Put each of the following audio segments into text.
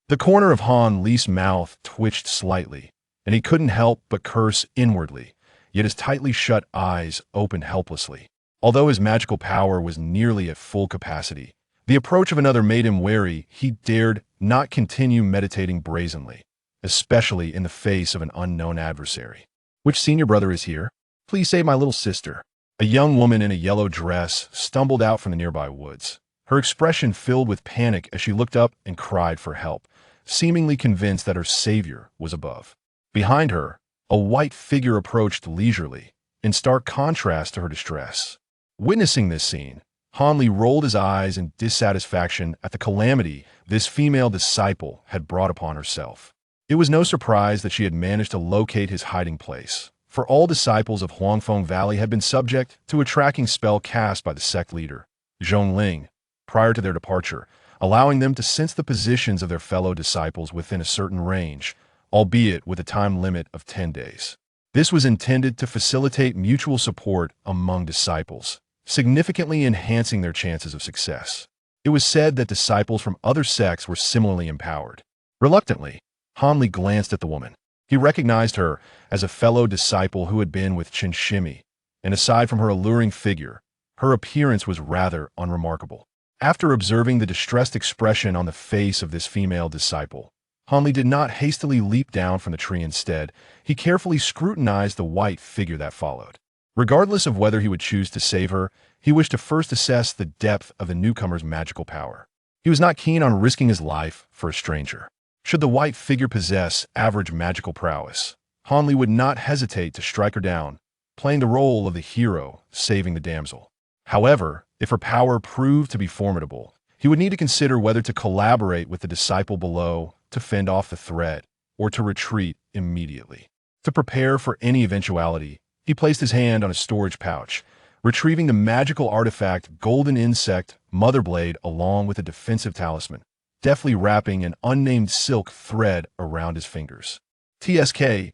The corner of Han Li's mouth twitched slightly, and he couldn't help but curse inwardly, yet his tightly shut eyes opened helplessly. Although his magical power was nearly at full capacity, the approach of another made him wary. He dared not continue meditating brazenly, especially in the face of an unknown adversary. "Which senior brother is here? Please save my little sister." A young woman in a yellow dress stumbled out from the nearby woods, her expression filled with panic as she looked up and cried for help, seemingly convinced that her savior was above. Behind her, a white figure approached leisurely, in stark contrast to her distress. Witnessing this scene, Han Li rolled his eyes in dissatisfaction at the calamity this female disciple had brought upon herself. It was no surprise that she had managed to locate his hiding place, for all disciples of Huangfeng Valley had been subject to a tracking spell cast by the sect leader, Zhongling, prior to their departure, allowing them to sense the positions of their fellow disciples within a certain range, albeit with a time limit of 10 days. This was intended to facilitate mutual support among disciples, significantly enhancing their chances of success. It was said that disciples from other sects were similarly empowered. Reluctantly, Han Li glanced at the woman. He recognized her as a fellow disciple who had been with Chen Shimi, and aside from her alluring figure, her appearance was rather unremarkable. After observing the distressed expression on the face of this female disciple, Han Li did not hastily leap down from the tree. Instead, he carefully scrutinized the white figure that followed. Regardless of whether he would choose to save her, he wished to first assess the depth of the newcomer's magical power. He was not keen on risking his life for a stranger. Should the white figure possess average magical prowess, Han Li would not hesitate to strike her down, playing the role of the hero saving the damsel. However, if her power proved to be formidable, he would need to consider whether to collaborate with the disciple below to fend off the threat or to retreat immediately. To prepare for any eventuality, he placed his hand on a storage pouch, retrieving the magical artifact Golden Insect Mother Blade along with a defensive talisman, deftly wrapping an unnamed silk thread around his fingers. TSK,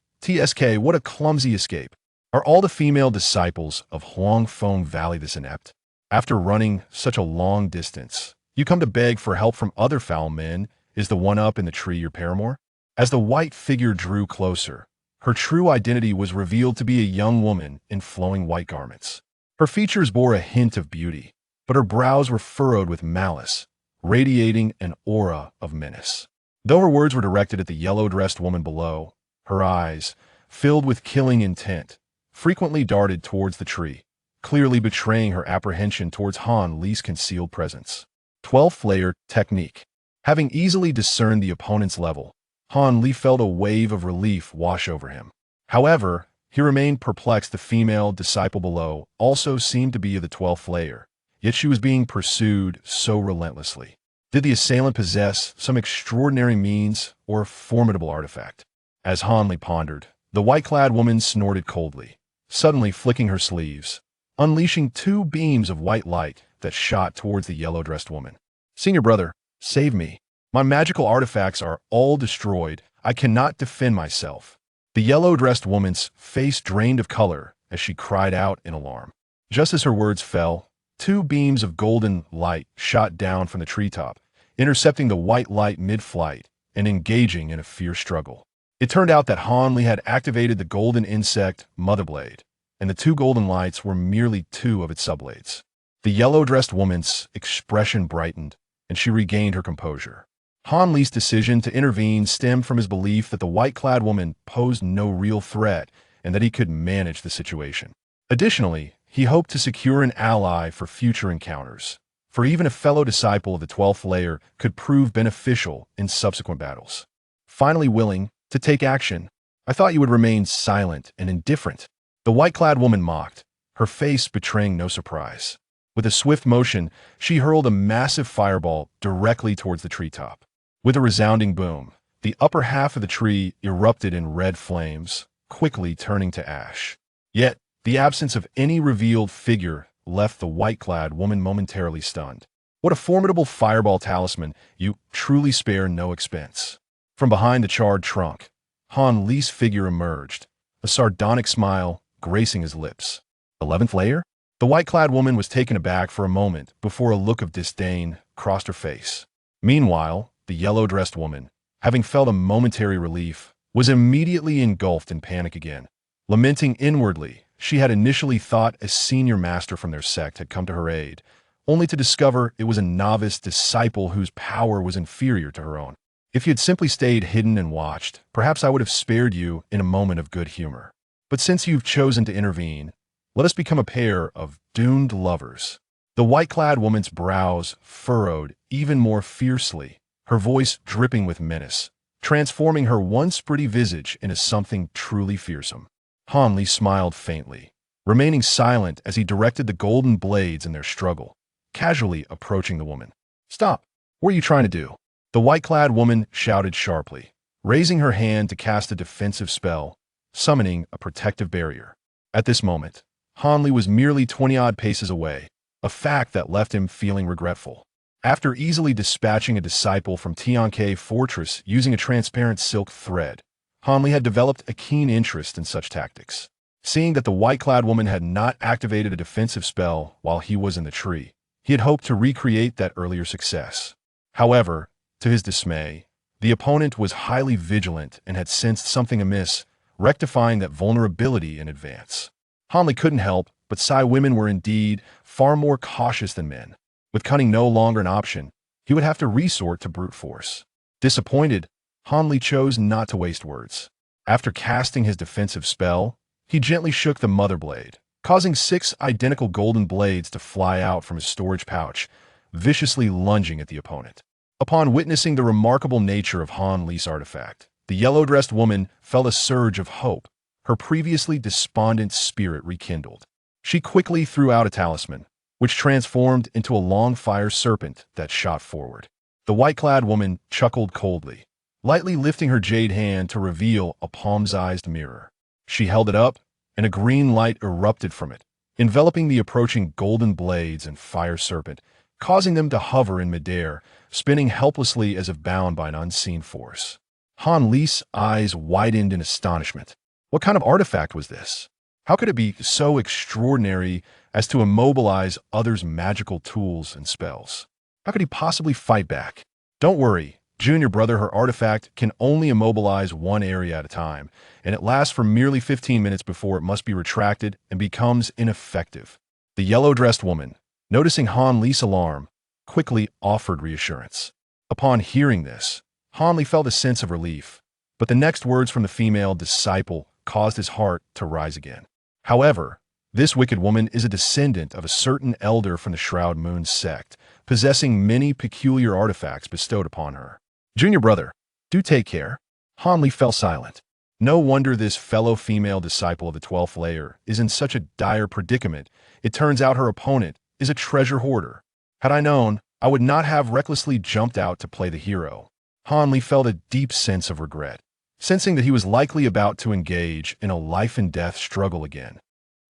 what a clumsy escape. Are all the female disciples of Huangfeng Valley this inept? After running such a long distance, you come to beg for help from other foul men. Is the one up in the tree your paramour? As the white figure drew closer, her true identity was revealed to be a young woman in flowing white garments. Her features bore a hint of beauty, but her brows were furrowed with malice, radiating an aura of menace. Though her words were directed at the yellow-dressed woman below, her eyes, filled with killing intent, frequently darted towards the tree, clearly betraying her apprehension towards Han Li's concealed presence. 12th layer technique. Having easily discerned the opponent's level, Han Li felt a wave of relief wash over him. However, he remained perplexed. The female disciple below also seemed to be of the 12th layer, yet she was being pursued so relentlessly. Did the assailant possess some extraordinary means or a formidable artifact? As Han Li pondered, the white-clad woman snorted coldly, suddenly flicking her sleeves, unleashing 2 beams of white light that shot towards the yellow-dressed woman. "Senior brother, save me. My magical artifacts are all destroyed. I cannot defend myself." The yellow-dressed woman's face drained of color as she cried out in alarm. Just as her words fell, 2 beams of golden light shot down from the treetop, intercepting the white light mid-flight and engaging in a fierce struggle. It turned out that Han Li had activated the Golden Insect Mother Blade, and the 2 golden lights were merely 2 of its subblades. The yellow-dressed woman's expression brightened, and she regained her composure. Han Li's decision to intervene stemmed from his belief that the white-clad woman posed no real threat and that he could manage the situation. Additionally, he hoped to secure an ally for future encounters, for even a fellow disciple of the 12th layer could prove beneficial in subsequent battles. Finally willing to take action, "I thought you would remain silent and indifferent," the white-clad woman mocked, her face betraying no surprise. With a swift motion, she hurled a massive fireball directly towards the treetop. With a resounding boom, the upper half of the tree erupted in red flames, quickly turning to ash. Yet, the absence of any revealed figure left the white-clad woman momentarily stunned. "What a formidable fireball talisman! You truly spare no expense." From behind the charred trunk, Han Li's figure emerged, a sardonic smile gracing his lips. 11th layer? The white-clad woman was taken aback for a moment before a look of disdain crossed her face. Meanwhile, the yellow-dressed woman, having felt a momentary relief, was immediately engulfed in panic again. Lamenting inwardly, she had initially thought a senior master from their sect had come to her aid, only to discover it was a novice disciple whose power was inferior to her own. If you had simply stayed hidden and watched, perhaps I would have spared you in a moment of good humor. But since you've chosen to intervene, let us become a pair of doomed lovers. The white-clad woman's brows furrowed even more fiercely, her voice dripping with menace, transforming her once pretty visage into something truly fearsome. Hanli smiled faintly, remaining silent as he directed the golden blades in their struggle, casually approaching the woman. "Stop! What are you trying to do?" The white-clad woman shouted sharply, raising her hand to cast a defensive spell, summoning a protective barrier. At this moment, Hanli was merely 20-odd paces away, a fact that left him feeling regretful. After easily dispatching a disciple from Tianke Fortress using a transparent silk thread, Hanli had developed a keen interest in such tactics. Seeing that the white-clad woman had not activated a defensive spell while he was in the tree, he had hoped to recreate that earlier success. However, to his dismay, the opponent was highly vigilant and had sensed something amiss, rectifying that vulnerability in advance. Hanli couldn't help, but Sai women were indeed far more cautious than men. With cunning no longer an option, he would have to resort to brute force. Disappointed, Hanli chose not to waste words. After casting his defensive spell, he gently shook the mother blade, causing 6 identical golden blades to fly out from his storage pouch, viciously lunging at the opponent. Upon witnessing the remarkable nature of Hanli's artifact, the yellow-dressed woman felt a surge of hope, her previously despondent spirit rekindled. She quickly threw out a talisman, which transformed into a long fire serpent that shot forward. The white-clad woman chuckled coldly, lightly lifting her jade hand to reveal a palm-sized mirror. She held it up, and a green light erupted from it, enveloping the approaching golden blades and fire serpent, causing them to hover in midair, spinning helplessly as if bound by an unseen force. Hanli's eyes widened in astonishment. What kind of artifact was this? How could it be so extraordinary as to immobilize others' magical tools and spells? How could he possibly fight back? Don't worry, junior brother, her artifact can only immobilize one area at a time, and it lasts for merely 15 minutes before it must be retracted and becomes ineffective. The yellow-dressed woman, noticing Hanli's alarm, quickly offered reassurance. Upon hearing this, Hanli felt a sense of relief, but the next words from the female disciple caused his heart to rise again. However, this wicked woman is a descendant of a certain elder from the Shroud Moon sect, possessing many peculiar artifacts bestowed upon her. Junior brother, do take care. Hanli fell silent. No wonder this fellow female disciple of the 12th layer is in such a dire predicament. It turns out her opponent is a treasure hoarder. Had I known, I would not have recklessly jumped out to play the hero. Hanli felt a deep sense of regret, sensing that he was likely about to engage in a life-and-death struggle again.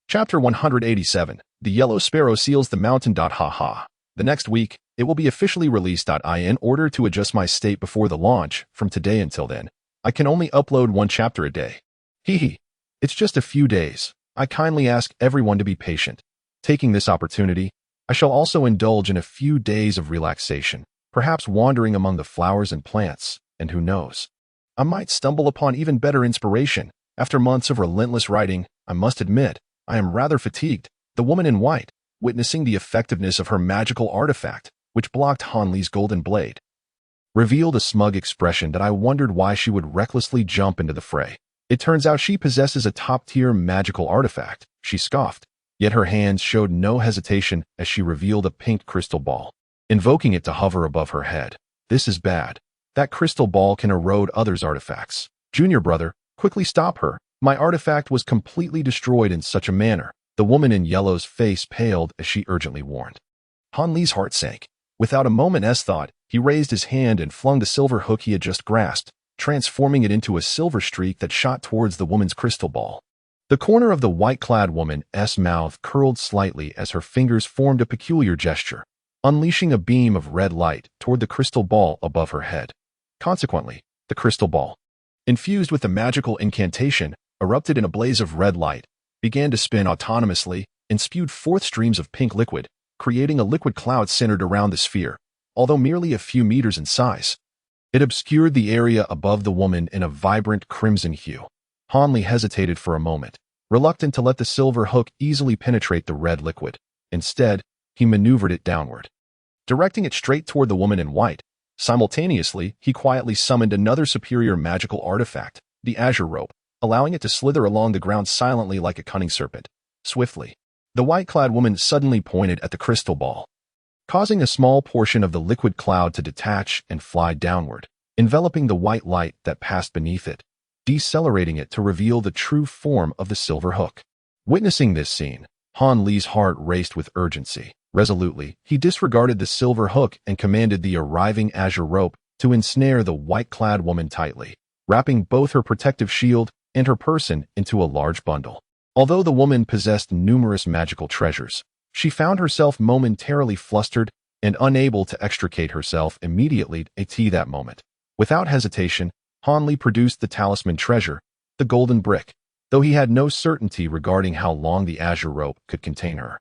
Chapter 187. The Yellow Sparrow Seals the Mountain. Haha. The next week, it will be officially released. In order to adjust my state before the launch, from today until then, I can only upload 1 chapter a day. Hehe. It's just a few days. I kindly ask everyone to be patient. Taking this opportunity, I shall also indulge in a few days of relaxation, perhaps wandering among the flowers and plants, and who knows, I might stumble upon even better inspiration. After months of relentless writing, I must admit, I am rather fatigued. The woman in white, witnessing the effectiveness of her magical artifact, which blocked Hanli's golden blade, revealed a smug expression that I wondered why she would recklessly jump into the fray. It turns out she possesses a top-tier magical artifact, she scoffed, yet her hands showed no hesitation as she revealed a pink crystal ball, invoking it to hover above her head. This is bad. That crystal ball can erode others' artifacts. Junior brother, quickly stop her. My artifact was completely destroyed in such a manner. The woman in yellow's face paled as she urgently warned. Hanli's heart sank. Without a moment's thought, he raised his hand and flung the silver hook he had just grasped, transforming it into a silver streak that shot towards the woman's crystal ball. The corner of the white-clad woman's mouth curled slightly as her fingers formed a peculiar gesture, unleashing a beam of red light toward the crystal ball above her head. Consequently, the crystal ball, infused with the magical incantation, erupted in a blaze of red light, began to spin autonomously, and spewed forth streams of pink liquid, creating a liquid cloud centered around the sphere, although merely a few meters in size. It obscured the area above the woman in a vibrant crimson hue. Han Li hesitated for a moment, reluctant to let the silver hook easily penetrate the red liquid. Instead, he maneuvered it downward, directing it straight toward the woman in white. Simultaneously, he quietly summoned another superior magical artifact, the azure rope, allowing it to slither along the ground silently like a cunning serpent. Swiftly, the white-clad woman suddenly pointed at the crystal ball, causing a small portion of the liquid cloud to detach and fly downward, enveloping the white light that passed beneath it, decelerating it to reveal the true form of the silver hook. Witnessing this scene, Han Li's heart raced with urgency. Resolutely, he disregarded the silver hook and commanded the arriving azure rope to ensnare the white-clad woman tightly, wrapping both her protective shield and her person into a large bundle. Although the woman possessed numerous magical treasures, she found herself momentarily flustered and unable to extricate herself immediately at that moment. Without hesitation, Han Li produced the talisman treasure, the golden brick, though he had no certainty regarding how long the azure rope could contain her.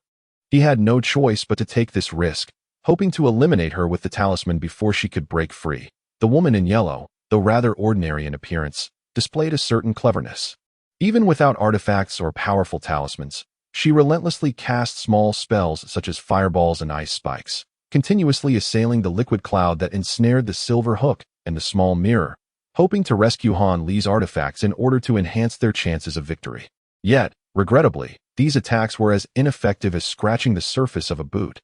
He had no choice but to take this risk, hoping to eliminate her with the talisman before she could break free. The woman in yellow, though rather ordinary in appearance, displayed a certain cleverness. Even without artifacts or powerful talismans, she relentlessly cast small spells such as fireballs and ice spikes, continuously assailing the liquid cloud that ensnared the silver hook and the small mirror, hoping to rescue Han Li's artifacts in order to enhance their chances of victory. Yet, regrettably, these attacks were as ineffective as scratching the surface of a boot.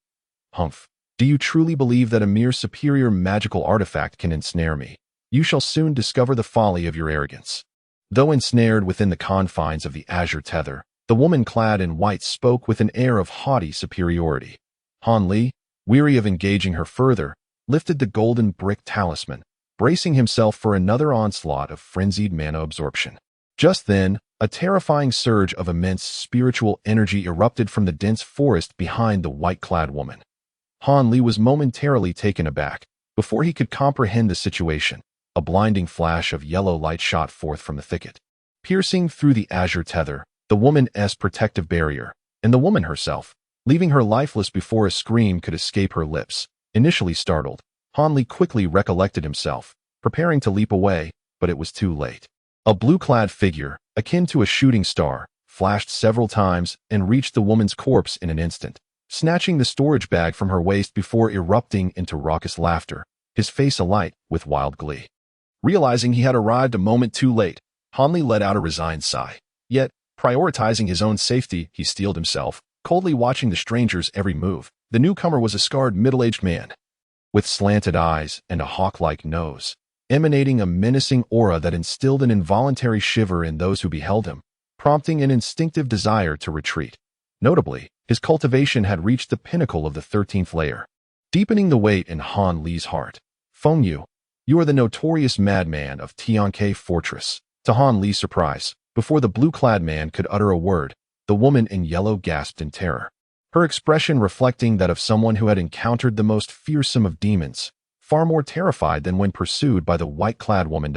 Humph. Do you truly believe that a mere superior magical artifact can ensnare me? You shall soon discover the folly of your arrogance. Though ensnared within the confines of the azure tether, the woman clad in white spoke with an air of haughty superiority. Han Li, weary of engaging her further, lifted the golden brick talisman, bracing himself for another onslaught of frenzied mana absorption. Just then, a terrifying surge of immense spiritual energy erupted from the dense forest behind the white-clad woman. Han Li was momentarily taken aback. Before he could comprehend the situation, a blinding flash of yellow light shot forth from the thicket, piercing through the azure tether, the woman's protective barrier, and the woman herself, leaving her lifeless before a scream could escape her lips. Initially startled, Han Li quickly recollected himself, preparing to leap away, but it was too late. A blue-clad figure, akin to a shooting star, flashed several times and reached the woman's corpse in an instant, snatching the storage bag from her waist before erupting into raucous laughter, his face alight with wild glee. Realizing he had arrived a moment too late, Han Li let out a resigned sigh. Yet, prioritizing his own safety, he steeled himself, coldly watching the stranger's every move. The newcomer was a scarred middle-aged man, with slanted eyes and a hawk-like nose, emanating a menacing aura that instilled an involuntary shiver in those who beheld him, prompting an instinctive desire to retreat. Notably, his cultivation had reached the pinnacle of the 13th layer, deepening the weight in Han Li's heart. Feng Yu, you are the notorious madman of Tianke Fortress. To Han Li's surprise, before the blue-clad man could utter a word, the woman in yellow gasped in terror, her expression reflecting that of someone who had encountered the most fearsome of demons, far more terrified than when pursued by the white-clad woman.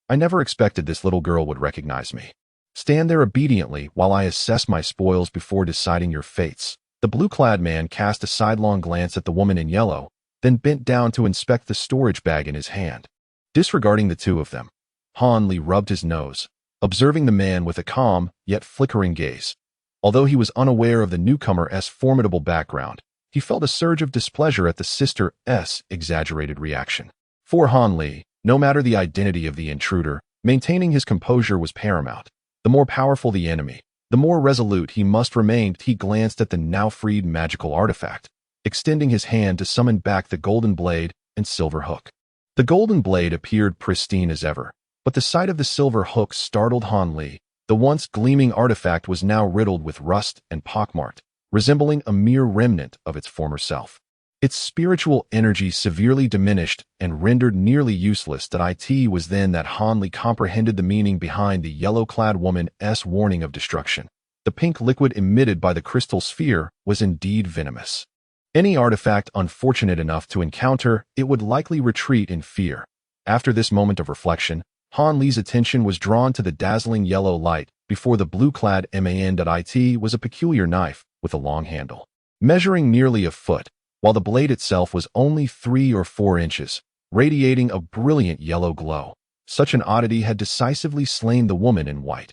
I never expected this little girl would recognize me. Stand there obediently while I assess my spoils before deciding your fates. The blue-clad man cast a sidelong glance at the woman in yellow, then bent down to inspect the storage bag in his hand. Disregarding the two of them, Han Li rubbed his nose, observing the man with a calm yet flickering gaze. Although he was unaware of the newcomer's formidable background, he felt a surge of displeasure at the sister's exaggerated reaction. For Han Li, no matter the identity of the intruder, maintaining his composure was paramount. The more powerful the enemy, the more resolute he must remain. He glanced at the now-freed magical artifact, extending his hand to summon back the golden blade and silver hook. The golden blade appeared pristine as ever, but the sight of the silver hook startled Han Li. The once gleaming artifact was now riddled with rust and pockmarked, resembling a mere remnant of its former self. Its spiritual energy severely diminished and rendered nearly useless. It was then that Han Li comprehended the meaning behind the yellow-clad woman's warning of destruction. The pink liquid emitted by the crystal sphere was indeed venomous. Any artifact unfortunate enough to encounter it would likely retreat in fear. After this moment of reflection, Han Li's attention was drawn to the dazzling yellow light before the blue-clad man. It was a peculiar knife with a long handle, measuring nearly a foot, while the blade itself was only 3 or 4 inches, radiating a brilliant yellow glow. Such an oddity had decisively slain the woman in white.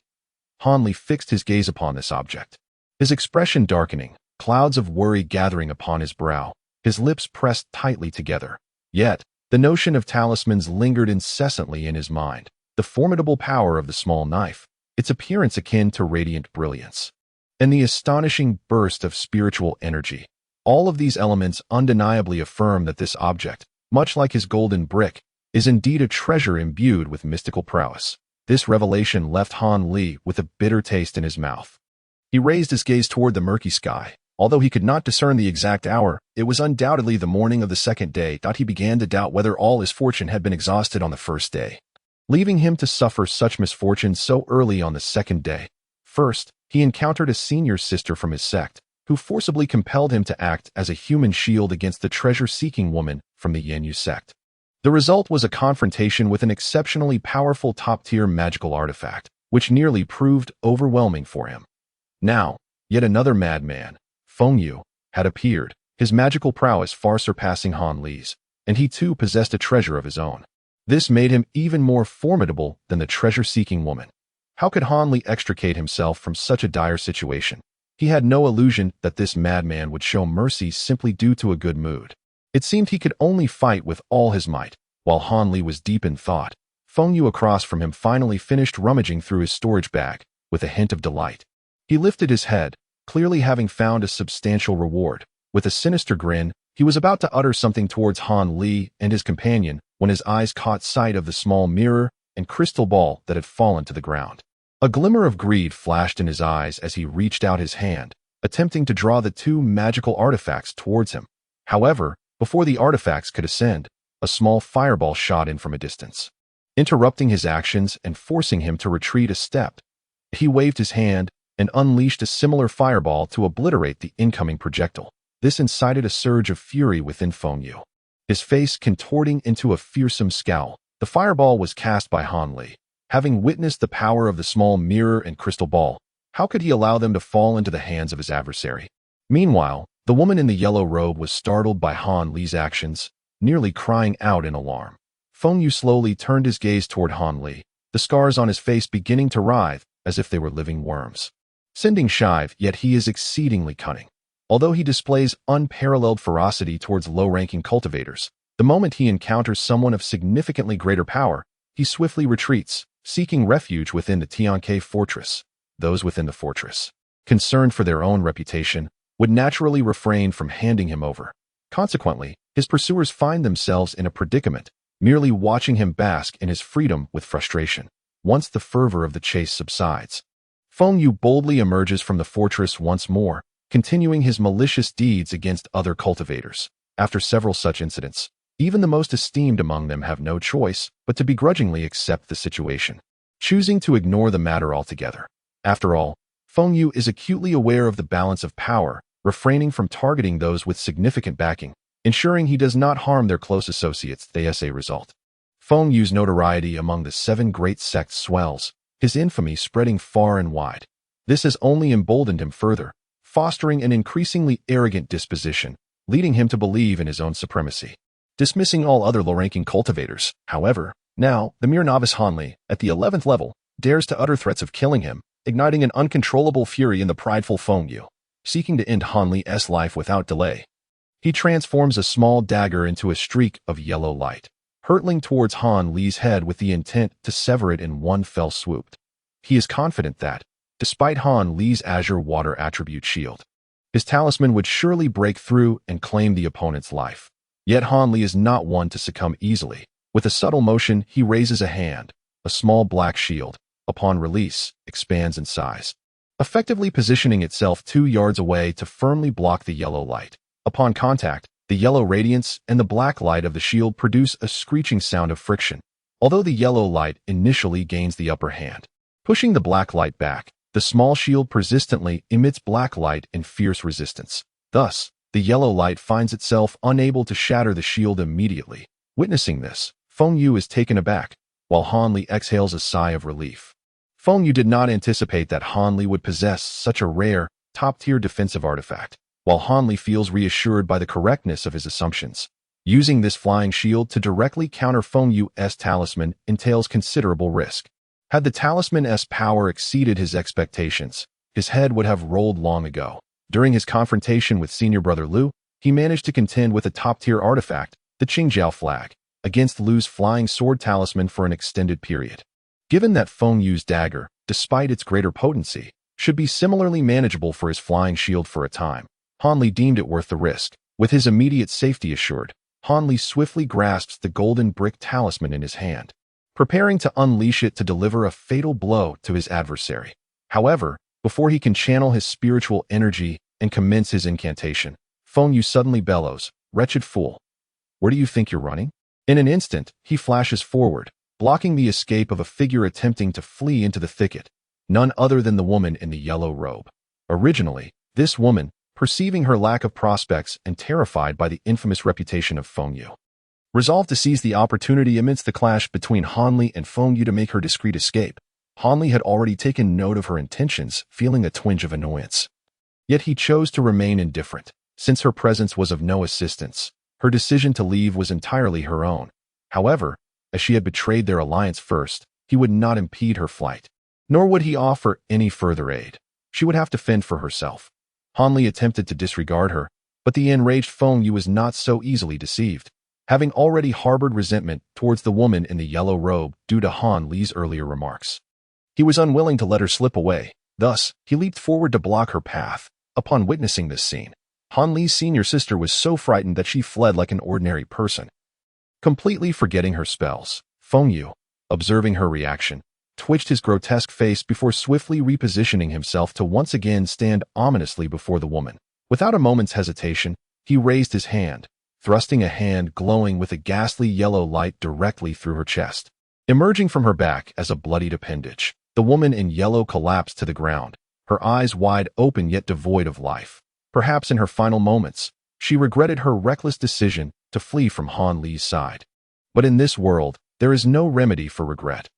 Hanli fixed his gaze upon this object, his expression darkening, clouds of worry gathering upon his brow, his lips pressed tightly together. Yet, the notion of talismans lingered incessantly in his mind. The formidable power of the small knife, its appearance akin to radiant brilliance, and the astonishing burst of spiritual energy. All of these elements undeniably affirm that this object, much like his golden brick, is indeed a treasure imbued with mystical prowess. This revelation left Han Li with a bitter taste in his mouth. He raised his gaze toward the murky sky. Although he could not discern the exact hour, it was undoubtedly the morning of the second day. He began to doubt whether all his fortune had been exhausted on the first day, leaving him to suffer such misfortune so early on the second day. First, he encountered a senior sister from his sect, who forcibly compelled him to act as a human shield against the treasure-seeking woman from the Yanyu sect. The result was a confrontation with an exceptionally powerful top-tier magical artifact, which nearly proved overwhelming for him. Now, yet another madman, Feng Yu, had appeared, his magical prowess far surpassing Han Li's, and he too possessed a treasure of his own. This made him even more formidable than the treasure-seeking woman. How could Han Li extricate himself from such a dire situation? He had no illusion that this madman would show mercy simply due to a good mood. It seemed he could only fight with all his might. While Han Li was deep in thought, Feng Yu across from him finally finished rummaging through his storage bag with a hint of delight. He lifted his head, clearly having found a substantial reward. With a sinister grin, he was about to utter something towards Han Li and his companion when his eyes caught sight of the small mirror and crystal ball that had fallen to the ground. A glimmer of greed flashed in his eyes as he reached out his hand, attempting to draw the two magical artifacts towards him. However, before the artifacts could ascend, a small fireball shot in from a distance, interrupting his actions and forcing him to retreat a step. He waved his hand and unleashed a similar fireball to obliterate the incoming projectile. This incited a surge of fury within Feng Yu, his face contorting into a fearsome scowl. The fireball was cast by Han Li. Having witnessed the power of the small mirror and crystal ball, how could he allow them to fall into the hands of his adversary? Meanwhile, the woman in the yellow robe was startled by Han Li's actions, nearly crying out in alarm. Feng Yu slowly turned his gaze toward Han Li, the scars on his face beginning to writhe as if they were living worms. Sending shive, yet he is exceedingly cunning. Although he displays unparalleled ferocity towards low-ranking cultivators, the moment he encounters someone of significantly greater power, he swiftly retreats, seeking refuge within the Tianke fortress. Those within the fortress, concerned for their own reputation, would naturally refrain from handing him over. Consequently, his pursuers find themselves in a predicament, merely watching him bask in his freedom with frustration. Once the fervor of the chase subsides, Feng Yu boldly emerges from the fortress once more, continuing his malicious deeds against other cultivators. After several such incidents, even the most esteemed among them have no choice but to begrudgingly accept the situation, choosing to ignore the matter altogether. After all, Feng Yu is acutely aware of the balance of power, refraining from targeting those with significant backing, ensuring he does not harm their close associates. As a result, Feng Yu's notoriety among the 7 great sects swells, his infamy spreading far and wide. This has only emboldened him further, fostering an increasingly arrogant disposition, leading him to believe in his own supremacy. Dismissing all other low-ranking cultivators, however, now, the mere novice Han Li, at the 11th level, dares to utter threats of killing him, igniting an uncontrollable fury in the prideful Feng Yu. Seeking to end Han Li's life without delay, he transforms a small dagger into a streak of yellow light, hurtling towards Han Li's head with the intent to sever it in one fell swoop. He is confident that, despite Han Li's azure water attribute shield, his talisman would surely break through and claim the opponent's life. Yet Han Li is not one to succumb easily. With a subtle motion, he raises a hand. A small black shield, upon release, expands in size, effectively positioning itself 2 yards away to firmly block the yellow light. Upon contact, the yellow radiance and the black light of the shield produce a screeching sound of friction, although the yellow light initially gains the upper hand. Pushing the black light back, the small shield persistently emits black light in fierce resistance. Thus, the yellow light finds itself unable to shatter the shield immediately. Witnessing this, Feng Yu is taken aback, while Han Li exhales a sigh of relief. Feng Yu did not anticipate that Han Li would possess such a rare, top-tier defensive artifact. While Han Li feels reassured by the correctness of his assumptions, Using this flying shield to directly counter Feng Yu's talisman entails considerable risk. Had the talisman's power exceeded his expectations, his head would have rolled long ago. During his confrontation with senior brother Liu, he managed to contend with a top-tier artifact, the Qingjiao flag, against Liu's flying sword talisman for an extended period. Given that Feng Yu's dagger, despite its greater potency, should be similarly manageable for his flying shield for a time, Han Li deemed it worth the risk. With his immediate safety assured, Han Li swiftly grasps the golden brick talisman in his hand, preparing to unleash it to deliver a fatal blow to his adversary. However, before he can channel his spiritual energy and commence his incantation, Feng Yu suddenly bellows, "Wretched fool! Where do you think you're running?" In an instant, he flashes forward, blocking the escape of a figure attempting to flee into the thicket, none other than the woman in the yellow robe. Originally, this woman, perceiving her lack of prospects and terrified by the infamous reputation of Feng Yu, resolved to seize the opportunity amidst the clash between Han Li and Feng Yu to make her discreet escape. Han Li had already taken note of her intentions, feeling a twinge of annoyance. Yet he chose to remain indifferent. Since her presence was of no assistance, her decision to leave was entirely her own. However, as she had betrayed their alliance first, he would not impede her flight, nor would he offer any further aid. She would have to fend for herself. Han Li attempted to disregard her, but the enraged Feng Yu was not so easily deceived. Having already harbored resentment towards the woman in the yellow robe due to Han Li's earlier remarks, he was unwilling to let her slip away. Thus, he leaped forward to block her path. Upon witnessing this scene, Han Li's senior sister was so frightened that she fled like an ordinary person, completely forgetting her spells. Feng Yu, observing her reaction, twitched his grotesque face before swiftly repositioning himself to once again stand ominously before the woman. Without a moment's hesitation, he raised his hand, thrusting a hand glowing with a ghastly yellow light directly through her chest. Emerging from her back as a bloodied appendage, the woman in yellow collapsed to the ground, her eyes wide open yet devoid of life. Perhaps in her final moments, she regretted her reckless decision to flee from Han Li's side. But in this world, there is no remedy for regret.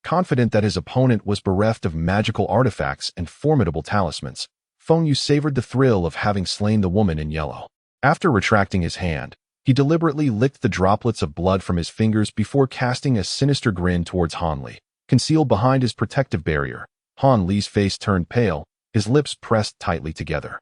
Confident that his opponent was bereft of magical artifacts and formidable talismans, Feng Yu savored the thrill of having slain the woman in yellow. After retracting his hand, he deliberately licked the droplets of blood from his fingers before casting a sinister grin towards Han Li. Concealed behind his protective barrier, Han Li's face turned pale, his lips pressed tightly together.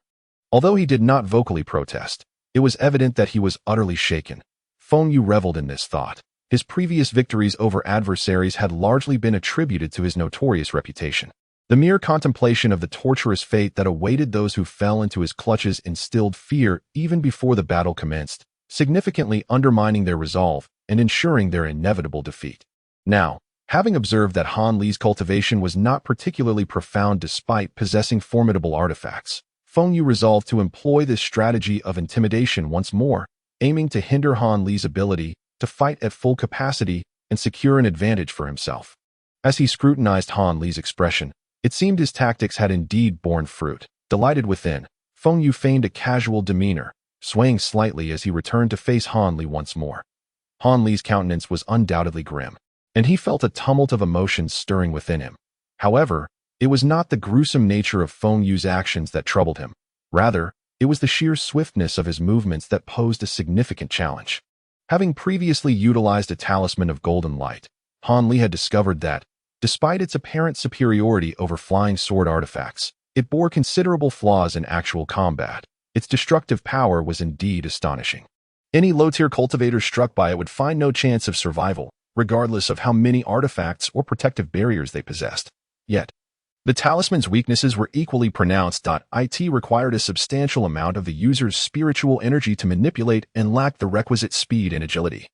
Although he did not vocally protest, it was evident that he was utterly shaken. Feng Yu reveled in this thought. His previous victories over adversaries had largely been attributed to his notorious reputation. The mere contemplation of the torturous fate that awaited those who fell into his clutches instilled fear even before the battle commenced, significantly undermining their resolve and ensuring their inevitable defeat. Now, having observed that Han Li's cultivation was not particularly profound despite possessing formidable artifacts, Feng Yu resolved to employ this strategy of intimidation once more, aiming to hinder Han Li's ability to fight at full capacity and secure an advantage for himself. As he scrutinized Han Li's expression, it seemed his tactics had indeed borne fruit. Delighted within, Feng Yu feigned a casual demeanor, swaying slightly as he returned to face Han Li once more. Han Li's countenance was undoubtedly grim, and he felt a tumult of emotions stirring within him. However, it was not the gruesome nature of Feng Yu's actions that troubled him. Rather, it was the sheer swiftness of his movements that posed a significant challenge. Having previously utilized a talisman of golden light, Han Li had discovered that, despite its apparent superiority over flying sword artifacts, it bore considerable flaws in actual combat. Its destructive power was indeed astonishing. Any low-tier cultivator struck by it would find no chance of survival, regardless of how many artifacts or protective barriers they possessed. Yet, the talisman's weaknesses were equally pronounced. It required a substantial amount of the user's spiritual energy to manipulate and lacked the requisite speed and agility,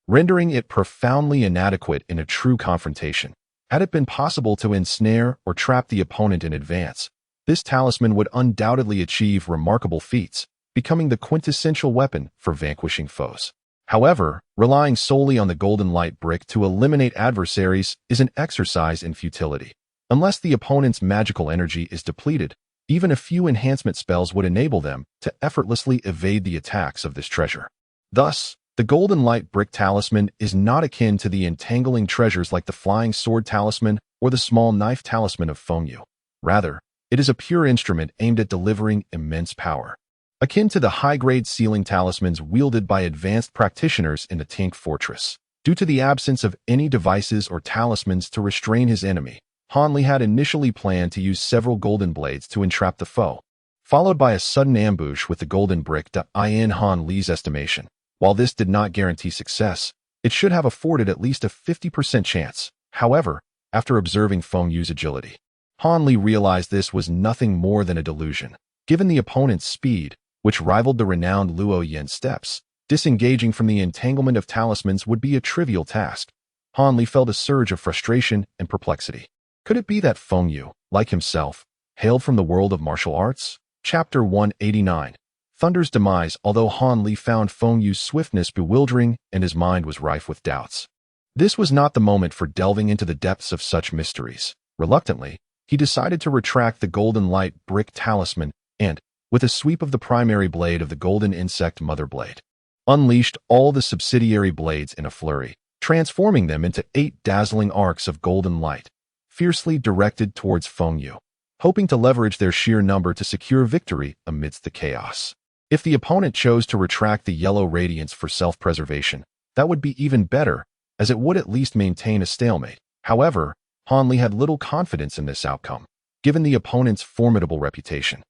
rendering it profoundly inadequate in a true confrontation. Had it been possible to ensnare or trap the opponent in advance, this talisman would undoubtedly achieve remarkable feats, becoming the quintessential weapon for vanquishing foes. However, relying solely on the golden light brick to eliminate adversaries is an exercise in futility. Unless the opponent's magical energy is depleted, even a few enhancement spells would enable them to effortlessly evade the attacks of this treasure. Thus, the golden light brick talisman is not akin to the entangling treasures like the flying sword talisman or the small knife talisman of Feng Yu. Rather, it is a pure instrument aimed at delivering immense power. akin to the high-grade sealing talismans wielded by advanced practitioners in the Tink Fortress. Due to the absence of any devices or talismans to restrain his enemy, Han Li had initially planned to use several golden blades to entrap the foe, followed by a sudden ambush with the golden brick. In Han Li's estimation, while this did not guarantee success, it should have afforded at least a 50% chance. However, after observing Feng Yu's agility, Han Li realized this was nothing more than a delusion. Given the opponent's speed, which rivaled the renowned Luo Yan's steps, disengaging from the entanglement of talismans would be a trivial task. Han Li felt a surge of frustration and perplexity. Could it be that Feng Yu, like himself, hailed from the world of martial arts? Chapter 189. Thunder's Demise. Although Han Li found Feng Yu's swiftness bewildering and his mind was rife with doubts, this was not the moment for delving into the depths of such mysteries. Reluctantly, he decided to retract the golden light brick talisman and, with a sweep of the primary blade of the golden insect mother blade, unleashed all the subsidiary blades in a flurry, transforming them into 8 dazzling arcs of golden light, fiercely directed towards Feng Yu, hoping to leverage their sheer number to secure victory amidst the chaos. If the opponent chose to retract the yellow radiance for self-preservation, that would be even better, as it would at least maintain a stalemate. However, Han Li had little confidence in this outcome, given the opponent's formidable reputation.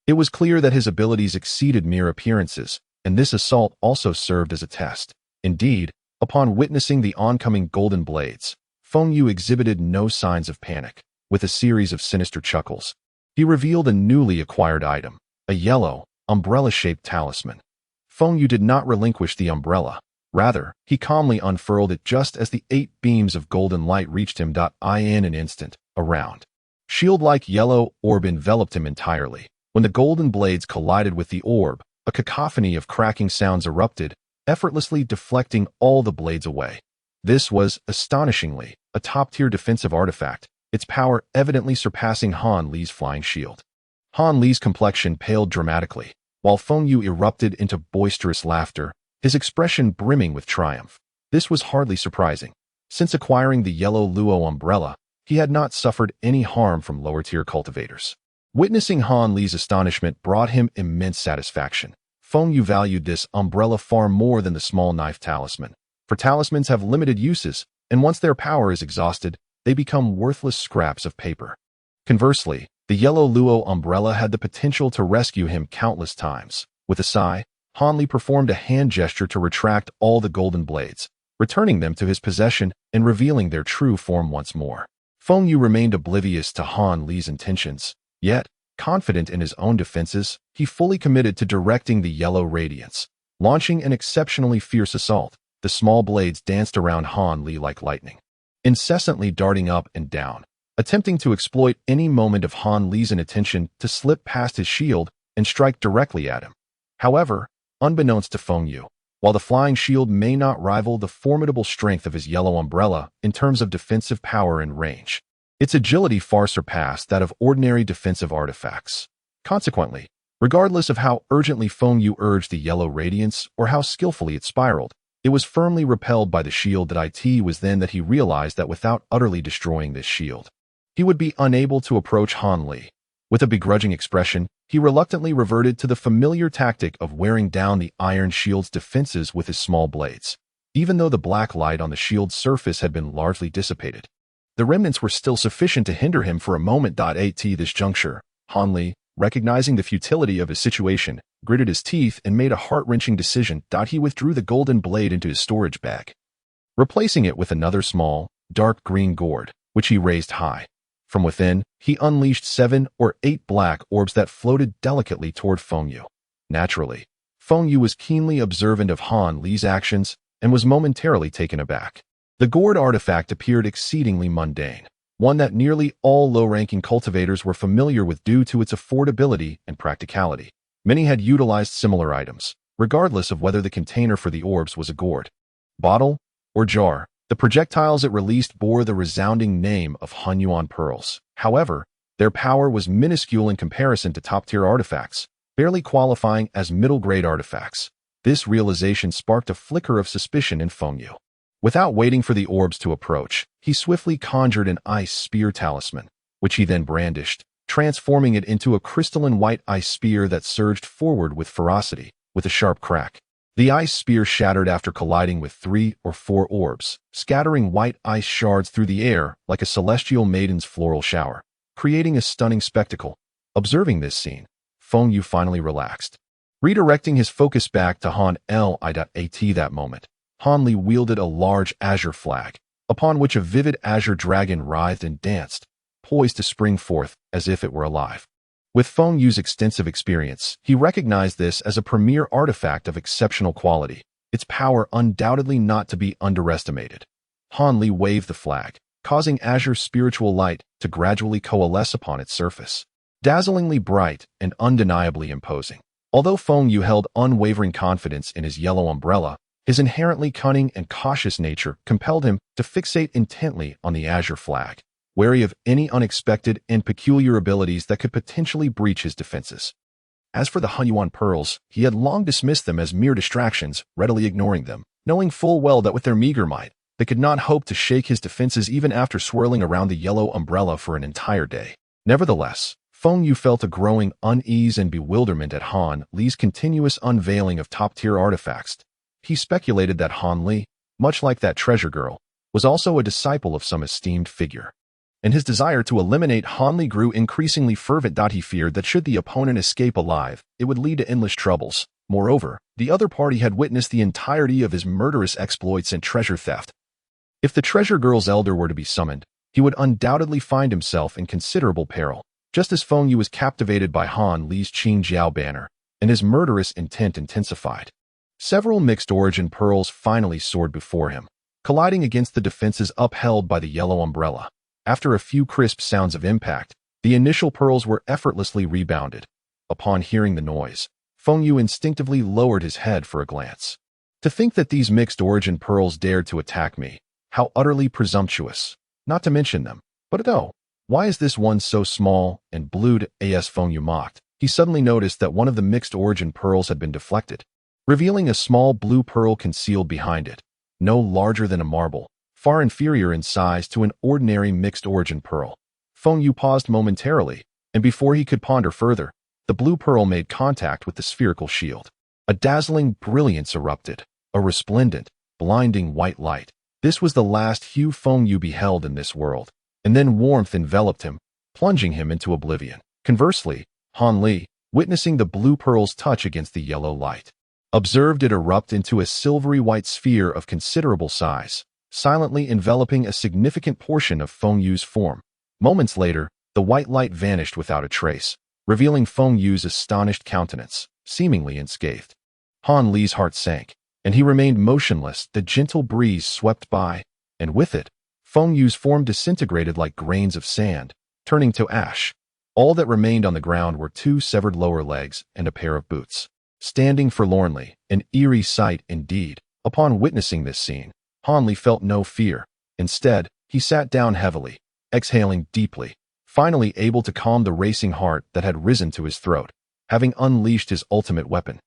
It was clear that his abilities exceeded mere appearances, and this assault also served as a test. Indeed, upon witnessing the oncoming golden blades, Feng Yu exhibited no signs of panic. With a series of sinister chuckles, he revealed a newly acquired item, a yellow, umbrella-shaped talisman. Feng Yu did not relinquish the umbrella. Rather, he calmly unfurled it just as the 8 beams of golden light reached him. In an instant, a round, shield-like yellow orb enveloped him entirely. When the golden blades collided with the orb, a cacophony of cracking sounds erupted, effortlessly deflecting all the blades away. This was, astonishingly, a top-tier defensive artifact, its power evidently surpassing Han Li's flying shield. Han Li's complexion paled dramatically, while Feng Yu erupted into boisterous laughter, his expression brimming with triumph. This was hardly surprising. Since acquiring the yellow Luo umbrella, he had not suffered any harm from lower-tier cultivators. Witnessing Han Li's astonishment brought him immense satisfaction. Feng Yu valued this umbrella far more than the small knife talisman, for talismans have limited uses, and once their power is exhausted, they become worthless scraps of paper. Conversely, the yellow Luo umbrella had the potential to rescue him countless times. With a sigh, Han Li performed a hand gesture to retract all the golden blades, returning them to his possession and revealing their true form once more. Feng Yu remained oblivious to Han Li's intentions, yet, confident in his own defenses, he fully committed to directing the yellow radiance. Launching an exceptionally fierce assault, the small blades danced around Han Li like lightning, incessantly darting up and down, attempting to exploit any moment of Han Li's inattention to slip past his shield and strike directly at him. However, unbeknownst to Feng Yu, while the flying shield may not rival the formidable strength of his yellow umbrella in terms of defensive power and range, its agility far surpassed that of ordinary defensive artifacts. Consequently, regardless of how urgently Feng Yu urged the yellow radiance or how skillfully it spiraled, it was firmly repelled by the shield. It was then that he realized that without utterly destroying this shield, he would be unable to approach Han Li. With a begrudging expression, he reluctantly reverted to the familiar tactic of wearing down the iron shield's defenses with his small blades. Even though the black light on the shield's surface had been largely dissipated, the remnants were still sufficient to hinder him for a moment. At this juncture, Han Li, recognizing the futility of his situation, gritted his teeth and made a heart-wrenching decision. He withdrew the golden blade into his storage bag, replacing it with another small, dark green gourd, which he raised high. From within, he unleashed 7 or 8 black orbs that floated delicately toward Feng Yu. Naturally, Feng Yu was keenly observant of Han Li's actions and was momentarily taken aback. The gourd artifact appeared exceedingly mundane, one that nearly all low-ranking cultivators were familiar with due to its affordability and practicality. Many had utilized similar items, regardless of whether the container for the orbs was a gourd, bottle, or jar. The projectiles it released bore the resounding name of Hunyuan pearls. However, their power was minuscule in comparison to top-tier artifacts, barely qualifying as middle-grade artifacts. This realization sparked a flicker of suspicion in Feng Yu. Without waiting for the orbs to approach, he swiftly conjured an ice spear talisman, which he then brandished, transforming it into a crystalline white ice spear that surged forward with ferocity, with a sharp crack. The ice spear shattered after colliding with 3 or 4 orbs, scattering white ice shards through the air like a celestial maiden's floral shower, creating a stunning spectacle. Observing this scene, Feng Yu finally relaxed. Redirecting his focus back to Han Li that moment, Han Li wielded a large azure flag, upon which a vivid azure dragon writhed and danced, poised to spring forth as if it were alive. With Feng Yu's extensive experience, he recognized this as a premier artifact of exceptional quality, its power undoubtedly not to be underestimated. Han Li waved the flag, causing Azure's spiritual light to gradually coalesce upon its surface, dazzlingly bright and undeniably imposing. Although Feng Yu held unwavering confidence in his yellow umbrella, his inherently cunning and cautious nature compelled him to fixate intently on the azure flag, wary of any unexpected and peculiar abilities that could potentially breach his defenses. As for the Hunyuan pearls, he had long dismissed them as mere distractions, readily ignoring them, knowing full well that with their meager might, they could not hope to shake his defenses even after swirling around the yellow umbrella for an entire day. Nevertheless, Feng Yu felt a growing unease and bewilderment at Han Li's continuous unveiling of top-tier artifacts. He speculated that Han Li, much like that treasure girl, was also a disciple of some esteemed figure. And his desire to eliminate Han Li grew increasingly fervent. He feared that should the opponent escape alive, it would lead to endless troubles. Moreover, the other party had witnessed the entirety of his murderous exploits and treasure theft. If the treasure girl's elder were to be summoned, he would undoubtedly find himself in considerable peril, just as Feng Yu was captivated by Han Li's Qing Jiao banner, and his murderous intent intensified. Several mixed-origin pearls finally soared before him, colliding against the defenses upheld by the yellow umbrella. After a few crisp sounds of impact, the initial pearls were effortlessly rebounded. Upon hearing the noise, Feng Yu instinctively lowered his head for a glance. To think that these mixed-origin pearls dared to attack me, how utterly presumptuous. Not to mention them. But oh, why is this one so small and blued? As Feng Yu mocked, he suddenly noticed that one of the mixed-origin pearls had been deflected, revealing a small blue pearl concealed behind it, no larger than a marble, far inferior in size to an ordinary mixed-origin pearl. Feng Yu paused momentarily, and before he could ponder further, the blue pearl made contact with the spherical shield. A dazzling brilliance erupted, a resplendent, blinding white light. This was the last hue Feng Yu beheld in this world, and then warmth enveloped him, plunging him into oblivion. Conversely, Han Li, witnessing the blue pearl's touch against the yellow light, observed it erupt into a silvery white sphere of considerable size, silently enveloping a significant portion of Feng Yu's form. Moments later, the white light vanished without a trace, revealing Feng Yu's astonished countenance, seemingly unscathed. Han Li's heart sank, and he remained motionless. The gentle breeze swept by, and with it, Feng Yu's form disintegrated like grains of sand, turning to ash. All that remained on the ground were 2 severed lower legs and a pair of boots. Standing forlornly, an eerie sight indeed. Upon witnessing this scene, Han Li felt no fear. Instead, he sat down heavily, exhaling deeply, finally able to calm the racing heart that had risen to his throat, having unleashed his ultimate weapon.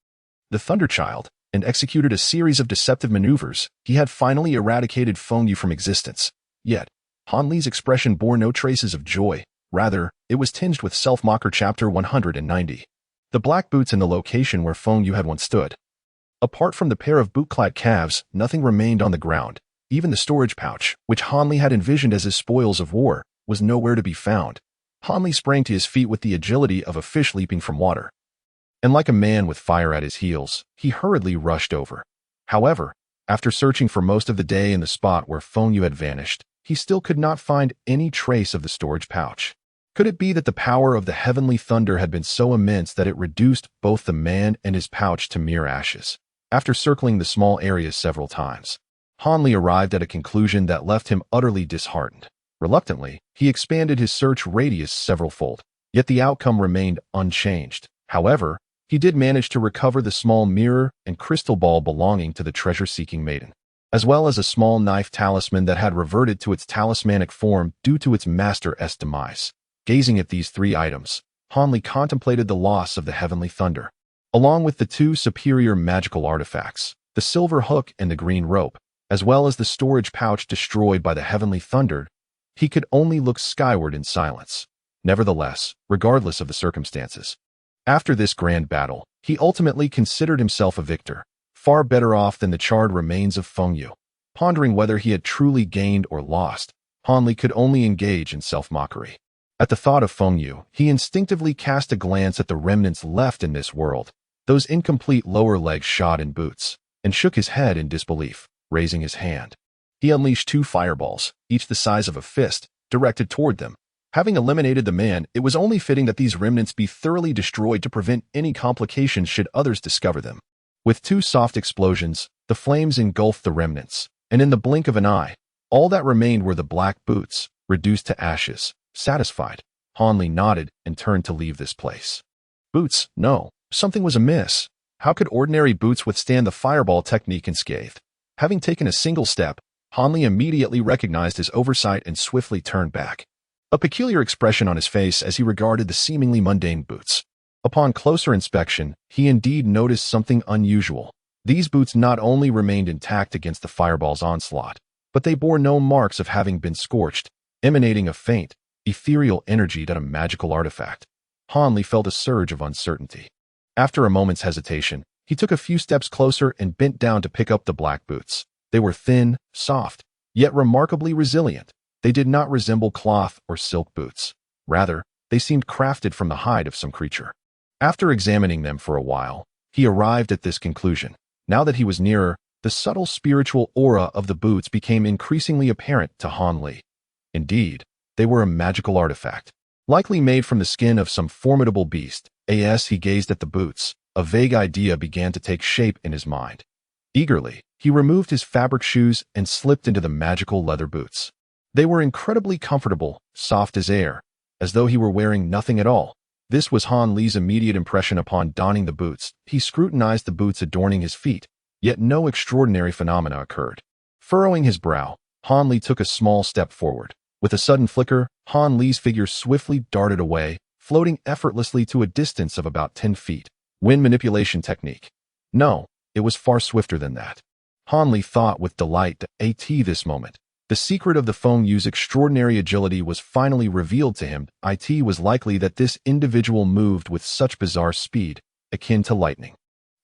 The Thunderchild, and executed a series of deceptive maneuvers. He had finally eradicated Feng Yu from existence. Yet, Han Li's expression bore no traces of joy. Rather, it was tinged with self-mocker. Chapter 190. The black boots in the location where Feng Yu had once stood. Apart from the pair of boot-clad calves, nothing remained on the ground. Even the storage pouch, which Han Li had envisioned as his spoils of war, was nowhere to be found. Han Li sprang to his feet with the agility of a fish leaping from water. And like a man with fire at his heels, he hurriedly rushed over. However, after searching for most of the day in the spot where Feng Yu had vanished, he still could not find any trace of the storage pouch. Could it be that the power of the heavenly thunder had been so immense that it reduced both the man and his pouch to mere ashes? After circling the small area several times, Han Li arrived at a conclusion that left him utterly disheartened. Reluctantly, he expanded his search radius several-fold, yet the outcome remained unchanged. However, he did manage to recover the small mirror and crystal ball belonging to the treasure-seeking maiden, as well as a small knife talisman that had reverted to its talismanic form due to its master's demise. Gazing at these 3 items, Han Li contemplated the loss of the heavenly thunder, along with the 2 superior magical artifacts, the silver hook and the green rope, as well as the storage pouch destroyed by the heavenly thunder. He could only look skyward in silence. Nevertheless, regardless of the circumstances, after this grand battle, he ultimately considered himself a victor, far better off than the charred remains of Feng Yu. Pondering whether he had truly gained or lost, Han Li could only engage in self-mockery. At the thought of Feng Yu, he instinctively cast a glance at the remnants left in this world, those incomplete lower legs shod in boots, and shook his head in disbelief, raising his hand. He unleashed 2 fireballs, each the size of a fist, directed toward them. Having eliminated the man, it was only fitting that these remnants be thoroughly destroyed to prevent any complications should others discover them. With 2 soft explosions, the flames engulfed the remnants, and in the blink of an eye, all that remained were the black boots, reduced to ashes. Satisfied, Han Li nodded and turned to leave this place. Boots? No. Something was amiss. How could ordinary boots withstand the fireball technique unscathed? Having taken a single step, Han Li immediately recognized his oversight and swiftly turned back, a peculiar expression on his face as he regarded the seemingly mundane boots. Upon closer inspection, he indeed noticed something unusual. These boots not only remained intact against the fireball's onslaught, but they bore no marks of having been scorched, emanating a faint, ethereal energy that a magical artifact. Han Li felt a surge of uncertainty. After a moment's hesitation, he took a few steps closer and bent down to pick up the black boots. They were thin, soft, yet remarkably resilient. They did not resemble cloth or silk boots. Rather, they seemed crafted from the hide of some creature. After examining them for a while, he arrived at this conclusion. Now that he was nearer, the subtle spiritual aura of the boots became increasingly apparent to Han Li. Indeed, they were a magical artifact, likely made from the skin of some formidable beast. As he gazed at the boots, a vague idea began to take shape in his mind. Eagerly, he removed his fabric shoes and slipped into the magical leather boots. They were incredibly comfortable, soft as air, as though he were wearing nothing at all. This was Han Li's immediate impression upon donning the boots. He scrutinized the boots adorning his feet, yet no extraordinary phenomena occurred. Furrowing his brow, Han Li took a small step forward. With a sudden flicker, Han Li's figure swiftly darted away, floating effortlessly to a distance of about 10 feet. Wind manipulation technique. No, it was far swifter than that. Han Li thought with delight at this moment. The secret of the Feng Yu's extraordinary agility was finally revealed to him. It was likely that this individual moved with such bizarre speed, akin to lightning,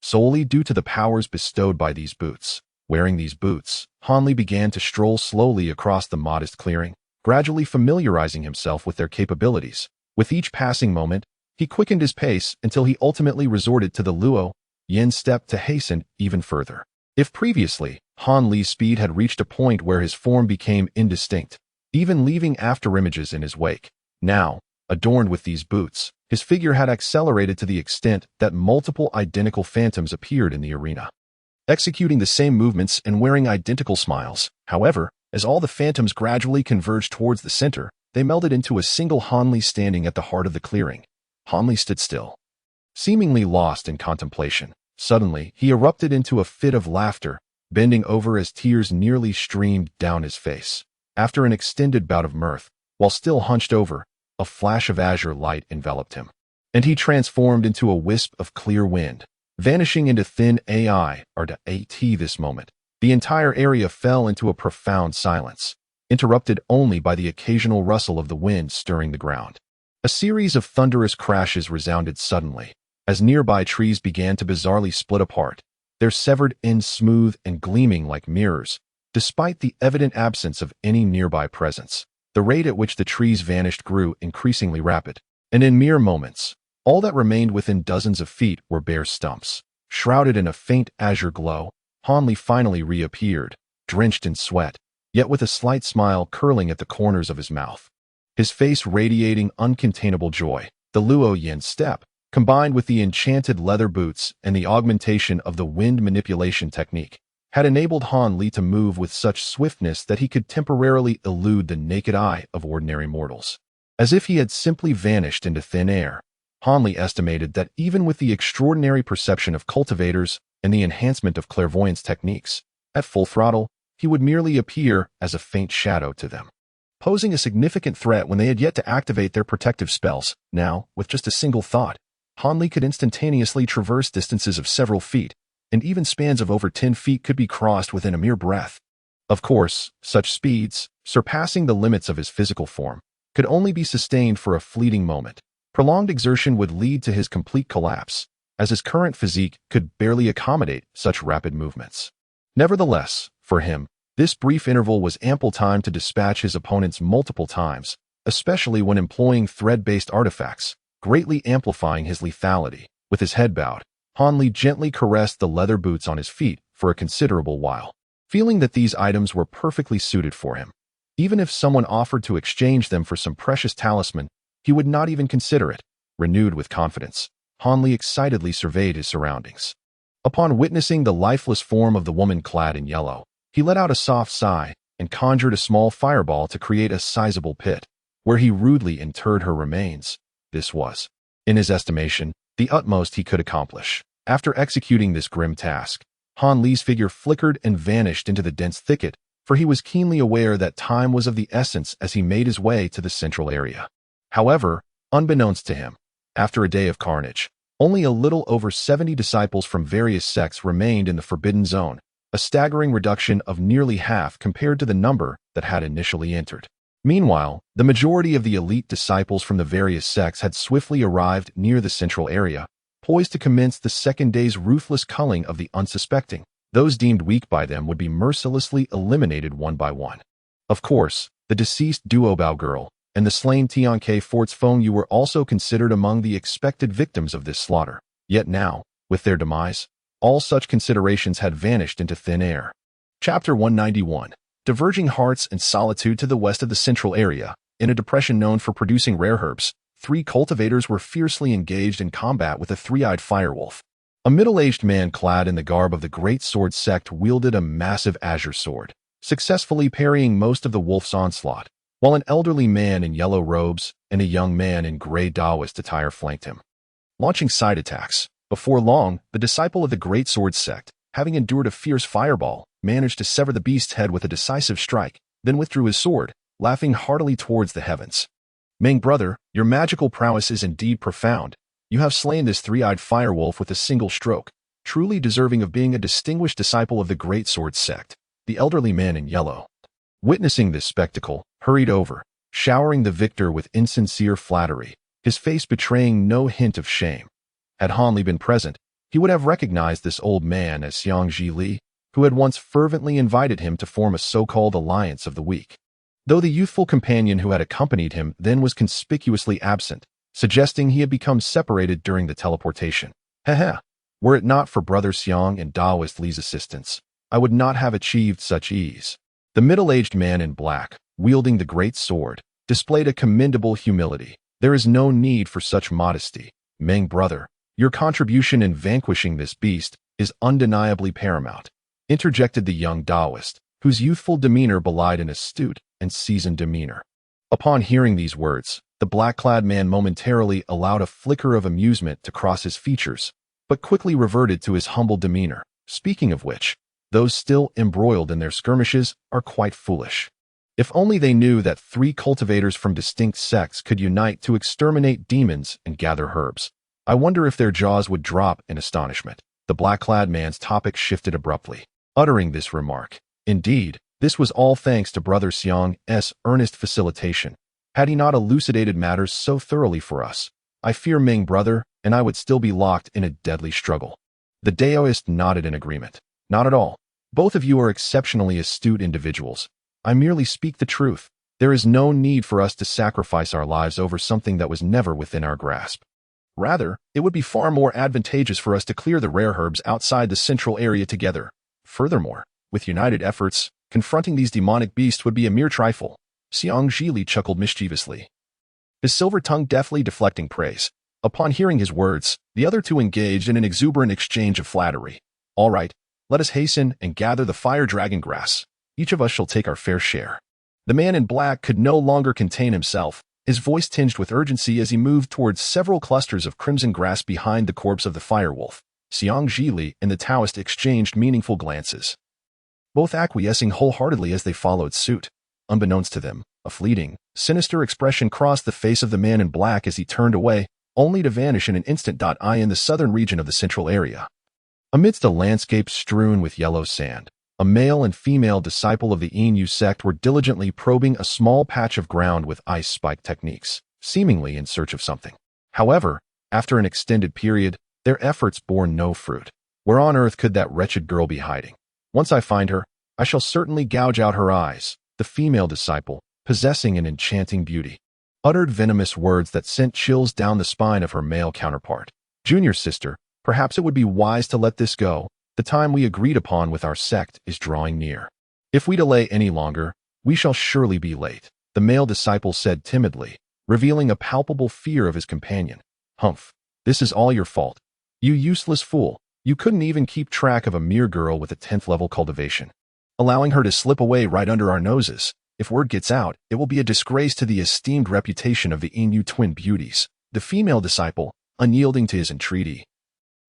solely due to the powers bestowed by these boots. Wearing these boots, Han Li began to stroll slowly across the modest clearing, gradually familiarizing himself with their capabilities. With each passing moment, he quickened his pace until he ultimately resorted to the Luo Yin step to hasten even further. If previously, Han Li's speed had reached a point where his form became indistinct, even leaving afterimages in his wake, now, adorned with these boots, his figure had accelerated to the extent that multiple identical phantoms appeared in the arena, executing the same movements and wearing identical smiles. However, as all the phantoms gradually converged towards the center, they melded into a single Han Li standing at the heart of the clearing. Han Li stood still, seemingly lost in contemplation. Suddenly, he erupted into a fit of laughter, bending over as tears nearly streamed down his face. After an extended bout of mirth, while still hunched over, a flash of azure light enveloped him, and he transformed into a wisp of clear wind, vanishing into thin this moment. The entire area fell into a profound silence, interrupted only by the occasional rustle of the wind stirring the ground. A series of thunderous crashes resounded suddenly, as nearby trees began to bizarrely split apart, their severed ends smooth and gleaming like mirrors, despite the evident absence of any nearby presence. The rate at which the trees vanished grew increasingly rapid, and in mere moments, all that remained within dozens of feet were bare stumps. Shrouded in a faint azure glow, Han Li finally reappeared, drenched in sweat, yet with a slight smile curling at the corners of his mouth. His face radiating uncontainable joy. The Luo Yin step, combined with the enchanted leather boots and the augmentation of the wind manipulation technique, had enabled Han Li to move with such swiftness that he could temporarily elude the naked eye of ordinary mortals. As if he had simply vanished into thin air, Han Li estimated that even with the extraordinary perception of cultivators and the enhancement of clairvoyance techniques, at full throttle, he would merely appear as a faint shadow to them, posing a significant threat when they had yet to activate their protective spells. Now, with just a single thought, Han Li could instantaneously traverse distances of several feet, and even spans of over 10 feet could be crossed within a mere breath. Of course, such speeds, surpassing the limits of his physical form, could only be sustained for a fleeting moment. Prolonged exertion would lead to his complete collapse, as his current physique could barely accommodate such rapid movements. Nevertheless, for him, this brief interval was ample time to dispatch his opponents multiple times, especially when employing thread-based artifacts, greatly amplifying his lethality. With his head bowed, Han Li gently caressed the leather boots on his feet for a considerable while, feeling that these items were perfectly suited for him. Even if someone offered to exchange them for some precious talisman, he would not even consider it. Renewed with confidence, Han Li excitedly surveyed his surroundings. Upon witnessing the lifeless form of the woman clad in yellow, he let out a soft sigh and conjured a small fireball to create a sizable pit, where he rudely interred her remains. This was, in his estimation, the utmost he could accomplish. After executing this grim task, Han Li's figure flickered and vanished into the dense thicket, for he was keenly aware that time was of the essence as he made his way to the central area. However, unbeknownst to him, after a day of carnage, only a little over 70 disciples from various sects remained in the Forbidden Zone, a staggering reduction of nearly half compared to the number that had initially entered. Meanwhile, the majority of the elite disciples from the various sects had swiftly arrived near the central area, poised to commence the second day's ruthless culling of the unsuspecting. Those deemed weak by them would be mercilessly eliminated one by one. Of course, the deceased Duobao girl and the slain Tianke Fort's Feng Yu were also considered among the expected victims of this slaughter. Yet now, with their demise, all such considerations had vanished into thin air. Chapter 191. Diverging hearts and solitude. To the west of the central area, in a depression known for producing rare herbs, 3 cultivators were fiercely engaged in combat with a 3-eyed firewolf. A middle-aged man clad in the garb of the Great Sword sect wielded a massive azure sword, successfully parrying most of the wolf's onslaught, while an elderly man in yellow robes and a young man in gray Taoist attire flanked him, launching side attacks. Before long, the disciple of the Great Sword sect, having endured a fierce fireball, managed to sever the beast's head with a decisive strike, then withdrew his sword, laughing heartily towards the heavens. Meng brother, your magical prowess is indeed profound. You have slain this 3-eyed firewolf with a single stroke, truly deserving of being a distinguished disciple of the Great Sword sect. The elderly man in yellow, witnessing this spectacle, hurried over, showering the victor with insincere flattery, his face betraying no hint of shame. Had Han Li been present, he would have recognized this old man as Xiang Li, who had once fervently invited him to form a so-called alliance of the weak. Though the youthful companion who had accompanied him then was conspicuously absent, suggesting he had become separated during the teleportation. Heh. Were it not for Brother Xiang and Taoist Li's assistance, I would not have achieved such ease. The middle-aged man in black, wielding the great sword, displayed a commendable humility. There is no need for such modesty. Meng brother, your contribution in vanquishing this beast is undeniably paramount, interjected the young Taoist, whose youthful demeanor belied an astute and seasoned demeanor. Upon hearing these words, the black-clad man momentarily allowed a flicker of amusement to cross his features, but quickly reverted to his humble demeanor. Speaking of which, those still embroiled in their skirmishes are quite foolish. If only they knew that 3 cultivators from distinct sects could unite to exterminate demons and gather herbs. I wonder if their jaws would drop in astonishment. The black-clad man's topic shifted abruptly, uttering this remark. Indeed, this was all thanks to Brother Xiang's earnest facilitation. Had he not elucidated matters so thoroughly for us, I fear Meng brother and I would still be locked in a deadly struggle. The Taoist nodded in agreement. Not at all. Both of you are exceptionally astute individuals. I merely speak the truth. There is no need for us to sacrifice our lives over something that was never within our grasp. Rather, it would be far more advantageous for us to clear the rare herbs outside the central area together. Furthermore, with united efforts, confronting these demonic beasts would be a mere trifle. Xiang Li chuckled mischievously, his silver tongue deftly deflecting praise. Upon hearing his words, the other 2 engaged in an exuberant exchange of flattery. All right, let us hasten and gather the fire dragon grass. Each of us shall take our fair share. The man in black could no longer contain himself, his voice tinged with urgency as he moved towards several clusters of crimson grass behind the corpse of the firewolf. Xiang Li and the Taoist exchanged meaningful glances, both acquiescing wholeheartedly as they followed suit. Unbeknownst to them, a fleeting, sinister expression crossed the face of the man in black as he turned away, only to vanish in an instant. In the southern region of the central area, amidst a landscape strewn with yellow sand, A male and female disciple of the Inu sect were diligently probing a small patch of ground with ice spike techniques, seemingly in search of something. However, after an extended period, their efforts bore no fruit. Where on earth could that wretched girl be hiding? Once I find her, I shall certainly gouge out her eyes. The female disciple, possessing an enchanting beauty, uttered venomous words that sent chills down the spine of her male counterpart. Junior sister, perhaps it would be wise to let this go. The time we agreed upon with our sect is drawing near. If we delay any longer, we shall surely be late, the male disciple said timidly, revealing a palpable fear of his companion. Humph, this is all your fault. You useless fool, you couldn't even keep track of a mere girl with a 10th level cultivation. Allowing her to slip away right under our noses. If word gets out, it will be a disgrace to the esteemed reputation of the Inu twin beauties. The female disciple, unyielding to his entreaty,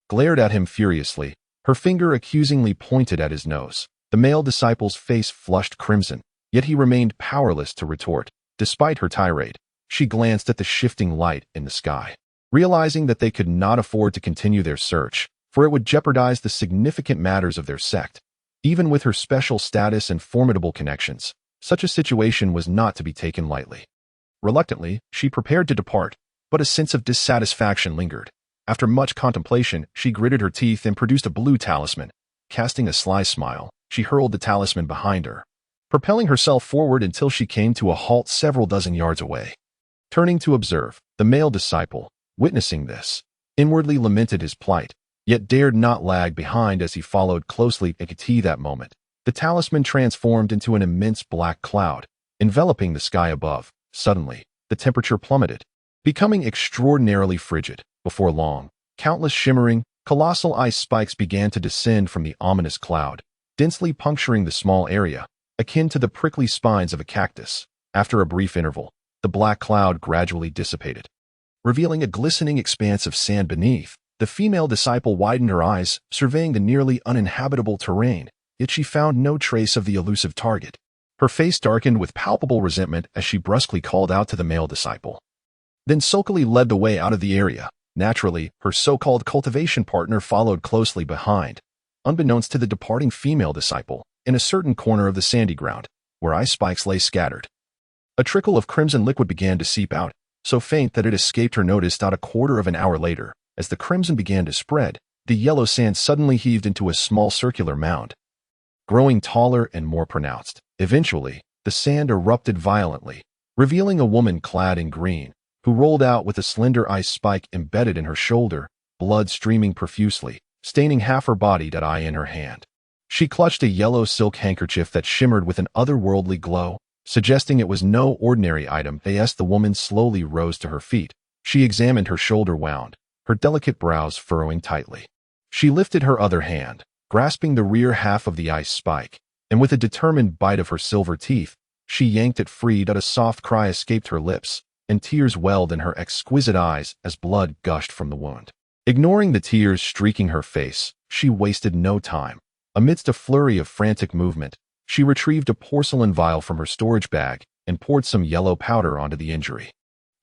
glared at him furiously, her finger accusingly pointed at his nose. The male disciple's face flushed crimson, yet he remained powerless to retort. Despite her tirade, she glanced at the shifting light in the sky, realizing that they could not afford to continue their search, for it would jeopardize the significant matters of their sect. Even with her special status and formidable connections, such a situation was not to be taken lightly. Reluctantly, she prepared to depart, but a sense of dissatisfaction lingered. After much contemplation, she gritted her teeth and produced a blue talisman. Casting a sly smile, she hurled the talisman behind her, propelling herself forward until she came to a halt several dozen yards away. Turning to observe, the male disciple, witnessing this, inwardly lamented his plight, yet dared not lag behind as he followed closely at that moment. The talisman transformed into an immense black cloud, enveloping the sky above. Suddenly, the temperature plummeted, becoming extraordinarily frigid. Before long, countless shimmering, colossal ice spikes began to descend from the ominous cloud, densely puncturing the small area, akin to the prickly spines of a cactus. After a brief interval, the black cloud gradually dissipated, revealing a glistening expanse of sand beneath. The female disciple widened her eyes, surveying the nearly uninhabitable terrain, yet she found no trace of the elusive target. Her face darkened with palpable resentment as she brusquely called out to the male disciple, then sulkily led the way out of the area. Naturally, her so-called cultivation partner followed closely behind, unbeknownst to the departing female disciple, in a certain corner of the sandy ground, where ice spikes lay scattered. A trickle of crimson liquid began to seep out, so faint that it escaped her notice. Not a quarter of an hour later, as the crimson began to spread, the yellow sand suddenly heaved into a small circular mound, growing taller and more pronounced. Eventually, the sand erupted violently, revealing a woman clad in green, who rolled out with a slender ice spike embedded in her shoulder, blood streaming profusely, staining half her body. In her hand, she clutched a yellow silk handkerchief that shimmered with an otherworldly glow, suggesting it was no ordinary item. The woman slowly rose to her feet. She examined her shoulder wound, her delicate brows furrowing tightly. She lifted her other hand, grasping the rear half of the ice spike, and with a determined bite of her silver teeth, she yanked it free. A soft cry escaped her lips, and tears welled in her exquisite eyes as blood gushed from the wound. Ignoring the tears streaking her face, she wasted no time. Amidst a flurry of frantic movement, she retrieved a porcelain vial from her storage bag and poured some yellow powder onto the injury,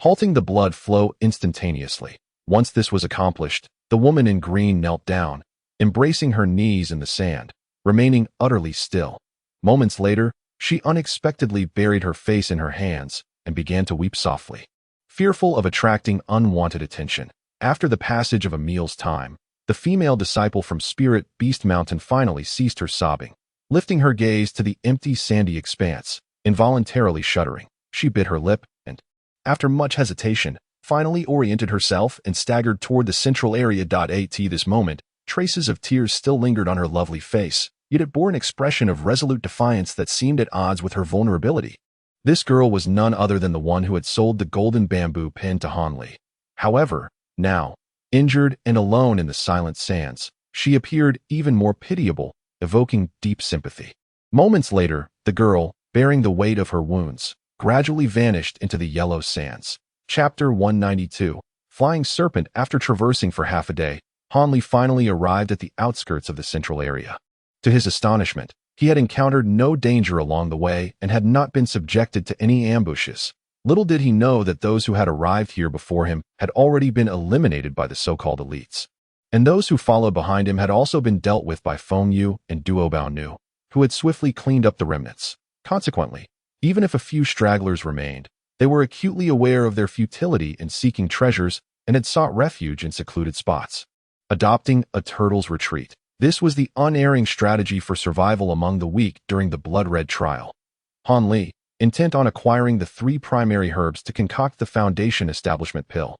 halting the blood flow instantaneously. Once this was accomplished, the woman in green knelt down, embracing her knees in the sand, remaining utterly still. Moments later, she unexpectedly buried her face in her hands and began to weep softly, fearful of attracting unwanted attention. After the passage of a meal's time, the female disciple from Spirit Beast Mountain finally ceased her sobbing. Lifting her gaze to the empty sandy expanse, involuntarily shuddering, she bit her lip and, after much hesitation, finally oriented herself and staggered toward the central area. At this moment, traces of tears still lingered on her lovely face, yet it bore an expression of resolute defiance that seemed at odds with her vulnerability. This girl was none other than the one who had sold the golden bamboo pin to Hanli. However, now, injured and alone in the silent sands, she appeared even more pitiable, evoking deep sympathy. Moments later, the girl, bearing the weight of her wounds, gradually vanished into the yellow sands. Chapter 192. Flying Serpent. After traversing for half a day, Hanli finally arrived at the outskirts of the central area. To his astonishment, he had encountered no danger along the way and had not been subjected to any ambushes. Little did he know that those who had arrived here before him had already been eliminated by the so-called elites, and those who followed behind him had also been dealt with by Feng Yu and Duo Bao Nu. who had swiftly cleaned up the remnants. Consequently, even if a few stragglers remained, they were acutely aware of their futility in seeking treasures and had sought refuge in secluded spots. Adopting a turtle's retreat. This was the unerring strategy for survival among the weak during the blood-red trial. Han Li, intent on acquiring the 3 primary herbs to concoct the Foundation Establishment pill,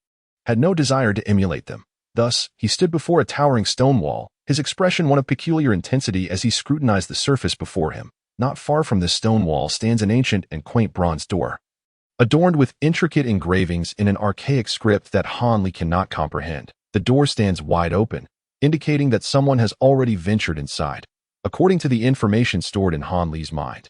had no desire to emulate them. Thus, he stood before a towering stone wall, his expression one of peculiar intensity as he scrutinized the surface before him. Not far from this stone wall stands an ancient and quaint bronze door, adorned with intricate engravings in an archaic script that Han Li cannot comprehend. The door stands wide open, indicating that someone has already ventured inside. According to the information stored in Han Li's mind,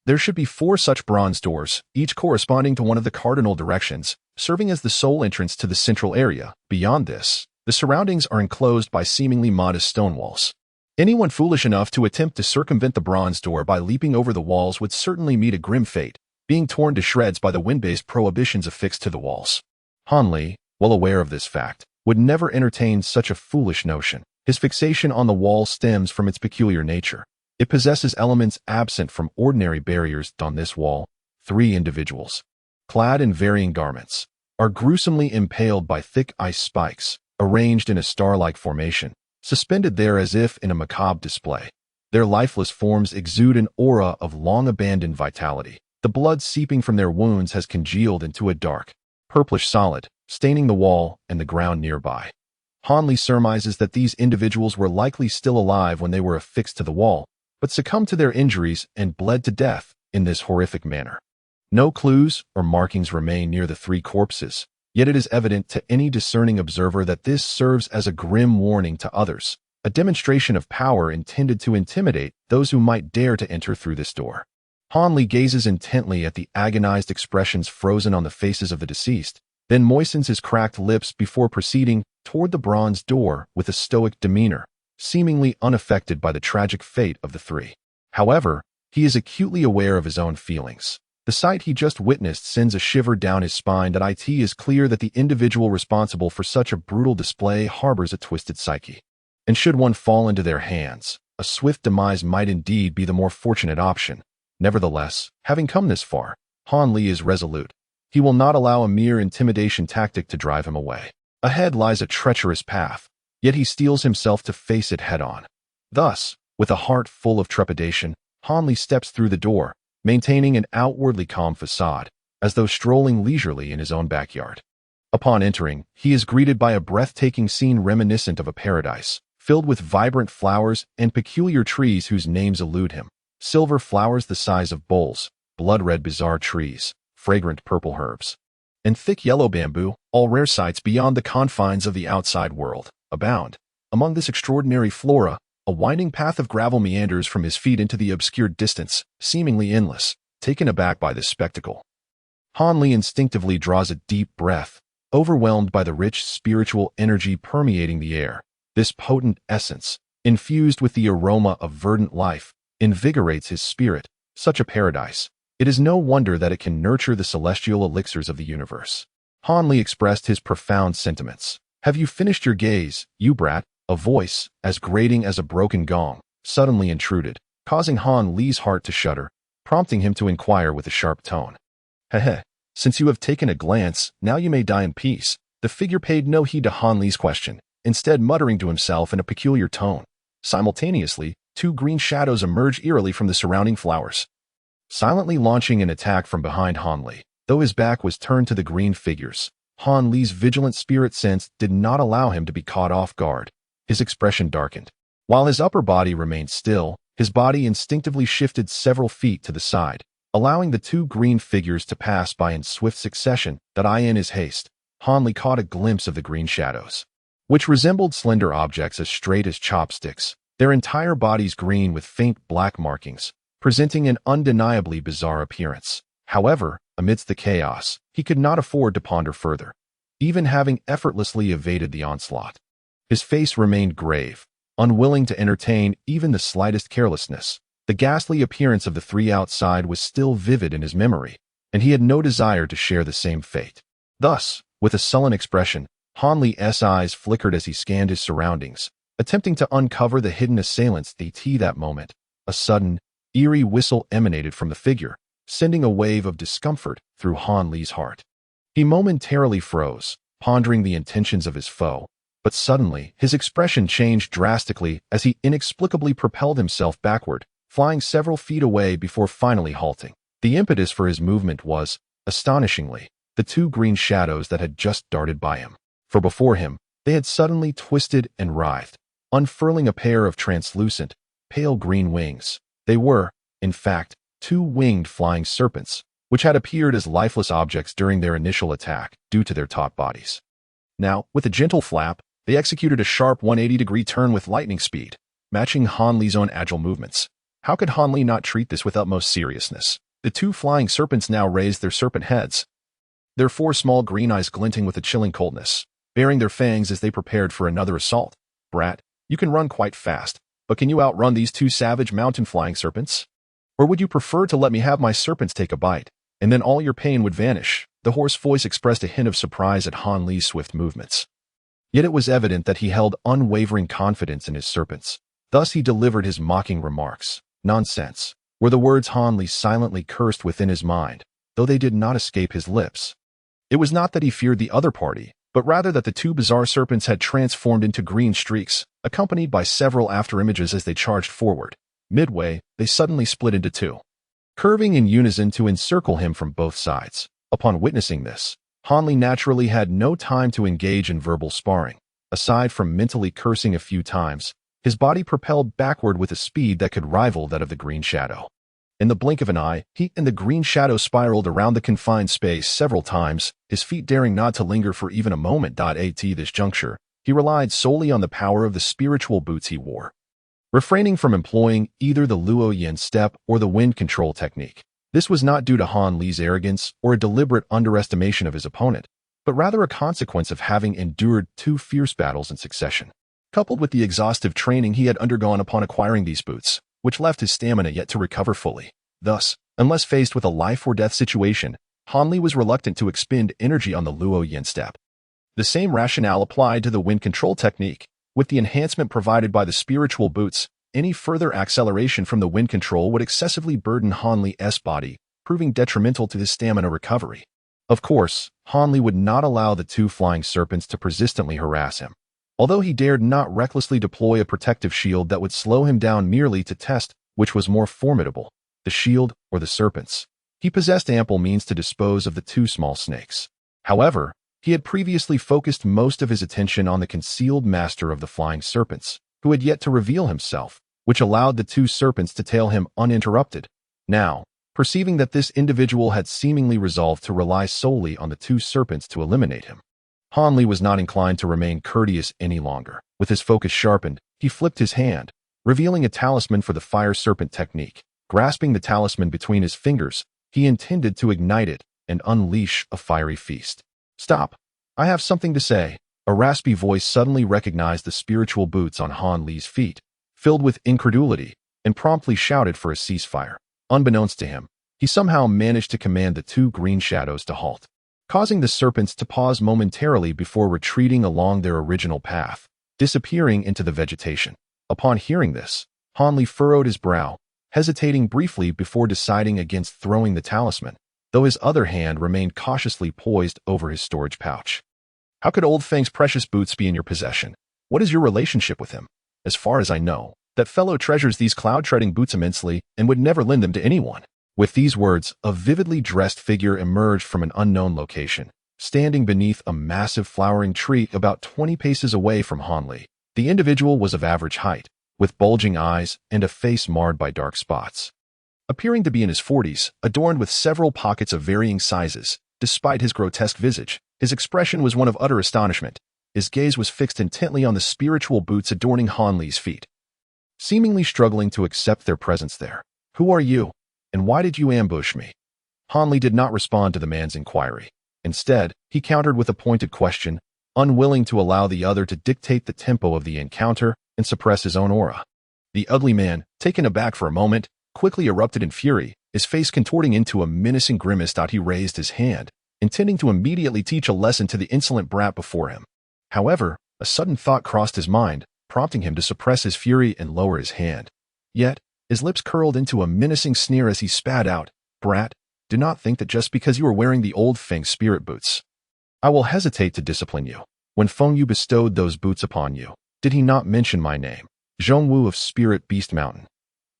there should be 4 such bronze doors, each corresponding to one of the cardinal directions, serving as the sole entrance to the central area. Beyond this, the surroundings are enclosed by seemingly modest stone walls. Anyone foolish enough to attempt to circumvent the bronze door by leaping over the walls would certainly meet a grim fate, being torn to shreds by the wind-based prohibitions affixed to the walls. Han Li, well aware of this fact, would never entertain such a foolish notion. His fixation on the wall stems from its peculiar nature. It possesses elements absent from ordinary barriers. On this wall, 3 individuals, clad in varying garments, are gruesomely impaled by thick ice spikes, arranged in a star-like formation, suspended there as if in a macabre display. Their lifeless forms exude an aura of long-abandoned vitality. The blood seeping from their wounds has congealed into a dark, purplish solid, staining the wall and the ground nearby. Han Li surmises that these individuals were likely still alive when they were affixed to the wall, but succumbed to their injuries and bled to death in this horrific manner. No clues or markings remain near the 3 corpses, yet it is evident to any discerning observer that this serves as a grim warning to others, a demonstration of power intended to intimidate those who might dare to enter through this door. Han Li gazes intently at the agonized expressions frozen on the faces of the deceased, then moistens his cracked lips before proceeding toward the bronze door with a stoic demeanor, seemingly unaffected by the tragic fate of the 3. However, he is acutely aware of his own feelings. The sight he just witnessed sends a shiver down his spine. That it is clear that the individual responsible for such a brutal display harbors a twisted psyche. And should one fall into their hands, a swift demise might indeed be the more fortunate option. Nevertheless, having come this far, Han Li is resolute. He will not allow a mere intimidation tactic to drive him away. Ahead lies a treacherous path, yet he steels himself to face it head-on. Thus, with a heart full of trepidation, Han Li steps through the door, maintaining an outwardly calm facade, as though strolling leisurely in his own backyard. Upon entering, he is greeted by a breathtaking scene reminiscent of a paradise, filled with vibrant flowers and peculiar trees whose names elude him. Silver flowers the size of bowls, blood-red bizarre trees, fragrant purple herbs, and thick yellow bamboo, all rare sights beyond the confines of the outside world, abound. Among this extraordinary flora, a winding path of gravel meanders from his feet into the obscured distance, seemingly endless. Taken aback by this spectacle, Han Li instinctively draws a deep breath, overwhelmed by the rich spiritual energy permeating the air. This potent essence, infused with the aroma of verdant life, invigorates his spirit. Such a paradise, it is no wonder that it can nurture the celestial elixirs of the universe. Han Li expressed his profound sentiments. "Have you finished your gaze, you brat?" A voice, as grating as a broken gong, suddenly intruded, causing Han Li's heart to shudder, prompting him to inquire with a sharp tone. "Heh, since you have taken a glance, now you may die in peace." The figure paid no heed to Han Li's question, instead muttering to himself in a peculiar tone. Simultaneously, 2 green shadows emerge eerily from the surrounding flowers, silently launching an attack from behind Han Li. Though his back was turned to the green figures, Han Li's vigilant spirit sense did not allow him to be caught off guard. His expression darkened. While his upper body remained still, his body instinctively shifted several feet to the side, allowing the 2 green figures to pass by in swift succession. In his haste, Han Li caught a glimpse of the green shadows, which resembled slender objects as straight as chopsticks, their entire bodies green with faint black markings, presenting an undeniably bizarre appearance. However, amidst the chaos, he could not afford to ponder further. Even having effortlessly evaded the onslaught, his face remained grave, unwilling to entertain even the slightest carelessness. The ghastly appearance of the 3 outside was still vivid in his memory, and he had no desire to share the same fate. Thus, with a sullen expression, Han Li's eyes flickered as he scanned his surroundings, attempting to uncover the hidden assailants. That moment, A sudden, eerie whistle emanated from the figure, sending a wave of discomfort through Han Li's heart. He momentarily froze, pondering the intentions of his foe, but suddenly his expression changed drastically as he inexplicably propelled himself backward, flying several feet away before finally halting. The impetus for his movement was, astonishingly, the two green shadows that had just darted by him. For before him, they had suddenly twisted and writhed, unfurling a pair of translucent, pale green wings. They were, in fact, two winged flying serpents, which had appeared as lifeless objects during their initial attack due to their taut bodies. Now, with a gentle flap, they executed a sharp 180-degree turn with lightning speed, matching Han Li's own agile movements. How could Han Li not treat this with utmost seriousness? The two flying serpents now raised their serpent heads, their four small green eyes glinting with a chilling coldness, baring their fangs as they prepared for another assault. Brat, you can run quite fast, but can you outrun these two savage mountain flying serpents? Or would you prefer to let me have my serpents take a bite, and then all your pain would vanish? The hoarse voice expressed a hint of surprise at Han Li's swift movements. Yet it was evident that he held unwavering confidence in his serpents. Thus he delivered his mocking remarks. Nonsense, were the words Han Li silently cursed within his mind, though they did not escape his lips. It was not that he feared the other party, but rather that the two bizarre serpents had transformed into green streaks, accompanied by several afterimages as they charged forward. Midway, they suddenly split into two, curving in unison to encircle him from both sides. Upon witnessing this, Han Li naturally had no time to engage in verbal sparring. Aside from mentally cursing a few times, his body propelled backward with a speed that could rival that of the green shadow. In the blink of an eye, he and the green shadow spiraled around the confined space several times, his feet daring not to linger for even a moment. At this juncture, he relied solely on the power of the spiritual boots he wore, refraining from employing either the Luo Yin step or the wind control technique. This was not due to Han Li's arrogance or a deliberate underestimation of his opponent, but rather a consequence of having endured two fierce battles in succession, coupled with the exhaustive training he had undergone upon acquiring these boots, which left his stamina yet to recover fully. Thus, unless faced with a life-or-death situation, Han Li was reluctant to expend energy on the Luo Yin step. The same rationale applied to the wind control technique. With the enhancement provided by the spiritual boots, any further acceleration from the wind control would excessively burden Han Li's body, proving detrimental to his stamina recovery. Of course, Han Li would not allow the two flying serpents to persistently harass him. Although he dared not recklessly deploy a protective shield that would slow him down merely to test which was more formidable, the shield or the serpents, he possessed ample means to dispose of the two small snakes. However, he had previously focused most of his attention on the concealed master of the flying serpents, who had yet to reveal himself, which allowed the two serpents to tail him uninterrupted. Now, perceiving that this individual had seemingly resolved to rely solely on the two serpents to eliminate him, Han Li was not inclined to remain courteous any longer. With his focus sharpened, he flipped his hand, revealing a talisman for the fire serpent technique. Grasping the talisman between his fingers, he intended to ignite it and unleash a fiery feast. Stop! I have something to say. A raspy voice suddenly recognized the spiritual boots on Han Li's feet, filled with incredulity, and promptly shouted for a ceasefire. Unbeknownst to him, he somehow managed to command the two green shadows to halt, causing the serpents to pause momentarily before retreating along their original path, disappearing into the vegetation. Upon hearing this, Han Li furrowed his brow, hesitating briefly before deciding against throwing the talisman, though his other hand remained cautiously poised over his storage pouch. How could Old Fang's precious boots be in your possession? What is your relationship with him? As far as I know, that fellow treasures these cloud-treading boots immensely and would never lend them to anyone. With these words, a vividly dressed figure emerged from an unknown location, standing beneath a massive flowering tree about 20 paces away from Han Li. The individual was of average height, with bulging eyes and a face marred by dark spots. Appearing to be in his 40s, adorned with several pockets of varying sizes, despite his grotesque visage, his expression was one of utter astonishment. His gaze was fixed intently on the spiritual boots adorning Han Li's feet, seemingly struggling to accept their presence there. Who are you? And why did you ambush me? Han Li did not respond to the man's inquiry. Instead, he countered with a pointed question, unwilling to allow the other to dictate the tempo of the encounter and suppress his own aura. The ugly man, taken aback for a moment, quickly erupted in fury, his face contorting into a menacing grimace. He raised his hand, intending to immediately teach a lesson to the insolent brat before him. However, a sudden thought crossed his mind, prompting him to suppress his fury and lower his hand. Yet, His lips curled into a menacing sneer as he spat out, "Brat, do not think that just because you are wearing the old Feng spirit boots, I will hesitate to discipline you. When Feng Yu bestowed those boots upon you, did he not mention my name, Zhongwu of Spirit Beast Mountain?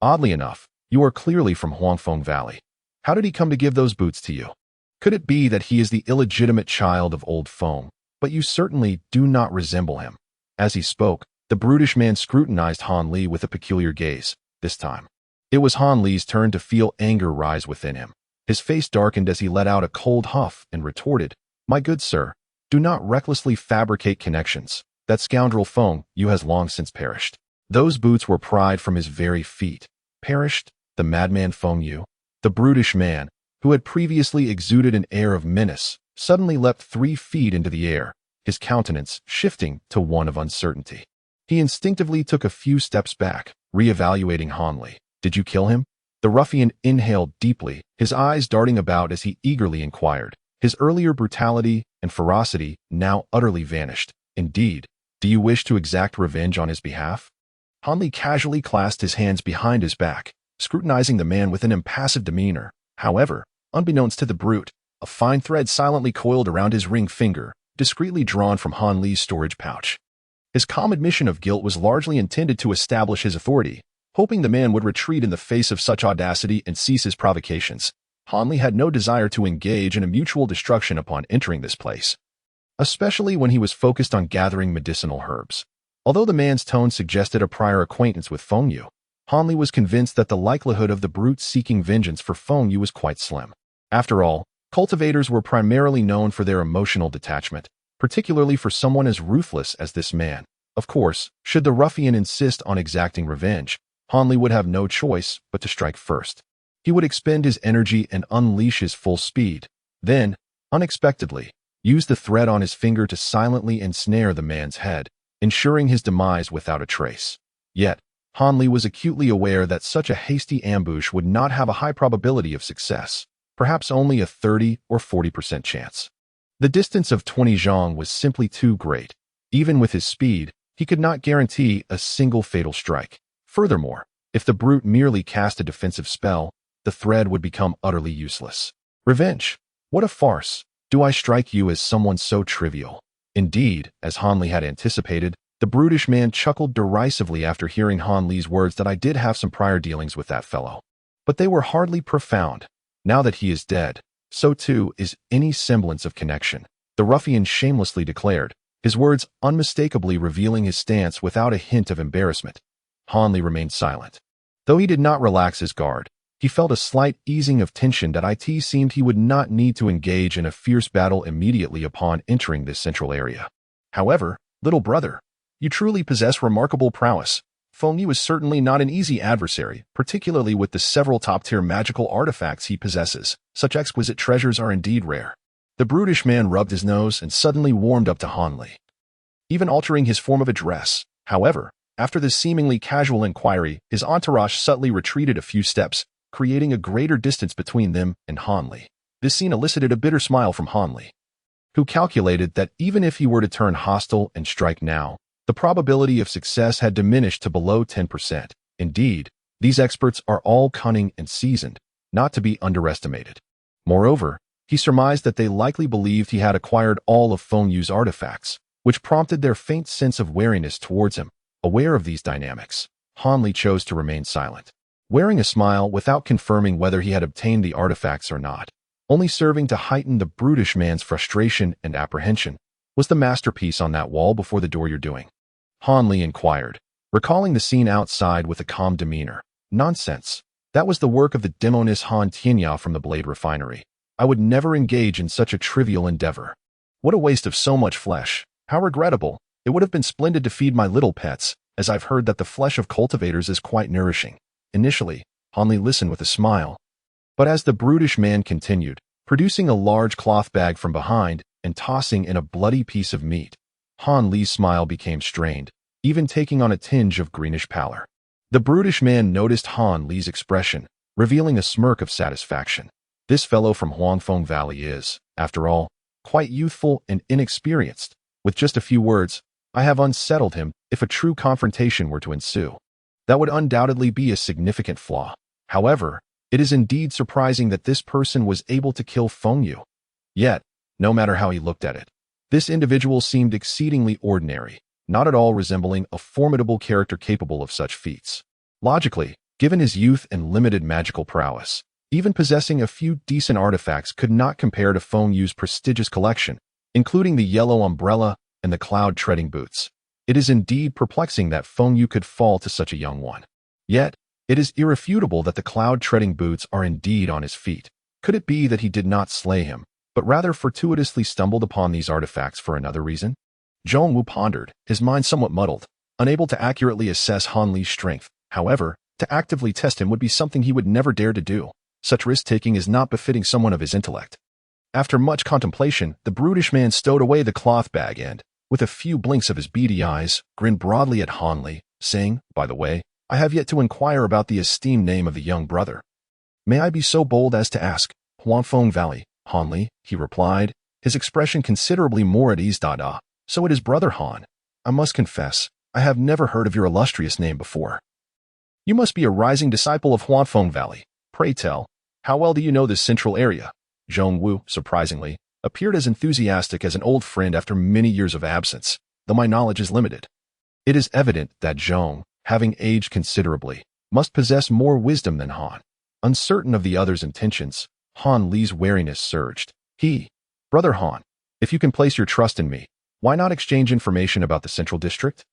Oddly enough, you are clearly from Huangfeng Valley. How did he come to give those boots to you? Could it be that he is the illegitimate child of old Feng? But you certainly do not resemble him." As he spoke, the brutish man scrutinized Han Li with a peculiar gaze. This time, it was Han Li's turn to feel anger rise within him. His face darkened as he let out a cold huff and retorted, "My good sir, do not recklessly fabricate connections. That scoundrel Feng Yu has long since perished." Those boots were pried from his very feet. Perished? The madman Feng Yu? The brutish man, who had previously exuded an air of menace, suddenly leapt 3 feet into the air, his countenance shifting to one of uncertainty. He instinctively took a few steps back, re-evaluating Han Li. "Did you kill him?" The ruffian inhaled deeply, his eyes darting about as he eagerly inquired. His earlier brutality and ferocity now utterly vanished. "Indeed, do you wish to exact revenge on his behalf?" Han Li casually clasped his hands behind his back, scrutinizing the man with an impassive demeanor. However, unbeknownst to the brute, a fine thread silently coiled around his ring finger, discreetly drawn from Han Li's storage pouch. His calm admission of guilt was largely intended to establish his authority. Hoping the man would retreat in the face of such audacity and cease his provocations, Han Li had no desire to engage in a mutual destruction upon entering this place, especially when he was focused on gathering medicinal herbs. Although the man's tone suggested a prior acquaintance with Feng Yu, Han Li was convinced that the likelihood of the brute seeking vengeance for Feng Yu was quite slim. After all, cultivators were primarily known for their emotional detachment, particularly for someone as ruthless as this man. Of course, should the ruffian insist on exacting revenge, Han Li would have no choice but to strike first. He would expend his energy and unleash his full speed, then, unexpectedly, use the thread on his finger to silently ensnare the man's head, ensuring his demise without a trace. Yet, Han Li was acutely aware that such a hasty ambush would not have a high probability of success, perhaps only a 30 or 40% chance. The distance of 20 zhang was simply too great. Even with his speed, he could not guarantee a single fatal strike. Furthermore, if the brute merely cast a defensive spell, the thread would become utterly useless. Revenge? What a farce! Do I strike you as someone so trivial? Indeed, as Han Li had anticipated, the brutish man chuckled derisively after hearing Han Li's words that I did have some prior dealings with that fellow. But they were hardly profound. Now that he is dead, so too is any semblance of connection, the ruffian shamelessly declared, his words unmistakably revealing his stance without a hint of embarrassment. Han Li remained silent. Though he did not relax his guard, he felt a slight easing of tension that it seemed he would not need to engage in a fierce battle immediately upon entering this central area. However, little brother, you truly possess remarkable prowess. Feng Yu is certainly not an easy adversary, particularly with the several top-tier magical artifacts he possesses. Such exquisite treasures are indeed rare. The brutish man rubbed his nose and suddenly warmed up to Han Li, even altering his form of address. However, after this seemingly casual inquiry, his entourage subtly retreated a few steps, creating a greater distance between them and Han Li. This scene elicited a bitter smile from Han Li, who calculated that even if he were to turn hostile and strike now, the probability of success had diminished to below 10%. Indeed, these experts are all cunning and seasoned, not to be underestimated. Moreover, he surmised that they likely believed he had acquired all of Feng Yu's artifacts, which prompted their faint sense of wariness towards him. Aware of these dynamics, Han Li chose to remain silent, wearing a smile without confirming whether he had obtained the artifacts or not. Only serving to heighten the brutish man's frustration and apprehension. Was the masterpiece on that wall before the door you're doing? Han Li inquired, recalling the scene outside with a calm demeanor. Nonsense. That was the work of the demoness Han Tianya from the Blade Refinery. I would never engage in such a trivial endeavor. What a waste of so much flesh. How regrettable. It would have been splendid to feed my little pets, as I've heard that the flesh of cultivators is quite nourishing. Initially, Han Li listened with a smile. But as the brutish man continued, producing a large cloth bag from behind and tossing in a bloody piece of meat, Han Li's smile became strained, even taking on a tinge of greenish pallor. The brutish man noticed Han Li's expression, revealing a smirk of satisfaction. This fellow from Huangfeng Valley is, after all, quite youthful and inexperienced. With just a few words, I have unsettled him if a true confrontation were to ensue. That would undoubtedly be a significant flaw. However, it is indeed surprising that this person was able to kill Feng Yu. Yet, no matter how he looked at it, this individual seemed exceedingly ordinary, not at all resembling a formidable character capable of such feats. Logically, given his youth and limited magical prowess, even possessing a few decent artifacts could not compare to Feng Yu's prestigious collection, including the yellow umbrella and the cloud-treading boots. It is indeed perplexing that Feng Yu could fall to such a young one. Yet, it is irrefutable that the cloud-treading boots are indeed on his feet. Could it be that he did not slay him, but rather fortuitously stumbled upon these artifacts for another reason? Zhong Wu pondered, his mind somewhat muddled, unable to accurately assess Han Li's strength. However, to actively test him would be something he would never dare to do. Such risk-taking is not befitting someone of his intellect. After much contemplation, the brutish man stowed away the cloth bag and, with a few blinks of his beady eyes, grinned broadly at Han Li, saying, "By the way, I have yet to inquire about the esteemed name of the young brother. May I be so bold as to ask, Huanfeng Valley, Han Li?" he replied, his expression considerably more at ease. So it is Brother Han. I must confess, I have never heard of your illustrious name before. You must be a rising disciple of Huanfeng Valley. Pray tell, how well do you know this central area? Zhong Wu, surprisingly, appeared as enthusiastic as an old friend after many years of absence, though my knowledge is limited. It is evident that Zhong, having aged considerably, must possess more wisdom than Han. Uncertain of the other's intentions, Han Li's wariness surged. Brother Han, if you can place your trust in me, why not exchange information about the Central District?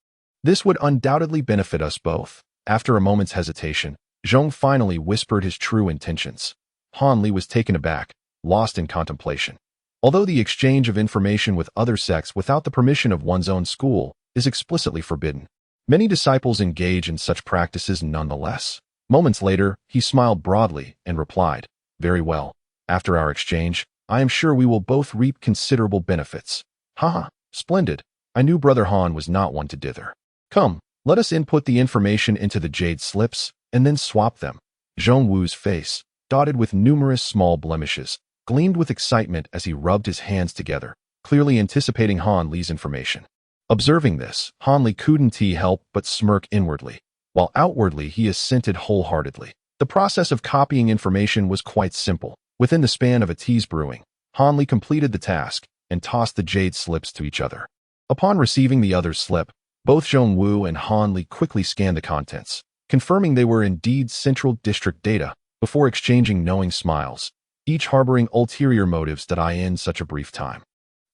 This would undoubtedly benefit us both. After a moment's hesitation, Zhong finally whispered his true intentions. Han Li was taken aback, lost in contemplation. Although the exchange of information with other sects without the permission of one's own school is explicitly forbidden, many disciples engage in such practices nonetheless. Moments later, he smiled broadly and replied, "Very well. After our exchange, I am sure we will both reap considerable benefits." Haha, splendid. I knew Brother Han was not one to dither. Come, let us input the information into the jade slips, and then swap them. Zhong Wu's face, dotted with numerous small blemishes, gleamed with excitement as he rubbed his hands together, clearly anticipating Han Li's information. Observing this, Han Li couldn't help but smirk inwardly, while outwardly he assented wholeheartedly. The process of copying information was quite simple. Within the span of a tea's brewing, Han Li completed the task and tossed the jade slips to each other. Upon receiving the other's slip, both Zhong Wu and Han Li quickly scanned the contents, confirming they were indeed Central District data, before exchanging knowing smiles, each harboring ulterior motives that in such a brief time.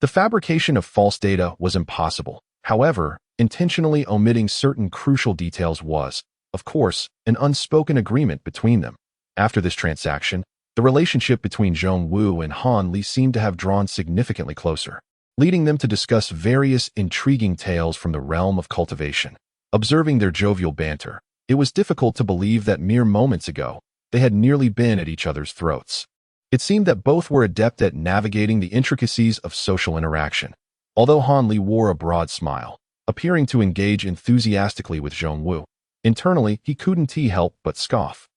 The fabrication of false data was impossible. However, intentionally omitting certain crucial details was, of course, an unspoken agreement between them. After this transaction, the relationship between Zhong Wu and Han Li seemed to have drawn significantly closer, leading them to discuss various intriguing tales from the realm of cultivation. Observing their jovial banter, it was difficult to believe that mere moments ago, they had nearly been at each other's throats. It seemed that both were adept at navigating the intricacies of social interaction. Although Han Li wore a broad smile, appearing to engage enthusiastically with Zhong Wu, internally he couldn't help but scoff.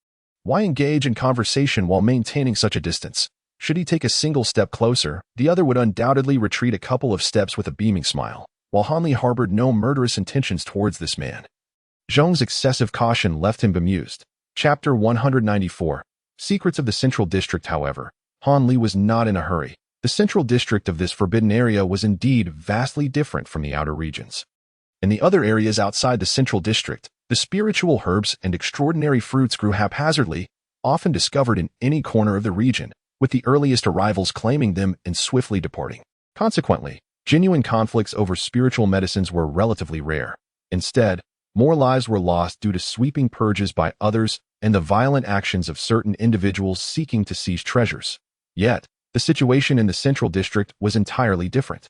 Why engage in conversation while maintaining such a distance? Should he take a single step closer, the other would undoubtedly retreat a couple of steps with a beaming smile, while Han Li harbored no murderous intentions towards this man. Zhong's excessive caution left him bemused. Chapter 194. Secrets of the Central District. However, Han Li was not in a hurry. The Central District of this forbidden area was indeed vastly different from the outer regions. In the other areas outside the Central District, the spiritual herbs and extraordinary fruits grew haphazardly, often discovered in any corner of the region, with the earliest arrivals claiming them and swiftly departing. Consequently, genuine conflicts over spiritual medicines were relatively rare. Instead, more lives were lost due to sweeping purges by others and the violent actions of certain individuals seeking to seize treasures. Yet, the situation in the Central District was entirely different.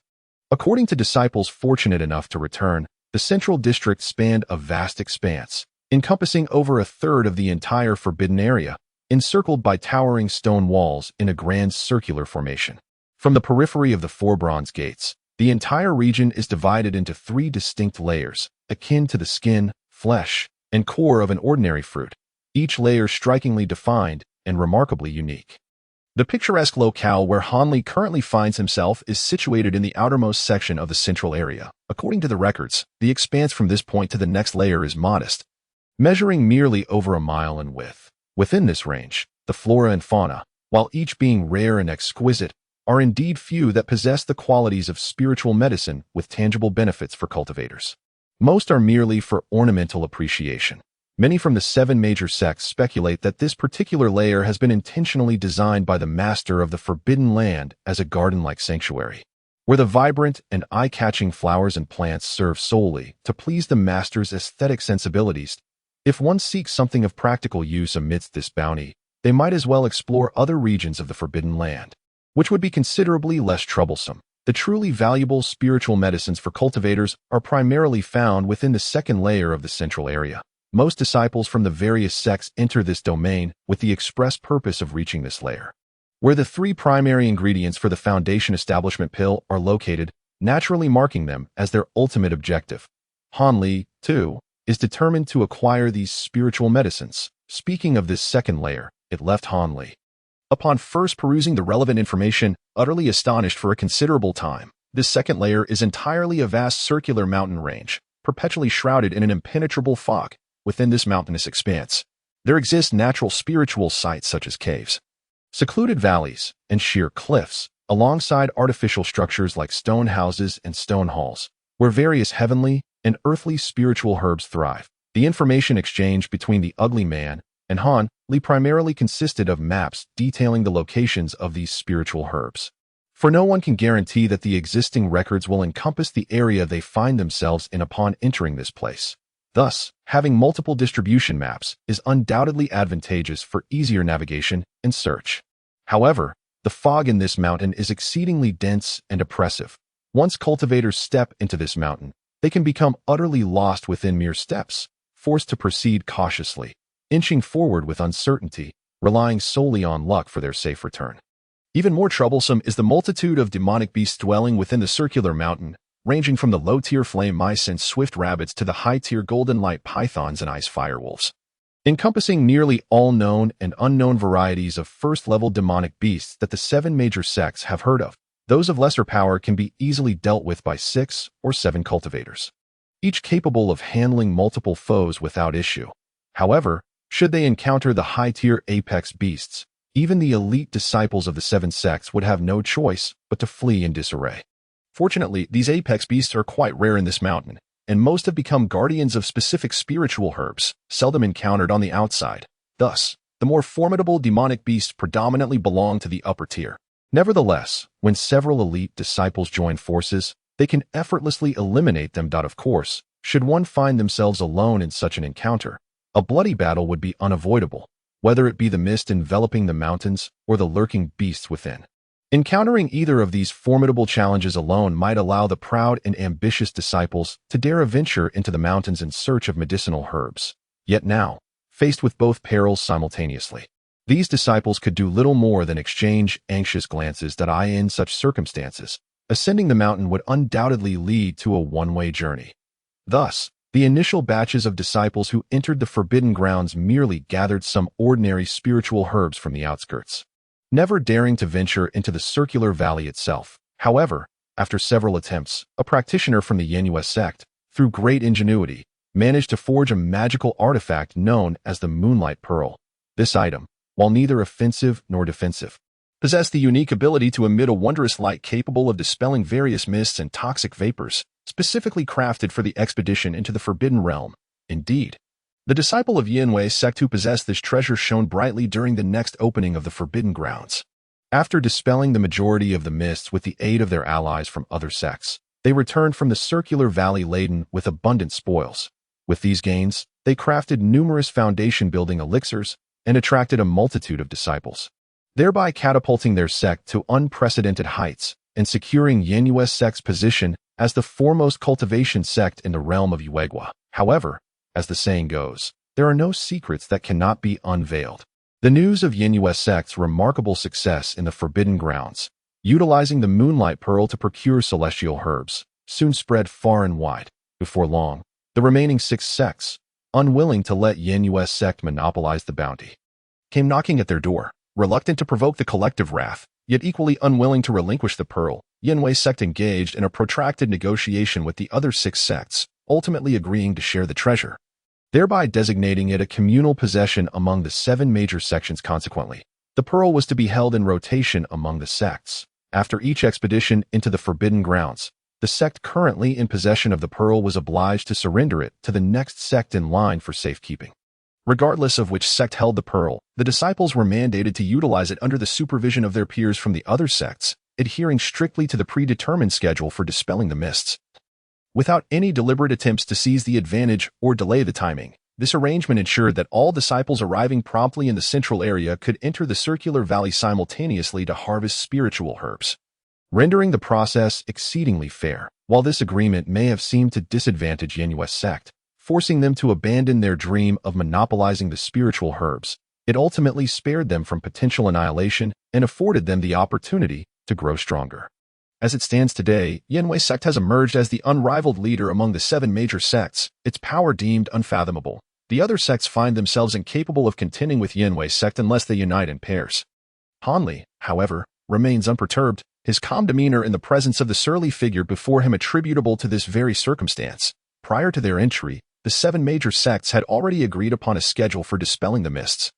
According to disciples fortunate enough to return, the Central District spanned a vast expanse, encompassing over a third of the entire forbidden area, encircled by towering stone walls in a grand circular formation. From the periphery of the four bronze gates, the entire region is divided into three distinct layers, akin to the skin, flesh, and core of an ordinary fruit, each layer strikingly defined and remarkably unique. The picturesque locale where Han Li currently finds himself is situated in the outermost section of the central area. According to the records, the expanse from this point to the next layer is modest, measuring merely over a mile in width. Within this range, the flora and fauna, while each being rare and exquisite, are indeed few that possess the qualities of spiritual medicine with tangible benefits for cultivators. Most are merely for ornamental appreciation. Many from the 7 major sects speculate that this particular layer has been intentionally designed by the master of the Forbidden Land as a garden-like sanctuary, where the vibrant and eye-catching flowers and plants serve solely to please the master's aesthetic sensibilities. If one seeks something of practical use amidst this bounty, they might as well explore other regions of the Forbidden Land, which would be considerably less troublesome. The truly valuable spiritual medicines for cultivators are primarily found within the second layer of the central area. Most disciples from the various sects enter this domain with the express purpose of reaching this layer, where the 3 primary ingredients for the Foundation Establishment Pill are located, naturally marking them as their ultimate objective. Han Li, too, is determined to acquire these spiritual medicines. Speaking of this second layer, it left Han Li, upon first perusing the relevant information, utterly astonished for a considerable time. This second layer is entirely a vast circular mountain range, perpetually shrouded in an impenetrable fog. Within this mountainous expanse, there exist natural spiritual sites such as caves, secluded valleys, and sheer cliffs, alongside artificial structures like stone houses and stone halls, where various heavenly and earthly spiritual herbs thrive. The information exchange between the ugly man and Han Li primarily consisted of maps detailing the locations of these spiritual herbs, for no one can guarantee that the existing records will encompass the area they find themselves in upon entering this place. Thus, having multiple distribution maps is undoubtedly advantageous for easier navigation and search. However, the fog in this mountain is exceedingly dense and oppressive. Once cultivators step into this mountain, they can become utterly lost within mere steps, forced to proceed cautiously, inching forward with uncertainty, relying solely on luck for their safe return. Even more troublesome is the multitude of demonic beasts dwelling within the circular mountain, ranging from the low-tier flame mice and swift rabbits to the high-tier golden light pythons and ice firewolves, encompassing nearly all known and unknown varieties of first-level demonic beasts that the 7 major sects have heard of. Those of lesser power can be easily dealt with by 6 or 7 cultivators, each capable of handling multiple foes without issue. However, should they encounter the high-tier apex beasts, even the elite disciples of the 7 sects would have no choice but to flee in disarray. Fortunately, these apex beasts are quite rare in this mountain, and most have become guardians of specific spiritual herbs, seldom encountered on the outside. Thus, the more formidable demonic beasts predominantly belong to the upper tier. Nevertheless, when several elite disciples join forces, they can effortlessly eliminate them. Of course, should one find themselves alone in such an encounter, a bloody battle would be unavoidable, whether it be the mist enveloping the mountains or the lurking beasts within. Encountering either of these formidable challenges alone might allow the proud and ambitious disciples to dare a venture into the mountains in search of medicinal herbs. Yet now, faced with both perils simultaneously, these disciples could do little more than exchange anxious glances. In such circumstances, ascending the mountain would undoubtedly lead to a one-way journey. Thus, the initial batches of disciples who entered the forbidden grounds merely gathered some ordinary spiritual herbs from the outskirts, never daring to venture into the circular valley itself. However, after several attempts, a practitioner from the Yenyue sect, through great ingenuity, managed to forge a magical artifact known as the Moonlight Pearl. This item, while neither offensive nor defensive, possessed the unique ability to emit a wondrous light capable of dispelling various mists and toxic vapors, specifically crafted for the expedition into the Forbidden Realm. Indeed, the disciple of Yenyue sect who possessed this treasure shone brightly during the next opening of the Forbidden Grounds. After dispelling the majority of the mists with the aid of their allies from other sects, they returned from the circular valley laden with abundant spoils. With these gains, they crafted numerous foundation-building elixirs and attracted a multitude of disciples, thereby catapulting their sect to unprecedented heights and securing Yenyue sect's position as the foremost cultivation sect in the realm of Yuegua. However, as the saying goes, there are no secrets that cannot be unveiled. The news of Yenyue sect's remarkable success in the Forbidden Grounds, utilizing the Moonlight Pearl to procure celestial herbs, soon spread far and wide. Before long, the remaining 6 sects, unwilling to let Yenyue sect monopolize the bounty, came knocking at their door. Reluctant to provoke the collective wrath, yet equally unwilling to relinquish the pearl, Yenyue sect engaged in a protracted negotiation with the other 6 sects, ultimately agreeing to share the treasure. thereby designating it a communal possession among the 7 major sections. Consequently, the pearl was to be held in rotation among the sects. After each expedition into the Forbidden Grounds, the sect currently in possession of the pearl was obliged to surrender it to the next sect in line for safekeeping. Regardless of which sect held the pearl, the disciples were mandated to utilize it under the supervision of their peers from the other sects, adhering strictly to the predetermined schedule for dispelling the mists. Without any deliberate attempts to seize the advantage or delay the timing, this arrangement ensured that all disciples arriving promptly in the central area could enter the circular valley simultaneously to harvest spiritual herbs, rendering the process exceedingly fair. While this agreement may have seemed to disadvantage Yenue's sect, forcing them to abandon their dream of monopolizing the spiritual herbs, it ultimately spared them from potential annihilation and afforded them the opportunity to grow stronger. As it stands today, Yenue's sect has emerged as the unrivaled leader among the 7 major sects, its power deemed unfathomable. The other sects find themselves incapable of contending with Yenue's sect unless they unite in pairs. Hanli, however, remains unperturbed, his calm demeanor in the presence of the surly figure before him attributable to this very circumstance. Prior to their entry, the 7 major sects had already agreed upon a schedule for dispelling the mists.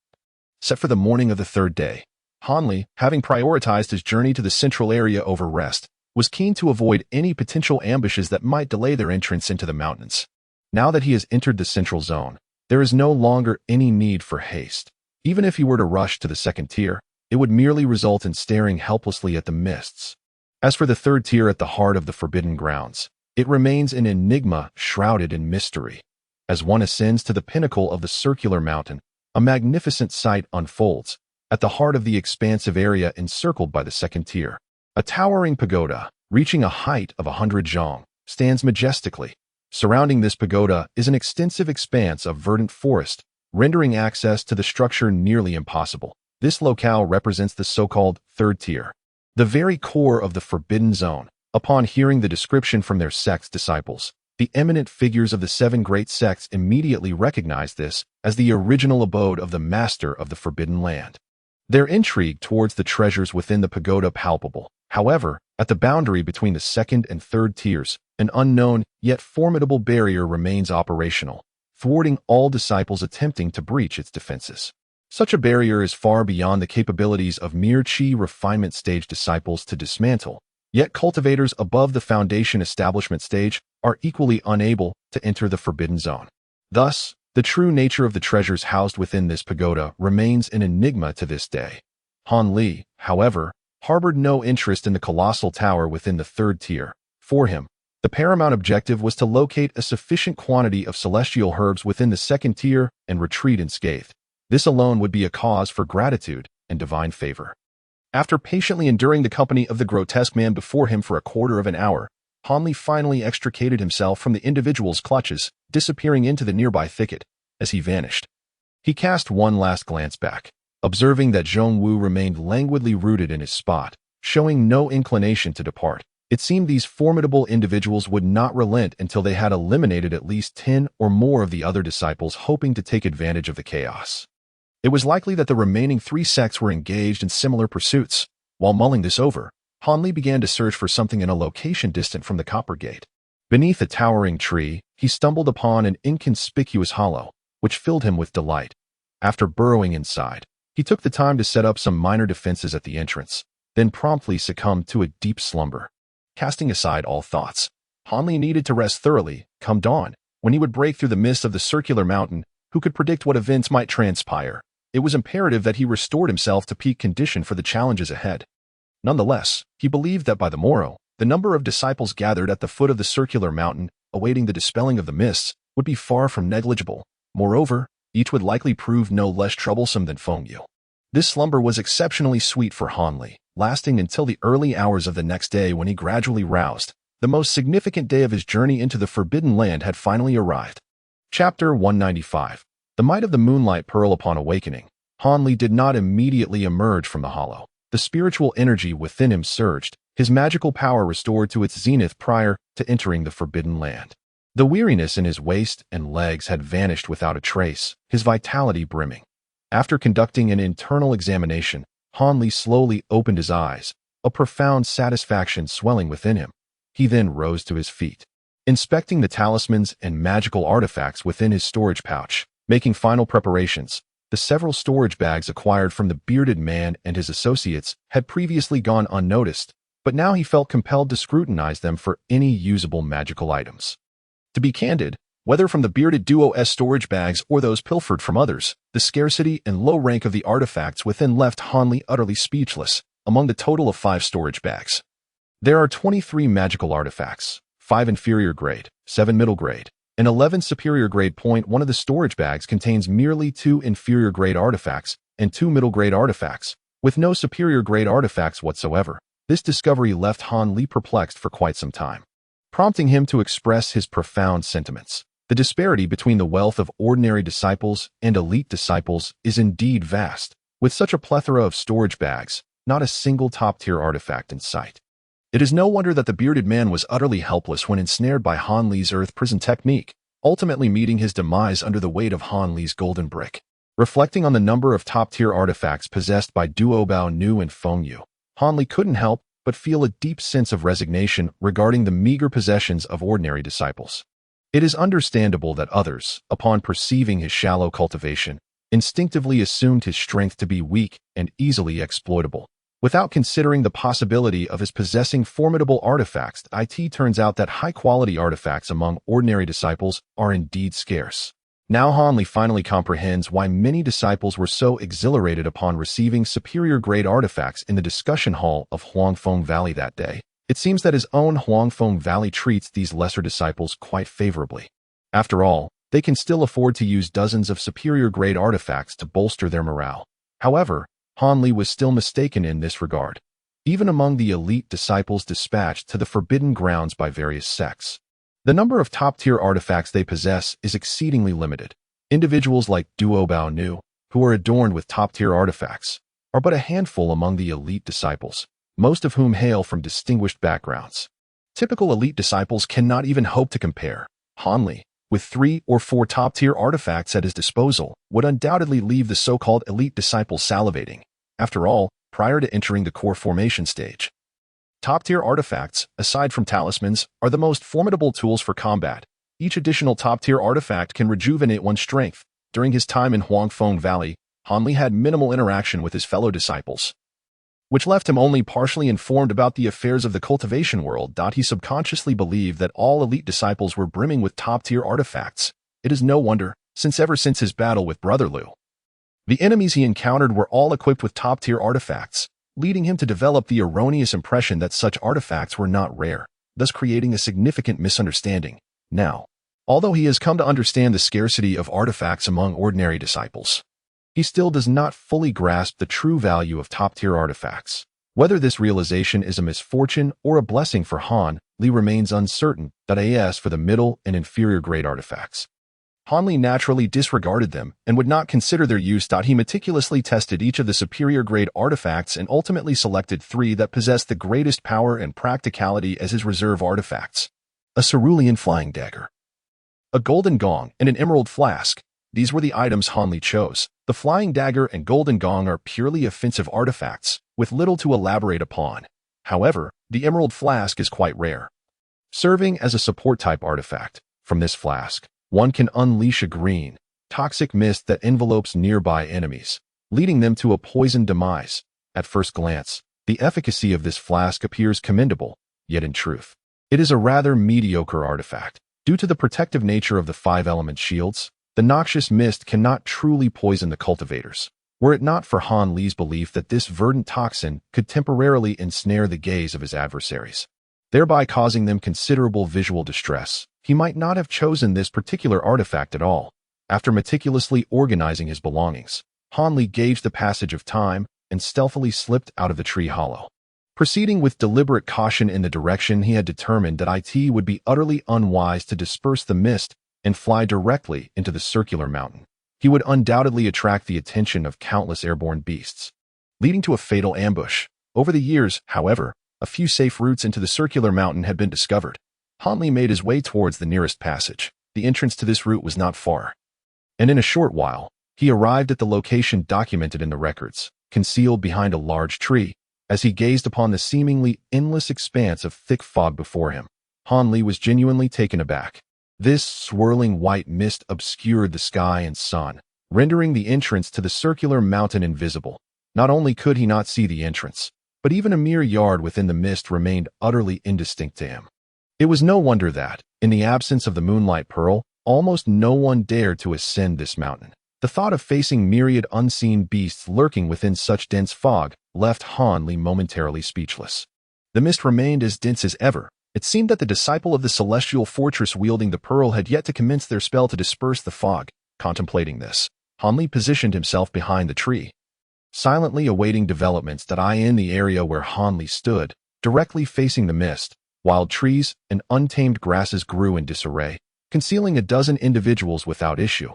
Set for the morning of the 3rd day, Hanli, having prioritized his journey to the central area over rest, was keen to avoid any potential ambushes that might delay their entrance into the mountains. Now that he has entered the central zone, there is no longer any need for haste. Even if he were to rush to the 2nd tier, it would merely result in staring helplessly at the mists. As for the 3rd tier at the heart of the Forbidden Grounds, it remains an enigma shrouded in mystery. As one ascends to the pinnacle of the circular mountain, a magnificent sight unfolds. At the heart of the expansive area encircled by the 2nd tier, a towering pagoda, reaching a height of 100 zhong, stands majestically. Surrounding this pagoda is an extensive expanse of verdant forest, rendering access to the structure nearly impossible. This locale represents the so-called 3rd tier, the very core of the Forbidden Zone. Upon hearing the description from their sect's disciples, the eminent figures of the 7 great sects immediately recognized this as the original abode of the master of the Forbidden Land. Their intrigue towards the treasures within the pagoda palpable. However, at the boundary between the 2nd and 3rd tiers, an unknown yet formidable barrier remains operational, thwarting all disciples attempting to breach its defenses. Such a barrier is far beyond the capabilities of mere chi refinement stage disciples to dismantle, yet cultivators above the foundation establishment stage are equally unable to enter the Forbidden Zone. Thus, the true nature of the treasures housed within this pagoda remains an enigma to this day. Hanli, however, harbored no interest in the colossal tower within the 3rd tier. For him, the paramount objective was to locate a sufficient quantity of celestial herbs within the 2nd tier and retreat unscathed. This alone would be a cause for gratitude and divine favor. After patiently enduring the company of the grotesque man before him for a quarter of an hour, Hanli finally extricated himself from the individual's clutches, disappearing into the nearby thicket. As he vanished, he cast one last glance back, observing that Zhongwu remained languidly rooted in his spot, showing no inclination to depart. It seemed these formidable individuals would not relent until they had eliminated at least 10 or more of the other disciples hoping to take advantage of the chaos. It was likely that the remaining 3 sects were engaged in similar pursuits. While mulling this over, Hanli began to search for something in a location distant from the Copper Gate. Beneath a towering tree, he stumbled upon an inconspicuous hollow, which filled him with delight. After burrowing inside, he took the time to set up some minor defenses at the entrance, then promptly succumbed to a deep slumber. Casting aside all thoughts, Hanli needed to rest thoroughly. Come dawn, when he would break through the mist of the circular mountain, who could predict what events might transpire? It was imperative that he restored himself to peak condition for the challenges ahead. Nonetheless, he believed that by the morrow, the number of disciples gathered at the foot of the circular mountain, awaiting the dispelling of the mists, would be far from negligible. Moreover, each would likely prove no less troublesome than Fengyu. This slumber was exceptionally sweet for Hanli, lasting until the early hours of the next day when he gradually roused. The most significant day of his journey into the Forbidden Land had finally arrived. Chapter 195. The might of the moonlight pearl. Upon awakening, Hanli did not immediately emerge from the hollow. The spiritual energy within him surged, his magical power restored to its zenith prior to entering the Forbidden Land. The weariness in his waist and legs had vanished without a trace, his vitality brimming. After conducting an internal examination, Hanli slowly opened his eyes, a profound satisfaction swelling within him. He then rose to his feet. Inspecting the talismans and magical artifacts within his storage pouch, making final preparations, the several storage bags acquired from the bearded man and his associates had previously gone unnoticed, but now he felt compelled to scrutinize them for any usable magical items. To be candid, whether from the bearded duo's storage bags or those pilfered from others, the scarcity and low rank of the artifacts within left Hanli utterly speechless. Among the total of 5 storage bags, there are 23 magical artifacts, 5 inferior grade, 7 middle grade, and 11 superior grade. One of the storage bags contains merely 2 inferior grade artifacts and 2 middle grade artifacts, with no superior grade artifacts whatsoever. This discovery left Han Li perplexed for quite some time, prompting him to express his profound sentiments. The disparity between the wealth of ordinary disciples and elite disciples is indeed vast. With such a plethora of storage bags, not a single top-tier artifact in sight. It is no wonder that the bearded man was utterly helpless when ensnared by Han Li's earth prison technique, ultimately meeting his demise under the weight of Han Li's golden brick. Reflecting on the number of top-tier artifacts possessed by Duo Bao Nu and Feng Yu, Han Li couldn't help but feel a deep sense of resignation regarding the meager possessions of ordinary disciples. It is understandable that others, upon perceiving his shallow cultivation, instinctively assumed his strength to be weak and easily exploitable. Without considering the possibility of his possessing formidable artifacts, it turns out that high-quality artifacts among ordinary disciples are indeed scarce. Now Han Li finally comprehends why many disciples were so exhilarated upon receiving superior-grade artifacts in the discussion hall of Huangfeng Valley that day. It seems that his own Huangfeng Valley treats these lesser disciples quite favorably. After all, they can still afford to use dozens of superior-grade artifacts to bolster their morale. However, Han Li was still mistaken in this regard. Even among the elite disciples dispatched to the forbidden grounds by various sects, the number of top-tier artifacts they possess is exceedingly limited. Individuals like Duo Bao Nu, who are adorned with top-tier artifacts, are but a handful among the elite disciples, most of whom hail from distinguished backgrounds. Typical elite disciples cannot even hope to compare. Han Li, with 3 or 4 top-tier artifacts at his disposal, would undoubtedly leave the so-called elite disciples salivating. After all, prior to entering the core formation stage, top-tier artifacts, aside from talismans, are the most formidable tools for combat. Each additional top-tier artifact can rejuvenate one's strength. During his time in Huangfeng Valley, Han Li had minimal interaction with his fellow disciples, which left him only partially informed about the affairs of the cultivation world. He subconsciously believed that all elite disciples were brimming with top-tier artifacts. It is no wonder, since ever since his battle with Brother Liu, the enemies he encountered were all equipped with top-tier artifacts, leading him to develop the erroneous impression that such artifacts were not rare, thus creating a significant misunderstanding. Now, although he has come to understand the scarcity of artifacts among ordinary disciples, he still does not fully grasp the true value of top-tier artifacts. Whether this realization is a misfortune or a blessing for Han Li remains uncertain. As for the middle and inferior grade artifacts, Han Li naturally disregarded them and would not consider their use. He meticulously tested each of the superior grade artifacts and ultimately selected 3 that possessed the greatest power and practicality as his reserve artifacts: a cerulean flying dagger, a golden gong, and an emerald flask. These were the items Han Li chose. The flying dagger and golden gong are purely offensive artifacts, with little to elaborate upon. However, the emerald flask is quite rare, serving as a support-type artifact. From this flask, one can unleash a green, toxic mist that envelopes nearby enemies, leading them to a poisoned demise. At first glance, the efficacy of this flask appears commendable, yet in truth, it is a rather mediocre artifact. Due to the protective nature of the 5-element shields, the noxious mist cannot truly poison the cultivators. Were it not for Han Li's belief that this verdant toxin could temporarily ensnare the gaze of his adversaries, thereby causing them considerable visual distress, he might not have chosen this particular artifact at all. After meticulously organizing his belongings, Han Li gauged the passage of time and stealthily slipped out of the tree hollow, proceeding with deliberate caution in the direction he had determined that it would be utterly unwise to disperse the mist and fly directly into the circular mountain. He would undoubtedly attract the attention of countless airborne beasts, leading to a fatal ambush. Over the years, however, a few safe routes into the circular mountain had been discovered. Han Li made his way towards the nearest passage. The entrance to this route was not far, and in a short while, he arrived at the location documented in the records, concealed behind a large tree. As he gazed upon the seemingly endless expanse of thick fog before him, Han Li was genuinely taken aback. This swirling white mist obscured the sky and sun, rendering the entrance to the circular mountain invisible. Not only could he not see the entrance, but even a mere yard within the mist remained utterly indistinct to him. It was no wonder that, in the absence of the Moonlight Pearl, almost no one dared to ascend this mountain. The thought of facing myriad unseen beasts lurking within such dense fog left Han Li momentarily speechless. The mist remained as dense as ever. It seemed that the disciple of the celestial fortress wielding the pearl had yet to commence their spell to disperse the fog. Contemplating this, Han Li positioned himself behind the tree, silently awaiting developments that in the area where Han Li stood, directly facing the mist. Wild trees and untamed grasses grew in disarray, concealing a dozen individuals without issue.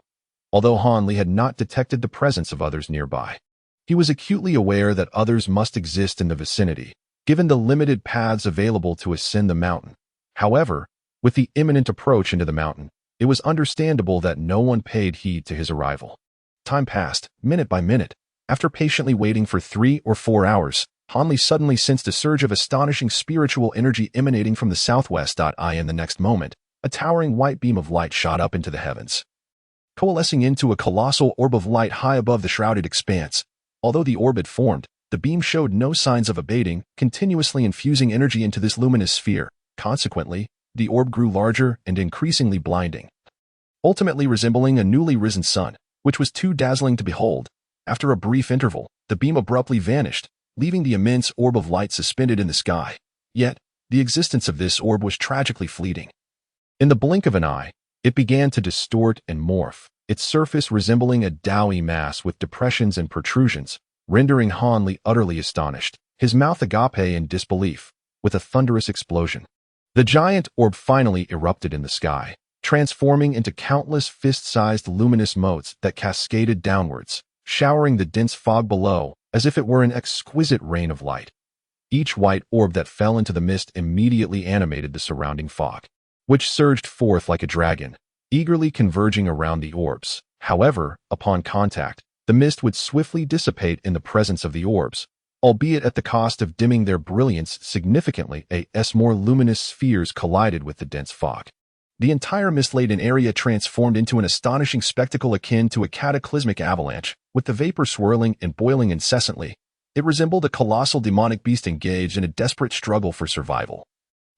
Although Han Li had not detected the presence of others nearby, he was acutely aware that others must exist in the vicinity, given the limited paths available to ascend the mountain. However, with the imminent approach into the mountain, it was understandable that no one paid heed to his arrival. Time passed, minute by minute. After patiently waiting for 3 or 4 hours, Han Li suddenly sensed a surge of astonishing spiritual energy emanating from the southwest. In the next moment, a towering white beam of light shot up into the heavens, coalescing into a colossal orb of light high above the shrouded expanse. Although the orb had formed, the beam showed no signs of abating, continuously infusing energy into this luminous sphere. Consequently, the orb grew larger and increasingly blinding, ultimately resembling a newly risen sun, which was too dazzling to behold. After a brief interval, the beam abruptly vanished, leaving the immense orb of light suspended in the sky. Yet, the existence of this orb was tragically fleeting. In the blink of an eye, it began to distort and morph, its surface resembling a doughy mass with depressions and protrusions, rendering Han Li utterly astonished, his mouth agape in disbelief. With a thunderous explosion, the giant orb finally erupted in the sky, transforming into countless fist-sized luminous motes that cascaded downwards, showering the dense fog below as if it were an exquisite rain of light. Each white orb that fell into the mist immediately animated the surrounding fog, which surged forth like a dragon, eagerly converging around the orbs. However, upon contact, the mist would swiftly dissipate in the presence of the orbs, albeit at the cost of dimming their brilliance significantly. As more luminous spheres collided with the dense fog, the entire mist-laden area transformed into an astonishing spectacle akin to a cataclysmic avalanche. With the vapor swirling and boiling incessantly, it resembled a colossal demonic beast engaged in a desperate struggle for survival.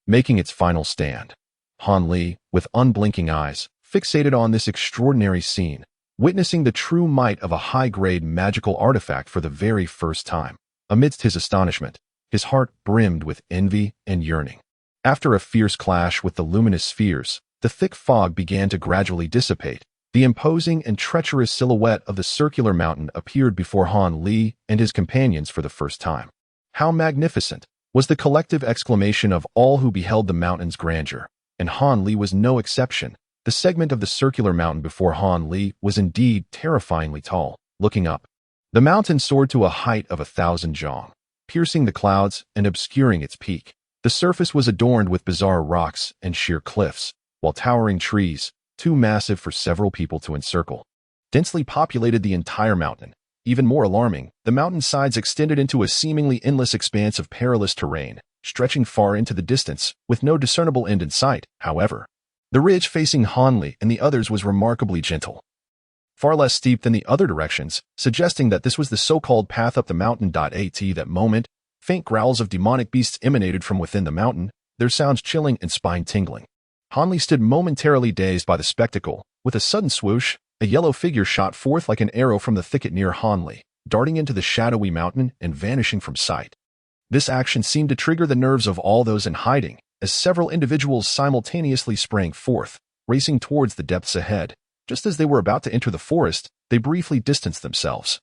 Making its final stand, Han Li, with unblinking eyes, fixated on this extraordinary scene, witnessing the true might of a high-grade magical artifact for the very first time. Amidst his astonishment, his heart brimmed with envy and yearning. After a fierce clash with the luminous spheres, the thick fog began to gradually dissipate. The imposing and treacherous silhouette of the circular mountain appeared before Han Li and his companions for the first time. "How magnificent!" was the collective exclamation of all who beheld the mountain's grandeur, and Han Li was no exception. The segment of the circular mountain before Han Li was indeed terrifyingly tall. Looking up, the mountain soared to a height of 1,000 jong, piercing the clouds and obscuring its peak. The surface was adorned with bizarre rocks and sheer cliffs, while towering trees, too massive for several people to encircle, densely populated the entire mountain. Even more alarming, the mountain's sides extended into a seemingly endless expanse of perilous terrain, stretching far into the distance, with no discernible end in sight. However, the ridge facing Han Li and the others was remarkably gentle, far less steep than the other directions, suggesting that this was the so-called path up the mountain. At that moment, faint growls of demonic beasts emanated from within the mountain, their sounds chilling and spine-tingling. Han Li stood momentarily dazed by the spectacle. With a sudden swoosh, a yellow figure shot forth like an arrow from the thicket near Han Li, darting into the shadowy mountain and vanishing from sight. This action seemed to trigger the nerves of all those in hiding, as several individuals simultaneously sprang forth, racing towards the depths ahead. Just as they were about to enter the forest, they briefly distanced themselves,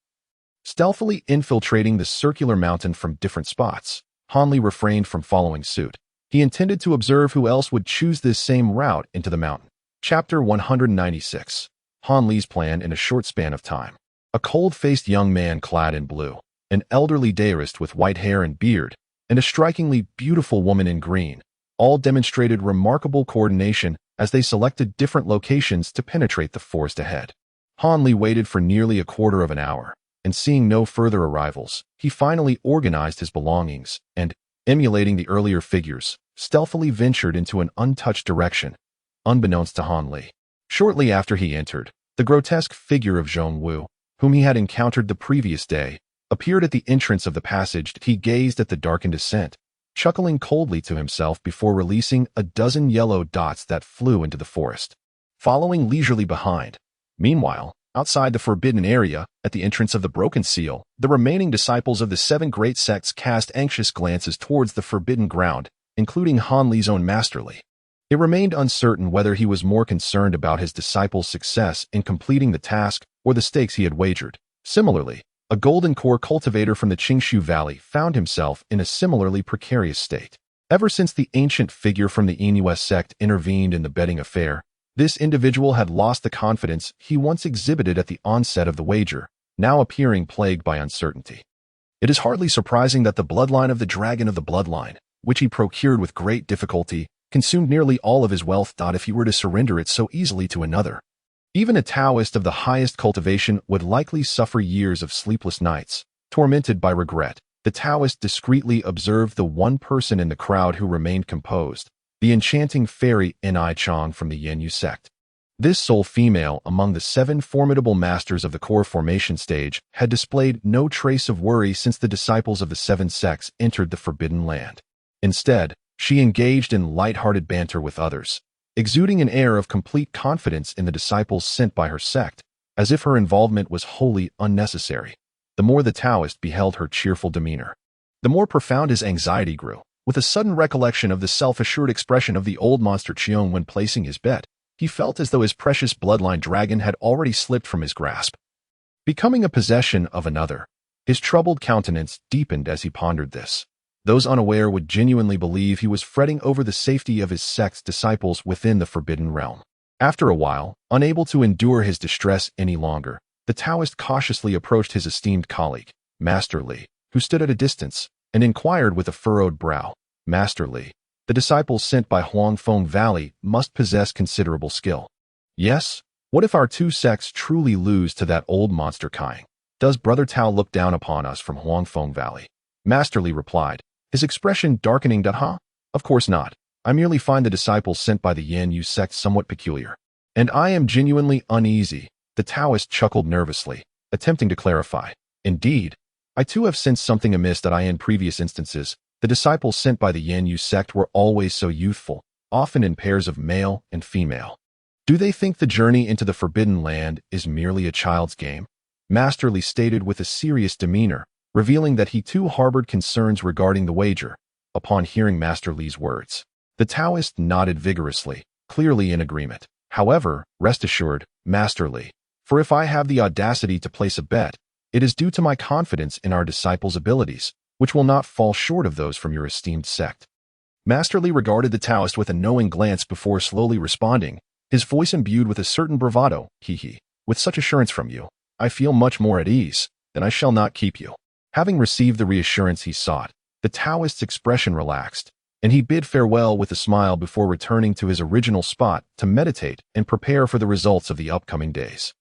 stealthily infiltrating the circular mountain from different spots. Han Li refrained from following suit. He intended to observe who else would choose this same route into the mountain. Chapter 196. Han Li's plan in a short span of time. A cold-faced young man clad in blue, an elderly dairist with white hair and beard, and a strikingly beautiful woman in green, all demonstrated remarkable coordination as they selected different locations to penetrate the forest ahead. Han Li waited for nearly a quarter of an hour, and seeing no further arrivals, he finally organized his belongings and, emulating the earlier figures, stealthily ventured into an untouched direction, unbeknownst to Han Li. Shortly after he entered, the grotesque figure of Zhong Wu, whom he had encountered the previous day, appeared at the entrance of the passage. He gazed at the darkened ascent, chuckling coldly to himself before releasing a dozen yellow dots that flew into the forest, following leisurely behind. Meanwhile, outside the forbidden area, at the entrance of the Broken Seal, the remaining disciples of the seven great sects cast anxious glances towards the forbidden ground, including Han Li's own Master Li. It remained uncertain whether he was more concerned about his disciples' success in completing the task or the stakes he had wagered. Similarly, a golden core cultivator from the Qingshu Valley found himself in a similarly precarious state. Ever since the ancient figure from the Inues sect intervened in the betting affair, this individual had lost the confidence he once exhibited at the onset of the wager, now appearing plagued by uncertainty. It is hardly surprising that the bloodline of the Dragon of the Bloodline, which he procured with great difficulty, consumed nearly all of his wealth. If he were to surrender it so easily to another. Even a Taoist of the highest cultivation would likely suffer years of sleepless nights, tormented by regret. The Taoist discreetly observed the one person in the crowd who remained composed, the enchanting fairy Ni Chong from the Yanyu sect. This sole female among the seven formidable masters of the core formation stage had displayed no trace of worry since the disciples of the seven sects entered the Forbidden Land. Instead, she engaged in light-hearted banter with others, exuding an air of complete confidence in the disciples sent by her sect, as if her involvement was wholly unnecessary. The more the Taoist beheld her cheerful demeanor, the more profound his anxiety grew. With a sudden recollection of the self-assured expression of the old monster Qiong when placing his bet, he felt as though his precious bloodline dragon had already slipped from his grasp, becoming a possession of another. His troubled countenance deepened as he pondered this. Those unaware would genuinely believe he was fretting over the safety of his sect's disciples within the Forbidden Realm. After a while, unable to endure his distress any longer, the Taoist cautiously approached his esteemed colleague, Master Li, who stood at a distance, and inquired with a furrowed brow, "Master Li, the disciples sent by Huangfeng Valley must possess considerable skill. Yes? What if our two sects truly lose to that old monster Kaing? Does Brother Tao look down upon us from Huangfeng Valley?" Master Li replied, his expression darkening. "Huh? Of course not. I merely find the disciples sent by the Yanyu sect somewhat peculiar. And I am genuinely uneasy." The Taoist chuckled nervously, attempting to clarify. "Indeed, I too have sensed something amiss that in previous instances, the disciples sent by the Yanyu sect were always so youthful, often in pairs of male and female. Do they think the journey into the Forbidden Land is merely a child's game?" Master Li stated with a serious demeanor, revealing that he too harbored concerns regarding the wager. Upon hearing Master Li's words, the Taoist nodded vigorously, clearly in agreement. "However, rest assured, Master Li, for if I have the audacity to place a bet, it is due to my confidence in our disciples' abilities, which will not fall short of those from your esteemed sect." Master Li regarded the Taoist with a knowing glance before slowly responding, his voice imbued with a certain bravado. "He. With such assurance from you, I feel much more at ease. Then I shall not keep you." Having received the reassurance he sought, the Taoist's expression relaxed, and he bid farewell with a smile before returning to his original spot to meditate and prepare for the results of the upcoming days.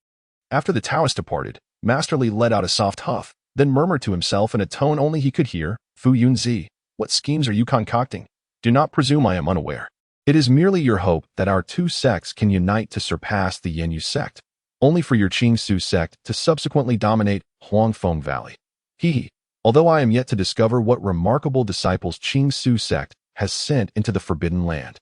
After the Taoist departed, Master Li let out a soft huff, then murmured to himself in a tone only he could hear, "Fu Yunzi, what schemes are you concocting? Do not presume I am unaware. It is merely your hope that our two sects can unite to surpass the Yanyu sect, only for your Qingsu sect to subsequently dominate Huangfeng Valley. Although I am yet to discover what remarkable disciples Qingsu sect has sent into the Forbidden Land.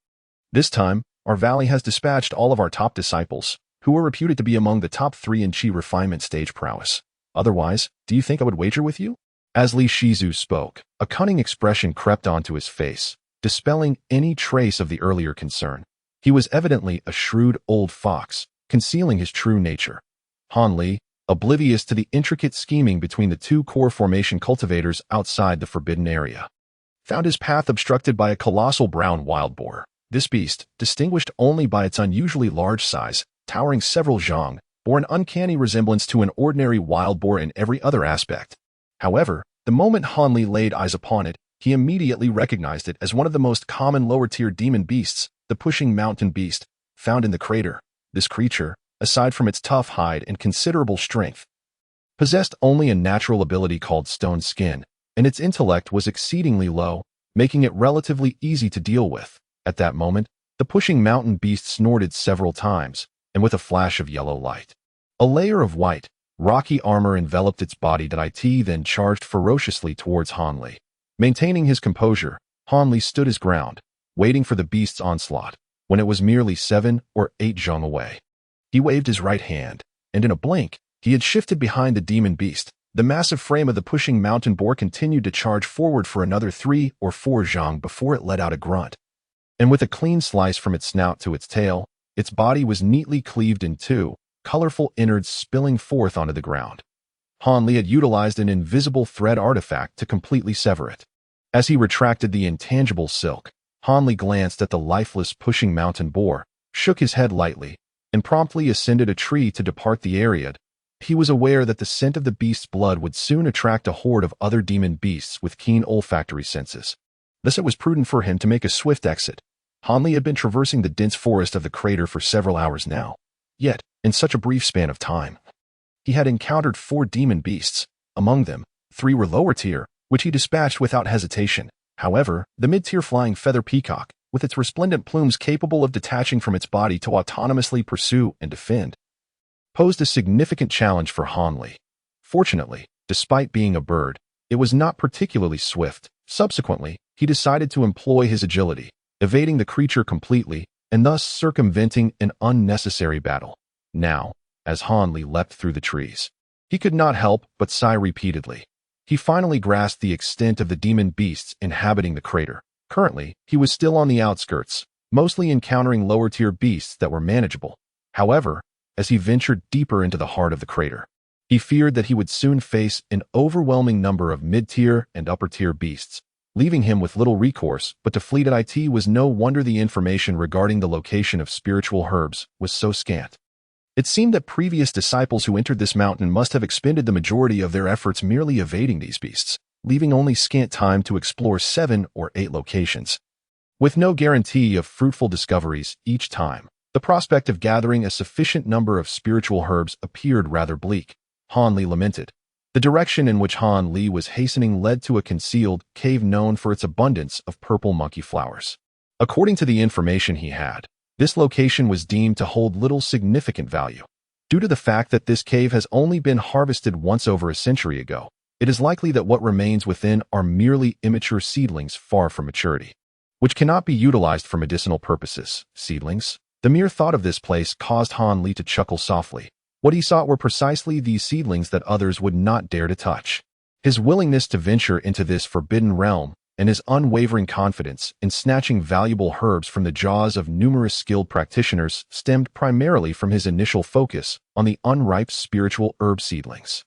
This time, our valley has dispatched all of our top disciples, who are reputed to be among the top 3 in Qi refinement stage prowess. Otherwise, do you think I would wager with you?" As Li Shizu spoke, a cunning expression crept onto his face, dispelling any trace of the earlier concern. He was evidently a shrewd old fox, concealing his true nature. Han Li, oblivious to the intricate scheming between the two core formation cultivators outside the forbidden area, found his path obstructed by a colossal brown wild boar. This beast, distinguished only by its unusually large size, towering several zhang, bore an uncanny resemblance to an ordinary wild boar in every other aspect. However, the moment Han Li laid eyes upon it, he immediately recognized it as one of the most common lower-tier demon beasts, the pushing mountain beast, found in the crater. This creature, aside from its tough hide and considerable strength, possessed only a natural ability called stone skin, and its intellect was exceedingly low, making it relatively easy to deal with. At that moment, the pushing mountain beast snorted several times, and with a flash of yellow light, a layer of white, rocky armor enveloped its body. It then charged ferociously towards Han Li. Maintaining his composure, Han Li stood his ground, waiting for the beast's onslaught, when it was merely 7 or 8 zhong away. He waved his right hand, and in a blink, he had shifted behind the demon beast. The massive frame of the pushing mountain boar continued to charge forward for another 3 or 4 zhong before it let out a grunt. And with a clean slice from its snout to its tail, its body was neatly cleaved in 2, colorful innards spilling forth onto the ground. Han Li had utilized an invisible thread artifact to completely sever it. As he retracted the intangible silk, Han Li glanced at the lifeless pushing mountain boar, shook his head lightly, and promptly ascended a tree to depart the area. He was aware that the scent of the beast's blood would soon attract a horde of other demon beasts with keen olfactory senses. Thus it was prudent for him to make a swift exit. Han Li had been traversing the dense forest of the crater for several hours now. Yet, in such a brief span of time, he had encountered 4 demon beasts. Among them, 3 were lower tier, which he dispatched without hesitation. However, the mid-tier flying feather peacock, with its resplendent plumes capable of detaching from its body to autonomously pursue and defend, posed a significant challenge for Han Li. Fortunately, despite being a bird, it was not particularly swift. Subsequently, he decided to employ his agility, evading the creature completely and thus circumventing an unnecessary battle. Now, as Han Li leapt through the trees, he could not help but sigh repeatedly. He finally grasped the extent of the demon beasts inhabiting the crater. Currently, he was still on the outskirts, mostly encountering lower-tier beasts that were manageable. However, as he ventured deeper into the heart of the crater, he feared that he would soon face an overwhelming number of mid-tier and upper-tier beasts, leaving him with little recourse but to flee. It was no wonder the information regarding the location of spiritual herbs was so scant. It seemed that previous disciples who entered this mountain must have expended the majority of their efforts merely evading these beasts, leaving only scant time to explore 7 or 8 locations. With no guarantee of fruitful discoveries each time, the prospect of gathering a sufficient number of spiritual herbs appeared rather bleak. Han Li lamented. The direction in which Han Li was hastening led to a concealed cave known for its abundance of purple monkey flowers. According to the information he had, this location was deemed to hold little significant value. Due to the fact that this cave has only been harvested once over a century ago, it is likely that what remains within are merely immature seedlings far from maturity, which cannot be utilized for medicinal purposes. Seedlings? The mere thought of this place caused Han Li to chuckle softly. What he sought were precisely these seedlings that others would not dare to touch. His willingness to venture into this forbidden realm and his unwavering confidence in snatching valuable herbs from the jaws of numerous skilled practitioners stemmed primarily from his initial focus on the unripe spiritual herb seedlings.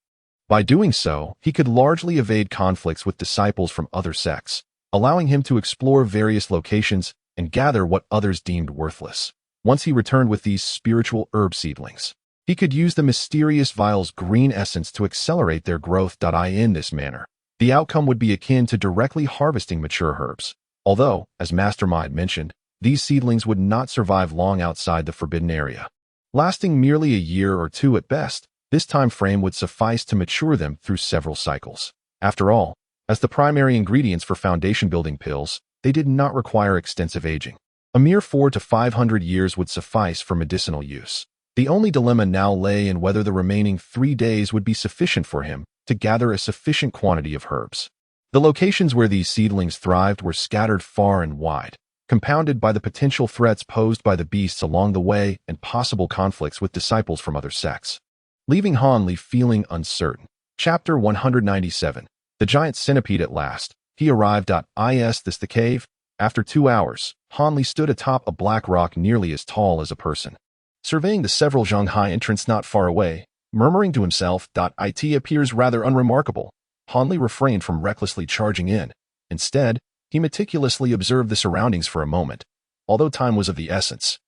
By doing so, he could largely evade conflicts with disciples from other sects, allowing him to explore various locations and gather what others deemed worthless. Once he returned with these spiritual herb seedlings, he could use the mysterious vial's green essence to accelerate their growth. In this manner, the outcome would be akin to directly harvesting mature herbs. Although, as Mastermind mentioned, these seedlings would not survive long outside the forbidden area. Lasting merely a year or 2 at best, this time frame would suffice to mature them through several cycles. After all, as the primary ingredients for foundation-building pills, they did not require extensive aging. A mere 400 to 500 years would suffice for medicinal use. The only dilemma now lay in whether the remaining 3 days would be sufficient for him to gather a sufficient quantity of herbs. The locations where these seedlings thrived were scattered far and wide, compounded by the potential threats posed by the beasts along the way and possible conflicts with disciples from other sects, leaving Han Li feeling uncertain. Chapter 197. The Giant Centipede. At last, he arrived at the cave. After 2 hours, Han Li stood atop a black rock nearly as tall as a person, surveying the several zhong high entrance not far away, murmuring to himself, "It appears rather unremarkable." Han Li refrained from recklessly charging in. Instead, he meticulously observed the surroundings for a moment. Although time was of the essence,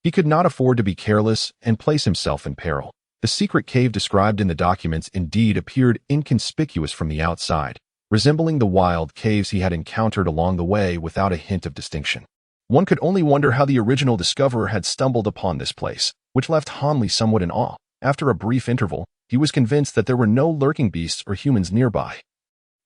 he could not afford to be careless and place himself in peril. The secret cave described in the documents indeed appeared inconspicuous from the outside, resembling the wild caves he had encountered along the way without a hint of distinction. One could only wonder how the original discoverer had stumbled upon this place, which left Han Li somewhat in awe. After a brief interval, he was convinced that there were no lurking beasts or humans nearby.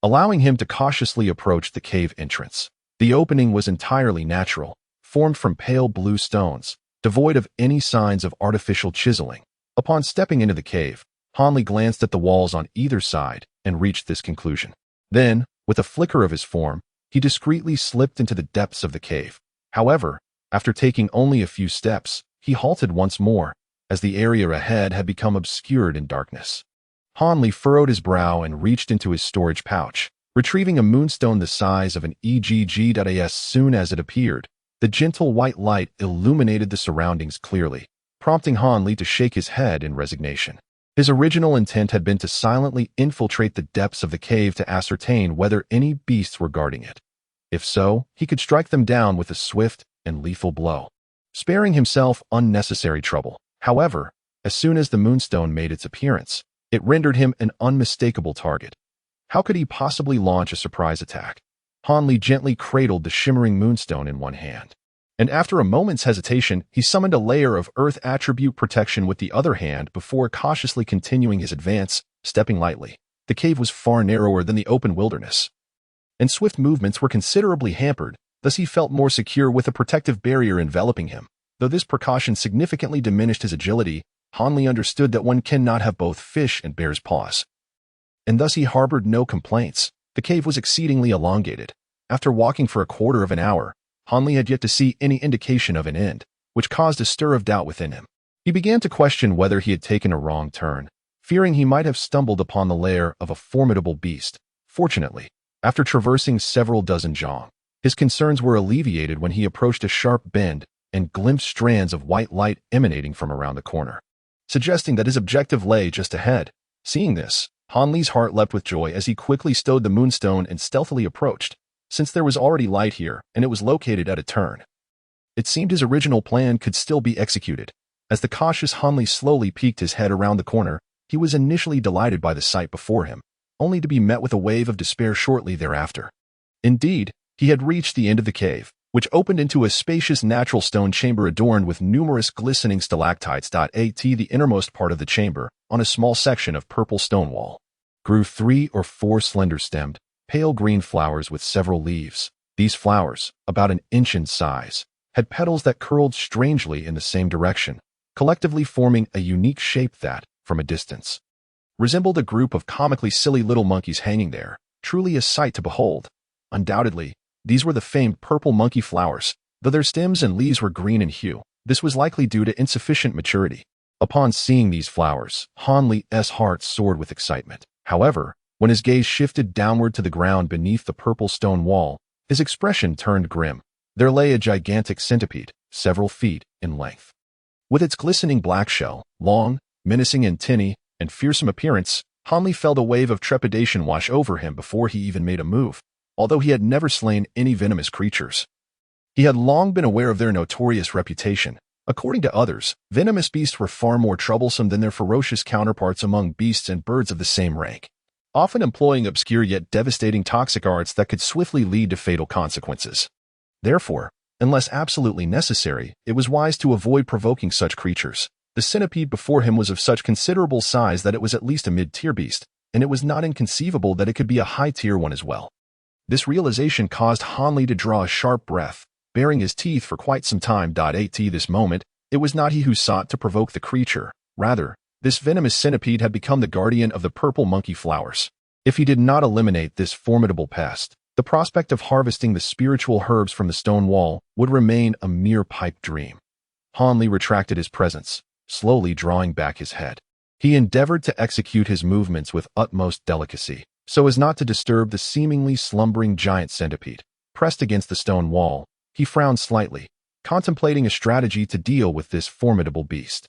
allowing him to cautiously approach the cave entrance. The opening was entirely natural, formed from pale blue stones, devoid of any signs of artificial chiseling. Upon stepping into the cave, Hanli glanced at the walls on either side and reached this conclusion. Then, with a flicker of his form, he discreetly slipped into the depths of the cave. However, after taking only a few steps, he halted once more, as the area ahead had become obscured in darkness. Hanli furrowed his brow and reached into his storage pouch, retrieving a moonstone the size of an egg. As soon as it appeared, the gentle white light illuminated the surroundings clearly, prompting Hanli to shake his head in resignation. His original intent had been to silently infiltrate the depths of the cave to ascertain whether any beasts were guarding it. If so, he could strike them down with a swift and lethal blow, sparing himself unnecessary trouble. However, as soon as the moonstone made its appearance, it rendered him an unmistakable target. How could he possibly launch a surprise attack? Hanli gently cradled the shimmering moonstone in one hand, and after a moment's hesitation, he summoned a layer of earth attribute protection with the other hand before cautiously continuing his advance, stepping lightly. The cave was far narrower than the open wilderness, and swift movements were considerably hampered, thus he felt more secure with a protective barrier enveloping him. Though this precaution significantly diminished his agility, Hanli understood that one cannot have both fish and bear's paws, and thus he harbored no complaints. The cave was exceedingly elongated. After walking for a quarter of an hour, Hanli had yet to see any indication of an end, which caused a stir of doubt within him. He began to question whether he had taken a wrong turn, fearing he might have stumbled upon the lair of a formidable beast. Fortunately, after traversing several dozen zhang, his concerns were alleviated when he approached a sharp bend and glimpsed strands of white light emanating from around the corner, suggesting that his objective lay just ahead. Seeing this, Hanli's heart leapt with joy as he quickly stowed the moonstone and stealthily approached, since there was already light here and it was located at a turn. It seemed his original plan could still be executed. As the cautious Hanli slowly peeked his head around the corner, he was initially delighted by the sight before him, only to be met with a wave of despair shortly thereafter. Indeed, he had reached the end of the cave, which opened into a spacious natural stone chamber adorned with numerous glistening stalactites. The innermost part of the chamber, on a small section of purple stone wall, grew 3 or 4 slender-stemmed, pale green flowers with several leaves. These flowers, about an inch in size, had petals that curled strangely in the same direction, collectively forming a unique shape that, from a distance, resembled a group of comically silly little monkeys hanging there, truly a sight to behold. Undoubtedly, these were the famed purple monkey flowers. Though their stems and leaves were green in hue, this was likely due to insufficient maturity. Upon seeing these flowers, Hanli's heart soared with excitement. However, when his gaze shifted downward to the ground beneath the purple stone wall, his expression turned grim. There lay a gigantic centipede, several feet in length. With its glistening black shell, long, menacing antennae, and fearsome appearance, Hanli felt a wave of trepidation wash over him before he even made a move. Although he had never slain any venomous creatures, he had long been aware of their notorious reputation. According to others, venomous beasts were far more troublesome than their ferocious counterparts among beasts and birds of the same rank, often employing obscure yet devastating toxic arts that could swiftly lead to fatal consequences. Therefore, unless absolutely necessary, it was wise to avoid provoking such creatures. The centipede before him was of such considerable size that it was at least a mid-tier beast, and it was not inconceivable that it could be a high-tier one as well. This realization caused Hanli to draw a sharp breath, baring his teeth for quite some time. At this moment, it was not he who sought to provoke the creature. Rather, this venomous centipede had become the guardian of the purple monkey flowers. If he did not eliminate this formidable pest, the prospect of harvesting the spiritual herbs from the stone wall would remain a mere pipe dream. Hanli retracted his presence, slowly drawing back his head. He endeavored to execute his movements with utmost delicacy, so as not to disturb the seemingly slumbering giant centipede. Pressed against the stone wall, he frowned slightly, contemplating a strategy to deal with this formidable beast.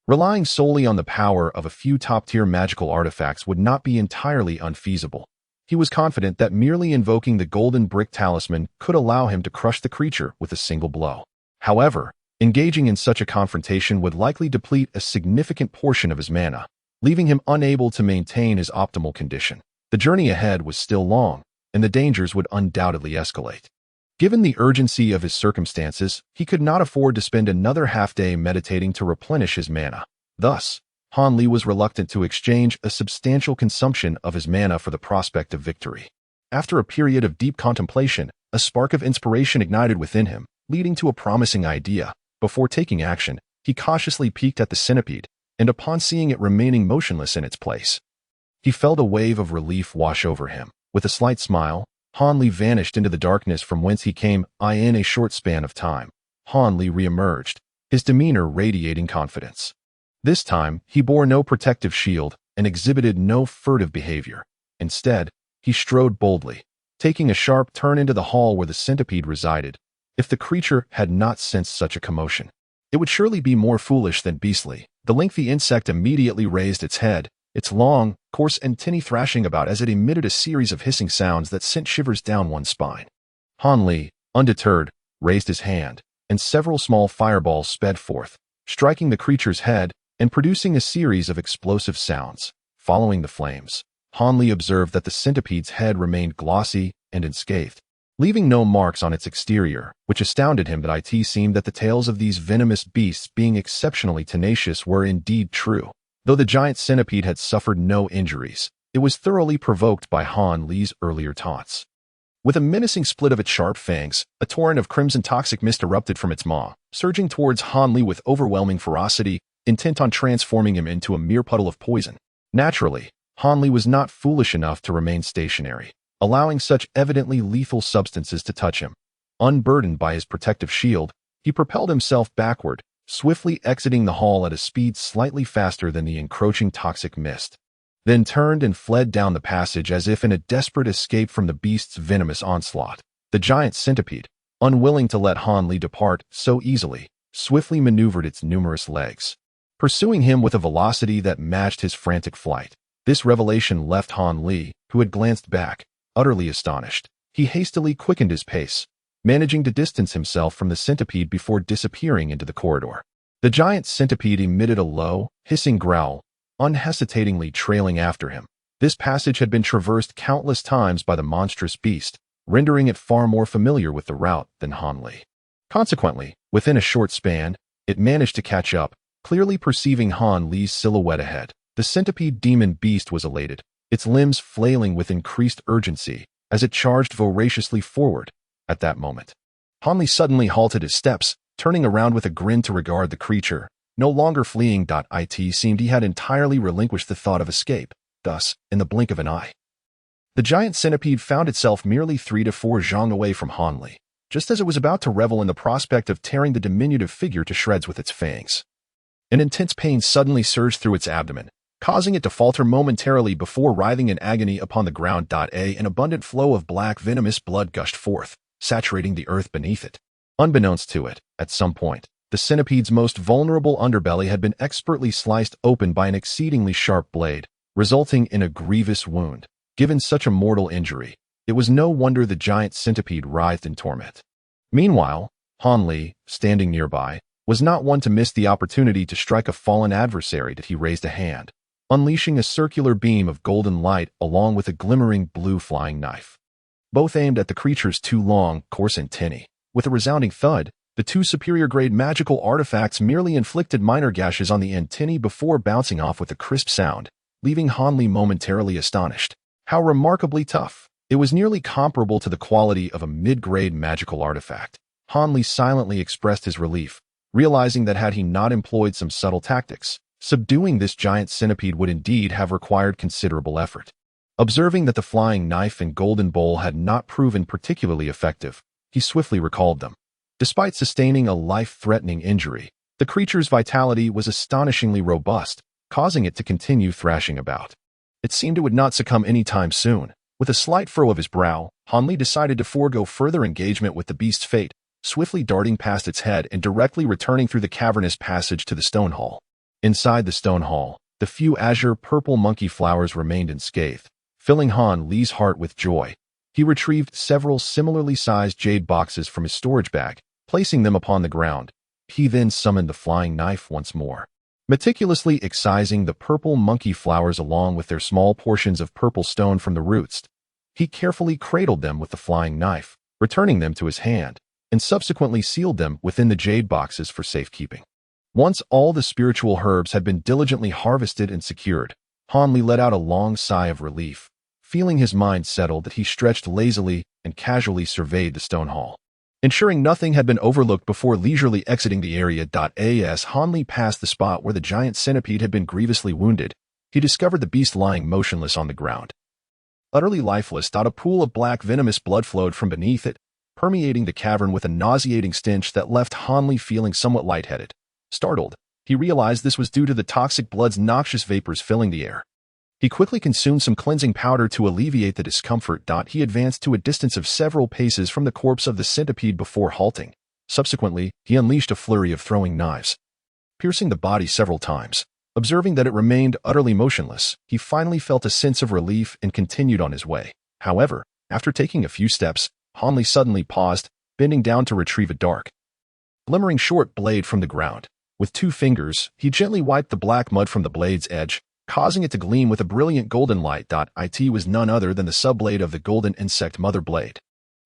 Relying solely on the power of a few top-tier magical artifacts would not be entirely unfeasible. He was confident that merely invoking the golden brick talisman could allow him to crush the creature with a single blow. However, engaging in such a confrontation would likely deplete a significant portion of his mana, leaving him unable to maintain his optimal condition. The journey ahead was still long, and the dangers would undoubtedly escalate. Given the urgency of his circumstances, he could not afford to spend another half-day meditating to replenish his mana. Thus, Hanli was reluctant to exchange a substantial consumption of his mana for the prospect of victory. After a period of deep contemplation, a spark of inspiration ignited within him, leading to a promising idea. Before taking action, he cautiously peeked at the centipede, and upon seeing it remaining motionless in its place, he felt a wave of relief wash over him. With a slight smile, Han Li vanished into the darkness from whence he came. In a short span of time, Han Li re-emerged, his demeanor radiating confidence. This time, he bore no protective shield and exhibited no furtive behavior. Instead, he strode boldly, taking a sharp turn into the hall where the centipede resided. If the creature had not sensed such a commotion, it would surely be more foolish than beastly. The lengthy insect immediately raised its head, its long, coarse antennae thrashing about as it emitted a series of hissing sounds that sent shivers down one's spine. Han Li, undeterred, raised his hand, and several small fireballs sped forth, striking the creature's head and producing a series of explosive sounds. Following the flames, Han Li observed that the centipede's head remained glossy and unscathed, leaving no marks on its exterior, which astounded him. That it seemed that the tales of these venomous beasts being exceptionally tenacious were indeed true. Though the giant centipede had suffered no injuries, it was thoroughly provoked by Han Li's earlier taunts. With a menacing split of its sharp fangs, a torrent of crimson toxic mist erupted from its maw, surging towards Han Li with overwhelming ferocity, intent on transforming him into a mere puddle of poison. Naturally, Han Li was not foolish enough to remain stationary, allowing such evidently lethal substances to touch him. Unburdened by his protective shield, he propelled himself backward, swiftly exiting the hall at a speed slightly faster than the encroaching toxic mist, then turned and fled down the passage as if in a desperate escape from the beast's venomous onslaught. The giant centipede, unwilling to let Han Li depart so easily, swiftly maneuvered its numerous legs, pursuing him with a velocity that matched his frantic flight. This revelation left Han Li, who had glanced back, utterly astonished. He hastily quickened his pace, managing to distance himself from the centipede before disappearing into the corridor. The giant centipede emitted a low, hissing growl, unhesitatingly trailing after him. This passage had been traversed countless times by the monstrous beast, rendering it far more familiar with the route than Han Li. Consequently, within a short span, it managed to catch up, clearly perceiving Han Li's silhouette ahead. The centipede demon beast was elated, its limbs flailing with increased urgency as it charged voraciously forward. At that moment, Han Li suddenly halted his steps, turning around with a grin to regard the creature, no longer fleeing. It seemed he had entirely relinquished the thought of escape. Thus, in the blink of an eye, the giant centipede found itself merely 3 to 4 zhang away from Han Li, just as it was about to revel in the prospect of tearing the diminutive figure to shreds with its fangs. An intense pain suddenly surged through its abdomen, causing it to falter momentarily before writhing in agony upon the ground. An abundant flow of black venomous blood gushed forth, saturating the earth beneath it. Unbeknownst to it, at some point, the centipede's most vulnerable underbelly had been expertly sliced open by an exceedingly sharp blade, resulting in a grievous wound. Given such a mortal injury, it was no wonder the giant centipede writhed in torment. Meanwhile, Han Li, standing nearby, was not one to miss the opportunity to strike a fallen adversary. He raised a hand, unleashing a circular beam of golden light along with a glimmering blue flying knife, both aimed at the creature's 2 long, coarse antennae. With a resounding thud, the 2 superior-grade magical artifacts merely inflicted minor gashes on the antennae before bouncing off with a crisp sound, leaving Han Li momentarily astonished. How remarkably tough! It was nearly comparable to the quality of a mid-grade magical artifact. Han Li silently expressed his relief, realizing that had he not employed some subtle tactics, subduing this giant centipede would indeed have required considerable effort. Observing that the flying knife and golden bowl had not proven particularly effective, he swiftly recalled them. Despite sustaining a life-threatening injury, the creature's vitality was astonishingly robust, causing it to continue thrashing about. It seemed it would not succumb any time soon. With a slight furrow of his brow, Han Li decided to forego further engagement with the beast's fate, swiftly darting past its head and directly returning through the cavernous passage to the stone hall. Inside the stone hall, the few azure-purple monkey flowers remained unscathed, filling Han Li's heart with joy. He retrieved several similarly sized jade boxes from his storage bag, placing them upon the ground. He then summoned the flying knife once more. Meticulously excising the purple monkey flowers along with their small portions of purple stone from the roots, he carefully cradled them with the flying knife, returning them to his hand, and subsequently sealed them within the jade boxes for safekeeping. Once all the spiritual herbs had been diligently harvested and secured, Han Li let out a long sigh of relief, Feeling his mind settled, he stretched lazily and casually surveyed the stone hall. Ensuring nothing had been overlooked before leisurely exiting the area. As Hanli passed the spot where the giant centipede had been grievously wounded, he discovered the beast lying motionless on the ground. Utterly lifeless. A pool of black venomous blood flowed from beneath it, permeating the cavern with a nauseating stench that left Hanli feeling somewhat lightheaded. Startled, he realized this was due to the toxic blood's noxious vapors filling the air. He quickly consumed some cleansing powder to alleviate the discomfort. He advanced to a distance of several paces from the corpse of the centipede before halting. Subsequently, he unleashed a flurry of throwing knives, piercing the body several times. Observing that it remained utterly motionless, he finally felt a sense of relief and continued on his way. However, after taking a few steps, Hanli suddenly paused, bending down to retrieve a dark, glimmering short blade from the ground. With 2 fingers, he gently wiped the black mud from the blade's edge, causing it to gleam with a brilliant golden light. It was none other than the subblade of the golden insect mother blade.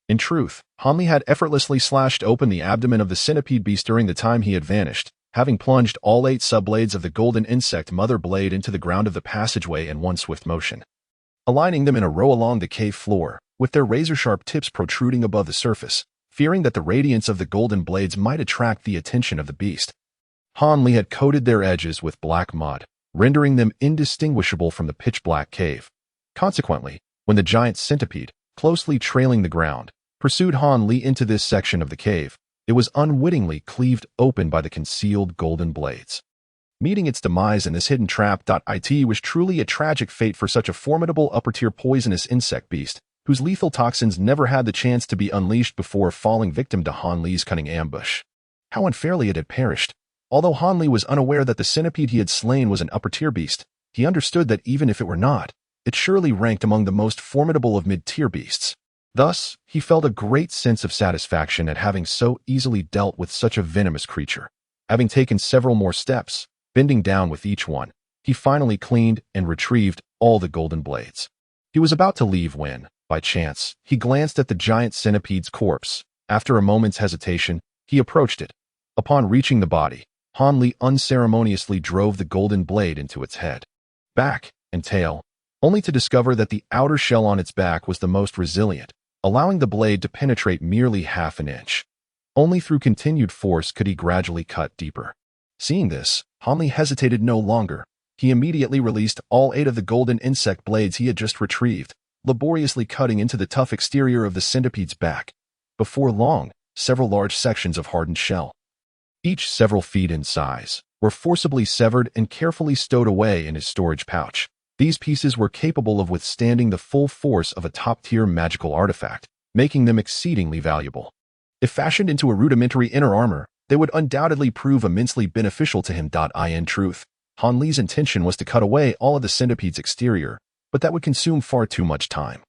In truth, Hanli had effortlessly slashed open the abdomen of the centipede beast during the time he had vanished, having plunged all 8 subblades of the golden insect mother blade into the ground of the passageway in one swift motion, aligning them in a row along the cave floor, with their razor-sharp tips protruding above the surface. Fearing that the radiance of the golden blades might attract the attention of the beast, Hanli had coated their edges with black mud, rendering them indistinguishable from the pitch-black cave. Consequently, when the giant centipede, closely trailing the ground, pursued Hanli into this section of the cave, it was unwittingly cleaved open by the concealed golden blades. Meeting its demise in this hidden trap. It was truly a tragic fate for such a formidable upper-tier poisonous insect beast, whose lethal toxins never had the chance to be unleashed before falling victim to Hanli's cunning ambush. How unfairly it had perished. Although Hanli was unaware that the centipede he had slain was an upper-tier beast, he understood that even if it were not, it surely ranked among the most formidable of mid-tier beasts. Thus, he felt a great sense of satisfaction at having so easily dealt with such a venomous creature. Having taken several more steps, bending down with each one, he finally cleaned and retrieved all the golden blades. He was about to leave when, by chance, he glanced at the giant centipede's corpse. After a moment's hesitation, he approached it. Upon reaching the body, Hanli unceremoniously drove the golden blade into its head, back, and tail, only to discover that the outer shell on its back was the most resilient, allowing the blade to penetrate merely half an inch. Only through continued force could he gradually cut deeper. Seeing this, Hanli hesitated no longer. He immediately released all 8 of the golden insect blades he had just retrieved, laboriously cutting into the tough exterior of the centipede's back. Before long, several large sections of hardened shell, each several feet in size, were forcibly severed and carefully stowed away in his storage pouch. These pieces were capable of withstanding the full force of a top-tier magical artifact, making them exceedingly valuable. If fashioned into a rudimentary inner armor, they would undoubtedly prove immensely beneficial to him. In truth, Hanli's intention was to cut away all of the centipede's exterior, but that would consume far too much time.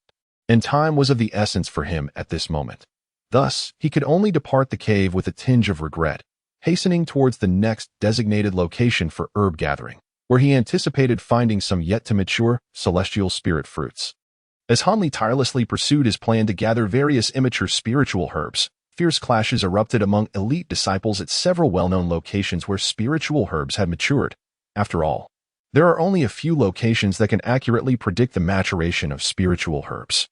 And time was of the essence for him at this moment. Thus, he could only depart the cave with a tinge of regret, hastening towards the next designated location for herb gathering, where he anticipated finding some yet-to-mature celestial spirit fruits. As Hanli tirelessly pursued his plan to gather various immature spiritual herbs, fierce clashes erupted among elite disciples at several well-known locations where spiritual herbs had matured. After all, there are only a few locations that can accurately predict the maturation of spiritual herbs,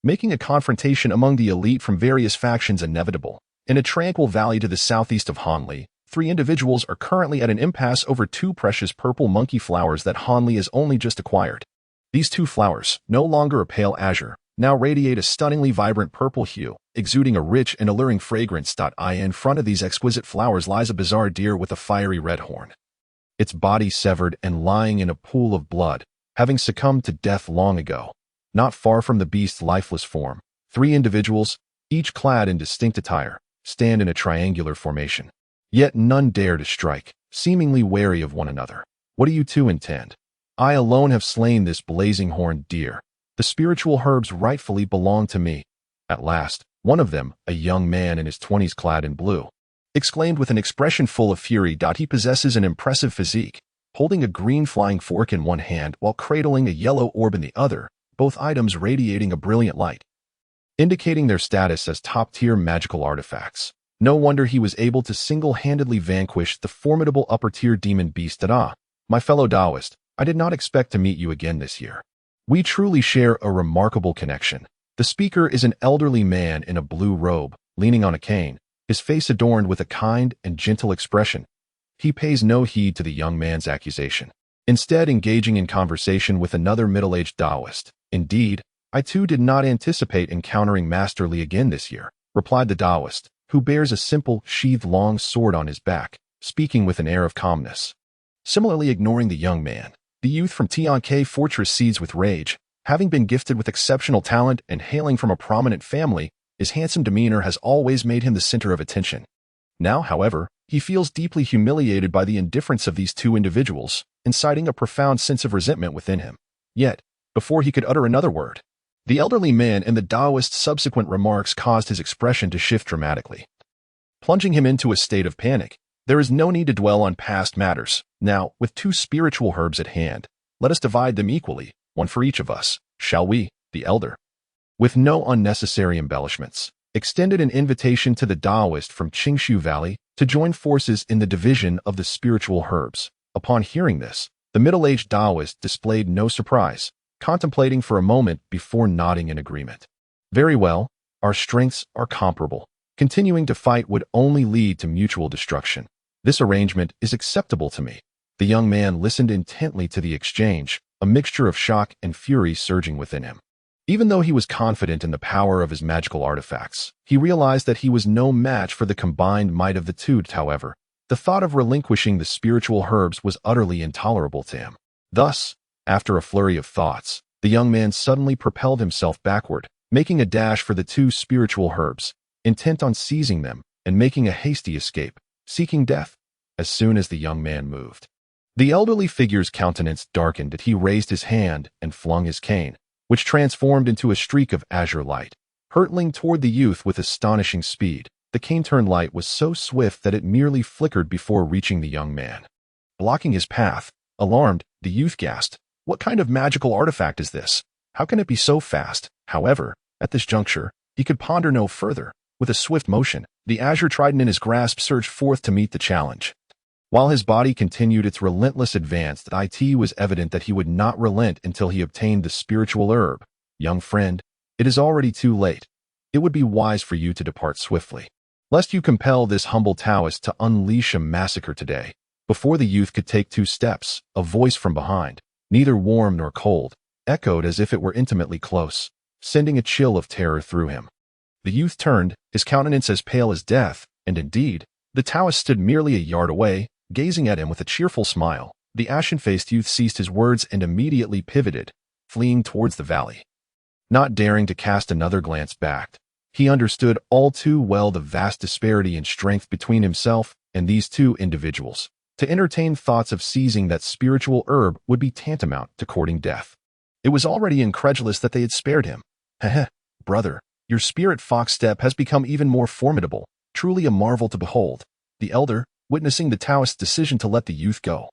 making a confrontation among the elite from various factions inevitable. In a tranquil valley to the southeast of Hanli, 3 individuals are currently at an impasse over 2 precious purple monkey flowers that Hanli has only just acquired. These 2 flowers, no longer a pale azure, now radiate a stunningly vibrant purple hue, exuding a rich and alluring fragrance. In front of these exquisite flowers lies a bizarre deer with a fiery red horn, its body severed and lying in a pool of blood, having succumbed to death long ago. Not far from the beast's lifeless form, 3 individuals, each clad in distinct attire, stand in a triangular formation. Yet none dare to strike, seemingly wary of one another. What do you 2 intend? I alone have slain this blazing horned deer. The spiritual herbs rightfully belong to me. At last, one of them, a young man in his 20s clad in blue, exclaimed with an expression full of fury. He possesses an impressive physique, holding a green flying fork in one hand while cradling a yellow orb in the other, both items radiating a brilliant light, indicating their status as top-tier magical artifacts. No wonder he was able to single-handedly vanquish the formidable upper-tier demon beast. My fellow Taoist, I did not expect to meet you again this year. We truly share a remarkable connection. The speaker is an elderly man in a blue robe, leaning on a cane, his face adorned with a kind and gentle expression. He pays no heed to the young man's accusation, instead engaging in conversation with another middle-aged Taoist. Indeed, I too did not anticipate encountering Master Li again this year, replied the Taoist, who bears a simple, sheathed long sword on his back, speaking with an air of calmness. Similarly ignoring the young man, the youth from Tianke Fortress seethes with rage. Having been gifted with exceptional talent and hailing from a prominent family, his handsome demeanor has always made him the center of attention. Now, however, he feels deeply humiliated by the indifference of these two individuals, inciting a profound sense of resentment within him. Yet, before he could utter another word, the elderly man and the Taoist's subsequent remarks caused his expression to shift dramatically, plunging him into a state of panic. There is no need to dwell on past matters. Now, with two spiritual herbs at hand, let us divide them equally, one for each of us, shall we? The elder, with no unnecessary embellishments, extended an invitation to the Taoist from Qingshu Valley to join forces in the division of the spiritual herbs. Upon hearing this, the middle-aged Taoist displayed no surprise, contemplating for a moment before nodding in agreement. Very well, our strengths are comparable. Continuing to fight would only lead to mutual destruction. This arrangement is acceptable to me. The young man listened intently to the exchange, a mixture of shock and fury surging within him. Even though he was confident in the power of his magical artifacts, he realized that he was no match for the combined might of the two. However, the thought of relinquishing the spiritual herbs was utterly intolerable to him. Thus, after a flurry of thoughts, the young man suddenly propelled himself backward, making a dash for the two spiritual herbs, intent on seizing them and making a hasty escape, seeking death. As soon as the young man moved, the elderly figure's countenance darkened as he raised his hand and flung his cane, which transformed into a streak of azure light, hurtling toward the youth with astonishing speed. The cane-turned light was so swift that it merely flickered before reaching the young man, blocking his path. Alarmed, the youth gasped, "What kind of magical artifact is this? How can it be so fast?" However, at this juncture, he could ponder no further. With a swift motion, the azure trident in his grasp surged forth to meet the challenge. While his body continued its relentless advance, it was evident that he would not relent until he obtained the spiritual herb. Young friend, it is already too late. It would be wise for you to depart swiftly, lest you compel this humble Taoist to unleash a massacre today. Before the youth could take 2 steps, a voice from behind, neither warm nor cold, echoed as if it were intimately close, sending a chill of terror through him. The youth turned, his countenance as pale as death, and indeed, the Taoist stood merely a yard away, gazing at him with a cheerful smile. The ashen-faced youth ceased his words and immediately pivoted, fleeing towards the valley. Not daring to cast another glance back, he understood all too well the vast disparity in strength between himself and these two individuals. To entertain thoughts of seizing that spiritual herb would be tantamount to courting death. It was already incredulous that they had spared him. Heh, brother, your spirit fox step has become even more formidable, truly a marvel to behold. The elder, witnessing the Taoist's decision to let the youth go,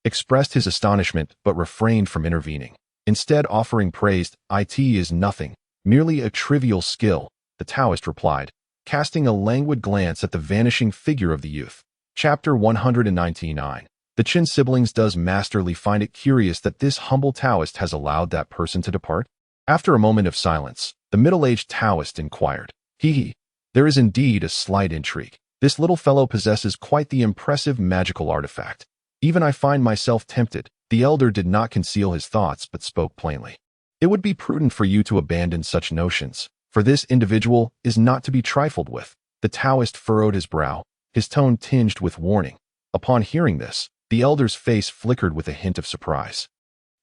expressed his astonishment but refrained from intervening, instead offering praise. "It is nothing, merely a trivial skill," the Taoist replied, casting a languid glance at the vanishing figure of the youth. Chapter 199. The Qin siblings. Does Master Li find it curious that this humble Taoist has allowed that person to depart? After a moment of silence, the middle-aged Taoist inquired, There is indeed a slight intrigue. This little fellow possesses quite the impressive magical artifact. Even I find myself tempted." The elder did not conceal his thoughts but spoke plainly. "It would be prudent for you to abandon such notions, for this individual is not to be trifled with." The Taoist furrowed his brow, his tone tinged with warning. Upon hearing this, the elder's face flickered with a hint of surprise.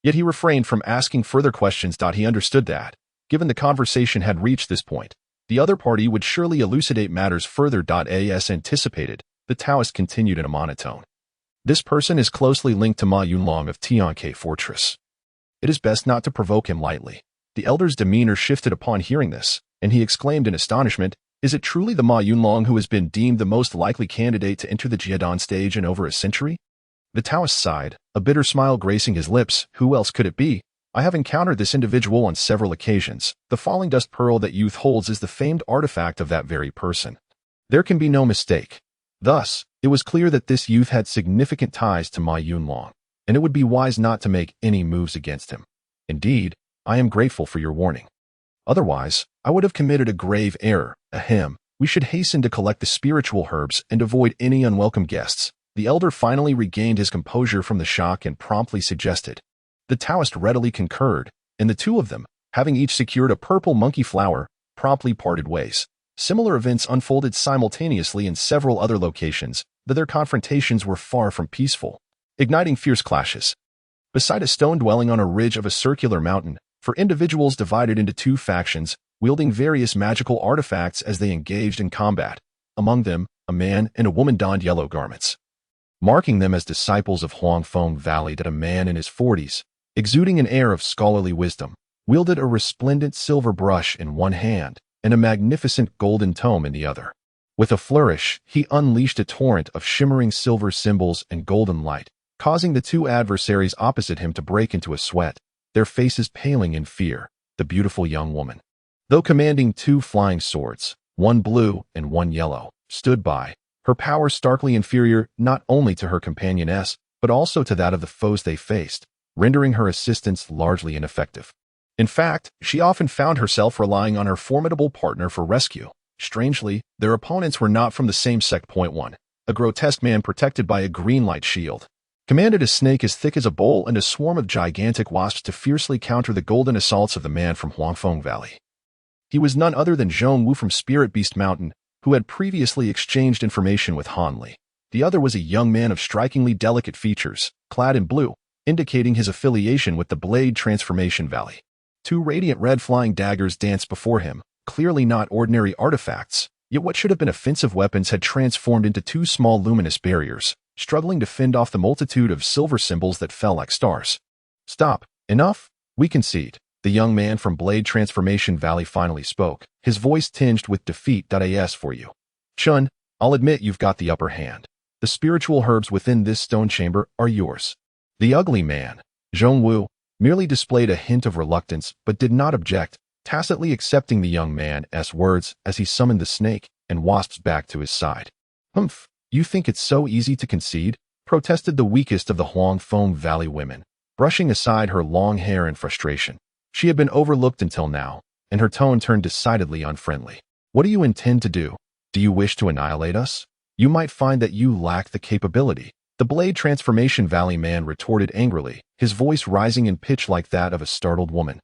Yet he refrained from asking further questions. He understood that, given the conversation had reached this point, the other party would surely elucidate matters further. As anticipated, the Taoist continued in a monotone. "This person is closely linked to Ma Yunlong of Tianke Fortress. It is best not to provoke him lightly." The elder's demeanor shifted upon hearing this, and he exclaimed in astonishment, "Is it truly the Ma Yunlong who has been deemed the most likely candidate to enter the Jiadan stage in over a century?" The Taoist sighed, a bitter smile gracing his lips. "Who else could it be? I have encountered this individual on several occasions. The falling dust pearl that youth holds is the famed artifact of that very person. There can be no mistake." Thus, it was clear that this youth had significant ties to Ma Yunlong, and it would be wise not to make any moves against him. Indeed, I am grateful for your warning. Otherwise, I would have committed a grave error. Ahem. We should hasten to collect the spiritual herbs and avoid any unwelcome guests. The elder finally regained his composure from the shock and promptly suggested. The Taoist readily concurred, and the two of them, having each secured a purple monkey flower, promptly parted ways. Similar events unfolded simultaneously in several other locations, though their confrontations were far from peaceful, igniting fierce clashes. Beside a stone dwelling on a ridge of a circular mountain, for individuals divided into two factions, wielding various magical artifacts as they engaged in combat. Among them, a man and a woman donned yellow garments, marking them as disciples of Huangfeng Valley. That a man in his 40s, exuding an air of scholarly wisdom, wielded a resplendent silver brush in one hand and a magnificent golden tome in the other. With a flourish, he unleashed a torrent of shimmering silver symbols and golden light, causing the two adversaries opposite him to break into a sweat, their faces paling in fear. The beautiful young woman, though commanding two flying swords, one blue and one yellow, stood by, her power starkly inferior not only to her companioness, but also to that of the foes they faced, rendering her assistance largely ineffective. In fact, she often found herself relying on her formidable partner for rescue. Strangely, their opponents were not from the same sect. Point 1. A grotesque man protected by a green light shield commanded a snake as thick as a bowl and a swarm of gigantic wasps to fiercely counter the golden assaults of the man from Huangfeng Valley. He was none other than Zhong Wu from Spirit Beast Mountain, who had previously exchanged information with Han Li. The other was a young man of strikingly delicate features, clad in blue, indicating his affiliation with the Blade Transformation Valley. Two radiant red flying daggers danced before him, clearly not ordinary artifacts, yet what should have been offensive weapons had transformed into two small luminous barriers, struggling to fend off the multitude of silver symbols that fell like stars. Stop. Enough? We concede. The young man from Blade Transformation Valley finally spoke, his voice tinged with defeat. As for you, Chun, I'll admit you've got the upper hand. The spiritual herbs within this stone chamber are yours. The ugly man, Zhong Wu, merely displayed a hint of reluctance but did not object, tacitly accepting the young man's words as he summoned the snake and wasps back to his side. Humph, you think it's so easy to concede? Protested the weakest of the Huangfeng Valley women, brushing aside her long hair in frustration. She had been overlooked until now, and her tone turned decidedly unfriendly. What do you intend to do? Do you wish to annihilate us? You might find that you lack the capability. The Blade Transformation Valley man retorted angrily, his voice rising in pitch like that of a startled woman,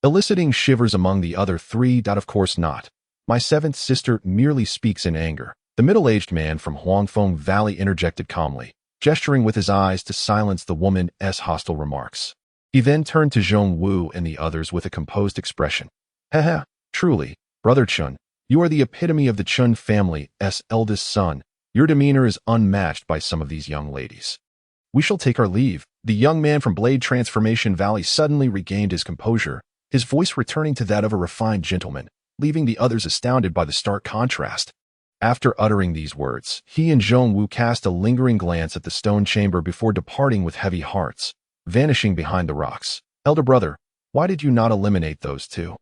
eliciting shivers among the other three. Of course not. My seventh sister merely speaks in anger. The middle-aged man from Huangfeng Valley interjected calmly, gesturing with his eyes to silence the woman's hostile remarks. He then turned to Zhong Wu and the others with a composed expression. Haha, truly, Brother Chun, you are the epitome of the Chun family's eldest son. Your demeanor is unmatched by some of these young ladies. We shall take our leave. The young man from Blade Transformation Valley suddenly regained his composure, his voice returning to that of a refined gentleman, leaving the others astounded by the stark contrast. After uttering these words, he and Zhong Wu cast a lingering glance at the stone chamber before departing with heavy hearts, vanishing behind the rocks. Elder brother, why did you not eliminate those two?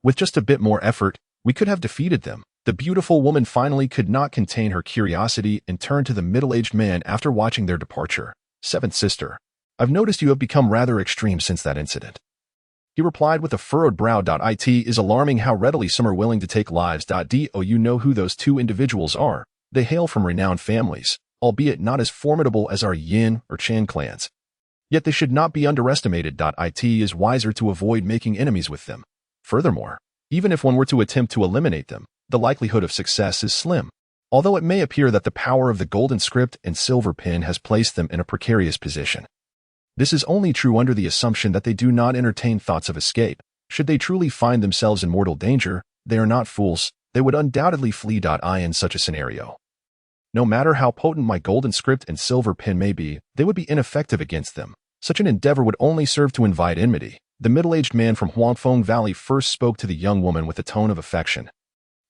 With just a bit more effort, we could have defeated them. The beautiful woman finally could not contain her curiosity and turned to the middle-aged man after watching their departure. Seventh sister, I've noticed you have become rather extreme since that incident. He replied with a furrowed brow. It is alarming how readily some are willing to take lives. Do you know who those two individuals are? They hail from renowned families, albeit not as formidable as our Yin or Chan clans. Yet they should not be underestimated. It is wiser to avoid making enemies with them. Furthermore, even if one were to attempt to eliminate them, the likelihood of success is slim, although it may appear that the power of the golden script and silver pin has placed them in a precarious position. This is only true under the assumption that they do not entertain thoughts of escape. Should they truly find themselves in mortal danger, they are not fools. They would undoubtedly flee. In such a scenario, no matter how potent my golden script and silver pin may be, they would be ineffective against them. Such an endeavor would only serve to invite enmity. The middle-aged man from Huangfeng Valley first spoke to the young woman with a tone of affection,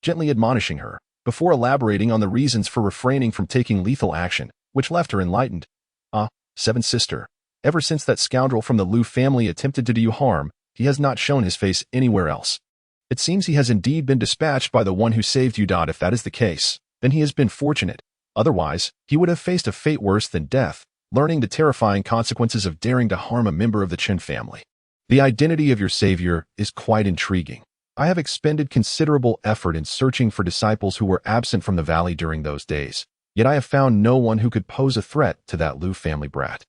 gently admonishing her, before elaborating on the reasons for refraining from taking lethal action, which left her enlightened. Seventh sister, ever since that scoundrel from the Liu family attempted to do you harm, he has not shown his face anywhere else. It seems he has indeed been dispatched by the one who saved you. If that is the case, then he has been fortunate. Otherwise, he would have faced a fate worse than death, learning the terrifying consequences of daring to harm a member of the Chen family. The identity of your savior is quite intriguing. I have expended considerable effort in searching for disciples who were absent from the valley during those days, yet I have found no one who could pose a threat to that Liu family brat.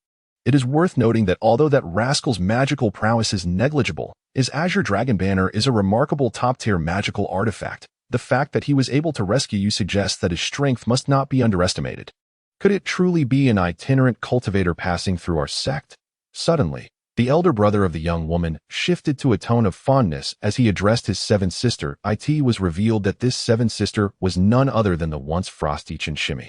It is worth noting that although that rascal's magical prowess is negligible, his Azure Dragon Banner is a remarkable top-tier magical artifact. The fact that he was able to rescue you suggests that his strength must not be underestimated. Could it truly be an itinerant cultivator passing through our sect? Suddenly, the elder brother of the young woman shifted to a tone of fondness as he addressed his seventh sister. It was revealed that this seventh sister was none other than the once frosty Chinshimi,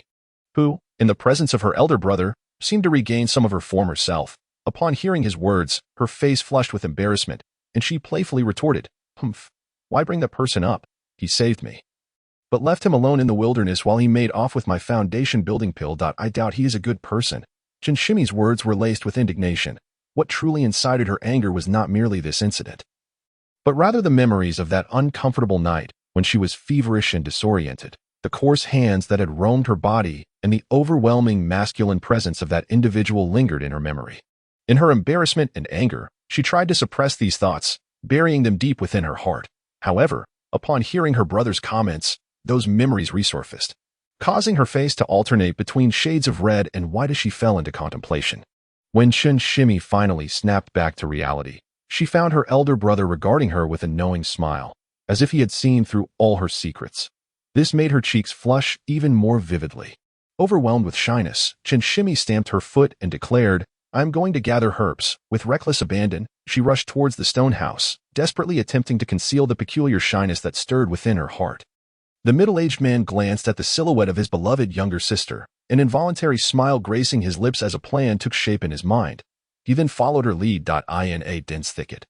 who, in the presence of her elder brother, seemed to regain some of her former self. Upon hearing his words, her face flushed with embarrassment, and she playfully retorted, "Humph, why bring the person up? He saved me, but left him alone in the wilderness while he made off with my foundation building pill. I doubt he is a good person." Chinshimi's words were laced with indignation. What truly incited her anger was not merely this incident, but rather the memories of that uncomfortable night when she was feverish and disoriented, the coarse hands that had roamed her body, and the overwhelming masculine presence of that individual lingered in her memory. In her embarrassment and anger, she tried to suppress these thoughts, burying them deep within her heart. However, upon hearing her brother's comments, those memories resurfaced, causing her face to alternate between shades of red and white as she fell into contemplation. When Chinshimi finally snapped back to reality, she found her elder brother regarding her with a knowing smile, as if he had seen through all her secrets. This made her cheeks flush even more vividly. Overwhelmed with shyness, Chinshimi stamped her foot and declared, "I am going to gather herbs." With reckless abandon, she rushed towards the stone house, desperately attempting to conceal the peculiar shyness that stirred within her heart. The middle-aged man glanced at the silhouette of his beloved younger sister, an involuntary smile gracing his lips as a plan took shape in his mind. He then followed her lead. In a dense thicket,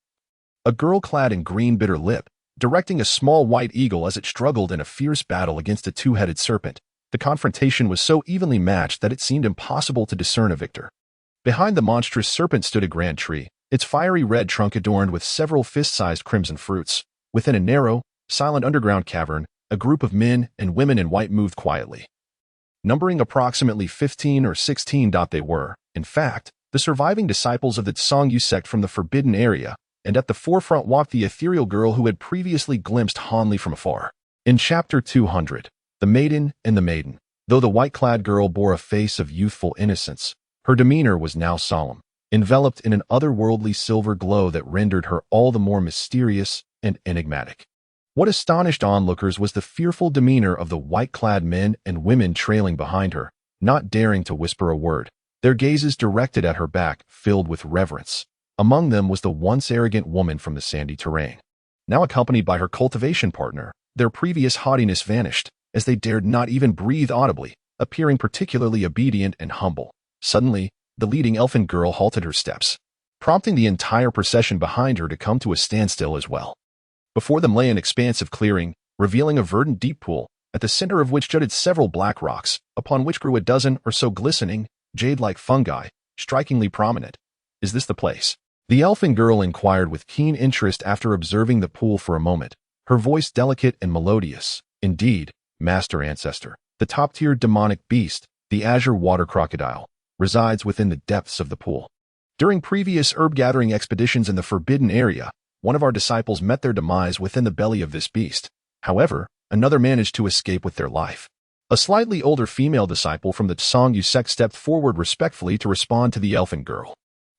a girl clad in green bitter lip, directing a small white eagle as it struggled in a fierce battle against a two-headed serpent. The confrontation was so evenly matched that it seemed impossible to discern a victor. Behind the monstrous serpent stood a grand tree, its fiery red trunk adorned with several fist-sized crimson fruits. Within a narrow, silent underground cavern, a group of men and women in white moved quietly. Numbering approximately 15 or 16. They were, in fact, the surviving disciples of the Tsongyu sect from the Forbidden Area, and at the forefront walked the ethereal girl who had previously glimpsed Hanli from afar. In Chapter 200, The Maiden and the Maiden. Though the white-clad girl bore a face of youthful innocence, her demeanor was now solemn, enveloped in an otherworldly silver glow that rendered her all the more mysterious and enigmatic. What astonished onlookers was the fearful demeanor of the white-clad men and women trailing behind her, not daring to whisper a word, their gazes directed at her back, filled with reverence. Among them was the once arrogant woman from the sandy terrain. Now accompanied by her cultivation partner, their previous haughtiness vanished, as they dared not even breathe audibly, appearing particularly obedient and humble. Suddenly, the leading elfin girl halted her steps, prompting the entire procession behind her to come to a standstill as well. Before them lay an expansive clearing, revealing a verdant deep pool, at the center of which jutted several black rocks, upon which grew a dozen or so glistening, jade-like fungi, strikingly prominent. "Is this the place?" the elfin girl inquired with keen interest after observing the pool for a moment, her voice delicate and melodious. "Indeed, Master Ancestor, the top-tier demonic beast, the azure water crocodile, resides within the depths of the pool. During previous herb-gathering expeditions in the Forbidden Area, one of our disciples met their demise within the belly of this beast. However, another managed to escape with their life." A slightly older female disciple from the Tsongyu sect stepped forward respectfully to respond to the elfin girl.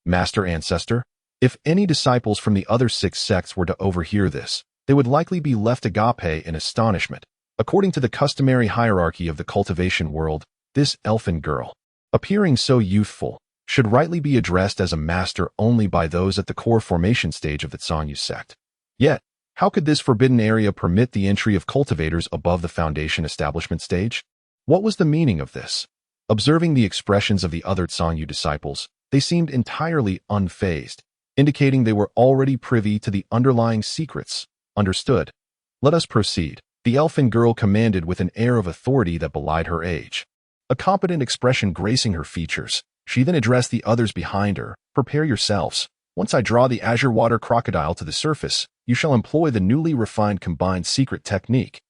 "Master Ancestor, if any disciples from the other 6 sects were to overhear this, they would likely be left agape in astonishment. According to the customary hierarchy of the cultivation world, this elfin girl, appearing so youthful, should rightly be addressed as a master only by those at the core formation stage of the Tsongyu sect. Yet, how could this forbidden area permit the entry of cultivators above the foundation establishment stage? What was the meaning of this? Observing the expressions of the other Tsongyu disciples, they seemed entirely unfazed, indicating they were already privy to the underlying secrets. "Understood. Let us proceed," the elfin girl commanded with an air of authority that belied her age, a competent expression gracing her features. She then addressed the others behind her. "Prepare yourselves. Once I draw the azure water crocodile to the surface, you shall employ the newly refined combined secret technique,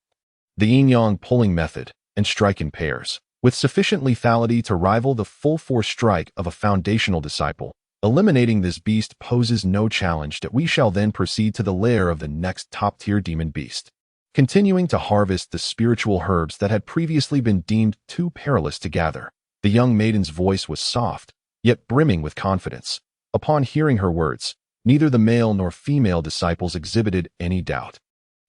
the yin-yang pulling method, and strike in pairs, with sufficient lethality to rival the full-force strike of a foundational disciple. Eliminating this beast poses no challenge that we shall then proceed to the lair of the next top-tier demon beast. Continuing to harvest the spiritual herbs that had previously been deemed too perilous to gather, the young maiden's voice was soft, yet brimming with confidence. Upon hearing her words, neither the male nor female disciples exhibited any doubt,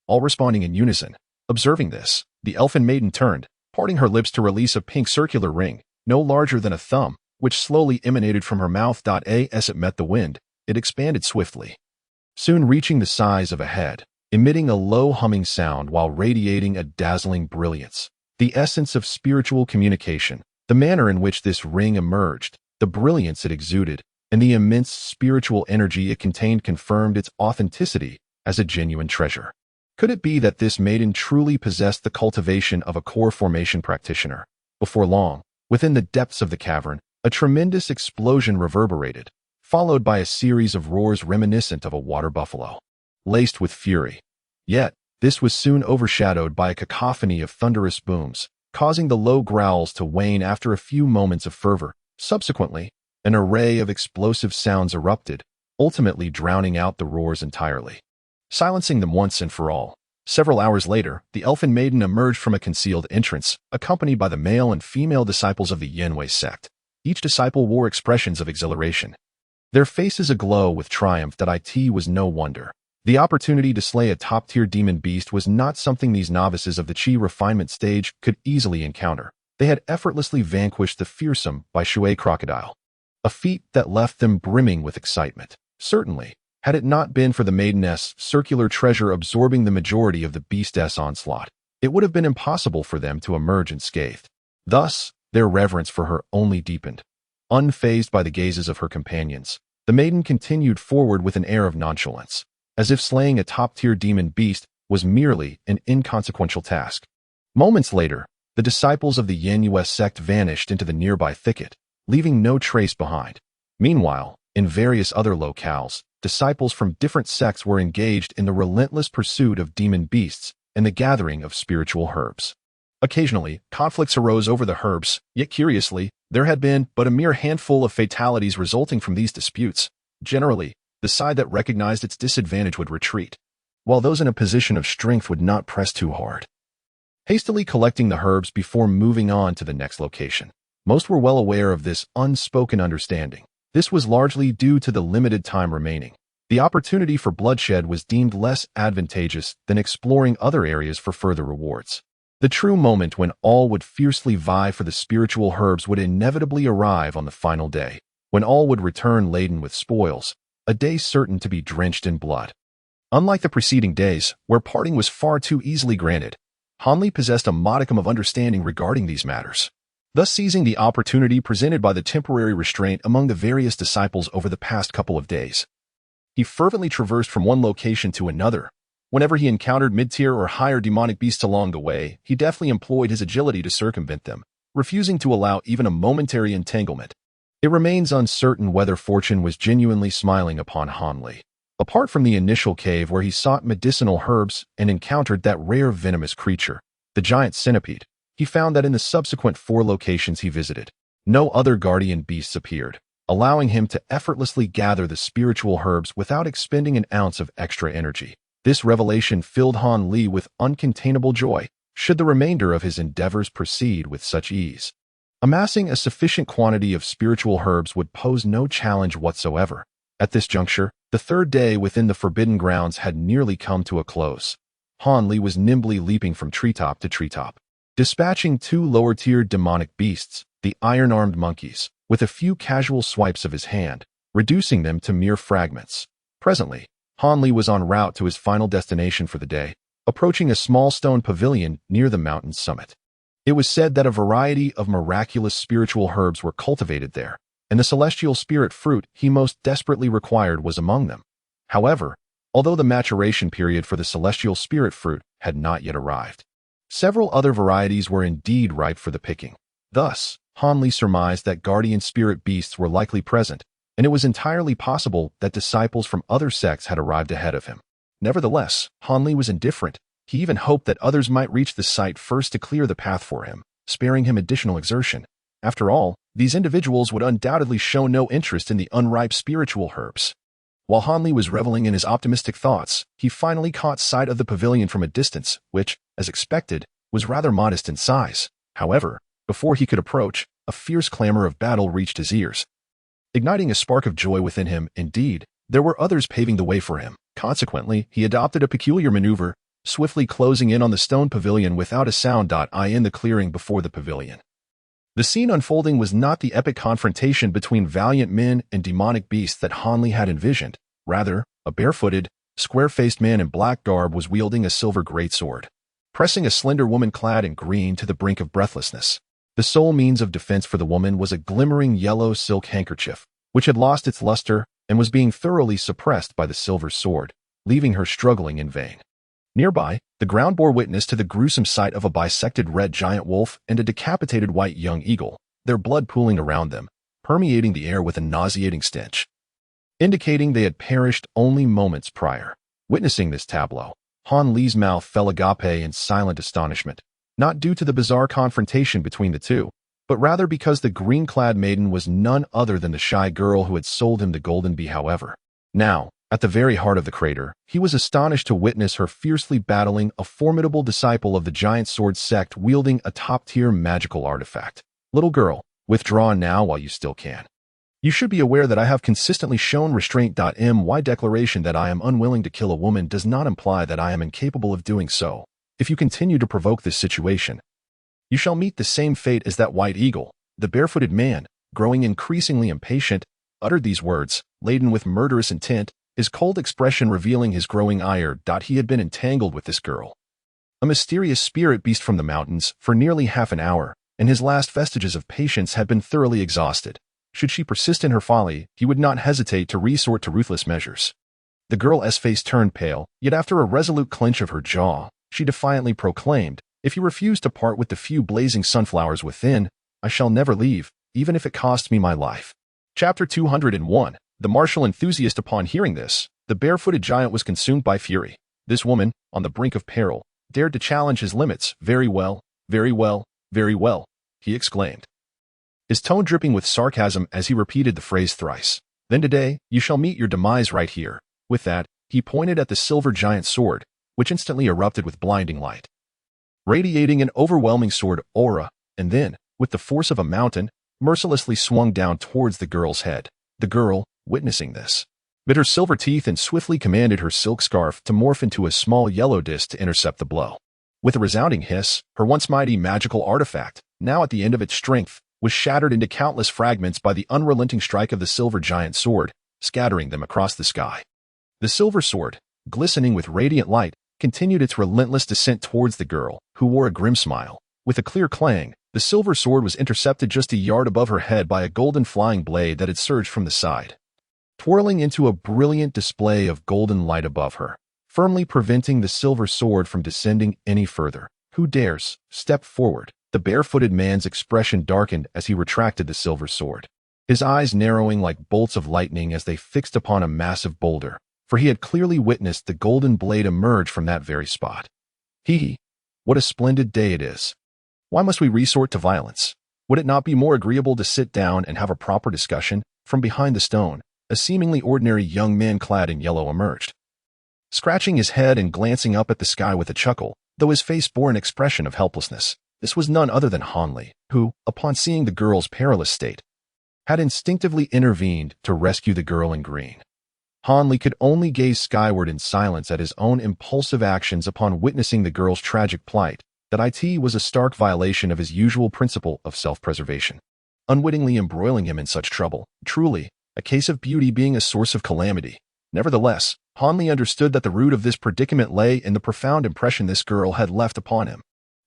all responding in unison. Observing this, the elfin maiden turned, parting her lips to release a pink circular ring, no larger than a thumb, which slowly emanated from her mouth. As it met the wind, it expanded swiftly, soon reaching the size of a head, emitting a low humming sound while radiating a dazzling brilliance. The essence of spiritual communication, the manner in which this ring emerged, the brilliance it exuded, and the immense spiritual energy it contained confirmed its authenticity as a genuine treasure. Could it be that this maiden truly possessed the cultivation of a core formation practitioner? Before long, within the depths of the cavern, a tremendous explosion reverberated, followed by a series of roars reminiscent of a water buffalo, laced with fury. Yet, this was soon overshadowed by a cacophony of thunderous booms, causing the low growls to wane after a few moments of fervor. Subsequently, an array of explosive sounds erupted, ultimately drowning out the roars entirely, silencing them once and for all. Several hours later, the elfin maiden emerged from a concealed entrance, accompanied by the male and female disciples of the Yenwei sect. Each disciple wore expressions of exhilaration, their faces aglow with triumph. It was no wonder. The opportunity to slay a top-tier demon beast was not something these novices of the Qi refinement stage could easily encounter. They had effortlessly vanquished the fearsome Bai Shui crocodile, a feat that left them brimming with excitement. Certainly, had it not been for the maiden's circular treasure absorbing the majority of the beast's onslaught, it would have been impossible for them to emerge unscathed. Thus, their reverence for her only deepened. Unfazed by the gazes of her companions, the maiden continued forward with an air of nonchalance, as if slaying a top-tier demon beast was merely an inconsequential task. Moments later, the disciples of the Yenwei sect vanished into the nearby thicket, leaving no trace behind. Meanwhile, in various other locales, disciples from different sects were engaged in the relentless pursuit of demon beasts and the gathering of spiritual herbs. Occasionally, conflicts arose over the herbs, yet curiously, there had been but a mere handful of fatalities resulting from these disputes. Generally, the side that recognized its disadvantage would retreat, while those in a position of strength would not press too hard, hastily collecting the herbs before moving on to the next location. Most were well aware of this unspoken understanding. This was largely due to the limited time remaining. The opportunity for bloodshed was deemed less advantageous than exploring other areas for further rewards. The true moment when all would fiercely vie for the spiritual herbs would inevitably arrive on the final day, when all would return laden with spoils, a day certain to be drenched in blood. Unlike the preceding days, where parting was far too easily granted, Hanli possessed a modicum of understanding regarding these matters. Thus, seizing the opportunity presented by the temporary restraint among the various disciples over the past couple of days, he fervently traversed from one location to another. Whenever he encountered mid-tier or higher demonic beasts along the way, he deftly employed his agility to circumvent them, refusing to allow even a momentary entanglement. It remains uncertain whether fortune was genuinely smiling upon Hanli. Apart from the initial cave where he sought medicinal herbs and encountered that rare venomous creature, the giant centipede, he found that in the subsequent 4 locations he visited, no other guardian beasts appeared, allowing him to effortlessly gather the spiritual herbs without expending an ounce of extra energy. This revelation filled Han Li with uncontainable joy. Should the remainder of his endeavors proceed with such ease, amassing a sufficient quantity of spiritual herbs would pose no challenge whatsoever. At this juncture, the 3rd day within the Forbidden Grounds had nearly come to a close. Han Li was nimbly leaping from treetop to treetop, dispatching 2 lower-tier demonic beasts, the iron-armed monkeys, with a few casual swipes of his hand, reducing them to mere fragments. Presently, Han Li was en route to his final destination for the day, approaching a small stone pavilion near the mountain's summit. It was said that a variety of miraculous spiritual herbs were cultivated there, and the celestial spirit fruit he most desperately required was among them. However, although the maturation period for the celestial spirit fruit had not yet arrived, several other varieties were indeed ripe for the picking. Thus, Han Li surmised that guardian spirit beasts were likely present, and it was entirely possible that disciples from other sects had arrived ahead of him. Nevertheless, Han Li was indifferent. He even hoped that others might reach the site first to clear the path for him, sparing him additional exertion. After all, these individuals would undoubtedly show no interest in the unripe spiritual herbs. While Hanli was reveling in his optimistic thoughts, he finally caught sight of the pavilion from a distance, which, as expected, was rather modest in size. However, before he could approach, a fierce clamor of battle reached his ears. Igniting a spark of joy within him, indeed, there were others paving the way for him. Consequently, he adopted a peculiar maneuver, swiftly closing in on the stone pavilion without a sound. In the clearing before the pavilion. The scene unfolding was not the epic confrontation between valiant men and demonic beasts that Hanli had envisioned. Rather, a barefooted, square-faced man in black garb was wielding a silver greatsword, pressing a slender woman clad in green to the brink of breathlessness. The sole means of defense for the woman was a glimmering yellow silk handkerchief, which had lost its luster and was being thoroughly suppressed by the silver sword, leaving her struggling in vain. Nearby, the ground bore witness to the gruesome sight of a bisected red giant wolf and a decapitated white young eagle, their blood pooling around them, permeating the air with a nauseating stench, indicating they had perished only moments prior. Witnessing this tableau, Han Li's mouth fell agape in silent astonishment, not due to the bizarre confrontation between the two, but rather because the green-clad maiden was none other than the shy girl who had sold him the golden bee. However, now, at the very heart of the crater, he was astonished to witness her fiercely battling a formidable disciple of the giant sword sect wielding a top-tier magical artifact. Little girl, withdraw now while you still can. You should be aware that I have consistently shown restraint. My declaration that I am unwilling to kill a woman does not imply that I am incapable of doing so. If you continue to provoke this situation, you shall meet the same fate as that white eagle. The barefooted man, growing increasingly impatient, uttered these words, laden with murderous intent, his cold expression revealing his growing ire. He had been entangled with this girl, a mysterious spirit beast from the mountains, for nearly half an hour, and his last vestiges of patience had been thoroughly exhausted. Should she persist in her folly, he would not hesitate to resort to ruthless measures. The girl's face turned pale, yet after a resolute clench of her jaw, she defiantly proclaimed, "If you refuse to part with the few blazing sunflowers within, I shall never leave, even if it costs me my life." Chapter 201. The martial enthusiast. Upon hearing this, the barefooted giant was consumed by fury. This woman, on the brink of peril, dared to challenge his limits. "Very well, very well, very well," he exclaimed, his tone dripping with sarcasm as he repeated the phrase thrice. "Then today, you shall meet your demise right here." With that, he pointed at the silver giant sword, which instantly erupted with blinding light, radiating an overwhelming sword aura, and then, with the force of a mountain, mercilessly swung down towards the girl's head. The girl, witnessing this, bit her silver teeth and swiftly commanded her silk scarf to morph into a small yellow disc to intercept the blow. With a resounding hiss, her once mighty magical artifact, now at the end of its strength, was shattered into countless fragments by the unrelenting strike of the silver giant sword, scattering them across the sky. The silver sword, glistening with radiant light, continued its relentless descent towards the girl, who wore a grim smile. With a clear clang, the silver sword was intercepted just a yard above her head by a golden flying blade that had surged from the side, twirling into a brilliant display of golden light above her, firmly preventing the silver sword from descending any further. "Who dares step forward?" The barefooted man's expression darkened as he retracted the silver sword, his eyes narrowing like bolts of lightning as they fixed upon a massive boulder, for he had clearly witnessed the golden blade emerge from that very spot. What a splendid day it is. Why must we resort to violence? Would it not be more agreeable to sit down and have a proper discussion? From behind the stone, a seemingly ordinary young man clad in yellow emerged, scratching his head and glancing up at the sky with a chuckle, though his face bore an expression of helplessness. This was none other than Hanli, who, upon seeing the girl's perilous state, had instinctively intervened to rescue the girl in green. Hanli could only gaze skyward in silence at his own impulsive actions upon witnessing the girl's tragic plight. That was a stark violation of his usual principle of self-preservation, unwittingly embroiling him in such trouble. Truly, a case of beauty being a source of calamity. Nevertheless, Hanli understood that the root of this predicament lay in the profound impression this girl had left upon him.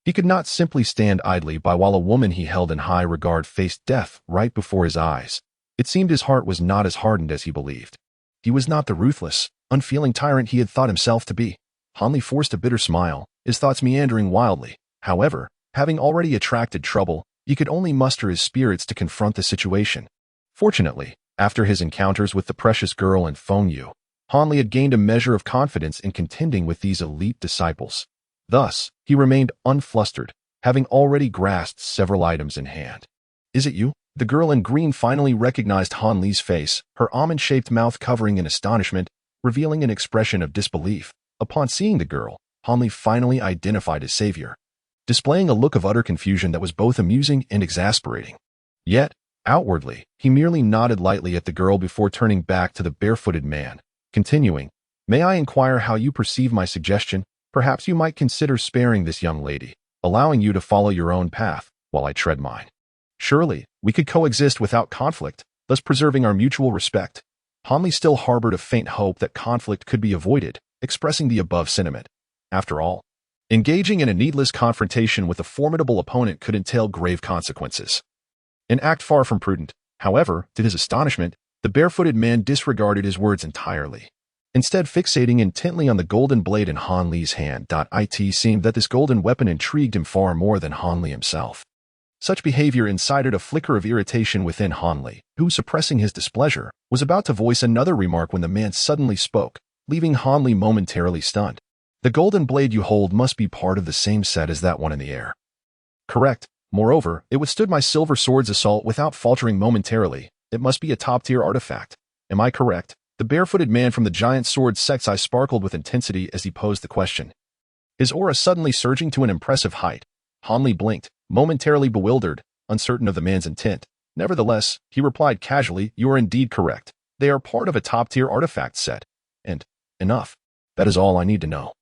He could not simply stand idly by while a woman he held in high regard faced death right before his eyes. It seemed his heart was not as hardened as he believed. He was not the ruthless, unfeeling tyrant he had thought himself to be. Hanli forced a bitter smile, his thoughts meandering wildly. However, having already attracted trouble, he could only muster his spirits to confront the situation. Fortunately, after his encounters with the precious girl and Feng Yu, Hanli had gained a measure of confidence in contending with these elite disciples. Thus, he remained unflustered, having already grasped several items in hand. "Is it you?" The girl in green finally recognized Han Li's face, her almond-shaped mouth covering in astonishment, revealing an expression of disbelief. Upon seeing the girl, Han Li finally identified his savior, displaying a look of utter confusion that was both amusing and exasperating. Yet, outwardly, he merely nodded lightly at the girl before turning back to the barefooted man, continuing, "May I inquire how you perceive my suggestion? Perhaps you might consider sparing this young lady, allowing you to follow your own path, while I tread mine. Surely, we could coexist without conflict, thus preserving our mutual respect." Han Li still harbored a faint hope that conflict could be avoided, expressing the above sentiment. After all, engaging in a needless confrontation with a formidable opponent could entail grave consequences. An act far from prudent. However, to his astonishment, the barefooted man disregarded his words entirely, instead fixating intently on the golden blade in Han Li's hand. It seemed that this golden weapon intrigued him far more than Han Li himself. Such behavior incited a flicker of irritation within Han Li, who, suppressing his displeasure, was about to voice another remark when the man suddenly spoke, leaving Han Li momentarily stunned. "The golden blade you hold must be part of the same set as that one in the air." "Correct. Moreover, it withstood my silver sword's assault without faltering momentarily. It must be a top-tier artifact. Am I correct?" The barefooted man from the giant sword sect's eye sparkled with intensity as he posed the question, his aura suddenly surging to an impressive height. Han Li blinked, momentarily bewildered, uncertain of the man's intent. Nevertheless, he replied casually, "You are indeed correct. They are part of a top-tier artifact set. And enough. That is all I need to know.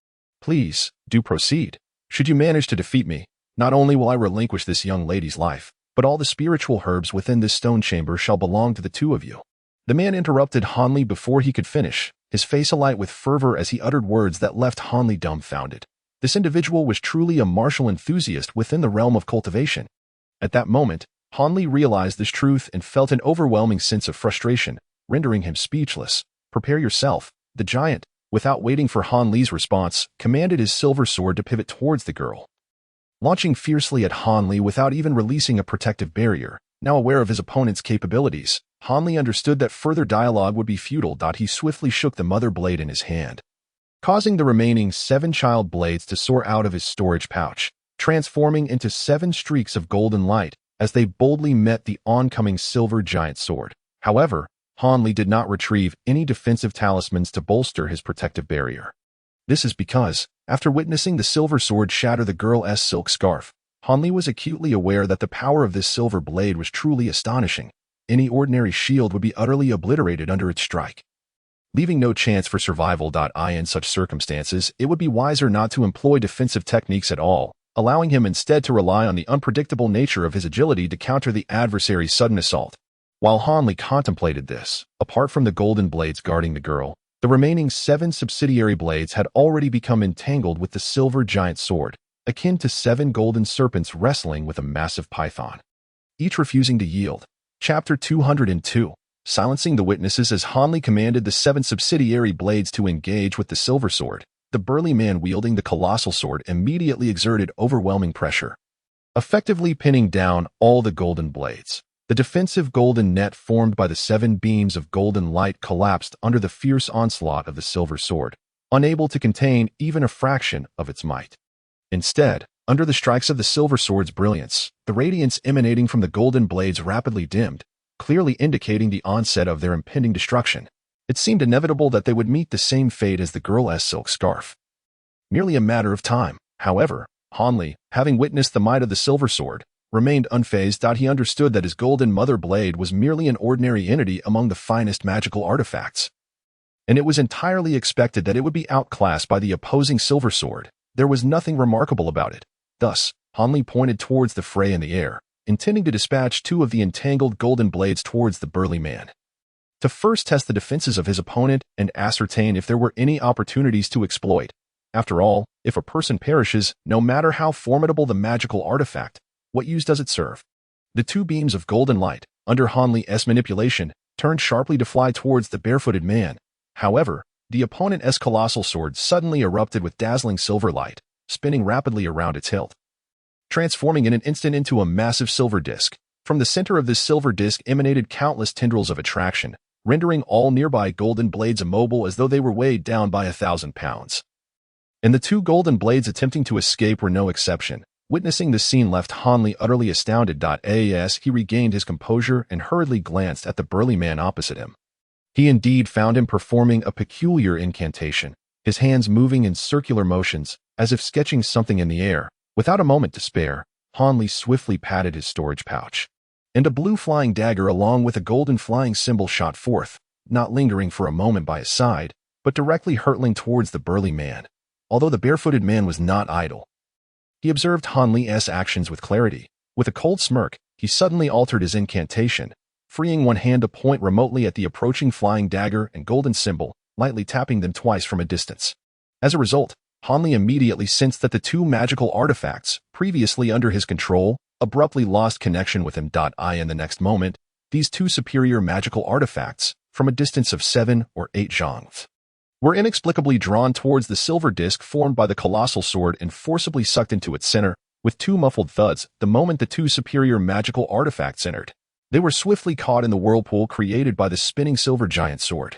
Please, do proceed. Should you manage to defeat me, not only will I relinquish this young lady's life, but all the spiritual herbs within this stone chamber shall belong to the two of you." The man interrupted Han Li before he could finish, his face alight with fervor as he uttered words that left Han Li dumbfounded. This individual was truly a martial enthusiast within the realm of cultivation. At that moment, Han Li realized this truth and felt an overwhelming sense of frustration, rendering him speechless. "Prepare yourself." The giant, without waiting for Han Li's response, commanded his silver sword to pivot towards the girl, launching fiercely at Han Li without even releasing a protective barrier. Now aware of his opponent's capabilities, Han Li understood that further dialogue would be futile. He swiftly shook the mother blade in his hand, causing the remaining 7 child blades to soar out of his storage pouch, transforming into 7 streaks of golden light as they boldly met the oncoming silver giant sword. However, Han Li did not retrieve any defensive talismans to bolster his protective barrier. This is because, after witnessing the silver sword shatter the girl's silk scarf, Han Li was acutely aware that the power of this silver blade was truly astonishing. Any ordinary shield would be utterly obliterated under its strike, leaving no chance for survival. In such circumstances, it would be wiser not to employ defensive techniques at all, allowing him instead to rely on the unpredictable nature of his agility to counter the adversary's sudden assault. While Han Li contemplated this, apart from the golden blades guarding the girl, the remaining 7 subsidiary blades had already become entangled with the silver giant sword, akin to 7 golden serpents wrestling with a massive python, each refusing to yield. Chapter 202. Silencing the witnesses. As Han Li commanded the 7 subsidiary blades to engage with the silver sword, the burly man wielding the colossal sword immediately exerted overwhelming pressure, effectively pinning down all the golden blades. The defensive golden net formed by the 7 beams of golden light collapsed under the fierce onslaught of the silver sword, unable to contain even a fraction of its might. Instead, under the strikes of the silver sword's brilliance, the radiance emanating from the golden blades rapidly dimmed, clearly indicating the onset of their impending destruction. It seemed inevitable that they would meet the same fate as the girl's silk scarf. Merely a matter of time. However, Han Li, having witnessed the might of the silver sword, remained unfazed. He understood that his golden mother blade was merely an ordinary entity among the finest magical artifacts, and it was entirely expected that it would be outclassed by the opposing silver sword. There was nothing remarkable about it. Thus, Han Li pointed towards the fray in the air, intending to dispatch 2 of the entangled golden blades towards the burly man, to first test the defenses of his opponent and ascertain if there were any opportunities to exploit. After all, if a person perishes, no matter how formidable the magical artifact, what use does it serve? The 2 beams of golden light, under Han Li's manipulation, turned sharply to fly towards the barefooted man. However, the opponent's colossal sword suddenly erupted with dazzling silver light, spinning rapidly around its hilt, transforming in an instant into a massive silver disc. From the center of this silver disc emanated countless tendrils of attraction, rendering all nearby golden blades immobile as though they were weighed down by 1,000 pounds. And the 2 golden blades attempting to escape were no exception. Witnessing this scene left Hanli utterly astounded. As he regained his composure and hurriedly glanced at the burly man opposite him. He indeed found him performing a peculiar incantation, his hands moving in circular motions, as if sketching something in the air. Without a moment to spare, Hanli swiftly patted his storage pouch, and a blue flying dagger along with a golden flying symbol shot forth, not lingering for a moment by his side, but directly hurtling towards the burly man. Although the barefooted man was not idle, he observed Hanli's actions with clarity. With a cold smirk, he suddenly altered his incantation, freeing one hand to point remotely at the approaching flying dagger and golden symbol, lightly tapping them twice from a distance. As a result, Hanli immediately sensed that the two magical artifacts, previously under his control, abruptly lost connection with him. In the next moment, these two superior magical artifacts, from a distance of 7 or 8 zhangzi, were inexplicably drawn towards the silver disc formed by the colossal sword and forcibly sucked into its center, with two muffled thuds the moment the two superior magical artifacts entered. They were swiftly caught in the whirlpool created by the spinning silver giant sword.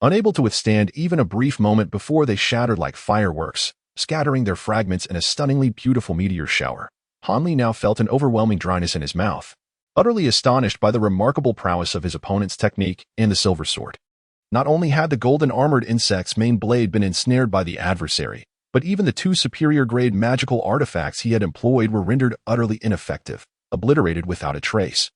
Unable to withstand even a brief moment before they shattered like fireworks, scattering their fragments in a stunningly beautiful meteor shower, Hanli now felt an overwhelming dryness in his mouth, utterly astonished by the remarkable prowess of his opponent's technique and the silver sword. Not only had the golden armored insect's main blade been ensnared by the adversary, but even the two superior grade magical artifacts he had employed were rendered utterly ineffective, obliterated without a trace.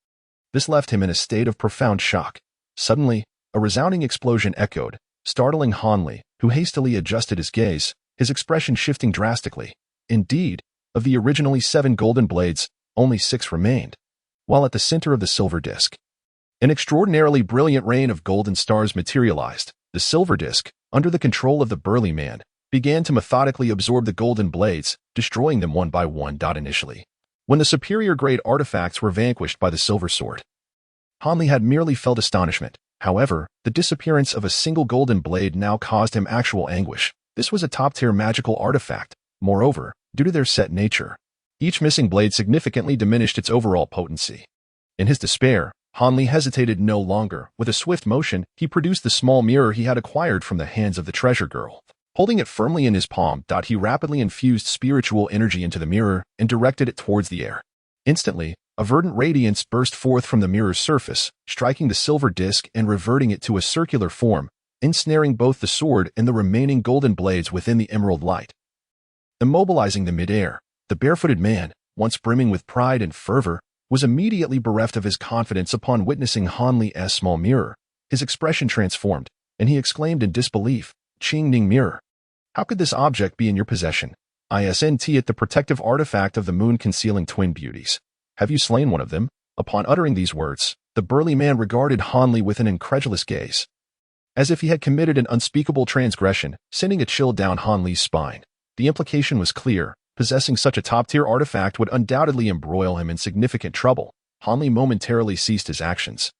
This left him in a state of profound shock. Suddenly, a resounding explosion echoed, startling Hanli, who hastily adjusted his gaze, his expression shifting drastically. Indeed, of the originally 7 golden blades, only 6 remained, while at the center of the silver disc, an extraordinarily brilliant rain of golden stars materialized. The silver disc, under the control of the burly man, began to methodically absorb the golden blades, destroying them one by one. Initially, when the superior grade artifacts were vanquished by the silver sword, Hanli had merely felt astonishment. However, the disappearance of a single golden blade now caused him actual anguish. This was a top-tier magical artifact. Moreover, due to their set nature, each missing blade significantly diminished its overall potency. In his despair, Hanli hesitated no longer. With a swift motion, he produced the small mirror he had acquired from the hands of the treasure girl. Holding it firmly in his palm, he rapidly infused spiritual energy into the mirror and directed it towards the air. Instantly, a verdant radiance burst forth from the mirror's surface, striking the silver disc and reverting it to a circular form, ensnaring both the sword and the remaining golden blades within the emerald light. Immobilizing them mid-air, the barefooted man, once brimming with pride and fervor, was immediately bereft of his confidence upon witnessing Hanli's small mirror. His expression transformed, and he exclaimed in disbelief, "Qingning mirror, how could this object be in your possession? Isn't it the protective artifact of the moon-concealing twin beauties? Have you slain one of them?" Upon uttering these words, the burly man regarded Hanli with an incredulous gaze, as if he had committed an unspeakable transgression, sending a chill down Hanli's spine. The implication was clear. Possessing such a top-tier artifact would undoubtedly embroil him in significant trouble. Hanli momentarily ceased his actions,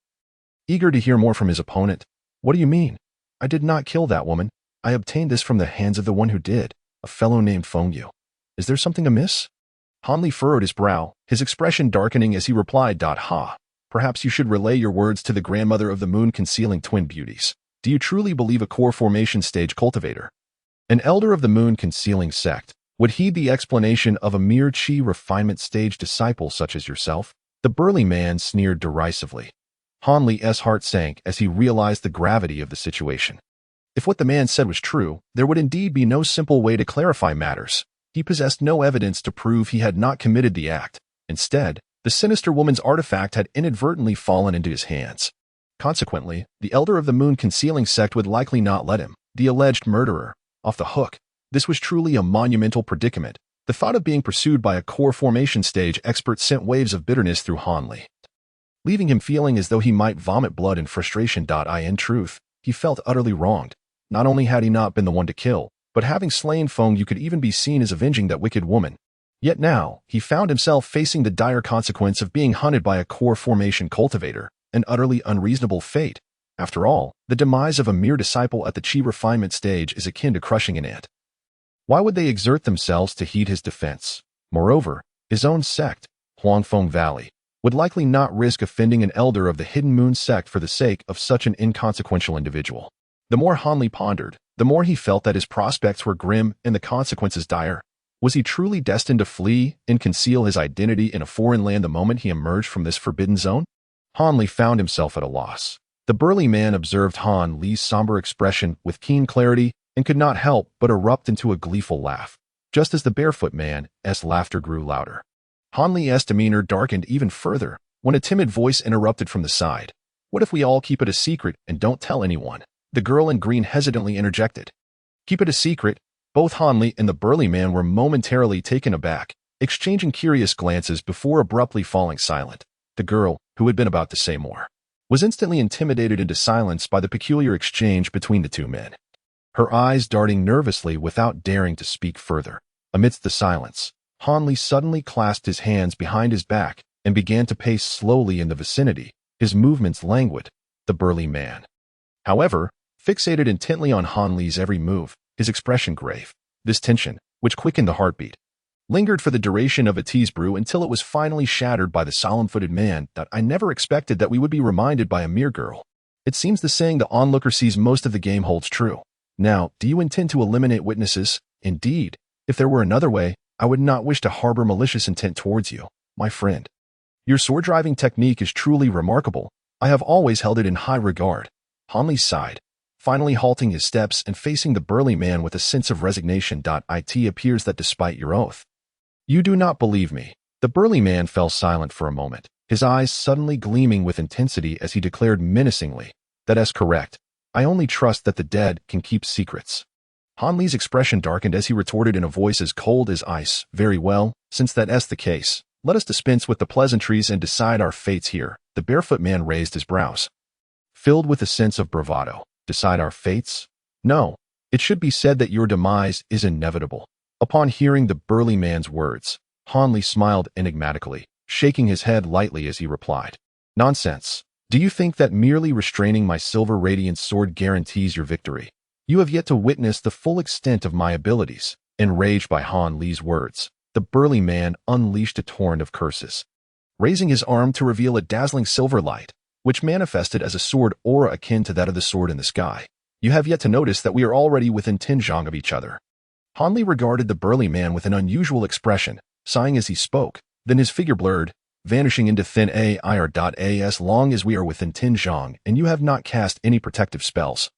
eager to hear more from his opponent. "What do you mean? I did not kill that woman. I obtained this from the hands of the one who did, a fellow named Fengyu. Is there something amiss?" Hanli furrowed his brow, his expression darkening as he replied, "Ha, perhaps you should relay your words to the grandmother of the moon-concealing twin beauties. Do you truly believe a core formation stage cultivator, an elder of the moon-concealing sect, would heed the explanation of a mere chi refinement stage disciple such as yourself?" The burly man sneered derisively. Hanli's heart sank as he realized the gravity of the situation. If what the man said was true, there would indeed be no simple way to clarify matters. He possessed no evidence to prove he had not committed the act. Instead, the sinister woman's artifact had inadvertently fallen into his hands. Consequently, the elder of the moon-concealing sect would likely not let him, the alleged murderer, off the hook. This was truly a monumental predicament. The thought of being pursued by a core formation stage expert sent waves of bitterness through Hanli, leaving him feeling as though he might vomit blood in frustration. In truth, he felt utterly wronged. Not only had he not been the one to kill, but having slain Fengyu could even be seen as avenging that wicked woman. Yet now, he found himself facing the dire consequence of being hunted by a core formation cultivator, an utterly unreasonable fate. After all, the demise of a mere disciple at the chi refinement stage is akin to crushing an ant. Why would they exert themselves to heed his defense? Moreover, his own sect, Huangfeng Valley, would likely not risk offending an elder of the Hidden Moon sect for the sake of such an inconsequential individual. The more Hanli pondered, the more he felt that his prospects were grim and the consequences dire. Was he truly destined to flee and conceal his identity in a foreign land the moment he emerged from this forbidden zone? Han Li found himself at a loss. The burly man observed Han Li's somber expression with keen clarity and could not help but erupt into a gleeful laugh, just as the barefoot man's laughter grew louder. Han Li's demeanor darkened even further when a timid voice interrupted from the side. "What if we all keep it a secret and don't tell anyone?" The girl in green hesitantly interjected. "Keep it a secret?" Both Han Li and the burly man were momentarily taken aback, exchanging curious glances before abruptly falling silent. The girl, who had been about to say more, was instantly intimidated into silence by the peculiar exchange between the two men, her eyes darting nervously without daring to speak further. Amidst the silence, Han Li suddenly clasped his hands behind his back and began to pace slowly in the vicinity, his movements languid. The burly man, however, fixated intently on Han Li's every move, his expression grave. This tension, which quickened the heartbeat, lingered for the duration of a tease brew until it was finally shattered by the solemn-footed man that I never expected that we would be reminded by a mere girl. It seems the saying the onlooker sees most of the game holds true. Now, do you intend to eliminate witnesses? Indeed, if there were another way, I would not wish to harbor malicious intent towards you, my friend. Your sword-driving technique is truly remarkable. I have always held it in high regard. Han Li sighed, finally halting his steps and facing the burly man with a sense of resignation. It appears that despite your oath, you do not believe me. The burly man fell silent for a moment, his eyes suddenly gleaming with intensity as he declared menacingly, "That is correct. I only trust that the dead can keep secrets." Han Li's expression darkened as he retorted in a voice as cold as ice, "Very well, since that is the case, let us dispense with the pleasantries and decide our fates here." The barefoot man raised his brows, filled with a sense of bravado. "Decide our fates? No, it should be said that your demise is inevitable." Upon hearing the burly man's words, Han Li smiled enigmatically, shaking his head lightly as he replied, "Nonsense. Do you think that merely restraining my silver radiant sword guarantees your victory? You have yet to witness the full extent of my abilities." Enraged by Han Li's words, the burly man unleashed a torrent of curses, raising his arm to reveal a dazzling silver light, which manifested as a sword aura akin to that of the sword in the sky. "You have yet to notice that we are already within 10 zhang of each other." Han Li regarded the burly man with an unusual expression, sighing as he spoke, then his figure blurred, vanishing into thin air. As long as we are within 10 zhang and you have not cast any protective spells,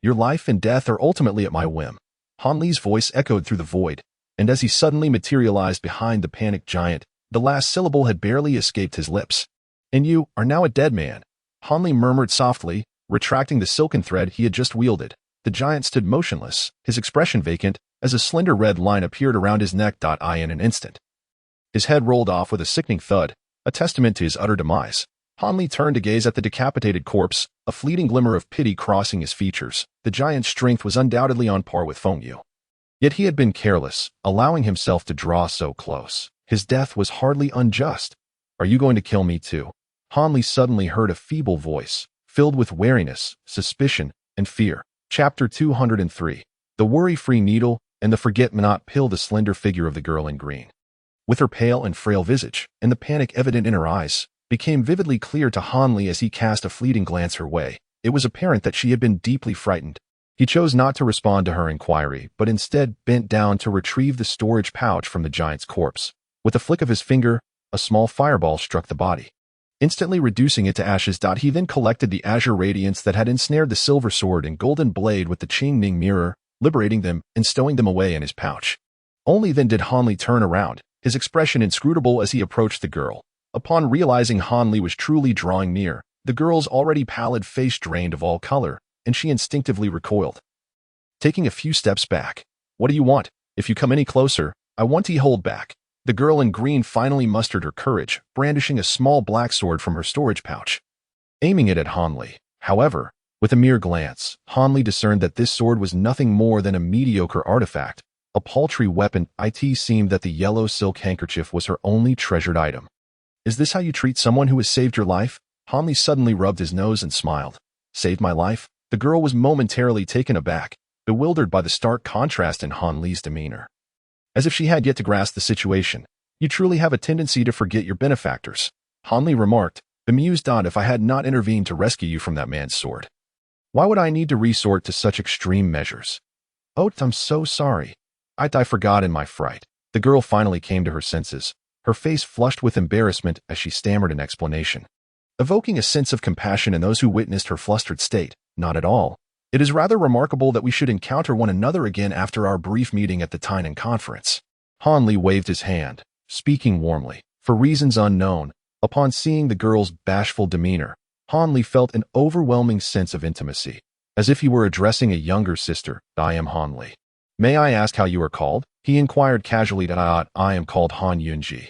your life and death are ultimately at my whim. Han Li's voice echoed through the void, and as he suddenly materialized behind the panicked giant, the last syllable had barely escaped his lips. "And you are now a dead man," Han Li murmured softly, retracting the silken thread he had just wielded. The giant stood motionless, his expression vacant, as a slender red line appeared around his neck. In an instant, his head rolled off with a sickening thud, a testament to his utter demise. Han Li turned to gaze at the decapitated corpse, a fleeting glimmer of pity crossing his features. The giant's strength was undoubtedly on par with Feng Yu. Yet he had been careless, allowing himself to draw so close. His death was hardly unjust. "Are you going to kill me too?" Han Li suddenly heard a feeble voice, filled with wariness, suspicion, and fear. Chapter 203. The Worry-Free Needle and the Forget-Me-Not Pill. The slender figure of the girl in green, with her pale and frail visage, and the panic evident in her eyes, became vividly clear to Han Li as he cast a fleeting glance her way. It was apparent that she had been deeply frightened. He chose not to respond to her inquiry, but instead bent down to retrieve the storage pouch from the giant's corpse. With a flick of his finger, a small fireball struck the body, instantly reducing it to ashes. He then collected the azure radiance that had ensnared the silver sword and golden blade with the Qingning mirror, liberating them and stowing them away in his pouch. Only then did Han Li turn around, his expression inscrutable as he approached the girl. Upon realizing Han Li was truly drawing near, the girl's already pallid face drained of all color, and she instinctively recoiled, taking a few steps back. "What do you want? If you come any closer, I want to hold back." The girl in green finally mustered her courage, brandishing a small black sword from her storage pouch, aiming it at Han Li. However, with a mere glance, Han Li discerned that this sword was nothing more than a mediocre artifact, a paltry weapon. It seemed that the yellow silk handkerchief was her only treasured item. "Is this how you treat someone who has saved your life?" Han Li suddenly rubbed his nose and smiled. "Saved my life?" The girl was momentarily taken aback, bewildered by the stark contrast in Han Li's demeanor, as if she had yet to grasp the situation. "You truly have a tendency to forget your benefactors," Han Li remarked, bemused. "If I had not intervened to rescue you from that man's sword, why would I need to resort to such extreme measures?" "Oh, I'm so sorry." I forgot in my fright." The girl finally came to her senses, her face flushed with embarrassment as she stammered an explanation, evoking a sense of compassion in those who witnessed her flustered state. "Not at all. It is rather remarkable that we should encounter one another again after our brief meeting at the Tynan conference." Han Li waved his hand, speaking warmly. For reasons unknown, upon seeing the girl's bashful demeanor, Han Li felt an overwhelming sense of intimacy, as if he were addressing a younger sister. "I am Han Li. May I ask how you are called?" he inquired casually. "I am called Han Yunji."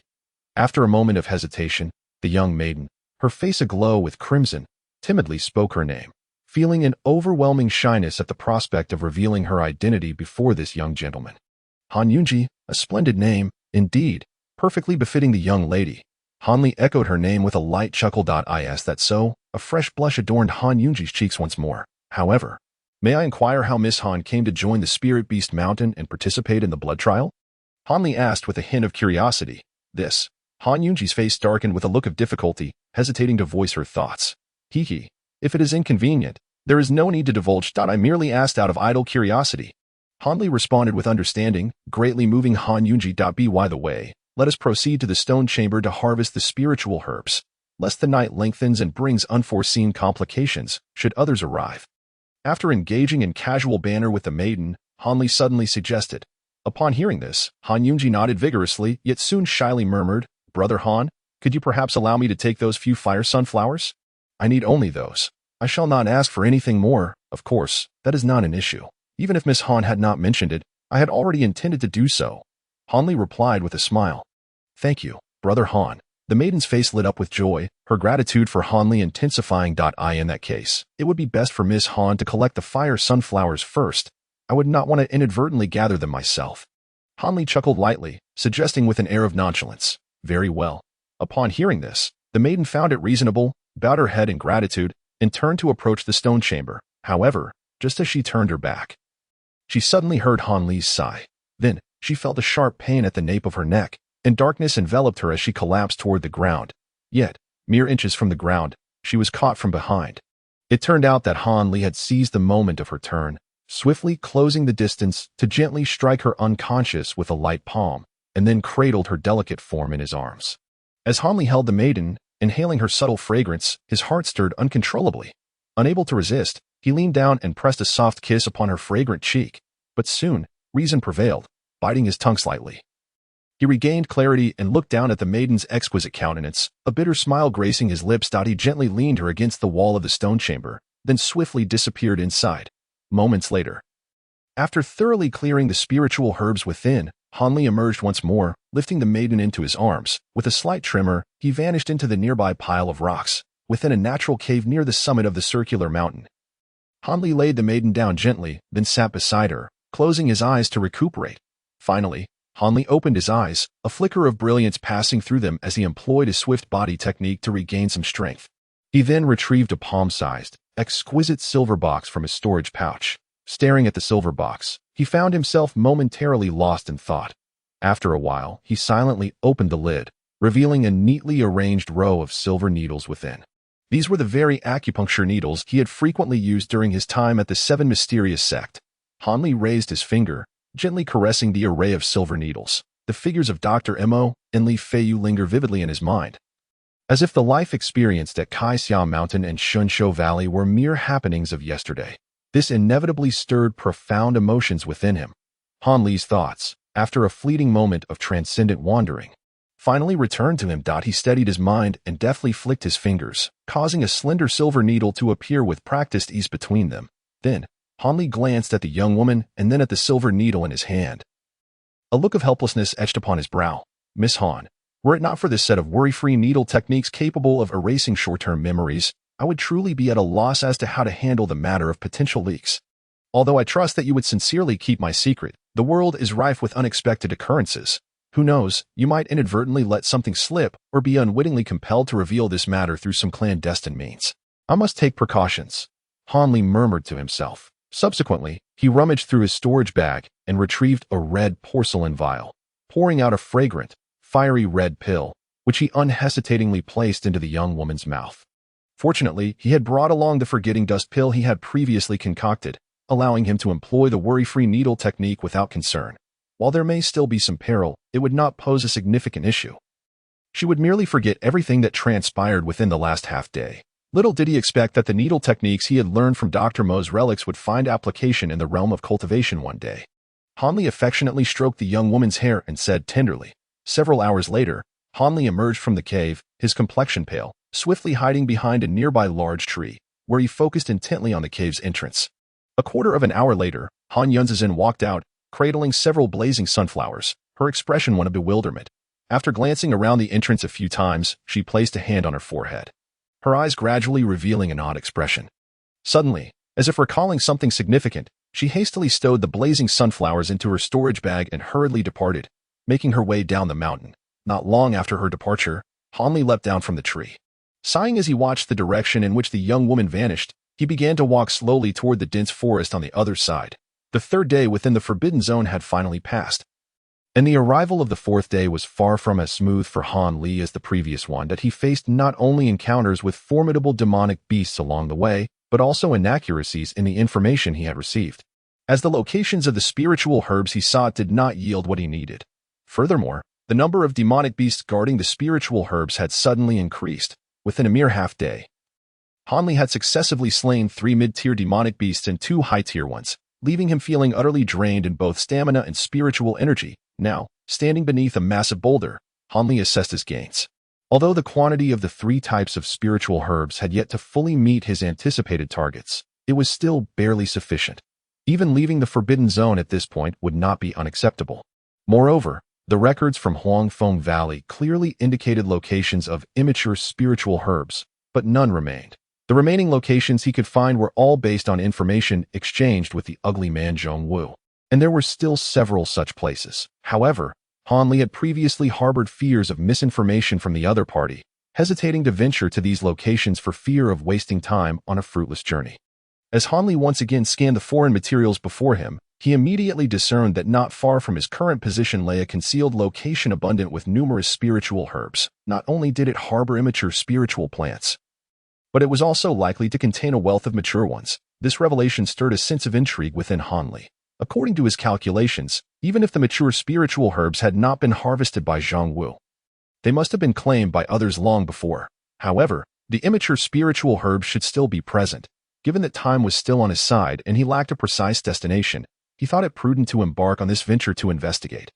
After a moment of hesitation, the young maiden, her face aglow with crimson, timidly spoke her name, feeling an overwhelming shyness at the prospect of revealing her identity before this young gentleman. Han Yunji, a splendid name, indeed, perfectly befitting the young lady. Han Li echoed her name with a light chuckle. "Is that so?" A fresh blush adorned Han Yunji's cheeks once more. "However, may I inquire how Miss Han came to join the Spirit Beast Mountain and participate in the blood trial?" Han Li asked with a hint of curiosity. This, Han Yunji's face darkened with a look of difficulty, hesitating to voice her thoughts. "Hee. If it is inconvenient, there is no need to divulge. I merely asked out of idle curiosity." Han Li responded with understanding, greatly moving Han Yunji. "By the way, let us proceed to the stone chamber to harvest the spiritual herbs, lest the night lengthens and brings unforeseen complications, should others arrive." After engaging in casual banter with the maiden, Han Li suddenly suggested. Upon hearing this, Han Yunji nodded vigorously, yet soon shyly murmured, "Brother Han, could you perhaps allow me to take those few fire sunflowers? I need only those. I shall not ask for anything more. Of course, that is not an issue." Even if Miss Han had not mentioned it, I had already intended to do so. Han Li replied with a smile. "Thank you, Brother Han." The maiden's face lit up with joy, her gratitude for Han Li intensifying. In that case, it would be best for Miss Han to collect the fire sunflowers first. I would not want to inadvertently gather them myself. Han Li chuckled lightly, suggesting with an air of nonchalance, "Very well." Upon hearing this, the maiden found it reasonable, bowed her head in gratitude, and turned to approach the stone chamber. However, just as she turned her back, she suddenly heard Han Li's sigh. Then, she felt a sharp pain at the nape of her neck, and darkness enveloped her as she collapsed toward the ground. Yet, mere inches from the ground, she was caught from behind. It turned out that Han Li had seized the moment of her turn, swiftly closing the distance to gently strike her unconscious with a light palm, and then cradled her delicate form in his arms. As Han Li held the maiden, inhaling her subtle fragrance, his heart stirred uncontrollably. Unable to resist, he leaned down and pressed a soft kiss upon her fragrant cheek. But soon, reason prevailed, biting his tongue slightly. He regained clarity and looked down at the maiden's exquisite countenance, a bitter smile gracing his lips. He gently leaned her against the wall of the stone chamber, then swiftly disappeared inside. Moments later, after thoroughly clearing the spiritual herbs within, Han Li emerged once more, lifting the maiden into his arms. With a slight tremor, he vanished into the nearby pile of rocks, within a natural cave near the summit of the circular mountain. Han Li laid the maiden down gently, then sat beside her, closing his eyes to recuperate. Finally, Han Li opened his eyes, a flicker of brilliance passing through them as he employed his swift body technique to regain some strength. He then retrieved a palm-sized, exquisite silver box from his storage pouch. Staring at the silver box, he found himself momentarily lost in thought. After a while, he silently opened the lid, revealing a neatly arranged row of silver needles within. These were the very acupuncture needles he had frequently used during his time at the Seven Mysterious Sect. Han Li raised his finger, gently caressing the array of silver needles. The figures of Dr. Mo and Li Feiyu linger vividly in his mind, as if the life experienced at Kaixia Mountain and Shunsho Valley were mere happenings of yesterday. This inevitably stirred profound emotions within him. Han Li's thoughts, after a fleeting moment of transcendent wandering, finally returned to him. He steadied his mind and deftly flicked his fingers, causing a slender silver needle to appear with practiced ease between them. Then, Han Li glanced at the young woman and then at the silver needle in his hand. A look of helplessness etched upon his brow. "Miss Han, were it not for this set of worry-free needle techniques capable of erasing short-term memories, I would truly be at a loss as to how to handle the matter of potential leaks. Although I trust that you would sincerely keep my secret, the world is rife with unexpected occurrences. Who knows, you might inadvertently let something slip or be unwittingly compelled to reveal this matter through some clandestine means. I must take precautions," Han Li murmured to himself. Subsequently, he rummaged through his storage bag and retrieved a red porcelain vial, pouring out a fragrant, fiery red pill, which he unhesitatingly placed into the young woman's mouth. Fortunately, he had brought along the forgetting dust pill he had previously concocted, allowing him to employ the worry-free needle technique without concern. While there may still be some peril, it would not pose a significant issue. She would merely forget everything that transpired within the last half-day. Little did he expect that the needle techniques he had learned from Dr. Mo's relics would find application in the realm of cultivation one day. Hanli affectionately stroked the young woman's hair and said tenderly. Several hours later, Hanli emerged from the cave, his complexion pale, swiftly hiding behind a nearby large tree, where he focused intently on the cave's entrance. A quarter of an hour later, Han Yunzizhen walked out, cradling several blazing sunflowers, her expression one of bewilderment. After glancing around the entrance a few times, she placed a hand on her forehead, her eyes gradually revealing an odd expression. Suddenly, as if recalling something significant, she hastily stowed the blazing sunflowers into her storage bag and hurriedly departed, making her way down the mountain. Not long after her departure, Hanli leapt down from the tree. Sighing as he watched the direction in which the young woman vanished, he began to walk slowly toward the dense forest on the other side. The third day within the Forbidden Zone had finally passed, and the arrival of the fourth day was far from as smooth for Han Li as the previous one, that he faced not only encounters with formidable demonic beasts along the way, but also inaccuracies in the information he had received, as the locations of the spiritual herbs he sought did not yield what he needed. Furthermore, the number of demonic beasts guarding the spiritual herbs had suddenly increased. Within a mere half-day, Han Li had successively slain 3 mid-tier demonic beasts and 2 high-tier ones, leaving him feeling utterly drained in both stamina and spiritual energy. Now, standing beneath a massive boulder, Han Li assessed his gains. Although the quantity of the 3 types of spiritual herbs had yet to fully meet his anticipated targets, it was still barely sufficient. Even leaving the Forbidden Zone at this point would not be unacceptable. Moreover, the records from Huangfeng Valley clearly indicated locations of immature spiritual herbs, but none remained. The remaining locations he could find were all based on information exchanged with the ugly man Zhongwu, and there were still several such places. However, Han Li had previously harbored fears of misinformation from the other party, hesitating to venture to these locations for fear of wasting time on a fruitless journey. As Han Li once again scanned the foreign materials before him, he immediately discerned that not far from his current position lay a concealed location abundant with numerous spiritual herbs. Not only did it harbor immature spiritual plants, but it was also likely to contain a wealth of mature ones. This revelation stirred a sense of intrigue within Han Li. According to his calculations, even if the mature spiritual herbs had not been harvested by Zhang Wu, they must have been claimed by others long before. However, the immature spiritual herbs should still be present. Given that time was still on his side and he lacked a precise destination, he thought it prudent to embark on this venture to investigate.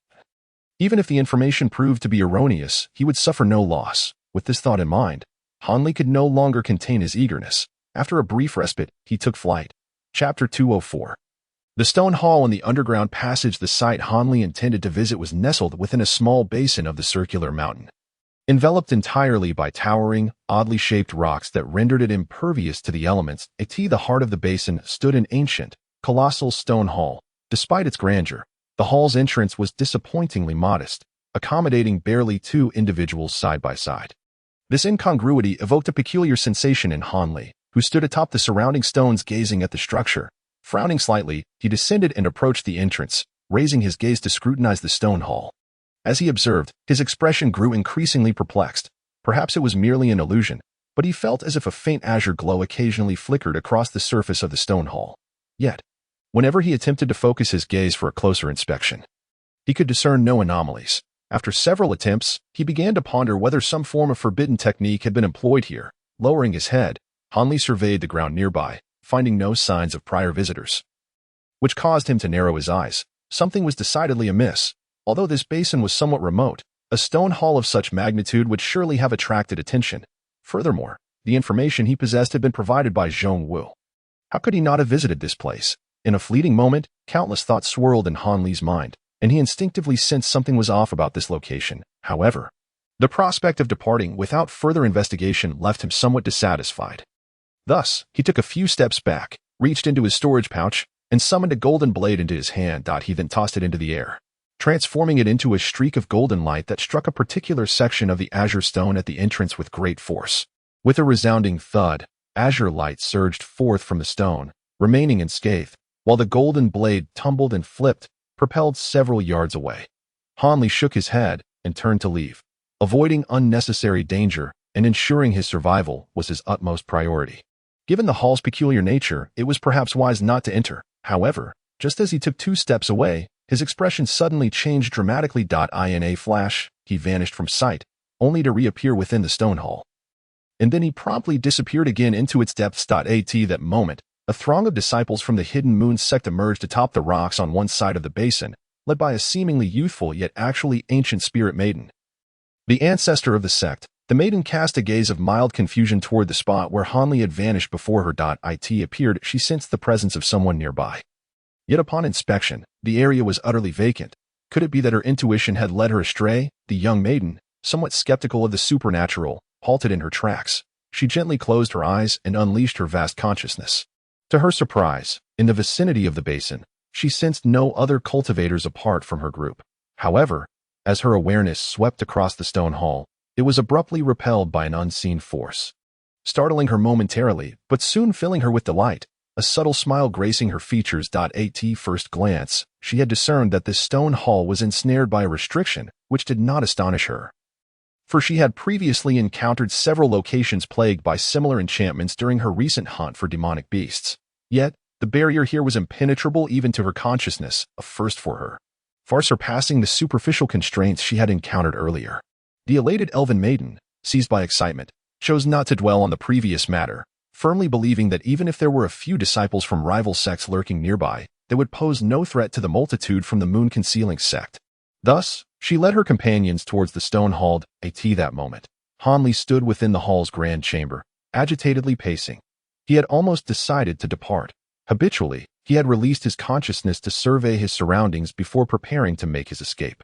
Even if the information proved to be erroneous, he would suffer no loss. With this thought in mind, Han Li could no longer contain his eagerness. After a brief respite, he took flight. Chapter 204. The stone hall in the underground passage the site Han Li intended to visit was nestled within a small basin of the circular mountain, enveloped entirely by towering, oddly shaped rocks that rendered it impervious to the elements. At the heart of the basin stood an ancient, colossal stone hall. Despite its grandeur, the hall's entrance was disappointingly modest, accommodating barely 2 individuals side by side. This incongruity evoked a peculiar sensation in Han Li, who stood atop the surrounding stones gazing at the structure. Frowning slightly, he descended and approached the entrance, raising his gaze to scrutinize the stone hall. As he observed, his expression grew increasingly perplexed. Perhaps it was merely an illusion, but he felt as if a faint azure glow occasionally flickered across the surface of the stone hall. Yet, whenever he attempted to focus his gaze for a closer inspection, he could discern no anomalies. After several attempts, he began to ponder whether some form of forbidden technique had been employed here. Lowering his head, Han Li surveyed the ground nearby, finding no signs of prior visitors, which caused him to narrow his eyes. Something was decidedly amiss. Although this basin was somewhat remote, a stone hall of such magnitude would surely have attracted attention. Furthermore, the information he possessed had been provided by Zhong Wu. How could he not have visited this place? In a fleeting moment, countless thoughts swirled in Han Li's mind, and he instinctively sensed something was off about this location. However, the prospect of departing without further investigation left him somewhat dissatisfied. Thus, he took a few steps back, reached into his storage pouch, and summoned a golden blade into his hand. He then tossed it into the air, transforming it into a streak of golden light that struck a particular section of the azure stone at the entrance with great force. With a resounding thud, azure light surged forth from the stone, remaining unscathed, while the golden blade tumbled and flipped, propelled several yards away. Han Li shook his head and turned to leave. Avoiding unnecessary danger and ensuring his survival was his utmost priority. Given the hall's peculiar nature, it was perhaps wise not to enter. However, just as he took 2 steps away, his expression suddenly changed dramatically. In a flash, he vanished from sight, only to reappear within the stone hall. And then he promptly disappeared again into its depths. At that moment, a throng of disciples from the Hidden Moon sect emerged atop the rocks on one side of the basin, led by a seemingly youthful yet actually ancient spirit maiden. The ancestor of the sect, the maiden cast a gaze of mild confusion toward the spot where Hanli had vanished before her. It appeared she sensed the presence of someone nearby. Yet upon inspection, the area was utterly vacant. Could it be that her intuition had led her astray? The young maiden, somewhat skeptical of the supernatural, halted in her tracks. She gently closed her eyes and unleashed her vast consciousness. To her surprise, in the vicinity of the basin, she sensed no other cultivators apart from her group. However, as her awareness swept across the stone hall, it was abruptly repelled by an unseen force. Startling her momentarily, but soon filling her with delight, a subtle smile gracing her features. At first glance, she had discerned that this stone hall was ensnared by a restriction, which did not astonish her. For she had previously encountered several locations plagued by similar enchantments during her recent hunt for demonic beasts. Yet, the barrier here was impenetrable even to her consciousness, a first for her, far surpassing the superficial constraints she had encountered earlier. The elated elven maiden, seized by excitement, chose not to dwell on the previous matter, firmly believing that even if there were a few disciples from rival sects lurking nearby, they would pose no threat to the multitude from the moon-concealing sect. Thus, she led her companions towards the stone hall. At that moment, Hanli stood within the hall's grand chamber, agitatedly pacing. He had almost decided to depart. Habitually, he had released his consciousness to survey his surroundings before preparing to make his escape.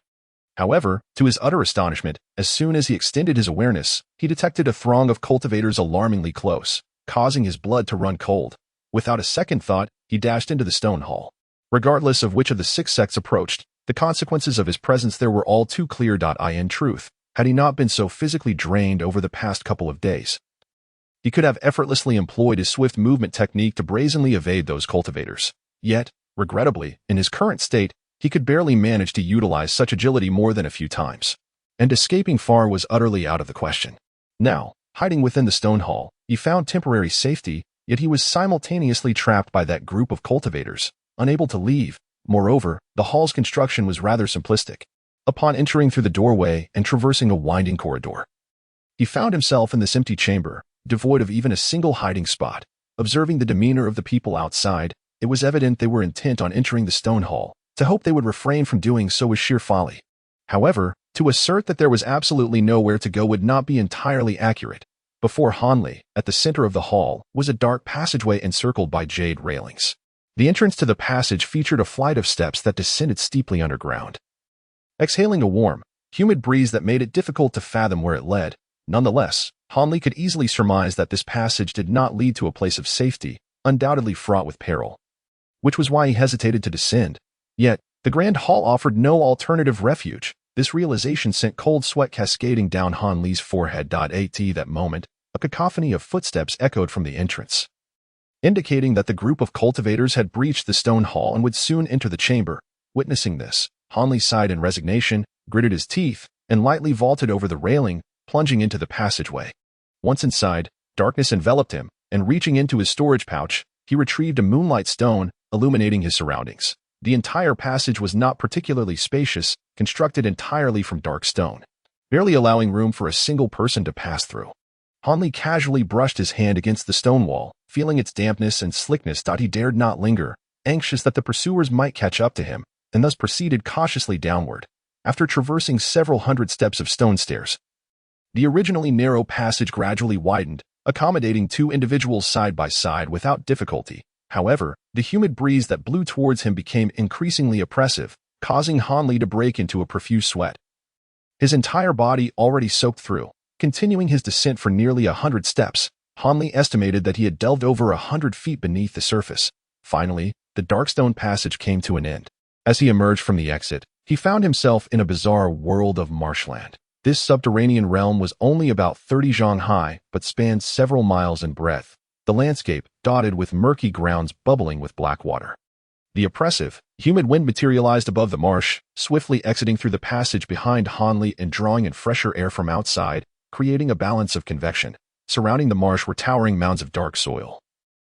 However, to his utter astonishment, as soon as he extended his awareness, he detected a throng of cultivators alarmingly close, causing his blood to run cold. Without a second thought, he dashed into the stone hall. Regardless of which of the six sects approached, the consequences of his presence there were all too clear. In truth, had he not been so physically drained over the past couple of days, he could have effortlessly employed his swift movement technique to brazenly evade those cultivators. Yet, regrettably, in his current state, he could barely manage to utilize such agility more than a few times. And escaping far was utterly out of the question. Now, hiding within the stone hall, he found temporary safety, yet he was simultaneously trapped by that group of cultivators, unable to leave. Moreover, the hall's construction was rather simplistic. Upon entering through the doorway and traversing a winding corridor, he found himself in this empty chamber, devoid of even a single hiding spot. Observing the demeanor of the people outside, it was evident they were intent on entering the stone hall. To hope they would refrain from doing so was sheer folly. However, to assert that there was absolutely nowhere to go would not be entirely accurate. Before Hanli, at the center of the hall, was a dark passageway encircled by jade railings. The entrance to the passage featured a flight of steps that descended steeply underground. Exhaling a warm, humid breeze that made it difficult to fathom where it led, nonetheless, Hanli could easily surmise that this passage did not lead to a place of safety, undoubtedly fraught with peril. Which was why he hesitated to descend. Yet, the grand hall offered no alternative refuge. This realization sent cold sweat cascading down Hanli's forehead. At that moment, a cacophony of footsteps echoed from the entrance, indicating that the group of cultivators had breached the stone hall and would soon enter the chamber. Witnessing this, Hanli sighed in resignation, gritted his teeth, and lightly vaulted over the railing, plunging into the passageway. Once inside, darkness enveloped him, and reaching into his storage pouch, he retrieved a moonlight stone, illuminating his surroundings. The entire passage was not particularly spacious, constructed entirely from dark stone, barely allowing room for a single person to pass through. Hanli casually brushed his hand against the stone wall, feeling its dampness and slickness. He dared not linger, anxious that the pursuers might catch up to him, and thus proceeded cautiously downward. After traversing several hundred steps of stone stairs, the originally narrow passage gradually widened, accommodating two individuals side by side without difficulty. However, the humid breeze that blew towards him became increasingly oppressive, causing Hanli to break into a profuse sweat. His entire body already soaked through. Continuing his descent for nearly 100 steps, Hanli estimated that he had delved over 100 feet beneath the surface. Finally, the dark stone passage came to an end. As he emerged from the exit, he found himself in a bizarre world of marshland. This subterranean realm was only about 30 zhang high, but spanned several miles in breadth. The landscape, dotted with murky grounds bubbling with black water. The oppressive, humid wind materialized above the marsh, swiftly exiting through the passage behind Hanli and drawing in fresher air from outside, creating a balance of convection. Surrounding the marsh were towering mounds of dark soil.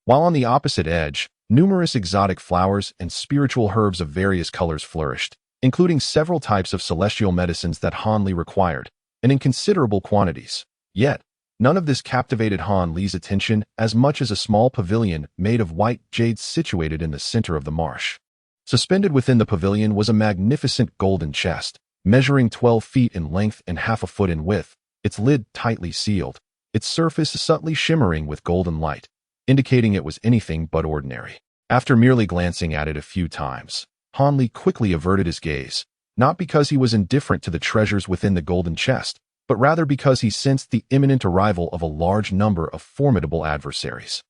While on the opposite edge, Numerous exotic flowers and spiritual herbs of various colors flourished, including several types of celestial medicines that Han Li required, and in considerable quantities. Yet, none of this captivated Han Li's attention as much as a small pavilion made of white jade situated in the center of the marsh. Suspended within the pavilion was a magnificent golden chest, measuring 12 feet in length and half a foot in width, its lid tightly sealed, its surface subtly shimmering with golden light, indicating it was anything but ordinary. After merely glancing at it a few times, Han Li quickly averted his gaze, not because he was indifferent to the treasures within the golden chest, but rather because he sensed the imminent arrival of a large number of formidable adversaries.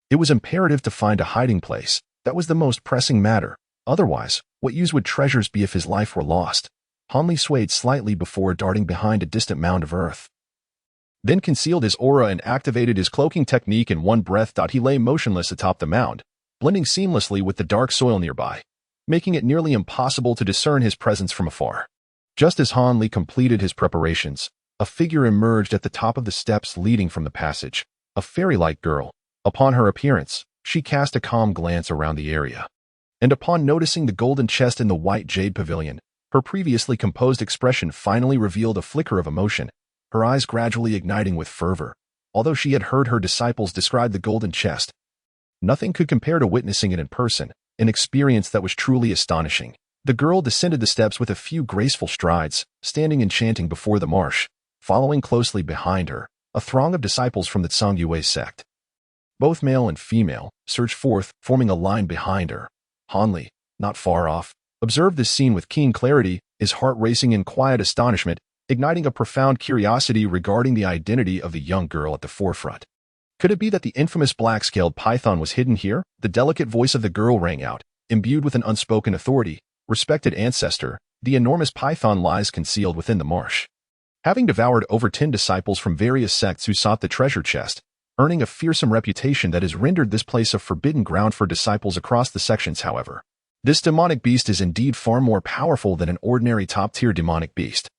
It was imperative to find a hiding place. That was the most pressing matter. Otherwise, what use would treasures be if his life were lost? Han Li swayed slightly before darting behind a distant mound of earth, then concealed his aura and activated his cloaking technique in one breath. He lay motionless atop the mound, blending seamlessly with the dark soil nearby, making it nearly impossible to discern his presence from afar. Just as Han Li completed his preparations, a figure emerged at the top of the steps leading from the passage, a fairy-like girl. Upon her appearance, she cast a calm glance around the area, and upon noticing the golden chest in the white jade pavilion, her previously composed expression finally revealed a flicker of emotion, her eyes gradually igniting with fervor. Although she had heard her disciples describe the golden chest, nothing could compare to witnessing it in person, an experience that was truly astonishing. The girl descended the steps with a few graceful strides, standing enchanting before the marsh. Following closely behind her, a throng of disciples from the Tsang sect, both male and female, surged forth, forming a line behind her. Han Li, not far off, observed this scene with keen clarity, his heart racing in quiet astonishment, igniting a profound curiosity regarding the identity of the young girl at the forefront. Could it be that the infamous black-scaled python was hidden here? The delicate voice of the girl rang out, imbued with an unspoken authority. Respected ancestor, the enormous python lies concealed within the marsh. Having devoured over 10 disciples from various sects who sought the treasure chest, earning a fearsome reputation that has rendered this place a forbidden ground for disciples across the sections. However, this demonic beast is indeed far more powerful than an ordinary top-tier demonic beast.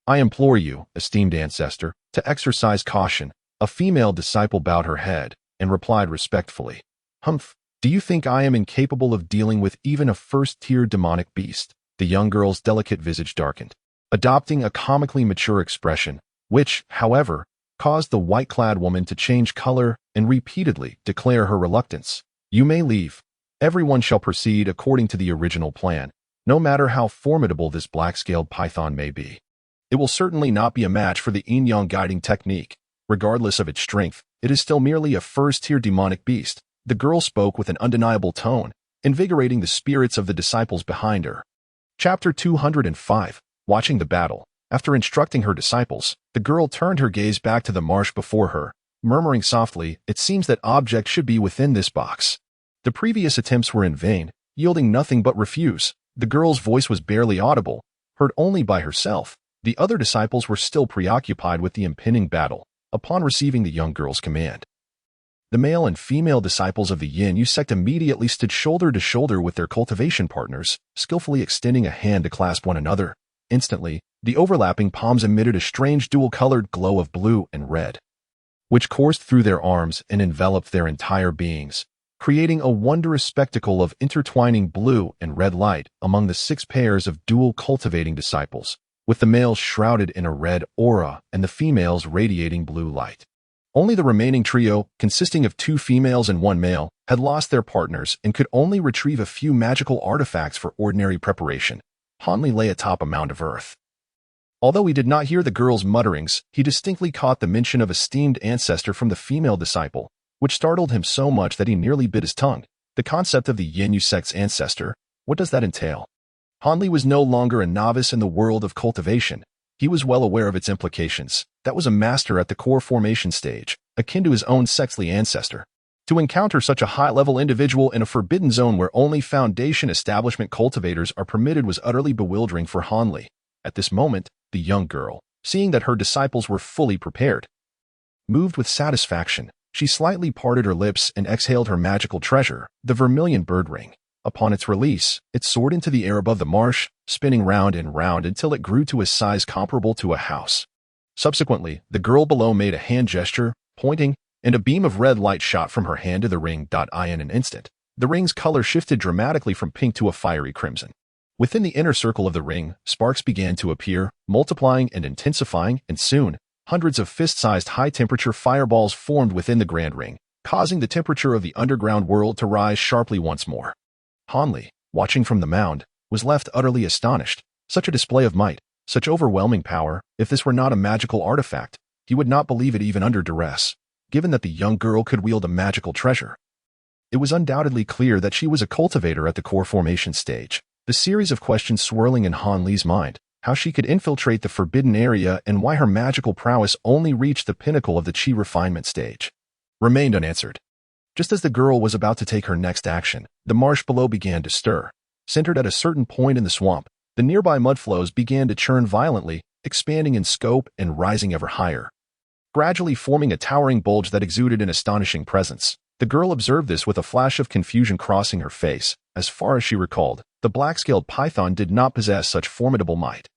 I implore you, esteemed ancestor, to exercise caution. A female disciple bowed her head and replied respectfully, "Humph, do you think I am incapable of dealing with even a first-tier demonic beast?" The young girl's delicate visage darkened, adopting a comically mature expression, which, however, caused the white-clad woman to change color and repeatedly declare her reluctance. "You may leave. Everyone shall proceed according to the original plan, no matter how formidable this black-scaled python may be. It will certainly not be a match for the yin-yang guiding technique. Regardless of its strength, it is still merely a first-tier demonic beast." The girl spoke with an undeniable tone, invigorating the spirits of the disciples behind her. Chapter 205. Watching the battle. After instructing her disciples, the girl turned her gaze back to the marsh before her, murmuring softly, "It seems that object should be within this box." The previous attempts were in vain, yielding nothing but refuse. The girl's voice was barely audible, heard only by herself. The other disciples were still preoccupied with the impending battle. Upon receiving the young girl's command, the male and female disciples of the Yin sect immediately stood shoulder to shoulder with their cultivation partners, skillfully extending a hand to clasp one another. Instantly, the overlapping palms emitted a strange dual-colored glow of blue and red, which coursed through their arms and enveloped their entire beings, creating a wondrous spectacle of intertwining blue and red light among the 6 pairs of dual cultivating disciples, with the males shrouded in a red aura and the females radiating blue light. Only the remaining trio, consisting of 2 females and 1 male, had lost their partners and could only retrieve a few magical artifacts for ordinary preparation. Han Li lay atop a mound of earth. Although he did not hear the girl's mutterings, he distinctly caught the mention of esteemed ancestor from the female disciple, which startled him so much that he nearly bit his tongue. The concept of the Yin sect's ancestor, what does that entail? Han Li was no longer a novice in the world of cultivation. He was well aware of its implications. That was a master at the core formation stage, akin to his own sexly ancestor. To encounter such a high-level individual in a forbidden zone where only Foundation establishment cultivators are permitted was utterly bewildering for Han Li. At this moment, the young girl, seeing that her disciples were fully prepared, moved with satisfaction. She slightly parted her lips and exhaled her magical treasure, the vermilion bird ring. Upon its release, it soared into the air above the marsh, spinning round and round until it grew to a size comparable to a house. Subsequently, the girl below made a hand gesture, pointing, and a beam of red light shot from her hand to the ring. In an instant, The ring's color shifted dramatically from pink to a fiery crimson. Within the inner circle of the ring, sparks began to appear, multiplying and intensifying, and soon, hundreds of fist-sized high-temperature fireballs formed within the grand ring, causing the temperature of the underground world to rise sharply once more. Hanli, watching from the mound, was left utterly astonished. Such a display of might, such overwhelming power, if this were not a magical artifact, he would not believe it even under duress, given that the young girl could wield a magical treasure. It was undoubtedly clear that she was a cultivator at the core formation stage. The series of questions swirling in Han Li's mind, how she could infiltrate the forbidden area and why her magical prowess only reached the pinnacle of the chi refinement stage, remained unanswered. Just as the girl was about to take her next action, the marsh below began to stir. Centered at a certain point in the swamp, the nearby mudflows began to churn violently, expanding in scope and rising ever higher, gradually forming a towering bulge that exuded an astonishing presence. The girl observed this with a flash of confusion crossing her face. As far as she recalled, the black-scaled python did not possess such formidable might.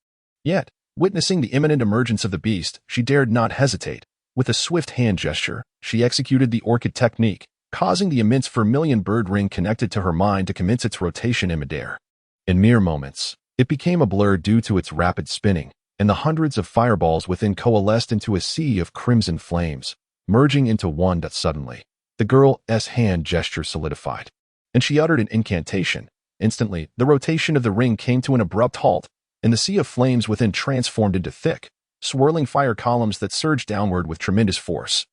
Yet, witnessing the imminent emergence of the beast, she dared not hesitate. With a swift hand gesture, she executed the orchid technique, causing the immense vermilion bird ring connected to her mind to commence its rotation in midair. In mere moments, it became a blur due to its rapid spinning, and the hundreds of fireballs within coalesced into a sea of crimson flames, merging into one that suddenly. The girl's hand gesture solidified, and she uttered an incantation. Instantly, the rotation of the ring came to an abrupt halt, and the sea of flames within transformed into thick, swirling fire columns that surged downward with tremendous force,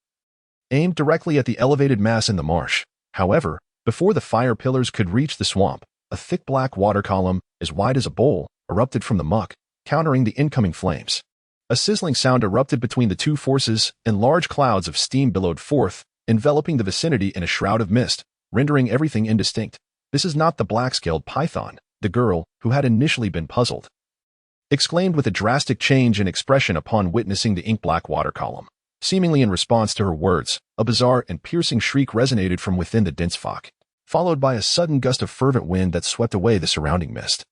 aimed directly at the elevated mass in the marsh. However, before the fire pillars could reach the swamp, a thick black water column, as wide as a bowl, erupted from the muck, countering the incoming flames. A sizzling sound erupted between the two forces, and large clouds of steam billowed forth, enveloping the vicinity in a shroud of mist, rendering everything indistinct. "This is not the black-scaled python," the girl, who had initially been puzzled, exclaimed with a drastic change in expression upon witnessing the ink-black water column. Seemingly in response to her words, a bizarre and piercing shriek resonated from within the dense fog, followed by a sudden gust of fervent wind that swept away the surrounding mist.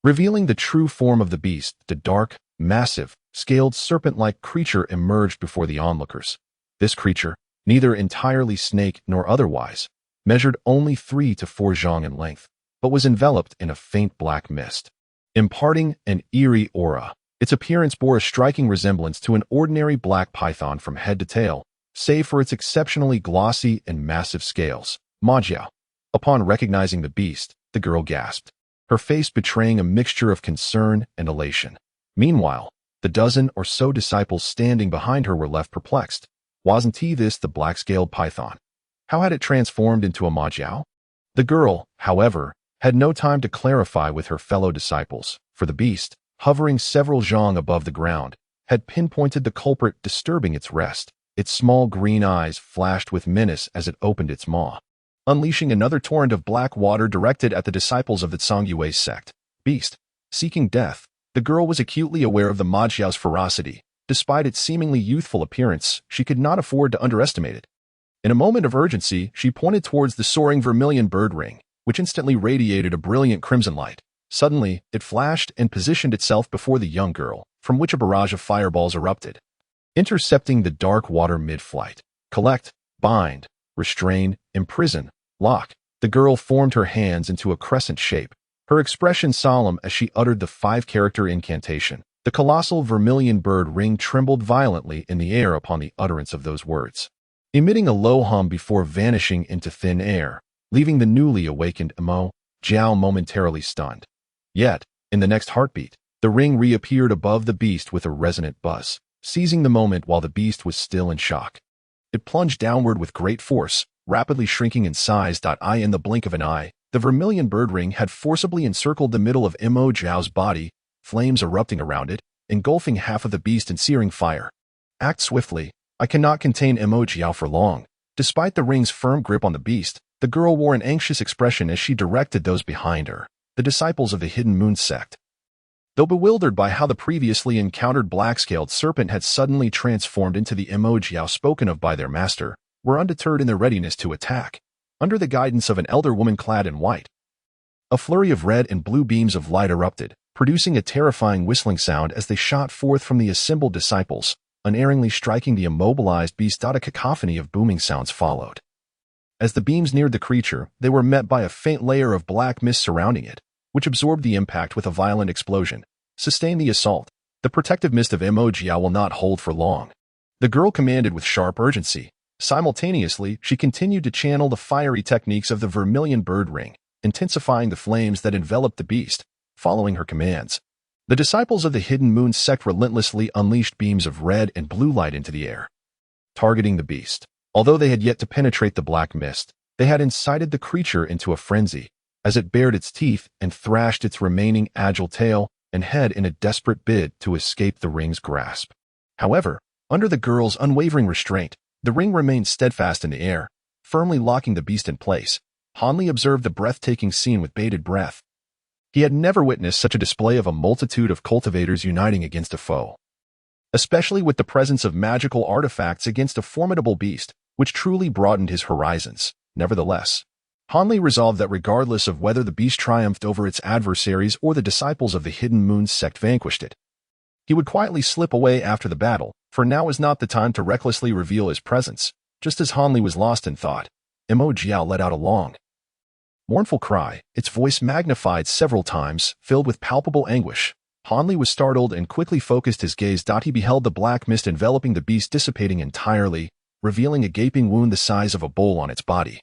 Revealing the true form of the beast, the dark, massive, scaled serpent-like creature emerged before the onlookers. This creature, neither entirely snake nor otherwise, measured only 3 to 4 zhang in length, but was enveloped in a faint black mist, imparting an eerie aura. Its appearance bore a striking resemblance to an ordinary black python from head to tail, save for its exceptionally glossy and massive scales. "Majiao." Upon recognizing the beast, the girl gasped, her face betraying a mixture of concern and elation. Meanwhile, the dozen or so disciples standing behind her were left perplexed. Wasn't this the black-scaled python? How had it transformed into a Majiao? The girl, however, had no time to clarify with her fellow disciples, for the beast, hovering several zhang above the ground, had pinpointed the culprit, disturbing its rest. Its small green eyes flashed with menace as it opened its maw, unleashing another torrent of black water directed at the disciples of the Zhongyue sect. Beast, seeking death, the girl was acutely aware of the Majiao's ferocity. Despite its seemingly youthful appearance, she could not afford to underestimate it. In a moment of urgency, she pointed towards the soaring vermilion bird ring, which instantly radiated a brilliant crimson light. Suddenly, it flashed and positioned itself before the young girl, from which a barrage of fireballs erupted, intercepting the dark water mid-flight. Collect, bind, restrain, imprison, lock. The girl formed her hands into a crescent shape, her expression solemn as she uttered the 5-character incantation. The colossal vermilion bird ring trembled violently in the air upon the utterance of those words, emitting a low hum before vanishing into thin air, leaving the newly awakened Jiao momentarily stunned. Yet, in the next heartbeat, the ring reappeared above the beast with a resonant buzz, seizing the moment while the beast was still in shock. It plunged downward with great force, rapidly shrinking in size. In the blink of an eye, the vermilion bird ring had forcibly encircled the middle of Jiao's body, flames erupting around it, engulfing half of the beast in searing fire. Act swiftly. I cannot contain Jiao for long. Despite the ring's firm grip on the beast, the girl wore an anxious expression as she directed those behind her, the disciples of the Hidden Moon sect. Though bewildered by how the previously encountered black-scaled serpent had suddenly transformed into the Jiao spoken of by their master, were undeterred in their readiness to attack, under the guidance of an elder woman clad in white. A flurry of red and blue beams of light erupted, producing a terrifying whistling sound as they shot forth from the assembled disciples, unerringly striking the immobilized beast. A cacophony of booming sounds followed, As the beams neared the creature, they were met by a faint layer of black mist surrounding it, which absorbed the impact with a violent explosion. Sustain the assault. The protective mist of Emojiao will not hold for long. The girl commanded with sharp urgency. Simultaneously, she continued to channel the fiery techniques of the vermilion bird ring, intensifying the flames that enveloped the beast. Following her commands, the disciples of the Hidden Moon sect relentlessly unleashed beams of red and blue light into the air, targeting the beast. Although they had yet to penetrate the black mist, they had incited the creature into a frenzy, as it bared its teeth and thrashed its remaining agile tail and head in a desperate bid to escape the ring's grasp. However, under the girl's unwavering restraint, the ring remained steadfast in the air, firmly locking the beast in place. Hanli observed the breathtaking scene with bated breath. He had never witnessed such a display of a multitude of cultivators uniting against a foe, especially with the presence of magical artifacts against a formidable beast, which truly broadened his horizons. Nevertheless, Hanli resolved that regardless of whether the beast triumphed over its adversaries or the disciples of the Hidden Moon sect vanquished it, he would quietly slip away after the battle, for now was not the time to recklessly reveal his presence. Just as Hanli was lost in thought, Emojiao let out a long, mournful cry, its voice magnified several times, filled with palpable anguish. Hanli was startled and quickly focused his gaze. He beheld the black mist enveloping the beast dissipating entirely, revealing a gaping wound the size of a bowl on its body,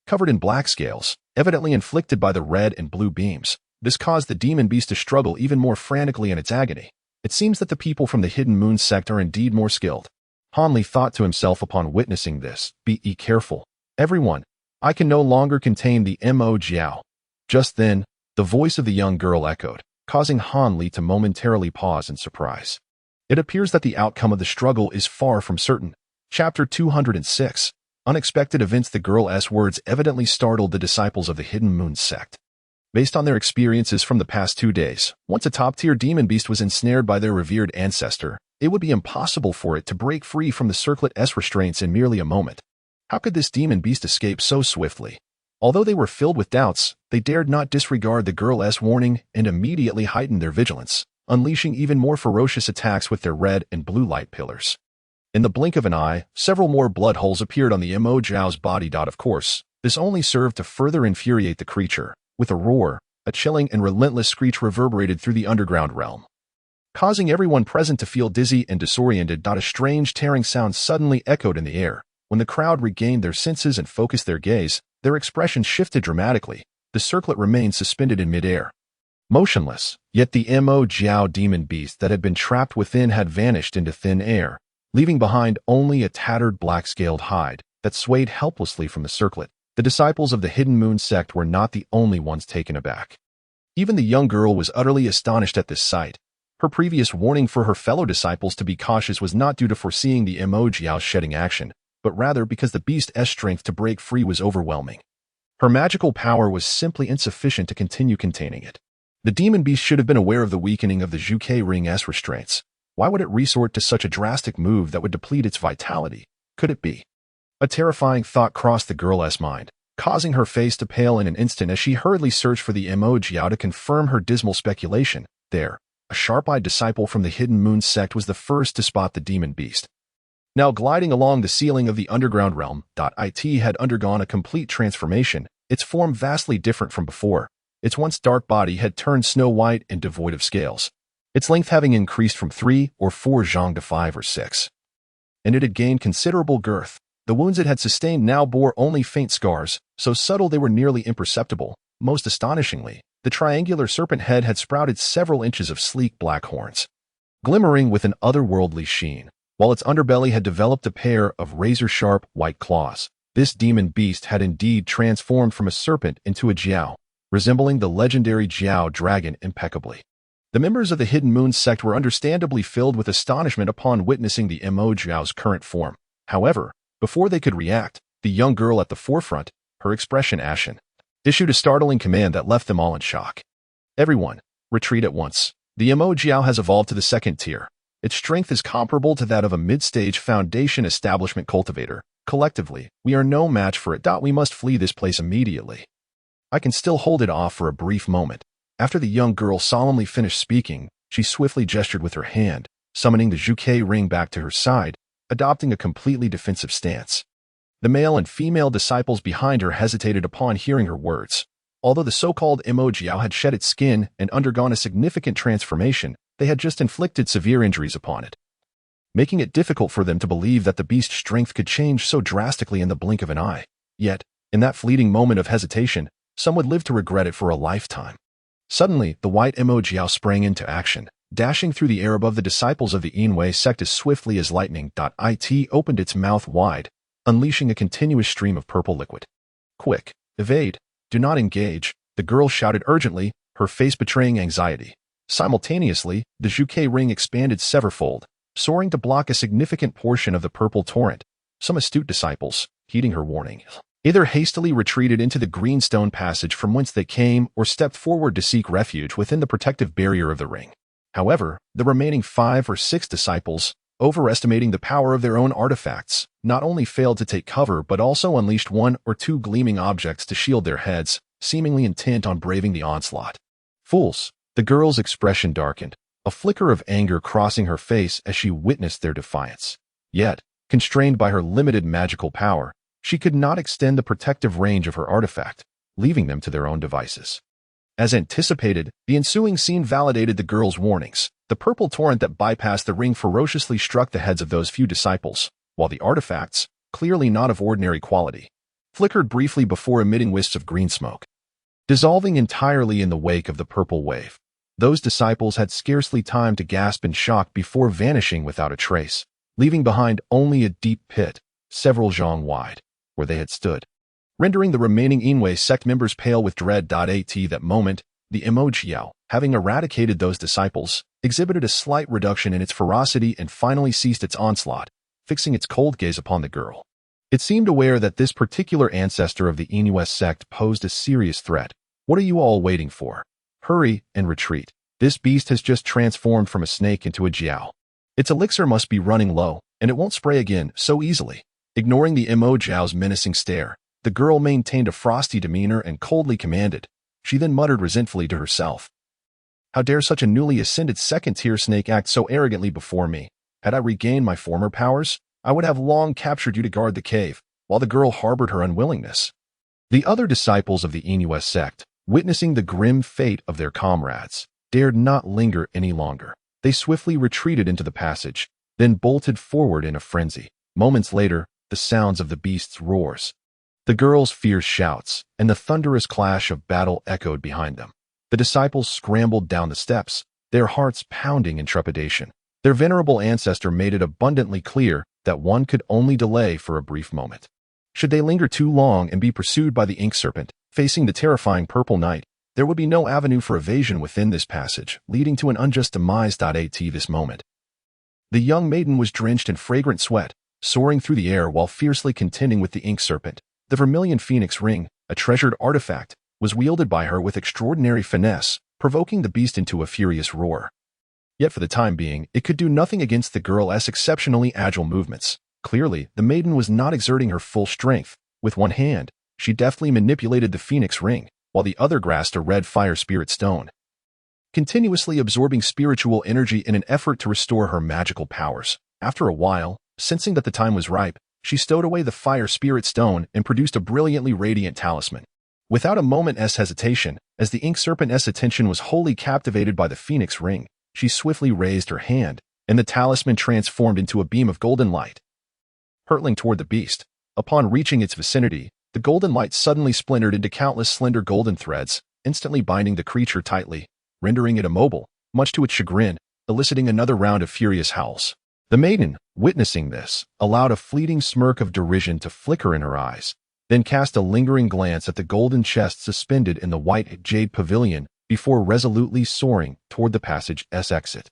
covered in black scales, evidently inflicted by the red and blue beams. This caused the demon beast to struggle even more frantically in its agony. It seems that the people from the Hidden Moon sect are indeed more skilled. Hanli thought to himself upon witnessing this. Be careful, everyone. I can no longer contain the Emojiao. Just then, the voice of the young girl echoed, causing Hanli to momentarily pause in surprise. It appears that the outcome of the struggle is far from certain. Chapter 206. Unexpected events. The girl's words evidently startled the disciples of the Hidden Moon sect. Based on their experiences from the past 2 days, once a top-tier demon beast was ensnared by their revered ancestor, it would be impossible for it to break free from the circlet's restraints in merely a moment. How could this demon beast escape so swiftly? Although they were filled with doubts, they dared not disregard the girl's warning and immediately heightened their vigilance, unleashing even more ferocious attacks with their red and blue light pillars. In the blink of an eye, several more blood holes appeared on the Emojiao's body. Of course, this only served to further infuriate the creature. With a roar, a chilling and relentless screech reverberated through the underground realm, causing everyone present to feel dizzy and disoriented. A strange tearing sound suddenly echoed in the air. When the crowd regained their senses and focused their gaze, their expressions shifted dramatically. The circlet remained suspended in midair, motionless, yet the Emojiao demon beast that had been trapped within had vanished into thin air, leaving behind only a tattered black-scaled hide that swayed helplessly from the circlet. The disciples of the Hidden Moon sect were not the only ones taken aback. Even the young girl was utterly astonished at this sight. Her previous warning for her fellow disciples to be cautious was not due to foreseeing the Emojiao shedding action, but rather because the beast's strength to break free was overwhelming. Her magical power was simply insufficient to continue containing it. The demon beast should have been aware of the weakening of the Zhuke Ring's restraints. Why would it resort to such a drastic move that would deplete its vitality? Could it be? A terrifying thought crossed the girl's mind, causing her face to pale in an instant as she hurriedly searched for the Emojiao to confirm her dismal speculation. There, a sharp-eyed disciple from the Hidden Moon sect was the first to spot the demon beast. Now gliding along the ceiling of the underground realm, it had undergone a complete transformation, its form vastly different from before. Its once dark body had turned snow-white and devoid of scales, its length having increased from 3 or 4 zhang to 5 or 6. And it had gained considerable girth. The wounds it had sustained now bore only faint scars, so subtle they were nearly imperceptible. Most astonishingly, the triangular serpent head had sprouted several inches of sleek black horns, glimmering with an otherworldly sheen, while its underbelly had developed a pair of razor-sharp white claws. This demon beast had indeed transformed from a serpent into a jiao, resembling the legendary jiao dragon impeccably. The members of the Hidden Moon sect were understandably filled with astonishment upon witnessing the Emojiao's current form. However, before they could react, the young girl at the forefront, her expression ashen, issued a startling command that left them all in shock. Everyone, retreat at once. The Emojiao has evolved to the 2nd tier. Its strength is comparable to that of a mid-stage foundation establishment cultivator. Collectively, we are no match for it. We must flee this place immediately. I can still hold it off for a brief moment. After the young girl solemnly finished speaking, she swiftly gestured with her hand, summoning the Zhuke ring back to her side, adopting a completely defensive stance. The male and female disciples behind her hesitated upon hearing her words. Although the so-called immortal had shed its skin and undergone a significant transformation, they had just inflicted severe injuries upon it, making it difficult for them to believe that the beast's strength could change so drastically in the blink of an eye. Yet, in that fleeting moment of hesitation, some would live to regret it for a lifetime. Suddenly, the white immortal sprang into action, dashing through the air above the disciples of the Inwe sect as swiftly as lightning. It opened its mouth wide, unleashing a continuous stream of purple liquid. Quick, evade, do not engage, the girl shouted urgently, her face betraying anxiety. Simultaneously, the Juke ring expanded severfold, soaring to block a significant portion of the purple torrent. Some astute disciples, heeding her warning, either hastily retreated into the greenstone passage from whence they came or stepped forward to seek refuge within the protective barrier of the ring. However, the remaining 5 or 6 disciples, overestimating the power of their own artifacts, not only failed to take cover but also unleashed 1 or 2 gleaming objects to shield their heads, seemingly intent on braving the onslaught. Fools! The girl's expression darkened, a flicker of anger crossing her face as she witnessed their defiance. Yet, constrained by her limited magical power, she could not extend the protective range of her artifact, leaving them to their own devices. As anticipated, the ensuing scene validated the girl's warnings. The purple torrent that bypassed the ring ferociously struck the heads of those few disciples, while the artifacts, clearly not of ordinary quality, flickered briefly before emitting wisps of green smoke, dissolving entirely in the wake of the purple wave. Those disciples had scarcely time to gasp in shock before vanishing without a trace, leaving behind only a deep pit, several zhang wide, where they had stood, rendering the remaining Inwe sect members pale with dread. At that moment, the immortal, having eradicated those disciples, exhibited a slight reduction in its ferocity and finally ceased its onslaught, fixing its cold gaze upon the girl. It seemed aware that this particular ancestor of the Inwe sect posed a serious threat. What are you all waiting for? Hurry and retreat. This beast has just transformed from a snake into a jiao. Its elixir must be running low, and it won't spray again so easily. Ignoring the immortal's menacing stare, the girl maintained a frosty demeanor and coldly commanded. She then muttered resentfully to herself, "How dare such a newly ascended second-tier snake act so arrogantly before me? Had I regained my former powers, I would have long captured you to guard the cave," while the girl harbored her unwillingness. The other disciples of the Inwe sect, witnessing the grim fate of their comrades, dared not linger any longer. They swiftly retreated into the passage, then bolted forward in a frenzy. Moments later, the sounds of the beast's roars, the girl's fierce shouts, and the thunderous clash of battle echoed behind them. The disciples scrambled down the steps, their hearts pounding in trepidation. Their venerable ancestor made it abundantly clear that one could only delay for a brief moment. Should they linger too long and be pursued by the ink serpent, facing the terrifying purple night, there would be no avenue for evasion within this passage, leading to an unjust demise. At this moment, the young maiden was drenched in fragrant sweat, soaring through the air while fiercely contending with the ink serpent. The vermilion phoenix ring, a treasured artifact, was wielded by her with extraordinary finesse, provoking the beast into a furious roar. Yet for the time being, it could do nothing against the girl's exceptionally agile movements. Clearly, the maiden was not exerting her full strength. With one hand, she deftly manipulated the phoenix ring, while the other grasped a red fire spirit stone, continuously absorbing spiritual energy in an effort to restore her magical powers. After a while, sensing that the time was ripe, she stowed away the fire spirit stone and produced a brilliantly radiant talisman. Without a moment's hesitation, as the ink serpent's attention was wholly captivated by the phoenix ring, she swiftly raised her hand, and the talisman transformed into a beam of golden light, hurtling toward the beast. Upon reaching its vicinity, the golden light suddenly splintered into countless slender golden threads, instantly binding the creature tightly, rendering it immobile, much to its chagrin, eliciting another round of furious howls. The maiden, witnessing this, allowed a fleeting smirk of derision to flicker in her eyes, then cast a lingering glance at the golden chest suspended in the white jade pavilion before resolutely soaring toward the passage's exit.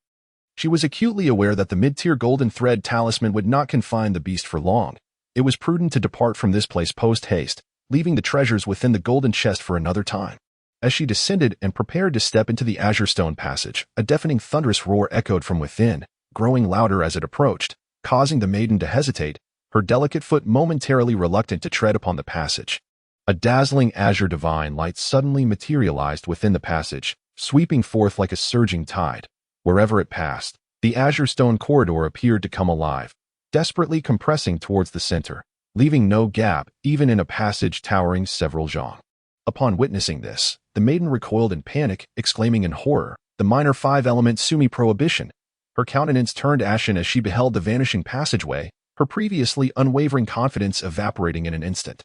She was acutely aware that the mid-tier golden thread talisman would not confine the beast for long. It was prudent to depart from this place post-haste, leaving the treasures within the golden chest for another time. As she descended and prepared to step into the azure stone passage, a deafening thunderous roar echoed from within, growing louder as it approached, causing the maiden to hesitate, her delicate foot momentarily reluctant to tread upon the passage. A dazzling azure divine light suddenly materialized within the passage, sweeping forth like a surging tide. Wherever it passed, the azure stone corridor appeared to come alive, desperately compressing towards the center. leaving no gap even in a passage towering several zhang. Upon witnessing this, the maiden recoiled in panic, exclaiming in horror, "The minor five-element Sumi prohibition!" Her countenance turned ashen as she beheld the vanishing passageway, her previously unwavering confidence evaporating in an instant.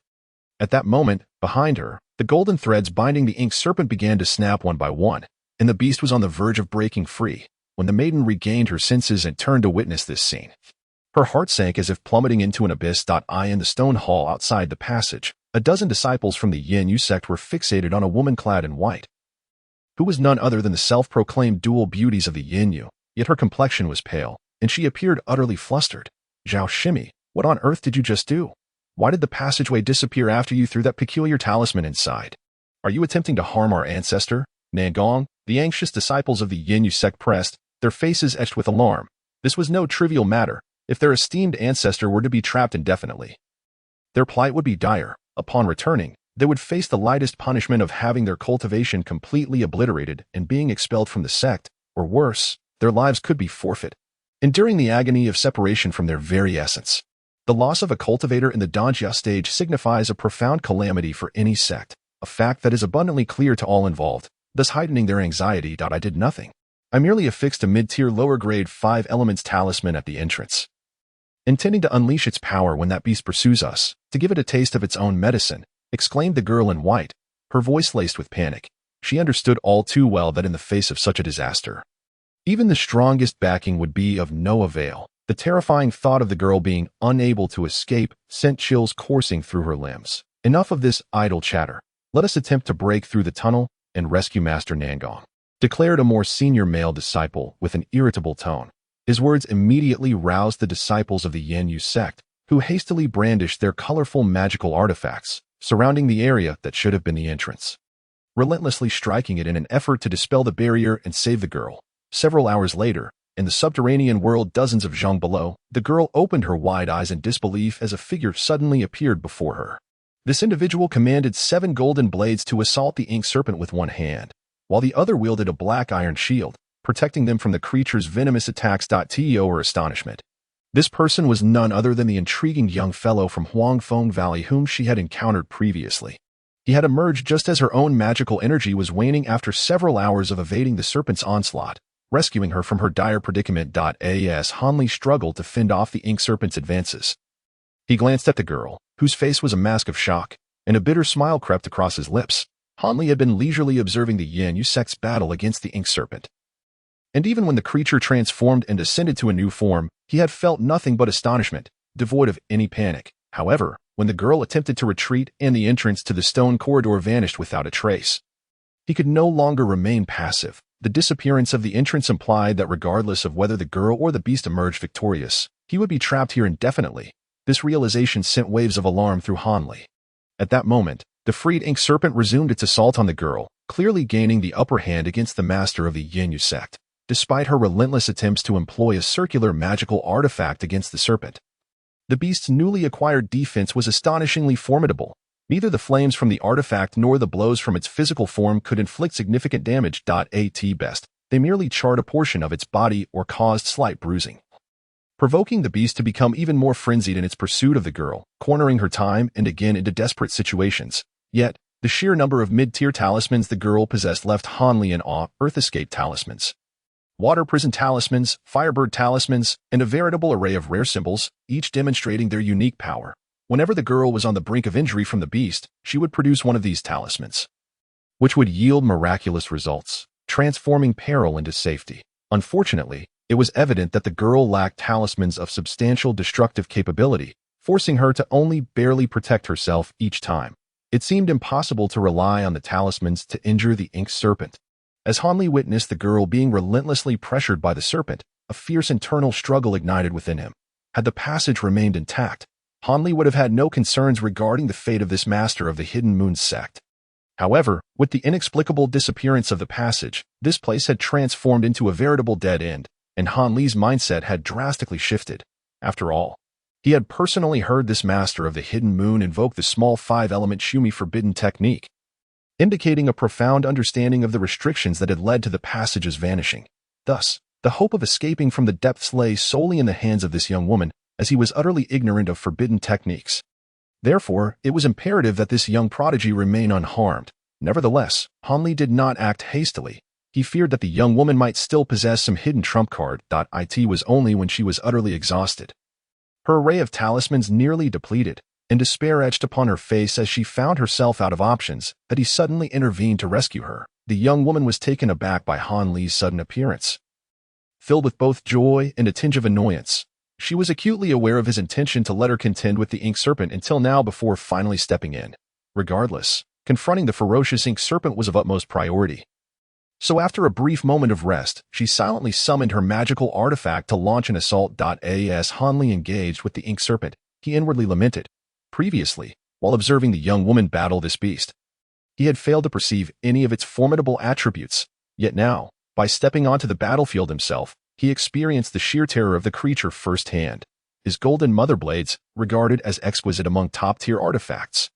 At that moment, behind her, the golden threads binding the ink serpent began to snap one by one, and the beast was on the verge of breaking free, when the maiden regained her senses and turned to witness this scene. Her heart sank as if plummeting into an abyss. In the stone hall outside the passage, a dozen disciples from the Yin Yu sect were fixated on a woman clad in white, who was none other than the self-proclaimed dual beauties of the Yin Yu, yet her complexion was pale, and she appeared utterly flustered. "Zhao Shimi, what on earth did you just do? Why did the passageway disappear after you threw that peculiar talisman inside? Are you attempting to harm our ancestor?" Nangong, the anxious disciples of the Yin Yu sect pressed, their faces etched with alarm. This was no trivial matter. If their esteemed ancestor were to be trapped indefinitely, their plight would be dire. Upon returning, they would face the lightest punishment of having their cultivation completely obliterated and being expelled from the sect, or worse, their lives could be forfeit, enduring the agony of separation from their very essence. The loss of a cultivator in the Danjia stage signifies a profound calamity for any sect, a fact that is abundantly clear to all involved, thus heightening their anxiety. "I did nothing. I merely affixed a mid-tier lower-grade 5 elements talisman at the entrance, intending to unleash its power when that beast pursues us, to give it a taste of its own medicine," exclaimed the girl in white, her voice laced with panic. She understood all too well that in the face of such a disaster, even the strongest backing would be of no avail. The terrifying thought of the girl being unable to escape sent chills coursing through her limbs. "Enough of this idle chatter. Let us attempt to break through the tunnel and rescue Master Nangong," declared a more senior male disciple with an irritable tone. His words immediately roused the disciples of the Yin Yu sect, who hastily brandished their colorful magical artifacts, surrounding the area that should have been the entrance, relentlessly striking it in an effort to dispel the barrier and save the girl. Several hours later, in the subterranean world dozens of zhang below, the girl opened her wide eyes in disbelief as a figure suddenly appeared before her. This individual commanded 7 golden blades to assault the ink serpent with one hand, while the other wielded a black iron shield, protecting them from the creature's venomous attacks. To her astonishment, this person was none other than the intriguing young fellow from Huangfeng Valley whom she had encountered previously. He had emerged just as her own magical energy was waning after several hours of evading the serpent's onslaught, rescuing her from her dire predicament. As Hanli struggled to fend off the ink serpent's advances, he glanced at the girl, whose face was a mask of shock, and a bitter smile crept across his lips. Hanli had been leisurely observing the Yin Yu sect's battle against the ink serpent, and even when the creature transformed and ascended to a new form, he had felt nothing but astonishment, devoid of any panic. However, when the girl attempted to retreat and the entrance to the stone corridor vanished without a trace, he could no longer remain passive. The disappearance of the entrance implied that regardless of whether the girl or the beast emerged victorious, he would be trapped here indefinitely. This realization sent waves of alarm through Hanli. At that moment, the freed ink serpent resumed its assault on the girl, clearly gaining the upper hand against the master of the Yin Yu sect, despite her relentless attempts to employ a circular magical artifact against the serpent. The beast's newly acquired defense was astonishingly formidable. Neither the flames from the artifact nor the blows from its physical form could inflict significant damage. At best, they merely charred a portion of its body or caused slight bruising, provoking the beast to become even more frenzied in its pursuit of the girl, cornering her time and again into desperate situations. Yet, the sheer number of mid-tier talismans the girl possessed left Hanli in awe. Earth escape talismans, water prison talismans, firebird talismans, and a veritable array of rare symbols, each demonstrating their unique power. Whenever the girl was on the brink of injury from the beast, she would produce one of these talismans, which would yield miraculous results, transforming peril into safety. Unfortunately, it was evident that the girl lacked talismans of substantial destructive capability, forcing her to only barely protect herself each time. It seemed impossible to rely on the talismans to injure the ink serpent. As Hanli witnessed the girl being relentlessly pressured by the serpent, a fierce internal struggle ignited within him. Had the passage remained intact, Hanli would have had no concerns regarding the fate of this master of the Hidden Moon sect. However, with the inexplicable disappearance of the passage, this place had transformed into a veritable dead end, and Hanli's mindset had drastically shifted. After all, he had personally heard this master of the Hidden Moon invoke the small 5-element Shumi forbidden technique, indicating a profound understanding of the restrictions that had led to the passage's vanishing. Thus, the hope of escaping from the depths lay solely in the hands of this young woman, as he was utterly ignorant of forbidden techniques. Therefore, it was imperative that this young prodigy remain unharmed. Nevertheless, Han Li did not act hastily. He feared that the young woman might still possess some hidden trump card. It was only when she was utterly exhausted, her array of talismans nearly depleted, and despair etched upon her face as she found herself out of options, that he suddenly intervened to rescue her. The young woman was taken aback by Han Li's sudden appearance. Filled with both joy and a tinge of annoyance, she was acutely aware of his intention to let her contend with the ink serpent until now before finally stepping in. Regardless, confronting the ferocious ink serpent was of utmost priority. So after a brief moment of rest, she silently summoned her magical artifact to launch an assault. As Han Li engaged with the ink serpent, he inwardly lamented. Previously, while observing the young woman battle this beast, he had failed to perceive any of its formidable attributes. Yet now, by stepping onto the battlefield himself, he experienced the sheer terror of the creature firsthand. His golden mother blades, regarded as exquisite among top-tier artifacts,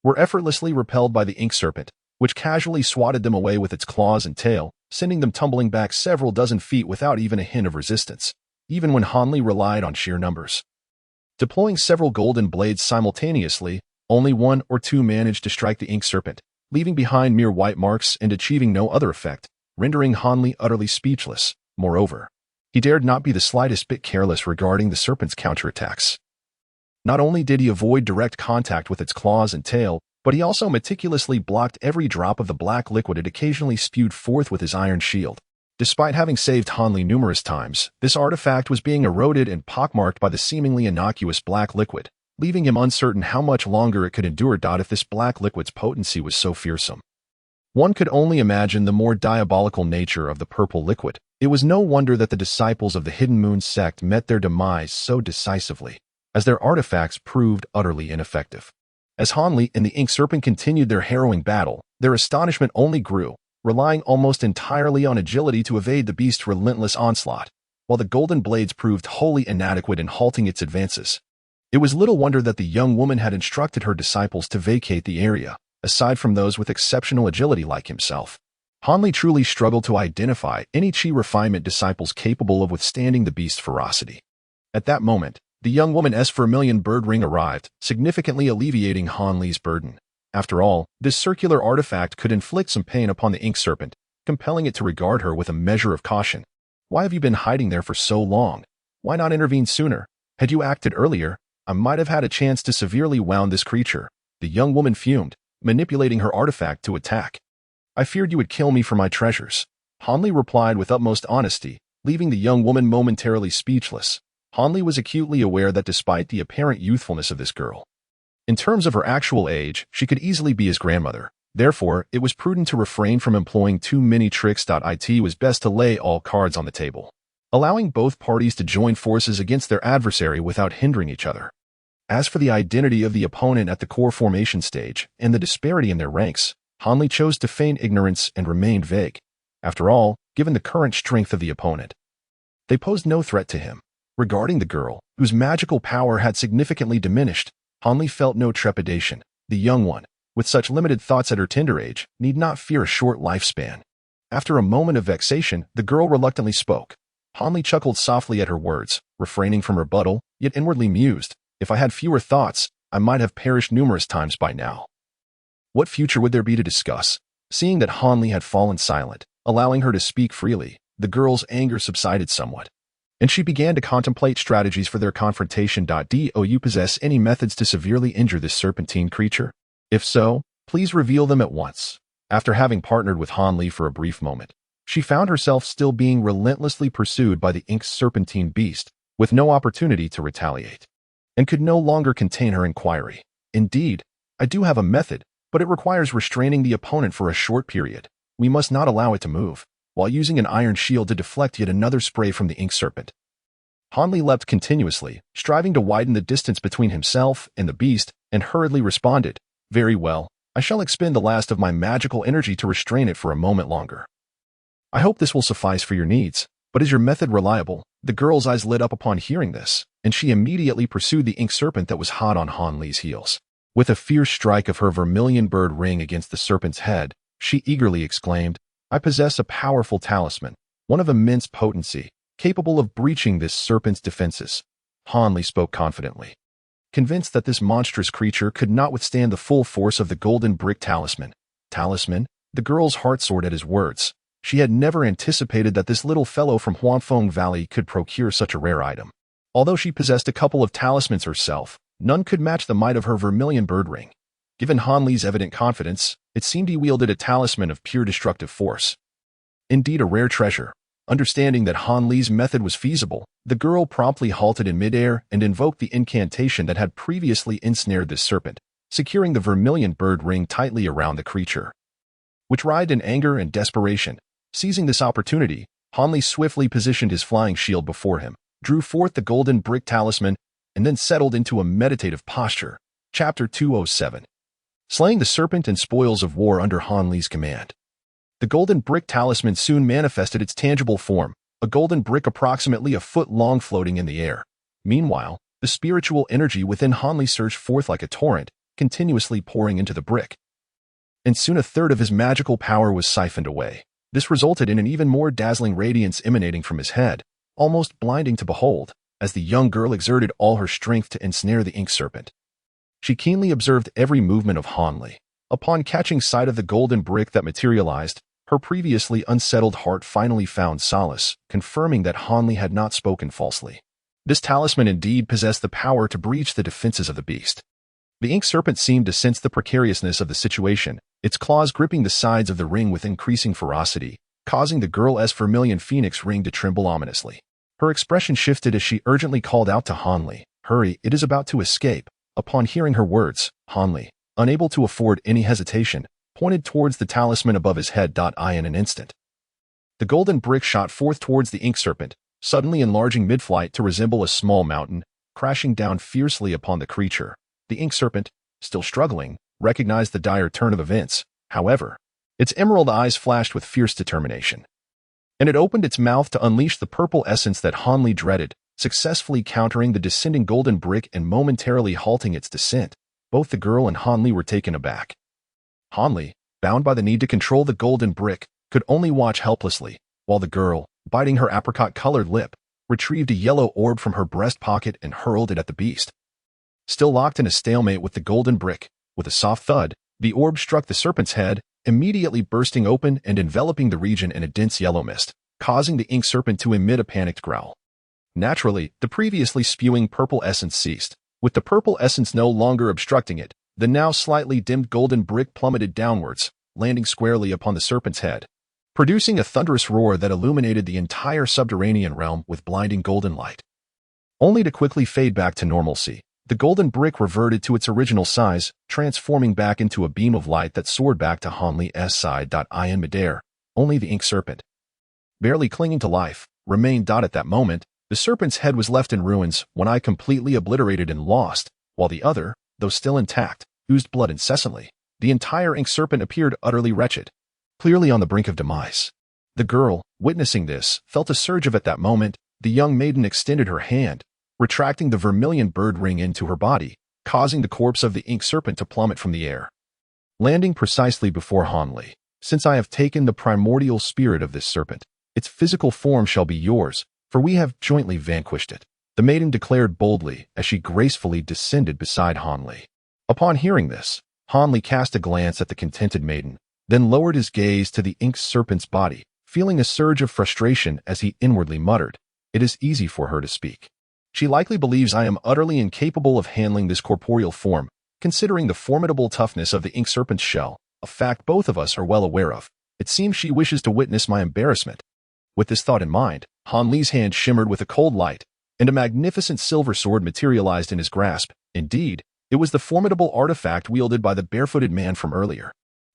were effortlessly repelled by the ink serpent, which casually swatted them away with its claws and tail, sending them tumbling back several dozen feet without even a hint of resistance, even when Han Li relied on sheer numbers. Deploying several golden blades simultaneously, only one or two managed to strike the ink serpent, leaving behind mere white marks and achieving no other effect, rendering Han Li utterly speechless. Moreover, he dared not be the slightest bit careless regarding the serpent's counterattacks. Not only did he avoid direct contact with its claws and tail, but he also meticulously blocked every drop of the black liquid it occasionally spewed forth with his iron shield. Despite having saved Han Li numerous times, this artifact was being eroded and pockmarked by the seemingly innocuous black liquid, leaving him uncertain how much longer it could endure. If this black liquid's potency was so fearsome, one could only imagine the more diabolical nature of the purple liquid. It was no wonder that the disciples of the Hidden Moon sect met their demise so decisively, as their artifacts proved utterly ineffective. As Han Li and the ink serpent continued their harrowing battle, their astonishment only grew, relying almost entirely on agility to evade the beast's relentless onslaught, while the golden blades proved wholly inadequate in halting its advances. It was little wonder that the young woman had instructed her disciples to vacate the area, aside from those with exceptional agility like himself. Han Li truly struggled to identify any chi refinement disciples capable of withstanding the beast's ferocity. At that moment, the young woman's vermilion bird ring arrived, significantly alleviating Han Li's burden. After all, this circular artifact could inflict some pain upon the ink serpent, compelling it to regard her with a measure of caution. Why have you been hiding there for so long? Why not intervene sooner? Had you acted earlier, I might have had a chance to severely wound this creature. The young woman fumed, manipulating her artifact to attack. I feared you would kill me for my treasures. Han Li replied with utmost honesty, leaving the young woman momentarily speechless. Han Li was acutely aware that despite the apparent youthfulness of this girl, in terms of her actual age, she could easily be his grandmother. Therefore, it was prudent to refrain from employing too many tricks. It was best to lay all cards on the table, allowing both parties to join forces against their adversary without hindering each other. As for the identity of the opponent at the core formation stage and the disparity in their ranks, Han Li chose to feign ignorance and remained vague. After all, given the current strength of the opponent, they posed no threat to him. Regarding the girl, whose magical power had significantly diminished, Han Li felt no trepidation. The young one, with such limited thoughts at her tender age, need not fear a short lifespan. After a moment of vexation, the girl reluctantly spoke. Han Li chuckled softly at her words, refraining from rebuttal, yet inwardly mused, if I had fewer thoughts, I might have perished numerous times by now. What future would there be to discuss? Seeing that Han Li had fallen silent, allowing her to speak freely, the girl's anger subsided somewhat, and she began to contemplate strategies for their confrontation. Do you possess any methods to severely injure this serpentine creature? If so, please reveal them at once. After having partnered with Han Li for a brief moment, she found herself still being relentlessly pursued by the ink serpentine beast, with no opportunity to retaliate, and could no longer contain her inquiry. Indeed, I do have a method, but it requires restraining the opponent for a short period. We must not allow it to move, while using an iron shield to deflect yet another spray from the ink serpent. Han Li leapt continuously, striving to widen the distance between himself and the beast, and hurriedly responded, very well, I shall expend the last of my magical energy to restrain it for a moment longer. I hope this will suffice for your needs, but is your method reliable? The girl's eyes lit up upon hearing this, and she immediately pursued the ink serpent that was hot on Han Li's heels. With a fierce strike of her vermilion bird ring against the serpent's head, she eagerly exclaimed, I possess a powerful talisman, one of immense potency, capable of breaching this serpent's defenses. Han Li spoke confidently. convinced that this monstrous creature could not withstand the full force of the golden brick talisman. Talisman? The girl's heart soared at his words. She had never anticipated that this little fellow from Huangfeng Valley could procure such a rare item. Although she possessed a couple of talismans herself, none could match the might of her vermilion bird ring. Given Han Li's evident confidence, it seemed he wielded a talisman of pure destructive force. Indeed a rare treasure. Understanding that Han Li's method was feasible, the girl promptly halted in midair and invoked the incantation that had previously ensnared this serpent, securing the vermilion bird ring tightly around the creature, which writhed in anger and desperation. Seizing this opportunity, Han Li swiftly positioned his flying shield before him, drew forth the golden brick talisman, and then settled into a meditative posture. Chapter 207. Slaying the serpent and spoils of war under Han Li's command. The golden brick talisman soon manifested its tangible form, a golden brick approximately a foot long floating in the air. Meanwhile, the spiritual energy within Han Li surged forth like a torrent, continuously pouring into the brick. And soon a third of his magical power was siphoned away. This resulted in an even more dazzling radiance emanating from his head, almost blinding to behold, as the young girl exerted all her strength to ensnare the ink serpent. She keenly observed every movement of Han Li. Upon catching sight of the golden brick that materialized, her previously unsettled heart finally found solace, confirming that Han Li had not spoken falsely. This talisman indeed possessed the power to breach the defenses of the beast. The ink serpent seemed to sense the precariousness of the situation, its claws gripping the sides of the ring with increasing ferocity, causing the girl's vermilion phoenix ring to tremble ominously. Her expression shifted as she urgently called out to Han Li, "Hurry, it is about to escape." Upon hearing her words, Han Li, unable to afford any hesitation, pointed towards the talisman above his head. In an instant, the golden brick shot forth towards the ink serpent, suddenly enlarging mid-flight to resemble a small mountain, crashing down fiercely upon the creature. The ink serpent, still struggling, recognized the dire turn of events. However, its emerald eyes flashed with fierce determination, and it opened its mouth to unleash the purple essence that Han Li dreaded, successfully countering the descending golden brick and momentarily halting its descent. Both the girl and Han Li were taken aback. Han Li, bound by the need to control the golden brick, could only watch helplessly, while the girl, biting her apricot-colored lip, retrieved a yellow orb from her breast pocket and hurled it at the beast. Still locked in a stalemate with the golden brick, with a soft thud, the orb struck the serpent's head, immediately bursting open and enveloping the region in a dense yellow mist, causing the ink serpent to emit a panicked growl. Naturally, the previously spewing purple essence ceased. With the purple essence no longer obstructing it, the now slightly dimmed golden brick plummeted downwards, landing squarely upon the serpent's head, producing a thunderous roar that illuminated the entire subterranean realm with blinding golden light. Only to quickly fade back to normalcy, the golden brick reverted to its original size, transforming back into a beam of light that soared back to Han Li's side. In midair, only the ink serpent, barely clinging to life, remained. At that moment, the serpent's head was left in ruins, one eye completely obliterated and lost, while the other, though still intact, oozed blood incessantly. The entire ink serpent appeared utterly wretched, clearly on the brink of demise. The girl, witnessing this, felt a surge of at that moment, the young maiden extended her hand, retracting the vermilion bird ring into her body, causing the corpse of the ink serpent to plummet from the air, landing precisely before Han Li. "Since I have taken the primordial spirit of this serpent, its physical form shall be yours, for we have jointly vanquished it," the maiden declared boldly as she gracefully descended beside Han Li. Upon hearing this, Han Li cast a glance at the contented maiden, then lowered his gaze to the ink serpent's body, feeling a surge of frustration as he inwardly muttered, "It is easy for her to speak. She likely believes I am utterly incapable of handling this corporeal form, considering the formidable toughness of the ink serpent's shell, a fact both of us are well aware of. It seems she wishes to witness my embarrassment." With this thought in mind, Han Li's hand shimmered with a cold light, and a magnificent silver sword materialized in his grasp. Indeed, it was the formidable artifact wielded by the barefooted man from earlier.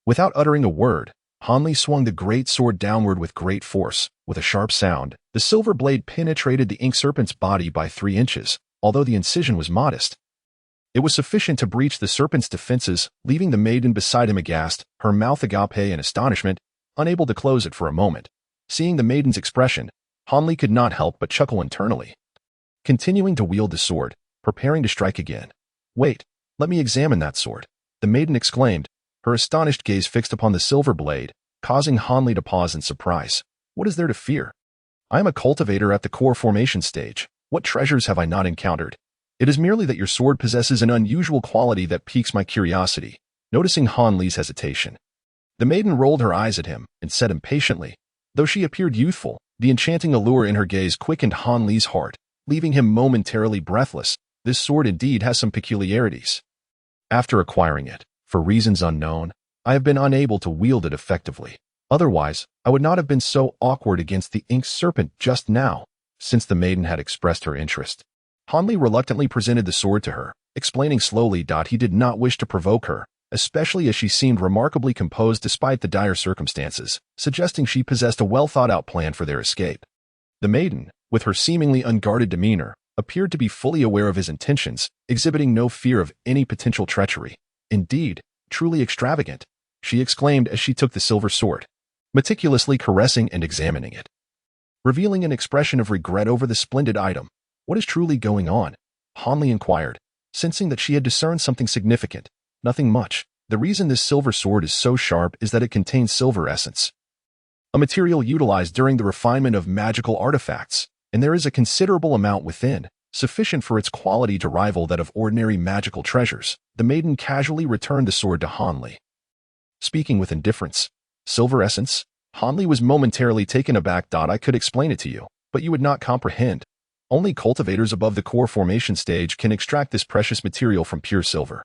Without uttering a word, Han Li swung the great sword downward with great force. With a sharp sound, the silver blade penetrated the ink serpent's body by 3 inches, although the incision was modest. It was sufficient to breach the serpent's defenses, leaving the maiden beside him aghast, her mouth agape in astonishment, unable to close it for a moment. Seeing the maiden's expression, Han Li could not help but chuckle internally. Continuing to wield the sword, preparing to strike again. "Wait, let me examine that sword," the maiden exclaimed, her astonished gaze fixed upon the silver blade, causing Han Li to pause in surprise. "What is there to fear? I am a cultivator at the core formation stage. What treasures have I not encountered?" It is merely that your sword possesses an unusual quality that piques my curiosity. Noticing Han Li's hesitation, the maiden rolled her eyes at him and said impatiently, though she appeared youthful, the enchanting allure in her gaze quickened Han Li's heart, leaving him momentarily breathless. This sword indeed has some peculiarities. After acquiring it, for reasons unknown, I have been unable to wield it effectively. Otherwise, I would not have been so awkward against the ink serpent just now, since the maiden had expressed her interest. Han Li reluctantly presented the sword to her, explaining slowly that he did not wish to provoke her, especially as she seemed remarkably composed despite the dire circumstances, suggesting she possessed a well-thought-out plan for their escape. The maiden, with her seemingly unguarded demeanor, appeared to be fully aware of his intentions, exhibiting no fear of any potential treachery. Indeed, truly extravagant, she exclaimed as she took the silver sword, meticulously caressing and examining it, revealing an expression of regret over the splendid item. What is truly going on? Han Li inquired, sensing that she had discerned something significant. Nothing much. The reason this silver sword is so sharp is that it contains silver essence, a material utilized during the refinement of magical artifacts, and there is a considerable amount within, sufficient for its quality to rival that of ordinary magical treasures. The maiden casually returned the sword to Han Li, speaking with indifference. Silver essence? Han Li was momentarily taken aback. I could explain it to you, but you would not comprehend. Only cultivators above the core formation stage can extract this precious material from pure silver.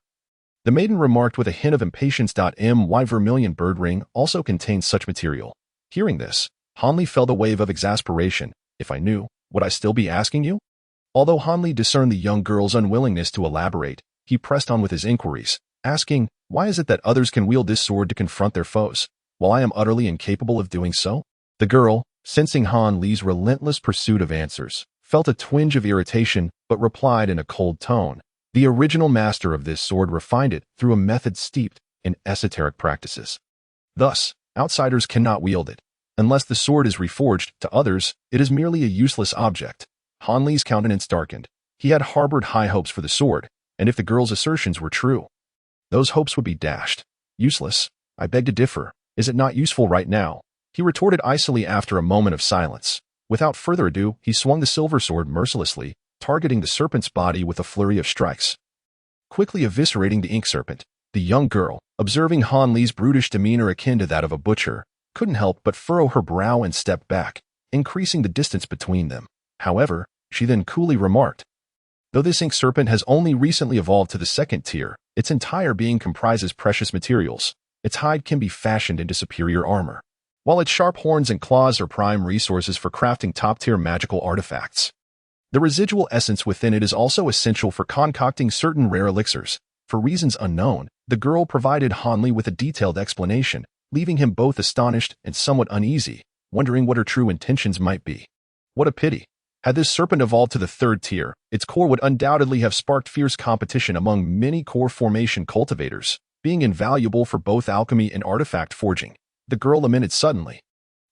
The maiden remarked with a hint of impatience. My vermilion bird ring also contains such material. Hearing this, Han Li felt a wave of exasperation. If I knew, would I still be asking you? Although Han Li discerned the young girl's unwillingness to elaborate, he pressed on with his inquiries, asking, why is it that others can wield this sword to confront their foes, while I am utterly incapable of doing so? The girl, sensing Han Li's relentless pursuit of answers, felt a twinge of irritation but replied in a cold tone. The original master of this sword refined it through a method steeped in esoteric practices. Thus, outsiders cannot wield it. Unless the sword is reforged, to others, it is merely a useless object. Han Li's countenance darkened. He had harbored high hopes for the sword, and if the girl's assertions were true, those hopes would be dashed. Useless? I beg to differ. Is it not useful right now? He retorted icily after a moment of silence. Without further ado, he swung the silver sword mercilessly, targeting the serpent's body with a flurry of strikes, quickly eviscerating the ink serpent. The young girl, observing Han Li's brutish demeanor akin to that of a butcher, couldn't help but furrow her brow and step back, increasing the distance between them. However, she then coolly remarked, though this ink serpent has only recently evolved to the second tier, its entire being comprises precious materials. Its hide can be fashioned into superior armor, while its sharp horns and claws are prime resources for crafting top-tier magical artifacts. The residual essence within it is also essential for concocting certain rare elixirs. For reasons unknown, the girl provided Han Li with a detailed explanation, leaving him both astonished and somewhat uneasy, wondering what her true intentions might be. What a pity. Had this serpent evolved to the third tier, its core would undoubtedly have sparked fierce competition among many core formation cultivators, being invaluable for both alchemy and artifact forging. The girl lamented suddenly.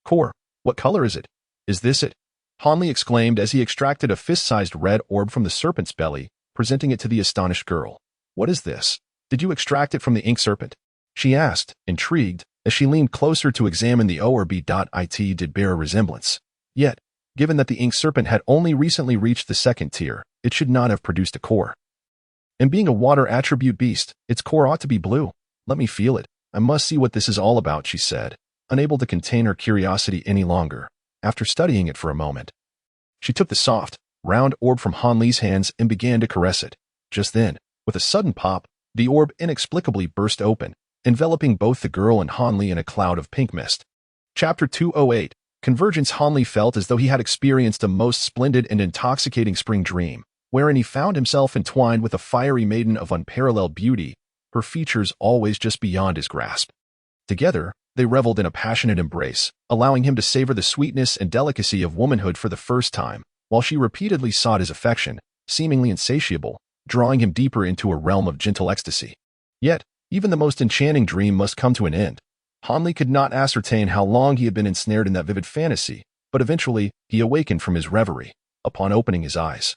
Core, what color is it? Is this it? Han Li exclaimed as he extracted a fist-sized red orb from the serpent's belly, presenting it to the astonished girl. What is this? Did you extract it from the ink serpent? She asked, intrigued, as she leaned closer to examine the orb. It did bear a resemblance. Yet, given that the ink serpent had only recently reached the second tier, it should not have produced a core. And being a water attribute beast, its core ought to be blue. Let me feel it. I must see what this is all about, she said, unable to contain her curiosity any longer. After studying it for a moment, she took the soft, round orb from Han Li's hands and began to caress it. Just then, with a sudden pop, the orb inexplicably burst open, enveloping both the girl and Han Li in a cloud of pink mist. Chapter 208. Convergence. Han Li felt as though he had experienced a most splendid and intoxicating spring dream, wherein he found himself entwined with a fiery maiden of unparalleled beauty, her features always just beyond his grasp. Together, they reveled in a passionate embrace, allowing him to savor the sweetness and delicacy of womanhood for the first time, while she repeatedly sought his affection, seemingly insatiable, drawing him deeper into a realm of gentle ecstasy. Yet, even the most enchanting dream must come to an end. Han Li could not ascertain how long he had been ensnared in that vivid fantasy, but eventually, he awakened from his reverie. Upon opening his eyes,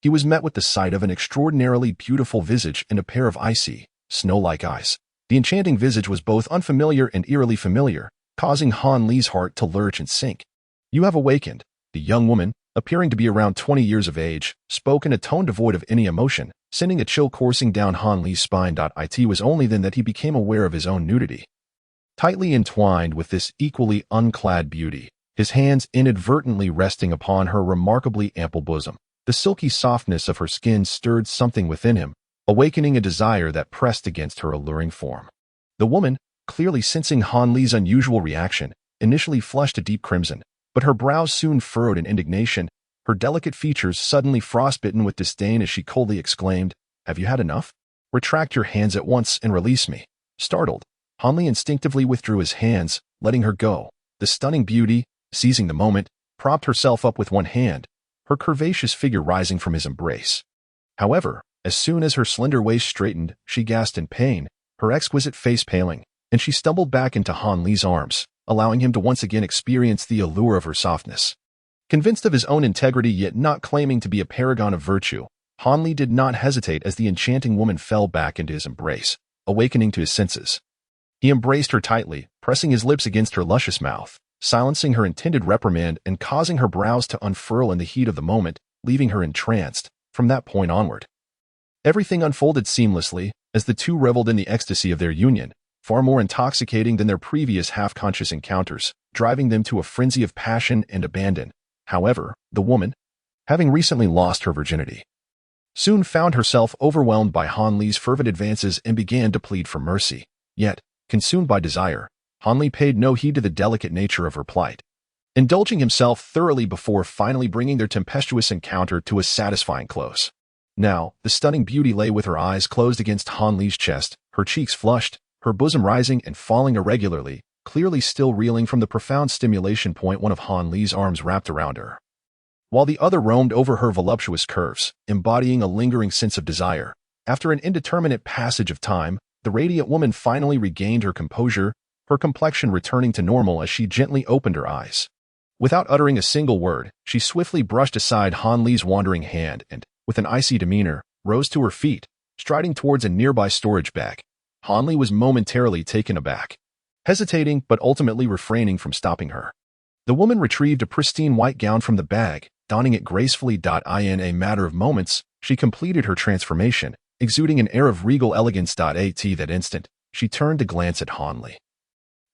he was met with the sight of an extraordinarily beautiful visage and a pair of icy, snow-like eyes. The enchanting visage was both unfamiliar and eerily familiar, causing Han Li's heart to lurch and sink. You have awakened. The young woman, appearing to be around 20 years of age, spoke in a tone devoid of any emotion, sending a chill coursing down Han Li's spine. It was only then that he became aware of his own nudity. Tightly entwined with this equally unclad beauty, his hands inadvertently resting upon her remarkably ample bosom. The silky softness of her skin stirred something within him, awakening a desire that pressed against her alluring form. The woman, clearly sensing Han Li's unusual reaction, initially flushed a deep crimson, but her brows soon furrowed in indignation, her delicate features suddenly frostbitten with disdain as she coldly exclaimed, "Have you had enough? Retract your hands at once and release me." Startled, Han Li instinctively withdrew his hands, letting her go. The stunning beauty, seizing the moment, propped herself up with one hand, her curvaceous figure rising from his embrace. However, as soon as her slender waist straightened, she gasped in pain, her exquisite face paling, and she stumbled back into Han Li's arms, allowing him to once again experience the allure of her softness. Convinced of his own integrity yet not claiming to be a paragon of virtue, Han Li did not hesitate as the enchanting woman fell back into his embrace, awakening to his senses. He embraced her tightly, pressing his lips against her luscious mouth, silencing her intended reprimand and causing her brows to unfurl in the heat of the moment, leaving her entranced. From that point onward, everything unfolded seamlessly as the two reveled in the ecstasy of their union, far more intoxicating than their previous half-conscious encounters, driving them to a frenzy of passion and abandon. However, the woman, having recently lost her virginity, soon found herself overwhelmed by Han Li's fervent advances and began to plead for mercy. Yet, consumed by desire, Han Li paid no heed to the delicate nature of her plight, indulging himself thoroughly before finally bringing their tempestuous encounter to a satisfying close. Now, the stunning beauty lay with her eyes closed against Han Li's chest, her cheeks flushed, her bosom rising and falling irregularly, clearly still reeling from the profound stimulation point one of Han Li's arms wrapped around her, while the other roamed over her voluptuous curves, embodying a lingering sense of desire. After an indeterminate passage of time, the radiant woman finally regained her composure, her complexion returning to normal as she gently opened her eyes. Without uttering a single word, she swiftly brushed aside Han Li's wandering hand and, with an icy demeanor, rose to her feet, striding towards a nearby storage bag. Han Li was momentarily taken aback, hesitating but ultimately refraining from stopping her. The woman retrieved a pristine white gown from the bag, donning it gracefully. In a matter of moments, she completed her transformation, exuding an air of regal elegance. At that instant, she turned to glance at Han Li.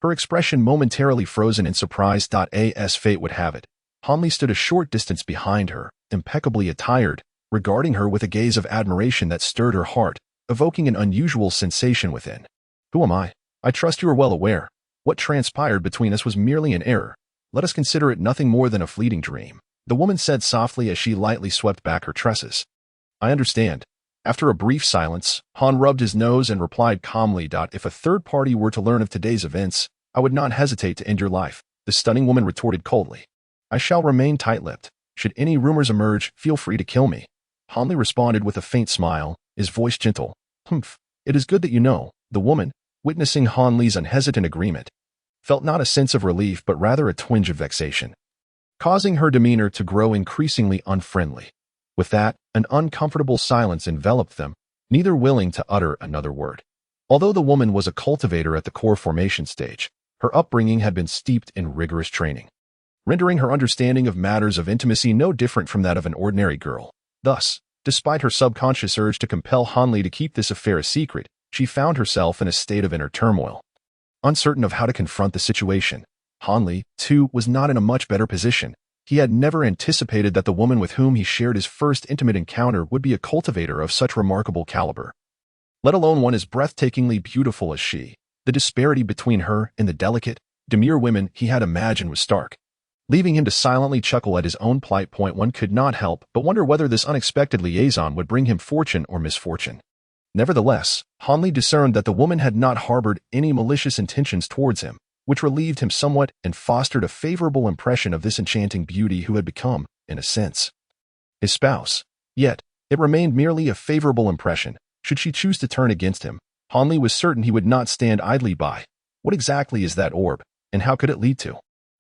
Her expression momentarily frozen in surprise. As fate would have it, Han Li stood a short distance behind her, impeccably attired, regarding her with a gaze of admiration that stirred her heart, evoking an unusual sensation within. "Who am I? I trust you are well aware. What transpired between us was merely an error. Let us consider it nothing more than a fleeting dream," the woman said softly as she lightly swept back her tresses. "I understand." After a brief silence, Han rubbed his nose and replied calmly, "If a third party were to learn of today's events, I would not hesitate to end your life," the stunning woman retorted coldly. "I shall remain tight-lipped. Should any rumors emerge, feel free to kill me." Han Li responded with a faint smile, his voice gentle. "Humph, it is good that you know." The woman, witnessing Han Li's unhesitant agreement, felt not a sense of relief but rather a twinge of vexation, causing her demeanor to grow increasingly unfriendly. With that, an uncomfortable silence enveloped them, neither willing to utter another word. Although the woman was a cultivator at the core formation stage, her upbringing had been steeped in rigorous training, rendering her understanding of matters of intimacy no different from that of an ordinary girl. Thus, despite her subconscious urge to compel Han Li to keep this affair a secret, she found herself in a state of inner turmoil. Uncertain of how to confront the situation, Han Li, too, was not in a much better position. He had never anticipated that the woman with whom he shared his first intimate encounter would be a cultivator of such remarkable caliber, let alone one as breathtakingly beautiful as she. The disparity between her and the delicate, demure women he had imagined was stark, leaving him to silently chuckle at his own plight. One could not help but wonder whether this unexpected liaison would bring him fortune or misfortune. Nevertheless, Han Li discerned that the woman had not harbored any malicious intentions towards him, which relieved him somewhat and fostered a favorable impression of this enchanting beauty who had become, in a sense, his spouse. Yet, it remained merely a favorable impression. Should she choose to turn against him, Han Li was certain he would not stand idly by. What exactly is that orb, and how could it lead to?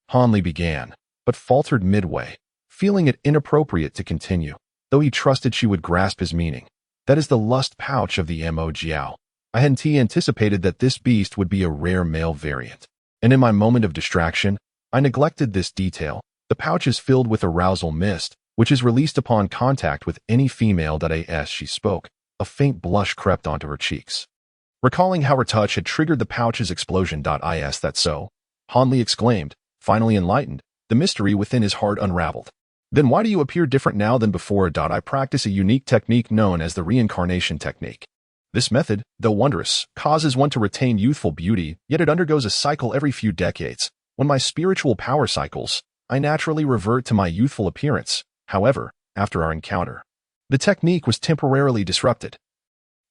Han Li began, but faltered midway, feeling it inappropriate to continue, though he trusted she would grasp his meaning. "That is the lust pouch of the Mo Jiao. I hadn't anticipated that this beast would be a rare male variant, and in my moment of distraction, I neglected this detail," The pouch is filled with arousal mist, which is released upon contact with any female. As she spoke, a faint blush crept onto her cheeks. Recalling how her touch had triggered the pouch's explosion. Is that so? Hanli exclaimed, finally enlightened, the mystery within his heart unraveled. Then why do you appear different now than before? I practice a unique technique known as the reincarnation technique. This method, though wondrous, causes one to retain youthful beauty, yet it undergoes a cycle every few decades. When my spiritual power cycles, I naturally revert to my youthful appearance. However, after our encounter, the technique was temporarily disrupted,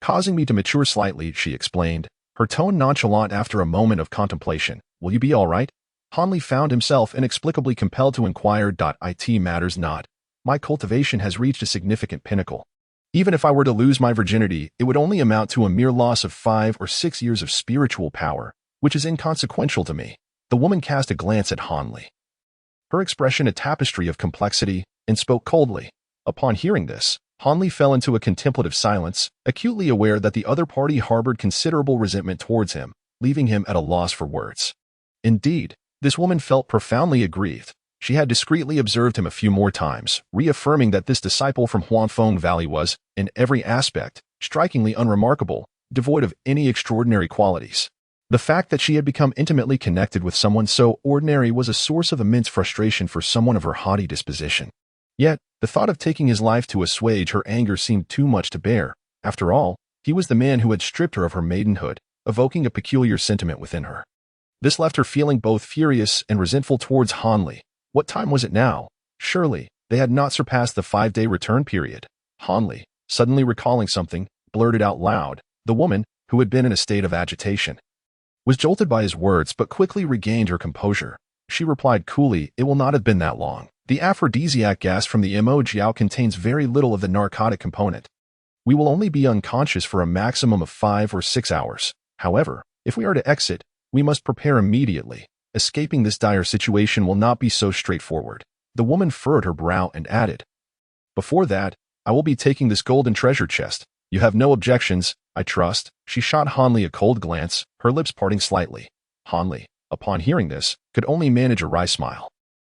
causing me to mature slightly, she explained, her tone nonchalant after a moment of contemplation. Will you be all right? Hanli found himself inexplicably compelled to inquire. It matters not. My cultivation has reached a significant pinnacle. Even if I were to lose my virginity, it would only amount to a mere loss of 5 or 6 years of spiritual power, which is inconsequential to me. The woman cast a glance at Hanli, her expression a tapestry of complexity, and spoke coldly. Upon hearing this, Hanli fell into a contemplative silence, acutely aware that the other party harbored considerable resentment towards him, leaving him at a loss for words. Indeed, this woman felt profoundly aggrieved. She had discreetly observed him a few more times, reaffirming that this disciple from Huanfeng Valley was, in every aspect, strikingly unremarkable, devoid of any extraordinary qualities. The fact that she had become intimately connected with someone so ordinary was a source of immense frustration for someone of her haughty disposition. Yet, the thought of taking his life to assuage her anger seemed too much to bear. After all, he was the man who had stripped her of her maidenhood, evoking a peculiar sentiment within her. This left her feeling both furious and resentful towards Hanli. What time was it now? Surely, they had not surpassed the 5-day return period. Hanli, suddenly recalling something, blurted out loud. The woman, who had been in a state of agitation, was jolted by his words but quickly regained her composure. She replied coolly, it will not have been that long. The aphrodisiac gas from the mo jiao contains very little of the narcotic component. We will only be unconscious for a maximum of 5 or 6 hours. However, if we are to exit, we must prepare immediately. Escaping this dire situation will not be so straightforward. The woman furrowed her brow and added, before that, I will be taking this golden treasure chest. You have no objections, I trust. She shot Hanli a cold glance, her lips parting slightly. Hanli, upon hearing this, could only manage a wry smile.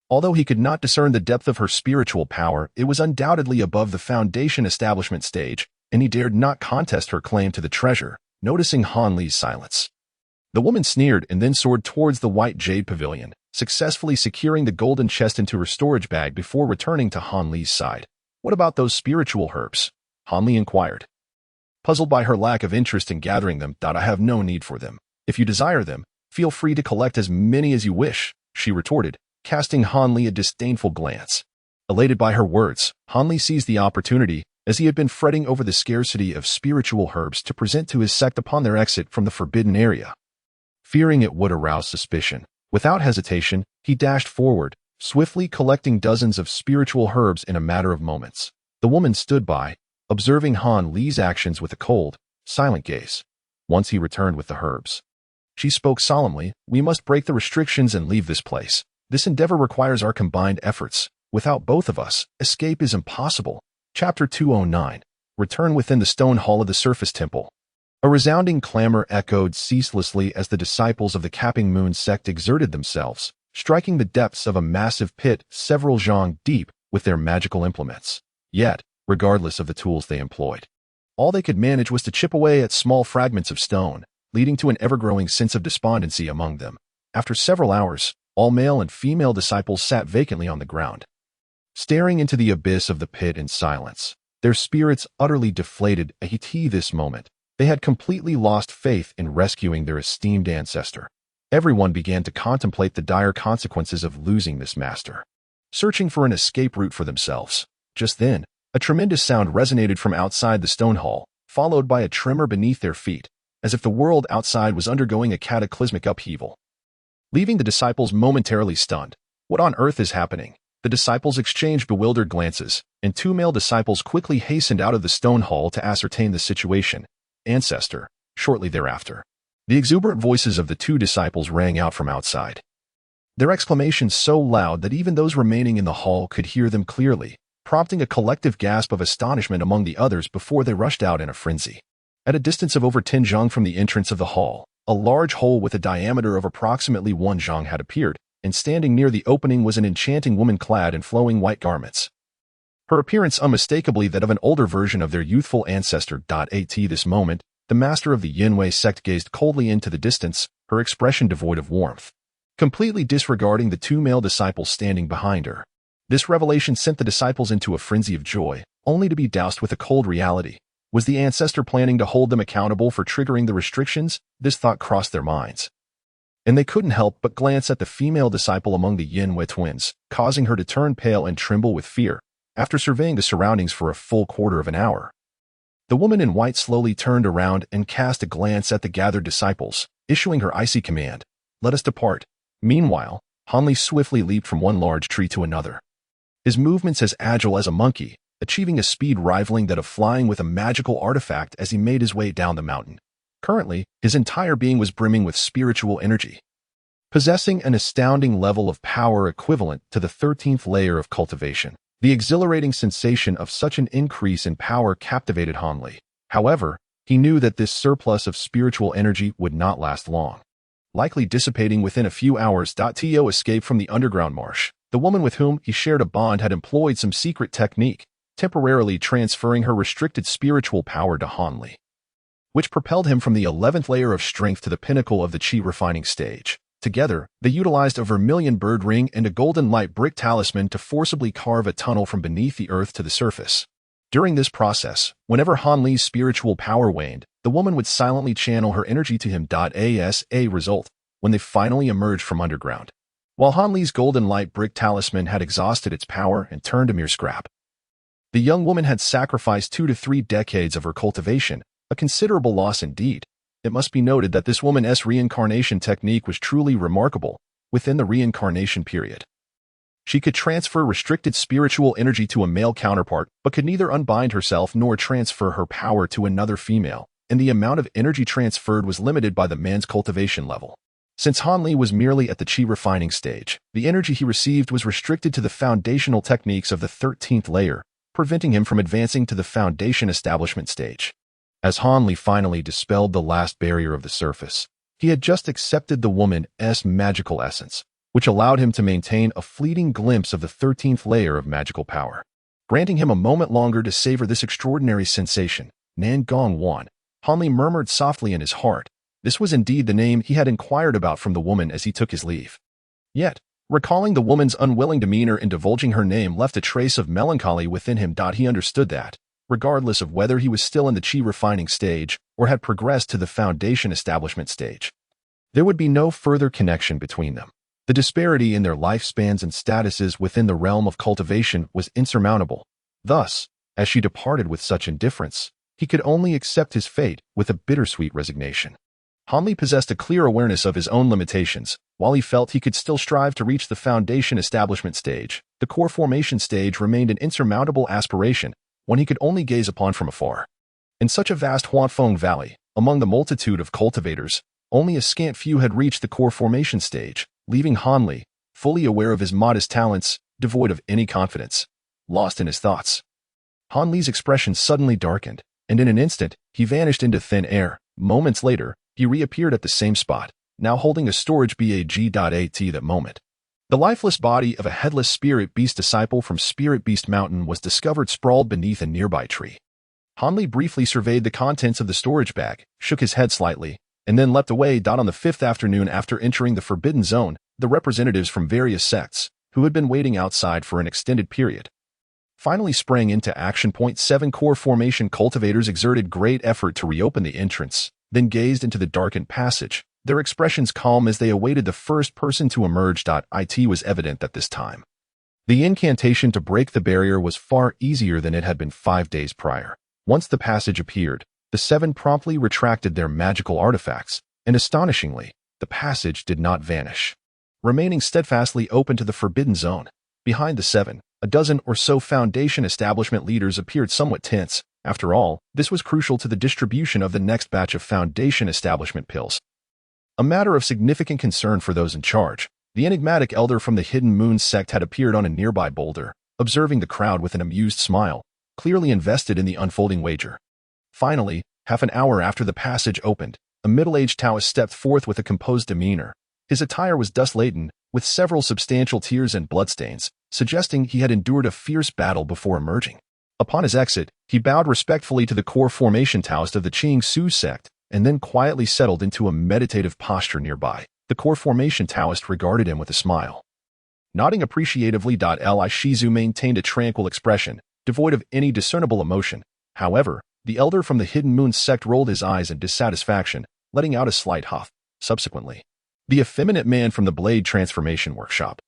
Although he could not discern the depth of her spiritual power, it was undoubtedly above the foundation establishment stage, and he dared not contest her claim to the treasure, noticing Hanli's silence. The woman sneered and then soared towards the white jade pavilion, successfully securing the golden chest into her storage bag before returning to Hanli's side. What about those spiritual herbs? Hanli inquired, puzzled by her lack of interest in gathering them. I have no need for them. If you desire them, feel free to collect as many as you wish, she retorted, casting Hanli a disdainful glance. Elated by her words, Hanli seized the opportunity, as he had been fretting over the scarcity of spiritual herbs to present to his sect upon their exit from the forbidden area. Fearing it would arouse suspicion, without hesitation, he dashed forward, swiftly collecting dozens of spiritual herbs in a matter of moments. The woman stood by, observing Hanli's actions with a cold, silent gaze. Once he returned with the herbs, she spoke solemnly, we must break the restrictions and leave this place. This endeavor requires our combined efforts. Without both of us, escape is impossible. Chapter 209. Return within the stone hall of the surface temple. A resounding clamor echoed ceaselessly as the disciples of the Capping Moon sect exerted themselves, striking the depths of a massive pit several zhang deep with their magical implements. Yet, regardless of the tools they employed, all they could manage was to chip away at small fragments of stone, leading to an ever-growing sense of despondency among them. After several hours, all male and female disciples sat vacantly on the ground, staring into the abyss of the pit in silence, their spirits utterly deflated at this moment. They had completely lost faith in rescuing their esteemed ancestor. Everyone began to contemplate the dire consequences of losing this master, searching for an escape route for themselves. Just then, a tremendous sound resonated from outside the stone hall, followed by a tremor beneath their feet, as if the world outside was undergoing a cataclysmic upheaval, leaving the disciples momentarily stunned. What on earth is happening? The disciples exchanged bewildered glances, and 2 male disciples quickly hastened out of the stone hall to ascertain the situation. Ancestor, shortly thereafter, the exuberant voices of the 2 disciples rang out from outside, their exclamations so loud that even those remaining in the hall could hear them clearly, prompting a collective gasp of astonishment among the others before they rushed out in a frenzy. At a distance of over 10 zhang from the entrance of the hall, a large hole with a diameter of approximately 1 zhang had appeared, and standing near the opening was an enchanting woman clad in flowing white garments. Her appearance unmistakably that of an older version of their youthful ancestor. At this moment, the master of the Yinwei sect gazed coldly into the distance, her expression devoid of warmth, completely disregarding the two male disciples standing behind her. This revelation sent the disciples into a frenzy of joy, only to be doused with a cold reality. Was the ancestor planning to hold them accountable for triggering the restrictions? This thought crossed their minds, and they couldn't help but glance at the female disciple among the Yinwei twins, causing her to turn pale and tremble with fear. After surveying the surroundings for a full quarter of an hour, the woman in white slowly turned around and cast a glance at the gathered disciples, issuing her icy command, "Let us depart." Meanwhile, Hanli swiftly leaped from one large tree to another, his movements as agile as a monkey, achieving a speed rivaling that of flying with a magical artifact as he made his way down the mountain. Currently, his entire being was brimming with spiritual energy, possessing an astounding level of power equivalent to the 13th layer of cultivation. The exhilarating sensation of such an increase in power captivated Hanli. However, he knew that this surplus of spiritual energy would not last long, likely dissipating within a few hours. To escape from the underground marsh, the woman with whom he shared a bond had employed some secret technique, temporarily transferring her restricted spiritual power to Hanli, which propelled him from the 11th layer of strength to the pinnacle of the chi refining stage. Together, they utilized a vermilion bird ring and a golden light brick talisman to forcibly carve a tunnel from beneath the earth to the surface. During this process, whenever Hanli's spiritual power waned, the woman would silently channel her energy to him. As a result, when they finally emerged from underground, while Hanli's golden light brick talisman had exhausted its power and turned a mere scrap, the young woman had sacrificed 2 to 3 decades of her cultivation, a considerable loss indeed. It must be noted that this woman's reincarnation technique was truly remarkable. Within the reincarnation period, she could transfer restricted spiritual energy to a male counterpart, but could neither unbind herself nor transfer her power to another female, and the amount of energy transferred was limited by the man's cultivation level. Since Hanli was merely at the chi refining stage, the energy he received was restricted to the foundational techniques of the 13th layer, preventing him from advancing to the foundation establishment stage. As Hanli finally dispelled the last barrier of the surface, he had just accepted the woman's magical essence, which allowed him to maintain a fleeting glimpse of the 13th layer of magical power, granting him a moment longer to savor this extraordinary sensation. Nan Gong Wan, Hanli murmured softly in his heart. This was indeed the name he had inquired about from the woman as he took his leave. Yet, recalling the woman's unwilling demeanor in divulging her name left a trace of melancholy within him. He understood that, regardless of whether he was still in the chi refining stage or had progressed to the foundation establishment stage, there would be no further connection between them. The disparity in their lifespans and statuses within the realm of cultivation was insurmountable. Thus, as she departed with such indifference, he could only accept his fate with a bittersweet resignation. Hanli possessed a clear awareness of his own limitations. While he felt he could still strive to reach the foundation establishment stage, the core formation stage remained an insurmountable aspiration, one he could only gaze upon from afar. In such a vast Huanfeng Valley, among the multitude of cultivators, only a scant few had reached the core formation stage, leaving Hanli, fully aware of his modest talents, devoid of any confidence, lost in his thoughts. Hanli's expression suddenly darkened, and in an instant, he vanished into thin air. Moments later, he reappeared at the same spot, now holding a storage bag. At that moment, the lifeless body of a headless spirit beast disciple from Spirit Beast Mountain was discovered sprawled beneath a nearby tree. Hanli briefly surveyed the contents of the storage bag, shook his head slightly, and then leapt away. On the 5th afternoon after entering the Forbidden Zone, the representatives from various sects, who had been waiting outside for an extended period, finally sprang into action. 7 Core formation cultivators exerted great effort to reopen the entrance, then gazed into the darkened passage, their expressions calm as they awaited the first person to emerge. It was evident that this time, the incantation to break the barrier was far easier than it had been 5 days prior. Once the passage appeared, the 7 promptly retracted their magical artifacts, and astonishingly, the passage did not vanish, remaining steadfastly open to the Forbidden Zone. Behind the 7, a dozen or so foundation establishment leaders appeared somewhat tense. After all, this was crucial to the distribution of the next batch of foundation establishment pills, a matter of significant concern for those in charge. The enigmatic elder from the Hidden Moon sect had appeared on a nearby boulder, observing the crowd with an amused smile, clearly invested in the unfolding wager. Finally, half an hour after the passage opened, a middle-aged Taoist stepped forth with a composed demeanor. His attire was dust-laden, with several substantial tears and bloodstains, suggesting he had endured a fierce battle before emerging. Upon his exit, he bowed respectfully to the core formation Taoist of the Qing Su sect, and then quietly settled into a meditative posture nearby. The core formation Taoist regarded him with a smile. Nodding appreciatively, Li Shizu maintained a tranquil expression, devoid of any discernible emotion. However, the elder from the Hidden Moon sect rolled his eyes in dissatisfaction, letting out a slight huff. Subsequently, the effeminate man from the Blade Transformation Workshop.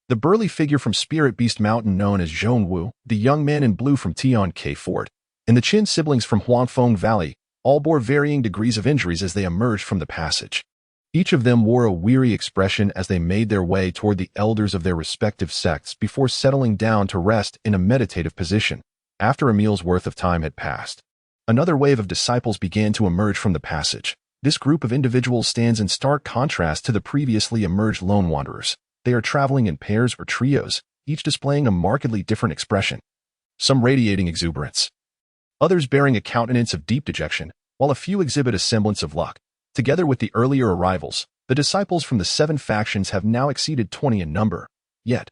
The burly figure from Spirit Beast Mountain known as Zhong Wu, the young man in blue from Tian K Fort, and the Qin siblings from Huangfeng Valley, all bore varying degrees of injuries as they emerged from the passage. Each of them wore a weary expression as they made their way toward the elders of their respective sects before settling down to rest in a meditative position. After a meal's worth of time had passed, another wave of disciples began to emerge from the passage. This group of individuals stands in stark contrast to the previously emerged lone wanderers. They are traveling in pairs or trios, each displaying a markedly different expression. Some radiating exuberance, others bearing a countenance of deep dejection, while a few exhibit a semblance of luck. Together with the earlier arrivals, the disciples from the 7 factions have now exceeded 20 in number. Yet,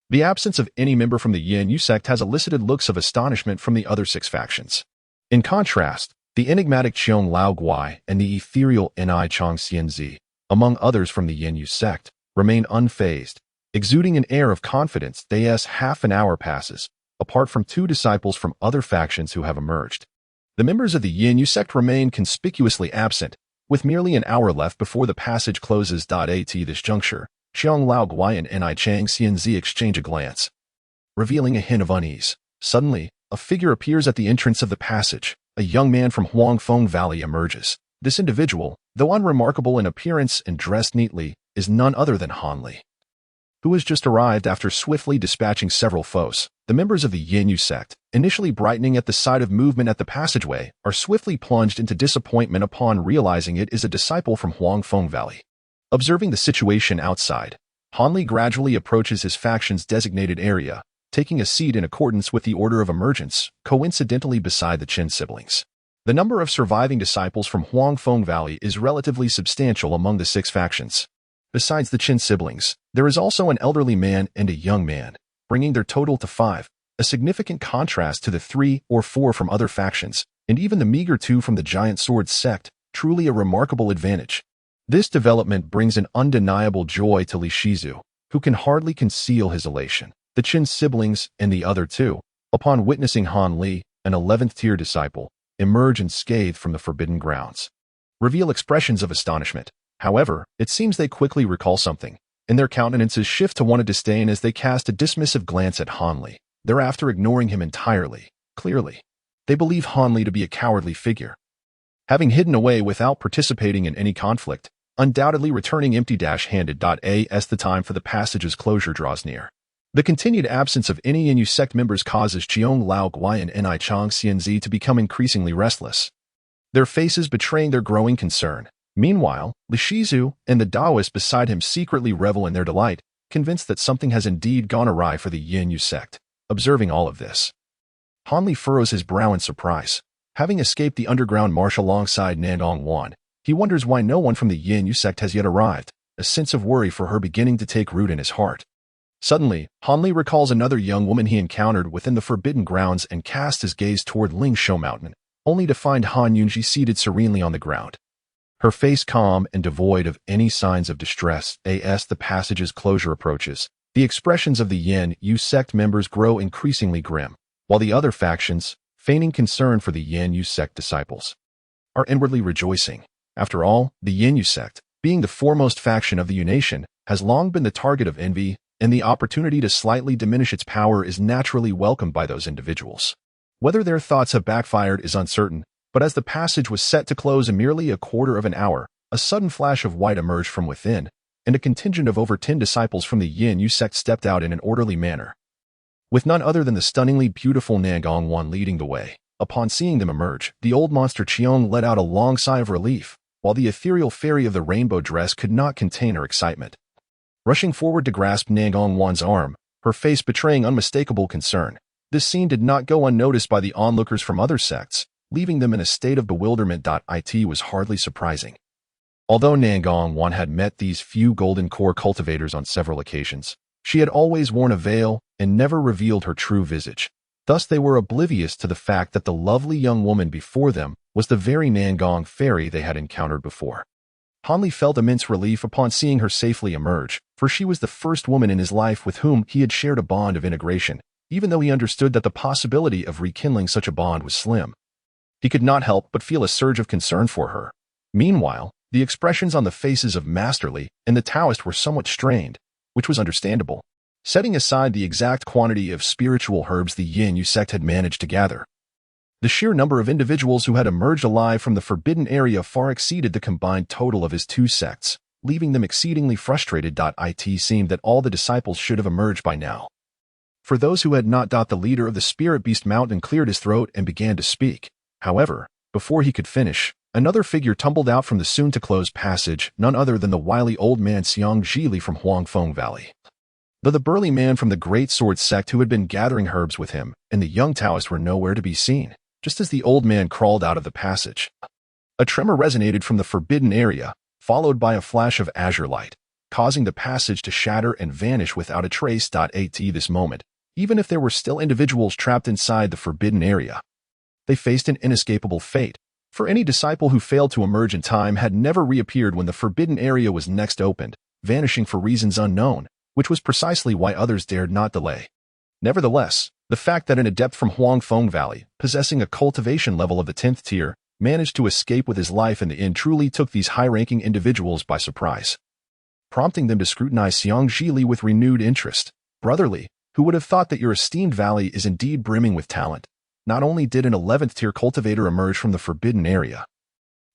the absence of any member from the Yin Yu sect has elicited looks of astonishment from the other 6 factions. In contrast, the enigmatic Qiong Lao Guai and the ethereal Ni Chong Xianzi, among others from the Yin Yu sect, remain unfazed, exuding an air of confidence. Half an hour passes, apart from 2 disciples from other factions who have emerged. The members of the Yin Yu sect remain conspicuously absent, with merely an hour left before the passage closes. At this juncture, Qiong Lao Guai and Ni Chang Xianzi exchange a glance, revealing a hint of unease. Suddenly, a figure appears at the entrance of the passage. A young man from Huangfeng Valley emerges. This individual, though unremarkable in appearance and dressed neatly, is none other than Han Li, who has just arrived after swiftly dispatching several foes. The members of the Yin Yu sect, initially brightening at the sight of movement at the passageway, are swiftly plunged into disappointment upon realizing it is a disciple from Huangfeng Valley. Observing the situation outside, Han Li gradually approaches his faction's designated area, taking a seat in accordance with the order of emergence, coincidentally beside the Qin siblings. The number of surviving disciples from Huangfeng Valley is relatively substantial among the 6 factions. Besides the Qin siblings, there is also an elderly man and a young man, bringing their total to 5, a significant contrast to the 3 or 4 from other factions, and even the meager 2 from the Giant Sword sect, truly a remarkable advantage. This development brings an undeniable joy to Li Shizu, who can hardly conceal his elation. The Qin siblings and the other 2, upon witnessing Han Li, an 11th-tier disciple, emerge unscathed from the forbidden grounds, reveal expressions of astonishment. However, it seems they quickly recall something, and their countenances shift to one of disdain as they cast a dismissive glance at Han Li, thereafter ignoring him entirely. Clearly, they believe Han Li to be a cowardly figure, having hidden away without participating in any conflict, undoubtedly returning empty-handed. As the time for the passage's closure draws near, the continued absence of any Yin Yu sect members causes Qiong Lao Guai and Ni Chong Xianzi to become increasingly restless, their faces betraying their growing concern. Meanwhile, Li Shizu and the Taoists beside him secretly revel in their delight, convinced that something has indeed gone awry for the Yin Yu sect. Observing all of this, Han Li furrows his brow in surprise. Having escaped the underground march alongside Nandong Wan, he wonders why no one from the Yin Yu sect has yet arrived, a sense of worry for her beginning to take root in his heart. Suddenly, Han Li recalls another young woman he encountered within the forbidden grounds and casts his gaze toward Ling Shou Mountain, only to find Han Yunji seated serenely on the ground, her face calm and devoid of any signs of distress. As the passage's closure approaches, the expressions of the Yin Yu sect members grow increasingly grim, while the other factions, feigning concern for the Yin Yu sect disciples, are inwardly rejoicing. After all, the Yin Yu sect, being the foremost faction of the Yu nation, has long been the target of envy, and the opportunity to slightly diminish its power is naturally welcomed by those individuals. Whether their thoughts have backfired is uncertain, but as the passage was set to close in merely a quarter of an hour, a sudden flash of white emerged from within, and a contingent of over 10 disciples from the Yin Yu sect stepped out in an orderly manner, with none other than the stunningly beautiful Nandong Wan leading the way. Upon seeing them emerge, the old monster Qiong let out a long sigh of relief, while the ethereal fairy of the rainbow dress could not contain her excitement. Rushing forward to grasp Nandong Wan's arm, her face betraying unmistakable concern, this scene did not go unnoticed by the onlookers from other sects, leaving them in a state of bewilderment. It was hardly surprising Although Nangong Wan had met these few golden core cultivators on several occasions, she had always worn a veil and never revealed her true visage. Thus they were oblivious to the fact that the lovely young woman before them was the very Nangong fairy they had encountered before. Hanli felt immense relief upon seeing her safely emerge, for she was the first woman in his life with whom he had shared a bond of integration, even though he understood that the possibility of rekindling such a bond was slim. He could not help but feel a surge of concern for her. Meanwhile, the expressions on the faces of Master Li and the Taoist were somewhat strained, which was understandable, setting aside the exact quantity of spiritual herbs the Yin Yu sect had managed to gather. The sheer number of individuals who had emerged alive from the forbidden area far exceeded the combined total of his two sects, leaving them exceedingly frustrated. It seemed that all the disciples should have emerged by now. For those who had not, the leader of the Spirit Beast Mountain cleared his throat and began to speak. However, before he could finish, another figure tumbled out from the soon-to-close passage, none other than the wily old man Xiang Zhili from Huangfeng Valley. Though the burly man from the Great Sword sect who had been gathering herbs with him and the young Taoist were nowhere to be seen, just as the old man crawled out of the passage, a tremor resonated from the forbidden area, followed by a flash of azure light, causing the passage to shatter and vanish without a trace. At this moment, even if there were still individuals trapped inside the forbidden area, they faced an inescapable fate, for any disciple who failed to emerge in time had never reappeared when the forbidden area was next opened, vanishing for reasons unknown, which was precisely why others dared not delay. Nevertheless, the fact that an adept from Huangfeng Valley, possessing a cultivation level of the 10th tier, managed to escape with his life in the inn truly took these high-ranking individuals by surprise, prompting them to scrutinize Xiang Zhili with renewed interest. Brotherly, who would have thought that your esteemed valley is indeed brimming with talent? Not only did an 11th tier cultivator emerge from the forbidden area,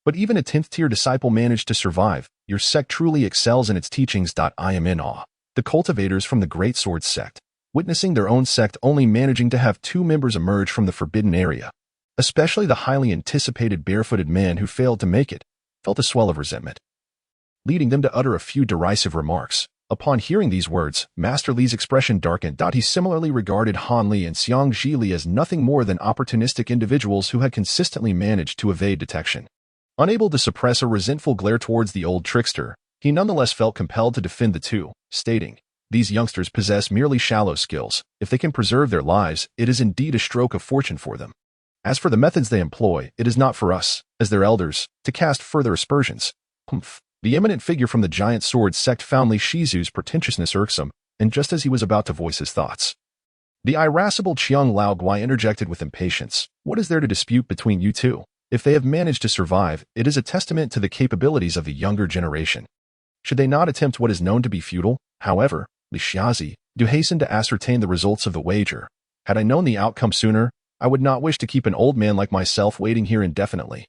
but even a 10th tier disciple managed to survive. Your sect truly excels in its teachings. I am in awe. The cultivators from the Great Sword sect, witnessing their own sect only managing to have 2 members emerge from the forbidden area, especially the highly anticipated barefooted man who failed to make it, felt a swell of resentment, leading them to utter a few derisive remarks. Upon hearing these words, Master Li's expression darkened. He similarly regarded Han Li and Xiang Zhili as nothing more than opportunistic individuals who had consistently managed to evade detection. Unable to suppress a resentful glare towards the old trickster, he nonetheless felt compelled to defend the two, stating, "These youngsters possess merely shallow skills. If they can preserve their lives, it is indeed a stroke of fortune for them. As for the methods they employ, it is not for us, as their elders, to cast further aspersions." Humph. The eminent figure from the Giant Sword sect found Li Shizu's pretentiousness irksome, and just as he was about to voice his thoughts, the irascible Qiang Laoguai interjected with impatience. "What is there to dispute between you two? If they have managed to survive, it is a testament to the capabilities of the younger generation. Should they not attempt what is known to be futile? However, Li Xiazi, do hasten to ascertain the results of the wager. Had I known the outcome sooner, I would not wish to keep an old man like myself waiting here indefinitely."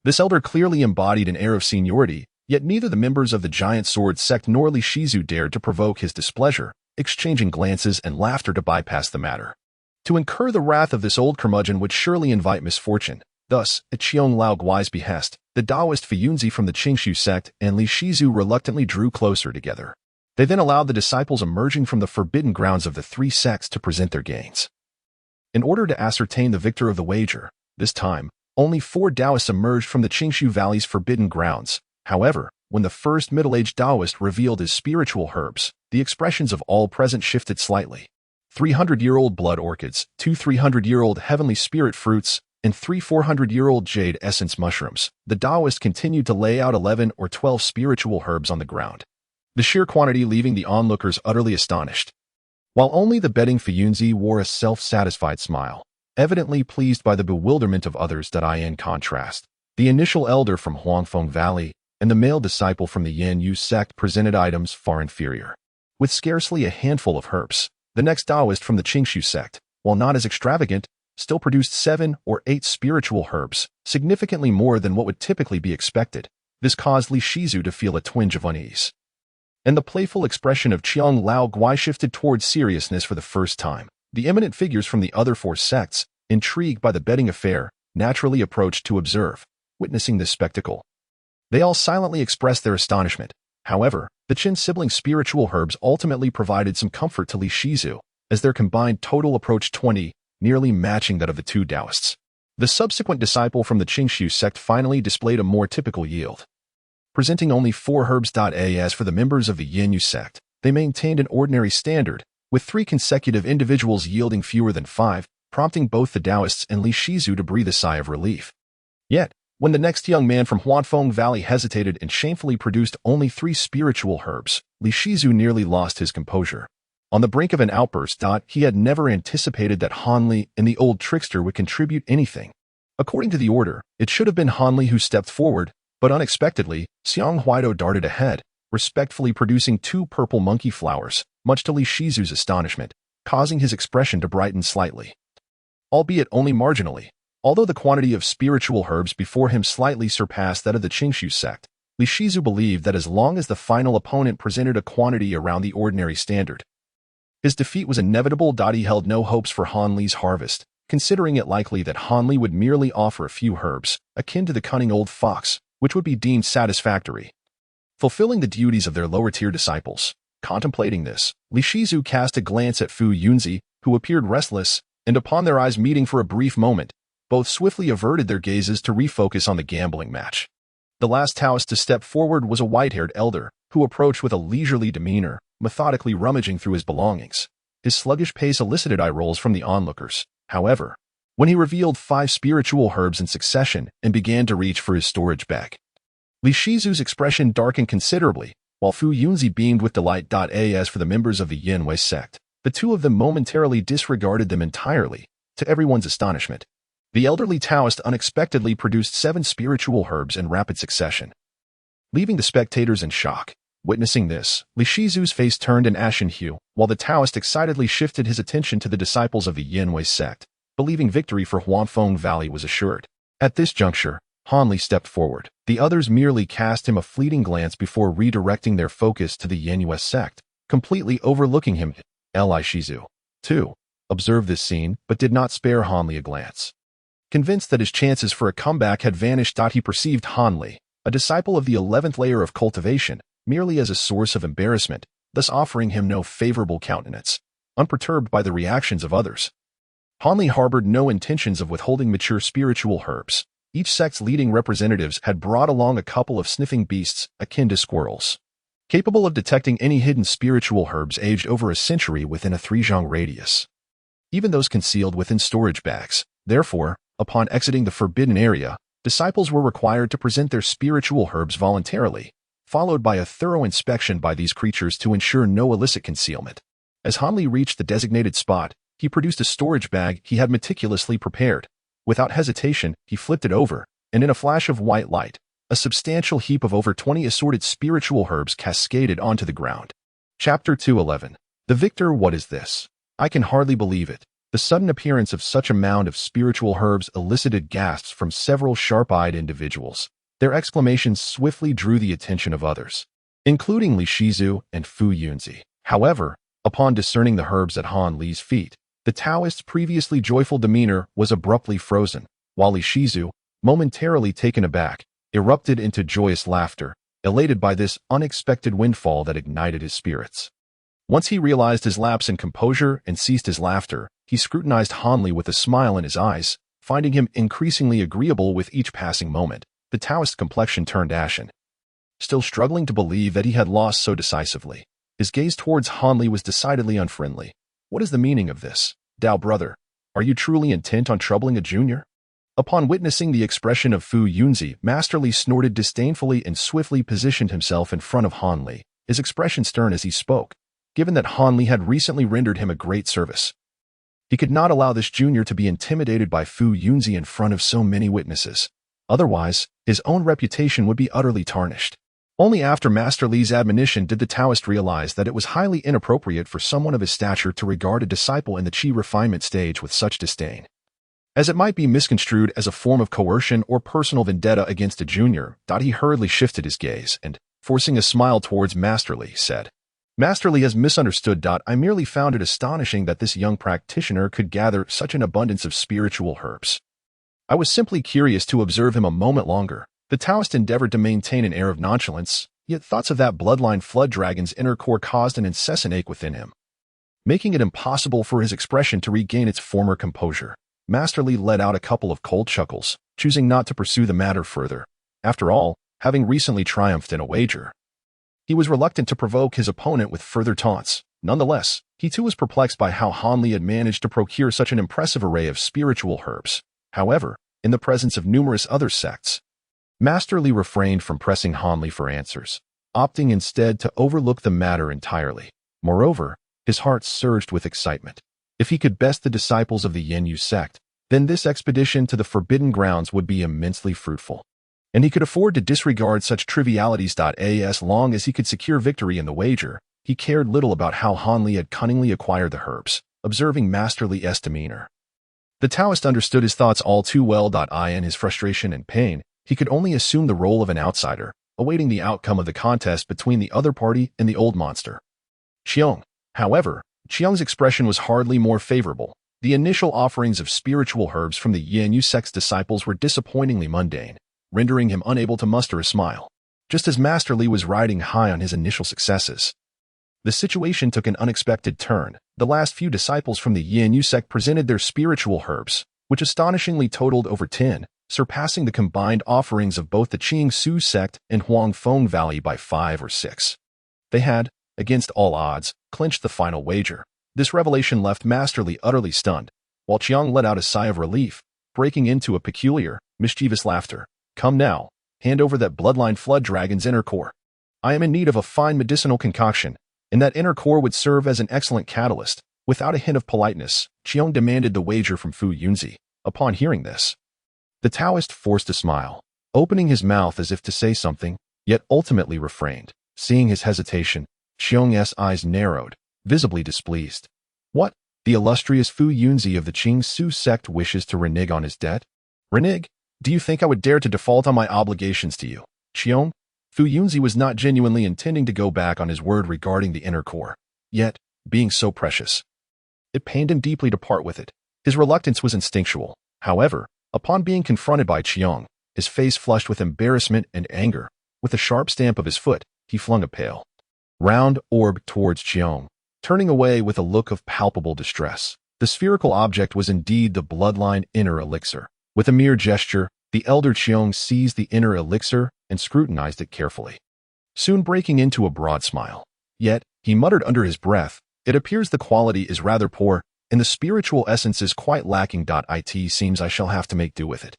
This elder clearly embodied an air of seniority, yet neither the members of the Giant Sword sect nor Li Shizu dared to provoke his displeasure, exchanging glances and laughter to bypass the matter. To incur the wrath of this old curmudgeon would surely invite misfortune. Thus, at Qiang Laoguai's behest, the Taoist Fuyunzi from the Qingshu sect and Li Shizu reluctantly drew closer together. They then allowed the disciples emerging from the forbidden grounds of the 3 sects to present their gains. In order to ascertain the victor of the wager, this time, only 4 Taoists emerged from the Qingshu Valley's forbidden grounds. However, when the first middle-aged Taoist revealed his spiritual herbs, the expressions of all present shifted slightly. 300-year-old blood orchids, 2 300-year-old heavenly spirit fruits, and 3 400-year-old jade essence mushrooms. The Taoist continued to lay out 11 or 12 spiritual herbs on the ground, the sheer quantity leaving the onlookers utterly astonished. While only the betting Fuyunzi wore a self-satisfied smile, evidently pleased by the bewilderment of others. In contrast, the initial elder from Huangfeng Valley and the male disciple from the Yin Yu sect presented items far inferior. With scarcely a handful of herbs, the next Taoist from the Qingshu sect, while not as extravagant, still produced 7 or 8 spiritual herbs, significantly more than what would typically be expected. This caused Li Shizu to feel a twinge of unease, and the playful expression of Qiang Laoguai shifted towards seriousness for the first time. The eminent figures from the other 4 sects, intrigued by the betting affair, naturally approached to observe. Witnessing this spectacle, they all silently expressed their astonishment. However, the Qin sibling spiritual herbs ultimately provided some comfort to Li Shizu, as their combined total approached 20, nearly matching that of the 2 Taoists. The subsequent disciple from the Qingshu sect finally displayed a more typical yield. presenting only 4 herbs. As for the members of the Yin sect, they maintained an ordinary standard, with 3 consecutive individuals yielding fewer than 5, prompting both the Taoists and Li Shizu to breathe a sigh of relief. Yet, when the next young man from Huanfeng Valley hesitated and shamefully produced only 3 spiritual herbs, Li Shizu nearly lost his composure. On the brink of an outburst, he had never anticipated that Han Li and the old trickster would contribute anything. According to the order, it should have been Han Li who stepped forward, but unexpectedly, Xiang Huaido darted ahead, respectfully producing 2 purple monkey flowers, much to Li Shizu's astonishment, causing his expression to brighten slightly. Albeit only marginally. Although the quantity of spiritual herbs before him slightly surpassed that of the Qingshu sect, Li Shizu believed that as long as the final opponent presented a quantity around the ordinary standard, his defeat was inevitable. He held no hopes for Han Li's harvest, considering it likely that Han Li would merely offer a few herbs, akin to the cunning old fox, which would be deemed satisfactory, fulfilling the duties of their lower-tier disciples. Contemplating this, Li Shizu cast a glance at Fu Yunzi, who appeared restless, and upon their eyes meeting for a brief moment, both swiftly averted their gazes to refocus on the gambling match. The last Taoist to step forward was a white-haired elder, who approached with a leisurely demeanor, methodically rummaging through his belongings. His sluggish pace elicited eye rolls from the onlookers. However, when he revealed 5 spiritual herbs in succession and began to reach for his storage bag, Li Shizu's expression darkened considerably, while Fu Yunzi beamed with delight. As for the members of the Yin sect, the 2 of them momentarily disregarded them entirely, to everyone's astonishment. The elderly Taoist unexpectedly produced 7 spiritual herbs in rapid succession, leaving the spectators in shock. Witnessing this, Li Shizu's face turned an ashen hue, while the Taoist excitedly shifted his attention to the disciples of the Yin sect, believing victory for Huanfeng Valley was assured. At this juncture, Han Li stepped forward. The others merely cast him a fleeting glance before redirecting their focus to the Yin sect, completely overlooking him. Li Shizu, too, observed this scene, but did not spare Han Li a glance. Convinced that his chances for a comeback had vanished, he perceived Han Li, a disciple of the 11th layer of cultivation, merely as a source of embarrassment, thus offering him no favorable countenance. Unperturbed by the reactions of others, Han Li harbored no intentions of withholding mature spiritual herbs. Each sect's leading representatives had brought along a couple of sniffing beasts akin to squirrels, capable of detecting any hidden spiritual herbs aged over a century within a 3-zhang radius, even those concealed within storage bags. Therefore, upon exiting the forbidden area, disciples were required to present their spiritual herbs voluntarily, followed by a thorough inspection by these creatures to ensure no illicit concealment. As Han Li reached the designated spot, he produced a storage bag he had meticulously prepared. Without hesitation, he flipped it over, and in a flash of white light, a substantial heap of over 20 assorted spiritual herbs cascaded onto the ground. Chapter 211. The victor. What is this? I can hardly believe it. The sudden appearance of such a mound of spiritual herbs elicited gasps from several sharp-eyed individuals. Their exclamations swiftly drew the attention of others, including Li Shizu and Fu Yunzi. However, upon discerning the herbs at Han Li's feet, the Taoist's previously joyful demeanor was abruptly frozen, while Li Shizu, momentarily taken aback, erupted into joyous laughter, elated by this unexpected windfall that ignited his spirits. Once he realized his lapse in composure and ceased his laughter, he scrutinized Han Li with a smile in his eyes, finding him increasingly agreeable with each passing moment. The Taoist's complexion turned ashen. Still struggling to believe that he had lost so decisively, his gaze towards Han Li was decidedly unfriendly. What is the meaning of this? Dao brother, are you truly intent on troubling a junior? Upon witnessing the expression of Fu Yunzi, Master Li snorted disdainfully and swiftly positioned himself in front of Han Li, his expression stern as he spoke, given that Han Li had recently rendered him a great service. He could not allow this junior to be intimidated by Fu Yunzi in front of so many witnesses. Otherwise, his own reputation would be utterly tarnished. Only after Master Li's admonition did the Taoist realize that it was highly inappropriate for someone of his stature to regard a disciple in the Qi refinement stage with such disdain, as it might be misconstrued as a form of coercion or personal vendetta against a junior. He hurriedly shifted his gaze and, forcing a smile towards Master Li, said, Master Li has misunderstood. I merely found it astonishing that this young practitioner could gather such an abundance of spiritual herbs. I was simply curious to observe him a moment longer. The Taoist endeavored to maintain an air of nonchalance, yet thoughts of that bloodline flood dragon's inner core caused an incessant ache within him, making it impossible for his expression to regain its former composure. Master Li let out a couple of cold chuckles, choosing not to pursue the matter further. After all, having recently triumphed in a wager. He was reluctant to provoke his opponent with further taunts. Nonetheless, he too was perplexed by how Han Li had managed to procure such an impressive array of spiritual herbs. However, in the presence of numerous other sects, Master Li refrained from pressing Han Li for answers, opting instead to overlook the matter entirely. Moreover, his heart surged with excitement. If he could best the disciples of the Yin Yu sect, then this expedition to the Forbidden Grounds would be immensely fruitful. And he could afford to disregard such trivialities. As long as he could secure victory in the wager, he cared little about how Han Li had cunningly acquired the herbs, observing Master Li's demeanor. The Taoist understood his thoughts all too well. In his frustration and pain, he could only assume the role of an outsider, awaiting the outcome of the contest between the other party and the old monster. However, Chiang's expression was hardly more favorable. The initial offerings of spiritual herbs from the Yin Yu sect's disciples were disappointingly mundane, rendering him unable to muster a smile. Just as Master Li was riding high on his initial successes, the situation took an unexpected turn. The last few disciples from the Yin Yu sect presented their spiritual herbs, which astonishingly totaled over 10, surpassing the combined offerings of both the Qing Su sect and Huangfeng Valley by 5 or 6. They had, against all odds, clinched the final wager. This revelation left Master Li utterly stunned, while Chiang let out a sigh of relief, breaking into a peculiar, mischievous laughter. Come now, hand over that bloodline flood dragon's inner core. I am in need of a fine medicinal concoction, and that inner core would serve as an excellent catalyst. Without a hint of politeness, Chiang demanded the wager from Fu Yunzi. Upon hearing this, the Taoist forced a smile, opening his mouth as if to say something, yet ultimately refrained. Seeing his hesitation, Chiang's eyes narrowed, visibly displeased. What? The illustrious Fu Yunzi of the Qing Su sect wishes to renege on his debt? Renege? Do you think I would dare to default on my obligations to you, Chiang? Fu Yunzi was not genuinely intending to go back on his word regarding the inner core. Yet, being so precious, it pained him deeply to part with it. His reluctance was instinctual. However, upon being confronted by Chiang, his face flushed with embarrassment and anger. With a sharp stamp of his foot, he flung a pale, round orb towards Chiang, turning away with a look of palpable distress. The spherical object was indeed the bloodline inner elixir. With a mere gesture, the elder Chiang seized the inner elixir and scrutinized it carefully, soon breaking into a broad smile. Yet, he muttered under his breath, it appears the quality is rather poor, and the spiritual essence is quite lacking. It seems I shall have to make do with it.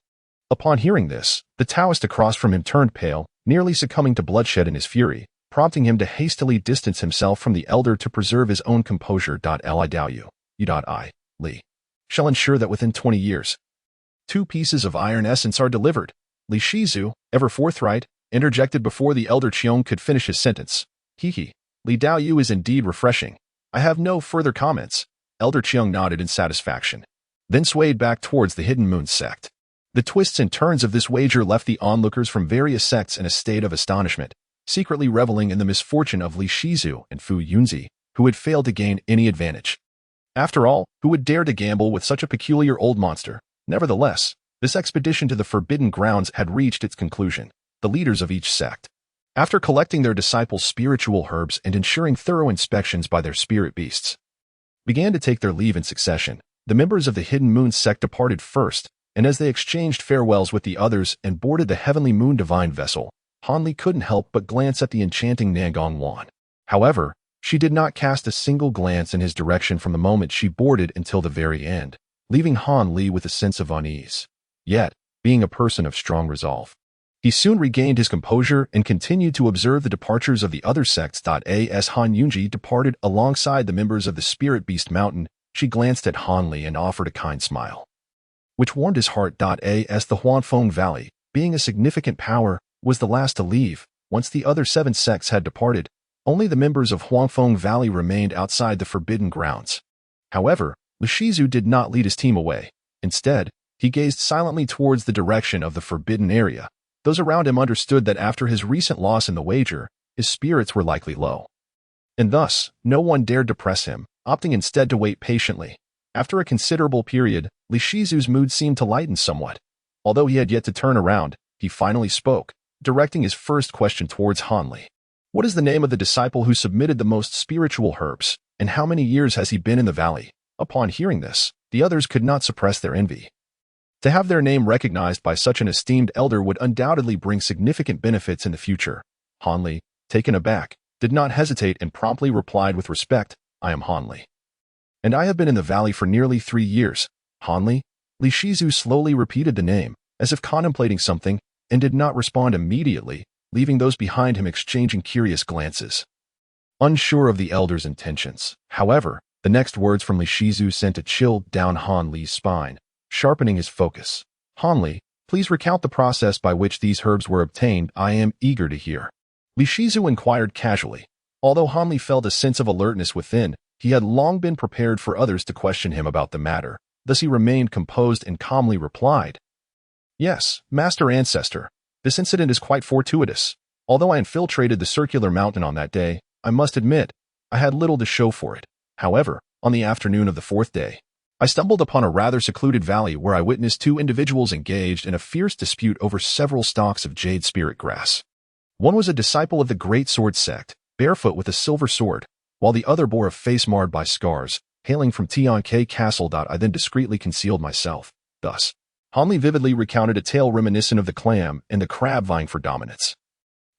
Upon hearing this, the Taoist across from him turned pale, nearly succumbing to bloodshed in his fury, prompting him to hastily distance himself from the elder to preserve his own composure. I doubt you, Li, shall ensure that within 20 years, 2 pieces of iron essence are delivered. Li Shizu, ever forthright, interjected before the elder Chiang could finish his sentence. Li Dao Yu is indeed refreshing. I have no further comments. Elder Chiang nodded in satisfaction, then swayed back towards the Hidden Moon sect. The twists and turns of this wager left the onlookers from various sects in a state of astonishment, secretly reveling in the misfortune of Li Shizu and Fu Yunzi, who had failed to gain any advantage. After all, who would dare to gamble with such a peculiar old monster? Nevertheless, this expedition to the Forbidden Grounds had reached its conclusion. The leaders of each sect, after collecting their disciples' spiritual herbs and ensuring thorough inspections by their spirit beasts, began to take their leave in succession. The members of the Hidden Moon sect departed first, and as they exchanged farewells with the others and boarded the Heavenly Moon Divine vessel, Han Li couldn't help but glance at the enchanting Nangong Wan. However, she did not cast a single glance in his direction from the moment she boarded until the very end, leaving Han Li with a sense of unease. Yet, being a person of strong resolve, he soon regained his composure and continued to observe the departures of the other sects. As Han Yunji departed alongside the members of the Spirit Beast Mountain, she glanced at Han Li and offered a kind smile, which warmed his heart. As the Huanfeng Valley, being a significant power, was the last to leave. Once the other 7 sects had departed, only the members of Huangfeng Valley remained outside the Forbidden Grounds. However, Li Shizu did not lead his team away. Instead, he gazed silently towards the direction of the forbidden area. Those around him understood that after his recent loss in the wager, his spirits were likely low, and thus, no one dared to press him, opting instead to wait patiently. After a considerable period, Li Shizu's mood seemed to lighten somewhat. Although he had yet to turn around, he finally spoke, directing his first question towards Han Li. What is the name of the disciple who submitted the most spiritual herbs, and how many years has he been in the valley? Upon hearing this, the others could not suppress their envy. To have their name recognized by such an esteemed elder would undoubtedly bring significant benefits in the future. Han Li, taken aback, did not hesitate and promptly replied with respect, I am Han Li. And I have been in the valley for nearly 3 years. Han Li? Li Shizu slowly repeated the name, as if contemplating something, and did not respond immediately, leaving those behind him exchanging curious glances. Unsure of the elder's intentions, however, the next words from Li Shizu sent a chill down Han Li's spine, sharpening his focus. Han Li, please recount the process by which these herbs were obtained. I am eager to hear. Li Shizu inquired casually. Although Han Li felt a sense of alertness within, he had long been prepared for others to question him about the matter. Thus he remained composed and calmly replied, Yes, Master Ancestor, this incident is quite fortuitous. Although I infiltrated the circular mountain on that day, I must admit, I had little to show for it. However, on the afternoon of the 4th day, I stumbled upon a rather secluded valley where I witnessed 2 individuals engaged in a fierce dispute over several stalks of jade spirit grass. One was a disciple of the Great Sword sect, barefoot with a silver sword, while the other bore a face marred by scars, hailing from Tianke Castle. I then discreetly concealed myself. Thus, Han Li vividly recounted a tale reminiscent of the clam and the crab vying for dominance,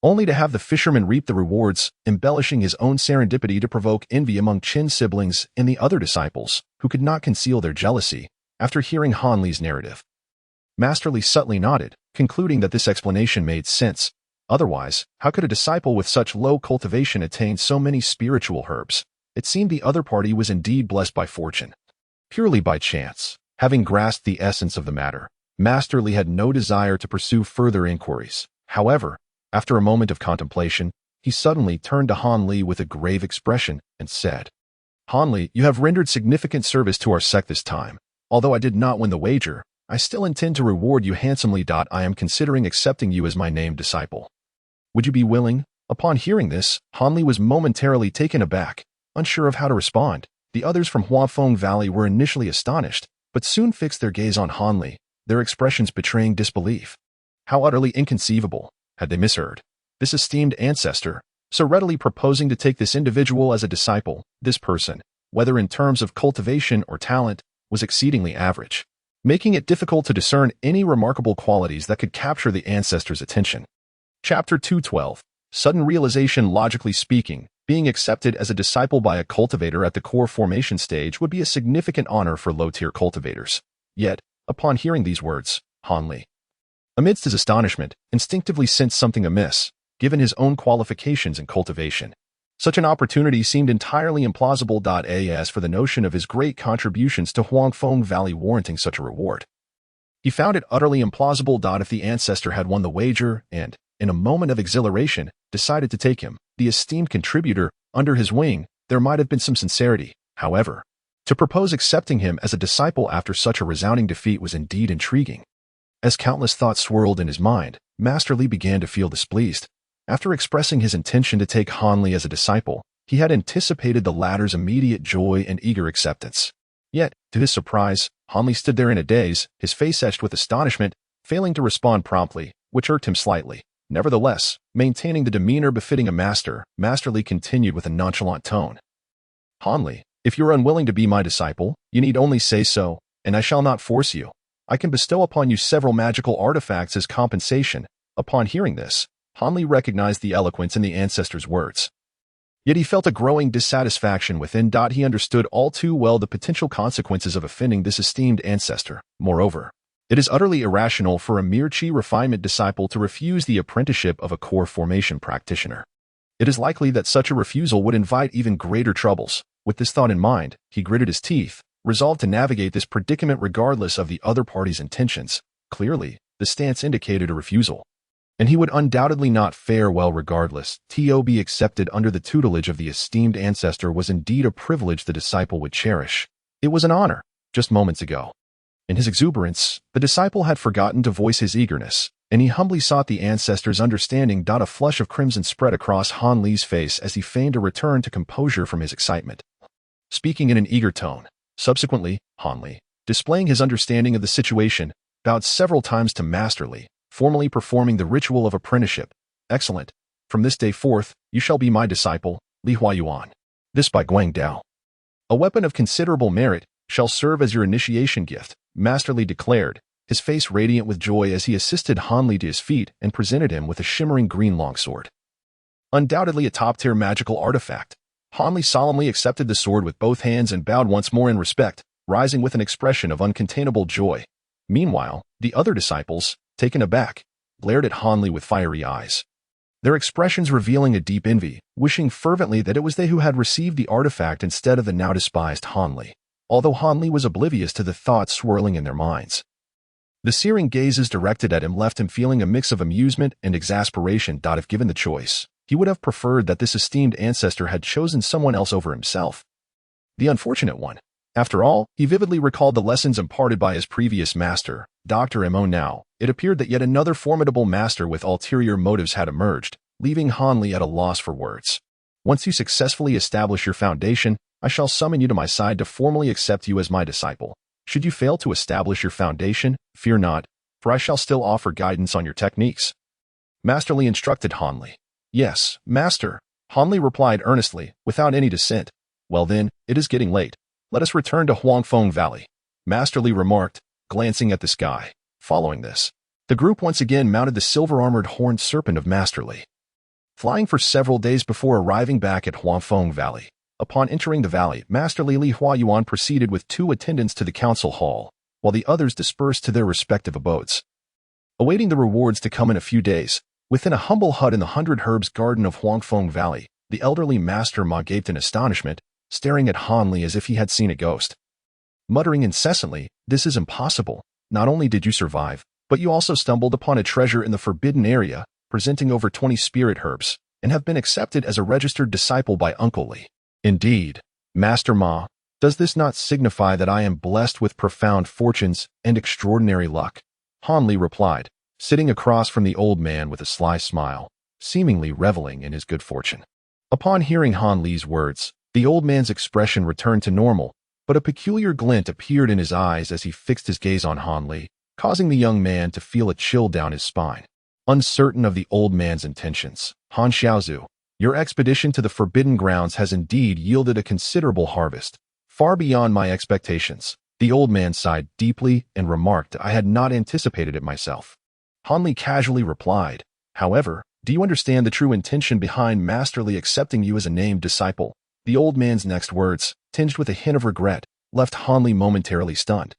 only to have the fisherman reap the rewards, embellishing his own serendipity to provoke envy among Qin's siblings and the other disciples, who could not conceal their jealousy after hearing Han Li's narrative. Master Li subtly nodded, concluding that this explanation made sense. Otherwise, how could a disciple with such low cultivation attain so many spiritual herbs? It seemed the other party was indeed blessed by fortune. Purely by chance, having grasped the essence of the matter, Master Li had no desire to pursue further inquiries. However, after a moment of contemplation, he suddenly turned to Han Li with a grave expression and said, Han Li, you have rendered significant service to our sect this time. Although I did not win the wager, I still intend to reward you handsomely. I am considering accepting you as my named disciple. Would you be willing? Upon hearing this, Han Li was momentarily taken aback, unsure of how to respond. The others from Huafeng Valley were initially astonished, but soon fixed their gaze on Han Li, their expressions betraying disbelief. How utterly inconceivable! Had they misheard? This esteemed ancestor, so readily proposing to take this individual as a disciple, this person, whether in terms of cultivation or talent, was exceedingly average, making it difficult to discern any remarkable qualities that could capture the ancestor's attention. Chapter 212. Sudden realization. Logically speaking, being accepted as a disciple by a cultivator at the core formation stage would be a significant honor for low-tier cultivators. Yet, upon hearing these words, Han Li, amidst his astonishment, instinctively sensed something amiss, given his own qualifications in cultivation. Such an opportunity seemed entirely implausible. As for the notion of his great contributions to Huangfeng Valley warranting such a reward, he found it utterly implausible. If the ancestor had won the wager and, in a moment of exhilaration, decided to take him, the esteemed contributor, under his wing, there might have been some sincerity. However, to propose accepting him as a disciple after such a resounding defeat was indeed intriguing. As countless thoughts swirled in his mind, Master Li began to feel displeased. After expressing his intention to take Han Li as a disciple, he had anticipated the latter's immediate joy and eager acceptance. Yet, to his surprise, Han Li stood there in a daze, his face etched with astonishment, failing to respond promptly, which irked him slightly. Nevertheless, maintaining the demeanor befitting a master, Master Li continued with a nonchalant tone. Han Li, if you are unwilling to be my disciple, you need only say so, and I shall not force you. I can bestow upon you several magical artifacts as compensation. Upon hearing this, Han Li recognized the eloquence in the ancestor's words. Yet he felt a growing dissatisfaction within. He understood all too well the potential consequences of offending this esteemed ancestor. Moreover, it is utterly irrational for a mere chi refinement disciple to refuse the apprenticeship of a core formation practitioner. It is likely that such a refusal would invite even greater troubles. With this thought in mind, he gritted his teeth, resolved to navigate this predicament regardless of the other party's intentions. Clearly, the stance indicated a refusal, and he would undoubtedly not fare well regardless. To be accepted under the tutelage of the esteemed ancestor was indeed a privilege the disciple would cherish. It was an honor. Just moments ago, in his exuberance, the disciple had forgotten to voice his eagerness, and he humbly sought the ancestor's understanding. A flush of crimson spread across Han Li's face as he feigned a return to composure from his excitement, speaking in an eager tone. Subsequently, Han Li, displaying his understanding of the situation, bowed several times to Master Li, formally performing the ritual of apprenticeship. Excellent. From this day forth, you shall be my disciple, Li Huayuan. This by Guang Dao, a weapon of considerable merit, shall serve as your initiation gift, Master Li declared, his face radiant with joy as he assisted Han Li to his feet and presented him with a shimmering green longsword. Undoubtedly a top-tier magical artifact, Han Li solemnly accepted the sword with both hands and bowed once more in respect, rising with an expression of uncontainable joy. Meanwhile, the other disciples, taken aback, glared at Han Li with fiery eyes, their expressions revealing a deep envy, wishing fervently that it was they who had received the artifact instead of the now despised Han Li, although Han Li was oblivious to the thoughts swirling in their minds. The searing gazes directed at him left him feeling a mix of amusement and exasperation. If given the choice, he would have preferred that this esteemed ancestor had chosen someone else over himself. The unfortunate one. After all, he vividly recalled the lessons imparted by his previous master, Dr. Mo. Now, it appeared that yet another formidable master with ulterior motives had emerged, leaving Han Li at a loss for words. Once you successfully establish your foundation, I shall summon you to my side to formally accept you as my disciple. Should you fail to establish your foundation, fear not, for I shall still offer guidance on your techniques. Master Li instructed Han Li. Yes, master, Han Li replied earnestly, without any dissent. Well then, it is getting late. Let us return to Huangfeng Valley, Master Li remarked, glancing at the sky. Following this, the group once again mounted the silver-armored horned serpent of Master Li, flying for several days before arriving back at Huangfeng Valley. Upon entering the valley, Master Li Huayuan proceeded with 2 attendants to the council hall, while the others dispersed to their respective abodes. Awaiting the rewards to come in a few days, within a humble hut in the 100 Herbs garden of Huangfeng Valley, the elderly Master Ma gaped in astonishment, staring at Han Li as if he had seen a ghost. Muttering incessantly, "This is impossible. Not only did you survive, but you also stumbled upon a treasure in the forbidden area, presenting over 20 spirit herbs, and have been accepted as a registered disciple by Uncle Li. Indeed, Master Ma, does this not signify that I am blessed with profound fortunes and extraordinary luck?" Han Li replied, sitting across from the old man with a sly smile, seemingly reveling in his good fortune. Upon hearing Han Li's words, the old man's expression returned to normal, but a peculiar glint appeared in his eyes as he fixed his gaze on Han Li, causing the young man to feel a chill down his spine. Uncertain of the old man's intentions, Han Xiaozu, your expedition to the Forbidden Grounds has indeed yielded a considerable harvest, far beyond my expectations. The old man sighed deeply and remarked, I had not anticipated it myself. Han Li casually replied, however, do you understand the true intention behind Master Li accepting you as a named disciple? The old man's next words, tinged with a hint of regret, left Han Li momentarily stunned.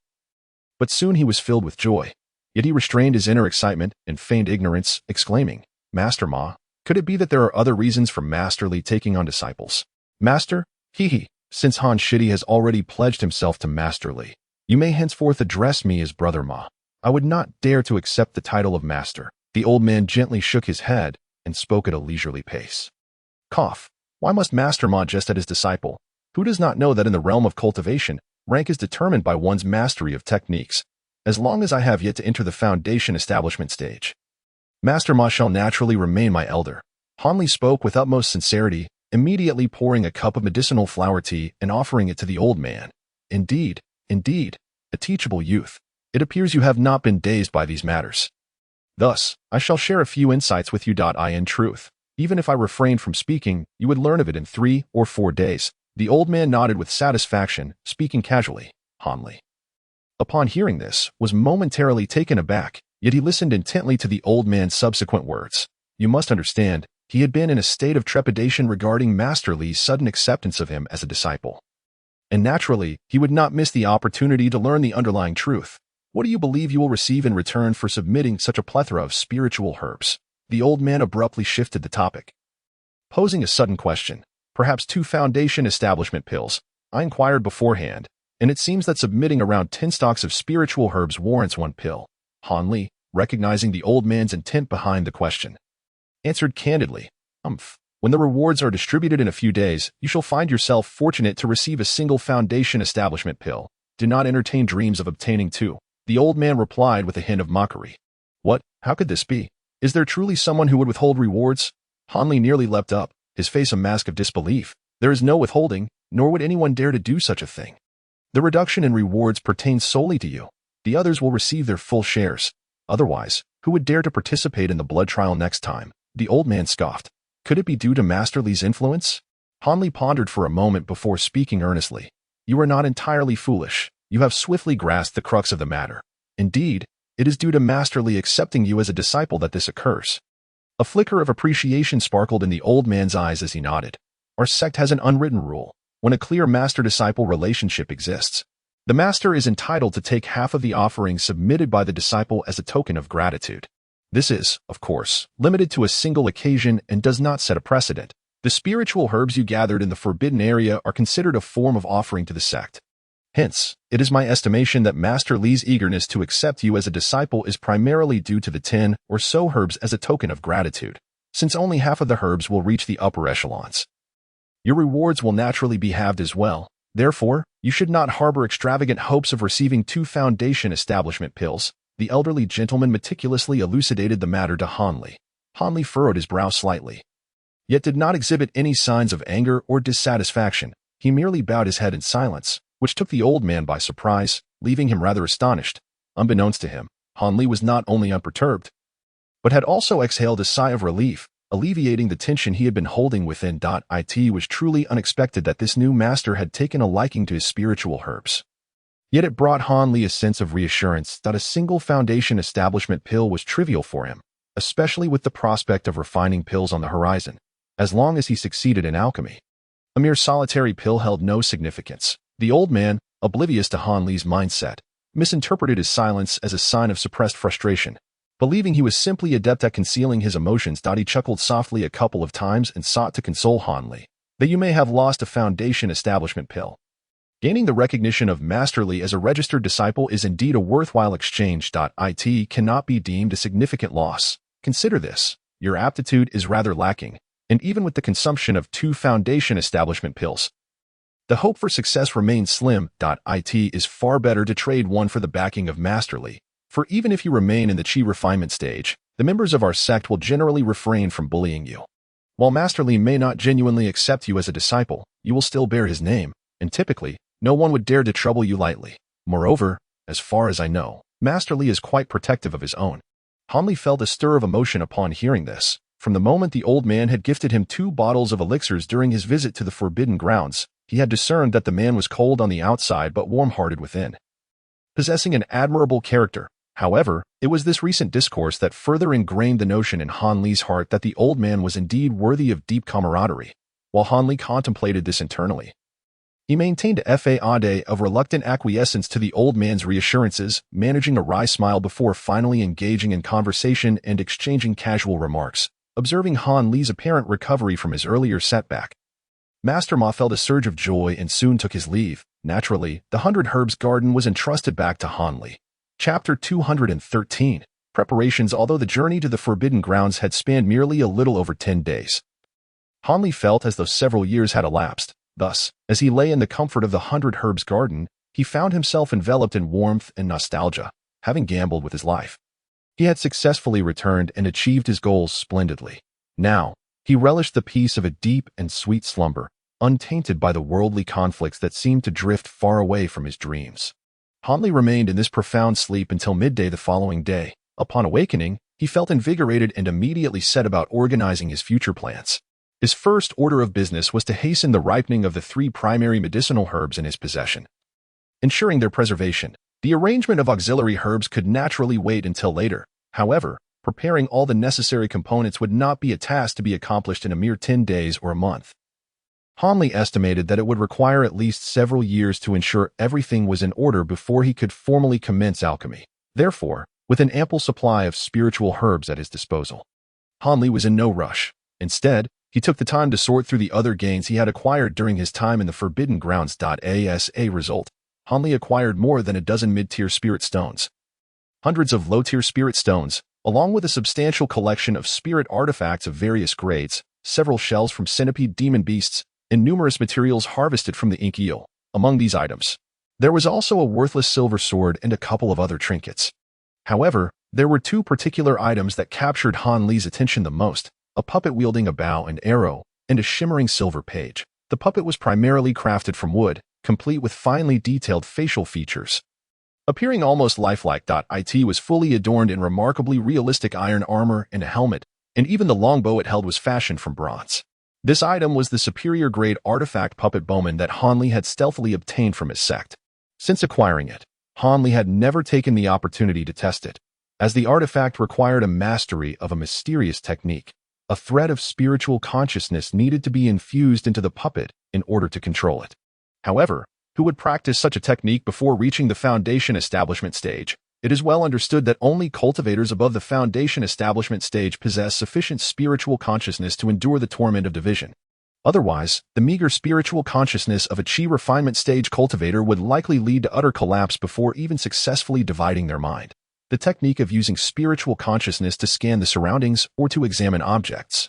But soon he was filled with joy. Yet he restrained his inner excitement and feigned ignorance, exclaiming, Master Ma, could it be that there are other reasons for Master Li taking on disciples? Master, since Han Shidi has already pledged himself to Master Li, you may henceforth address me as Brother Ma. I would not dare to accept the title of Master. The old man gently shook his head and spoke at a leisurely pace. Cough. Why must Master Ma jest at his disciple? Who does not know that in the realm of cultivation, rank is determined by one's mastery of techniques? As long as I have yet to enter the foundation establishment stage, Master Ma shall naturally remain my elder. Han Li spoke with utmost sincerity, immediately pouring a cup of medicinal flower tea and offering it to the old man. Indeed, a teachable youth. It appears you have not been dazed by these matters. Thus, I shall share a few insights with you. In truth, even if I refrained from speaking, you would learn of it in 3 or 4 days. The old man nodded with satisfaction, speaking casually. Han Li, upon hearing this, was momentarily taken aback, yet he listened intently to the old man's subsequent words. You must understand, he had been in a state of trepidation regarding Master Li's sudden acceptance of him as a disciple. And naturally, he would not miss the opportunity to learn the underlying truth. What do you believe you will receive in return for submitting such a plethora of spiritual herbs? The old man abruptly shifted the topic, posing a sudden question. Perhaps 2 foundation establishment pills, I inquired beforehand, and it seems that submitting around 10 stalks of spiritual herbs warrants 1 pill. Han Li, recognizing the old man's intent behind the question, answered candidly, When the rewards are distributed in a few days, you shall find yourself fortunate to receive a single foundation establishment pill. Do not entertain dreams of obtaining 2. The old man replied with a hint of mockery. What? How could this be? Is there truly someone who would withhold rewards? Han Li nearly leapt up, his face a mask of disbelief. There is no withholding, nor would anyone dare to do such a thing. The reduction in rewards pertains solely to you. The others will receive their full shares. Otherwise, who would dare to participate in the blood trial next time? The old man scoffed. Could it be due to Master Li's influence? Han Li pondered for a moment before speaking earnestly. You are not entirely foolish. You have swiftly grasped the crux of the matter. Indeed, it is due to Masterly accepting you as a disciple that this occurs. A flicker of appreciation sparkled in the old man's eyes as he nodded. Our sect has an unwritten rule. When a clear master-disciple relationship exists, the master is entitled to take half of the offering submitted by the disciple as a token of gratitude. This is, of course, limited to a single occasion and does not set a precedent. The spiritual herbs you gathered in the forbidden area are considered a form of offering to the sect. Hence, it is my estimation that Master Li's eagerness to accept you as a disciple is primarily due to the 10 or so herbs as a token of gratitude, since only half of the herbs will reach the upper echelons. Your rewards will naturally be halved as well. Therefore, you should not harbor extravagant hopes of receiving 2 foundation establishment pills. The elderly gentleman meticulously elucidated the matter to Hanli. Hanli furrowed his brow slightly, yet did not exhibit any signs of anger or dissatisfaction. He merely bowed his head in silence, which took the old man by surprise, leaving him rather astonished. Unbeknownst to him, Hanli was not only unperturbed, but had also exhaled a sigh of relief, alleviating the tension he had been holding within. It was truly unexpected that this new master had taken a liking to his spiritual herbs. Yet it brought Hanli a sense of reassurance that a single foundation establishment pill was trivial for him, especially with the prospect of refining pills on the horizon, as long as he succeeded in alchemy. A mere solitary pill held no significance. The old man, oblivious to Hanli's mindset, misinterpreted his silence as a sign of suppressed frustration. Believing he was simply adept at concealing his emotions, he chuckled softly a couple of times and sought to console Hanli, that you may have lost a foundation establishment pill. Gaining the recognition of Masterly as a registered disciple is indeed a worthwhile exchange. It cannot be deemed a significant loss. Consider this. Your aptitude is rather lacking, and even with the consumption of 2 foundation establishment pills, the hope for success remains slim. It is far better to trade one for the backing of Masterly, for even if you remain in the chi refinement stage, the members of our sect will generally refrain from bullying you. While Masterly may not genuinely accept you as a disciple, you will still bear his name, and typically, no one would dare to trouble you lightly. Moreover, as far as I know, Masterly is quite protective of his own. Hanli felt a stir of emotion upon hearing this. From the moment the old man had gifted him 2 bottles of elixirs during his visit to the Forbidden Grounds, he had discerned that the man was cold on the outside but warm-hearted within. Possessing an admirable character, however, it was this recent discourse that further ingrained the notion in Hanli's heart that the old man was indeed worthy of deep camaraderie. While Hanli contemplated this internally, he maintained a facade of reluctant acquiescence to the old man's reassurances, managing a wry smile before finally engaging in conversation and exchanging casual remarks. Observing Hanli's apparent recovery from his earlier setback, Master Ma felt a surge of joy and soon took his leave. Naturally, the 100 Herbs Garden was entrusted back to Hanli. Chapter 213. Preparations. Although the journey to the Forbidden Grounds had spanned merely a little over 10 days, Hanli felt as though several years had elapsed. Thus, as he lay in the comfort of the 100 Herbs Garden, he found himself enveloped in warmth and nostalgia, having gambled with his life. He had successfully returned and achieved his goals splendidly. Now, he relished the peace of a deep and sweet slumber, untainted by the worldly conflicts that seemed to drift far away from his dreams. Hanli remained in this profound sleep until midday the following day. Upon awakening, he felt invigorated and immediately set about organizing his future plans. His first order of business was to hasten the ripening of the 3 primary medicinal herbs in his possession, ensuring their preservation. The arrangement of auxiliary herbs could naturally wait until later. However, preparing all the necessary components would not be a task to be accomplished in a mere 10 days or a month. Hanli estimated that it would require at least several years to ensure everything was in order before he could formally commence alchemy. Therefore, with an ample supply of spiritual herbs at his disposal, Hanli was in no rush. Instead, he took the time to sort through the other gains he had acquired during his time in the Forbidden Grounds. As a result, Hanli acquired more than a dozen mid-tier spirit stones, hundreds of low-tier spirit stones, along with a substantial collection of spirit artifacts of various grades, several shells from centipede demon beasts, and numerous materials harvested from the ink eel. Among these items, there was also a worthless silver sword and a couple of other trinkets. However, there were 2 particular items that captured Hanli's attention the most: a puppet wielding a bow and arrow, and a shimmering silver page. The puppet was primarily crafted from wood, complete with finely detailed facial features, appearing almost lifelike. It was fully adorned in remarkably realistic iron armor and a helmet, and even the longbow it held was fashioned from bronze. This item was the superior grade artifact puppet bowman that Hanli had stealthily obtained from his sect. Since acquiring it, Hanli had never taken the opportunity to test it. as the artifact required a mastery of a mysterious technique. A thread of spiritual consciousness needed to be infused into the puppet in order to control it. However, who would practice such a technique before reaching the Foundation Establishment stage? It is well understood that only cultivators above the Foundation Establishment stage possess sufficient spiritual consciousness to endure the torment of division. Otherwise, the meager spiritual consciousness of a Chi refinement stage cultivator would likely lead to utter collapse before even successfully dividing their mind. The technique of using spiritual consciousness to scan the surroundings or to examine objects,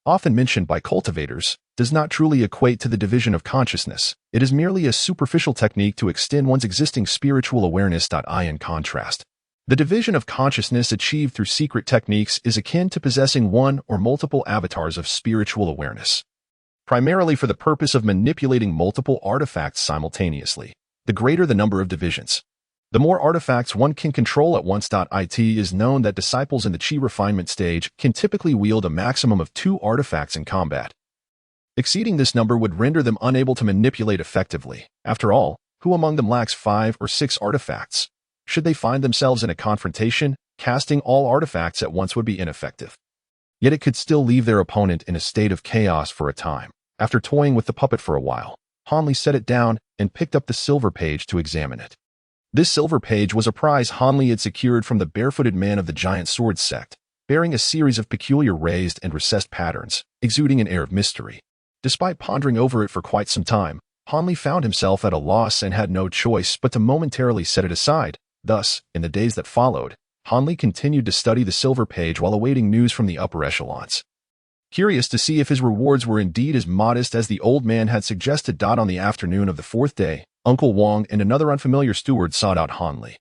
often mentioned by cultivators, does not truly equate to the division of consciousness. It is merely a superficial technique to extend one's existing spiritual awareness. In contrast, the division of consciousness achieved through secret techniques is akin to possessing one or multiple avatars of spiritual awareness, primarily for the purpose of manipulating multiple artifacts simultaneously. The greater the number of divisions, the more artifacts one can control at once. It is known that disciples in the Chi refinement stage can typically wield a maximum of 2 artifacts in combat. Exceeding this number would render them unable to manipulate effectively. After all, who among them lacks 5 or 6 artifacts? Should they find themselves in a confrontation, casting all artifacts at once would be ineffective. Yet it could still leave their opponent in a state of chaos for a time. After toying with the puppet for a while, Hanli set it down and picked up the silver page to examine it. This silver page was a prize Hanli had secured from the barefooted man of the giant sword sect, bearing a series of peculiar raised and recessed patterns, exuding an air of mystery. Despite pondering over it for quite some time, Hanli found himself at a loss and had no choice but to momentarily set it aside. Thus, in the days that followed, Hanli continued to study the silver page while awaiting news from the upper echelons. Curious to see if his rewards were indeed as modest as the old man had suggested. On the afternoon of the 4th day, Uncle Wong and another unfamiliar steward sought out Hanli,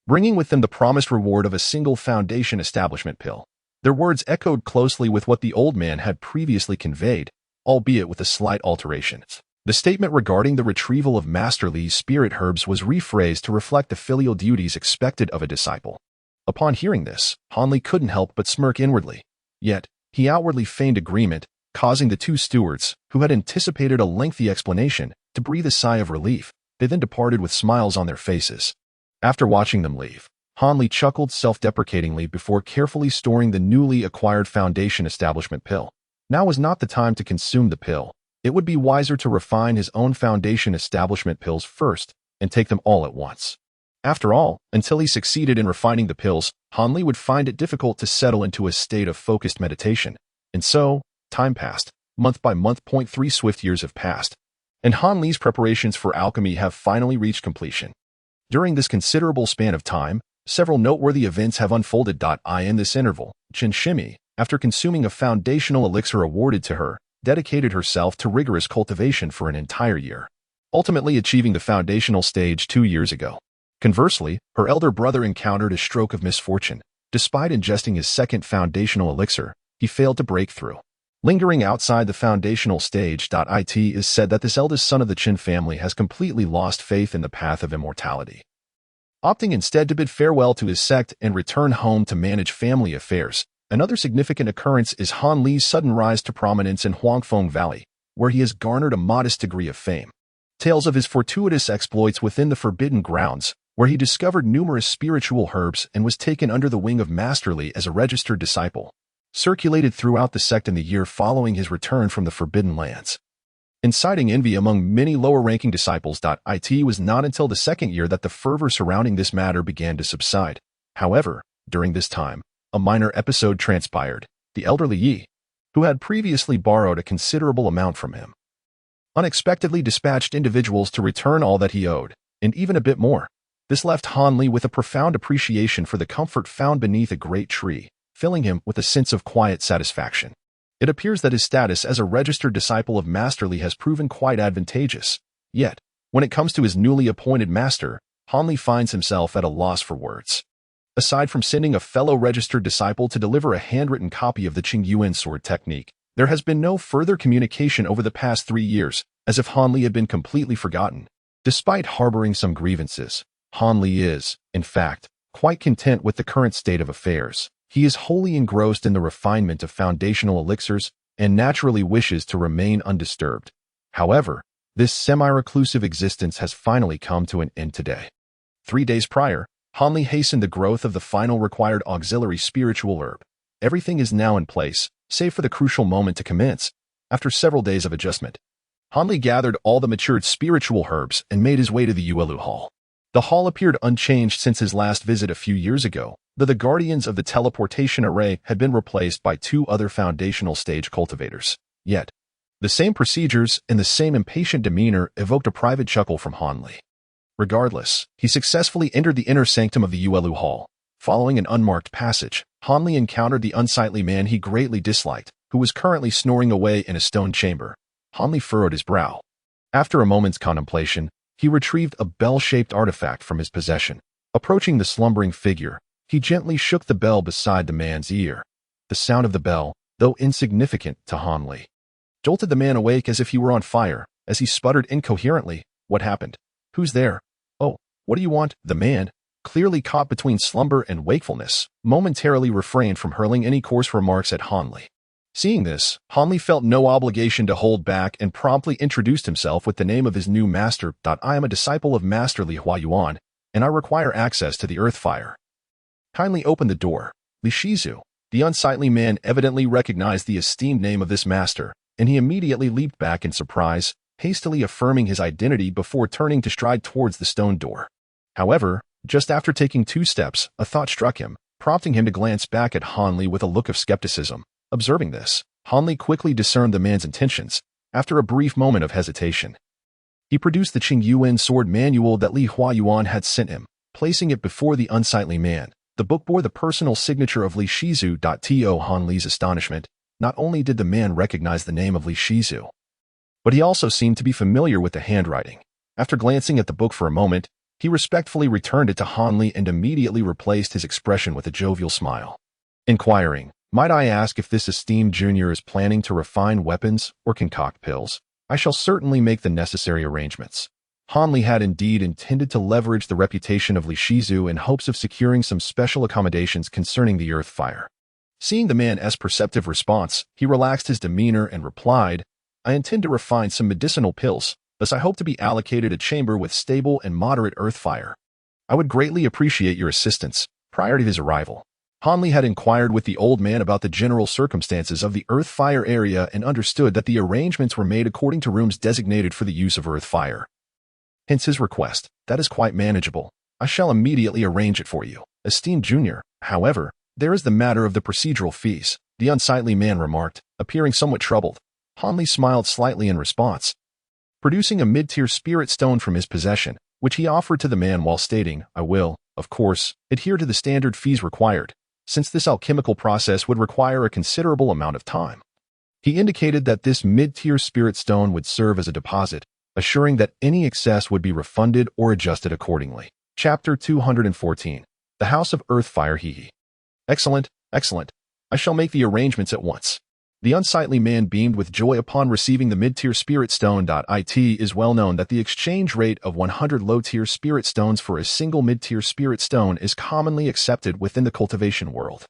bringing with them the promised reward of a single Foundation Establishment pill. Their words echoed closely with what the old man had previously conveyed, albeit with a slight alteration. The statement regarding the retrieval of Master Li's spirit herbs was rephrased to reflect the filial duties expected of a disciple. Upon hearing this, Hanli couldn't help but smirk inwardly. Yet, he outwardly feigned agreement, causing the 2 stewards, who had anticipated a lengthy explanation, to breathe a sigh of relief. They then departed with smiles on their faces. After watching them leave, Hanli chuckled self-deprecatingly before carefully storing the newly acquired Foundation Establishment pill. Now was not the time to consume the pill. It would be wiser to refine his own Foundation Establishment pills first and take them all at once. After all, until he succeeded in refining the pills, Hanli would find it difficult to settle into a state of focused meditation. And so, time passed. Month by month. 3 swift years have passed, and Hanli's preparations for alchemy have finally reached completion. During this considerable span of time, several noteworthy events have unfolded. In this interval, Chen Shimi, after consuming a foundational elixir awarded to her, dedicated herself to rigorous cultivation for an entire year, ultimately achieving the foundational stage 2 years ago. Conversely, her elder brother encountered a stroke of misfortune. Despite ingesting his second foundational elixir, he failed to break through. Lingering outside the foundational stage. It is said that this eldest son of the Qin family has completely lost faith in the path of immortality, opting instead to bid farewell to his sect and return home to manage family affairs. Another significant occurrence is Hanli's sudden rise to prominence in Huangfeng Valley, where he has garnered a modest degree of fame. Tales of his fortuitous exploits within the Forbidden Grounds, where he discovered numerous spiritual herbs and was taken under the wing of Master Li as a registered disciple, circulated throughout the sect in the year following his return from the Forbidden Lands, inciting envy among many lower-ranking disciples. It was not until the 2nd year that the fervor surrounding this matter began to subside. However, during this time, a minor episode transpired. The elderly Yi, who had previously borrowed a considerable amount from him, unexpectedly dispatched individuals to return all that he owed, and even a bit more. This left Hanli with a profound appreciation for the comfort found beneath a great tree, filling him with a sense of quiet satisfaction. It appears that his status as a registered disciple of Master Li has proven quite advantageous. Yet, when it comes to his newly appointed master, Hanli finds himself at a loss for words. Aside from sending a fellow registered disciple to deliver a handwritten copy of the Qing Yuan sword technique, there has been no further communication over the past 3 years, as if Hanli had been completely forgotten. Despite harboring some grievances, Hanli is, in fact, quite content with the current state of affairs. He is wholly engrossed in the refinement of foundational elixirs and naturally wishes to remain undisturbed. However, this semi-reclusive existence has finally come to an end today. 3 days prior, Hanli hastened the growth of the final required auxiliary spiritual herb. Everything is now in place, save for the crucial moment to commence. After several days of adjustment, Hanli gathered all the matured spiritual herbs and made his way to the Yuelu Hall. The hall appeared unchanged since his last visit a few years ago, though the guardians of the teleportation array had been replaced by two other foundational stage cultivators. Yet, the same procedures and the same impatient demeanor evoked a private chuckle from Hanli. Regardless, he successfully entered the inner sanctum of the Yuelu Hall. Following an unmarked passage, Hanli encountered the unsightly man he greatly disliked, who was currently snoring away in a stone chamber. Hanli furrowed his brow. After a moment's contemplation, he retrieved a bell-shaped artifact from his possession. Approaching the slumbering figure, he gently shook the bell beside the man's ear. The sound of the bell, though insignificant to Hanli, jolted the man awake as if he were on fire. As he sputtered incoherently, "What happened? Who's there? Oh, what do you want?" The man, clearly caught between slumber and wakefulness, momentarily refrained from hurling any coarse remarks at Hanli. Seeing this, Hanli felt no obligation to hold back and promptly introduced himself with the name of his new master. "I am a disciple of Master Li Huayuan, and I require access to the earth fire. Kindly open the door." Li Shizu, the unsightly man, evidently recognized the esteemed name of this master, and he immediately leaped back in surprise, hastily affirming his identity before turning to stride towards the stone door. However, just after taking 2 steps, a thought struck him, prompting him to glance back at Hanli with a look of skepticism. Observing this, Hanli quickly discerned the man's intentions. After a brief moment of hesitation, he produced the Qing Yuan sword manual that Li Huayuan had sent him. Placing it before the unsightly man, the book bore the personal signature of Li Shizu. To Hanli's astonishment, not only did the man recognize the name of Li Shizu, but he also seemed to be familiar with the handwriting. After glancing at the book for a moment, he respectfully returned it to Hanli and immediately replaced his expression with a jovial smile. Inquiring, "Might I ask if this esteemed junior is planning to refine weapons or concoct pills? I shall certainly make the necessary arrangements." Hanli had indeed intended to leverage the reputation of Li Shizu in hopes of securing some special accommodations concerning the earth fire. Seeing the man's perceptive response, he relaxed his demeanor and replied, "I intend to refine some medicinal pills, thus I hope to be allocated a chamber with stable and moderate earth fire. I would greatly appreciate your assistance." Prior to his arrival, Hanli had inquired with the old man about the general circumstances of the earth fire area and understood that the arrangements were made according to rooms designated for the use of earth fire. Hence his request. "That is quite manageable. I shall immediately arrange it for you, esteemed junior. However, there is the matter of the procedural fees," the unsightly man remarked, appearing somewhat troubled. Hanli smiled slightly in response, producing a mid-tier spirit stone from his possession, which he offered to the man while stating, "I will, of course, adhere to the standard fees required, since this alchemical process would require a considerable amount of time." He indicated that this mid-tier spirit stone would serve as a deposit, assuring that any excess would be refunded or adjusted accordingly. Chapter 214. The House of Earthfire. Hee. "Excellent, excellent. I shall make the arrangements at once." The unsightly man beamed with joy upon receiving the mid-tier spirit stone. It is well known that the exchange rate of 100 low-tier spirit stones for a single mid-tier spirit stone is commonly accepted within the cultivation world.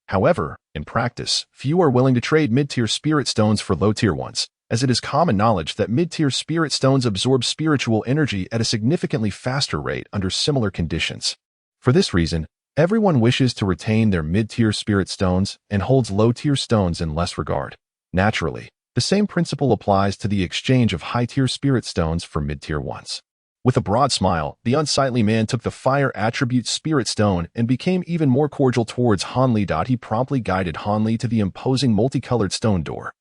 However, in practice, few are willing to trade mid-tier spirit stones for low-tier ones, as it is common knowledge that mid-tier spirit stones absorb spiritual energy at a significantly faster rate under similar conditions. For this reason, everyone wishes to retain their mid-tier spirit stones and holds low-tier stones in less regard. Naturally, the same principle applies to the exchange of high-tier spirit stones for mid-tier ones. With a broad smile, the unsightly man took the fire attribute spirit stone and became even more cordial towards Hanli. He promptly guided Hanli to the imposing multicolored stone door,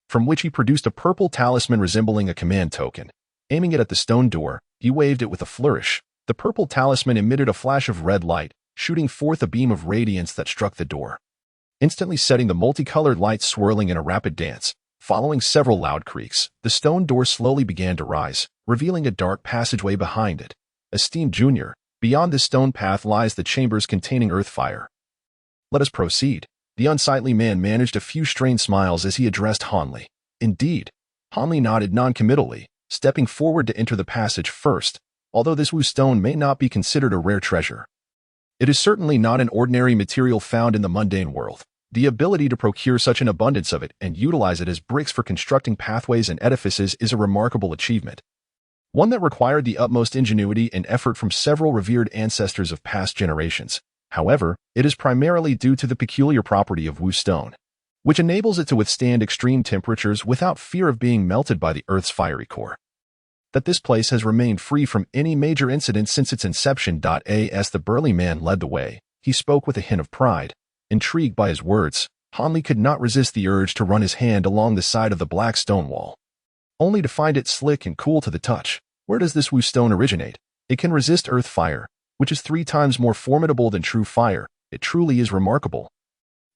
from which he produced a purple talisman resembling a command token. Aiming it at the stone door, he waved it with a flourish. The purple talisman emitted a flash of red light, shooting forth a beam of radiance that struck the door, instantly setting the multicolored light swirling in a rapid dance. Following several loud creaks, the stone door slowly began to rise, revealing a dark passageway behind it. "Esteemed junior, beyond this stone path lies the chambers containing earth fire. Let us proceed." The unsightly man managed a few strained smiles as he addressed Hanli. "Indeed." Hanli nodded noncommittally, stepping forward to enter the passage first. Although this Wu stone may not be considered a rare treasure, it is certainly not an ordinary material found in the mundane world. The ability to procure such an abundance of it and utilize it as bricks for constructing pathways and edifices is a remarkable achievement. one that required the utmost ingenuity and effort from several revered ancestors of past generations. However, it is primarily due to the peculiar property of Wu stone, which enables it to withstand extreme temperatures without fear of being melted by the Earth's fiery core, that this place has remained free from any major incident since its inception. As the burly man led the way, he spoke with a hint of pride. Intrigued by his words, Hanli could not resist the urge to run his hand along the side of the black stone wall, only to find it slick and cool to the touch. Where does this Wu stone originate? It can resist earth fire, which is 3 times more formidable than true fire. It truly is remarkable,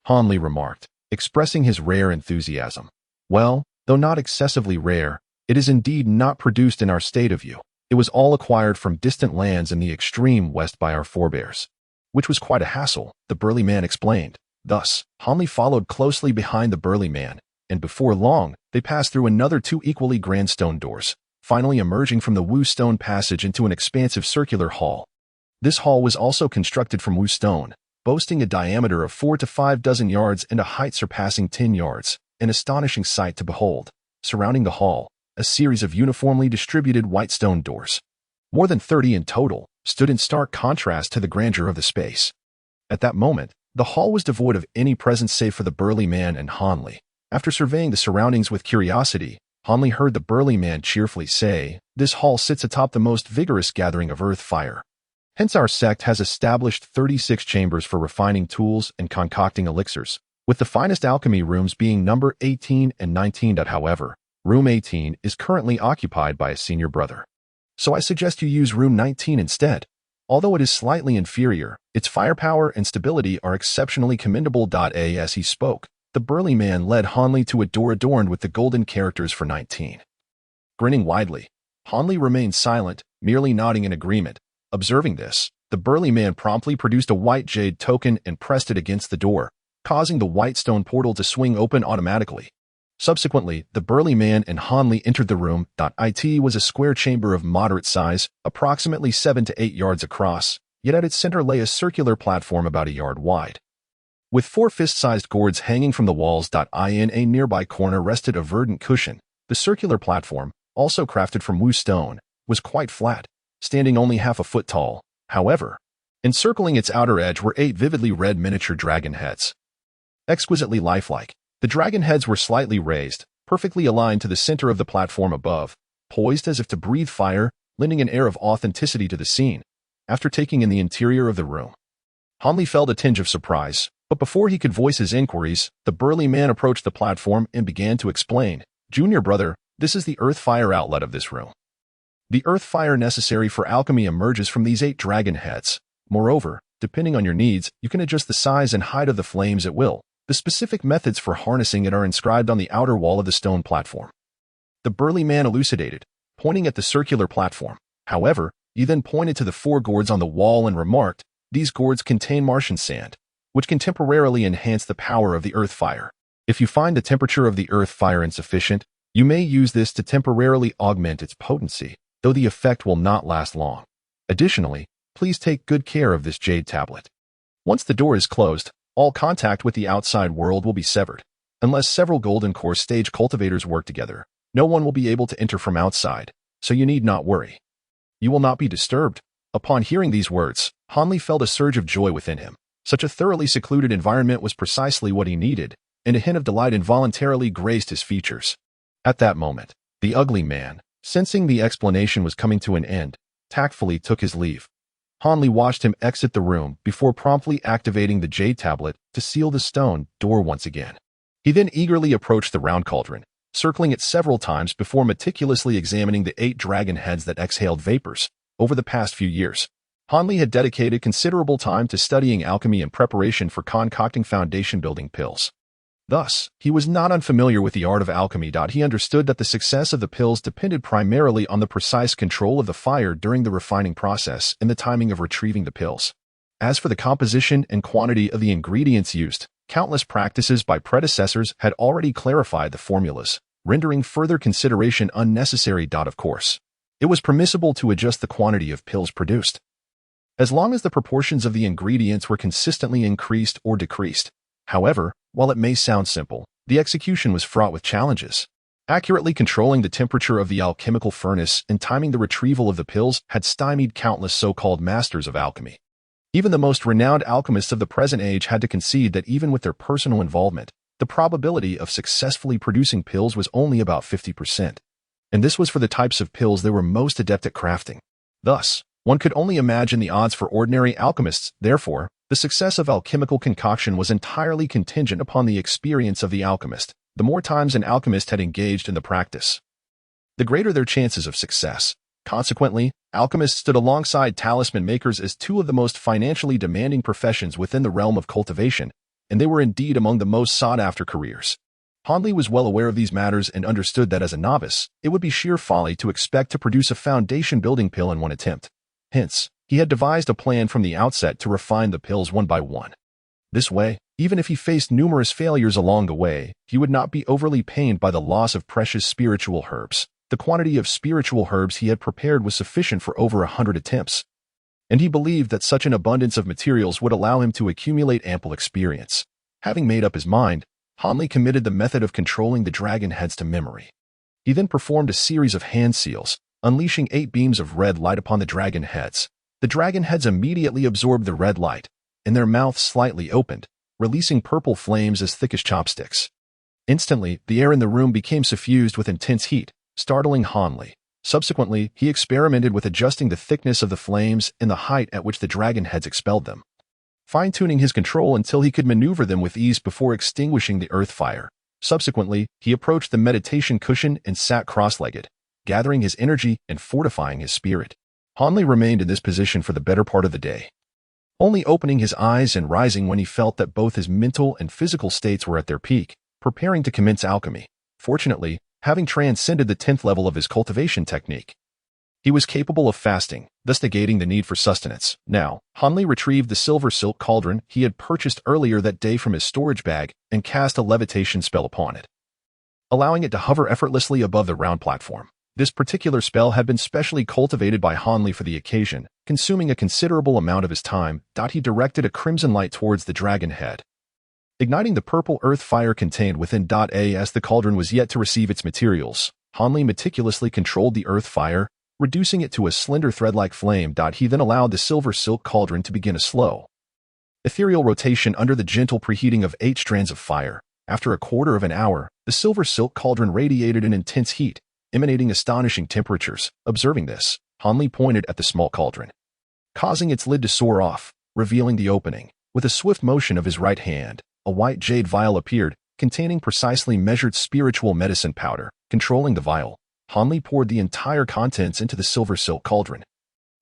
Hanli remarked, expressing his rare enthusiasm. Well, though not excessively rare, it is indeed not produced in our state of Yu. It was all acquired from distant lands in the extreme west by our forebears, which was quite a hassle, the burly man explained. Thus, Hanli followed closely behind the burly man, and before long, they passed through another 2 equally grand stone doors, finally emerging from the Wu stone passage into an expansive circular hall. This hall was also constructed from Wu stone, boasting a diameter of 4 to 5 dozen yards and a height surpassing 10 yards, an astonishing sight to behold. Surrounding the hall, a series of uniformly distributed white stone doors, more than 30 in total, stood in stark contrast to the grandeur of the space. At that moment, the hall was devoid of any presence save for the burly man and Hanli. After surveying the surroundings with curiosity, Hanli heard the burly man cheerfully say, "This hall sits atop the most vigorous gathering of earth fire. Hence our sect has established 36 chambers for refining tools and concocting elixirs, with the finest alchemy rooms being number 18 and 19. However, room 18 is currently occupied by a senior brother, so I suggest you use room 19 instead. Although it is slightly inferior, its firepower and stability are exceptionally commendable." As he spoke, the burly man led Hanli to a door adorned with the golden characters for 19. Grinning widely, Hanli remained silent, merely nodding in agreement. Observing this, the burly man promptly produced a white jade token and pressed it against the door, causing the white stone portal to swing open automatically. Subsequently, the burly man and Hanli entered the room. It was a square chamber of moderate size, approximately 7 to 8 yards across, yet at its center lay a circular platform about a yard wide, with 4 fist-sized gourds hanging from the walls. In a nearby corner rested a verdant cushion. The circular platform, also crafted from Wu stone, was quite flat, standing only half a foot tall. However, encircling its outer edge were 8 vividly red miniature dragon heads, exquisitely lifelike. The dragon heads were slightly raised, perfectly aligned to the center of the platform above, poised as if to breathe fire, lending an air of authenticity to the scene. After taking in the interior of the room, Hanli felt a tinge of surprise, but before he could voice his inquiries, the burly man approached the platform and began to explain. "Junior brother, this is the earth fire outlet of this room. The earth fire necessary for alchemy emerges from these 8 dragon heads. Moreover, depending on your needs, you can adjust the size and height of the flames at will. The specific methods for harnessing it are inscribed on the outer wall of the stone platform," the burly man elucidated, pointing at the circular platform. However, he then pointed to the 4 gourds on the wall and remarked, "These gourds contain Martian sand, which can temporarily enhance the power of the earth fire. If you find the temperature of the earth fire insufficient, you may use this to temporarily augment its potency, though the effect will not last long. Additionally, please take good care of this jade tablet. Once the door is closed, all contact with the outside world will be severed. Unless several golden core stage cultivators work together, no one will be able to enter from outside, so you need not worry. You will not be disturbed." Upon hearing these words, Hanli felt a surge of joy within him. Such a thoroughly secluded environment was precisely what he needed, and a hint of delight involuntarily graced his features. At that moment, the ugly man, sensing the explanation was coming to an end, tactfully took his leave. Hanli watched him exit the room before promptly activating the jade tablet to seal the stone door once again. He then eagerly approached the round cauldron, circling it several times before meticulously examining the 8 dragon heads that exhaled vapors. Over the past few years, Hanli had dedicated considerable time to studying alchemy in preparation for concocting foundation-building pills. Thus, he was not unfamiliar with the art of alchemy. He understood that the success of the pills depended primarily on the precise control of the fire during the refining process and the timing of retrieving the pills. As for the composition and quantity of the ingredients used, countless practices by predecessors had already clarified the formulas, rendering further consideration unnecessary. Of course, it was permissible to adjust the quantity of pills produced, as long as the proportions of the ingredients were consistently increased or decreased. However, while it may sound simple, the execution was fraught with challenges. Accurately controlling the temperature of the alchemical furnace and timing the retrieval of the pills had stymied countless so-called masters of alchemy. Even the most renowned alchemists of the present age had to concede that even with their personal involvement, the probability of successfully producing pills was only about 50%. And this was for the types of pills they were most adept at crafting. Thus, one could only imagine the odds for ordinary alchemists. Therefore, the success of alchemical concoction was entirely contingent upon the experience of the alchemist. The more times an alchemist had engaged in the practice, the greater their chances of success. Consequently, alchemists stood alongside talisman makers as two of the most financially demanding professions within the realm of cultivation, and they were indeed among the most sought-after careers. Hanli was well aware of these matters and understood that as a novice, it would be sheer folly to expect to produce a foundation-building pill in one attempt. Hence, he had devised a plan from the outset to refine the pills one by one. This way, even if he faced numerous failures along the way, he would not be overly pained by the loss of precious spiritual herbs. The quantity of spiritual herbs he had prepared was sufficient for over 100 attempts, and he believed that such an abundance of materials would allow him to accumulate ample experience. Having made up his mind, Hanli committed the method of controlling the dragon heads to memory. He then performed a series of hand seals, unleashing 8 beams of red light upon the dragon heads. The dragon heads immediately absorbed the red light, and their mouths slightly opened, releasing purple flames as thick as chopsticks. Instantly, the air in the room became suffused with intense heat, startling Hanli. Subsequently, he experimented with adjusting the thickness of the flames and the height at which the dragon heads expelled them, fine-tuning his control until he could maneuver them with ease before extinguishing the earth fire. Subsequently, he approached the meditation cushion and sat cross-legged, gathering his energy and fortifying his spirit. Hanli remained in this position for the better part of the day, only opening his eyes and rising when he felt that both his mental and physical states were at their peak, preparing to commence alchemy. Fortunately, having transcended the 10th level of his cultivation technique, he was capable of fasting, thus negating the need for sustenance. Now, Hanli retrieved the silver silk cauldron he had purchased earlier that day from his storage bag and cast a levitation spell upon it, allowing it to hover effortlessly above the round platform. This particular spell had been specially cultivated by Hanli for the occasion, consuming a considerable amount of his time. He directed a crimson light towards the dragon head, igniting the purple earth fire contained within. As the cauldron was yet to receive its materials, Hanli meticulously controlled the earth fire, reducing it to a slender thread-like flame. He then allowed the silver silk cauldron to begin a slow, ethereal rotation under the gentle preheating of 8 strands of fire. After a quarter of an hour, the silver silk cauldron radiated an intense heat, emanating astonishing temperatures. Observing this, Hanli pointed at the small cauldron, causing its lid to soar off, revealing the opening. With a swift motion of his right hand, a white jade vial appeared, containing precisely measured spiritual medicine powder. Controlling the vial, Hanli poured the entire contents into the silver silk cauldron,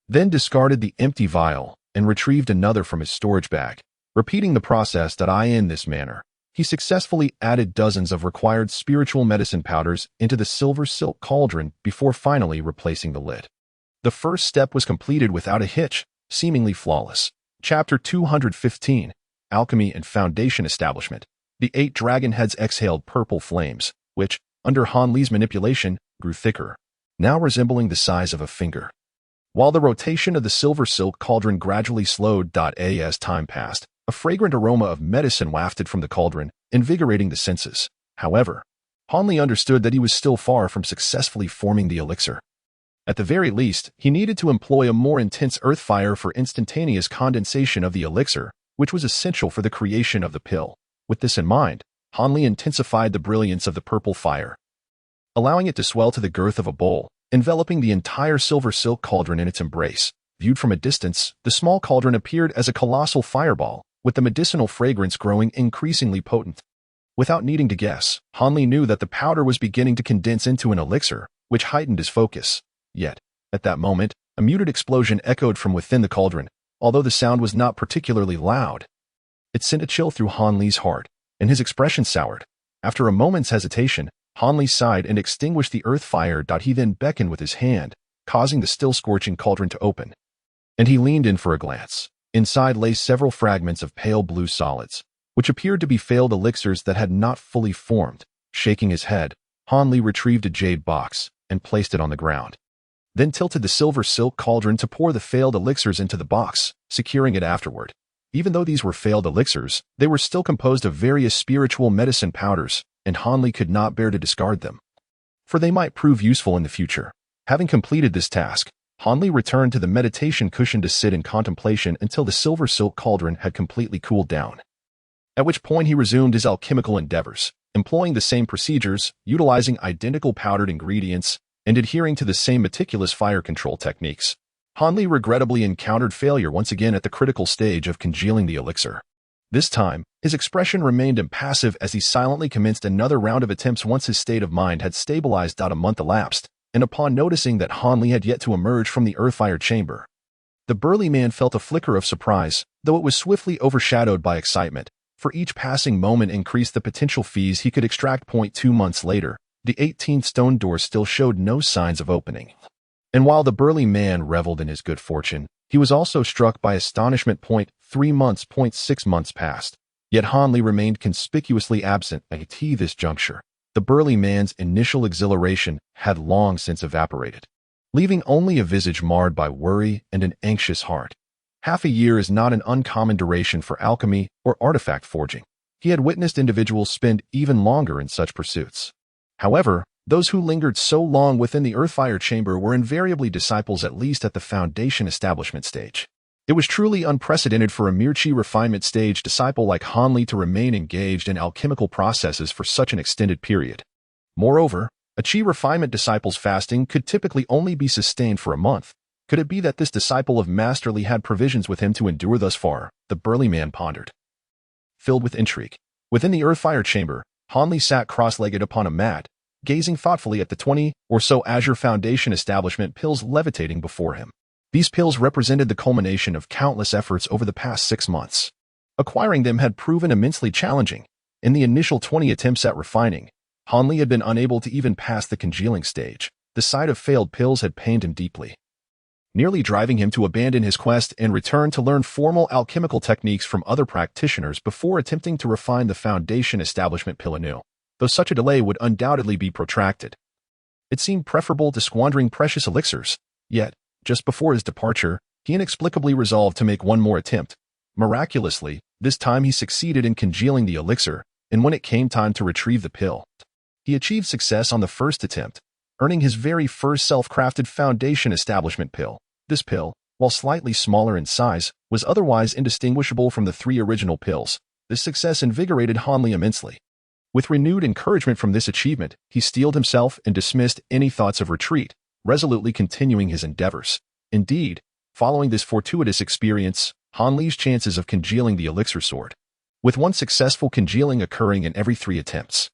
then discarded the empty vial and retrieved another from his storage bag. Repeating the process in this manner, he successfully added dozens of required spiritual medicine powders into the silver silk cauldron before finally replacing the lid. The first step was completed without a hitch, seemingly flawless. Chapter 215, Alchemy and Foundation Establishment. The 8 dragon heads exhaled purple flames, which, under Hanli's manipulation, grew thicker, now resembling the size of a finger. While the rotation of the silver silk cauldron gradually slowed. As time passed, a fragrant aroma of medicine wafted from the cauldron, invigorating the senses. However, Hanli understood that he was still far from successfully forming the elixir. At the very least, he needed to employ a more intense earth fire for instantaneous condensation of the elixir, which was essential for the creation of the pill. With this in mind, Hanli intensified the brilliance of the purple fire, allowing it to swell to the girth of a bowl, enveloping the entire silver silk cauldron in its embrace. Viewed from a distance, the small cauldron appeared as a colossal fireball, with the medicinal fragrance growing increasingly potent. Without needing to guess, Hanli knew that the powder was beginning to condense into an elixir, which heightened his focus. Yet, at that moment, a muted explosion echoed from within the cauldron. Although the sound was not particularly loud, it sent a chill through Hanli's heart, and his expression soured. After a moment's hesitation, Hanli sighed and extinguished the earth fire. He then beckoned with his hand, causing the still scorching cauldron to open, and he leaned in for a glance. Inside lay several fragments of pale blue solids, which appeared to be failed elixirs that had not fully formed. Shaking his head, Hanli retrieved a jade box and placed it on the ground, then tilted the silver silk cauldron to pour the failed elixirs into the box, securing it afterward. Even though these were failed elixirs, they were still composed of various spiritual medicine powders, and Hanli could not bear to discard them. for they might prove useful in the future. Having completed this task, Han Li returned to the meditation cushion to sit in contemplation until the silver silk cauldron had completely cooled down. At which point he resumed his alchemical endeavors, employing the same procedures, utilizing identical powdered ingredients, and adhering to the same meticulous fire control techniques. Han Li regrettably encountered failure once again at the critical stage of congealing the elixir. This time, his expression remained impassive as he silently commenced another round of attempts once his state of mind had stabilized. A month elapsed, and upon noticing that Han Li had yet to emerge from the earthfire chamber, the burly man felt a flicker of surprise, though it was swiftly overshadowed by excitement, for each passing moment increased the potential fees he could extract. 2 months later, the 18th stone door still showed no signs of opening. And while the burly man reveled in his good fortune, he was also struck by astonishment. 3 months. 6 months passed, yet Han Li remained conspicuously absent. At this juncture, the burly man's initial exhilaration had long since evaporated, leaving only a visage marred by worry and an anxious heart. Half a year is not an uncommon duration for alchemy or artifact forging. He had witnessed individuals spend even longer in such pursuits. However, those who lingered so long within the earthfire chamber were invariably disciples, at least at the foundation establishment stage. It was truly unprecedented for a mere chi refinement stage disciple like Han Li to remain engaged in alchemical processes for such an extended period. Moreover, a chi refinement disciple's fasting could typically only be sustained for a month. Could it be that this disciple of Master Li had provisions with him to endure thus far? The burly man pondered. Filled with intrigue, within the earthfire chamber, Han Li sat cross-legged upon a mat, gazing thoughtfully at the 20 or so Azure Foundation establishment pills levitating before him. These pills represented the culmination of countless efforts over the past 6 months. Acquiring them had proven immensely challenging. In the initial 20 attempts at refining, Han Li had been unable to even pass the congealing stage. The sight of failed pills had pained him deeply, nearly driving him to abandon his quest and return to learn formal alchemical techniques from other practitioners before attempting to refine the foundation establishment pill anew, though such a delay would undoubtedly be protracted. It seemed preferable to squandering precious elixirs, yet, just before his departure, he inexplicably resolved to make one more attempt. Miraculously, this time he succeeded in congealing the elixir, and when it came time to retrieve the pill, he achieved success on the first attempt, earning his very first self-crafted foundation establishment pill. This pill, while slightly smaller in size, was otherwise indistinguishable from the 3 original pills. This success invigorated Han Li immensely. With renewed encouragement from this achievement, he steeled himself and dismissed any thoughts of retreat, resolutely continuing his endeavors. Indeed, following this fortuitous experience, Han Li's chances of congealing the elixir soared, with one successful congealing occurring in every 3 attempts.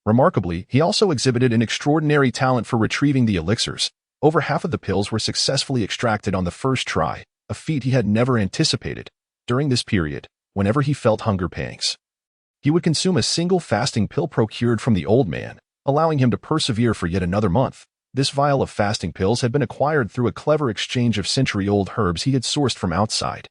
Remarkably, he also exhibited an extraordinary talent for retrieving the elixirs. Over half of the pills were successfully extracted on the first try, a feat he had never anticipated. During this period, whenever he felt hunger pangs, he would consume a single fasting pill procured from the old man, allowing him to persevere for yet another month. This vial of fasting pills had been acquired through a clever exchange of century-old herbs he had sourced from outside.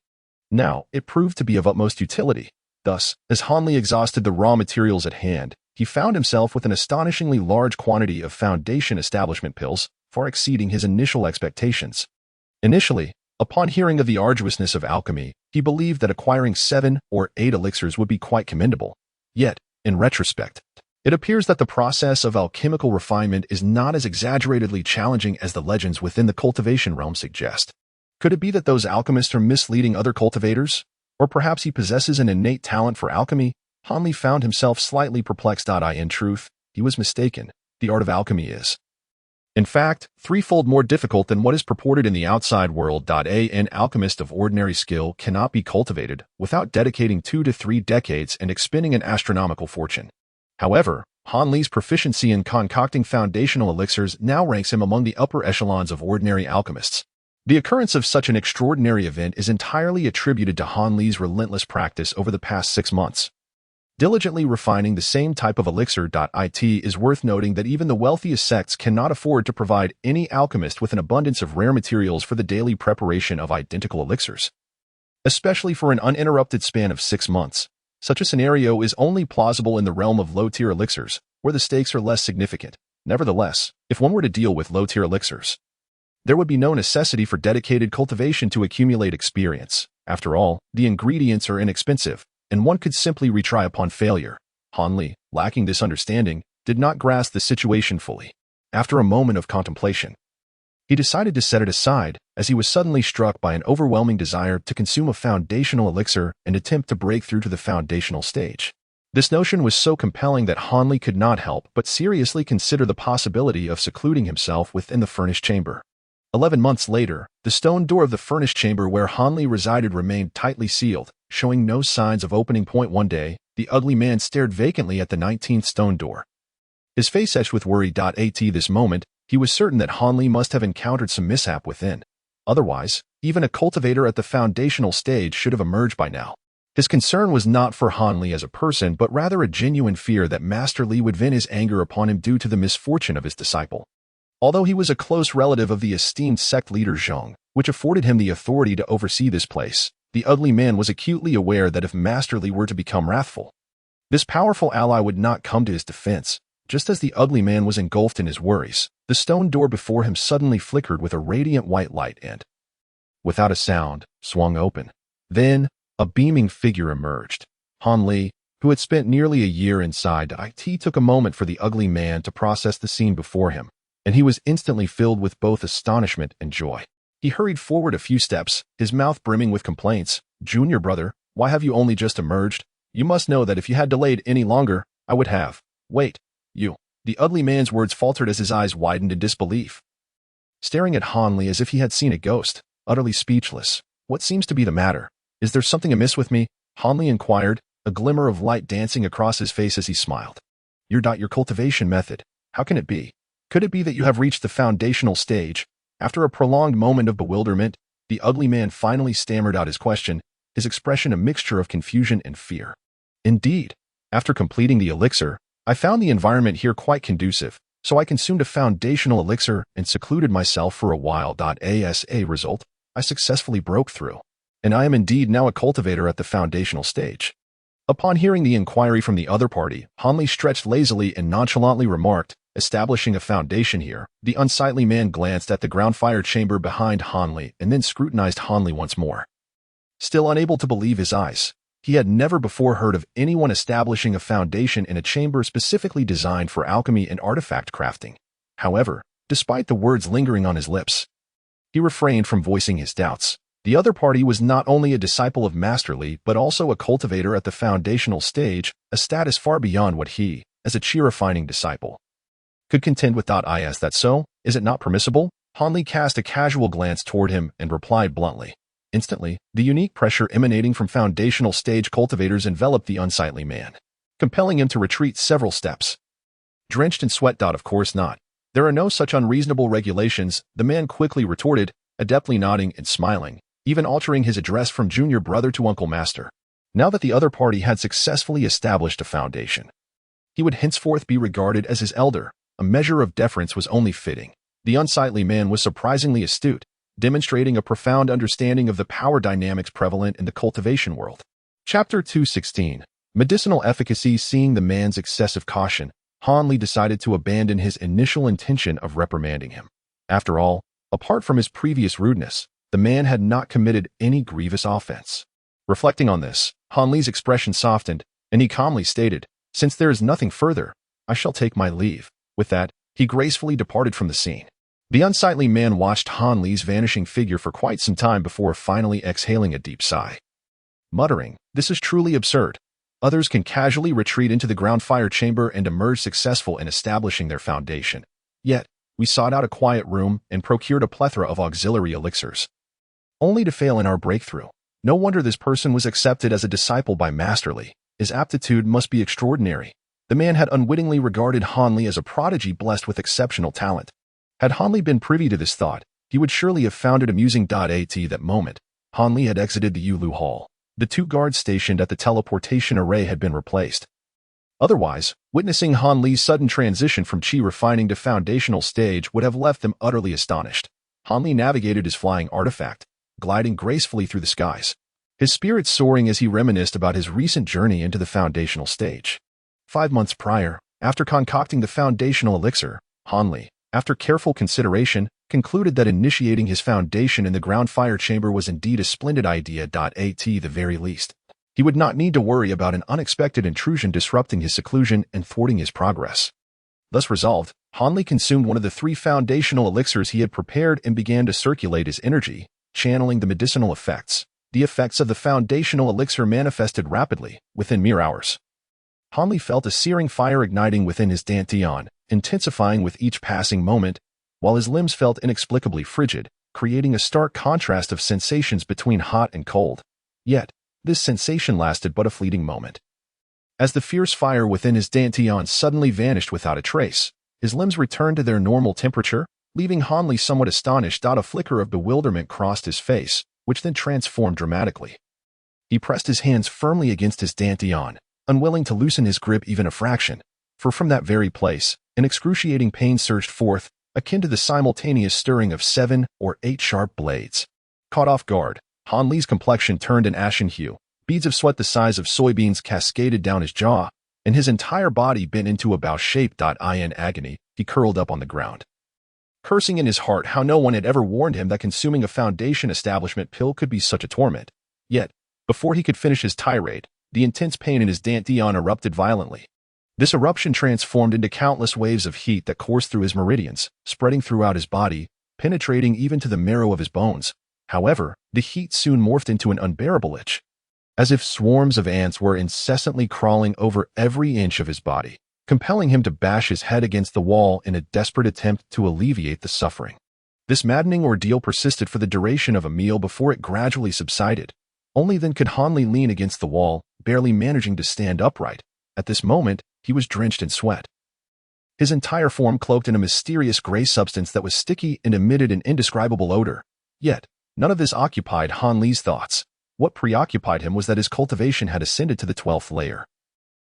Now, it proved to be of utmost utility. Thus, as Han Li exhausted the raw materials at hand, he found himself with an astonishingly large quantity of foundation establishment pills, far exceeding his initial expectations. Initially, upon hearing of the arduousness of alchemy, he believed that acquiring 7 or 8 elixirs would be quite commendable. Yet, in retrospect, it appears that the process of alchemical refinement is not as exaggeratedly challenging as the legends within the cultivation realm suggest. Could it be that those alchemists are misleading other cultivators? Or perhaps he possesses an innate talent for alchemy? Han Li found himself slightly perplexed. In truth, he was mistaken. The art of alchemy is, in fact, 3-fold more difficult than what is purported in the outside world. An alchemist of ordinary skill cannot be cultivated without dedicating 2 to 3 decades and expending an astronomical fortune. However, Han Li's proficiency in concocting foundational elixirs now ranks him among the upper echelons of ordinary alchemists. The occurrence of such an extraordinary event is entirely attributed to Han Li's relentless practice over the past 6 months. Diligently refining the same type of elixir. It is worth noting that even the wealthiest sects cannot afford to provide any alchemist with an abundance of rare materials for the daily preparation of identical elixirs, especially for an uninterrupted span of 6 months. Such a scenario is only plausible in the realm of low-tier elixirs, where the stakes are less significant. Nevertheless, if one were to deal with low-tier elixirs, there would be no necessity for dedicated cultivation to accumulate experience. After all, the ingredients are inexpensive, and one could simply retry upon failure. Han Li, lacking this understanding, did not grasp the situation fully. after a moment of contemplation. He decided to set it aside, as he was suddenly struck by an overwhelming desire to consume a foundational elixir and attempt to break through to the foundational stage. This notion was so compelling that Hanli could not help but seriously consider the possibility of secluding himself within the furnace chamber. 11 months later, the stone door of the furnace chamber where Hanli resided remained tightly sealed, showing no signs of opening. One day, the ugly man stared vacantly at the 19th stone door. His face etched with worry. At this moment, he was certain that Hanli must have encountered some mishap within. Otherwise, even a cultivator at the foundational stage should have emerged by now. His concern was not for Hanli as a person, but rather a genuine fear that Master Li would vent his anger upon him due to the misfortune of his disciple. Although he was a close relative of the esteemed sect leader Zhong, which afforded him the authority to oversee this place, the ugly man was acutely aware that if Master Li were to become wrathful, this powerful ally would not come to his defense. Just as the ugly man was engulfed in his worries, the stone door before him suddenly flickered with a radiant white light and, without a sound, swung open. Then, a beaming figure emerged. Hanli, who had spent nearly a year inside IT, took a moment for the ugly man to process the scene before him, and he was instantly filled with both astonishment and joy. He hurried forward a few steps, his mouth brimming with complaints. "Junior brother, why have you only just emerged? You must know that if you had delayed any longer, I would have. Wait. You." The ugly man's words faltered as his eyes widened in disbelief, staring at Hanli as if he had seen a ghost, utterly speechless. "What seems to be the matter? Is there something amiss with me?" Hanli inquired, a glimmer of light dancing across his face as he smiled. Your cultivation method. How can it be? Could it be that you have reached the foundational stage?" After a prolonged moment of bewilderment, the ugly man finally stammered out his question, his expression a mixture of confusion and fear. "Indeed. After completing the elixir, I found the environment here quite conducive, so I consumed a foundational elixir and secluded myself for a while. As a result, I successfully broke through, and I am indeed now a cultivator at the foundational stage." Upon hearing the inquiry from the other party, Hanli stretched lazily and nonchalantly remarked, "Establishing a foundation here." The unsightly man glanced at the ground fire chamber behind Hanli and then scrutinized Hanli once more. Still unable to believe his eyes, he had never before heard of anyone establishing a foundation in a chamber specifically designed for alchemy and artifact crafting. However, despite the words lingering on his lips, he refrained from voicing his doubts. The other party was not only a disciple of Master Li, but also a cultivator at the foundational stage, a status far beyond what he, as a chi-refining disciple, could contend with. I asked that so? Is it not permissible? Hanli cast a casual glance toward him and replied bluntly. Instantly, the unique pressure emanating from foundational stage cultivators enveloped the unsightly man, compelling him to retreat several steps. Drenched in sweat. Of course not. There are no such unreasonable regulations, the man quickly retorted, adeptly nodding and smiling, even altering his address from junior brother to uncle master. Now that the other party had successfully established a foundation, he would henceforth be regarded as his elder. A measure of deference was only fitting. The unsightly man was surprisingly astute, demonstrating a profound understanding of the power dynamics prevalent in the cultivation world. Chapter 216. Medicinal Efficacy. Seeing the man's excessive caution, Hanli decided to abandon his initial intention of reprimanding him. After all, apart from his previous rudeness, the man had not committed any grievous offense. Reflecting on this, Hanli's expression softened, and he calmly stated, "Since there is nothing further, I shall take my leave." With that, he gracefully departed from the scene. The unsightly man watched Hanli's vanishing figure for quite some time before finally exhaling a deep sigh, muttering, "This is truly absurd. Others can casually retreat into the ground fire chamber and emerge successful in establishing their foundation. Yet, we sought out a quiet room and procured a plethora of auxiliary elixirs, only to fail in our breakthrough. No wonder this person was accepted as a disciple by Master Li. His aptitude must be extraordinary." The man had unwittingly regarded Hanli as a prodigy blessed with exceptional talent. Had Hanli been privy to this thought, he would surely have found it amusing. At that moment, Hanli had exited the Yulu Hall. The two guards stationed at the teleportation array had been replaced. Otherwise, witnessing Hanli's sudden transition from chi refining to foundational stage would have left them utterly astonished. Hanli navigated his flying artifact, gliding gracefully through the skies, his spirits soaring as he reminisced about his recent journey into the foundational stage. 5 months prior, after concocting the foundational elixir, Hanli, after careful consideration, concluded that initiating his foundation in the ground fire chamber was indeed a splendid idea. At the very least, he would not need to worry about an unexpected intrusion disrupting his seclusion and thwarting his progress. Thus resolved, Han Li consumed one of the 3 foundational elixirs he had prepared and began to circulate his energy, channeling the medicinal effects. The effects of the foundational elixir manifested rapidly, within mere hours. Han Li felt a searing fire igniting within his dantian, intensifying with each passing moment, while his limbs felt inexplicably frigid, creating a stark contrast of sensations between hot and cold. Yet, this sensation lasted but a fleeting moment. As the fierce fire within his dantian suddenly vanished without a trace, his limbs returned to their normal temperature, leaving Han Li somewhat astonished. A flicker of bewilderment crossed his face, which then transformed dramatically. He pressed his hands firmly against his dantian, unwilling to loosen his grip even a fraction, for from that very place, an excruciating pain surged forth, akin to the simultaneous stirring of 7 or 8 sharp blades. Caught off guard, Han Li's complexion turned an ashen hue, beads of sweat the size of soybeans cascaded down his jaw, and his entire body bent into a bow shape. In agony, he curled up on the ground, cursing in his heart how no one had ever warned him that consuming a foundation establishment pill could be such a torment. Yet, before he could finish his tirade, the intense pain in his dantian erupted violently. This eruption transformed into countless waves of heat that coursed through his meridians, spreading throughout his body, penetrating even to the marrow of his bones. However, the heat soon morphed into an unbearable itch, as if swarms of ants were incessantly crawling over every inch of his body, compelling him to bash his head against the wall in a desperate attempt to alleviate the suffering. This maddening ordeal persisted for the duration of a meal before it gradually subsided. Only then could Han Li lean against the wall, barely managing to stand upright. At this moment, he was drenched in sweat, his entire form cloaked in a mysterious gray substance that was sticky and emitted an indescribable odor. Yet, none of this occupied Han Li's thoughts. What preoccupied him was that his cultivation had ascended to the 12th layer,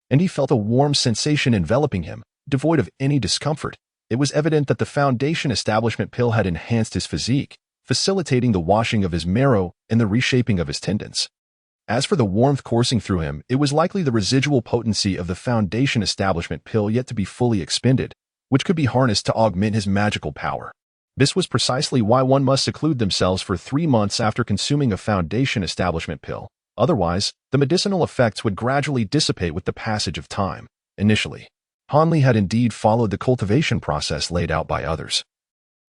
and he felt a warm sensation enveloping him, devoid of any discomfort. It was evident that the foundation establishment pill had enhanced his physique, facilitating the washing of his marrow and the reshaping of his tendons. As for the warmth coursing through him, it was likely the residual potency of the foundation establishment pill yet to be fully expended, which could be harnessed to augment his magical power. This was precisely why one must seclude themselves for 3 months after consuming a foundation establishment pill. Otherwise, the medicinal effects would gradually dissipate with the passage of time. Initially, Han Li had indeed followed the cultivation process laid out by others,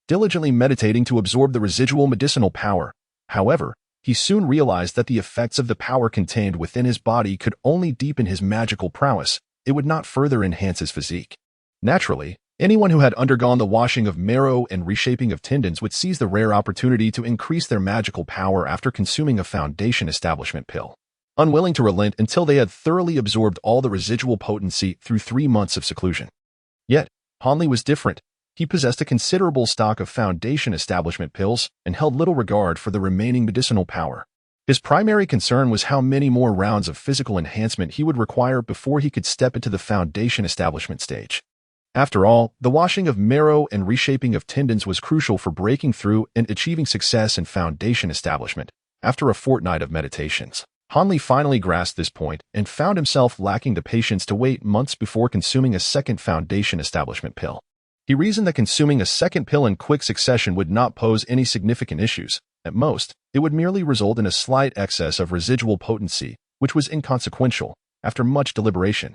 diligently meditating to absorb the residual medicinal power. However, he soon realized that the effects of the power contained within his body could only deepen his magical prowess. It would not further enhance his physique. Naturally, anyone who had undergone the washing of marrow and reshaping of tendons would seize the rare opportunity to increase their magical power after consuming a foundation establishment pill, unwilling to relent until they had thoroughly absorbed all the residual potency through 3 months of seclusion. Yet, Han Li was different. He possessed a considerable stock of foundation establishment pills and held little regard for the remaining medicinal power. His primary concern was how many more rounds of physical enhancement he would require before he could step into the foundation establishment stage. After all, the washing of marrow and reshaping of tendons was crucial for breaking through and achieving success in foundation establishment. After a fortnight of meditations, Han Li finally grasped this point and found himself lacking the patience to wait months before consuming a second foundation establishment pill. He reasoned that consuming a second pill in quick succession would not pose any significant issues. At most, it would merely result in a slight excess of residual potency, which was inconsequential. After much deliberation,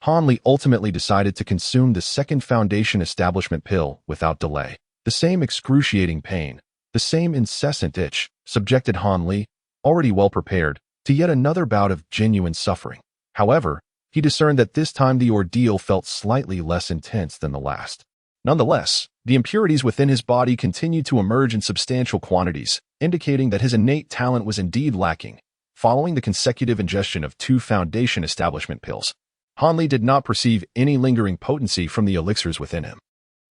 Han Li ultimately decided to consume the second foundation establishment pill without delay. The same excruciating pain, the same incessant itch, subjected Han Li, already well prepared, to yet another bout of genuine suffering. However, he discerned that this time the ordeal felt slightly less intense than the last. Nonetheless, the impurities within his body continued to emerge in substantial quantities, indicating that his innate talent was indeed lacking. Following the consecutive ingestion of 2 foundation establishment pills, Han Li did not perceive any lingering potency from the elixirs within him.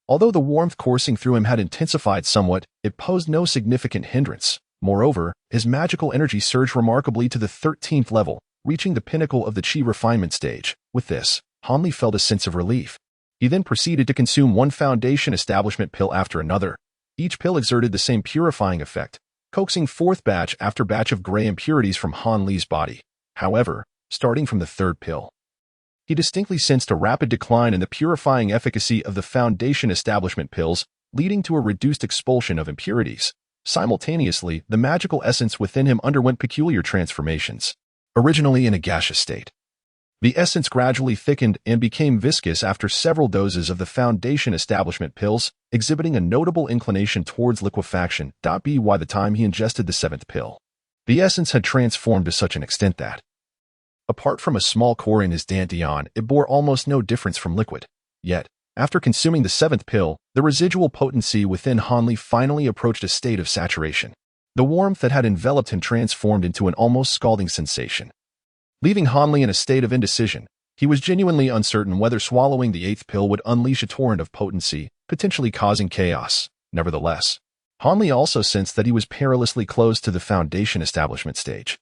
Although the warmth coursing through him had intensified somewhat, it posed no significant hindrance. Moreover, his magical energy surged remarkably to the 13th level, reaching the pinnacle of the chi refinement stage. With this, Han Li felt a sense of relief. He then proceeded to consume 1 foundation establishment pill after another. Each pill exerted the same purifying effect, coaxing forth batch after batch of gray impurities from Han Li's body. However, starting from the 3rd pill, he distinctly sensed a rapid decline in the purifying efficacy of the foundation establishment pills, leading to a reduced expulsion of impurities. Simultaneously, the magical essence within him underwent peculiar transformations. Originally in a gaseous state, The essence gradually thickened and became viscous after several doses of the Foundation Establishment pills, exhibiting a notable inclination towards liquefaction. By the time he ingested the seventh pill, the essence had transformed to such an extent that, apart from a small core in his dantian, it bore almost no difference from liquid. Yet, after consuming the seventh pill, the residual potency within Hanli finally approached a state of saturation. The warmth that had enveloped him transformed into an almost scalding sensation. Leaving Hanli in a state of indecision, he was genuinely uncertain whether swallowing the eighth pill would unleash a torrent of potency, potentially causing chaos. Nevertheless, Hanli also sensed that he was perilously close to the Foundation Establishment stage.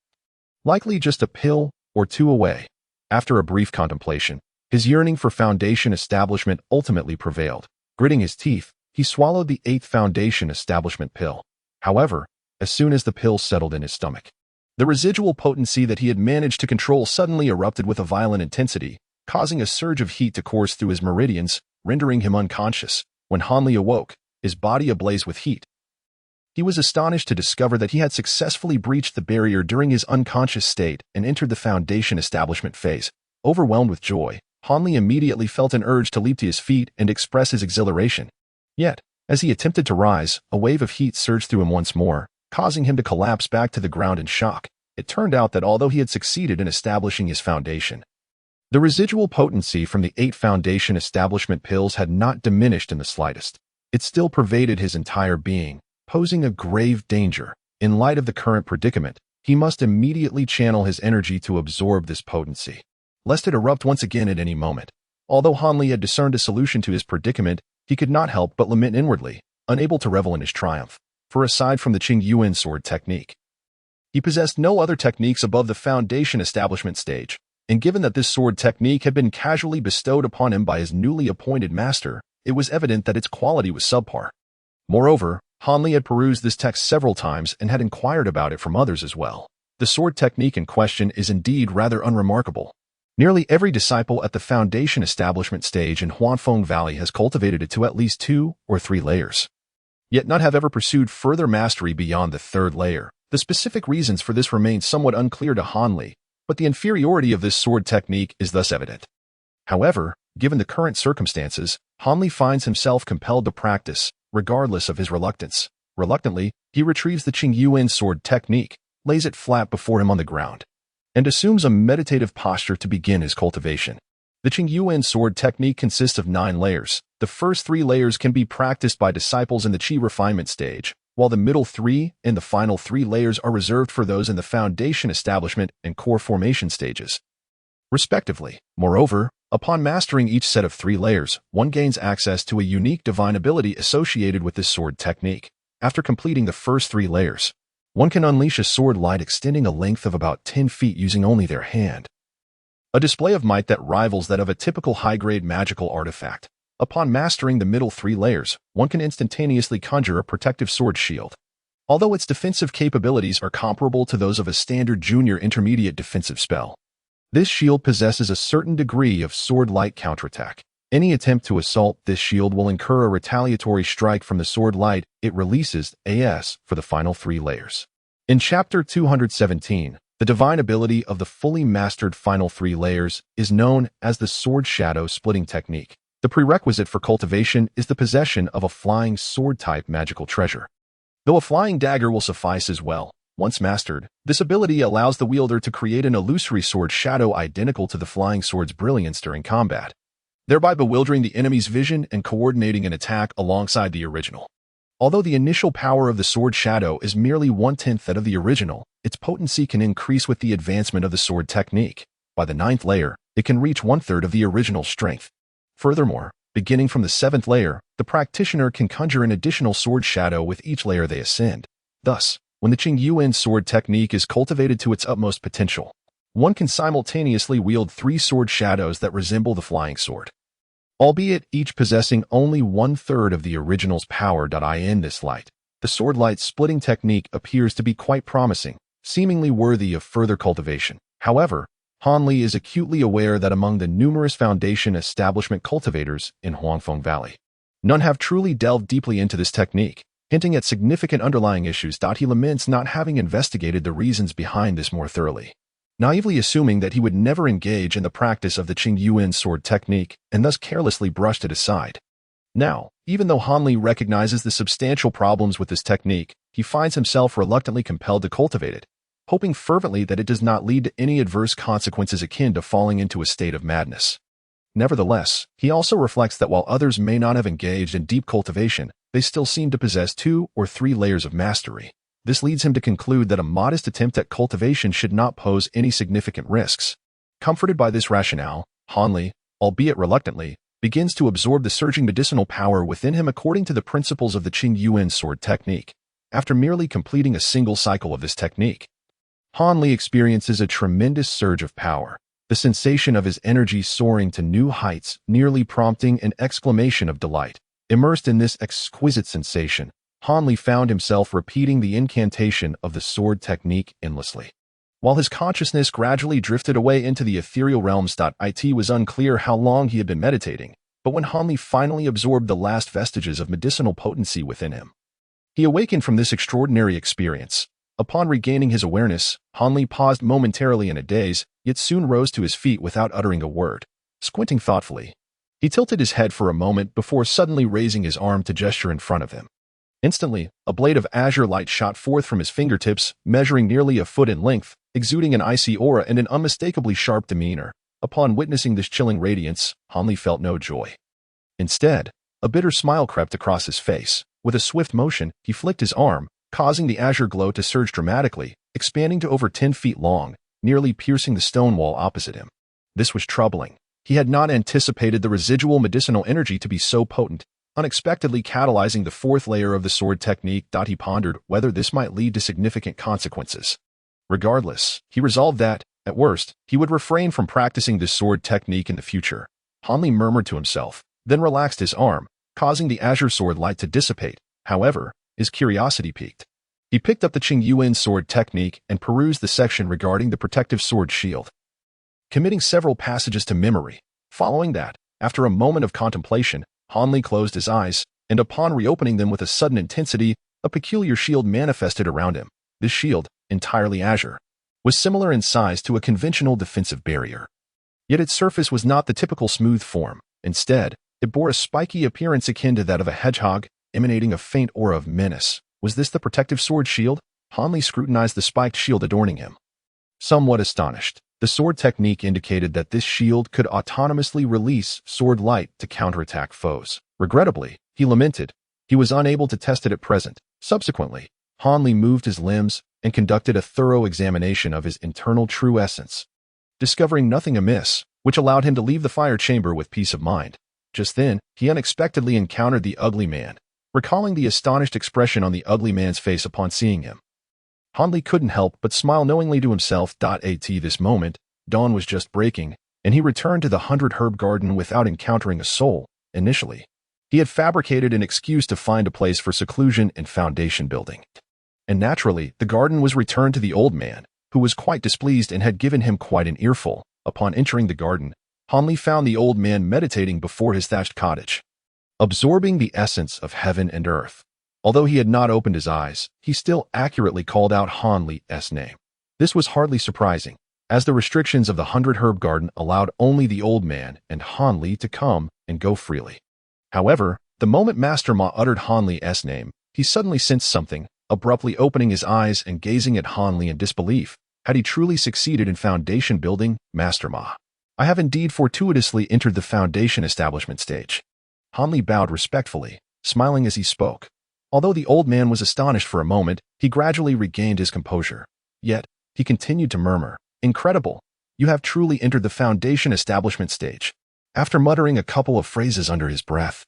Likely just a pill or two away. After a brief contemplation, his yearning for Foundation Establishment ultimately prevailed. Gritting his teeth, he swallowed the eighth Foundation Establishment pill. However, as soon as the pill settled in his stomach, the residual potency that he had managed to control suddenly erupted with a violent intensity, causing a surge of heat to course through his meridians, rendering him unconscious. When Hanli awoke, his body ablaze with heat, he was astonished to discover that he had successfully breached the barrier during his unconscious state and entered the Foundation Establishment phase. Overwhelmed with joy, Hanli immediately felt an urge to leap to his feet and express his exhilaration. Yet, as he attempted to rise, a wave of heat surged through him once more, causing him to collapse back to the ground in shock. It turned out that although he had succeeded in establishing his foundation, the residual potency from the 8 Foundation Establishment pills had not diminished in the slightest. It still pervaded his entire being, posing a grave danger. In light of the current predicament, he must immediately channel his energy to absorb this potency, lest it erupt once again at any moment. Although Hanli had discerned a solution to his predicament, he could not help but lament inwardly, unable to revel in his triumph. For aside from the Qing Yuan sword technique, he possessed no other techniques above the Foundation Establishment stage, and given that this sword technique had been casually bestowed upon him by his newly appointed master, it was evident that its quality was subpar. Moreover, Hanli had perused this text several times and had inquired about it from others as well. The sword technique in question is indeed rather unremarkable. Nearly every disciple at the Foundation Establishment stage in Huanfeng Valley has cultivated it to at least 2 or 3 layers, yet none have ever pursued further mastery beyond the 3rd layer. The specific reasons for this remain somewhat unclear to Hanli, but the inferiority of this sword technique is thus evident. However, given the current circumstances, Hanli finds himself compelled to practice, regardless of his reluctance. Reluctantly, he retrieves the Qing Yuan sword technique, lays it flat before him on the ground, and assumes a meditative posture to begin his cultivation. The Qing Yuan sword technique consists of 9 layers. The first 3 layers can be practiced by disciples in the Qi refinement stage, while the middle 3 and the final 3 layers are reserved for those in the Foundation Establishment and Core Formation stages, respectively. Moreover, upon mastering each set of 3 layers, one gains access to a unique divine ability associated with this sword technique. After completing the first 3 layers, one can unleash a sword light extending a length of about 10 feet using only their hand, a display of might that rivals that of a typical high-grade magical artifact. Upon mastering the middle 3 layers, one can instantaneously conjure a protective sword shield. Although its defensive capabilities are comparable to those of a standard junior intermediate defensive spell, this shield possesses a certain degree of sword-light counterattack. Any attempt to assault this shield will incur a retaliatory strike from the sword light it releases for the final 3 layers. In Chapter 217, the divine ability of the fully mastered final 3 layers is known as the Sword Shadow Splitting Technique. The prerequisite for cultivation is the possession of a flying sword-type magical treasure, though a flying dagger will suffice as well. Once mastered, this ability allows the wielder to create an illusory sword shadow identical to the flying sword's brilliance during combat, thereby bewildering the enemy's vision and coordinating an attack alongside the original. Although the initial power of the sword shadow is merely 1/10 that of the original, its potency can increase with the advancement of the sword technique. By the 9th layer, it can reach 1/3 of the original strength. Furthermore, beginning from the 7th layer, the practitioner can conjure an additional sword shadow with each layer they ascend. Thus, when the Qing Yuan sword technique is cultivated to its utmost potential, one can simultaneously wield 3 sword shadows that resemble the flying sword, albeit each possessing only 1/3 of the original's power. In this light, the sword light splitting technique appears to be quite promising, seemingly worthy of further cultivation. However, Hanli is acutely aware that among the numerous Foundation Establishment cultivators in Huangfeng Valley, none have truly delved deeply into this technique, hinting at significant underlying issues. He laments not having investigated the reasons behind this more thoroughly. naively assuming that he would never engage in the practice of the Qing Yuan sword technique and thus carelessly brushed it aside. Now, even though Han Li recognizes the substantial problems with this technique, he finds himself reluctantly compelled to cultivate it, hoping fervently that it does not lead to any adverse consequences akin to falling into a state of madness. Nevertheless, he also reflects that while others may not have engaged in deep cultivation, they still seem to possess 2 or 3 layers of mastery. This leads him to conclude that a modest attempt at cultivation should not pose any significant risks. Comforted by this rationale, Han Li, albeit reluctantly, begins to absorb the surging medicinal power within him according to the principles of the Qing Yuan sword technique. After merely completing a single cycle of this technique, Han Li experiences a tremendous surge of power, the sensation of his energy soaring to new heights, nearly prompting an exclamation of delight. Immersed in this exquisite sensation, Han Li found himself repeating the incantation of the sword technique endlessly. While his consciousness gradually drifted away into the ethereal realms, it was unclear how long he had been meditating, but when Han Li finally absorbed the last vestiges of medicinal potency within him, he awakened from this extraordinary experience. Upon regaining his awareness, Han Li paused momentarily in a daze, yet soon rose to his feet without uttering a word. Squinting thoughtfully, he tilted his head for a moment before suddenly raising his arm to gesture in front of him. Instantly, a blade of azure light shot forth from his fingertips, measuring nearly a foot in length, exuding an icy aura and an unmistakably sharp demeanor. Upon witnessing this chilling radiance, Han Li felt no joy. Instead, a bitter smile crept across his face. With a swift motion, he flicked his arm, causing the azure glow to surge dramatically, expanding to over 10 feet long, nearly piercing the stone wall opposite him. This was troubling. He had not anticipated the residual medicinal energy to be so potent, unexpectedly catalyzing the 4th layer of the sword technique. He pondered whether this might lead to significant consequences. Regardless, he resolved that, at worst, he would refrain from practicing this sword technique in the future. Han Li murmured to himself, then relaxed his arm, causing the azure sword light to dissipate. However, his curiosity piqued. He picked up the Qing Yuan sword technique and perused the section regarding the protective sword shield, committing several passages to memory. Following that, after a moment of contemplation, Han Li closed his eyes, and upon reopening them with a sudden intensity, a peculiar shield manifested around him. This shield, entirely azure, was similar in size to a conventional defensive barrier. Yet its surface was not the typical smooth form. Instead, it bore a spiky appearance akin to that of a hedgehog, emanating a faint aura of menace. Was this the protective sword shield? Han Li scrutinized the spiked shield adorning him. Somewhat astonished, the sword technique indicated that this shield could autonomously release sword light to counterattack foes. Regrettably, he lamented, he was unable to test it at present. Subsequently, Han Li moved his limbs and conducted a thorough examination of his internal true essence, discovering nothing amiss, which allowed him to leave the fire chamber with peace of mind. Just then, he unexpectedly encountered the ugly man. Recalling the astonished expression on the ugly man's face upon seeing him, Han Li couldn't help but smile knowingly to himself. At this moment, dawn was just breaking, and he returned to the 100-herb garden without encountering a soul. Initially, he had fabricated an excuse to find a place for seclusion and foundation building. And naturally, the garden was returned to the old man, who was quite displeased and had given him quite an earful. Upon entering the garden, Han Li found the old man meditating before his thatched cottage, absorbing the essence of heaven and earth. Although he had not opened his eyes, he still accurately called out Han Li's name. This was hardly surprising, as the restrictions of the 100-herb garden allowed only the old man and Han Li to come and go freely. However, the moment Master Ma uttered Han Li's name, he suddenly sensed something, abruptly opening his eyes and gazing at Han Li in disbelief. Had he truly succeeded in foundation building? Master Ma, I have indeed fortuitously entered the foundation establishment stage. Han Li bowed respectfully, smiling as he spoke. Although the old man was astonished for a moment, he gradually regained his composure. Yet, he continued to murmur, "Incredible! You have truly entered the foundation establishment stage." After muttering a couple of phrases under his breath,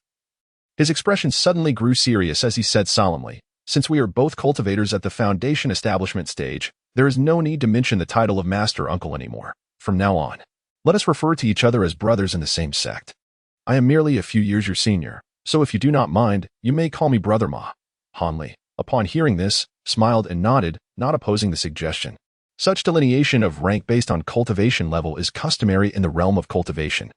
his expression suddenly grew serious as he said solemnly, "Since we are both cultivators at the foundation establishment stage, there is no need to mention the title of Master Uncle anymore. From now on, let us refer to each other as brothers in the same sect. I am merely a few years your senior, so if you do not mind, you may call me Brother Ma." Han Li, upon hearing this, smiled and nodded, not opposing the suggestion. Such delineation of rank based on cultivation level is customary in the realm of cultivation,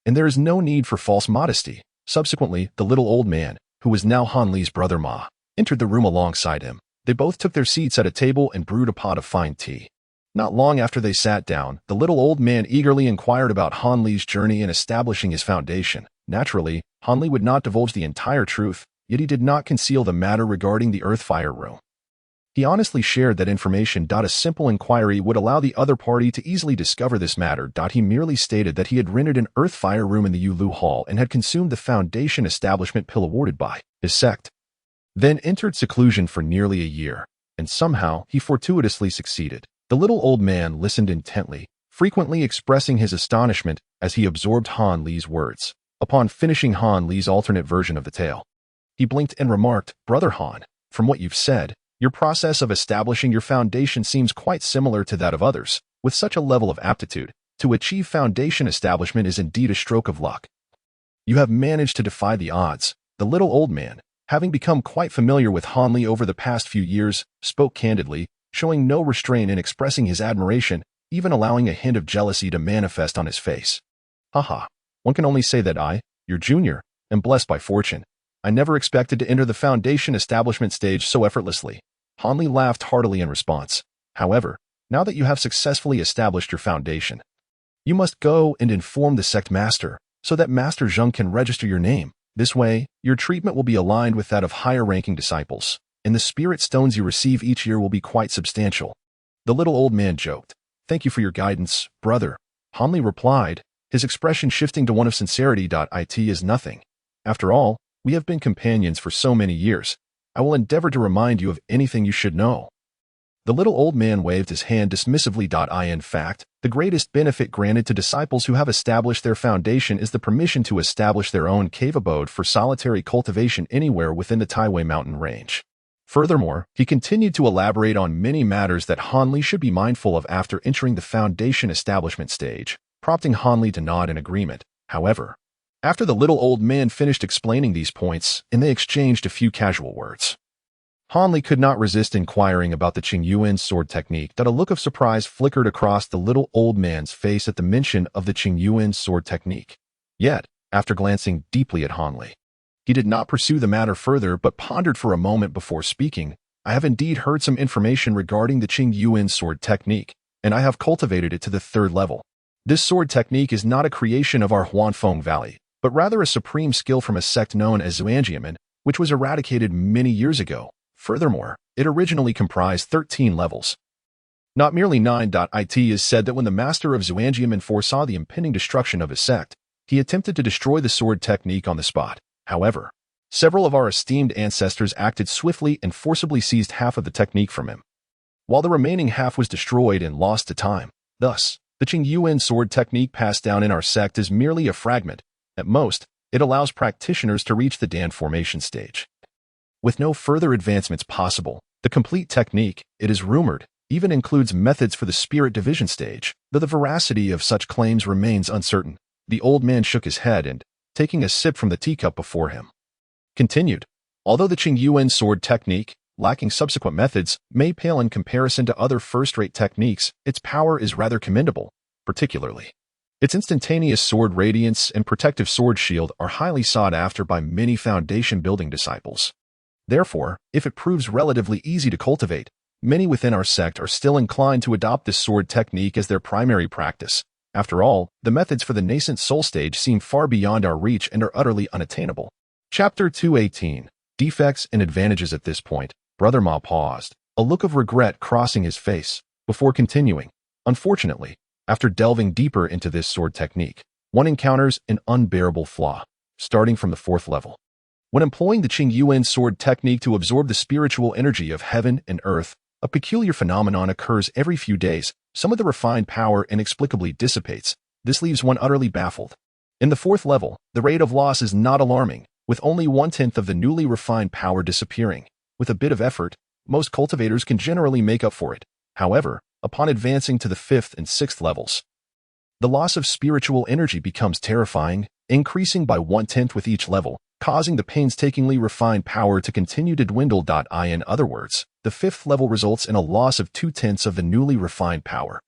and there is no need for false modesty. Subsequently, the little old man, who was now Han Li's brother Ma, entered the room alongside him. They both took their seats at a table and brewed a pot of fine tea. Not long after they sat down, the little old man eagerly inquired about Han Li's journey in establishing his foundation. Naturally, Han Li would not divulge the entire truth, yet he did not conceal the matter regarding the Earthfire room. He honestly shared that information. A simple inquiry would allow the other party to easily discover this matter. He merely stated that he had rented an Earthfire room in the Yulu Hall and had consumed the Foundation Establishment pill awarded by his sect, then entered seclusion for nearly a year, and somehow he fortuitously succeeded. The little old man listened intently, frequently expressing his astonishment as he absorbed Han Li's words. Upon finishing Han Li's alternate version of the tale, he blinked and remarked, "Brother Han, from what you've said, your process of establishing your foundation seems quite similar to that of others. With such a level of aptitude, to achieve foundation establishment is indeed a stroke of luck. You have managed to defy the odds." The little old man, having become quite familiar with Han Li over the past few years, spoke candidly, showing no restraint in expressing his admiration, even allowing a hint of jealousy to manifest on his face. "Haha, one can only say that I, your junior, am blessed by fortune. I never expected to enter the foundation establishment stage so effortlessly." Han Li laughed heartily in response. "However, now that you have successfully established your foundation, you must go and inform the sect master, so that Master Zheng can register your name. This way, your treatment will be aligned with that of higher-ranking disciples, and the spirit stones you receive each year will be quite substantial." The little old man joked. "Thank you for your guidance, brother." Han Li replied, his expression shifting to one of sincerity. "It is nothing. After all, we have been companions for so many years. I will endeavor to remind you of anything you should know." The little old man waved his hand dismissively. In fact, the greatest benefit granted to disciples who have established their foundation is the permission to establish their own cave abode for solitary cultivation anywhere within the Taiwei mountain range. Furthermore, he continued to elaborate on many matters that Han Li should be mindful of after entering the foundation establishment stage, prompting Han Li to nod in agreement. However, after the little old man finished explaining these points, and they exchanged a few casual words, Han Li could not resist inquiring about the Qingyuan sword technique. A look of surprise flickered across the little old man's face at the mention of the Qingyuan sword technique. Yet, after glancing deeply at Han Li, he did not pursue the matter further but pondered for a moment before speaking. "I have indeed heard some information regarding the Qingyuan sword technique, and I have cultivated it to the 3rd level. This sword technique is not a creation of our Huanfeng Valley, but rather a supreme skill from a sect known as Zhuangjiamen, which was eradicated many years ago. Furthermore, it originally comprised 13 levels, not merely 9. It is said that when the master of Zhuangjiamen foresaw the impending destruction of his sect, he attempted to destroy the sword technique on the spot. However, several of our esteemed ancestors acted swiftly and forcibly seized half of the technique from him, while the remaining half was destroyed and lost to time. Thus, the Qingyuan sword technique passed down in our sect is merely a fragment. At most, it allows practitioners to reach the Dan formation stage, with no further advancements possible. The complete technique, it is rumored, even includes methods for the spirit division stage, though the veracity of such claims remains uncertain." The old man shook his head and, taking a sip from the teacup before him, continued, "Although the Qingyuan sword technique, lacking subsequent methods, may pale in comparison to other first-rate techniques, its power is rather commendable. Particularly, its instantaneous sword radiance and protective sword shield are highly sought after by many foundation-building disciples. Therefore, if it proves relatively easy to cultivate, many within our sect are still inclined to adopt this sword technique as their primary practice. After all, the methods for the nascent soul stage seem far beyond our reach and are utterly unattainable." Chapter 218. Defects and Advantages. At this point, Brother Ma paused, a look of regret crossing his face, before continuing. "Unfortunately, after delving deeper into this sword technique, one encounters an unbearable flaw, starting from the 4th level. When employing the Qingyuan sword technique to absorb the spiritual energy of heaven and earth, a peculiar phenomenon occurs every few days. Some of the refined power inexplicably dissipates. This leaves one utterly baffled. In the 4th level, the rate of loss is not alarming, with only 1/10 of the newly refined power disappearing. With a bit of effort, most cultivators can generally make up for it. However, upon advancing to the 5th and 6th levels, the loss of spiritual energy becomes terrifying, increasing by 1/10 with each level, causing the painstakingly refined power to continue to dwindle. In other words, the 5th level results in a loss of 2/10 of the newly refined power,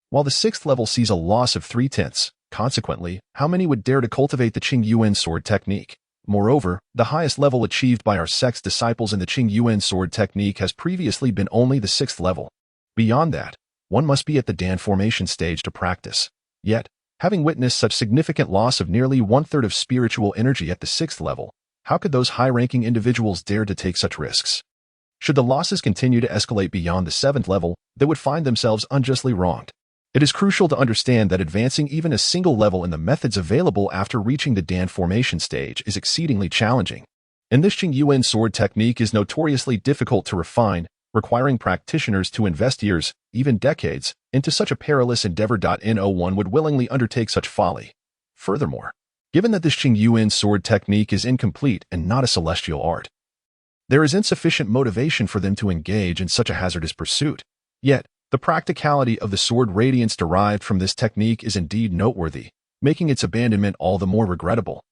while the 6th level sees a loss of 3/10. Consequently, how many would dare to cultivate the Qingyuan sword technique? Moreover, the highest level achieved by our sect's disciples in the Qingyuan sword technique has previously been only the 6th level. Beyond that, one must be at the Dan formation stage to practice. Yet, having witnessed such significant loss of nearly one-third of spiritual energy at the 6th level, how could those high-ranking individuals dare to take such risks? Should the losses continue to escalate beyond the 7th level, they would find themselves unjustly wronged. It is crucial to understand that advancing even a single level in the methods available after reaching the Dan formation stage is exceedingly challenging. And this Qing Yuan sword technique is notoriously difficult to refine, requiring practitioners to invest years, even decades, into such a perilous endeavor. No one would willingly undertake such folly. Furthermore, given that this Qing Yuan sword technique is incomplete and not a celestial art, there is insufficient motivation for them to engage in such a hazardous pursuit. Yet, the practicality of the sword radiance derived from this technique is indeed noteworthy, making its abandonment all the more regrettable.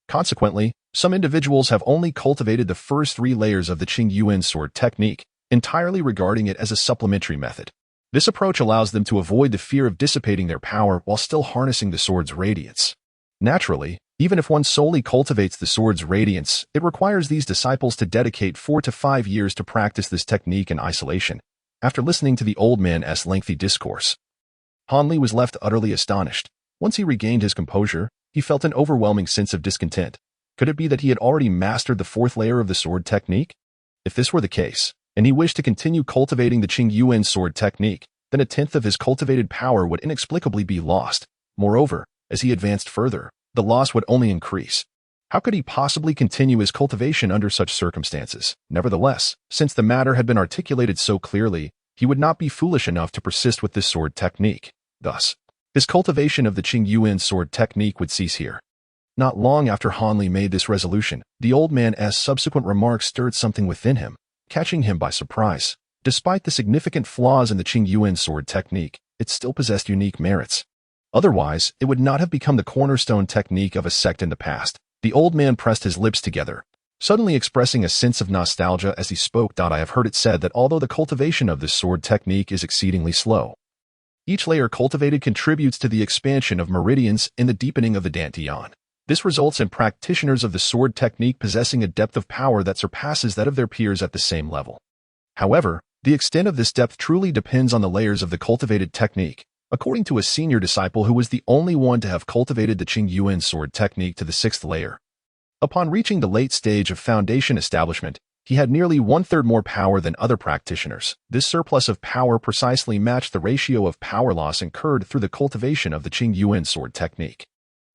Consequently, some individuals have only cultivated the first 3 layers of the Qing Yuan sword technique, entirely regarding it as a supplementary method. This approach allows them to avoid the fear of dissipating their power while still harnessing the sword's radiance. Naturally, even if one solely cultivates the sword's radiance, it requires these disciples to dedicate 4 to 5 years to practice this technique in isolation. After listening to the old man's lengthy discourse, Han Li was left utterly astonished. Once he regained his composure, he felt an overwhelming sense of discontent. Could it be that he had already mastered the 4th layer of the sword technique? If this were the case, and he wished to continue cultivating the Qing Yuan sword technique, then 1/10 of his cultivated power would inexplicably be lost. Moreover, as he advanced further, the loss would only increase. How could he possibly continue his cultivation under such circumstances? Nevertheless, since the matter had been articulated so clearly, he would not be foolish enough to persist with this sword technique. Thus, his cultivation of the Qing Yuan sword technique would cease here. Not long after Han Li made this resolution, the old man's subsequent remarks stirred something within him, catching him by surprise. Despite the significant flaws in the Qing Yuan sword technique, it still possessed unique merits. Otherwise, it would not have become the cornerstone technique of a sect in the past. The old man pressed his lips together, suddenly expressing a sense of nostalgia as he spoke. I have heard it said that although the cultivation of this sword technique is exceedingly slow, each layer cultivated contributes to the expansion of meridians and the deepening of the dantian. This results in practitioners of the sword technique possessing a depth of power that surpasses that of their peers at the same level. However, the extent of this depth truly depends on the layers of the cultivated technique. According to a senior disciple who was the only one to have cultivated the Qing Yuan sword technique to the 6th layer, upon reaching the late stage of foundation establishment, he had nearly 1/3 more power than other practitioners. This surplus of power precisely matched the ratio of power loss incurred through the cultivation of the Qing Yuan sword technique.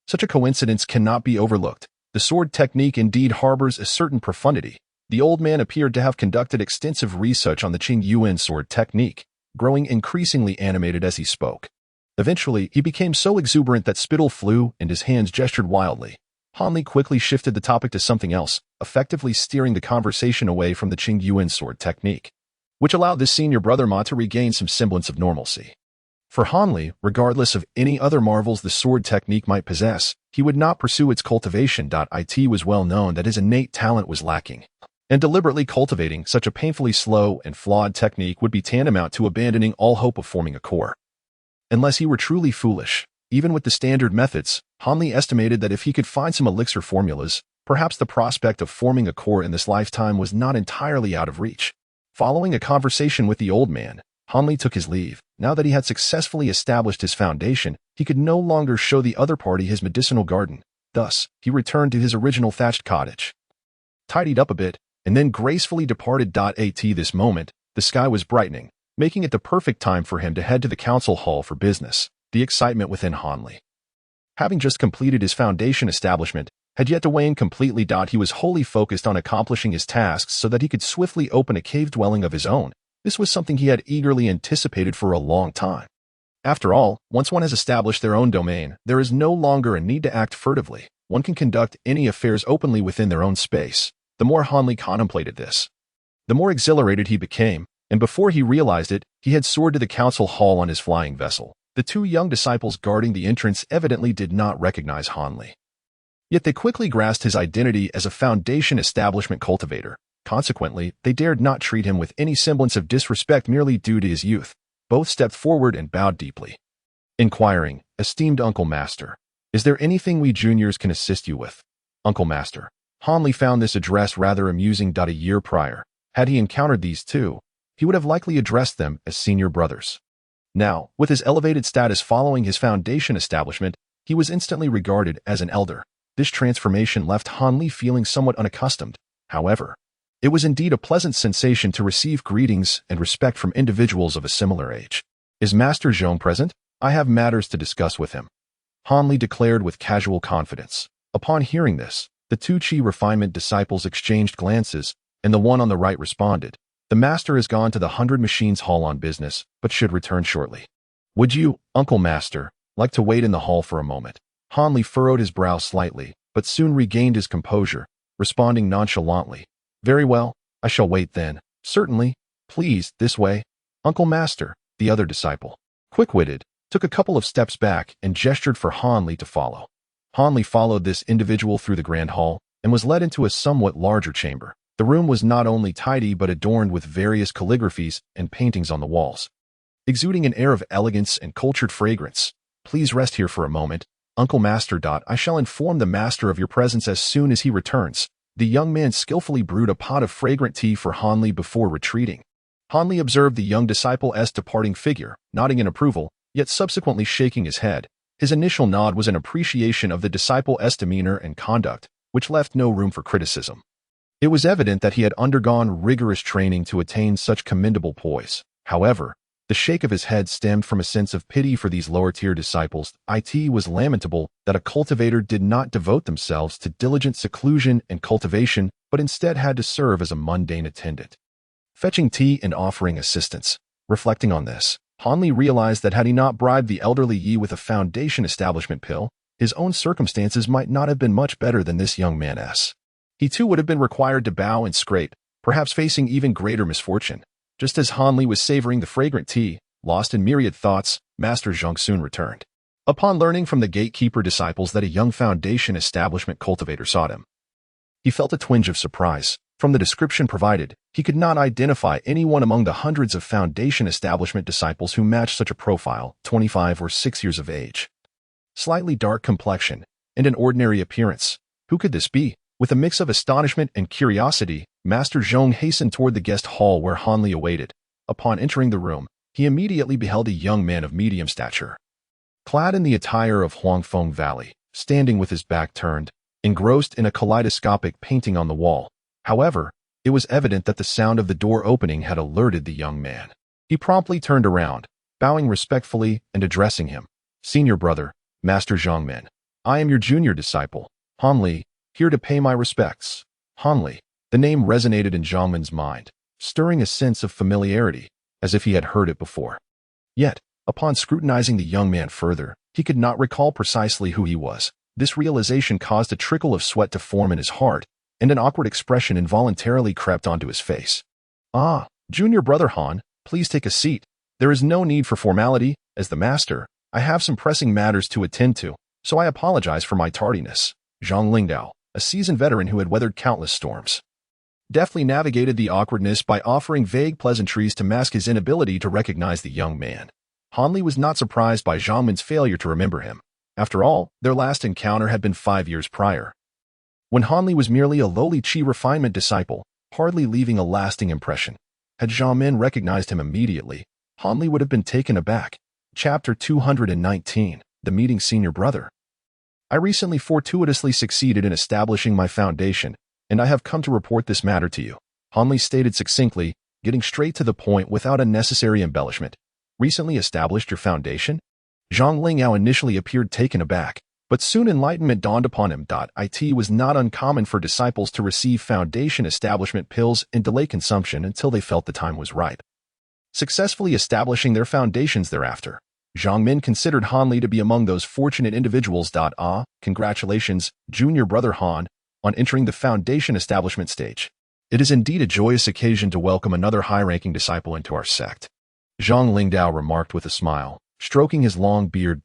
Such a coincidence cannot be overlooked. The sword technique indeed harbors a certain profundity. The old man appeared to have conducted extensive research on the Qing Yuan sword technique, growing increasingly animated as he spoke. Eventually, he became so exuberant that spittle flew and his hands gestured wildly. Han Li quickly shifted the topic to something else, effectively steering the conversation away from the Qing Yuan sword technique, which allowed this senior brother Ma to regain some semblance of normalcy. For Han Li, regardless of any other marvels the sword technique might possess, he would not pursue its cultivation. It was well known that his innate talent was lacking, and deliberately cultivating such a painfully slow and flawed technique would be tantamount to abandoning all hope of forming a core. Unless he were truly foolish, even with the standard methods, Han Li estimated that if he could find some elixir formulas, perhaps the prospect of forming a core in this lifetime was not entirely out of reach. Following a conversation with the old man, Han Li took his leave. Now that he had successfully established his foundation, he could no longer show the other party his medicinal garden. Thus, he returned to his original thatched cottage, tidied up a bit, and then gracefully departed. At this moment, the sky was brightening, making it the perfect time for him to head to the council hall for business. The excitement within Han Li, having just completed his foundation establishment, had yet to wane completely. He was wholly focused on accomplishing his tasks so that he could swiftly open a cave dwelling of his own. This was something he had eagerly anticipated for a long time. After all, once one has established their own domain, there is no longer a need to act furtively. One can conduct any affairs openly within their own space. The more Han Li contemplated this, the more exhilarated he became, and before he realized it, he had soared to the council hall on his flying vessel. The 2 young disciples guarding the entrance evidently did not recognize Han Li. Yet they quickly grasped his identity as a foundation establishment cultivator. Consequently, they dared not treat him with any semblance of disrespect merely due to his youth. Both stepped forward and bowed deeply, inquiring, "Esteemed Uncle Master, is there anything we juniors can assist you with?" Uncle Master. Han Li found this address rather amusing. A year prior, had he encountered these 2, he would have likely addressed them as senior brothers. Now, with his elevated status following his foundation establishment, he was instantly regarded as an elder. This transformation left Han Li feeling somewhat unaccustomed. However, it was indeed a pleasant sensation to receive greetings and respect from individuals of a similar age. Is Master Zhong present? I have matters to discuss with him, Han Li declared with casual confidence. Upon hearing this, the two Qi refinement disciples exchanged glances, and the one on the right responded, "The master has gone to the 100 Machines Hall on business, but should return shortly. Would you, Uncle Master, like to wait in the hall for a moment?" Han Li furrowed his brow slightly, but soon regained his composure, responding nonchalantly, "Very well, I shall wait then. Certainly. Please, this way." Uncle Master, the other disciple, quick-witted, took a couple of steps back and gestured for Han Li to follow. Han Li followed this individual through the grand hall and was led into a somewhat larger chamber. The room was not only tidy but adorned with various calligraphies and paintings on the walls, exuding an air of elegance and cultured fragrance. "Please rest here for a moment, Uncle Master. I shall inform the master of your presence as soon as he returns." The young man skillfully brewed a pot of fragrant tea for Han Li before retreating. Han Li observed the young disciple's departing figure, nodding in approval, yet subsequently shaking his head. His initial nod was an appreciation of the disciple's demeanor and conduct, which left no room for criticism. It was evident that he had undergone rigorous training to attain such commendable poise. However, the shake of his head stemmed from a sense of pity for these lower-tier disciples. It was lamentable that a cultivator did not devote themselves to diligent seclusion and cultivation, but instead had to serve as a mundane attendant, fetching tea and offering assistance. Reflecting on this, Han Li realized that had he not bribed the elderly Yi with a foundation establishment pill, his own circumstances might not have been much better than this young man's. He too would have been required to bow and scrape, perhaps facing even greater misfortune. Just as Han Li was savoring the fragrant tea, lost in myriad thoughts, Master Zhong soon returned. Upon learning from the gatekeeper disciples that a young foundation establishment cultivator sought him, he felt a twinge of surprise. From the description provided, he could not identify anyone among the hundreds of foundation establishment disciples who matched such a profile, 25 or 6 years of age, slightly dark complexion, and an ordinary appearance. Who could this be? With a mix of astonishment and curiosity, Master Zhong hastened toward the guest hall where Han Li awaited. Upon entering the room, he immediately beheld a young man of medium stature, clad in the attire of Huangfeng Valley, standing with his back turned, engrossed in a kaleidoscopic painting on the wall. However, it was evident that the sound of the door opening had alerted the young man. He promptly turned around, bowing respectfully and addressing him. "Senior brother, Master Zhongmen, I am your junior disciple, Han Li, here to pay my respects." Han Li. The name resonated in Zhongmen's mind, stirring a sense of familiarity, as if he had heard it before. Yet, upon scrutinizing the young man further, he could not recall precisely who he was. This realization caused a trickle of sweat to form in his heart, and an awkward expression involuntarily crept onto his face. "Ah, junior brother Han, please take a seat. There is no need for formality. As the master, I have some pressing matters to attend to, so I apologize for my tardiness." Zhang Lingdao, a seasoned veteran who had weathered countless storms, deftly navigated the awkwardness by offering vague pleasantries to mask his inability to recognize the young man. Han Li was not surprised by Zhangmen's failure to remember him. After all, their last encounter had been 5 years prior, when Han Li was merely a lowly Qi refinement disciple, hardly leaving a lasting impression. Had Zhangmen recognized him immediately, Han Li would have been taken aback. Chapter 219, The Meeting Senior Brother. I recently fortuitously succeeded in establishing my foundation, and I have come to report this matter to you. Han Li stated succinctly, getting straight to the point without unnecessary embellishment. "Recently established your foundation?" Zhang Lingyao initially appeared taken aback, but soon enlightenment dawned upon him. It was not uncommon for disciples to receive foundation establishment pills and delay consumption until they felt the time was ripe, successfully establishing their foundations thereafter. Zhang Min considered Han Li to be among those fortunate individuals. Congratulations, junior brother Han, on entering the foundation establishment stage. It is indeed a joyous occasion to welcome another high-ranking disciple into our sect. Zhang Lingdao remarked with a smile, stroking his long beard.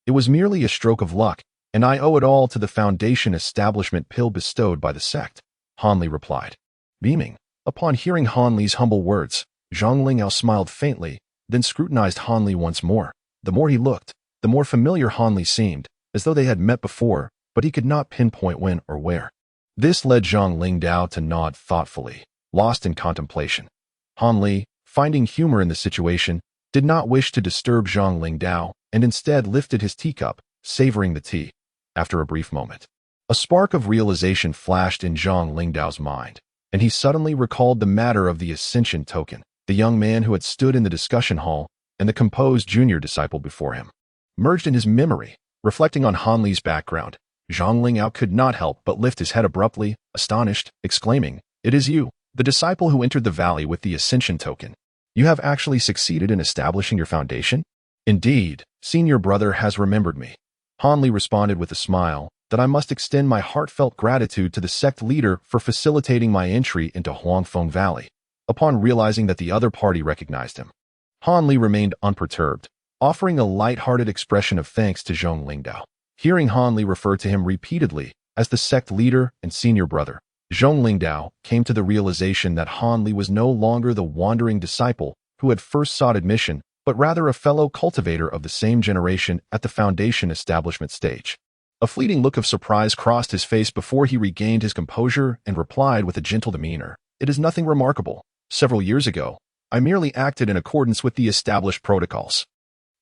"It was merely a stroke of luck, and I owe it all to the foundation establishment pill bestowed by the sect," Han Li replied, beaming. Upon hearing Han Li's humble words, Zhang Lingyao smiled faintly, then scrutinized Han Li once more. The more he looked, the more familiar Han Li seemed, as though they had met before, but he could not pinpoint when or where. This led Zhang Lingdao to nod thoughtfully, lost in contemplation. Han Li, finding humor in the situation, did not wish to disturb Zhang Lingdao and instead lifted his teacup, savoring the tea. After a brief moment, a spark of realization flashed in Zhang Lingdao's mind, and he suddenly recalled the matter of the Ascension token, the young man who had stood in the discussion hall, and the composed junior disciple before him. Merged in his memory, reflecting on Han Li's background, Zhang Lingdao could not help but lift his head abruptly, astonished, exclaiming, "It is you, the disciple who entered the valley with the Ascension token. You have actually succeeded in establishing your foundation?" "Indeed, senior brother has remembered me." Han Li responded with a smile, "that I must extend my heartfelt gratitude to the sect leader for facilitating my entry into Huangfeng Valley." Upon realizing that the other party recognized him, Han Li remained unperturbed, offering a light-hearted expression of thanks to Zhang Lingdao. Hearing Han Li refer to him repeatedly as the sect leader and senior brother, Zhang Lingdao came to the realization that Han Li was no longer the wandering disciple who had first sought admission, but rather a fellow cultivator of the same generation at the foundation establishment stage. A fleeting look of surprise crossed his face before he regained his composure and replied with a gentle demeanor, "It is nothing remarkable. Several years ago, I merely acted in accordance with the established protocols.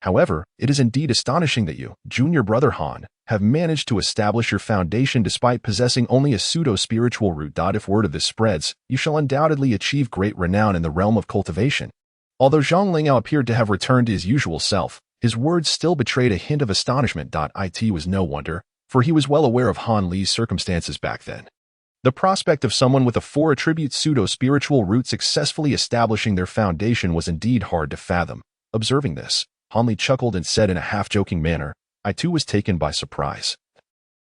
However, it is indeed astonishing that you, junior brother Han, have managed to establish your foundation despite possessing only a pseudo-spiritual root. If word of this spreads, you shall undoubtedly achieve great renown in the realm of cultivation." Although Zhang Lingdao appeared to have returned to his usual self, his words still betrayed a hint of astonishment. It was no wonder, for he was well aware of Han Li's circumstances back then. The prospect of someone with a 4-attribute pseudo-spiritual root successfully establishing their foundation was indeed hard to fathom. Observing this, Han Li chuckled and said in a half-joking manner, "I too was taken by surprise.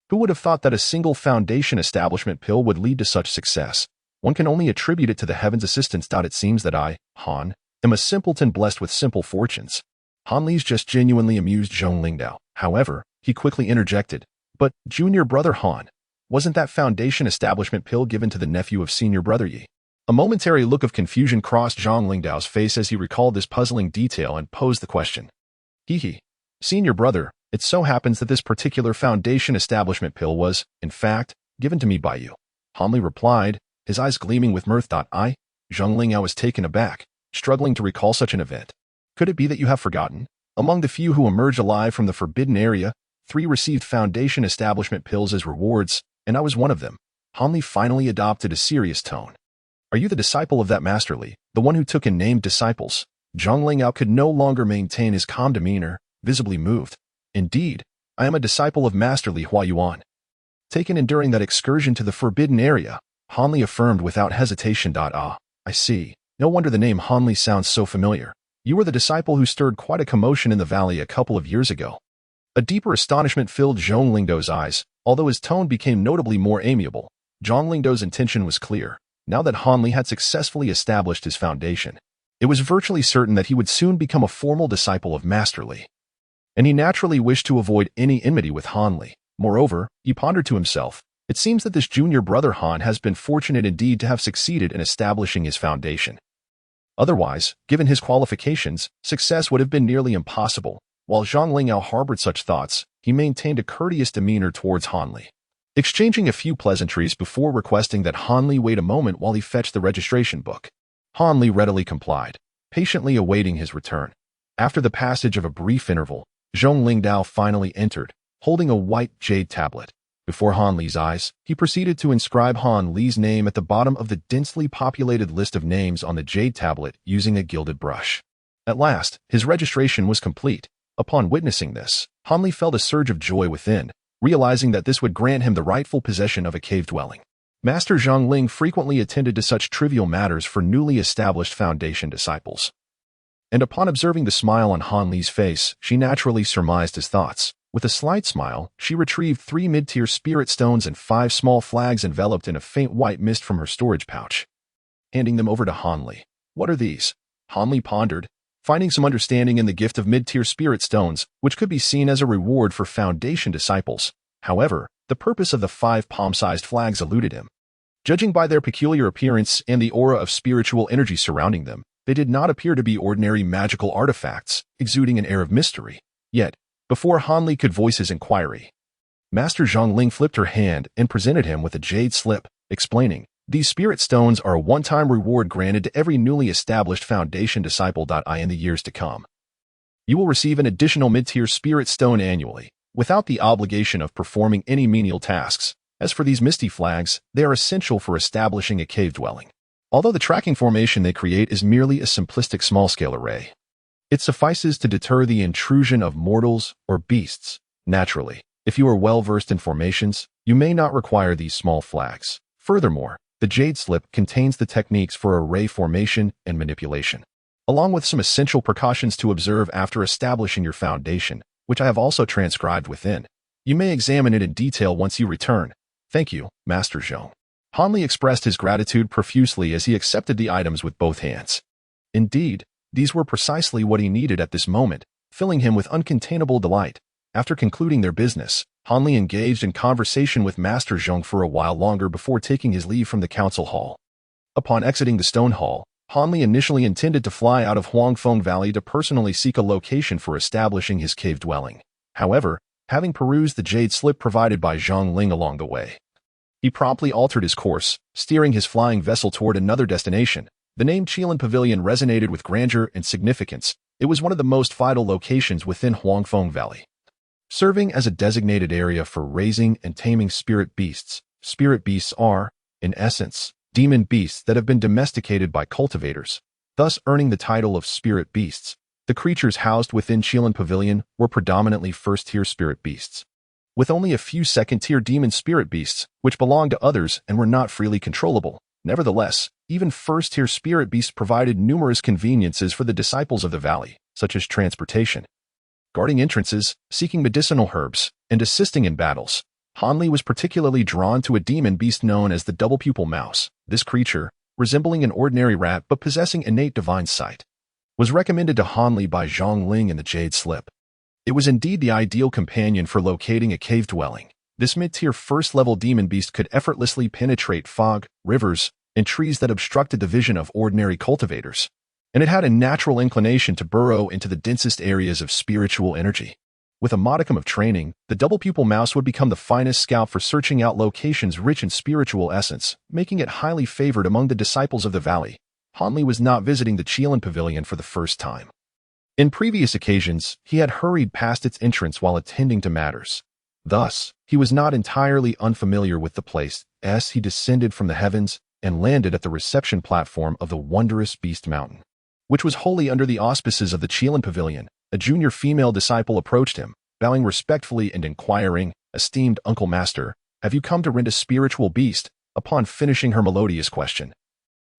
Who would have thought that a single foundation establishment pill would lead to such success? One can only attribute it to the heaven's assistance. It seems that I, Han, am a simpleton blessed with simple fortunes." Han Li's just genuinely amused Zhang Lingdao. However, he quickly interjected, "But, junior brother Han, wasn't that foundation establishment pill given to the nephew of senior brother Yi?" A momentary look of confusion crossed Zhang Lingdao's face as he recalled this puzzling detail and posed the question. "Hee, senior brother, it so happens that this particular foundation establishment pill was, in fact, given to me by you," Han Li replied, his eyes gleaming with mirth. Zhang Lingdao was taken aback, struggling to recall such an event. "Could it be that you have forgotten? Among the few who emerged alive from the forbidden area, 3 received foundation establishment pills as rewards, and I was one of them." Han Li finally adopted a serious tone. "Are you the disciple of that Master Li, the one who took and named disciples?" Zhang Lingdao could no longer maintain his calm demeanor, visibly moved. "Indeed, I am a disciple of Master Li Huayuan. Taken in during that excursion to the forbidden area," Han Li affirmed without hesitation. "Ah, I see. No wonder the name Han Li sounds so familiar. You were the disciple who stirred quite a commotion in the valley a couple of years ago." A deeper astonishment filled Zhang Lingdao's eyes, although his tone became notably more amiable. Zhang Lingdao's intention was clear. Now that Han Li had successfully established his foundation, it was virtually certain that he would soon become a formal disciple of Master Li. And he naturally wished to avoid any enmity with Han Li. Moreover, he pondered to himself, it seems that this junior brother Han has been fortunate indeed to have succeeded in establishing his foundation. Otherwise, given his qualifications, success would have been nearly impossible. While Zhang Lingdao harbored such thoughts, he maintained a courteous demeanor towards Han Li, exchanging a few pleasantries before requesting that Han Li wait a moment while he fetched the registration book. Han Li readily complied, patiently awaiting his return. After the passage of a brief interval, Zhang Lingdao finally entered, holding a white jade tablet. Before Han Li's eyes, he proceeded to inscribe Han Li's name at the bottom of the densely populated list of names on the jade tablet using a gilded brush. At last, his registration was complete. Upon witnessing this, Han Li felt a surge of joy within, realizing that this would grant him the rightful possession of a cave dwelling. Master Zhang Ling frequently attended to such trivial matters for newly established foundation disciples. And upon observing the smile on Han Li's face, she naturally surmised his thoughts. With a slight smile, she retrieved 3 mid-tier spirit stones and 5 small flags enveloped in a faint white mist from her storage pouch, handing them over to Han Li. "What are these?" Han Li pondered, finding some understanding in the gift of mid-tier spirit stones, which could be seen as a reward for foundation disciples. However, the purpose of the 5 palm-sized flags eluded him. Judging by their peculiar appearance and the aura of spiritual energy surrounding them, they did not appear to be ordinary magical artifacts, exuding an air of mystery. Yet, before Han Li could voice his inquiry, Master Zhang Ling flipped her hand and presented him with a jade slip, explaining, "These spirit stones are a one-time reward granted to every newly established foundation disciple. In the years to come, You will receive an additional mid-tier spirit stone annually, without the obligation of performing any menial tasks. As for these misty flags, they are essential for establishing a cave dwelling. Although the tracking formation they create is merely a simplistic small-scale array, it suffices to deter the intrusion of mortals or beasts. Naturally, if you are well-versed in formations, you may not require these small flags. Furthermore, the Jade Slip contains the techniques for array formation and manipulation, along with some essential precautions to observe after establishing your foundation, which I have also transcribed within. You may examine it in detail once you return. Thank you, Master Zhong. Hanli expressed his gratitude profusely as he accepted the items with both hands. Indeed, these were precisely what he needed at this moment, filling him with uncontainable delight. After concluding their business, Hanli engaged in conversation with Master Zhong for a while longer before taking his leave from the council hall. Upon exiting the stone hall, Hanli initially intended to fly out of Huangfeng Valley to personally seek a location for establishing his cave dwelling. However, having perused the jade slip provided by Zhang Ling along the way, he promptly altered his course, steering his flying vessel toward another destination. The name Qilin Pavilion resonated with grandeur and significance. It was one of the most vital locations within Huangfeng Valley, serving as a designated area for raising and taming spirit beasts. Spirit beasts are, in essence, demon beasts that have been domesticated by cultivators, thus earning the title of spirit beasts. The creatures housed within Qilin Pavilion were predominantly first-tier spirit beasts, with only a few second-tier demon spirit beasts, which belonged to others and were not freely controllable. Nevertheless, even first-tier spirit beasts provided numerous conveniences for the disciples of the valley, such as transportation, guarding entrances, seeking medicinal herbs, and assisting in battles. Hanli was particularly drawn to a demon beast known as the double-pupil mouse. This creature, resembling an ordinary rat but possessing innate divine sight, was recommended to Hanli by Zhang Ling in the Jade Slip. It was indeed the ideal companion for locating a cave dwelling. This mid-tier first-level demon beast could effortlessly penetrate fog, rivers, and trees that obstructed the vision of ordinary cultivators, and it had a natural inclination to burrow into the densest areas of spiritual energy. With a modicum of training, the double-pupil mouse would become the finest scout for searching out locations rich in spiritual essence, making it highly favored among the disciples of the valley. Hanli was not visiting the Qilin Pavilion for the first time. In previous occasions, he had hurried past its entrance while attending to matters. Thus, he was not entirely unfamiliar with the place as he descended from the heavens and landed at the reception platform of the wondrous Beast Mountain, which was wholly under the auspices of the Qilin Pavilion. A junior female disciple approached him, bowing respectfully and inquiring, "Esteemed Uncle Master, have you come to rent a spiritual beast?" Upon finishing her melodious question,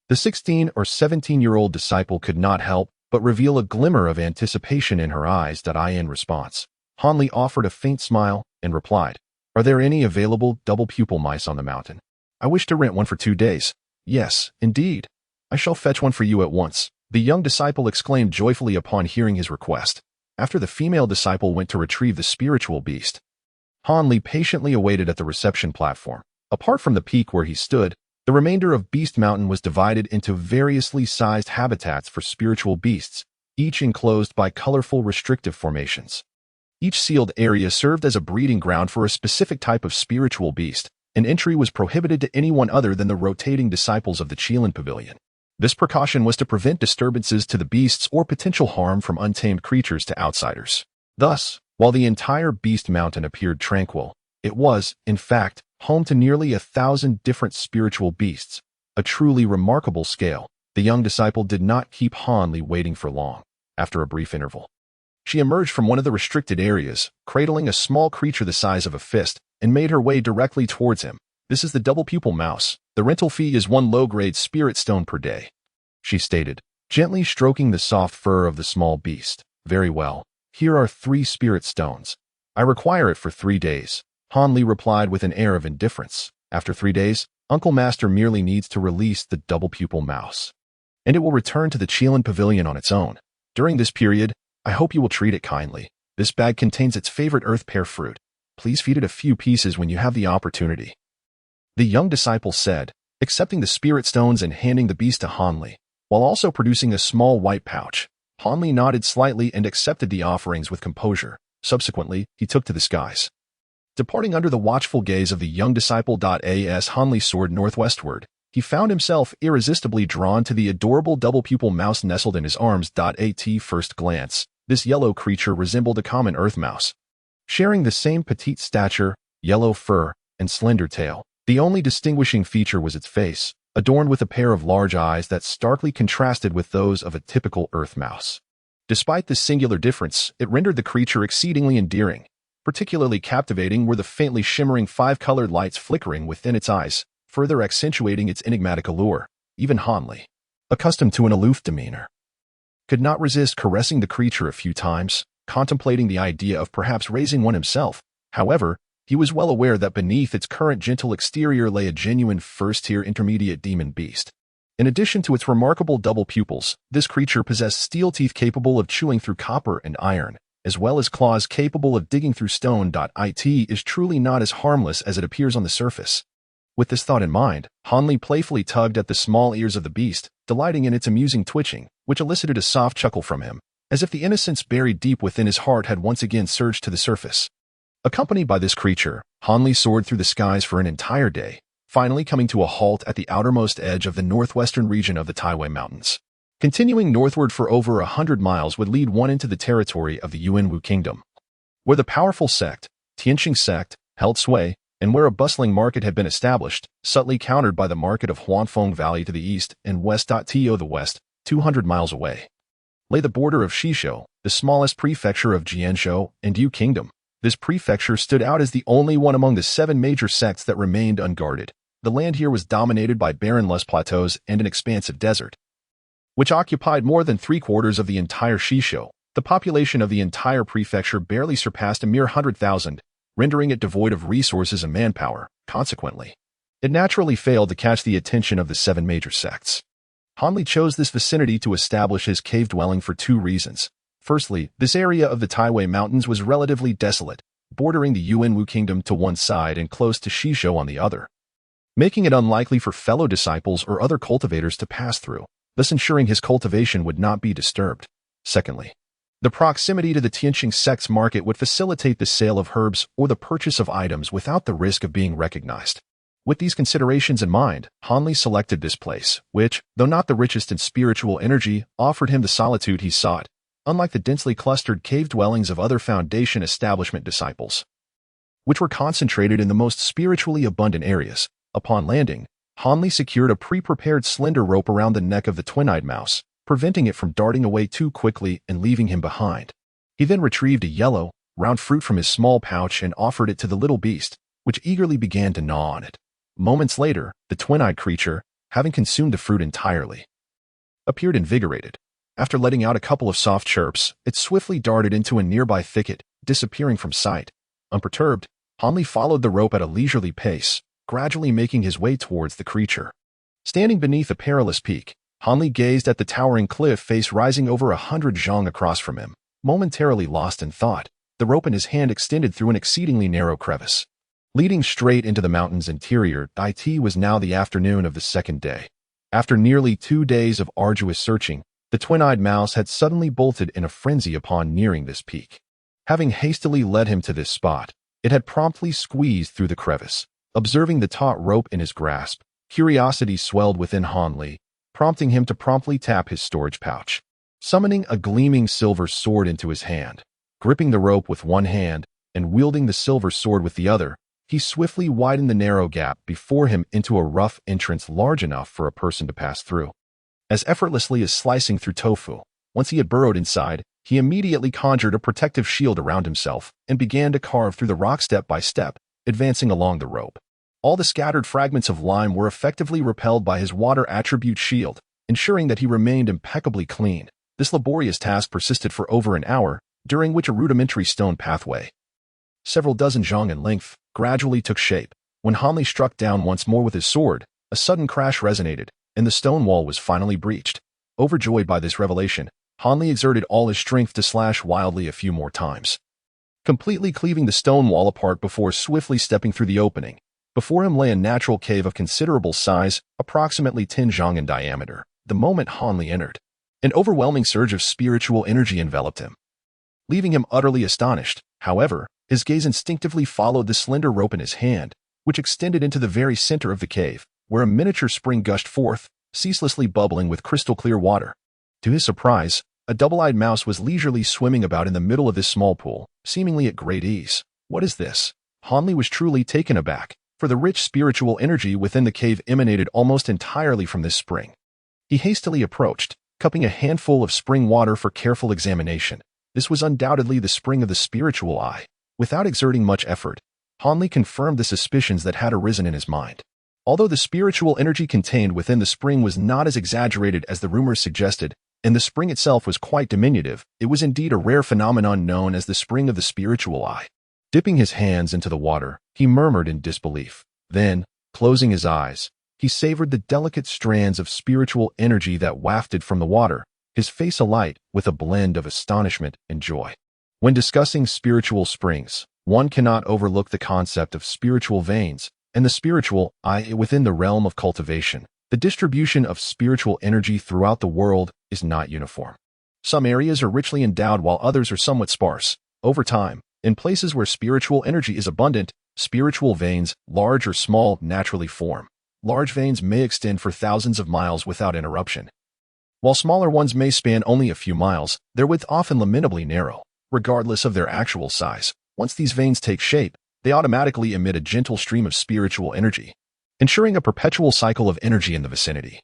the 16 or 17-year-old disciple could not help but reveal a glimmer of anticipation in her eyes. In response, Hanli offered a faint smile and replied, "Are there any available double-pupil mice on the mountain? I wish to rent one for 2 days." "Yes, indeed. I shall fetch one for you at once," the young disciple exclaimed joyfully upon hearing his request. After the female disciple went to retrieve the spiritual beast, Hanli patiently awaited at the reception platform. Apart from the peak where he stood, the remainder of Beast Mountain was divided into variously sized habitats for spiritual beasts, each enclosed by colorful restrictive formations. Each sealed area served as a breeding ground for a specific type of spiritual beast, and entry was prohibited to anyone other than the rotating disciples of the Qilin Pavilion. This precaution was to prevent disturbances to the beasts or potential harm from untamed creatures to outsiders. Thus, while the entire Beast Mountain appeared tranquil, it was, in fact, home to nearly 1,000 different spiritual beasts, a truly remarkable scale. The young disciple did not keep Hanli waiting for long. After a brief interval, she emerged from one of the restricted areas, cradling a small creature the size of a fist, and made her way directly towards him. "This is the double-pupil mouse. The rental fee is 1 low-grade spirit stone per day," she stated, gently stroking the soft fur of the small beast. "Very well. Here are 3 spirit stones. I require it for 3 days." Hanli replied with an air of indifference. "After 3 days, Uncle Master merely needs to release the double-pupil mouse, and it will return to the Qilin Pavilion on its own. During this period, I hope you will treat it kindly. This bag contains its favorite earth pear fruit. Please feed it a few pieces when you have the opportunity," the young disciple said, accepting the spirit stones and handing the beast to Hanli, while also producing a small white pouch. Hanli nodded slightly and accepted the offerings with composure. Subsequently, he took to the skies. Departing under the watchful gaze of the young disciple. As Hanli soared northwestward, he found himself irresistibly drawn to the adorable double-pupil mouse nestled in his arms. At first glance, This yellow creature resembled a common earth mouse, sharing the same petite stature, yellow fur, and slender tail. The only distinguishing feature was its face, adorned with a pair of large eyes that starkly contrasted with those of a typical earth mouse. Despite this singular difference, it rendered the creature exceedingly endearing. Particularly captivating were the faintly shimmering five-colored lights flickering within its eyes, further accentuating its enigmatic allure. Even Hanli, accustomed to an aloof demeanor, could not resist caressing the creature a few times, contemplating the idea of perhaps raising one himself. However, he was well aware that beneath its current gentle exterior lay a genuine first-tier intermediate demon beast. In addition to its remarkable double pupils, this creature possessed steel teeth capable of chewing through copper and iron, as well as claws capable of digging through stone. It is truly not as harmless as it appears on the surface. With this thought in mind, Hanli playfully tugged at the small ears of the beast, delighting in its amusing twitching, which elicited a soft chuckle from him, as if the innocence buried deep within his heart had once again surged to the surface. Accompanied by this creature, Hanli soared through the skies for an entire day, finally coming to a halt at the outermost edge of the northwestern region of the Taiwei Mountains. Continuing northward for over 100 miles would lead one into the territory of the Yuanwu Kingdom, where the powerful sect, Tianqing sect, held sway, and where a bustling market had been established, subtly countered by the market of Huanfeng Valley to the east and west. To the west, 200 miles away, lay the border of Shishou, the smallest prefecture of Jianzhou and Yu Kingdom. This prefecture stood out as the only one among the 7 major sects that remained unguarded. The land here was dominated by barren lush plateaus and an expansive desert, which occupied more than 3/4 of the entire Shishou. The population of the entire prefecture barely surpassed a mere 100,000, rendering it devoid of resources and manpower. Consequently, it naturally failed to catch the attention of the 7 major sects. Hanli chose this vicinity to establish his cave dwelling for 2 reasons. Firstly, this area of the Taiwei Mountains was relatively desolate, bordering the Yuanwu Kingdom to one side and close to Shishou on the other, making it unlikely for fellow disciples or other cultivators to pass through, thus ensuring his cultivation would not be disturbed. Secondly, the proximity to the Tianqing sect's market would facilitate the sale of herbs or the purchase of items without the risk of being recognized. With these considerations in mind, Hanli selected this place, which, though not the richest in spiritual energy, offered him the solitude he sought, unlike the densely clustered cave dwellings of other Foundation establishment disciples, which were concentrated in the most spiritually abundant areas. Upon landing, Hanli secured a pre-prepared slender rope around the neck of the twin-eyed mouse, preventing it from darting away too quickly and leaving him behind. He then retrieved a yellow, round fruit from his small pouch and offered it to the little beast, which eagerly began to gnaw on it. Moments later, the twin-eyed creature, having consumed the fruit entirely, appeared invigorated. After letting out a couple of soft chirps, it swiftly darted into a nearby thicket, disappearing from sight. Unperturbed, Hanli followed the rope at a leisurely pace, gradually making his way towards the creature. Standing beneath a perilous peak, Hanli gazed at the towering cliff face rising over 100 zhang across from him, momentarily lost in thought, the rope in his hand extended through an exceedingly narrow crevice, leading straight into the mountain's interior. It was now the afternoon of the 2nd day. After nearly 2 days of arduous searching, the twin-eyed mouse had suddenly bolted in a frenzy upon nearing this peak. Having hastily led him to this spot, it had promptly squeezed through the crevice. Observing the taut rope in his grasp, curiosity swelled within Hanli, prompting him to promptly tap his storage pouch. Summoning a gleaming silver sword into his hand, gripping the rope with one hand and wielding the silver sword with the other, he swiftly widened the narrow gap before him into a rough entrance large enough for a person to pass through. As effortlessly as slicing through tofu, once he had burrowed inside, he immediately conjured a protective shield around himself and began to carve through the rock step by step, advancing along the rope. All the scattered fragments of lime were effectively repelled by his water attribute shield, ensuring that he remained impeccably clean. This laborious task persisted for over an hour, during which a rudimentary stone pathway, several dozen zhang in length, gradually took shape. When Hanli struck down once more with his sword, a sudden crash resonated, and the stone wall was finally breached. Overjoyed by this revelation, Hanli exerted all his strength to slash wildly a few more times, completely cleaving the stone wall apart before swiftly stepping through the opening. Before him lay a natural cave of considerable size, approximately 10 zhang in diameter. The moment Hanli entered, an overwhelming surge of spiritual energy enveloped him, leaving him utterly astonished. However, his gaze instinctively followed the slender rope in his hand, which extended into the very center of the cave, where a miniature spring gushed forth, ceaselessly bubbling with crystal-clear water. To his surprise, A double-eyed mouse was leisurely swimming about in the middle of this small pool, seemingly at great ease. What is this? Hanli was truly taken aback, for the rich spiritual energy within the cave emanated almost entirely from this spring. He hastily approached, cupping a handful of spring water for careful examination. This was undoubtedly the spring of the spiritual eye. Without exerting much effort, Hanli confirmed the suspicions that had arisen in his mind. Although the spiritual energy contained within the spring was not as exaggerated as the rumors suggested, and the spring itself was quite diminutive, it was indeed a rare phenomenon known as the spring of the spiritual eye. Dipping his hands into the water, he murmured in disbelief. Then, closing his eyes, he savored the delicate strands of spiritual energy that wafted from the water, his face alight with a blend of astonishment and joy. When discussing spiritual springs, one cannot overlook the concept of spiritual veins and the spiritual eye within the realm of cultivation. The distribution of spiritual energy throughout the world is not uniform. Some areas are richly endowed while others are somewhat sparse. Over time, in places where spiritual energy is abundant, spiritual veins, large or small, naturally form. Large veins may extend for thousands of miles without interruption. While smaller ones may span only a few miles, their width often lamentably narrow, regardless of their actual size. Once these veins take shape, they automatically emit a gentle stream of spiritual energy, ensuring a perpetual cycle of energy in the vicinity,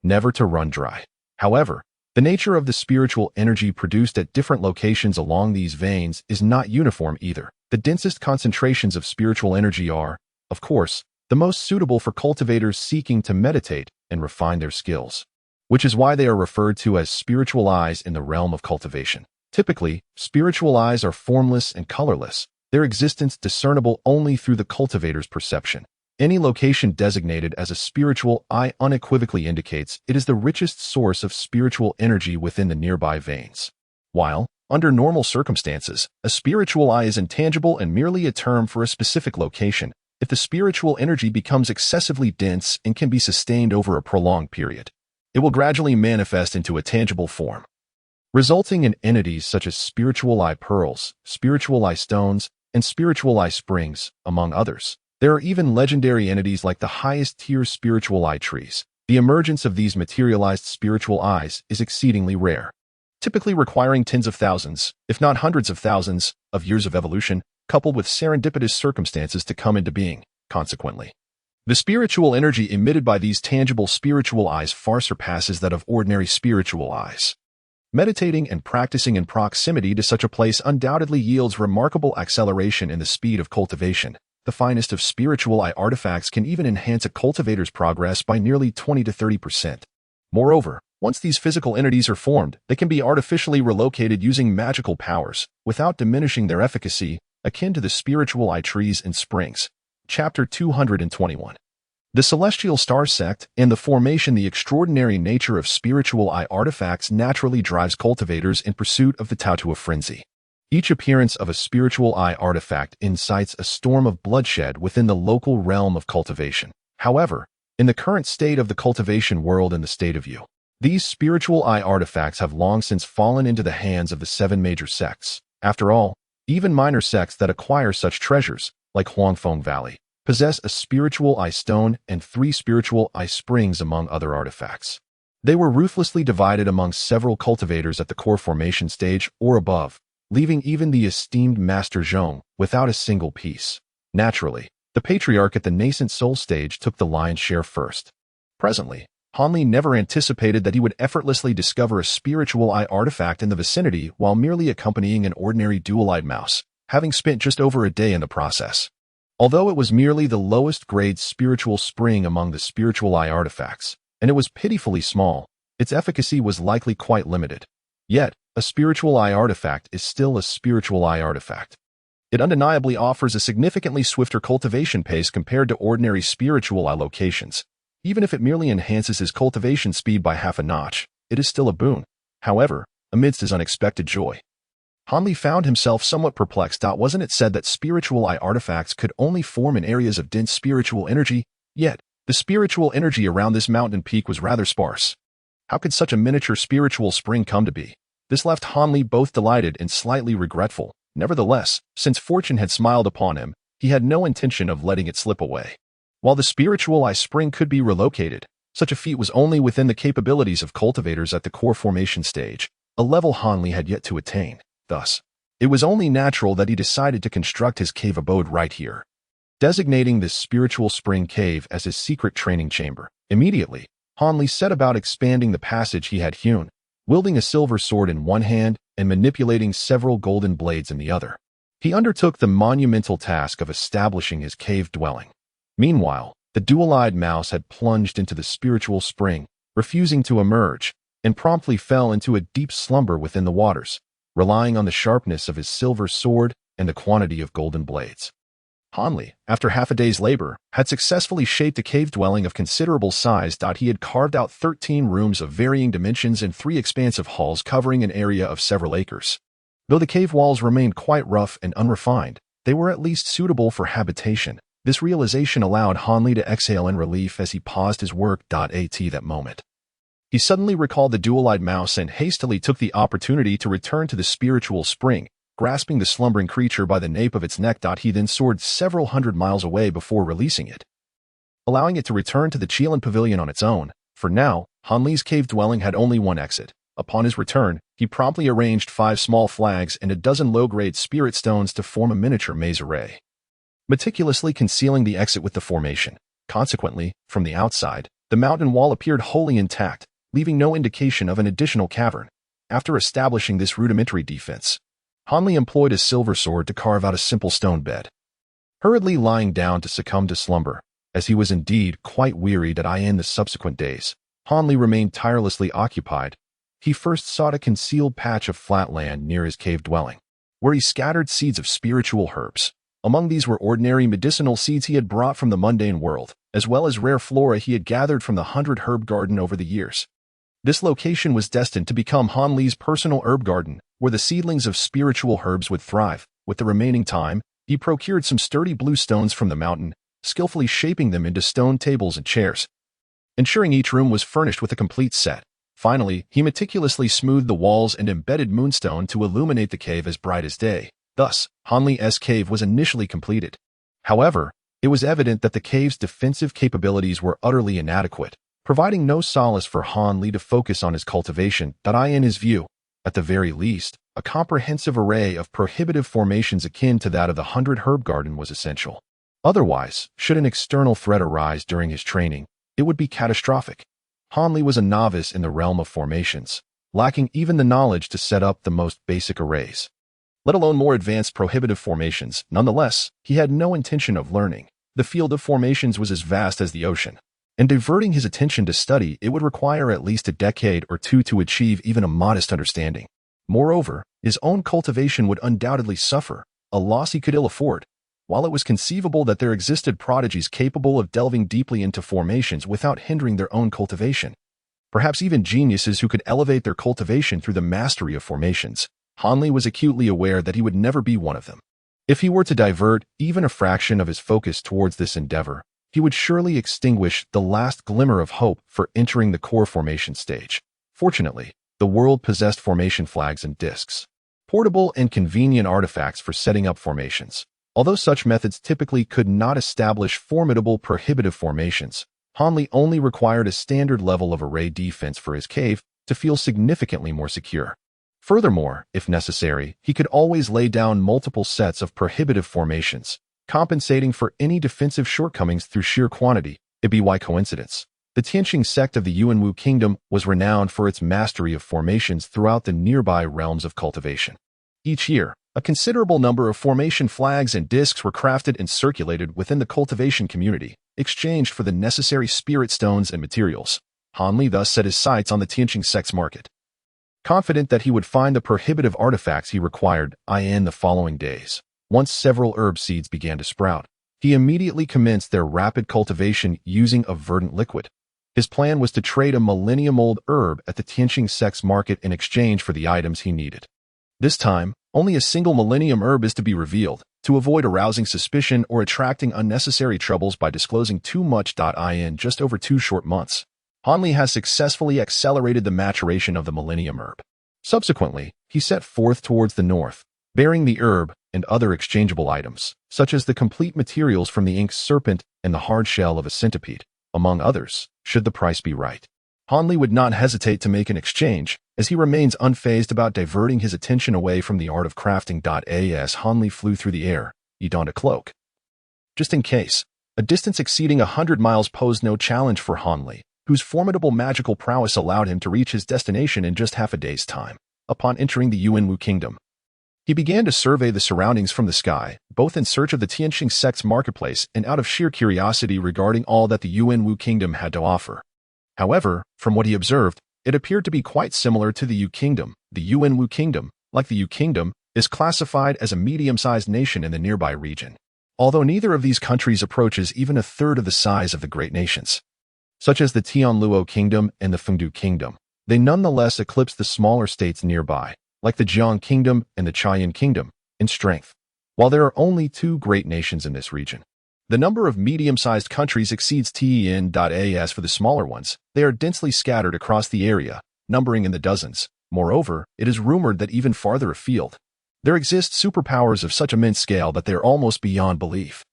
never to run dry. However, the nature of the spiritual energy produced at different locations along these veins is not uniform either. The densest concentrations of spiritual energy are, of course, the most suitable for cultivators seeking to meditate and refine their skills, which is why they are referred to as spiritual eyes in the realm of cultivation. Typically, spiritual eyes are formless and colorless, their existence discernible only through the cultivator's perception. Any location designated as a spiritual eye unequivocally indicates it is the richest source of spiritual energy within the nearby veins. While, under normal circumstances, a spiritual eye is intangible and merely a term for a specific location, if the spiritual energy becomes excessively dense and can be sustained over a prolonged period, it will gradually manifest into a tangible form, resulting in entities such as spiritual eye pearls, spiritual eye stones, and spiritual eye springs, among others. There are even legendary entities like the highest-tier spiritual eye trees. The emergence of these materialized spiritual eyes is exceedingly rare, typically requiring tens of thousands, if not hundreds of thousands, of years of evolution, coupled with serendipitous circumstances to come into being. Consequently, the spiritual energy emitted by these tangible spiritual eyes far surpasses that of ordinary spiritual eyes. Meditating and practicing in proximity to such a place undoubtedly yields remarkable acceleration in the speed of cultivation. The finest of spiritual eye artifacts can even enhance a cultivator's progress by nearly 20 to 30%. Moreover, once these physical entities are formed, they can be artificially relocated using magical powers, without diminishing their efficacy, akin to the spiritual eye trees and springs. Chapter 221. The Celestial Star Sect and the formation. The extraordinary nature of spiritual eye artifacts naturally drives cultivators in pursuit of the Tao to a frenzy. Each appearance of a spiritual eye artifact incites a storm of bloodshed within the local realm of cultivation. However, in the current state of the cultivation world and the state of you, these spiritual eye artifacts have long since fallen into the hands of the 7 major sects. After all, even minor sects that acquire such treasures, like Huangfeng Valley, possess a spiritual eye stone and 3 spiritual eye springs among other artifacts. They were ruthlessly divided among several cultivators at the core formation stage or above, leaving even the esteemed Master Zhong without a single piece. Naturally, the patriarch at the nascent soul stage took the lion's share first. Presently, Hanli never anticipated that he would effortlessly discover a spiritual eye artifact in the vicinity while merely accompanying an ordinary dual-eyed mouse, having spent just over a day in the process. Although it was merely the lowest grade spiritual spring among the spiritual eye artifacts, and it was pitifully small, its efficacy was likely quite limited. Yet, a spiritual eye artifact is still a spiritual eye artifact. It undeniably offers a significantly swifter cultivation pace compared to ordinary spiritual eye locations. Even if it merely enhances his cultivation speed by half a notch, it is still a boon. However, amidst his unexpected joy, Hanli found himself somewhat perplexed. Wasn't it said that spiritual eye artifacts could only form in areas of dense spiritual energy? Yet, the spiritual energy around this mountain peak was rather sparse. How could such a miniature spiritual spring come to be? This left Hanli both delighted and slightly regretful. Nevertheless, since fortune had smiled upon him, he had no intention of letting it slip away. While the spiritual eye spring could be relocated, such a feat was only within the capabilities of cultivators at the core formation stage. a level Hanli had yet to attain. Thus, it was only natural that he decided to construct his cave abode right here, designating this spiritual spring cave as his secret training chamber. Immediately, Hanli set about expanding the passage he had hewn, wielding a silver sword in one hand and manipulating several golden blades in the other. He undertook the monumental task of establishing his cave dwelling. Meanwhile, the dual-eyed mouse had plunged into the spiritual spring, refusing to emerge, and promptly fell into a deep slumber within the waters, relying on the sharpness of his silver sword and the quantity of golden blades. Hanli, after half a day's labor, had successfully shaped a cave dwelling of considerable size. He had carved out 13 rooms of varying dimensions and 3 expansive halls covering an area of several acres. Though the cave walls remained quite rough and unrefined, they were at least suitable for habitation. This realization allowed Hanli to exhale in relief as he paused his work. At that moment, he suddenly recalled the dual-eyed mouse and hastily took the opportunity to return to the spiritual spring, grasping the slumbering creature by the nape of its neck. He then soared several hundred miles away before releasing it, allowing it to return to the Chilan Pavilion on its own. For now, Hanli's cave dwelling had only one exit. Upon his return, he promptly arranged 5 small flags and a dozen low-grade spirit stones to form a miniature maze array, meticulously concealing the exit with the formation. Consequently, from the outside, the mountain wall appeared wholly intact, leaving no indication of an additional cavern. After establishing this rudimentary defense, Hanli employed his silver sword to carve out a simple stone bed, hurriedly lying down to succumb to slumber. As he was indeed quite wearied in the subsequent days, Hanli remained tirelessly occupied. He first sought a concealed patch of flat land near his cave dwelling, where he scattered seeds of spiritual herbs. Among these were ordinary medicinal seeds he had brought from the mundane world, as well as rare flora he had gathered from the 100 herb garden over the years. This location was destined to become Hanli's personal herb garden, where the seedlings of spiritual herbs would thrive. With the remaining time, he procured some sturdy blue stones from the mountain, skillfully shaping them into stone tables and chairs, ensuring each room was furnished with a complete set. Finally, he meticulously smoothed the walls and embedded moonstone to illuminate the cave as bright as day. Thus, Hanli's cave was initially completed. However, it was evident that the cave's defensive capabilities were utterly inadequate, providing no solace for Hanli to focus on his cultivation. In his view, at the very least, a comprehensive array of prohibitive formations akin to that of the 100 herb garden was essential. Otherwise, should an external threat arise during his training, it would be catastrophic. Hanli was a novice in the realm of formations, lacking even the knowledge to set up the most basic arrays, let alone more advanced prohibitive formations. Nonetheless, he had no intention of learning. The field of formations was as vast as the ocean, and diverting his attention to study it would require at least a decade or two to achieve even a modest understanding. Moreover, his own cultivation would undoubtedly suffer, a loss he could ill afford. While it was conceivable that there existed prodigies capable of delving deeply into formations without hindering their own cultivation, perhaps even geniuses who could elevate their cultivation through the mastery of formations, Hanli was acutely aware that he would never be one of them. If he were to divert even a fraction of his focus towards this endeavor, he would surely extinguish the last glimmer of hope for entering the core formation stage. Fortunately, the world possessed formation flags and discs, portable and convenient artifacts for setting up formations. Although such methods typically could not establish formidable prohibitive formations, Hanli only required a standard level of array defense for his cave to feel significantly more secure. Furthermore, if necessary, he could always lay down multiple sets of prohibitive formations, compensating for any defensive shortcomings through sheer quantity. It'd be why coincidence. The Tianqing sect of the Yuanwu kingdom was renowned for its mastery of formations throughout the nearby realms of cultivation. Each year, a considerable number of formation flags and discs were crafted and circulated within the cultivation community, exchanged for the necessary spirit stones and materials. Hanli thus set his sights on the Tianqing sect's market, confident that he would find the prohibitive artifacts he required in the following days. Once several herb seeds began to sprout, he immediately commenced their rapid cultivation using a verdant liquid. His plan was to trade a millennium-old herb at the Tianqing sect's market in exchange for the items he needed. This time, only a single millennium herb is to be revealed, to avoid arousing suspicion or attracting unnecessary troubles by disclosing too much. In just over 2 short months, Hanli has successfully accelerated the maturation of the millennium herb. Subsequently, he set forth towards the north, bearing the herb and other exchangeable items, such as the complete materials from the ink serpent and the hard shell of a centipede, among others, should the price be right. Han Li would not hesitate to make an exchange, as he remains unfazed about diverting his attention away from the art of crafting. As Han Li flew through the air, he donned a cloak. Just in case, a distance exceeding 100 miles posed no challenge for Han Li, whose formidable magical prowess allowed him to reach his destination in just half a day's time. Upon entering the Yuanwu Kingdom, he began to survey the surroundings from the sky, both in search of the Tianqing sect's marketplace and out of sheer curiosity regarding all that the Yuanwu Kingdom had to offer. However, from what he observed, it appeared to be quite similar to the Yu Kingdom. The Yuanwu Kingdom, like the Yu Kingdom, is classified as a medium-sized nation in the nearby region, although neither of these countries approaches even a third of the size of the great nations, such as the Tianluo Kingdom and the Fengdu Kingdom. They nonetheless eclipse the smaller states nearby, like the Jiang Kingdom and the Chayan Kingdom, in strength. While there are only 2 great nations in this region, the number of medium-sized countries exceeds 10. As for the smaller ones, they are densely scattered across the area, numbering in the dozens. Moreover, it is rumored that even farther afield, there exist superpowers of such immense scale that they are almost beyond belief.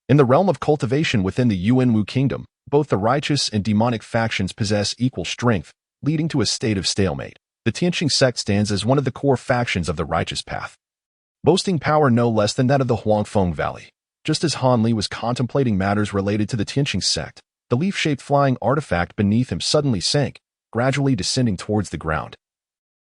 In the realm of cultivation within the Yuanwu Kingdom, both the righteous and demonic factions possess equal strength, leading to a state of stalemate. The Tianqing sect stands as one of the core factions of the righteous path, boasting power no less than that of the Huangfeng Valley. Just as Han Li was contemplating matters related to the Tianqing sect, the leaf-shaped flying artifact beneath him suddenly sank, gradually descending towards the ground,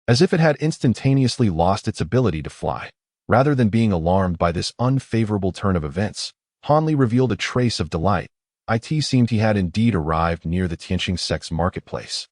as if it had instantaneously lost its ability to fly. Rather than being alarmed by this unfavorable turn of events, Han Li revealed a trace of delight. It seemed he had indeed arrived near the Tianqing sect's marketplace.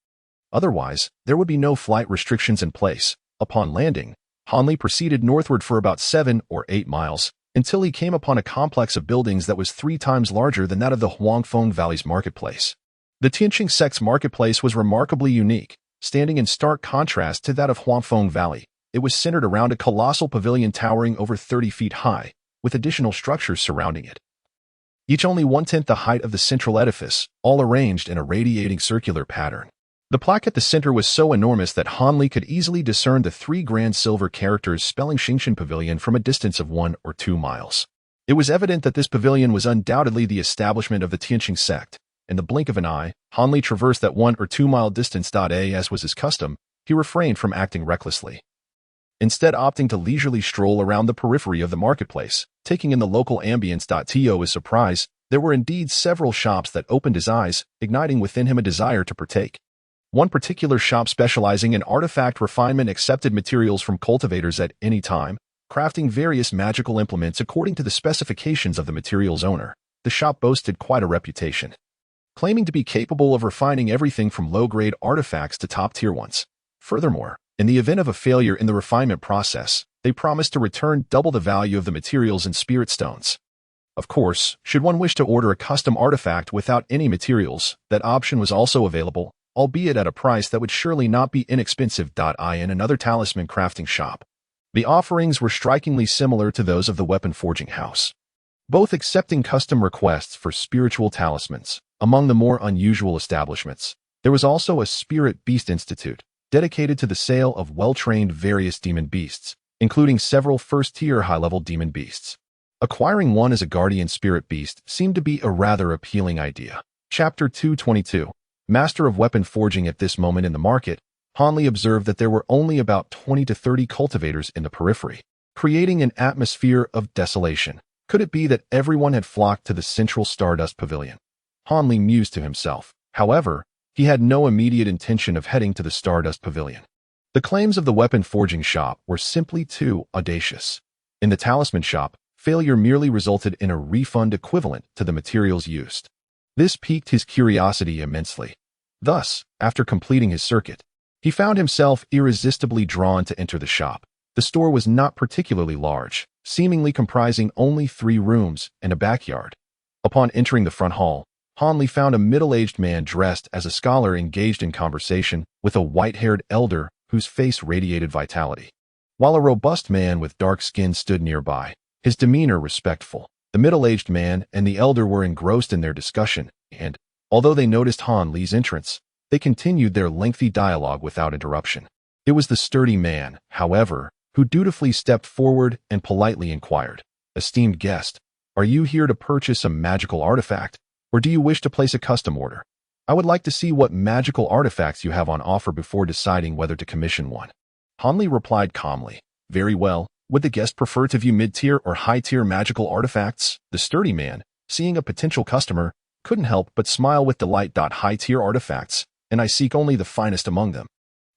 Otherwise, there would be no flight restrictions in place. Upon landing, Han Li proceeded northward for about 7 or 8 miles, until he came upon a complex of buildings that was 3 times larger than that of the Huangfeng Valley's marketplace. The Tianqing sect's marketplace was remarkably unique, standing in stark contrast to that of Huangfeng Valley. It was centered around a colossal pavilion towering over 30 feet high, with additional structures surrounding it, each only 1/10 the height of the central edifice, all arranged in a radiating circular pattern. The plaque at the center was so enormous that Han Li could easily discern the 3 grand silver characters spelling Xingshan Pavilion from a distance of 1 or 2 miles. It was evident that this pavilion was undoubtedly the establishment of the Tianqing sect. In the blink of an eye, Han Li traversed that 1 or 2 mile distance. As was his custom, he refrained from acting recklessly, instead opting to leisurely stroll around the periphery of the marketplace, taking in the local ambience. To his surprise, there were indeed several shops that opened his eyes, igniting within him a desire to partake. One particular shop specializing in artifact refinement accepted materials from cultivators at any time, crafting various magical implements according to the specifications of the material's owner. The shop boasted quite a reputation, claiming to be capable of refining everything from low-grade artifacts to top-tier ones. Furthermore, in the event of a failure in the refinement process, they promised to return double the value of the materials in spirit stones. Of course, should one wish to order a custom artifact without any materials, that option was also available, albeit at a price that would surely not be inexpensive. In another talisman crafting shop, the offerings were strikingly similar to those of the weapon forging house, both accepting custom requests for spiritual talismans. Among the more unusual establishments, there was also a Spirit Beast Institute, dedicated to the sale of well-trained various demon beasts, including several first-tier high-level demon beasts. Acquiring one as a guardian spirit beast seemed to be a rather appealing idea. Chapter 222. Master of Weapon Forging. At this moment in the market, Han Li observed that there were only about 20 to 30 cultivators in the periphery, creating an atmosphere of desolation. Could it be that everyone had flocked to the central Stardust Pavilion? Han Li mused to himself. However, he had no immediate intention of heading to the Stardust Pavilion. The claims of the weapon forging shop were simply too audacious. In the talisman shop, failure merely resulted in a refund equivalent to the materials used. This piqued his curiosity immensely. Thus, after completing his circuit, he found himself irresistibly drawn to enter the shop. The store was not particularly large, seemingly comprising only 3 rooms and a backyard. Upon entering the front hall, Han Li found a middle-aged man dressed as a scholar engaged in conversation with a white-haired elder whose face radiated vitality, while a robust man with dark skin stood nearby, his demeanor respectful. The middle-aged man and the elder were engrossed in their discussion, and, although they noticed Han Li's entrance, they continued their lengthy dialogue without interruption. It was the sturdy man, however, who dutifully stepped forward and politely inquired, "Esteemed guest, are you here to purchase a magical artifact, or do you wish to place a custom order?" I would like to see what magical artifacts you have on offer before deciding whether to commission one. Han Li replied calmly. Very well. Would the guest prefer to view mid-tier or high-tier magical artifacts? The sturdy man, seeing a potential customer, couldn't help but smile with delight. High-tier artifacts, and I seek only the finest among them.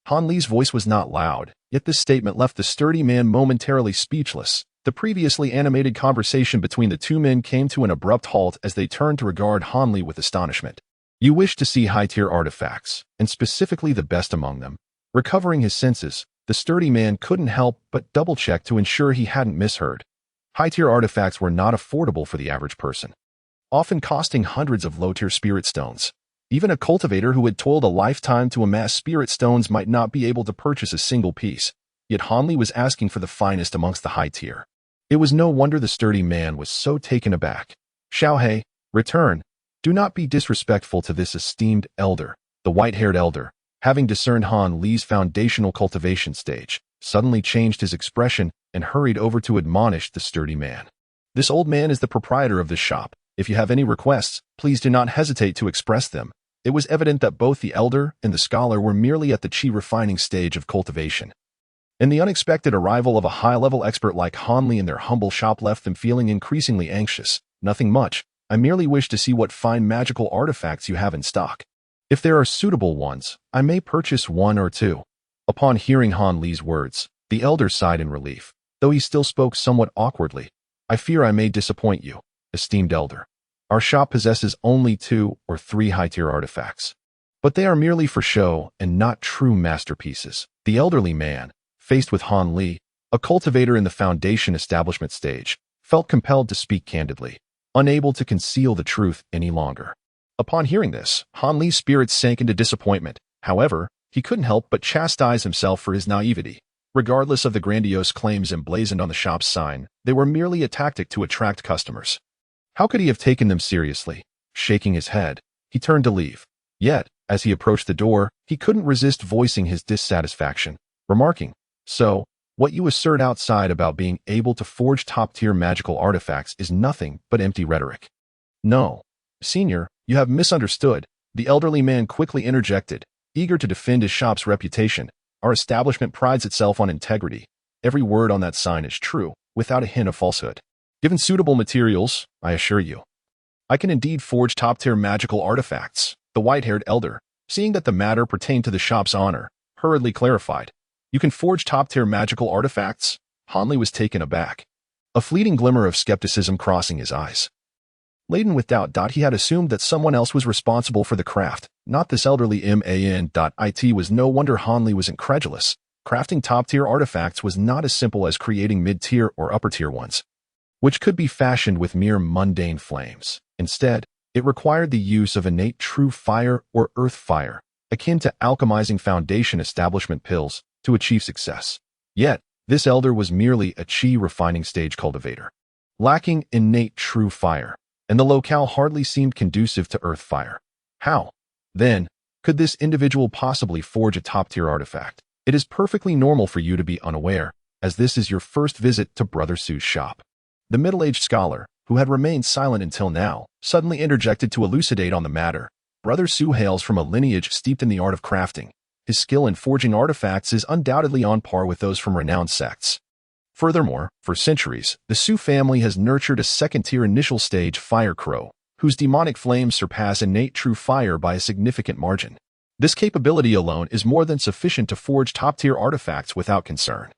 Han Li's voice was not loud, yet this statement left the sturdy man momentarily speechless. The previously animated conversation between the two men came to an abrupt halt as they turned to regard Han Li with astonishment. You wish to see high-tier artifacts, and specifically the best among them. Recovering his senses, the sturdy man couldn't help but double-check to ensure he hadn't misheard. High-tier artifacts were not affordable for the average person, often costing hundreds of low-tier spirit stones. Even a cultivator who had toiled a lifetime to amass spirit stones might not be able to purchase a single piece, yet Han Li was asking for the finest amongst the high tier. It was no wonder the sturdy man was so taken aback. Xiaohei, return. Do not be disrespectful to this esteemed elder. The white-haired elder, having discerned Han Li's foundational cultivation stage, suddenly changed his expression and hurried over to admonish the sturdy man. This old man is the proprietor of this shop. If you have any requests, please do not hesitate to express them. It was evident that both the elder and the scholar were merely at the chi refining stage of cultivation. And the unexpected arrival of a high-level expert like Han Li in their humble shop left them feeling increasingly anxious. Nothing much. I merely wish to see what fine magical artifacts you have in stock. If there are suitable ones, I may purchase one or two. Upon hearing Han Li's words, the elder sighed in relief, though he still spoke somewhat awkwardly. I fear I may disappoint you, esteemed elder. Our shop possesses only 2 or 3 high-tier artifacts, but they are merely for show and not true masterpieces. The elderly man, faced with Han Li, a cultivator in the foundation establishment stage, felt compelled to speak candidly, unable to conceal the truth any longer. Upon hearing this, Han Li's spirits sank into disappointment. However, he couldn't help but chastise himself for his naivety. Regardless of the grandiose claims emblazoned on the shop's sign, they were merely a tactic to attract customers. How could he have taken them seriously? Shaking his head, he turned to leave. Yet, as he approached the door, he couldn't resist voicing his dissatisfaction, remarking, So, what you assert outside about being able to forge top-tier magical artifacts is nothing but empty rhetoric. No, senior, you have misunderstood, the elderly man quickly interjected, eager to defend his shop's reputation. Our establishment prides itself on integrity. Every word on that sign is true, without a hint of falsehood. Given suitable materials, I assure you, I can indeed forge top-tier magical artifacts. The white-haired elder, seeing that the matter pertained to the shop's honor, hurriedly clarified. You can forge top-tier magical artifacts? Han Li was taken aback, a fleeting glimmer of skepticism crossing his eyes. Laden with doubt, he had assumed that someone else was responsible for the craft, not this elderly man. It was no wonder Han Li was incredulous. Crafting top-tier artifacts was not as simple as creating mid-tier or upper-tier ones, which could be fashioned with mere mundane flames. Instead, it required the use of innate true fire or earth fire, akin to alchemizing foundation establishment pills, to achieve success. Yet, this elder was merely a chi refining stage cultivator, lacking innate true fire, and the locale hardly seemed conducive to earth fire. How, then, could this individual possibly forge a top-tier artifact? It is perfectly normal for you to be unaware, as this is your first visit to Brother Su's shop. The middle-aged scholar, who had remained silent until now, suddenly interjected to elucidate on the matter. Brother Su hails from a lineage steeped in the art of crafting. His skill in forging artifacts is undoubtedly on par with those from renowned sects. Furthermore, for centuries, the Su family has nurtured a second-tier initial stage fire crow, whose demonic flames surpass innate true fire by a significant margin. This capability alone is more than sufficient to forge top-tier artifacts without concern.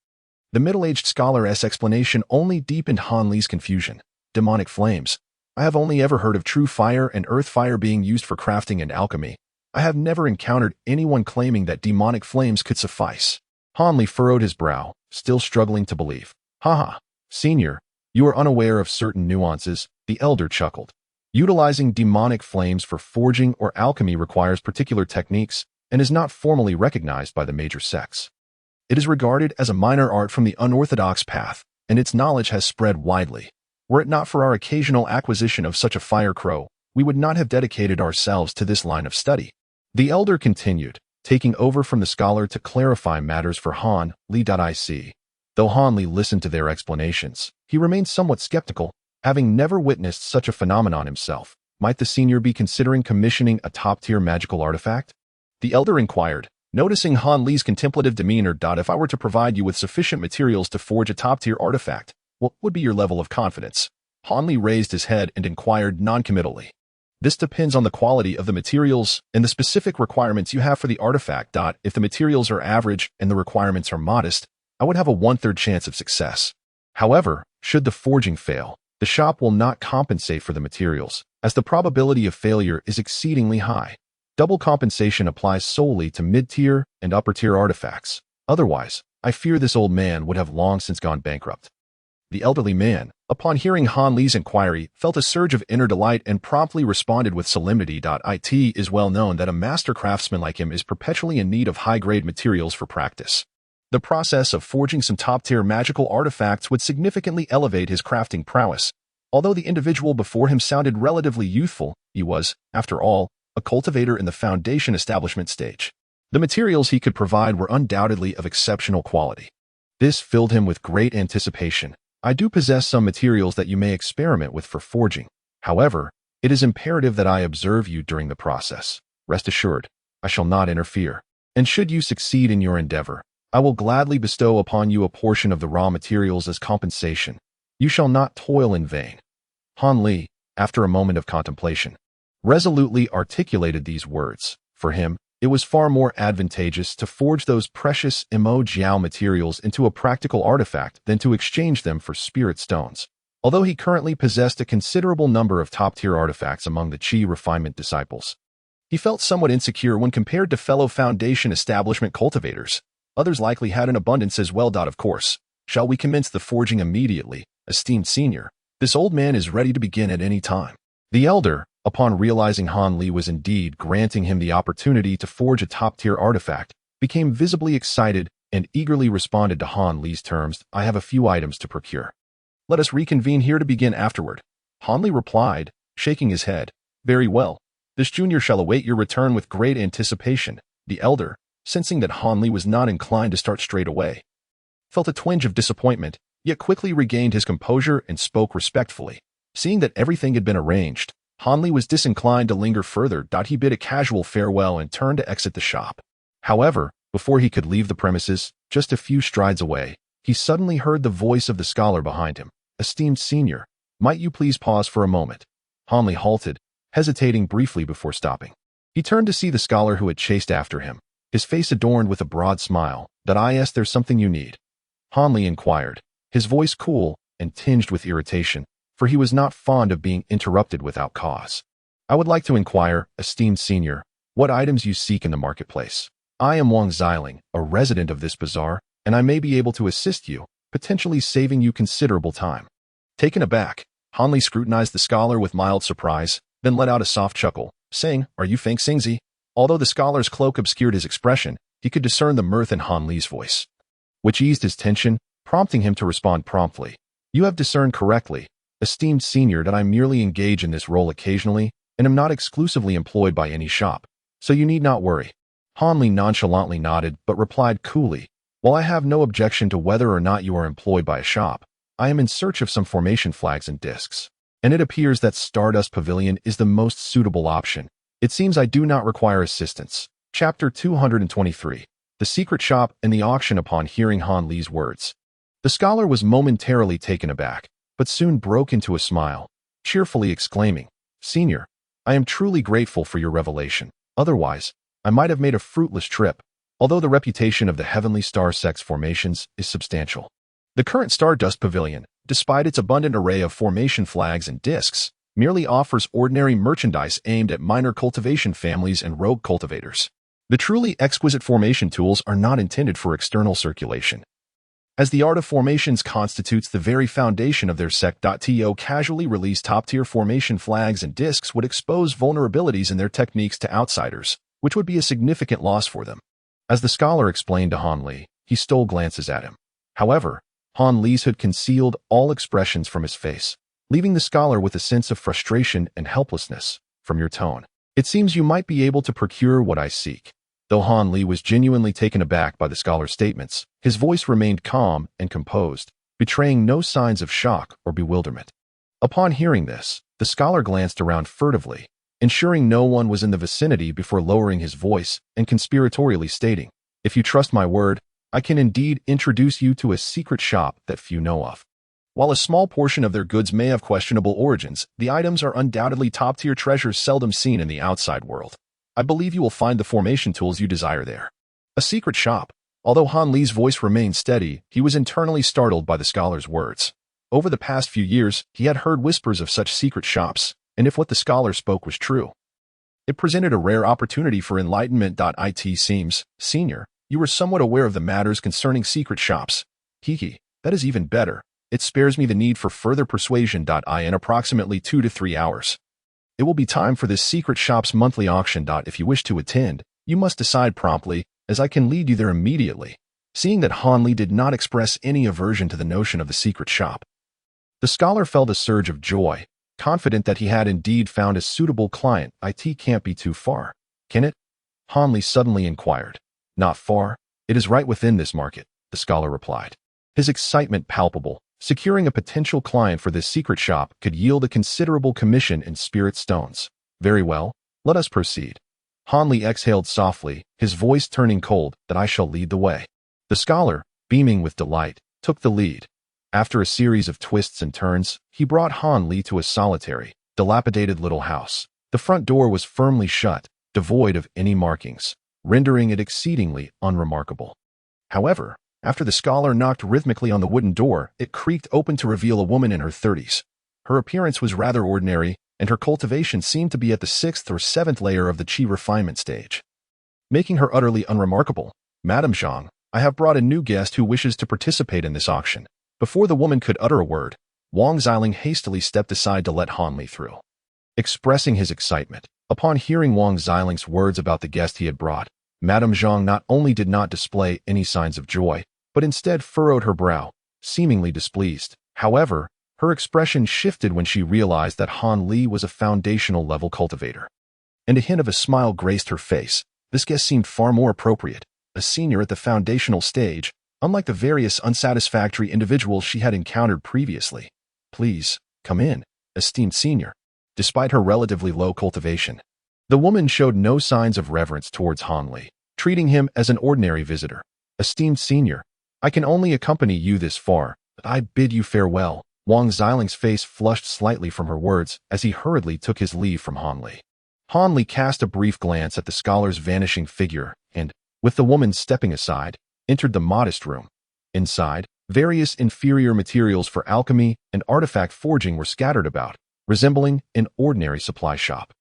The middle-aged scholar's explanation only deepened Han Li's confusion. Demonic flames. I have only ever heard of true fire and earth fire being used for crafting and alchemy. I have never encountered anyone claiming that demonic flames could suffice. Han Li furrowed his brow, still struggling to believe. Haha, senior, you are unaware of certain nuances, the elder chuckled. Utilizing demonic flames for forging or alchemy requires particular techniques and is not formally recognized by the major sects. It is regarded as a minor art from the unorthodox path, and its knowledge has spread widely. Were it not for our occasional acquisition of such a fire crow, we would not have dedicated ourselves to this line of study. The elder continued, taking over from the scholar to clarify matters for Han Li.ic. Though Han Li listened to their explanations, he remained somewhat skeptical, having never witnessed such a phenomenon himself. Might the senior be considering commissioning a top-tier magical artifact? The elder inquired, noticing Han Li's contemplative demeanor. If I were to provide you with sufficient materials to forge a top-tier artifact, what would be your level of confidence? Han Li raised his head and inquired noncommittally. This depends on the quality of the materials and the specific requirements you have for the artifact. If the materials are average and the requirements are modest, I would have a 1/3 chance of success. However, should the forging fail, the shop will not compensate for the materials, as the probability of failure is exceedingly high. Double compensation applies solely to mid-tier and upper-tier artifacts. Otherwise, I fear this old man would have long since gone bankrupt. The elderly man, upon hearing Han Li's inquiry, felt a surge of inner delight and promptly responded with solemnity. It is well known that a master craftsman like him is perpetually in need of high-grade materials for practice. The process of forging some top-tier magical artifacts would significantly elevate his crafting prowess. Although the individual before him sounded relatively youthful, he was, after all, a cultivator in the foundation establishment stage. The materials he could provide were undoubtedly of exceptional quality. This filled him with great anticipation. I do possess some materials that you may experiment with for forging. However, it is imperative that I observe you during the process. Rest assured, I shall not interfere. And should you succeed in your endeavor, I will gladly bestow upon you a portion of the raw materials as compensation. You shall not toil in vain. Han Li, after a moment of contemplation, resolutely articulated these words. For him, it was far more advantageous to forge those precious immortal materials into a practical artifact than to exchange them for spirit stones. Although he currently possessed a considerable number of top-tier artifacts among the Qi refinement disciples, he felt somewhat insecure when compared to fellow foundation establishment cultivators. Others likely had an abundance as well. Of course, shall we commence the forging immediately, esteemed senior? This old man is ready to begin at any time. The elder, upon realizing Han Li was indeed granting him the opportunity to forge a top-tier artifact, became visibly excited and eagerly responded to Han Li's terms. I have a few items to procure. Let us reconvene here to begin afterward. Han Li replied, shaking his head. Very well. This junior shall await your return with great anticipation. The elder, sensing that Han Li was not inclined to start straight away, felt a twinge of disappointment, yet quickly regained his composure and spoke respectfully. Seeing that everything had been arranged, Han Li was disinclined to linger further. He bid a casual farewell and turned to exit the shop. However, before he could leave the premises, just a few strides away, he suddenly heard the voice of the scholar behind him. Esteemed senior, might you please pause for a moment? Han Li halted, hesitating briefly before stopping. He turned to see the scholar who had chased after him, his face adorned with a broad smile. I asked, there's something you need? Han Li inquired, his voice cool and tinged with irritation, for he was not fond of being interrupted without cause. I would like to inquire, esteemed senior, what items you seek in the marketplace. I am Wang Xiling, a resident of this bazaar, and I may be able to assist you, potentially saving you considerable time. Taken aback, Han Li scrutinized the scholar with mild surprise, then let out a soft chuckle, saying, Are you Feng Xingzi? Although the scholar's cloak obscured his expression, he could discern the mirth in Han Li's voice, which eased his tension, prompting him to respond promptly. You have discerned correctly, esteemed senior, that I merely engage in this role occasionally and am not exclusively employed by any shop, so you need not worry. Han Li nonchalantly nodded but replied coolly, While I have no objection to whether or not you are employed by a shop, I am in search of some formation flags and discs, and it appears that Stardust Pavilion is the most suitable option. It seems I do not require assistance. Chapter 223. The Secret Shop and the Auction. Upon hearing Han Li's words, the scholar was momentarily taken aback, but soon broke into a smile, cheerfully exclaiming, Senior, I am truly grateful for your revelation. Otherwise, I might have made a fruitless trip, although the reputation of the Heavenly Star Sex formations is substantial. The current Stardust Pavilion, despite its abundant array of formation flags and discs, merely offers ordinary merchandise aimed at minor cultivation families and rogue cultivators. The truly exquisite formation tools are not intended for external circulation, as the art of formations constitutes the very foundation of their sect. To casually release top-tier formation flags and discs would expose vulnerabilities in their techniques to outsiders, which would be a significant loss for them. As the scholar explained to Han Li, he stole glances at him. However, Han Li's hood concealed all expressions from his face, leaving the scholar with a sense of frustration and helplessness. From your tone, it seems you might be able to procure what I seek. Though Han Li was genuinely taken aback by the scholar's statements, his voice remained calm and composed, betraying no signs of shock or bewilderment. Upon hearing this, The scholar glanced around furtively, ensuring no one was in the vicinity before lowering his voice and conspiratorially stating, "If you trust my word, I can indeed introduce you to a secret shop that few know of. While a small portion of their goods may have questionable origins, the items are undoubtedly top-tier treasures seldom seen in the outside world. I believe you will find the formation tools you desire there." A secret shop. Although Han Li's voice remained steady, he was internally startled by the scholar's words. Over the past few years, he had heard whispers of such secret shops, and if what the scholar spoke was true, it presented a rare opportunity for enlightenment. It seems, Senior, you were somewhat aware of the matters concerning secret shops. Hiki, that is even better. It spares me the need for further persuasion. In approximately 2 to 3 hours. It will be time for this secret shop's monthly auction. If you wish to attend, you must decide promptly, as I can lead you there immediately. Seeing that Han Li did not express any aversion to the notion of the secret shop, the scholar felt a surge of joy, confident that he had indeed found a suitable client. It can't be too far, can it? Han Li suddenly inquired. Not far. It is right within this market, the scholar replied. His excitement palpable. Securing a potential client for this secret shop could yield a considerable commission in spirit stones. Very well, let us proceed. Han Li exhaled softly, his voice turning cold, that I shall lead the way. The scholar, beaming with delight, took the lead. After a series of twists and turns, he brought Han Li to a solitary, dilapidated little house. The front door was firmly shut, devoid of any markings, rendering it exceedingly unremarkable. However, after the scholar knocked rhythmically on the wooden door, it creaked open to reveal a woman in her 30s. Her appearance was rather ordinary, and her cultivation seemed to be at the 6th or 7th layer of the qi refinement stage. Making her utterly unremarkable, Madame Zhang, I have brought a new guest who wishes to participate in this auction. Before the woman could utter a word, Wang Xiling hastily stepped aside to let Han Li through. Expressing his excitement, upon hearing Wang Xiling's words about the guest he had brought, Madame Zhang not only did not display any signs of joy, but instead furrowed her brow, seemingly displeased. However, her expression shifted when she realized that Han Li was a foundational-level cultivator. And a hint of a smile graced her face. This guest seemed far more appropriate, a senior at the foundational stage, unlike the various unsatisfactory individuals she had encountered previously. Please, come in, esteemed senior. Despite her relatively low cultivation, the woman showed no signs of reverence towards Han Li, treating him as an ordinary visitor. Esteemed senior, I can only accompany you this far, but I bid you farewell. Wang Xiling's face flushed slightly from her words as he hurriedly took his leave from Han Li. Han Li cast a brief glance at the scholar's vanishing figure and, with the woman stepping aside, entered the modest room. Inside, various inferior materials for alchemy and artifact forging were scattered about, resembling an ordinary supply shop.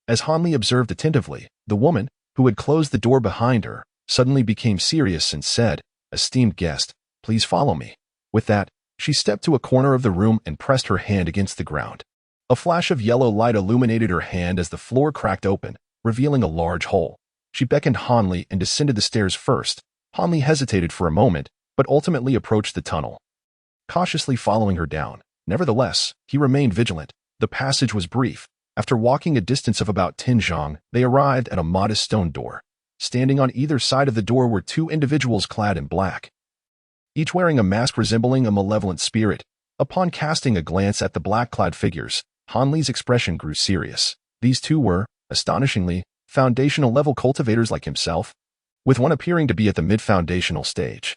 As Han Li observed attentively, the woman, who had closed the door behind her, suddenly became serious and said, "Esteemed guest, please follow me." With that, she stepped to a corner of the room and pressed her hand against the ground. A flash of yellow light illuminated her hand as the floor cracked open, revealing a large hole. She beckoned Han Li and descended the stairs first. Han Li hesitated for a moment, but ultimately approached the tunnel, cautiously following her down. Nevertheless, he remained vigilant. The passage was brief. After walking a distance of about 10 zhang, they arrived at a modest stone door. Standing on either side of the door were two individuals clad in black, each wearing a mask resembling a malevolent spirit. Upon casting a glance at the black-clad figures, Han Li's expression grew serious. These two were, astonishingly, foundational-level cultivators like himself, with one appearing to be at the mid-foundational stage,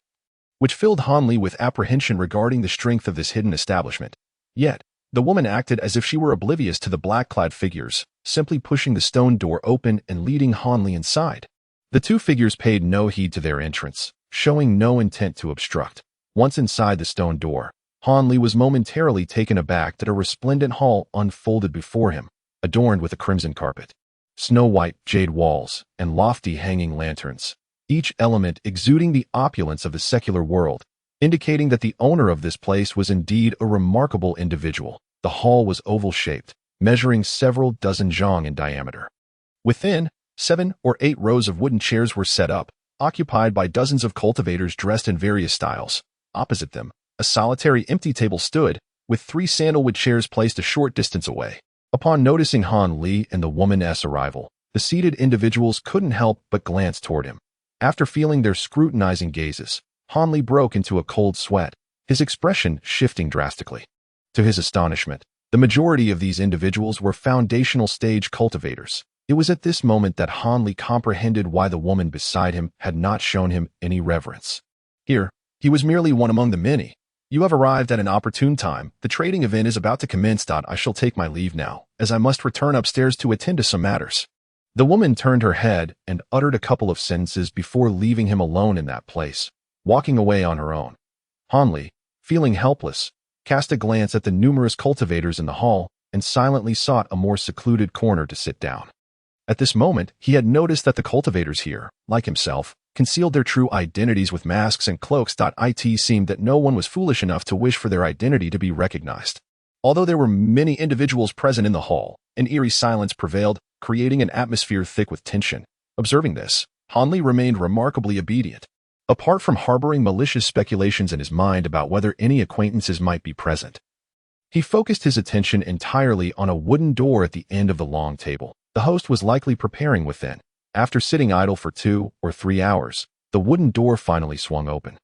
which filled Han Li with apprehension regarding the strength of this hidden establishment. Yet, the woman acted as if she were oblivious to the black-clad figures, simply pushing the stone door open and leading Han Li inside. The two figures paid no heed to their entrance, showing no intent to obstruct. Once inside the stone door, Han Li was momentarily taken aback that a resplendent hall unfolded before him, adorned with a crimson carpet, snow-white jade walls, and lofty hanging lanterns, each element exuding the opulence of the secular world, indicating that the owner of this place was indeed a remarkable individual. The hall was oval-shaped, measuring several dozen zhang in diameter. Within, 7 or 8 rows of wooden chairs were set up, occupied by dozens of cultivators dressed in various styles. Opposite them, a solitary empty table stood, with 3 sandalwood chairs placed a short distance away. Upon noticing Han Li and the woman's arrival, the seated individuals couldn't help but glance toward him. After feeling their scrutinizing gazes, Han Li broke into a cold sweat, his expression shifting drastically. To his astonishment, The majority of these individuals were foundational stage cultivators. It was at this moment that Hanli comprehended why the woman beside him had not shown him any reverence. Here, he was merely one among the many. You have arrived at an opportune time. The trading event is about to commence. I shall take my leave now, as I must return upstairs to attend to some matters. The woman turned her head and uttered a couple of sentences before leaving him alone in that place, walking away on her own. Hanli, feeling helpless, cast a glance at the numerous cultivators in the hall and silently sought a more secluded corner to sit down. At this moment, he had noticed that the cultivators here, like himself, concealed their true identities with masks and cloaks. It seemed that no one was foolish enough to wish for their identity to be recognized. Although there were many individuals present in the hall, an eerie silence prevailed, creating an atmosphere thick with tension. Observing this, Hanli remained remarkably obedient. Apart from harboring malicious speculations in his mind about whether any acquaintances might be present, he focused his attention entirely on a wooden door at the end of the long table. The host was likely preparing within. After sitting idle for 2 or 3 hours, the wooden door finally swung open,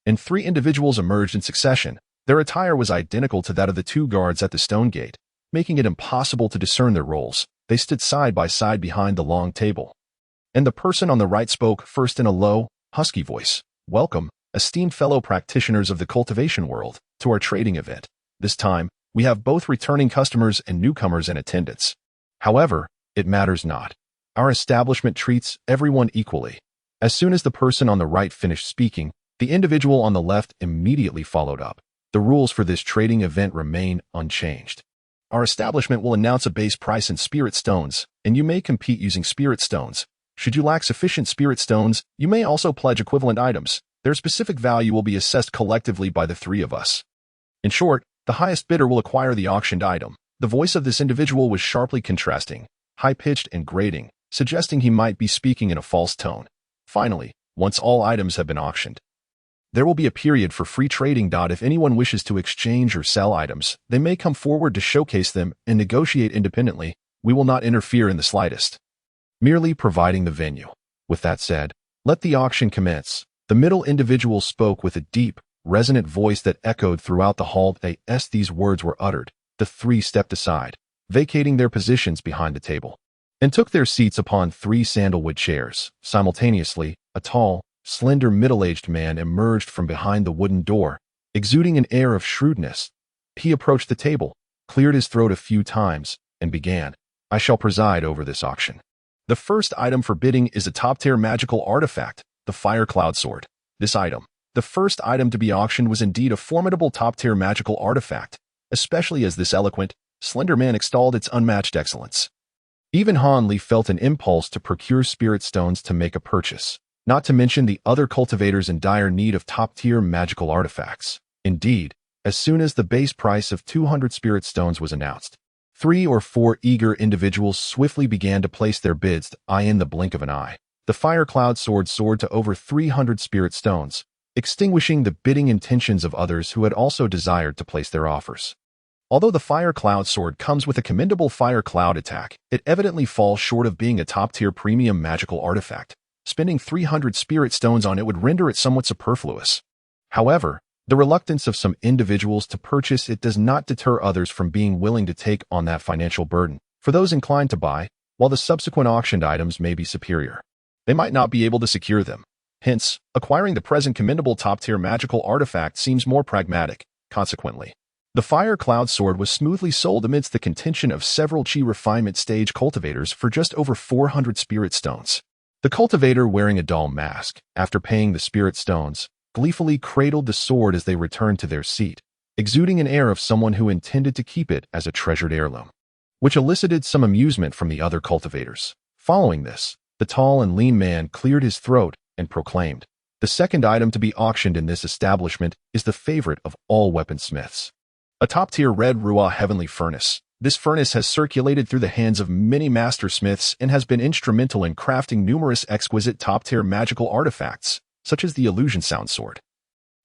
and 3 individuals emerged in succession. Their attire was identical to that of the 2 guards at the stone gate, making it impossible to discern their roles. They stood side by side behind the long table, and the person on the right spoke first in a low, husky voice. "Welcome, esteemed fellow practitioners of the cultivation world, to our trading event. This time, we have both returning customers and newcomers in attendance. However, it matters not. Our establishment treats everyone equally." As soon as the person on the right finished speaking, the individual on the left immediately followed up. "The rules for this trading event remain unchanged. Our establishment will announce a base price in spirit stones, and you may compete using spirit stones. Should you lack sufficient spirit stones, you may also pledge equivalent items. Their specific value will be assessed collectively by the 3 of us. In short, the highest bidder will acquire the auctioned item." The voice of this individual was sharply contrasting, high-pitched and grating, suggesting he might be speaking in a false tone. Finally, once all items have been auctioned, there will be a period for free trading. If anyone wishes to exchange or sell items, they may come forward to showcase them and negotiate independently. We will not interfere in the slightest, merely providing the venue. With that said, let the auction commence. The middle individual spoke with a deep, resonant voice that echoed throughout the hall. As these words were uttered, the 3 stepped aside, vacating their positions behind the table, and took their seats upon 3 sandalwood chairs. Simultaneously, a tall, slender middle-aged man emerged from behind the wooden door, exuding an air of shrewdness. He approached the table, cleared his throat a few times, and began. "I shall preside over this auction. The first item for bidding is a top-tier magical artifact, the Fire Cloud Sword. This item, the first item to be auctioned, was indeed a formidable top-tier magical artifact, especially as this eloquent, slender man extolled its unmatched excellence. Even Hanli felt an impulse to procure spirit stones to make a purchase, not to mention the other cultivators in dire need of top-tier magical artifacts. Indeed, as soon as the base price of 200 spirit stones was announced, 3 or 4 eager individuals swiftly began to place their bids. In the blink of an eye, the Fire Cloud Sword soared to over 300 spirit stones, extinguishing the bidding intentions of others who had also desired to place their offers. Although the Fire Cloud Sword comes with a commendable fire cloud attack, it evidently falls short of being a top-tier premium magical artifact. Spending 300 spirit stones on it would render it somewhat superfluous. However, the reluctance of some individuals to purchase it does not deter others from being willing to take on that financial burden. For those inclined to buy, while the subsequent auctioned items may be superior, they might not be able to secure them. Hence, acquiring the present commendable top-tier magical artifact seems more pragmatic. Consequently, the Fire Cloud Sword was smoothly sold amidst the contention of several chi refinement stage cultivators for just over 400 spirit stones. The cultivator wearing a dull mask, after paying the spirit stones, gleefully cradled the sword as they returned to their seat, exuding an air of someone who intended to keep it as a treasured heirloom, which elicited some amusement from the other cultivators. Following this, the tall and lean man cleared his throat and proclaimed, "The second item to be auctioned in this establishment is the favorite of all weaponsmiths, a top-tier red Ruah heavenly furnace. This furnace has circulated through the hands of many master smiths and has been instrumental in crafting numerous exquisite top-tier magical artifacts, such as the Illusion Sound Sword,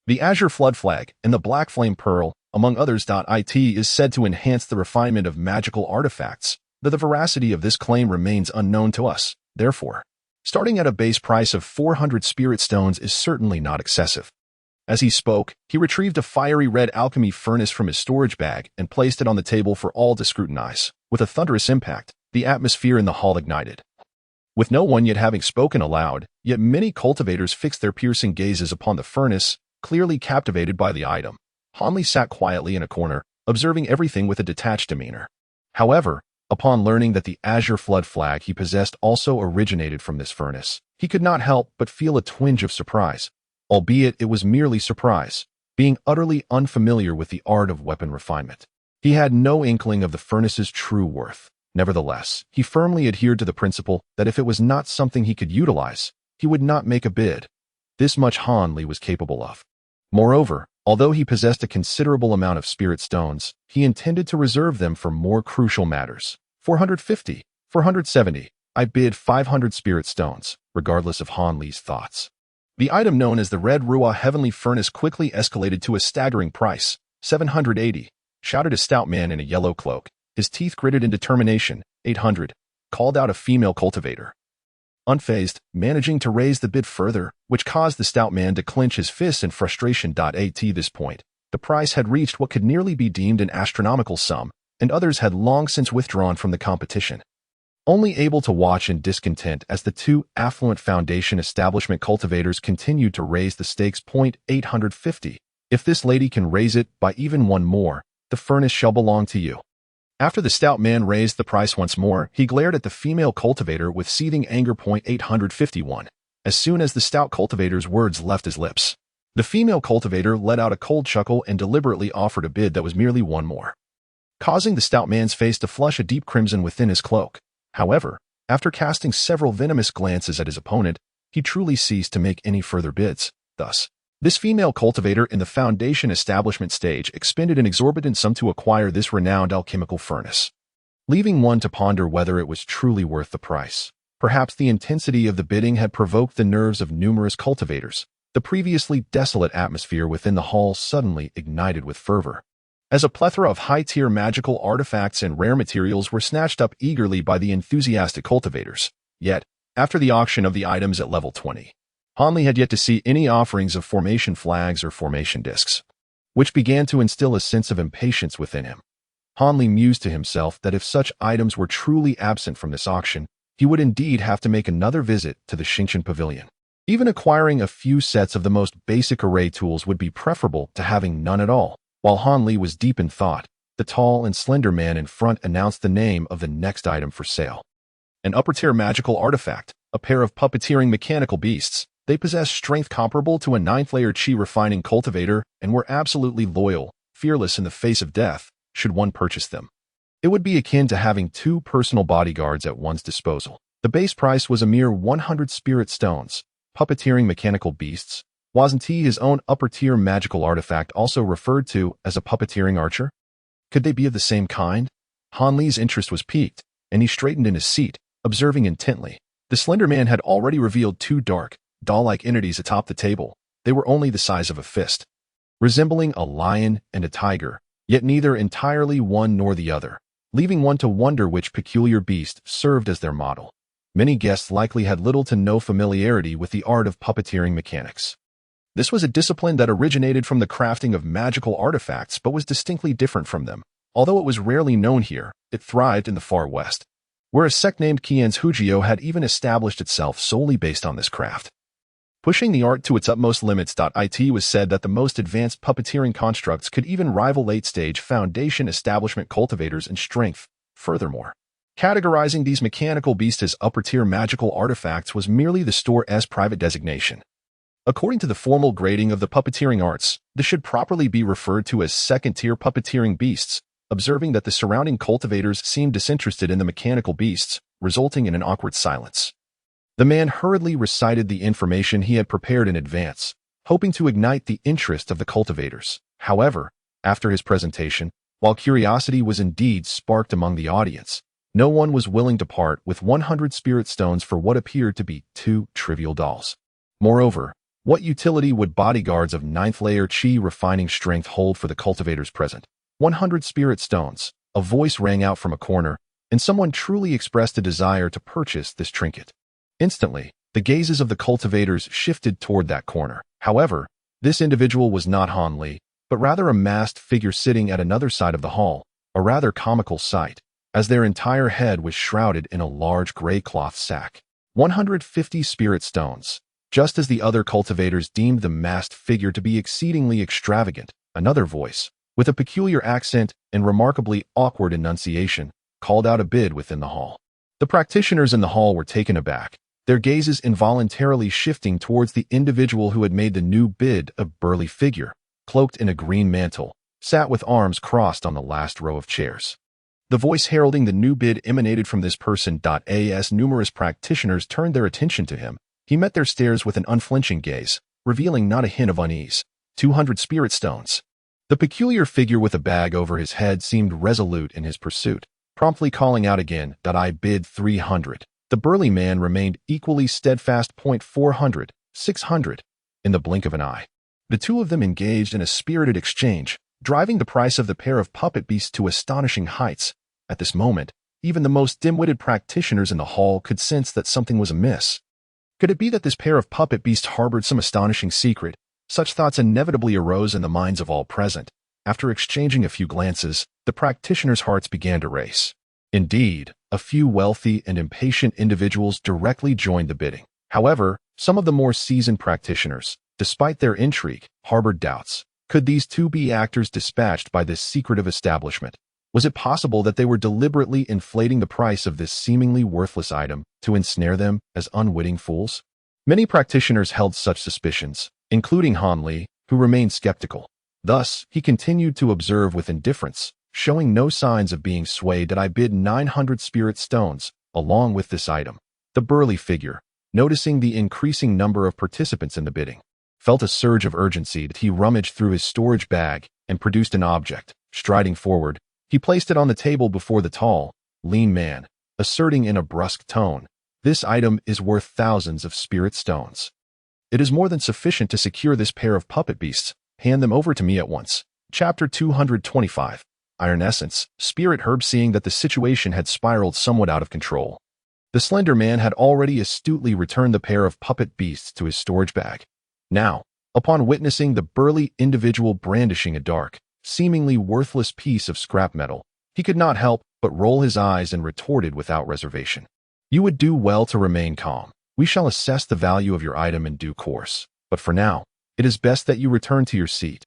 the Azure Flood Flag, and the Black Flame Pearl, among others. It is said to enhance the refinement of magical artifacts, though the veracity of this claim remains unknown to us. Therefore, starting at a base price of 400 spirit stones is certainly not excessive. As he spoke, he retrieved a fiery red alchemy furnace from his storage bag and placed it on the table for all to scrutinize. With a thunderous impact, the atmosphere in the hall ignited. With no one yet having spoken aloud, yet many cultivators fixed their piercing gazes upon the furnace, clearly captivated by the item. Hanli sat quietly in a corner, observing everything with a detached demeanor. However, upon learning that the azure flood flag he possessed also originated from this furnace, he could not help but feel a twinge of surprise, albeit it was merely surprise, being utterly unfamiliar with the art of weapon refinement. He had no inkling of the furnace's true worth. Nevertheless, he firmly adhered to the principle that if it was not something he could utilize, he would not make a bid. This much Hanli was capable of. Moreover, although he possessed a considerable amount of spirit stones, he intended to reserve them for more crucial matters. 450, 470, I bid 500 spirit stones, regardless of Hanli's thoughts. The item known as the Red Ruah Heavenly Furnace quickly escalated to a staggering price, 780, shouted a stout man in a yellow cloak, his teeth gritted in determination. 800, called out a female cultivator. Unfazed, managing to raise the bid further, which caused the stout man to clench his fists in frustration. At this point, the price had reached what could nearly be deemed an astronomical sum, and others had long since withdrawn from the competition. Only able to watch in discontent as the two affluent foundation establishment cultivators continued to raise the stakes. 850. If this lady can raise it by even one more, the furnace shall belong to you. After the stout man raised the price once more, he glared at the female cultivator with seething anger. 851. As soon as the stout cultivator's words left his lips, the female cultivator let out a cold chuckle and deliberately offered a bid that was merely one more, causing the stout man's face to flush a deep crimson within his cloak. However, after casting several venomous glances at his opponent, he truly ceased to make any further bids. Thus, this female cultivator in the foundation establishment stage expended an exorbitant sum to acquire this renowned alchemical furnace, leaving one to ponder whether it was truly worth the price. Perhaps the intensity of the bidding had provoked the nerves of numerous cultivators. The previously desolate atmosphere within the hall suddenly ignited with fervor, as a plethora of high-tier magical artifacts and rare materials were snatched up eagerly by the enthusiastic cultivators. Yet, after the auction of the items at level 20, Hanli had yet to see any offerings of formation flags or formation discs, which began to instill a sense of impatience within him. Hanli mused to himself that if such items were truly absent from this auction, he would indeed have to make another visit to the Xingqian Pavilion. Even acquiring a few sets of the most basic array tools would be preferable to having none at all. While Hanli was deep in thought, the tall and slender man in front announced the name of the next item for sale. An upper-tier magical artifact, a pair of puppeteering mechanical beasts. They possessed strength comparable to a 9th-layer chi refining cultivator and were absolutely loyal, fearless in the face of death, should one purchase them. It would be akin to having 2 personal bodyguards at one's disposal. The base price was a mere 100 spirit stones. Puppeteering mechanical beasts. Wasn't he his own upper-tier magical artifact also referred to as a puppeteering archer? Could they be of the same kind? Hanli's interest was piqued, and he straightened in his seat, observing intently. The slender man had already revealed 2 dark, doll-like entities atop the table. They were only the size of a fist, resembling a lion and a tiger, yet neither entirely one nor the other, leaving one to wonder which peculiar beast served as their model. Many guests likely had little to no familiarity with the art of puppeteering mechanics. This was a discipline that originated from the crafting of magical artifacts but was distinctly different from them. Although it was rarely known here, it thrived in the far west, where a sect named Qian's Hujio had even established itself solely based on this craft, pushing the art to its utmost limits. It was said that the most advanced puppeteering constructs could even rival late-stage foundation establishment cultivators in strength. Furthermore, categorizing these mechanical beasts as upper-tier magical artifacts was merely the store's private designation. According to the formal grading of the puppeteering arts, this should properly be referred to as second-tier puppeteering beasts. Observing that the surrounding cultivators seemed disinterested in the mechanical beasts, resulting in an awkward silence, the man hurriedly recited the information he had prepared in advance, hoping to ignite the interest of the cultivators. However, after his presentation, while curiosity was indeed sparked among the audience, no one was willing to part with 100 spirit stones for what appeared to be 2 trivial dolls. Moreover, what utility would bodyguards of 9th-layer chi refining strength hold for the cultivators present? 100 spirit stones. A voice rang out from a corner, and someone truly expressed a desire to purchase this trinket. Instantly, the gazes of the cultivators shifted toward that corner. However, This individual was not Han Li, but rather a masked figure sitting at another side of the hall, a rather comical sight, as their entire head was shrouded in a large gray cloth sack. 150 spirit stones. Just as the other cultivators deemed the masked figure to be exceedingly extravagant, another voice, with a peculiar accent and remarkably awkward enunciation, called out a bid within the hall. The practitioners in the hall were taken aback, their gazes involuntarily shifting towards the individual who had made the new bid. A burly figure, cloaked in a green mantle, sat with arms crossed on the last row of chairs. The voice heralding the new bid emanated from this person. As numerous practitioners turned their attention to him, he met their stares with an unflinching gaze, revealing not a hint of unease. 200 spirit stones. The peculiar figure with a bag over his head seemed resolute in his pursuit, promptly calling out again. I bid 300. The burly man remained equally steadfast. 400, 600. In the blink of an eye, the two of them engaged in a spirited exchange, driving the price of the pair of puppet beasts to astonishing heights. At this moment, even the most dim-witted practitioners in the hall could sense that something was amiss. Could it be that this pair of puppet beasts harbored some astonishing secret? Such thoughts inevitably arose in the minds of all present. After exchanging a few glances, the practitioners' hearts began to race. Indeed, a few wealthy and impatient individuals directly joined the bidding. However, some of the more seasoned practitioners, despite their intrigue, harbored doubts. Could these two be actors dispatched by this secretive establishment? Was it possible that they were deliberately inflating the price of this seemingly worthless item to ensnare them as unwitting fools? Many practitioners held such suspicions, including Han Li, who remained skeptical. Thus, he continued to observe with indifference, showing no signs of being swayed. I bid 900 spirit stones, along with this item. The burly figure, noticing the increasing number of participants in the bidding, felt a surge of urgency. He rummaged through his storage bag and produced an object. Striding forward, he placed it on the table before the tall, lean man, asserting in a brusque tone, "This item is worth thousands of spirit stones. It is more than sufficient to secure this pair of puppet beasts. Hand them over to me at once." Chapter 225. Iron Essence, Spirit Herb. Seeing that the situation had spiraled somewhat out of control, the slender man had already astutely returned the pair of puppet beasts to his storage bag. Now, upon witnessing the burly individual brandishing a dark, seemingly worthless piece of scrap metal, he could not help but roll his eyes and retorted without reservation, "You would do well to remain calm. We shall assess the value of your item in due course, but for now, it is best that you return to your seat.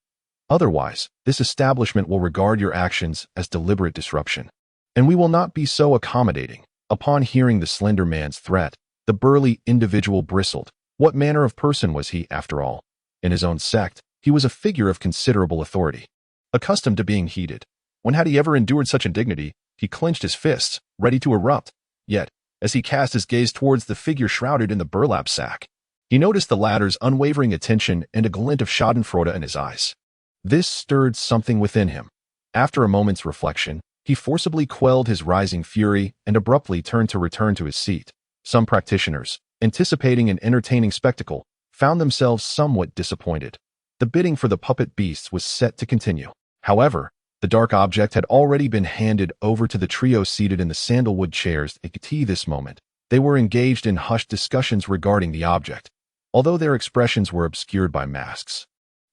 Otherwise, this establishment will regard your actions as deliberate disruption, and we will not be so accommodating." Upon hearing the slender man's threat, the burly individual bristled. What manner of person was he, after all? In his own sect, he was a figure of considerable authority, accustomed to being heated. When had he ever endured such indignity? He clenched his fists, ready to erupt. Yet, as he cast his gaze towards the figure shrouded in the burlap sack, he noticed the latter's unwavering attention and a glint of schadenfreude in his eyes. This stirred something within him. After a moment's reflection, he forcibly quelled his rising fury and abruptly turned to return to his seat. Some practitioners, anticipating an entertaining spectacle, found themselves somewhat disappointed. The bidding for the puppet beasts was set to continue. However, the dark object had already been handed over to the trio seated in the sandalwood chairs. At this moment, they were engaged in hushed discussions regarding the object, although their expressions were obscured by masks.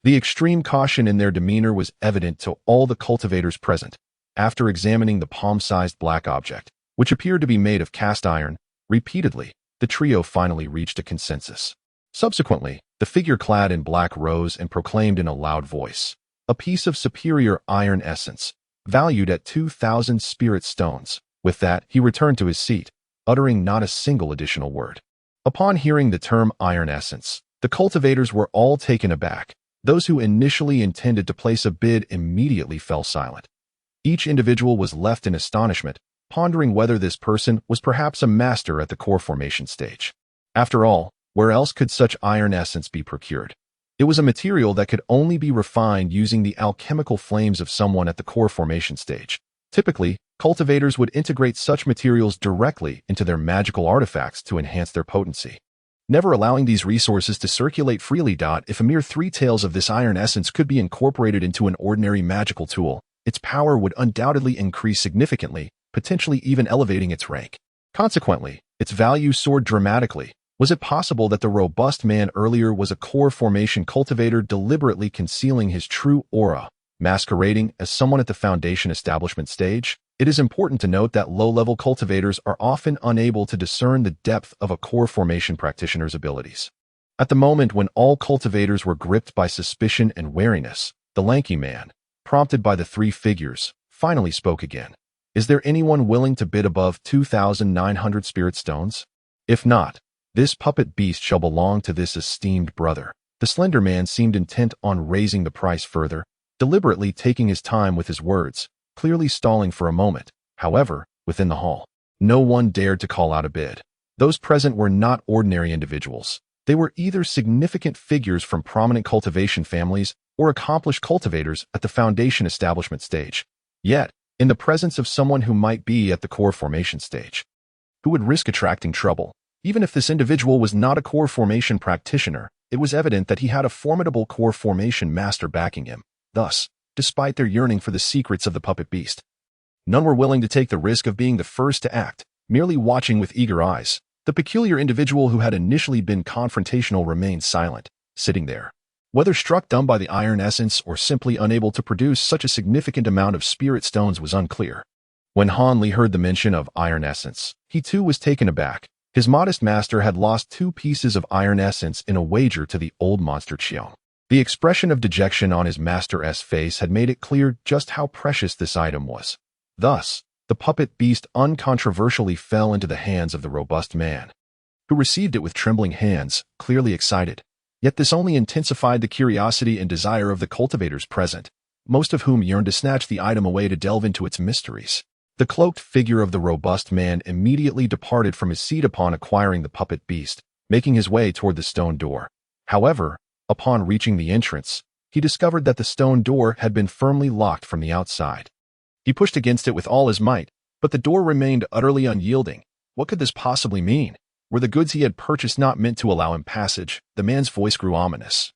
The extreme caution in their demeanor was evident to all the cultivators present. After examining the palm-sized black object, which appeared to be made of cast iron, repeatedly, the trio finally reached a consensus. Subsequently, the figure clad in black rose and proclaimed in a loud voice, "A piece of superior iron essence, valued at 2,000 spirit stones." With that, he returned to his seat, uttering not a single additional word. Upon hearing the term iron essence, the cultivators were all taken aback. Those who initially intended to place a bid immediately fell silent. Each individual was left in astonishment, pondering whether this person was perhaps a master at the core formation stage. After all, where else could such iron essence be procured? It was a material that could only be refined using the alchemical flames of someone at the core formation stage. Typically, cultivators would integrate such materials directly into their magical artifacts to enhance their potency, never allowing these resources to circulate freely. If a mere 3 taels of this iron essence could be incorporated into an ordinary magical tool, its power would undoubtedly increase significantly, potentially even elevating its rank. Consequently, its value soared dramatically. Was it possible that the robust man earlier was a core formation cultivator deliberately concealing his true aura, masquerading as someone at the foundation establishment stage? It is important to note that low-level cultivators are often unable to discern the depth of a core formation practitioner's abilities. At the moment when all cultivators were gripped by suspicion and wariness, the lanky man, prompted by the three figures, finally spoke again. Is there anyone willing to bid above 2,900 spirit stones? If not, this puppet beast shall belong to this esteemed brother. The slender man seemed intent on raising the price further, deliberately taking his time with his words, clearly stalling for a moment. However, within the hall, no one dared to call out a bid. Those present were not ordinary individuals. They were either significant figures from prominent cultivation families or accomplished cultivators at the foundation establishment stage. Yet, in the presence of someone who might be at the core formation stage, who would risk attracting trouble? Even if this individual was not a core formation practitioner, it was evident that he had a formidable core formation master backing him. Thus, despite their yearning for the secrets of the puppet beast, none were willing to take the risk of being the first to act, merely watching with eager eyes. The peculiar individual who had initially been confrontational remained silent, sitting there. Whether struck dumb by the iron essence or simply unable to produce such a significant amount of spirit stones was unclear. When Han Li heard the mention of iron essence, he too was taken aback. His modest master had lost 2 pieces of iron essence in a wager to the old monster Chiong. The expression of dejection on his master's face had made it clear just how precious this item was. Thus, the puppet beast uncontroversially fell into the hands of the robust man, who received it with trembling hands, clearly excited. Yet this only intensified the curiosity and desire of the cultivators present, most of whom yearned to snatch the item away to delve into its mysteries. The cloaked figure of the robust man immediately departed from his seat upon acquiring the puppet beast, making his way toward the stone door. However, upon reaching the entrance, he discovered that the stone door had been firmly locked from the outside. He pushed against it with all his might, but the door remained utterly unyielding. What could this possibly mean? Were the goods he had purchased not meant to allow him passage? The man's voice grew ominous,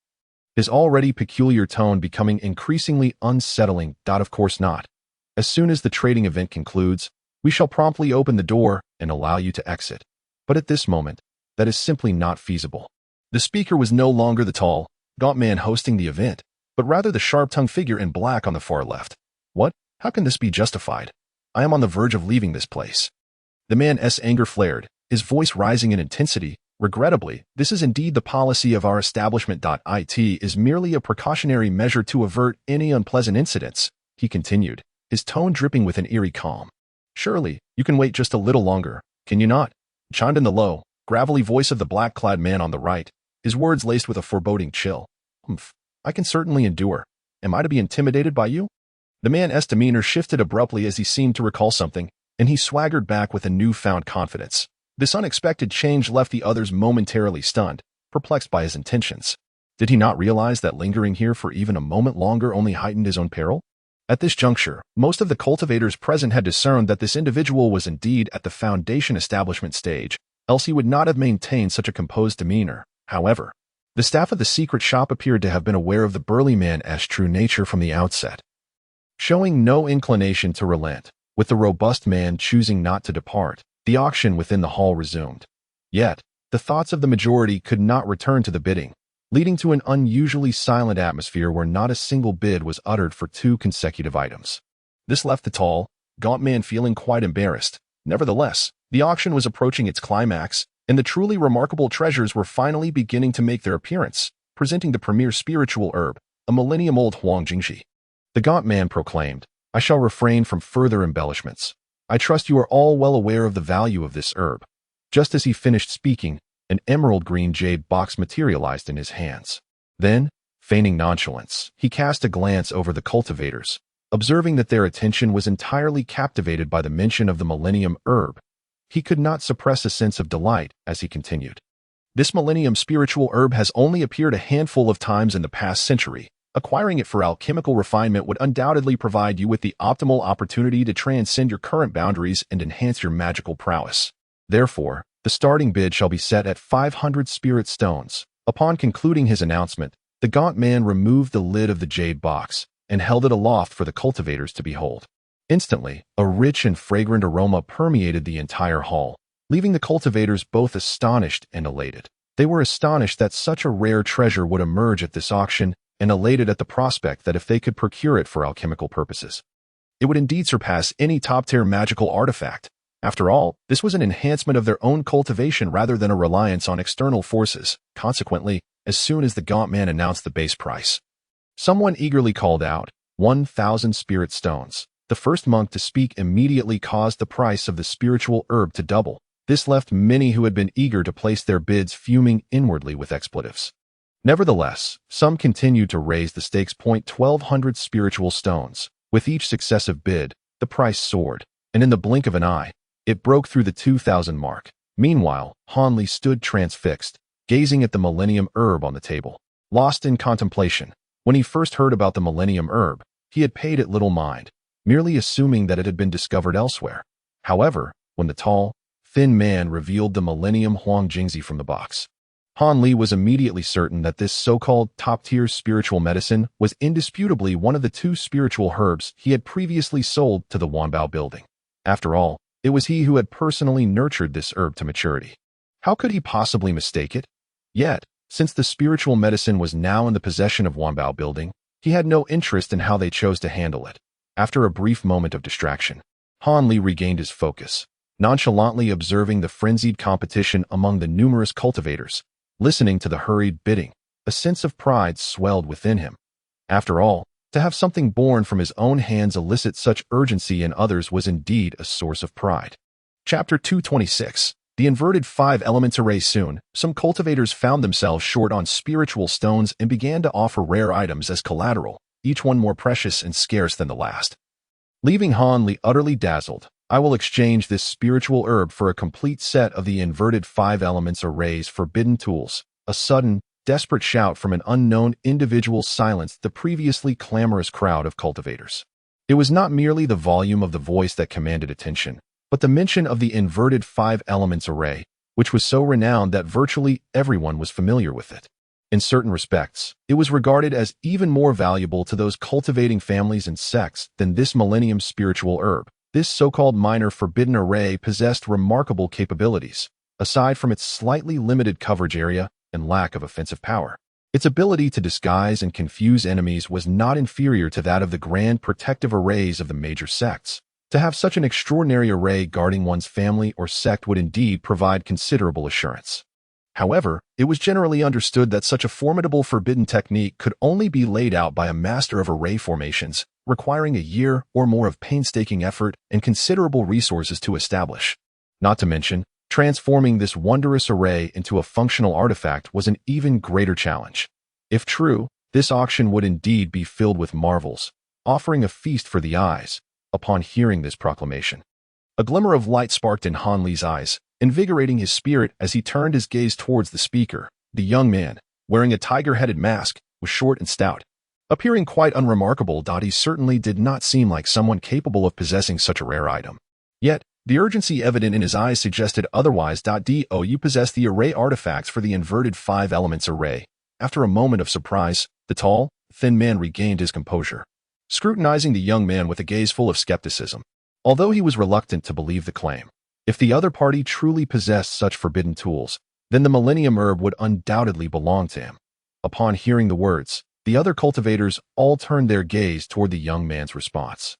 his already peculiar tone becoming increasingly unsettling. Of course not. As soon as the trading event concludes, we shall promptly open the door and allow you to exit. But at this moment, that is simply not feasible. The speaker was no longer the tall, gaunt man hosting the event, but rather the sharp-tongued figure in black on the far left. What? How can this be justified? I am on the verge of leaving this place. The man's anger flared, his voice rising in intensity. Regrettably, this is indeed the policy of our establishment. It is merely a precautionary measure to avert any unpleasant incidents, he continued, his tone dripping with an eerie calm. Surely, you can wait just a little longer, can you not? Chimed in the low, gravelly voice of the black-clad man on the right, his words laced with a foreboding chill. I can certainly endure. Am I to be intimidated by you? The man's demeanor shifted abruptly as he seemed to recall something, and he swaggered back with a newfound confidence. This unexpected change left the others momentarily stunned, perplexed by his intentions. Did he not realize that lingering here for even a moment longer only heightened his own peril? At this juncture, most of the cultivators present had discerned that this individual was indeed at the foundation establishment stage, else he would not have maintained such a composed demeanor. However, the staff of the secret shop appeared to have been aware of the burly man's true nature from the outset. Showing no inclination to relent, with the robust man choosing not to depart, the auction within the hall resumed. Yet, the thoughts of the majority could not return to the bidding, leading to an unusually silent atmosphere where not a single bid was uttered for 2 consecutive items. This left the tall, gaunt man feeling quite embarrassed. Nevertheless, the auction was approaching its climax, and the truly remarkable treasures were finally beginning to make their appearance, presenting the premier spiritual herb, a millennium-old Huang Jingxi. The gaunt man proclaimed, I shall refrain from further embellishments. I trust you are all well aware of the value of this herb. Just as he finished speaking, an emerald-green jade box materialized in his hands. Then, feigning nonchalance, he cast a glance over the cultivators, observing that their attention was entirely captivated by the mention of the millennium herb. He could not suppress a sense of delight as he continued. This millennium spiritual herb has only appeared a handful of times in the past century. Acquiring it for alchemical refinement would undoubtedly provide you with the optimal opportunity to transcend your current boundaries and enhance your magical prowess. Therefore, the starting bid shall be set at 500 spirit stones. Upon concluding his announcement, the gaunt man removed the lid of the jade box and held it aloft for the cultivators to behold. Instantly, a rich and fragrant aroma permeated the entire hall, leaving the cultivators both astonished and elated. They were astonished that such a rare treasure would emerge at this auction, and elated at the prospect that if they could procure it for alchemical purposes, it would indeed surpass any top-tier magical artifact. After all, this was an enhancement of their own cultivation rather than a reliance on external forces. Consequently, as soon as the gaunt man announced the base price, someone eagerly called out, 1,000 spirit stones. The first monk to speak immediately caused the price of the spiritual herb to double. This left many who had been eager to place their bids fuming inwardly with expletives. Nevertheless, some continued to raise the stakes. 1,200 spiritual stones. With each successive bid, the price soared, and in the blink of an eye, it broke through the 2,000 mark. Meanwhile, Hanli stood transfixed, gazing at the millennium herb on the table, lost in contemplation. When he first heard about the millennium herb, he had paid it little mind, merely assuming that it had been discovered elsewhere. However, when the tall, thin man revealed the millennium Huangjingzi from the box, Han Li was immediately certain that this so-called top-tier spiritual medicine was indisputably one of the 2 spiritual herbs he had previously sold to the Wanbao building. After all, it was he who had personally nurtured this herb to maturity. How could he possibly mistake it? Yet, since the spiritual medicine was now in the possession of Wanbao building, he had no interest in how they chose to handle it. After a brief moment of distraction, Han Li regained his focus, nonchalantly observing the frenzied competition among the numerous cultivators. Listening to the hurried bidding, a sense of pride swelled within him. After all, to have something born from his own hands elicit such urgency in others was indeed a source of pride. Chapter 226. The inverted 5 elements array. Soon, some cultivators found themselves short on spiritual stones and began to offer rare items as collateral, each one more precious and scarce than the last. Leaving Han Li utterly dazzled, I will exchange this spiritual herb for a complete set of the inverted 5 elements array's forbidden tools. A sudden, desperate shout from an unknown individual silenced the previously clamorous crowd of cultivators. It was not merely the volume of the voice that commanded attention, but the mention of the inverted 5 elements array, which was so renowned that virtually everyone was familiar with it. In certain respects, it was regarded as even more valuable to those cultivating families and sects than this millennium spiritual herb. This so-called minor forbidden array possessed remarkable capabilities, aside from its slightly limited coverage area and lack of offensive power. Its ability to disguise and confuse enemies was not inferior to that of the grand protective arrays of the major sects. To have such an extraordinary array guarding one's family or sect would indeed provide considerable assurance. However, it was generally understood that such a formidable forbidden technique could only be laid out by a master of array formations, requiring a year or more of painstaking effort and considerable resources to establish. Not to mention, transforming this wondrous array into a functional artifact was an even greater challenge. If true, this auction would indeed be filled with marvels, offering a feast for the eyes. Upon hearing this proclamation, a glimmer of light sparked in Han Li's eyes, invigorating his spirit as he turned his gaze towards the speaker. The young man, wearing a tiger-headed mask, was short and stout, appearing quite unremarkable. He certainly did not seem like someone capable of possessing such a rare item. Yet, the urgency evident in his eyes suggested otherwise. Do you possess the array artifacts for the inverted 5 elements array? After a moment of surprise, the tall, thin man regained his composure, scrutinizing the young man with a gaze full of skepticism. Although he was reluctant to believe the claim, if the other party truly possessed such forbidden tools, then the millennium herb would undoubtedly belong to him. Upon hearing the words, the other cultivators all turned their gaze toward the young man's response.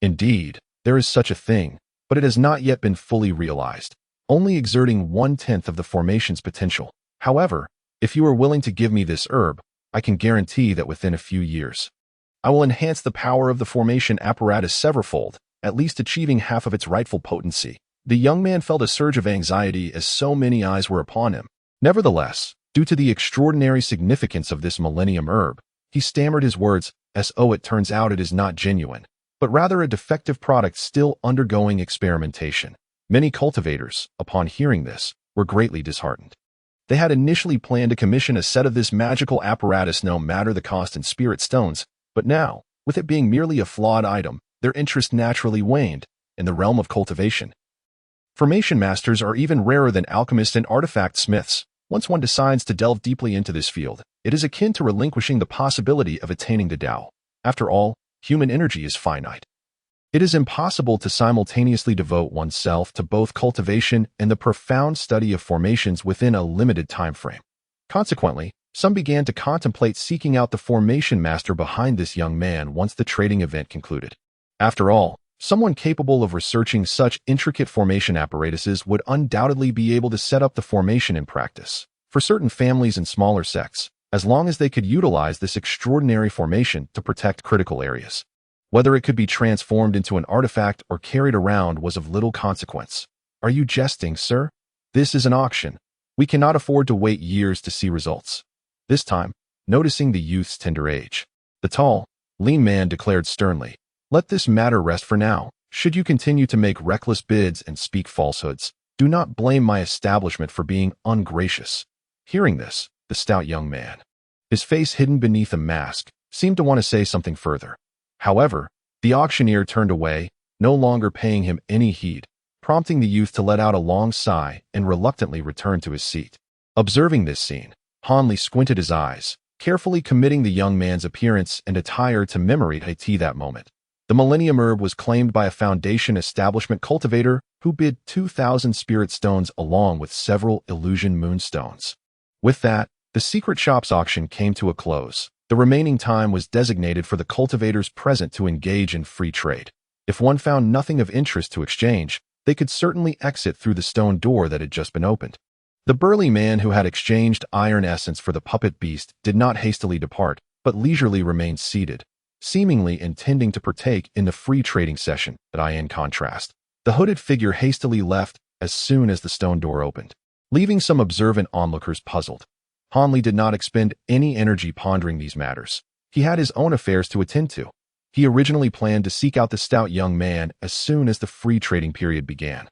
Indeed, there is such a thing, but it has not yet been fully realized, only exerting 1/10 of the formation's potential. However, if you are willing to give me this herb, I can guarantee that within a few years, I will enhance the power of the formation apparatus severalfold, at least achieving half of its rightful potency. The young man felt a surge of anxiety as so many eyes were upon him. Nevertheless, due to the extraordinary significance of this millennium herb, he stammered his words, it turns out it is not genuine, but rather a defective product still undergoing experimentation. Many cultivators, upon hearing this, were greatly disheartened. They had initially planned to commission a set of this magical apparatus no matter the cost in spirit stones, but now, with it being merely a flawed item, their interest naturally waned. In the realm of cultivation, formation masters are even rarer than alchemists and artifact smiths. Once one decides to delve deeply into this field, it is akin to relinquishing the possibility of attaining the Tao. After all, human energy is finite. It is impossible to simultaneously devote oneself to both cultivation and the profound study of formations within a limited time frame. Consequently, some began to contemplate seeking out the formation master behind this young man once the trading event concluded. After all, someone capable of researching such intricate formation apparatuses would undoubtedly be able to set up the formation in practice. For certain families and smaller sects, as long as they could utilize this extraordinary formation to protect critical areas. Whether it could be transformed into an artifact or carried around was of little consequence. Are you jesting, sir? This is an auction. We cannot afford to wait years to see results. This time, noticing the youth's tender age, the tall, lean man declared sternly, "Let this matter rest for now. Should you continue to make reckless bids and speak falsehoods, do not blame my establishment for being ungracious." Hearing this, the stout young man, his face hidden beneath a mask, seemed to want to say something further. However, the auctioneer turned away, no longer paying him any heed, prompting the youth to let out a long sigh and reluctantly return to his seat. Observing this scene, Hanley squinted his eyes, carefully committing the young man's appearance and attire to memory at that moment. The Millennium Herb was claimed by a Foundation establishment cultivator who bid 2,000 spirit stones along with several illusion moonstones. With that, the secret shop's auction came to a close. The remaining time was designated for the cultivators present to engage in free trade. If one found nothing of interest to exchange, they could certainly exit through the stone door that had just been opened. The burly man who had exchanged iron essence for the puppet beast did not hastily depart, but leisurely remained seated, seemingly intending to partake in the free trading session. In contrast, the hooded figure hastily left as soon as the stone door opened, leaving some observant onlookers puzzled. Hanley did not expend any energy pondering these matters. He had his own affairs to attend to. He originally planned to seek out the stout young man as soon as the free trading period began,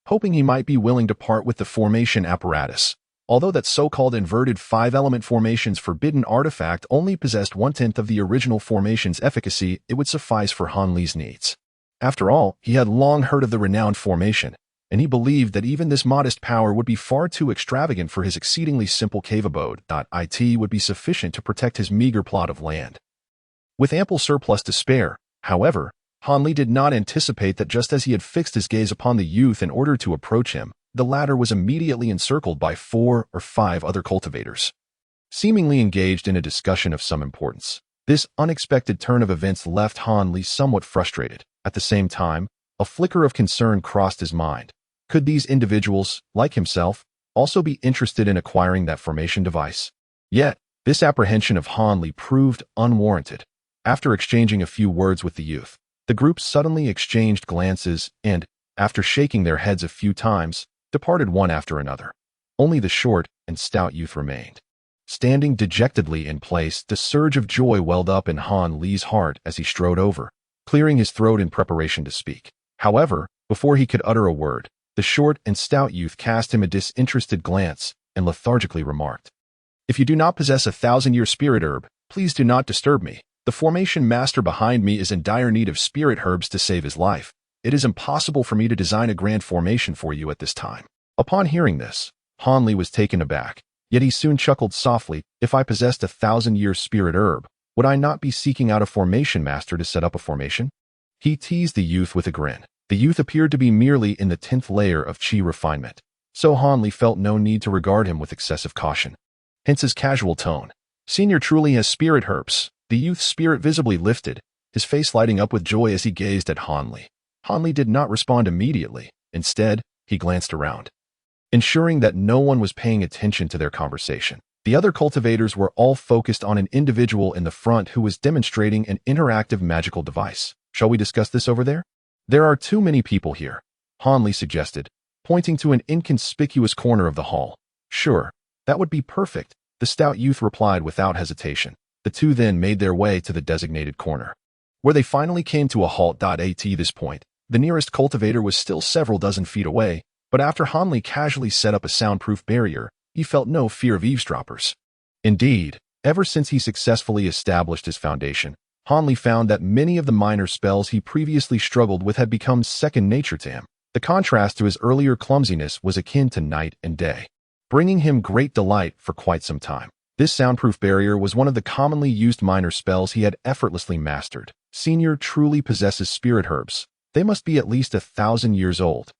hoping he might be willing to part with the formation apparatus. Although that so-called inverted five-element formation's forbidden artifact only possessed 1/10 of the original formation's efficacy, it would suffice for Hanley's needs. After all, he had long heard of the renowned formation, and he believed that even this modest power would be far too extravagant for his exceedingly simple cave abode. It would be sufficient to protect his meager plot of land. With ample surplus to spare, however, Hanley did not anticipate that just as he had fixed his gaze upon the youth in order to approach him, the latter was immediately encircled by 4 or 5 other cultivators, seemingly engaged in a discussion of some importance. This unexpected turn of events left Hanley somewhat frustrated. At the same time, a flicker of concern crossed his mind. Could these individuals, like himself, also be interested in acquiring that formation device? Yet, this apprehension of Hanley proved unwarranted. After exchanging a few words with the youth, the group suddenly exchanged glances and, after shaking their heads a few times, departed one after another. Only the short and stout youth remained. Standing dejectedly in place, the surge of joy welled up in Hanley's heart as he strode over, clearing his throat in preparation to speak. However, before he could utter a word, the short and stout youth cast him a disinterested glance and lethargically remarked, "If you do not possess a 1,000-year spirit herb, please do not disturb me. The formation master behind me is in dire need of spirit herbs to save his life. It is impossible for me to design a grand formation for you at this time." Upon hearing this, Hanley was taken aback, yet he soon chuckled softly. "If I possessed a 1,000-year spirit herb, would I not be seeking out a formation master to set up a formation?" He teased the youth with a grin. The youth appeared to be merely in the 10th layer of chi refinement, so Hanley felt no need to regard him with excessive caution. Hence his casual tone. "Senior truly has spirit herbs." The youth's spirit visibly lifted, his face lighting up with joy as he gazed at Hanley. Hanley did not respond immediately. Instead, he glanced around, ensuring that no one was paying attention to their conversation. The other cultivators were all focused on an individual in the front who was demonstrating an interactive magical device. "Shall we discuss this over there?" "There are too many people here," Hanley suggested, pointing to an inconspicuous corner of the hall. "Sure, that would be perfect," the stout youth replied without hesitation. The two then made their way to the designated corner, where they finally came to a halt. At this point, the nearest cultivator was still several dozen feet away, but after Hanley casually set up a soundproof barrier, he felt no fear of eavesdroppers. Indeed, ever since he successfully established his foundation, Hanley found that many of the minor spells he previously struggled with had become second nature to him. The contrast to his earlier clumsiness was akin to night and day, bringing him great delight for quite some time. This soundproof barrier was one of the commonly used minor spells he had effortlessly mastered, Senior truly possesses spirit herbs. They must be at least 1,000 years old.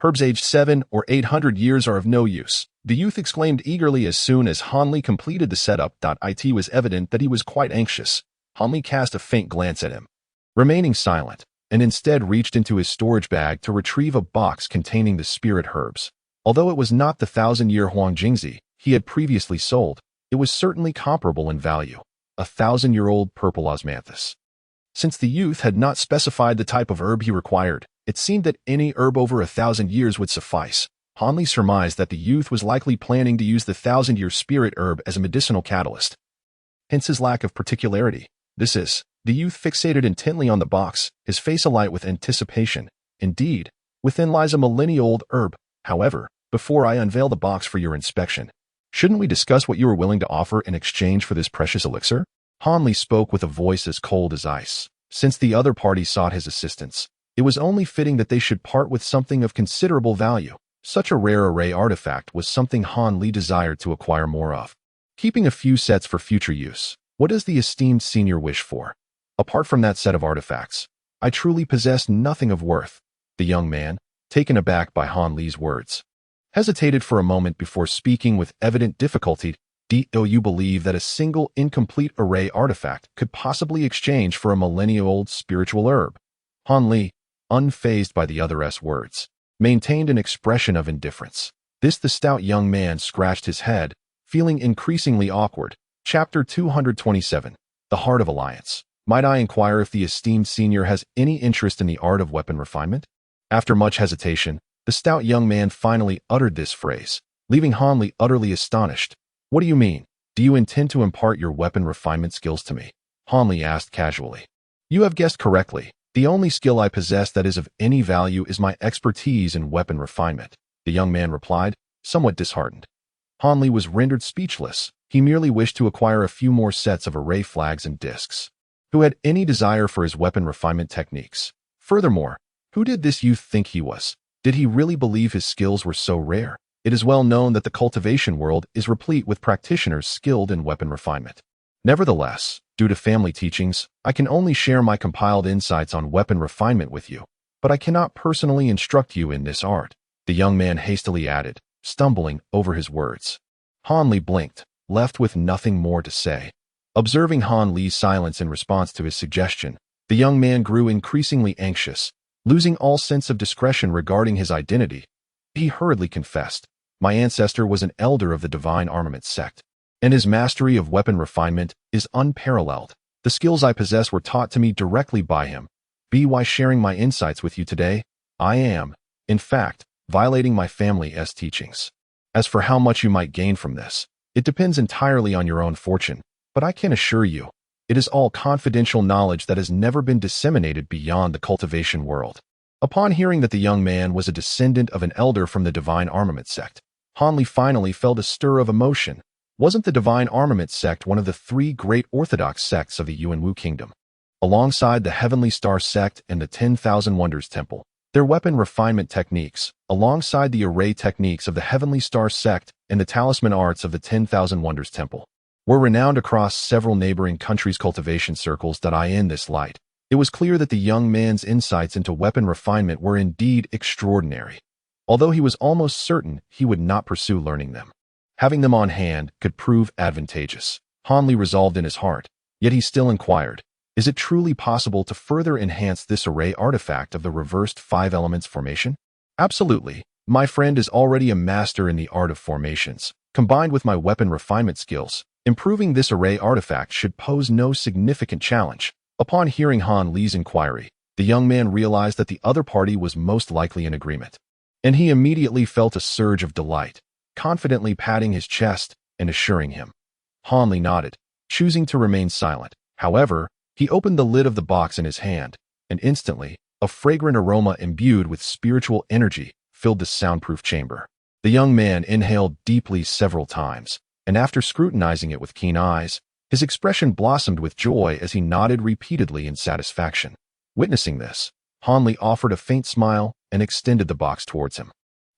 Herbs aged 7 or 800 years are of no use, the youth exclaimed eagerly as soon as Hanli completed the setup. It was evident that he was quite anxious. Hanli cast a faint glance at him, remaining silent, and instead reached into his storage bag to retrieve a box containing the spirit herbs. Although it was not the 1,000-year Huangjingzi he had previously sold, it was certainly comparable in value, 1,000-year-old purple osmanthus. Since the youth had not specified the type of herb he required, it seemed that any herb over 1,000 years would suffice. Hanli surmised that the youth was likely planning to use the 1,000-year spirit herb as a medicinal catalyst. Hence his lack of particularity. The youth fixated intently on the box, his face alight with anticipation. Indeed, within lies a millennia-old herb. However, before I unveil the box for your inspection, shouldn't we discuss what you are willing to offer in exchange for this precious elixir? Hanli spoke with a voice as cold as ice. Since the other party sought his assistance, it was only fitting that they should part with something of considerable value. Such a rare array artifact was something Hanli desired to acquire more of. Keeping a few sets for future use, what does the esteemed senior wish for? Apart from that set of artifacts, I truly possess nothing of worth. The young man, taken aback by Hanli's words, hesitated for a moment before speaking with evident difficulty. Do you believe that a single incomplete array artifact could possibly exchange for a millennia-old spiritual herb? Hanli, unfazed by the other's words, maintained an expression of indifference. The stout young man scratched his head, feeling increasingly awkward. Chapter 227. The Heart of Alliance. Might I inquire if the esteemed senior has any interest in the art of weapon refinement? After much hesitation, the stout young man finally uttered this phrase, leaving Hanli utterly astonished. What do you mean? Do you intend to impart your weapon refinement skills to me? Hanli asked casually. You have guessed correctly. The only skill I possess that is of any value is my expertise in weapon refinement, the young man replied, somewhat disheartened. Hanli was rendered speechless. He merely wished to acquire a few more sets of array flags and discs. Who had any desire for his weapon refinement techniques? Furthermore, who did this youth think he was? Did he really believe his skills were so rare? It is well known that the cultivation world is replete with practitioners skilled in weapon refinement. Nevertheless, due to family teachings, I can only share my compiled insights on weapon refinement with you, but I cannot personally instruct you in this art, the young man hastily added, stumbling over his words. Hanli blinked, left with nothing more to say. Observing Hanli's silence in response to his suggestion, the young man grew increasingly anxious. Losing all sense of discretion regarding his identity, he hurriedly confessed, my ancestor was an elder of the Divine Armament sect, and his mastery of weapon refinement is unparalleled. The skills I possess were taught to me directly by him. By sharing my insights with you today, I am, in fact, violating my family's teachings. As for how much you might gain from this, it depends entirely on your own fortune, but I can assure you, it is all confidential knowledge that has never been disseminated beyond the cultivation world. Upon hearing that the young man was a descendant of an elder from the Divine Armament sect, Hanli finally felt a stir of emotion. Wasn't the Divine Armament sect one of the 3 great orthodox sects of the Yuanwu Kingdom? Alongside the Heavenly Star sect and the 10,000 Wonders Temple, their weapon refinement techniques, alongside the array techniques of the Heavenly Star sect and the talisman arts of the 10,000 Wonders Temple, were renowned across several neighboring countries' cultivation circles. In this light, it was clear that the young man's insights into weapon refinement were indeed extraordinary, although he was almost certain he would not pursue learning them. Having them on hand could prove advantageous, Hanli resolved in his heart, yet he still inquired, is it truly possible to further enhance this array artifact of the reversed 5 elements formation? Absolutely. My friend is already a master in the art of formations. Combined with my weapon refinement skills, improving this array artifact should pose no significant challenge. Upon hearing Hanli's inquiry, the young man realized that the other party was most likely in agreement, and he immediately felt a surge of delight, confidently patting his chest and assuring him. Hanli nodded, choosing to remain silent. However, he opened the lid of the box in his hand, and instantly, a fragrant aroma imbued with spiritual energy filled the soundproof chamber. The young man inhaled deeply several times, and after scrutinizing it with keen eyes, his expression blossomed with joy as he nodded repeatedly in satisfaction. Witnessing this, Hanli offered a faint smile and extended the box towards him.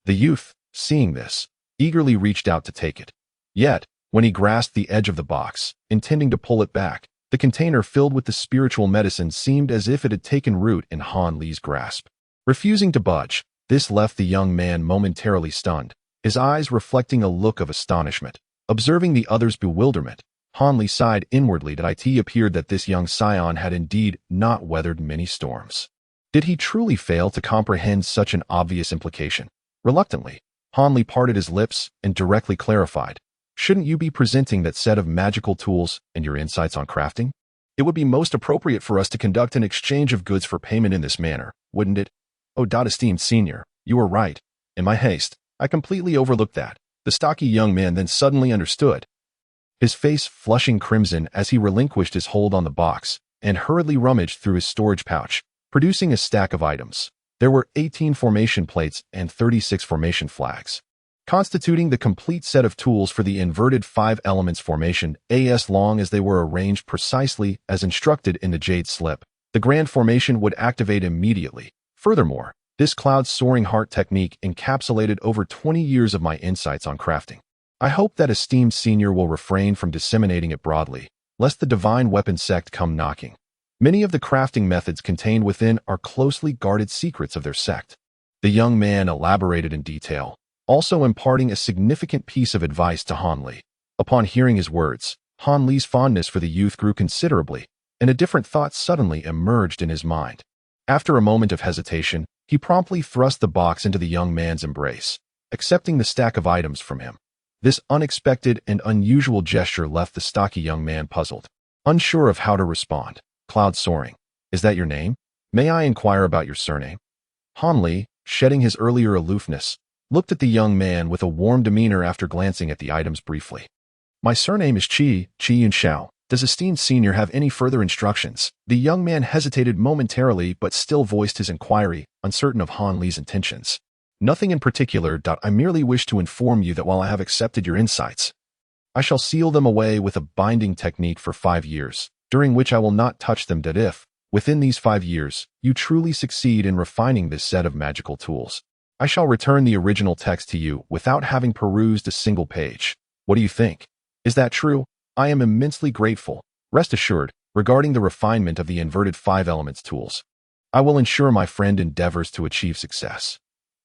The youth, seeing this, eagerly reached out to take it. Yet, when he grasped the edge of the box, intending to pull it back, The container filled with the spiritual medicine seemed as if it had taken root in Han Li's grasp. Refusing to budge, this left the young man momentarily stunned, his eyes reflecting a look of astonishment. Observing the other's bewilderment, Han Li sighed inwardly that it appeared that this young scion had indeed not weathered many storms. Did he truly fail to comprehend such an obvious implication? Reluctantly, Han Li parted his lips and directly clarified, "Shouldn't you be presenting that set of magical tools and your insights on crafting? It would be most appropriate for us to conduct an exchange of goods for payment in this manner, wouldn't it?" "Oh, esteemed senior, you are right. In my haste, I completely overlooked that." The stocky young man then suddenly understood, his face flushing crimson as he relinquished his hold on the box and hurriedly rummaged through his storage pouch, producing a stack of items. There were 18 formation plates and 36 formation flags, constituting the complete set of tools for the inverted 5 elements formation, as long as they were arranged precisely as instructed in the jade slip. The grand formation would activate immediately. Furthermore, this cloud-soaring heart technique encapsulated over 20 years of my insights on crafting. I hope that esteemed senior will refrain from disseminating it broadly, lest the divine weapon sect come knocking. Many of the crafting methods contained within are closely guarded secrets of their sect. The young man elaborated in detail, also imparting a significant piece of advice to Han Li. Upon hearing his words, Han Li's fondness for the youth grew considerably, and a different thought suddenly emerged in his mind. After a moment of hesitation, he promptly thrust the box into the young man's embrace, accepting the stack of items from him. This unexpected and unusual gesture left the stocky young man puzzled, unsure of how to respond. "Cloud soaring, is that your name? May I inquire about your surname?" Han Li, shedding his earlier aloofness, looked at the young man with a warm demeanor after glancing at the items briefly. "My surname is Qi Yunxiao. Does esteemed senior have any further instructions?" The young man hesitated momentarily but still voiced his inquiry, uncertain of Han Li's intentions. "Nothing in particular. I merely wish to inform you that while I have accepted your insights, I shall seal them away with a binding technique for 5 years, during which I will not touch them. That if, within these 5 years, you truly succeed in refining this set of magical tools, I shall return the original text to you without having perused a single page. What do you think? Is that true? I am immensely grateful. Rest assured, regarding the refinement of the inverted 5 elements tools, I will ensure my friend endeavors to achieve success.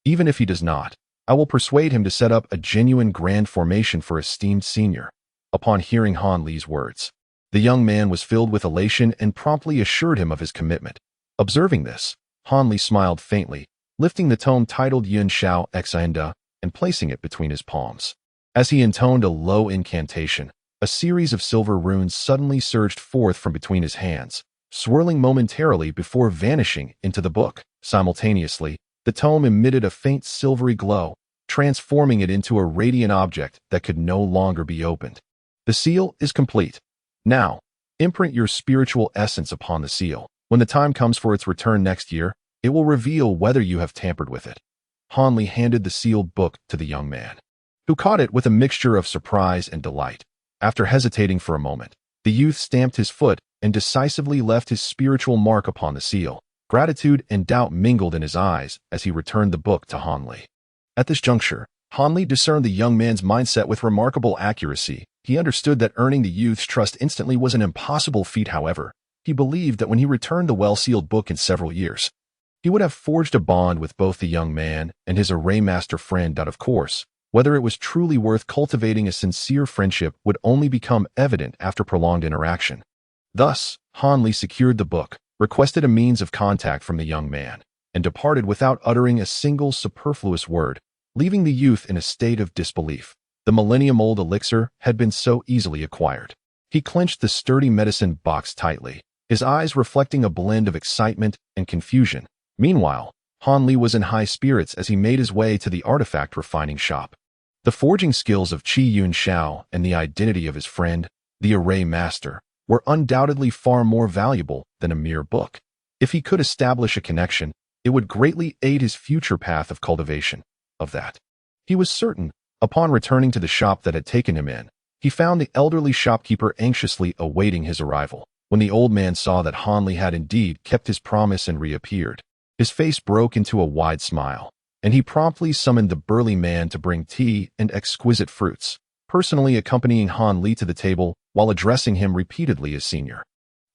Even if he does not, I will persuade him to set up a genuine grand formation for esteemed senior." Upon hearing Han Li's words, the young man was filled with elation and promptly assured him of his commitment. Observing this, Han Li smiled faintly, lifting the tome titled Yun Shao Exaenda and placing it between his palms. As he intoned a low incantation, a series of silver runes suddenly surged forth from between his hands, swirling momentarily before vanishing into the book. Simultaneously, the tome emitted a faint silvery glow, transforming it into a radiant object that could no longer be opened. "The seal is complete. Now, imprint your spiritual essence upon the seal. When the time comes for its return next year, it will reveal whether you have tampered with it." Han Li handed the sealed book to the young man, who caught it with a mixture of surprise and delight. After hesitating for a moment, the youth stamped his foot and decisively left his spiritual mark upon the seal. Gratitude and doubt mingled in his eyes as he returned the book to Han Li. At this juncture, Han Li discerned the young man's mindset with remarkable accuracy. He understood that earning the youth's trust instantly was an impossible feat. However, he believed that when he returned the well-sealed book in several years, he would have forged a bond with both the young man and his array master friend. Of course, whether it was truly worth cultivating a sincere friendship would only become evident after prolonged interaction. Thus, Han Li secured the book, requested a means of contact from the young man, and departed without uttering a single superfluous word, leaving the youth in a state of disbelief. The millennium-old elixir had been so easily acquired. He clenched the sturdy medicine box tightly, his eyes reflecting a blend of excitement and confusion. Meanwhile, Han Li was in high spirits as he made his way to the artifact refining shop. The forging skills of Qi Yunxiao and the identity of his friend, the array master, were undoubtedly far more valuable than a mere book. If he could establish a connection, it would greatly aid his future path of cultivation. Of that, he was certain. Upon returning to the shop that had taken him in, he found the elderly shopkeeper anxiously awaiting his arrival. When the old man saw that Han Li had indeed kept his promise and reappeared, his face broke into a wide smile, and he promptly summoned the burly man to bring tea and exquisite fruits, personally accompanying Han Li to the table while addressing him repeatedly as senior.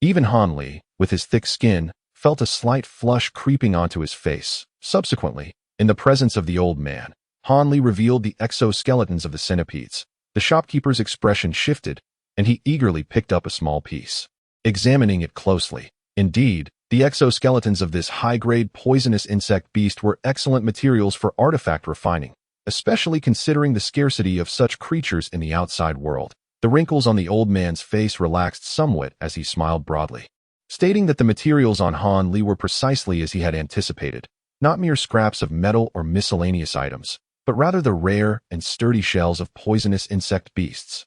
Even Han Li, with his thick skin, felt a slight flush creeping onto his face. Subsequently, in the presence of the old man, Han Li revealed the exoskeletons of the centipedes. The shopkeeper's expression shifted, and he eagerly picked up a small piece. Examining it closely, indeed, the exoskeletons of this high-grade poisonous insect beast were excellent materials for artifact refining, especially considering the scarcity of such creatures in the outside world. The wrinkles on the old man's face relaxed somewhat as he smiled broadly, stating that the materials on Han Li were precisely as he had anticipated, not mere scraps of metal or miscellaneous items, but rather the rare and sturdy shells of poisonous insect beasts.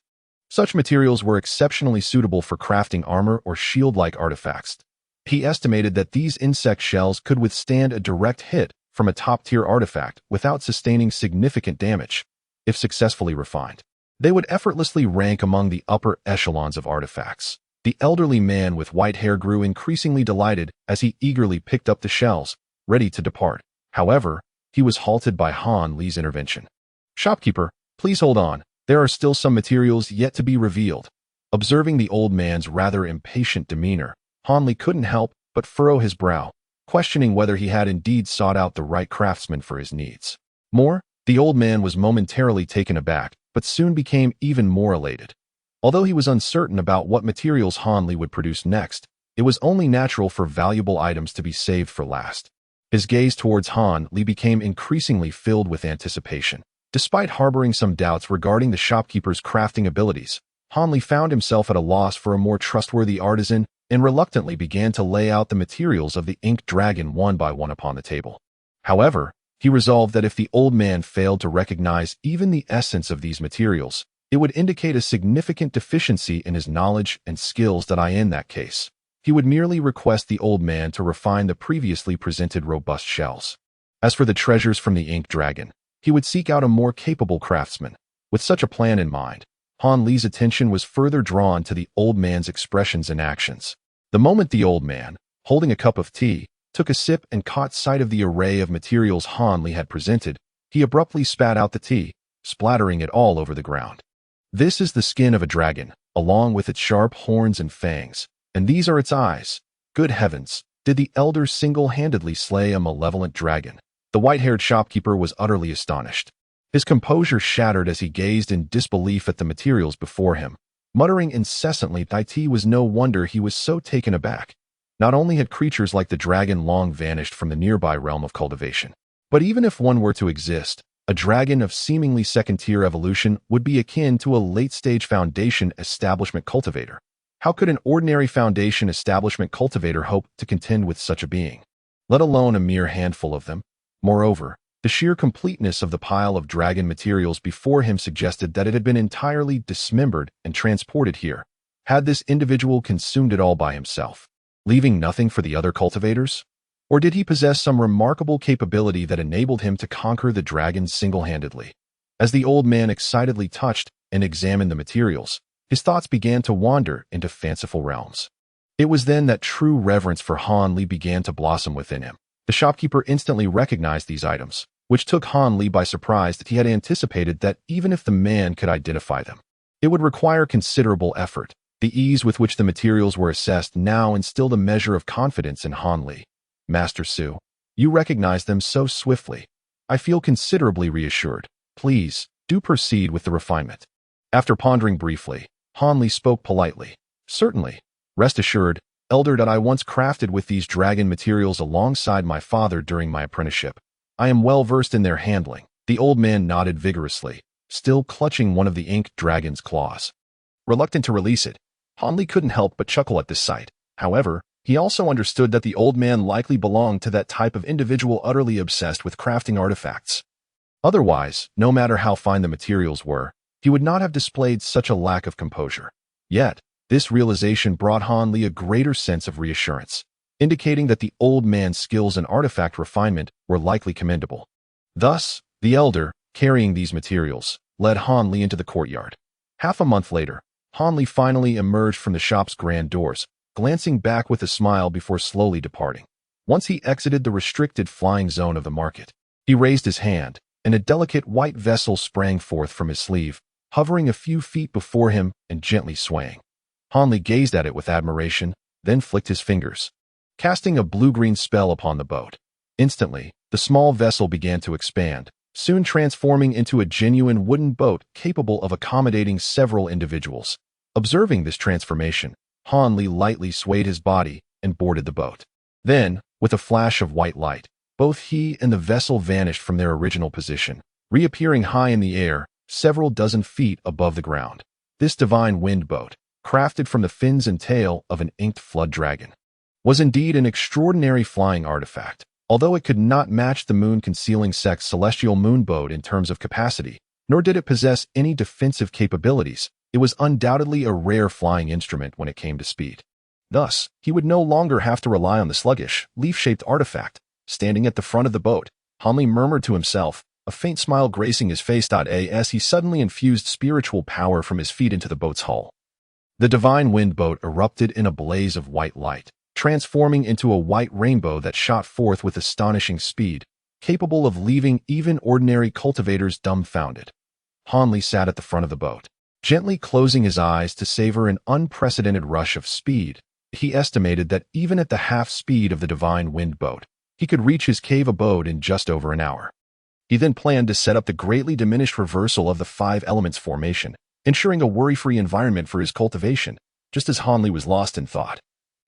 Such materials were exceptionally suitable for crafting armor or shield-like artifacts. He estimated that these insect shells could withstand a direct hit from a top-tier artifact without sustaining significant damage, if successfully refined. They would effortlessly rank among the upper echelons of artifacts. The elderly man with white hair grew increasingly delighted as he eagerly picked up the shells, ready to depart. However, he was halted by Han Li's intervention. "Shopkeeper, please hold on. There are still some materials yet to be revealed." Observing the old man's rather impatient demeanor, Han Li couldn't help but furrow his brow, questioning whether he had indeed sought out the right craftsman for his needs. The old man was momentarily taken aback, but soon became even more elated. Although he was uncertain about what materials Han Li would produce next, it was only natural for valuable items to be saved for last. His gaze towards Han Li became increasingly filled with anticipation. Despite harboring some doubts regarding the shopkeeper's crafting abilities, Han Li found himself at a loss for a more trustworthy artisan and reluctantly began to lay out the materials of the ink dragon one by one upon the table. However, he resolved that if the old man failed to recognize even the essence of these materials, it would indicate a significant deficiency in his knowledge and skills. In that case, he would merely request the old man to refine the previously presented robust shells. As for the treasures from the ink dragon, he would seek out a more capable craftsman. With such a plan in mind, Han Li's attention was further drawn to the old man's expressions and actions. The moment the old man, holding a cup of tea, took a sip and caught sight of the array of materials Han Li had presented, he abruptly spat out the tea, splattering it all over the ground. "This is the skin of a dragon, along with its sharp horns and fangs, and these are its eyes. Good heavens, did the elder single-handedly slay a malevolent dragon?" The white-haired shopkeeper was utterly astonished. His composure shattered as he gazed in disbelief at the materials before him, muttering incessantly. It was no wonder he was so taken aback. Not only had creatures like the dragon long vanished from the nearby realm of cultivation, but even if one were to exist, a dragon of seemingly second-tier evolution would be akin to a late-stage foundation establishment cultivator. How could an ordinary foundation establishment cultivator hope to contend with such a being, let alone a mere handful of them? Moreover, the sheer completeness of the pile of dragon materials before him suggested that it had been entirely dismembered and transported here. Had this individual consumed it all by himself, leaving nothing for the other cultivators? Or did he possess some remarkable capability that enabled him to conquer the dragons single-handedly? As the old man excitedly touched and examined the materials, his thoughts began to wander into fanciful realms. It was then that true reverence for Han Li began to blossom within him. The shopkeeper instantly recognized these items, which took Han Li by surprise. That he had anticipated that even if the man could identify them, it would require considerable effort. The ease with which the materials were assessed now instilled a measure of confidence in Han Li. "Master Su, you recognize them so swiftly. I feel considerably reassured. Please, do proceed with the refinement." After pondering briefly, Han Li spoke politely. "Certainly. Rest assured, Elder, that I once crafted with these dragon materials alongside my father during my apprenticeship. I am well versed in their handling." The old man nodded vigorously, still clutching one of the ink dragon's claws. Reluctant to release it, Han Li couldn't help but chuckle at this sight. However, he also understood that the old man likely belonged to that type of individual utterly obsessed with crafting artifacts. Otherwise, no matter how fine the materials were, he would not have displayed such a lack of composure. Yet, this realization brought Han Li a greater sense of reassurance, indicating that the old man's skills in artifact refinement were likely commendable. Thus, the elder, carrying these materials, led Han Li into the courtyard. Half a month later, Han Li finally emerged from the shop's grand doors, glancing back with a smile before slowly departing. Once he exited the restricted flying zone of the market, he raised his hand, and a delicate white vessel sprang forth from his sleeve, hovering a few feet before him and gently swaying. Han Li gazed at it with admiration, then flicked his fingers, casting a blue-green spell upon the boat. Instantly, the small vessel began to expand, soon transforming into a genuine wooden boat capable of accommodating several individuals. Observing this transformation, Han Li lightly swayed his body and boarded the boat. Then, with a flash of white light, both he and the vessel vanished from their original position, reappearing high in the air, several dozen feet above the ground. This divine wind boat, crafted from the fins and tail of an inked flood dragon, was indeed an extraordinary flying artifact. Although it could not match the moon-concealing sect's celestial moonboat in terms of capacity, nor did it possess any defensive capabilities, it was undoubtedly a rare flying instrument when it came to speed. Thus, he would no longer have to rely on the sluggish, leaf-shaped artifact. Standing at the front of the boat, Han Li murmured to himself, a faint smile gracing his face. As he suddenly infused spiritual power from his feet into the boat's hull. The divine wind boat erupted in a blaze of white light, transforming into a white rainbow that shot forth with astonishing speed, capable of leaving even ordinary cultivators dumbfounded. Han Li sat at the front of the boat, gently closing his eyes to savor an unprecedented rush of speed. He estimated that even at the half speed of the divine wind boat, he could reach his cave abode in just over an hour. He then planned to set up the greatly diminished reversal of the 5 elements formation, ensuring a worry-free environment for his cultivation. Just as Han Li was lost in thought,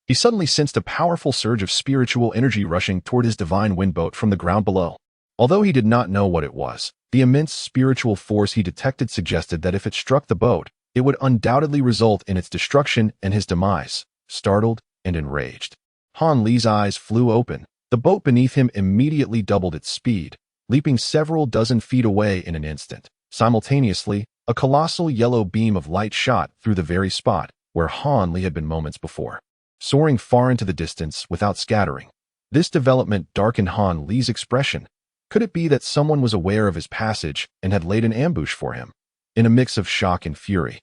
he suddenly sensed a powerful surge of spiritual energy rushing toward his divine wind boat from the ground below. Although he did not know what it was, the immense spiritual force he detected suggested that if it struck the boat, it would undoubtedly result in its destruction and his demise. Startled and enraged, Han Li's eyes flew open. The boat beneath him immediately doubled its speed, leaping several dozen feet away in an instant. Simultaneously, a colossal yellow beam of light shot through the very spot where Han Li had been moments before, soaring far into the distance without scattering. This development darkened Han Li's expression. Could it be that someone was aware of his passage and had laid an ambush for him? In a mix of shock and fury,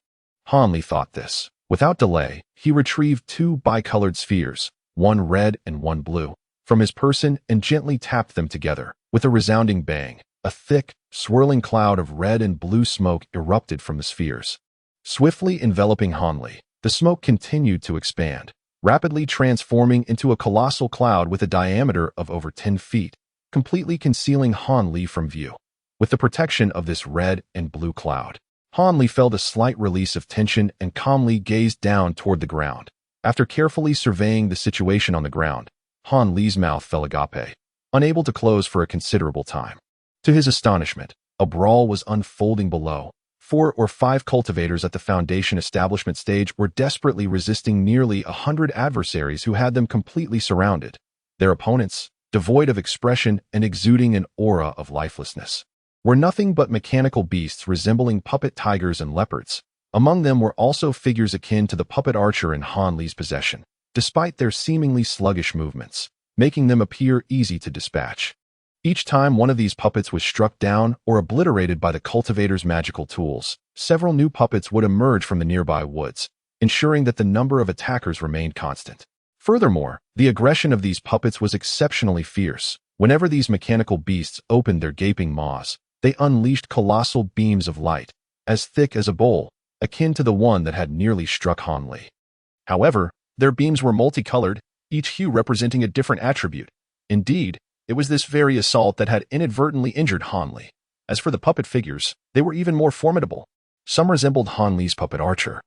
Han Li thought this. Without delay, he retrieved 2 bicolored spheres, one red and one blue, from his person and gently tapped them together. With a resounding bang, a thick, swirling cloud of red and blue smoke erupted from the spheres, swiftly enveloping Han Li. The smoke continued to expand, rapidly transforming into a colossal cloud with a diameter of over 10 feet, completely concealing Han Li from view. With the protection of this red and blue cloud, Han Li felt a slight release of tension and calmly gazed down toward the ground. After carefully surveying the situation on the ground, Han Li's mouth fell agape, unable to close for a considerable time. To his astonishment, a brawl was unfolding below. 4 or 5 cultivators at the Foundation establishment stage were desperately resisting nearly 100 adversaries who had them completely surrounded. Their opponents, devoid of expression and exuding an aura of lifelessness, were nothing but mechanical beasts resembling puppet tigers and leopards. Among them were also figures akin to the puppet archer in Han Li's possession, despite their seemingly sluggish movements, making them appear easy to dispatch. Each time one of these puppets was struck down or obliterated by the cultivator's magical tools, several new puppets would emerge from the nearby woods, ensuring that the number of attackers remained constant. Furthermore, the aggression of these puppets was exceptionally fierce. Whenever these mechanical beasts opened their gaping maws, they unleashed colossal beams of light, as thick as a bowl, akin to the one that had nearly struck Han Li. However, their beams were multicolored, each hue representing a different attribute. Indeed, it was this very assault that had inadvertently injured Han Li. As for the puppet figures, they were even more formidable. Some resembled Han Li's puppet archer,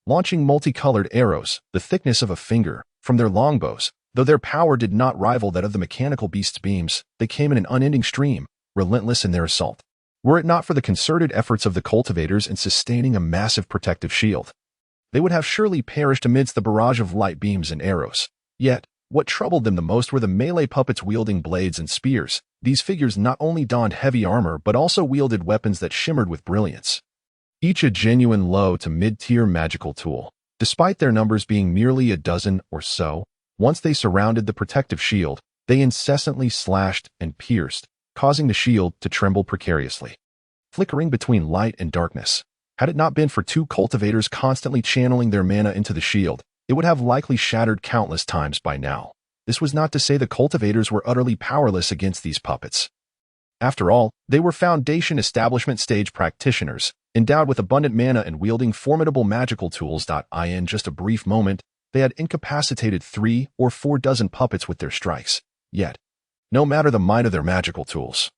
launching multicolored arrows, the thickness of a finger, from their longbows. Though their power did not rival that of the mechanical beast's beams, they came in an unending stream, relentless in their assault. Were it not for the concerted efforts of the cultivators in sustaining a massive protective shield, they would have surely perished amidst the barrage of light beams and arrows. Yet, what troubled them the most were the melee puppets wielding blades and spears. These figures not only donned heavy armor but also wielded weapons that shimmered with brilliance, each a genuine low to mid-tier magical tool. Despite their numbers being merely a dozen or so, once they surrounded the protective shield, they incessantly slashed and pierced, causing the shield to tremble precariously, flickering between light and darkness. Had it not been for 2 cultivators constantly channeling their mana into the shield, it would have likely shattered countless times by now. This was not to say the cultivators were utterly powerless against these puppets. After all, they were Foundation establishment stage practitioners, endowed with abundant mana and wielding formidable magical tools. In just a brief moment, they had incapacitated 3 or 4 dozen puppets with their strikes. Yet, no matter the might of their magical tools,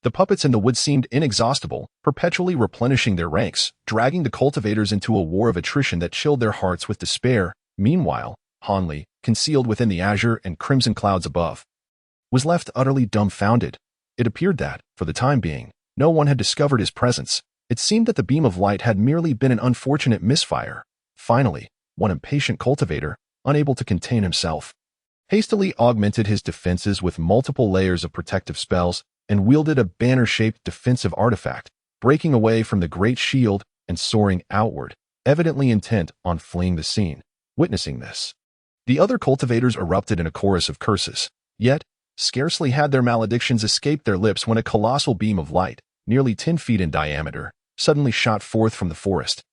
the puppets in the wood seemed inexhaustible, perpetually replenishing their ranks, dragging the cultivators into a war of attrition that chilled their hearts with despair. Meanwhile, Hanli, concealed within the azure and crimson clouds above, was left utterly dumbfounded. It appeared that, for the time being, no one had discovered his presence. It seemed that the beam of light had merely been an unfortunate misfire. Finally, one impatient cultivator, unable to contain himself, hastily augmented his defenses with multiple layers of protective spells and wielded a banner-shaped defensive artifact, breaking away from the great shield and soaring outward, evidently intent on fleeing the scene. Witnessing this, the other cultivators erupted in a chorus of curses. Yet, scarcely had their maledictions escaped their lips when a colossal beam of light, nearly 10 feet in diameter, suddenly shot forth from the forest,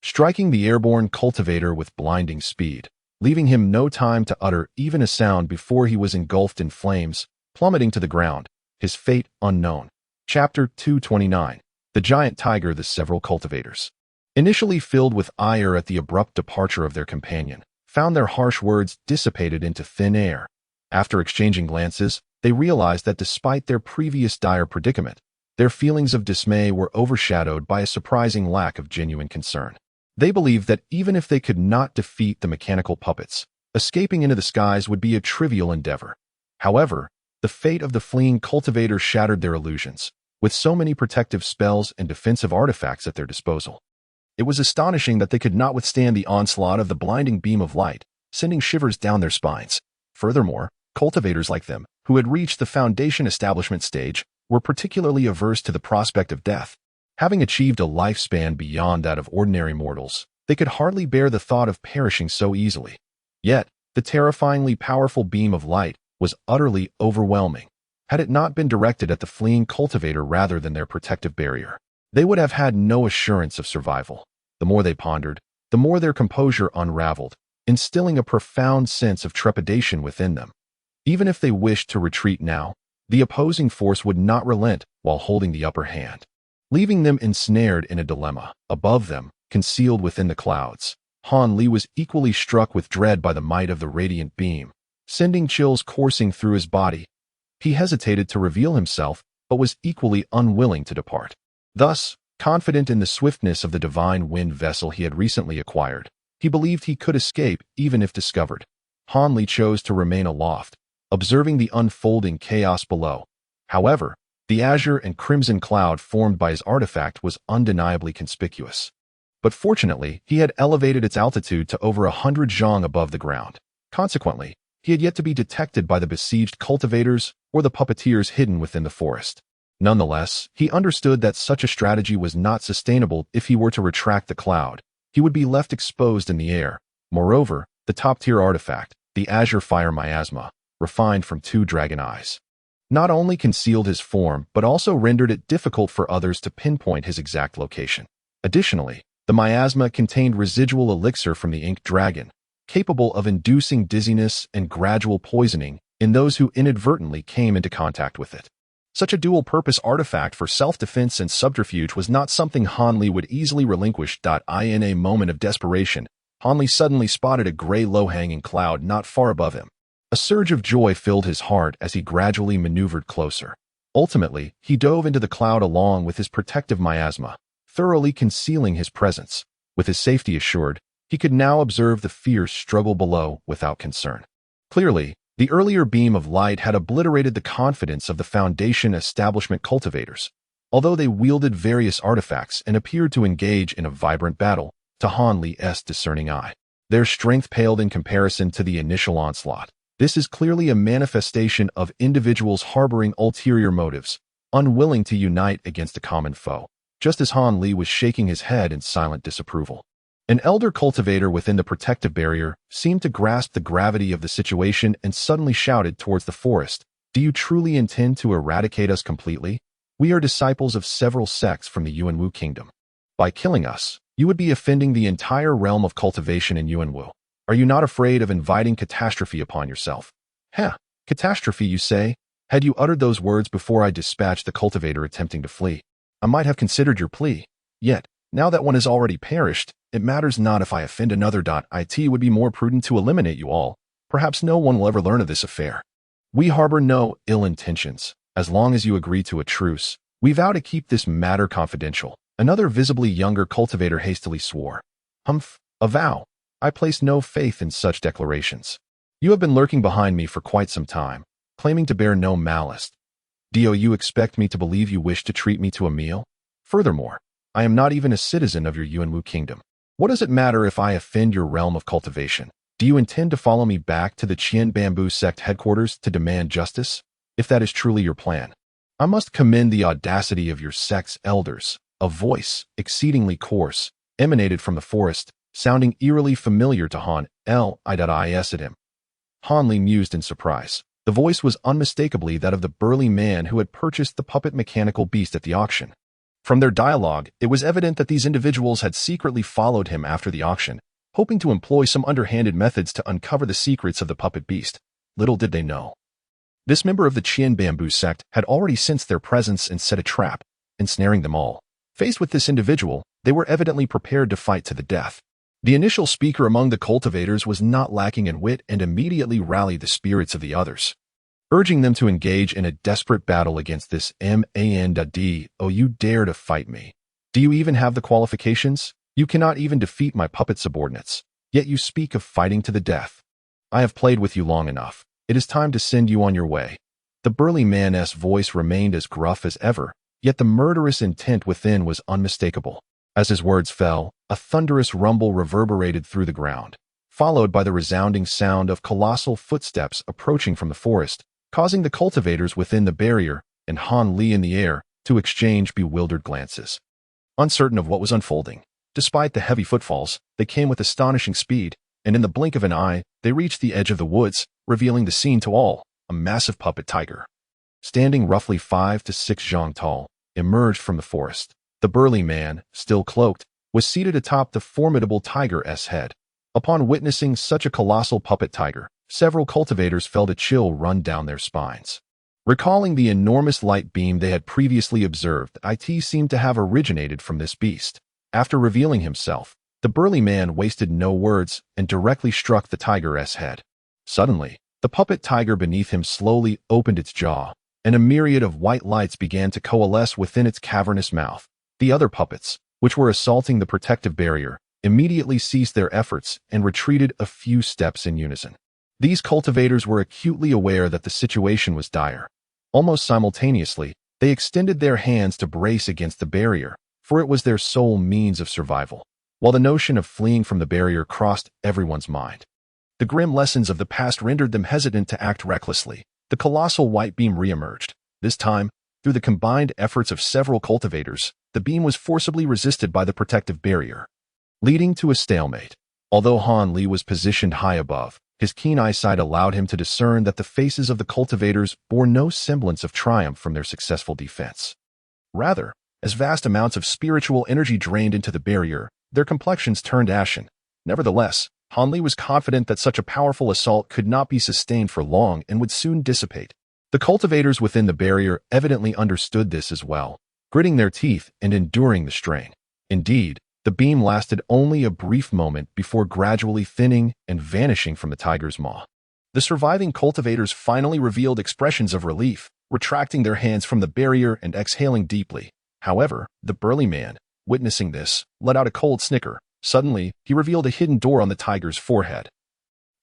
striking the airborne cultivator with blinding speed, leaving him no time to utter even a sound before he was engulfed in flames, plummeting to the ground, his fate unknown. Chapter 229. The Giant Tiger. The several cultivators, initially filled with ire at the abrupt departure of their companion, found their harsh words dissipated into thin air. After exchanging glances, they realized that despite their previous dire predicament, their feelings of dismay were overshadowed by a surprising lack of genuine concern. They believed that even if they could not defeat the mechanical puppets, escaping into the skies would be a trivial endeavor. However, the fate of the fleeing cultivator shattered their illusions. With so many protective spells and defensive artifacts at their disposal, it was astonishing that they could not withstand the onslaught of the blinding beam of light, sending shivers down their spines. Furthermore, cultivators like them, who had reached the foundation establishment stage, were particularly averse to the prospect of death. Having achieved a lifespan beyond that of ordinary mortals, they could hardly bear the thought of perishing so easily. Yet, the terrifyingly powerful beam of light was utterly overwhelming. Had it not been directed at the fleeing cultivator rather than their protective barrier, they would have had no assurance of survival. The more they pondered, the more their composure unraveled, instilling a profound sense of trepidation within them. Even if they wished to retreat now, the opposing force would not relent while holding the upper hand, leaving them ensnared in a dilemma. Above them, concealed within the clouds, Han Li was equally struck with dread by the might of the radiant beam, sending chills coursing through his body. He hesitated to reveal himself, but was equally unwilling to depart. Thus, confident in the swiftness of the divine wind vessel he had recently acquired, he believed he could escape even if discovered. Han Li chose to remain aloft, observing the unfolding chaos below. However, the azure and crimson cloud formed by his artifact was undeniably conspicuous. But fortunately, he had elevated its altitude to over 100 zhang above the ground. Consequently, he had yet to be detected by the besieged cultivators or the puppeteers hidden within the forest. Nonetheless, he understood that such a strategy was not sustainable if he were to retract the cloud. He would be left exposed in the air. Moreover, the top-tier artifact, the azure fire miasma, refined from 2 dragon eyes, not only concealed his form but also rendered it difficult for others to pinpoint his exact location. Additionally, the miasma contained residual elixir from the ink dragon, capable of inducing dizziness and gradual poisoning in those who inadvertently came into contact with it. Such a dual-purpose artifact for self-defense and subterfuge was not something Han Li would easily relinquish. In a moment of desperation, Han Li suddenly spotted a gray low-hanging cloud not far above him. A surge of joy filled his heart as he gradually maneuvered closer. Ultimately, he dove into the cloud along with his protective miasma, thoroughly concealing his presence. With his safety assured, he could now observe the fierce struggle below without concern. Clearly, the earlier beam of light had obliterated the confidence of the Foundation establishment cultivators. Although they wielded various artifacts and appeared to engage in a vibrant battle, to Han Li's discerning eye, their strength paled in comparison to the initial onslaught. This is clearly a manifestation of individuals harboring ulterior motives, unwilling to unite against a common foe. Just as Han Li was shaking his head in silent disapproval, an elder cultivator within the protective barrier seemed to grasp the gravity of the situation and suddenly shouted towards the forest, "Do you truly intend to eradicate us completely? We are disciples of several sects from the Yuanwu kingdom. By killing us, you would be offending the entire realm of cultivation in Yuanwu. Are you not afraid of inviting catastrophe upon yourself?" "Heh, catastrophe, you say? Had you uttered those words before I dispatched the cultivator attempting to flee, I might have considered your plea. Yet, now that one has already perished, It matters not if I offend another. It would be more prudent to eliminate you all. Perhaps no one will ever learn of this affair. We harbor no ill intentions. As long as you agree to a truce, we vow to keep this matter confidential. Another visibly younger cultivator hastily swore. Humph, a vow. I place no faith in such declarations. You have been lurking behind me for quite some time, claiming to bear no malice. Do you expect me to believe you wish to treat me to a meal? Furthermore, I am not even a citizen of your Yuanwu kingdom. What does it matter if I offend your realm of cultivation? Do you intend to follow me back to the Qian Bamboo sect headquarters to demand justice? If that is truly your plan, I must commend the audacity of your sect's elders. A voice, exceedingly coarse, emanated from the forest, sounding eerily familiar to Han Li at him. Han Li mused in surprise. The voice was unmistakably that of the burly man who had purchased the puppet mechanical beast at the auction. From their dialogue, it was evident that these individuals had secretly followed him after the auction, hoping to employ some underhanded methods to uncover the secrets of the puppet beast. Little did they know. This member of the Qian Bamboo sect had already sensed their presence and set a trap, ensnaring them all. Faced with this individual, they were evidently prepared to fight to the death. The initial speaker among the cultivators was not lacking in wit and immediately rallied the spirits of the others, urging them to engage in a desperate battle against this man. Oh, you dare to fight me. Do you even have the qualifications? You cannot even defeat my puppet subordinates, yet you speak of fighting to the death. I have played with you long enough. It is time to send you on your way. The burly man's voice remained as gruff as ever, yet the murderous intent within was unmistakable. As his words fell, a thunderous rumble reverberated through the ground, followed by the resounding sound of colossal footsteps approaching from the forest, causing the cultivators within the barrier and Han Li in the air to exchange bewildered glances, uncertain of what was unfolding. Despite the heavy footfalls, they came with astonishing speed, and in the blink of an eye, they reached the edge of the woods, revealing the scene to all. A massive puppet tiger, standing roughly 5 to 6 zhang tall, emerged from the forest. The burly man, still cloaked, was seated atop the formidable tiger's head. Upon witnessing such a colossal puppet tiger, several cultivators felt a chill run down their spines. Recalling the enormous light beam they had previously observed, it seemed to have originated from this beast. After revealing himself, the burly man wasted no words and directly struck the tiger's head. Suddenly, the puppet tiger beneath him slowly opened its jaw, and a myriad of white lights began to coalesce within its cavernous mouth. The other puppets, which were assaulting the protective barrier, immediately ceased their efforts and retreated a few steps in unison. These cultivators were acutely aware that the situation was dire. Almost simultaneously, they extended their hands to brace against the barrier, for it was their sole means of survival, while the notion of fleeing from the barrier crossed everyone's mind. The grim lessons of the past rendered them hesitant to act recklessly. The colossal white beam reemerged. This time, through the combined efforts of several cultivators, the beam was forcibly resisted by the protective barrier, leading to a stalemate. Although Han Li was positioned high above, his keen eyesight allowed him to discern that the faces of the cultivators bore no semblance of triumph from their successful defense. Rather, as vast amounts of spiritual energy drained into the barrier, their complexions turned ashen. Nevertheless, Han Li was confident that such a powerful assault could not be sustained for long and would soon dissipate. The cultivators within the barrier evidently understood this as well, gritting their teeth and enduring the strain. Indeed, the beam lasted only a brief moment before gradually thinning and vanishing from the tiger's maw. The surviving cultivators finally revealed expressions of relief, retracting their hands from the barrier and exhaling deeply. However, the burly man, witnessing this, let out a cold snicker. Suddenly, he revealed a hidden door on the tiger's forehead,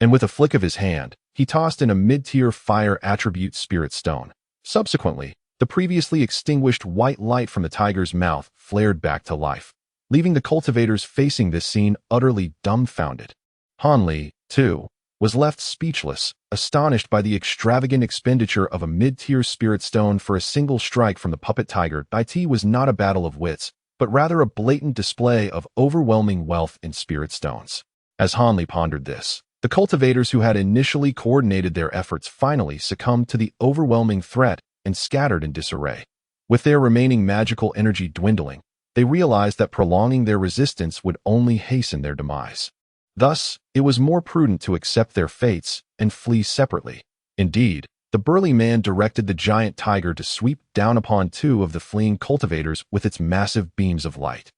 and with a flick of his hand, he tossed in a mid-tier fire attribute spirit stone. Subsequently, the previously extinguished white light from the tiger's mouth flared back to life, leaving the cultivators facing this scene utterly dumbfounded. Han Li, too, was left speechless, astonished by the extravagant expenditure of a mid-tier spirit stone for a single strike from the puppet tiger. It was not a battle of wits, but rather a blatant display of overwhelming wealth in spirit stones. As Han Li pondered this, the cultivators who had initially coordinated their efforts finally succumbed to the overwhelming threat and scattered in disarray. With their remaining magical energy dwindling, they realized that prolonging their resistance would only hasten their demise. Thus, it was more prudent to accept their fates and flee separately. Indeed, the burly man directed the giant tiger to sweep down upon two of the fleeing cultivators with its massive beams of light.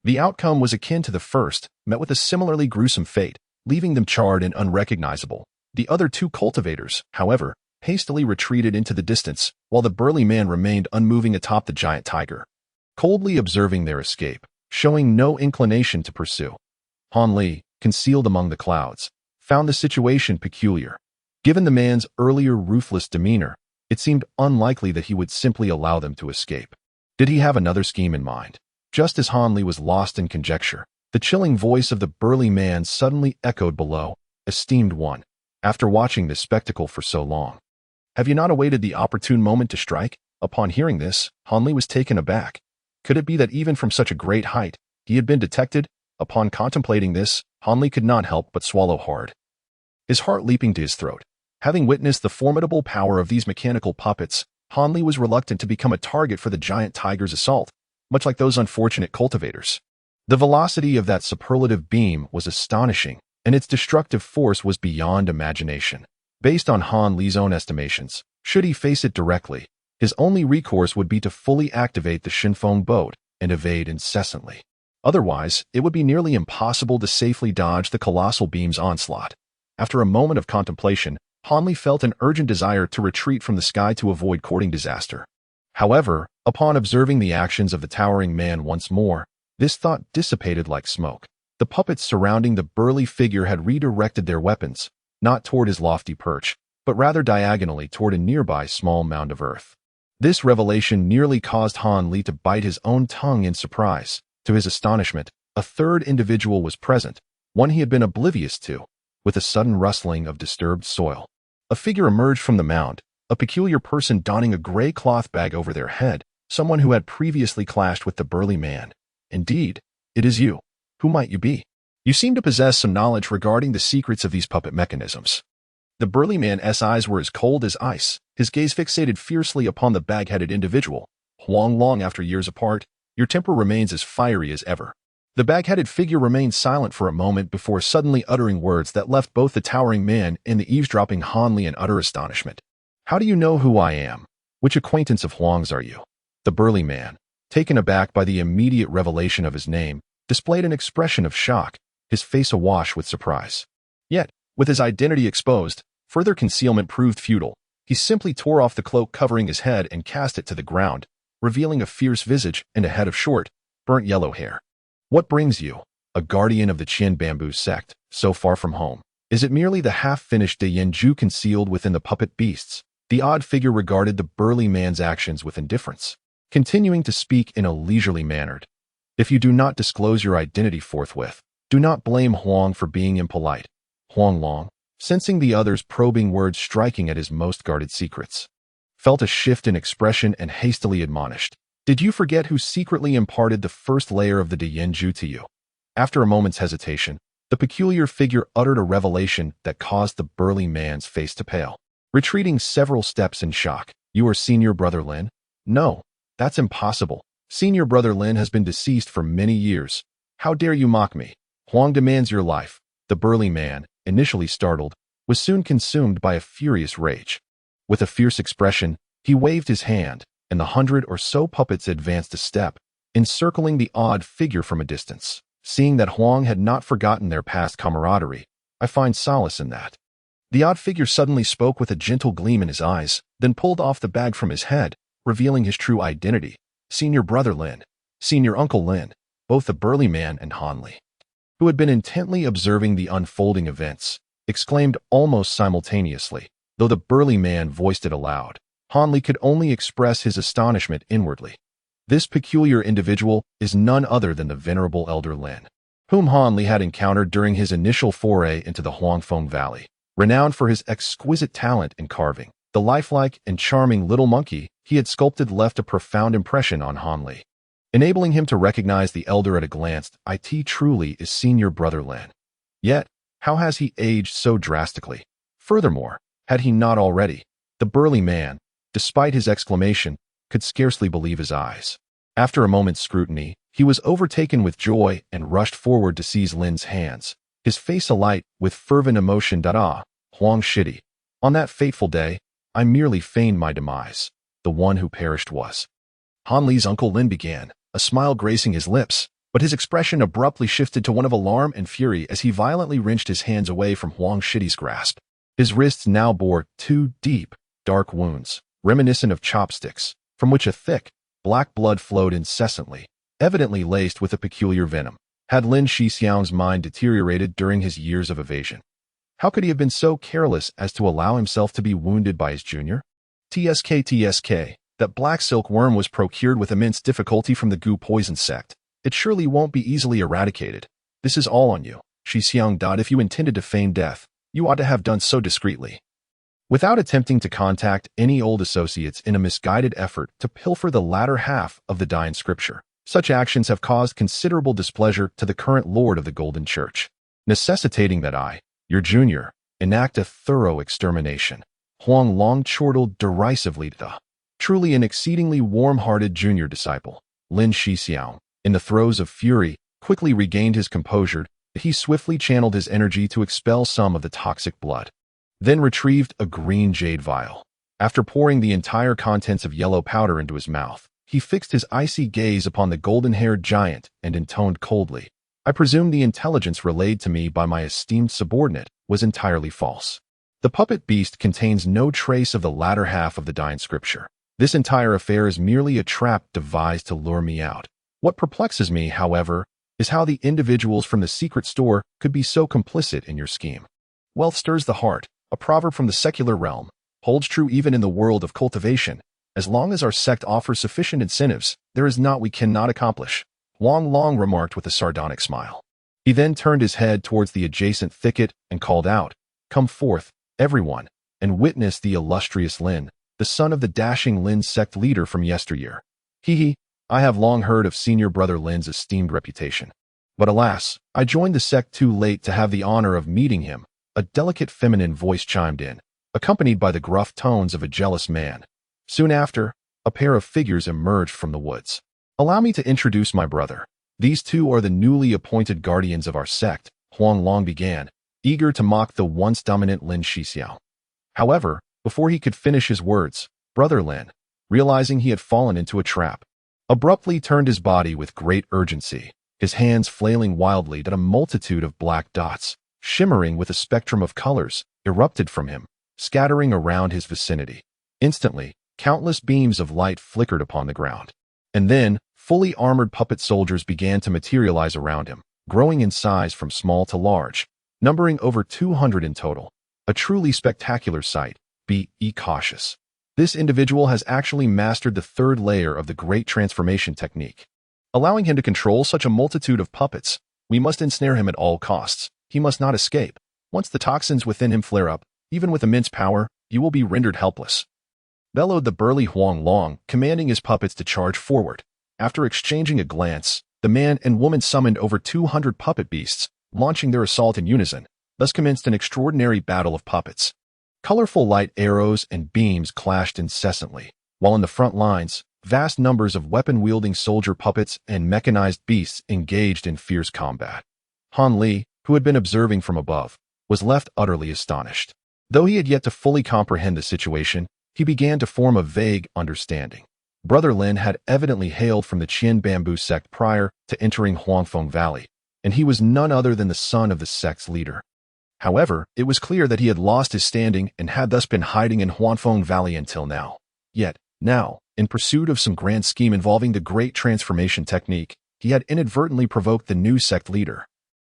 The outcome was akin to the first, met with a similarly gruesome fate, leaving them charred and unrecognizable. The other two cultivators, however, hastily retreated into the distance, while the burly man remained unmoving atop the giant tiger, coldly observing their escape, showing no inclination to pursue. Han Li, concealed among the clouds, found the situation peculiar. Given the man's earlier ruthless demeanor, it seemed unlikely that he would simply allow them to escape. Did he have another scheme in mind? Just as Han Li was lost in conjecture, the chilling voice of the burly man suddenly echoed below. Esteemed one, after watching this spectacle for so long, have you not awaited the opportune moment to strike? Upon hearing this, Han Li was taken aback. Could it be that even from such a great height, he had been detected? Upon contemplating this, Han Li could not help but swallow hard, his heart leaping to his throat. Having witnessed the formidable power of these mechanical puppets, Han Li was reluctant to become a target for the giant tiger's assault, much like those unfortunate cultivators. The velocity of that superlative beam was astonishing, and its destructive force was beyond imagination. Based on Han Li's own estimations, should he face it directly, his only recourse would be to fully activate the Shinfeng boat and evade incessantly. Otherwise, it would be nearly impossible to safely dodge the colossal beam's onslaught. After a moment of contemplation, Han Li felt an urgent desire to retreat from the sky to avoid courting disaster. However, upon observing the actions of the towering man once more, this thought dissipated like smoke. The puppets surrounding the burly figure had redirected their weapons, not toward his lofty perch, but rather diagonally toward a nearby small mound of earth. This revelation nearly caused Han Li to bite his own tongue in surprise. To his astonishment, a third individual was present, one he had been oblivious to. With a sudden rustling of disturbed soil, a figure emerged from the mound, a peculiar person donning a gray cloth bag over their head, someone who had previously clashed with the burly man. Indeed, it is you. Who might you be? You seem to possess some knowledge regarding the secrets of these puppet mechanisms. The burly man's eyes were as cold as ice, his gaze fixated fiercely upon the bag-headed individual. Long after years apart, your temper remains as fiery as ever. The bag-headed figure remained silent for a moment before suddenly uttering words that left both the towering man and the eavesdropping Han Li in utter astonishment. How do you know who I am? Which acquaintance of Huang's are you? The burly man, taken aback by the immediate revelation of his name, displayed an expression of shock, his face awash with surprise. Yet, with his identity exposed, further concealment proved futile. He simply tore off the cloak covering his head and cast it to the ground, revealing a fierce visage and a head of short, burnt yellow hair. What brings you, a guardian of the Qin bamboo sect, so far from home? Is it merely the half-finished Dianju concealed within the puppet beasts? The odd figure regarded the burly man's actions with indifference, continuing to speak in a leisurely manner. If you do not disclose your identity forthwith, do not blame Huang for being impolite. Huang Long, sensing the other's probing words striking at his most guarded secrets, felt a shift in expression and hastily admonished. Did you forget who secretly imparted the first layer of the Dianju to you? After a moment's hesitation, the peculiar figure uttered a revelation that caused the burly man's face to pale. Retreating several steps in shock, you are Senior Brother Lin? No, that's impossible. Senior Brother Lin has been deceased for many years. How dare you mock me? Huang demands your life. The burly man, initially startled, was soon consumed by a furious rage. With a fierce expression, he waved his hand, and the 100 or so puppets advanced a step, encircling the odd figure from a distance. Seeing that Huang had not forgotten their past camaraderie, I find solace in that. The odd figure suddenly spoke with a gentle gleam in his eyes, then pulled off the bag from his head, revealing his true identity. Senior Brother Lin, Senior Uncle Lin, both the burly man and Han Li, who had been intently observing the unfolding events, exclaimed almost simultaneously, though the burly man voiced it aloud. Han Li could only express his astonishment inwardly. This peculiar individual is none other than the venerable Elder Lin, whom Han Li had encountered during his initial foray into the Huangfeng Valley. Renowned for his exquisite talent in carving, the lifelike and charming little monkey he had sculpted left a profound impression on Han Li, enabling him to recognize the elder at a glance. It truly is Senior Brother Lin. Yet, how has he aged so drastically? Furthermore, had he not already? The burly man, despite his exclamation, could scarcely believe his eyes. After a moment's scrutiny, he was overtaken with joy and rushed forward to seize Lin's hands, his face alight with fervent emotion. Huang Shidi. On that fateful day, I merely feigned my demise. The one who perished was Han Li's Uncle Lin began, a smile gracing his lips. But his expression abruptly shifted to one of alarm and fury as he violently wrenched his hands away from Huang Shidi's grasp. His wrists now bore two deep, dark wounds, reminiscent of chopsticks, from which a thick, black blood flowed incessantly, evidently laced with a peculiar venom. Had Lin Shixiang's mind deteriorated during his years of evasion? How could he have been so careless as to allow himself to be wounded by his junior? TSK, that black silk worm was procured with immense difficulty from the Gu poison sect. It surely won't be easily eradicated. This is all on you, Shixiang. If you intended to feign death, you ought to have done so discreetly. Without attempting to contact any old associates in a misguided effort to pilfer the latter half of the Dine scripture, such actions have caused considerable displeasure to the current Lord of the Golden Church, necessitating that I, your junior, enact a thorough extermination. Huang Long chortled derisively. Truly an exceedingly warm-hearted junior disciple, Lin Shixiang, in the throes of fury, quickly regained his composure. He swiftly channeled his energy to expel some of the toxic blood, then retrieved a green jade vial. After pouring the entire contents of yellow powder into his mouth, he fixed his icy gaze upon the golden-haired giant and intoned coldly, "I presume the intelligence relayed to me by my esteemed subordinate was entirely false. The puppet beast contains no trace of the latter half of the Dine scripture. This entire affair is merely a trap devised to lure me out. What perplexes me, however, is how the individuals from the secret store could be so complicit in your scheme. Wealth stirs the heart, a proverb from the secular realm, holds true even in the world of cultivation. As long as our sect offers sufficient incentives, there is naught we cannot accomplish," Huang Long remarked with a sardonic smile. He then turned his head towards the adjacent thicket and called out, "Come forth, everyone, and witness the illustrious Lin, the son of the dashing Lin sect leader from yesteryear. I have long heard of senior brother Lin's esteemed reputation. But alas, I joined the sect too late to have the honor of meeting him," a delicate feminine voice chimed in, accompanied by the gruff tones of a jealous man. Soon after, a pair of figures emerged from the woods. "Allow me to introduce my brother. These two are the newly appointed guardians of our sect," Huang Long began, eager to mock the once dominant Lin Shixiao. However, before he could finish his words, Brother Lin, realizing he had fallen into a trap, abruptly turned his body with great urgency, his hands flailing wildly that a multitude of black dots, shimmering with a spectrum of colors, erupted from him, scattering around his vicinity. Instantly, countless beams of light flickered upon the ground. And then, fully armored puppet soldiers began to materialize around him, growing in size from small to large, numbering over 200 in total. A truly spectacular sight. Be cautious. This individual has actually mastered the third layer of the Great Transformation technique. Allowing him to control such a multitude of puppets, we must ensnare him at all costs. He must not escape. Once the toxins within him flare up, even with immense power, you will be rendered helpless," bellowed the burly Huang Long, commanding his puppets to charge forward. After exchanging a glance, the man and woman summoned over 200 puppet beasts, launching their assault in unison. Thus commenced an extraordinary battle of puppets. Colorful light arrows and beams clashed incessantly, while in the front lines, vast numbers of weapon-wielding soldier puppets and mechanized beasts engaged in fierce combat. Han Li, who had been observing from above, was left utterly astonished. Though he had yet to fully comprehend the situation, he began to form a vague understanding. Brother Lin had evidently hailed from the Qian Bamboo sect prior to entering Huangfeng Valley, and he was none other than the son of the sect's leader. However, it was clear that he had lost his standing and had thus been hiding in Huangfeng Valley until now. Yet, now, in pursuit of some grand scheme involving the Great Transformation technique, he had inadvertently provoked the new sect leader,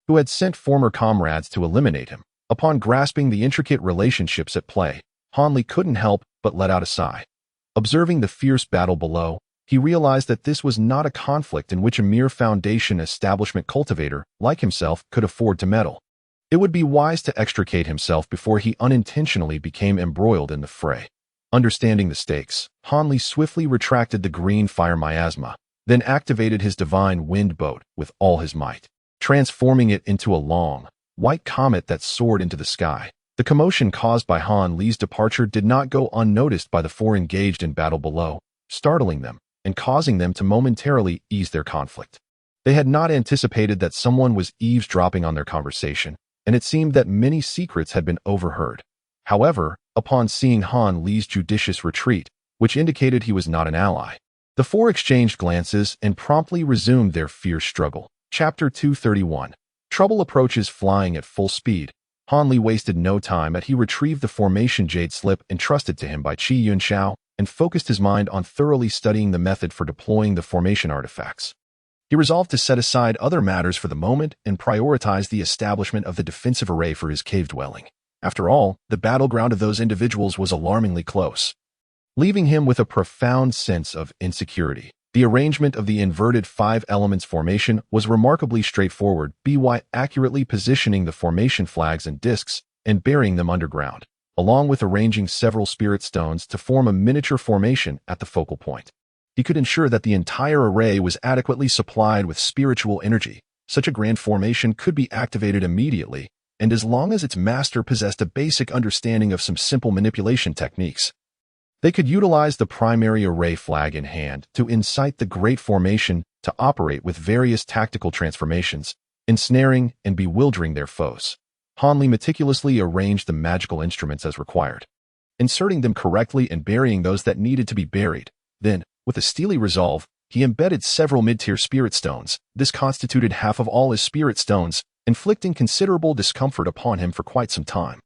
who had sent former comrades to eliminate him. Upon grasping the intricate relationships at play, Han Li couldn't help but let out a sigh. Observing the fierce battle below, he realized that this was not a conflict in which a mere foundation establishment cultivator like himself could afford to meddle. It would be wise to extricate himself before he unintentionally became embroiled in the fray. Understanding the stakes, Han Li swiftly retracted the green fire miasma, then activated his divine wind boat with all his might, transforming it into a long, white comet that soared into the sky. The commotion caused by Han Li's departure did not go unnoticed by the four engaged in battle below, startling them and causing them to momentarily ease their conflict. They had not anticipated that someone was eavesdropping on their conversation, and it seemed that many secrets had been overheard. However, upon seeing Han Li's judicious retreat, which indicated he was not an ally, The four exchanged glances and promptly resumed their fierce struggle. Chapter 231. Trouble approaches flying at full speed. Han Li wasted no time as he retrieved the formation jade slip entrusted to him by Qi Yunxiao and focused his mind on thoroughly studying the method for deploying the formation artifacts. He resolved to set aside other matters for the moment and prioritize the establishment of the defensive array for his cave dwelling. After all, the battleground of those individuals was alarmingly close, leaving him with a profound sense of insecurity. The arrangement of the inverted five elements formation was remarkably straightforward, by accurately positioning the formation flags and discs and burying them underground, along with arranging several spirit stones to form a miniature formation at the focal point. He could ensure that the entire array was adequately supplied with spiritual energy. Such a grand formation could be activated immediately, and as long as its master possessed a basic understanding of some simple manipulation techniques, they could utilize the primary array flag in hand to incite the great formation to operate with various tactical transformations, ensnaring and bewildering their foes. Han Li meticulously arranged the magical instruments as required, inserting them correctly and burying those that needed to be buried. Then, with a steely resolve, he embedded several mid-tier spirit stones. This constituted half of all his spirit stones, inflicting considerable discomfort upon him for quite some time.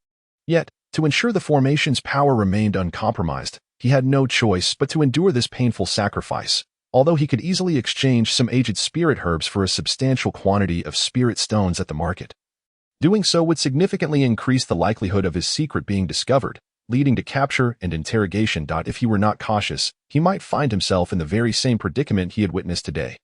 Yet, to ensure the formation's power remained uncompromised, he had no choice but to endure this painful sacrifice, although he could easily exchange some aged spirit herbs for a substantial quantity of spirit stones at the market. Doing so would significantly increase the likelihood of his secret being discovered, leading to capture and interrogation. If he were not cautious, he might find himself in the very same predicament he had witnessed today.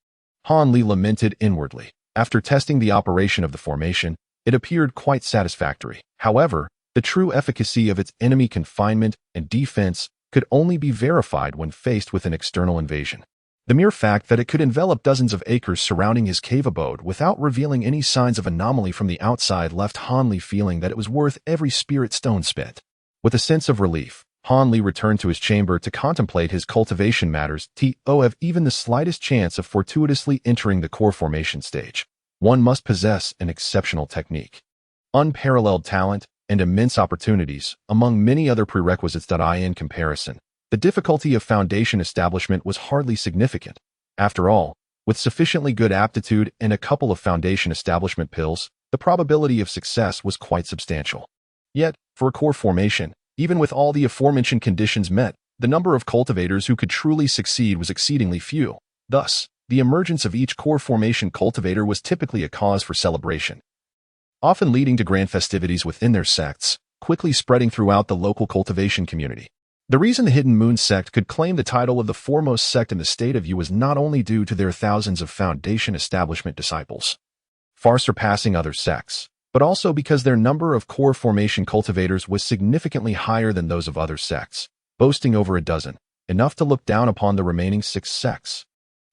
Han Li lamented inwardly. After testing the operation of the formation, it appeared quite satisfactory. However, the true efficacy of its enemy confinement and defense could only be verified when faced with an external invasion. The mere fact that it could envelop dozens of acres surrounding his cave abode without revealing any signs of anomaly from the outside left Han Li feeling that it was worth every spirit stone spent. With a sense of relief, Han Li returned to his chamber to contemplate his cultivation matters. To have even the slightest chance of fortuitously entering the core formation stage, one must possess an exceptional technique, unparalleled talent, and immense opportunities, among many other prerequisites. In comparison, the difficulty of foundation establishment was hardly significant. After all, with sufficiently good aptitude and a couple of foundation establishment pills, the probability of success was quite substantial. Yet, for a core formation, even with all the aforementioned conditions met, the number of cultivators who could truly succeed was exceedingly few. Thus, the emergence of each core formation cultivator was typically a cause for celebration, often leading to grand festivities within their sects, quickly spreading throughout the local cultivation community. The reason the Hidden Moon sect could claim the title of the foremost sect in the state of Yu was not only due to their thousands of foundation establishment disciples, far surpassing other sects, but also because their number of core formation cultivators was significantly higher than those of other sects, boasting over a dozen, enough to look down upon the remaining 6 sects.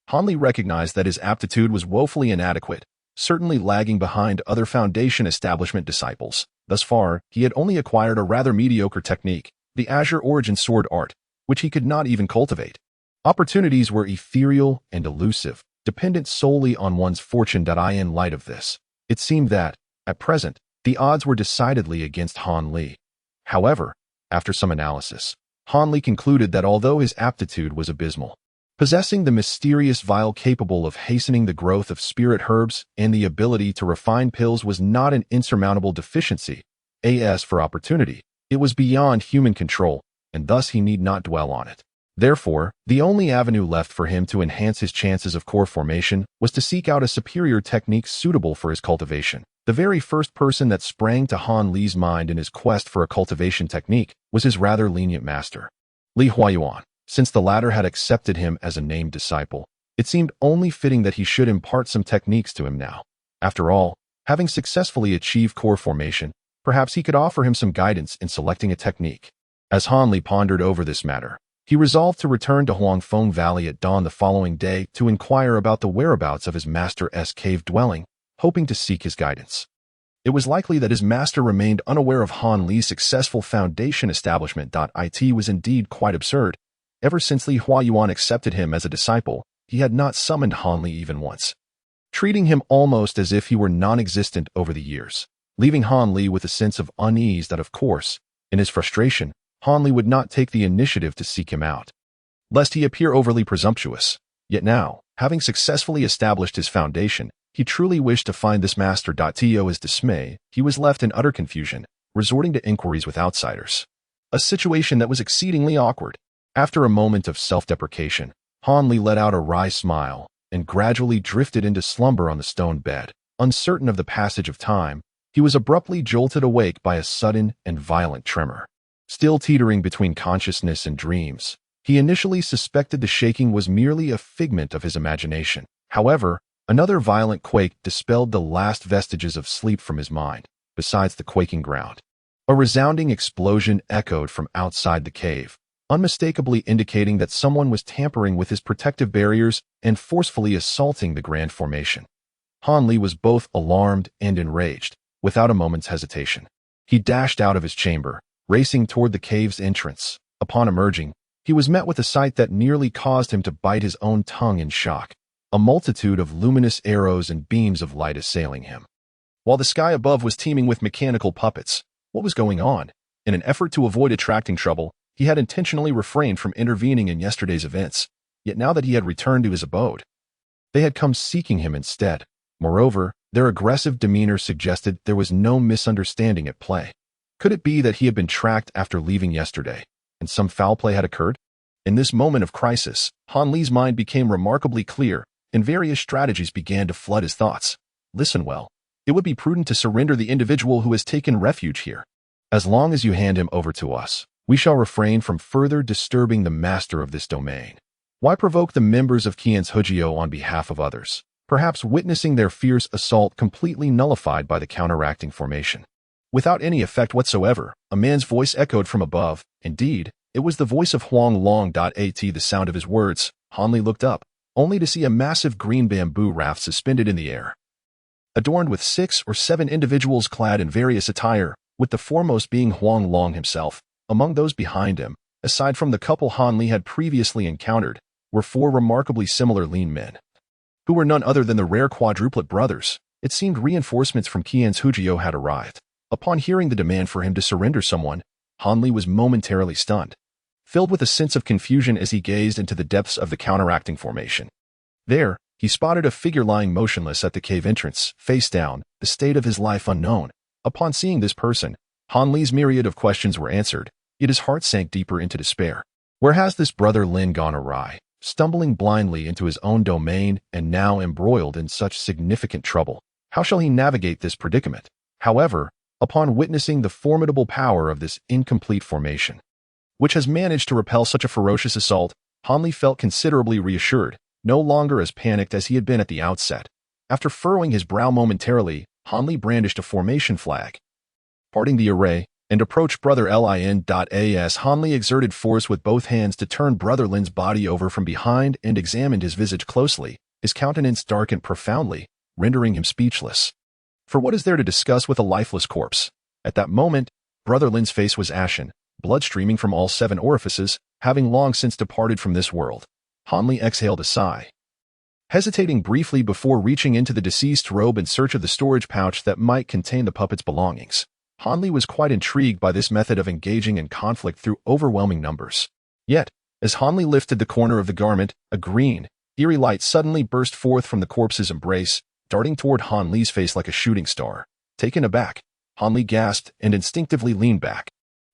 Han Li recognized that his aptitude was woefully inadequate, certainly lagging behind other foundation establishment disciples. Thus far, he had only acquired a rather mediocre technique, the Azure Origin Sword Art, which he could not even cultivate. Opportunities were ethereal and elusive, dependent solely on one's fortune. In light of this, it seemed that, at present, the odds were decidedly against Han Li. However, after some analysis, Han Li concluded that although his aptitude was abysmal, possessing the mysterious vial capable of hastening the growth of spirit herbs and the ability to refine pills was not an insurmountable deficiency. As for opportunity, it was beyond human control, and thus he need not dwell on it. Therefore, the only avenue left for him to enhance his chances of core formation was to seek out a superior technique suitable for his cultivation. The very first person that sprang to Han Li's mind in his quest for a cultivation technique was his rather lenient master, Li Huayuan. Since the latter had accepted him as a named disciple, it seemed only fitting that he should impart some techniques to him now. After all, having successfully achieved core formation, perhaps he could offer him some guidance in selecting a technique. As Han Li pondered over this matter, he resolved to return to Huangfeng Valley at dawn the following day to inquire about the whereabouts of his master's cave dwelling, hoping to seek his guidance. It was likely that his master remained unaware of Han Li's successful foundation establishment. It was indeed quite absurd. Ever since Li Huayuan accepted him as a disciple, he had not summoned Han Li even once, treating him almost as if he were non-existent over the years, leaving Han Li with a sense of unease that, of course, in his frustration, Han Li would not take the initiative to seek him out. lest he appear overly presumptuous. Yet now, having successfully established his foundation, he truly wished to find this master. To his dismay, he was left in utter confusion, resorting to inquiries with outsiders. A situation that was exceedingly awkward. After a moment of self-deprecation, Han Li let out a wry smile and gradually drifted into slumber on the stone bed. Uncertain of the passage of time, he was abruptly jolted awake by a sudden and violent tremor. Still teetering between consciousness and dreams, he initially suspected the shaking was merely a figment of his imagination. However, another violent quake dispelled the last vestiges of sleep from his mind. Besides the quaking ground, a resounding explosion echoed from outside the cave, unmistakably indicating that someone was tampering with his protective barriers and forcefully assaulting the grand formation. Han Li was both alarmed and enraged. Without a moment's hesitation, he dashed out of his chamber, racing toward the cave's entrance. Upon emerging, he was met with a sight that nearly caused him to bite his own tongue in shock. A multitude of luminous arrows and beams of light assailing him, while the sky above was teeming with mechanical puppets. What was going on? In an effort to avoid attracting trouble, he had intentionally refrained from intervening in yesterday's events. Yet now that he had returned to his abode, they had come seeking him instead. Moreover, their aggressive demeanor suggested there was no misunderstanding at play. Could it be that he had been tracked after leaving yesterday, and some foul play had occurred? In this moment of crisis, Han Li's mind became remarkably clear, and various strategies began to flood his thoughts. Listen well. It would be prudent to surrender the individual who has taken refuge here. As long as you hand him over to us, we shall refrain from further disturbing the master of this domain. Why provoke the members of Qian's Hujio on behalf of others, perhaps witnessing their fierce assault completely nullified by the counteracting formation? Without any effect whatsoever, a man's voice echoed from above. Indeed, it was the voice of Huang Long. At the sound of his words, Han Li looked up, only to see a massive green bamboo raft suspended in the air, adorned with 6 or 7 individuals clad in various attire, with the foremost being Huang Long himself. Among those behind him, aside from the couple Han Li had previously encountered, were 4 remarkably similar lean men, who were none other than the rare quadruplet brothers. It seemed reinforcements from Qian's Hujio had arrived. Upon hearing the demand for him to surrender someone, Han Li was momentarily stunned, filled with a sense of confusion as he gazed into the depths of the counteracting formation. There, he spotted a figure lying motionless at the cave entrance, face down, the state of his life unknown. Upon seeing this person, Han Li's myriad of questions were answered, yet his heart sank deeper into despair. Where has this brother Lin gone awry, stumbling blindly into his own domain and now embroiled in such significant trouble? How shall he navigate this predicament? However, upon witnessing the formidable power of this incomplete formation, which has managed to repel such a ferocious assault, Han Li felt considerably reassured, no longer as panicked as he had been at the outset. After furrowing his brow momentarily, Han Li brandished a formation flag, parting the array, and approached Brother Lin. As Han Li exerted force with both hands to turn Brother Lin's body over from behind and examined his visage closely, his countenance darkened profoundly, rendering him speechless. For what is there to discuss with a lifeless corpse? At that moment, Brother Lin's face was ashen, blood streaming from all 7 orifices, having long since departed from this world. Han Li exhaled a sigh, hesitating briefly before reaching into the deceased's robe in search of the storage pouch that might contain the puppet's belongings. Han Li was quite intrigued by this method of engaging in conflict through overwhelming numbers. Yet, as Han Li lifted the corner of the garment, a green, eerie light suddenly burst forth from the corpse's embrace, darting toward Han Li's face like a shooting star. Taken aback, Han Li gasped and instinctively leaned back.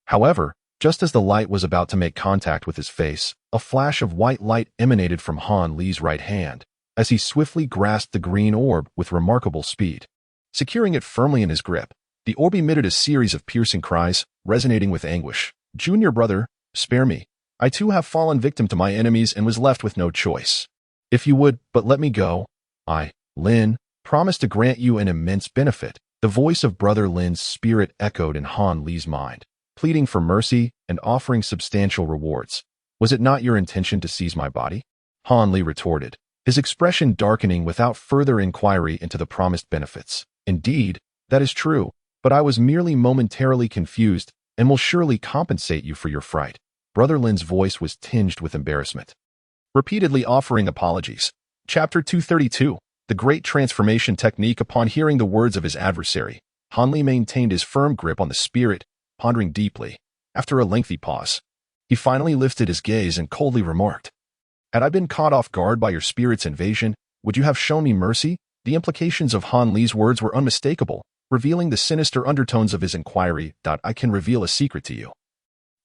However, just as the light was about to make contact with his face, a flash of white light emanated from Han Li's right hand, as he swiftly grasped the green orb with remarkable speed. Securing it firmly in his grip, the orb emitted a series of piercing cries, resonating with anguish. "Junior brother, spare me. I too have fallen victim to my enemies and was left with no choice. If you would but let me go, I, Lin, promise to grant you an immense benefit." The voice of Brother Lin's spirit echoed in Han Li's mind, pleading for mercy and offering substantial rewards. "Was it not your intention to seize my body?" Han Li retorted, his expression darkening without further inquiry into the promised benefits. "Indeed, that is true, but I was merely momentarily confused and will surely compensate you for your fright." Brother Lin's voice was tinged with embarrassment, repeatedly offering apologies. Chapter 232. The Great Transformation Technique. Upon hearing the words of his adversary, Han Li maintained his firm grip on the spirit, pondering deeply. After a lengthy pause, He finally lifted his gaze and coldly remarked, "Had I been caught off guard by your spirit's invasion, would you have shown me mercy?" The implications of Han Li's words were unmistakable, revealing the sinister undertones of his inquiry. "I can reveal a secret to you.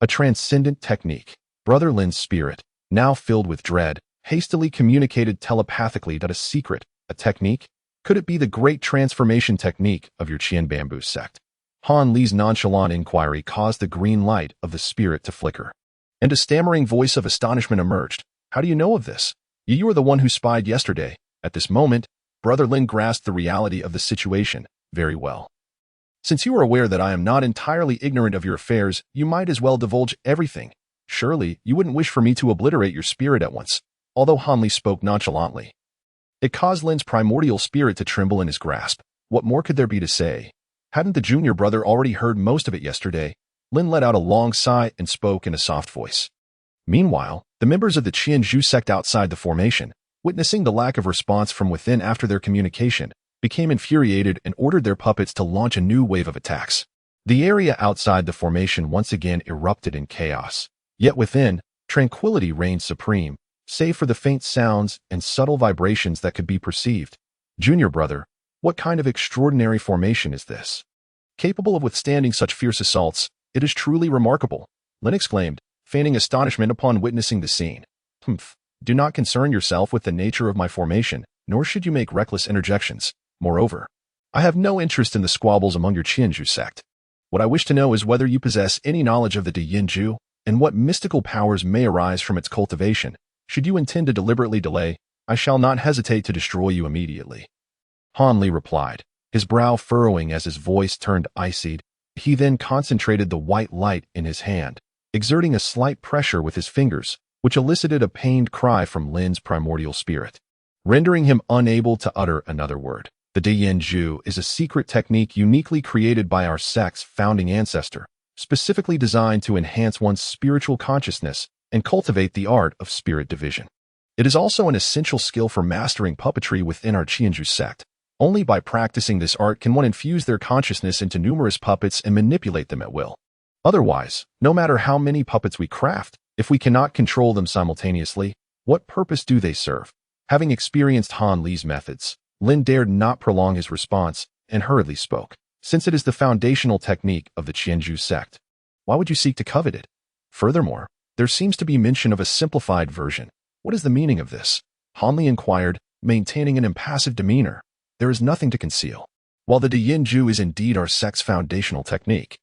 A transcendent technique." Brother Lin's spirit, now filled with dread, hastily communicated telepathically that a secret, a technique? Could it be the great transformation technique of your Qian Bamboo sect? Han Li's nonchalant inquiry caused the green light of the spirit to flicker, and a stammering voice of astonishment emerged. "How do you know of this? You were the one who spied yesterday." At this moment, Brother Lin grasped the reality of the situation. "Very well. Since you are aware that I am not entirely ignorant of your affairs, you might as well divulge everything. Surely, you wouldn't wish for me to obliterate your spirit at once." Although Han Li spoke nonchalantly, it caused Lin's primordial spirit to tremble in his grasp. What more could there be to say? Hadn't the junior brother already heard most of it yesterday? Lin let out a long sigh and spoke in a soft voice. Meanwhile, the members of the Qianzhou sect outside the formation, witnessing the lack of response from within after their communication, became infuriated and ordered their puppets to launch a new wave of attacks. The area outside the formation once again erupted in chaos. Yet within, tranquility reigned supreme, save for the faint sounds and subtle vibrations that could be perceived. "Junior brother, what kind of extraordinary formation is this? Capable of withstanding such fierce assaults, it is truly remarkable," Lin exclaimed, feigning astonishment upon witnessing the scene. "Humph. Do not concern yourself with the nature of my formation, nor should you make reckless interjections. Moreover, I have no interest in the squabbles among your Qianzhou sect. What I wish to know is whether you possess any knowledge of the Diyinju, and what mystical powers may arise from its cultivation. Should you intend to deliberately delay, I shall not hesitate to destroy you immediately." Han Li replied, his brow furrowing as his voice turned icy. He then concentrated the white light in his hand, exerting a slight pressure with his fingers, which elicited a pained cry from Lin's primordial spirit, rendering him unable to utter another word. The Diyinju is a secret technique uniquely created by our sect's founding ancestor, specifically designed to enhance one's spiritual consciousness and cultivate the art of spirit division. It is also an essential skill for mastering puppetry within our Qianzhou sect. Only by practicing this art can one infuse their consciousness into numerous puppets and manipulate them at will. Otherwise, no matter how many puppets we craft, if we cannot control them simultaneously, what purpose do they serve? Having experienced Han Li's methods, Lin dared not prolong his response and hurriedly spoke. "Since it is the foundational technique of the Qianzhou sect, why would you seek to covet it? Furthermore, there seems to be mention of a simplified version. What is the meaning of this?" Han Li inquired, maintaining an impassive demeanor. "There is nothing to conceal. While the Diyinju is indeed our sect's foundational technique,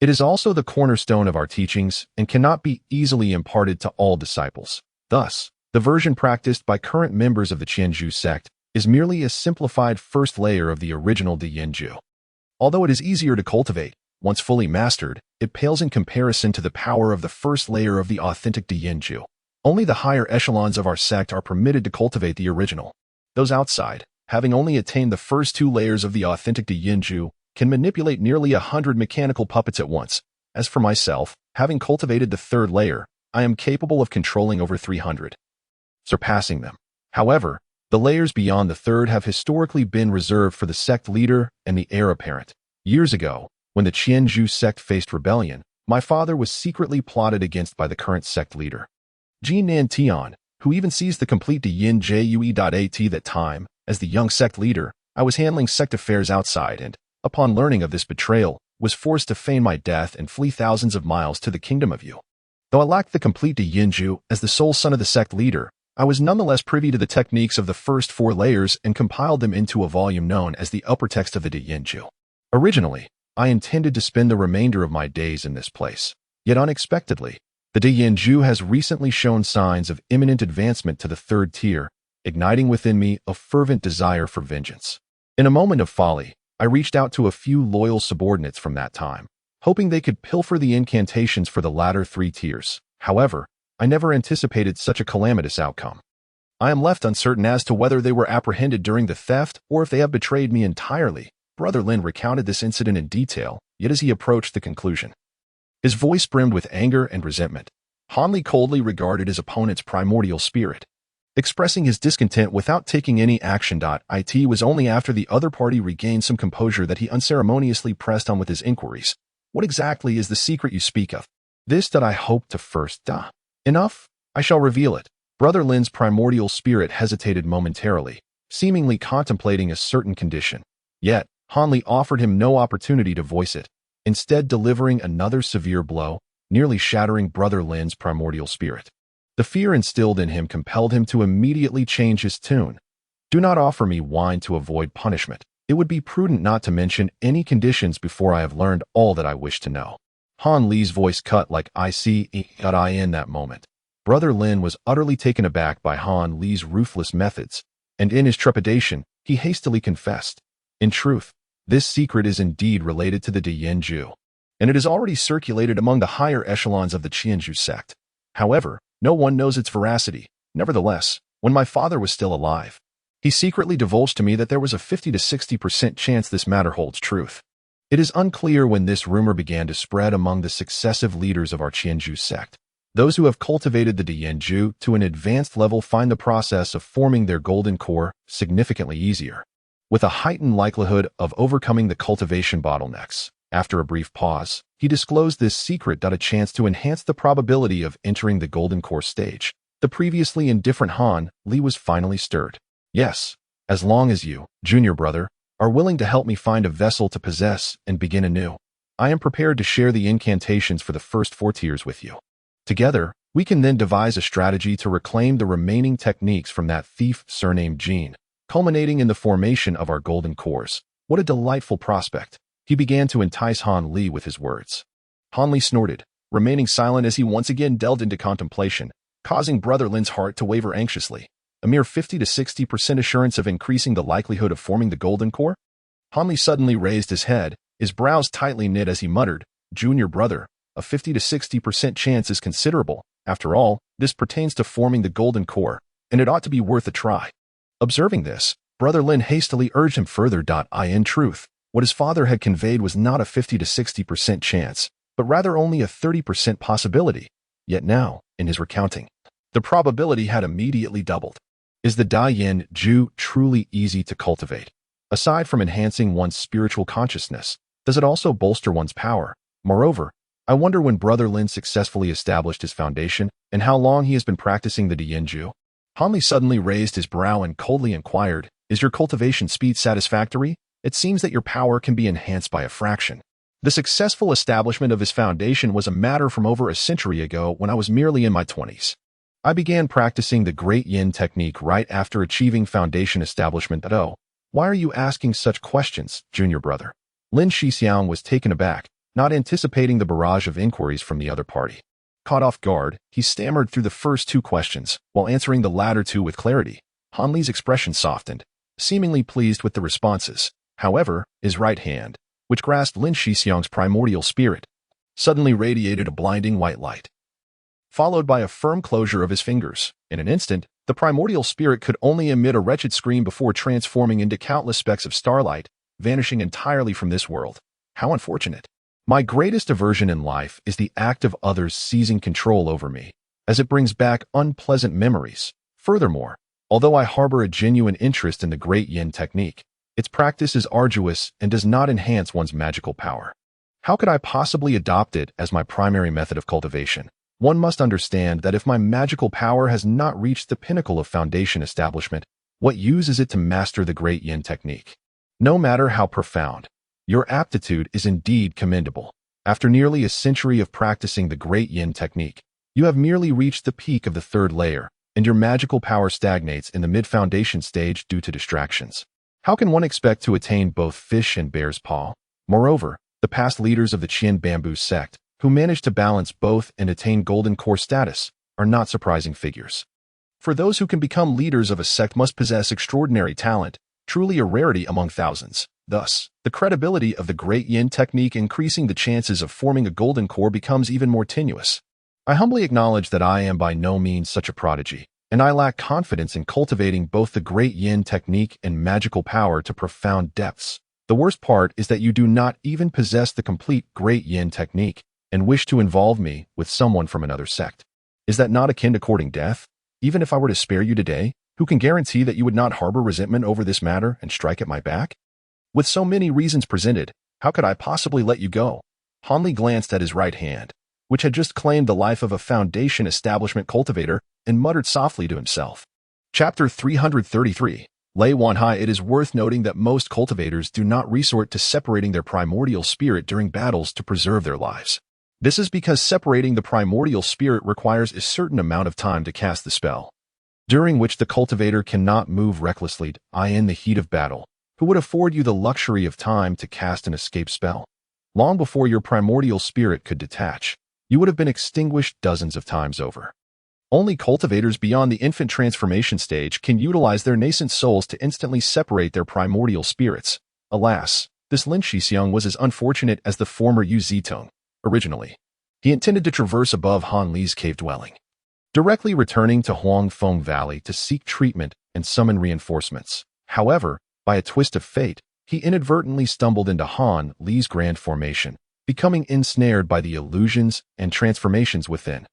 it is also the cornerstone of our teachings and cannot be easily imparted to all disciples. Thus, the version practiced by current members of the Qianzhou sect is merely a simplified first layer of the original Diyinju. Although it is easier to cultivate, once fully mastered, it pales in comparison to the power of the first layer of the authentic Diyinju. Only the higher echelons of our sect are permitted to cultivate the original. Those outside, having only attained the first two layers of the authentic Diyinju, can manipulate nearly 100 mechanical puppets at once. As for myself, having cultivated the third layer, I am capable of controlling over 300, surpassing them. However, the layers beyond the third have historically been reserved for the sect leader and the heir apparent. Years ago, when the Qianzhou sect faced rebellion, my father was secretly plotted against by the current sect leader, Jinan Tian, who even seized the complete Diyinjue.at that time. As the young sect leader, I was handling sect affairs outside and, upon learning of this betrayal, was forced to feign my death and flee thousands of miles to the kingdom of Yu. Though I lacked the complete Diyinju as the sole son of the sect leader, I was nonetheless privy to the techniques of the first four layers and compiled them into a volume known as the upper text of the Diyinju. Originally, I intended to spend the remainder of my days in this place. Yet unexpectedly, the Diyinju has recently shown signs of imminent advancement to the third tier, igniting within me a fervent desire for vengeance. In a moment of folly, I reached out to a few loyal subordinates from that time, hoping they could pilfer the incantations for the latter three tiers. However, I never anticipated such a calamitous outcome. I am left uncertain as to whether they were apprehended during the theft or if they have betrayed me entirely. Brother Lin recounted this incident in detail, yet as he approached the conclusion, his voice brimmed with anger and resentment. Han Li coldly regarded his opponent's primordial spirit, expressing his discontent without taking any action. It was only after the other party regained some composure that he unceremoniously pressed on with his inquiries. "What exactly is the secret you speak of?" This that I hope to first da. Enough? I shall reveal it. Brother Lin's primordial spirit hesitated momentarily, seemingly contemplating a certain condition. Yet, Hanli offered him no opportunity to voice it, instead delivering another severe blow, nearly shattering Brother Lin's primordial spirit. The fear instilled in him compelled him to immediately change his tune. Do not offer me wine to avoid punishment. It would be prudent not to mention any conditions before I have learned all that I wish to know. Han Li's voice cut like I see in that moment. Brother Lin was utterly taken aback by Han Li's ruthless methods, and in his trepidation, he hastily confessed. In truth, this secret is indeed related to the Dianju, and it is already circulated among the higher echelons of the Qianju sect. However, no one knows its veracity. Nevertheless, when my father was still alive, he secretly divulged to me that there was a 50 to 60% chance this matter holds truth. It is unclear when this rumor began to spread among the successive leaders of our Qianju sect. Those who have cultivated the Dianju to an advanced level find the process of forming their golden core significantly easier, with a heightened likelihood of overcoming the cultivation bottlenecks. After a brief pause, he disclosed this secret. A chance to enhance the probability of entering the golden core stage. The previously indifferent Han Li was finally stirred. Yes, as long as you, junior brother, are willing to help me find a vessel to possess and begin anew, I am prepared to share the incantations for the first 4 tiers with you. Together, we can then devise a strategy to reclaim the remaining techniques from that thief surnamed Jean, culminating in the formation of our golden cores. What a delightful prospect. He began to entice Han Li with his words. Han Li snorted, remaining silent as he once again delved into contemplation, causing Brother Lin's heart to waver anxiously. A mere 50 to 60% assurance of increasing the likelihood of forming the golden core? Han Li suddenly raised his head, his brows tightly knit as he muttered, Junior brother, a 50 to 60% chance is considerable. After all, this pertains to forming the golden core, and it ought to be worth a try. Observing this, Brother Lin hastily urged him further. In truth, what his father had conveyed was not a 50 to 60% chance, but rather only a 30% possibility. Yet now, in his recounting, the probability had immediately doubled. Is the Daiyan Ju truly easy to cultivate? Aside from enhancing one's spiritual consciousness, does it also bolster one's power? Moreover, I wonder when Brother Lin successfully established his foundation and how long he has been practicing the Dianju. Han Li suddenly raised his brow and coldly inquired, Is your cultivation speed satisfactory? It seems that your power can be enhanced by a fraction. The successful establishment of his foundation was a matter from over a century ago when I was merely in my 20s. I began practicing the Great Yin technique right after achieving foundation establishment. Oh, why are you asking such questions, junior brother? Lin Shixiang was taken aback, not anticipating the barrage of inquiries from the other party. Caught off guard, he stammered through the first 2 questions, while answering the latter 2 with clarity. Han Li's expression softened, seemingly pleased with the responses. However, his right hand, which grasped Lin Shixiang's primordial spirit, suddenly radiated a blinding white light, followed by a firm closure of his fingers. In an instant, the primordial spirit could only emit a wretched scream before transforming into countless specks of starlight, vanishing entirely from this world. How unfortunate. My greatest aversion in life is the act of others seizing control over me, as it brings back unpleasant memories. Furthermore, although I harbor a genuine interest in the Great Yin technique, its practice is arduous and does not enhance one's magical power. How could I possibly adopt it as my primary method of cultivation? One must understand that if my magical power has not reached the pinnacle of foundation establishment, what use is it to master the Great Yin technique? No matter how profound, your aptitude is indeed commendable. After nearly a century of practicing the Great Yin technique, you have merely reached the peak of the 3rd layer, and your magical power stagnates in the mid-foundation stage due to distractions. How can one expect to attain both fish and bear's paw? Moreover, the past leaders of the Qian Bamboo sect, who managed to balance both and attain golden core status, are not surprising figures. For those who can become leaders of a sect must possess extraordinary talent, truly a rarity among thousands. Thus, the credibility of the Great Yin technique increasing the chances of forming a golden core becomes even more tenuous. I humbly acknowledge that I am by no means such a prodigy, and I lack confidence in cultivating both the Great Yin technique and magical power to profound depths. The worst part is that you do not even possess the complete Great Yin technique and wish to involve me with someone from another sect. Is that not akin to courting death? Even if I were to spare you today, who can guarantee that you would not harbor resentment over this matter and strike at my back? With so many reasons presented, how could I possibly let you go? Han Li glanced at his right hand, which had just claimed the life of a Foundation establishment cultivator, and muttered softly to himself. Chapter 333. Lei Wanhai. It is worth noting that most cultivators do not resort to separating their primordial spirit during battles to preserve their lives. This is because separating the primordial spirit requires a certain amount of time to cast the spell, during which the cultivator cannot move recklessly in the heat of battle, who would afford you the luxury of time to cast an escape spell. Long before your primordial spirit could detach, you would have been extinguished dozens of times over. Only cultivators beyond the infant transformation stage can utilize their nascent souls to instantly separate their primordial spirits. Alas, this Lin Shixiang was as unfortunate as the former Yu Zitong. Originally, he intended to traverse above Han Li's cave dwelling, directly returning to Huangfeng Valley to seek treatment and summon reinforcements. However, by a twist of fate, he inadvertently stumbled into Han Li's grand formation, becoming ensnared by the illusions and transformations within,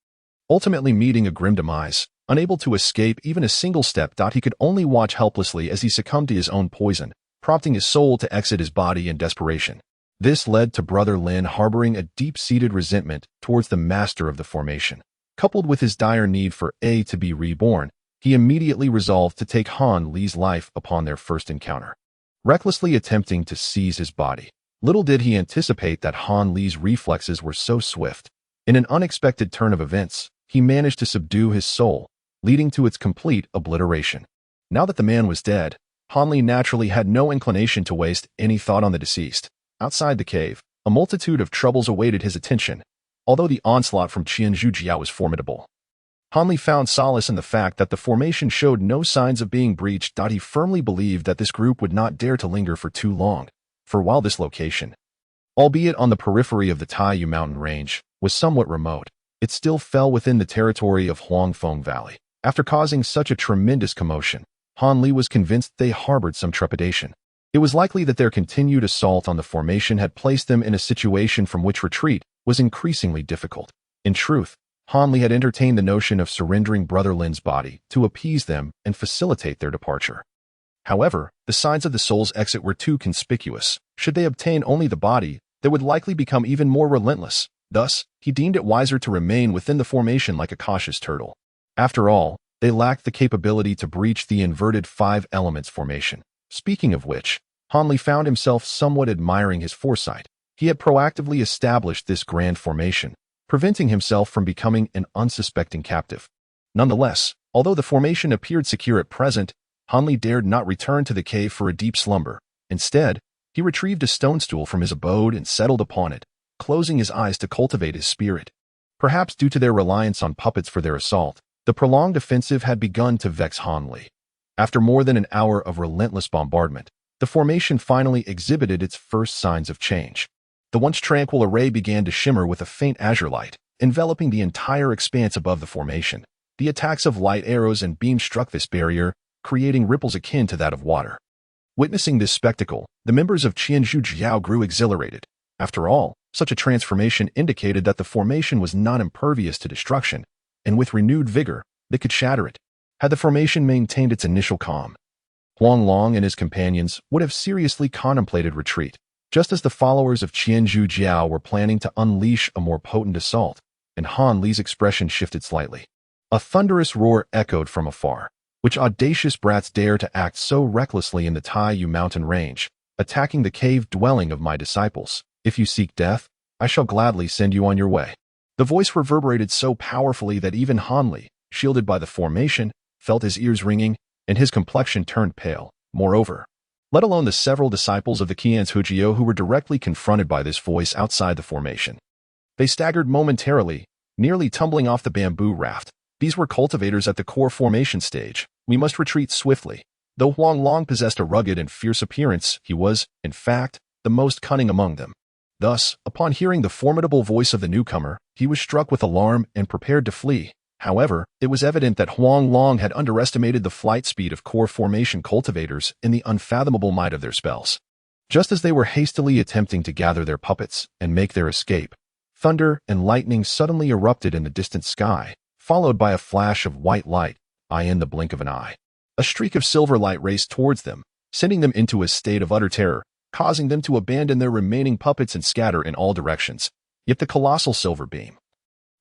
ultimately meeting a grim demise. Unable to escape even a single step, he could only watch helplessly as he succumbed to his own poison, prompting his soul to exit his body in desperation. This led to Brother Lin harboring a deep-seated resentment towards the master of the formation. Coupled with his dire need for A to be reborn, he immediately resolved to take Han Li's life upon their first encounter, recklessly attempting to seize his body. Little did he anticipate that Han Li's reflexes were so swift. In an unexpected turn of events, he managed to subdue his soul, leading to its complete obliteration. Now that the man was dead, Han Li naturally had no inclination to waste any thought on the deceased. Outside the cave, a multitude of troubles awaited his attention. Although the onslaught from Qianzhu Jiao was formidable, Han Li found solace in the fact that the formation showed no signs of being breached. He firmly believed that this group would not dare to linger for too long, for while this location, albeit on the periphery of the Taiyu mountain range, was somewhat remote, it still fell within the territory of Huangfeng Valley. After causing such a tremendous commotion, Han Li was convinced they harbored some trepidation. It was likely that their continued assault on the formation had placed them in a situation from which retreat was increasingly difficult. In truth, Han Li had entertained the notion of surrendering Brother Lin's body to appease them and facilitate their departure. However, the signs of the soul's exit were too conspicuous. Should they obtain only the body, they would likely become even more relentless. Thus, he deemed it wiser to remain within the formation like a cautious turtle. After all, they lacked the capability to breach the inverted five elements formation. Speaking of which, Han Li found himself somewhat admiring his foresight. He had proactively established this grand formation, preventing himself from becoming an unsuspecting captive. Nonetheless, although the formation appeared secure at present, Han Li dared not return to the cave for a deep slumber. Instead, he retrieved a stone stool from his abode and settled upon it, closing his eyes to cultivate his spirit. Perhaps due to their reliance on puppets for their assault, the prolonged offensive had begun to vex Han Li. After more than an hour of relentless bombardment, the formation finally exhibited its first signs of change. The once tranquil array began to shimmer with a faint azure light, enveloping the entire expanse above the formation. The attacks of light arrows and beams struck this barrier, creating ripples akin to that of water. Witnessing this spectacle, the members of Qianzhu Jiao grew exhilarated. After all, such a transformation indicated that the formation was not impervious to destruction, and with renewed vigor, they could shatter it. Had the formation maintained its initial calm, Huang Long and his companions would have seriously contemplated retreat, just as the followers of Qianzhu Jiao were planning to unleash a more potent assault, and Han Li's expression shifted slightly. A thunderous roar echoed from afar. Which audacious brats dare to act so recklessly in the Taiyu mountain range, attacking the cave dwelling of my disciples? If you seek death, I shall gladly send you on your way. The voice reverberated so powerfully that even Han Li, shielded by the formation, felt his ears ringing, and his complexion turned pale. Moreover, let alone the several disciples of the Qianzhu who were directly confronted by this voice outside the formation. They staggered momentarily, nearly tumbling off the bamboo raft. These were cultivators at the core formation stage. We must retreat swiftly. Though Huang Long possessed a rugged and fierce appearance, he was, in fact, the most cunning among them. Thus, upon hearing the formidable voice of the newcomer, he was struck with alarm and prepared to flee. However, it was evident that Huang Long had underestimated the flight speed of core formation cultivators and the unfathomable might of their spells. Just as they were hastily attempting to gather their puppets and make their escape, thunder and lightning suddenly erupted in the distant sky, followed by a flash of white light, in the blink of an eye. A streak of silver light raced towards them, sending them into a state of utter terror, causing them to abandon their remaining puppets and scatter in all directions. Yet the colossal silver beam,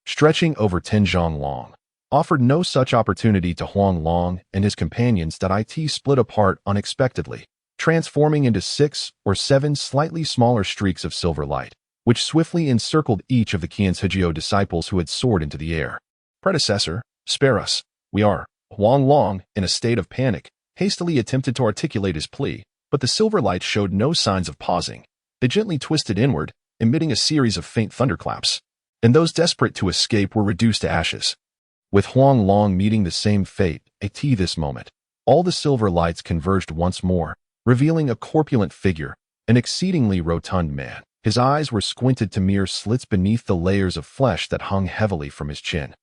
stretching over 10 zhang long, offered no such opportunity to Huang Long and his companions that it split apart unexpectedly, transforming into 6 or 7 slightly smaller streaks of silver light, which swiftly encircled each of the Qian's Hejio disciples who had soared into the air. Predecessor, spare us. We are. Huang Long, in a state of panic, hastily attempted to articulate his plea, but the silver lights showed no signs of pausing. They gently twisted inward, emitting a series of faint thunderclaps, and those desperate to escape were reduced to ashes. With Huang Long meeting the same fate, at this moment, all the silver lights converged once more, revealing a corpulent figure, an exceedingly rotund man. His eyes were squinted to mere slits beneath the layers of flesh that hung heavily from his chin,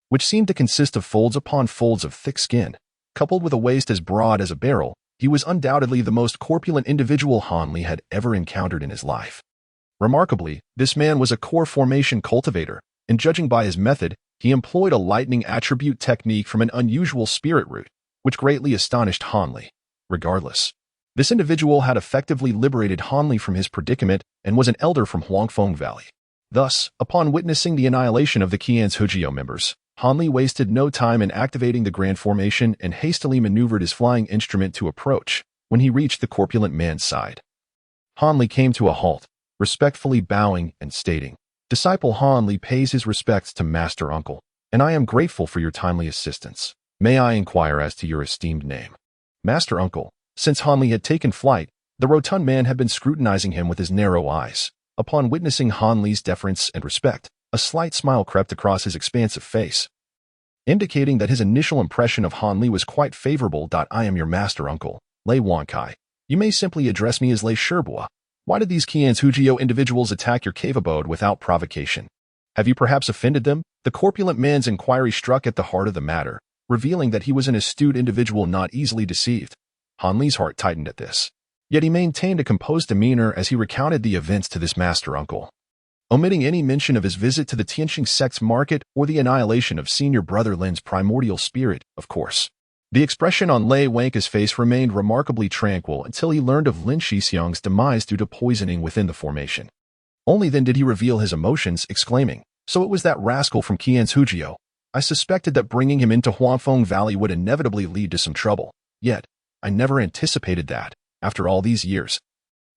which seemed to consist of folds upon folds of thick skin. Coupled with a waist as broad as a barrel, he was undoubtedly the most corpulent individual Han Li had ever encountered in his life. Remarkably, this man was a core formation cultivator, and judging by his method, he employed a lightning attribute technique from an unusual spirit root, which greatly astonished Han Li. Regardless, this individual had effectively liberated Han Li from his predicament and was an elder from Huangfeng Valley. Thus, upon witnessing the annihilation of the Qian's Hujio members, Han Li wasted no time in activating the Grand Formation and hastily maneuvered his flying instrument to approach. When he reached the corpulent man's side, Han Li came to a halt, respectfully bowing and stating, "Disciple Han Li pays his respects to Master Uncle, and I am grateful for your timely assistance. May I inquire as to your esteemed name?" Master Uncle. Since Han Li had taken flight, the rotund man had been scrutinizing him with his narrow eyes. Upon witnessing Han Li's deference and respect, a slight smile crept across his expansive face, indicating that his initial impression of Han Li was quite favorable. "I am your master uncle, Lei Wankai. You may simply address me as Lei Shirbua. Why did these Qian's Hujio individuals attack your cave abode without provocation? Have you perhaps offended them?" The corpulent man's inquiry struck at the heart of the matter, revealing that he was an astute individual not easily deceived. Han Li's heart tightened at this. Yet he maintained a composed demeanor as he recounted the events to this master uncle, omitting any mention of his visit to the Tianxing sect's market or the annihilation of senior brother Lin's primordial spirit, of course. The expression on Lei Wanka's face remained remarkably tranquil until he learned of Lin Shixiang's demise due to poisoning within the formation. Only then did he reveal his emotions, exclaiming, "So it was that rascal from Qian's Hujio. I suspected that bringing him into Huangfeng Valley would inevitably lead to some trouble. Yet, I never anticipated that, after all these years,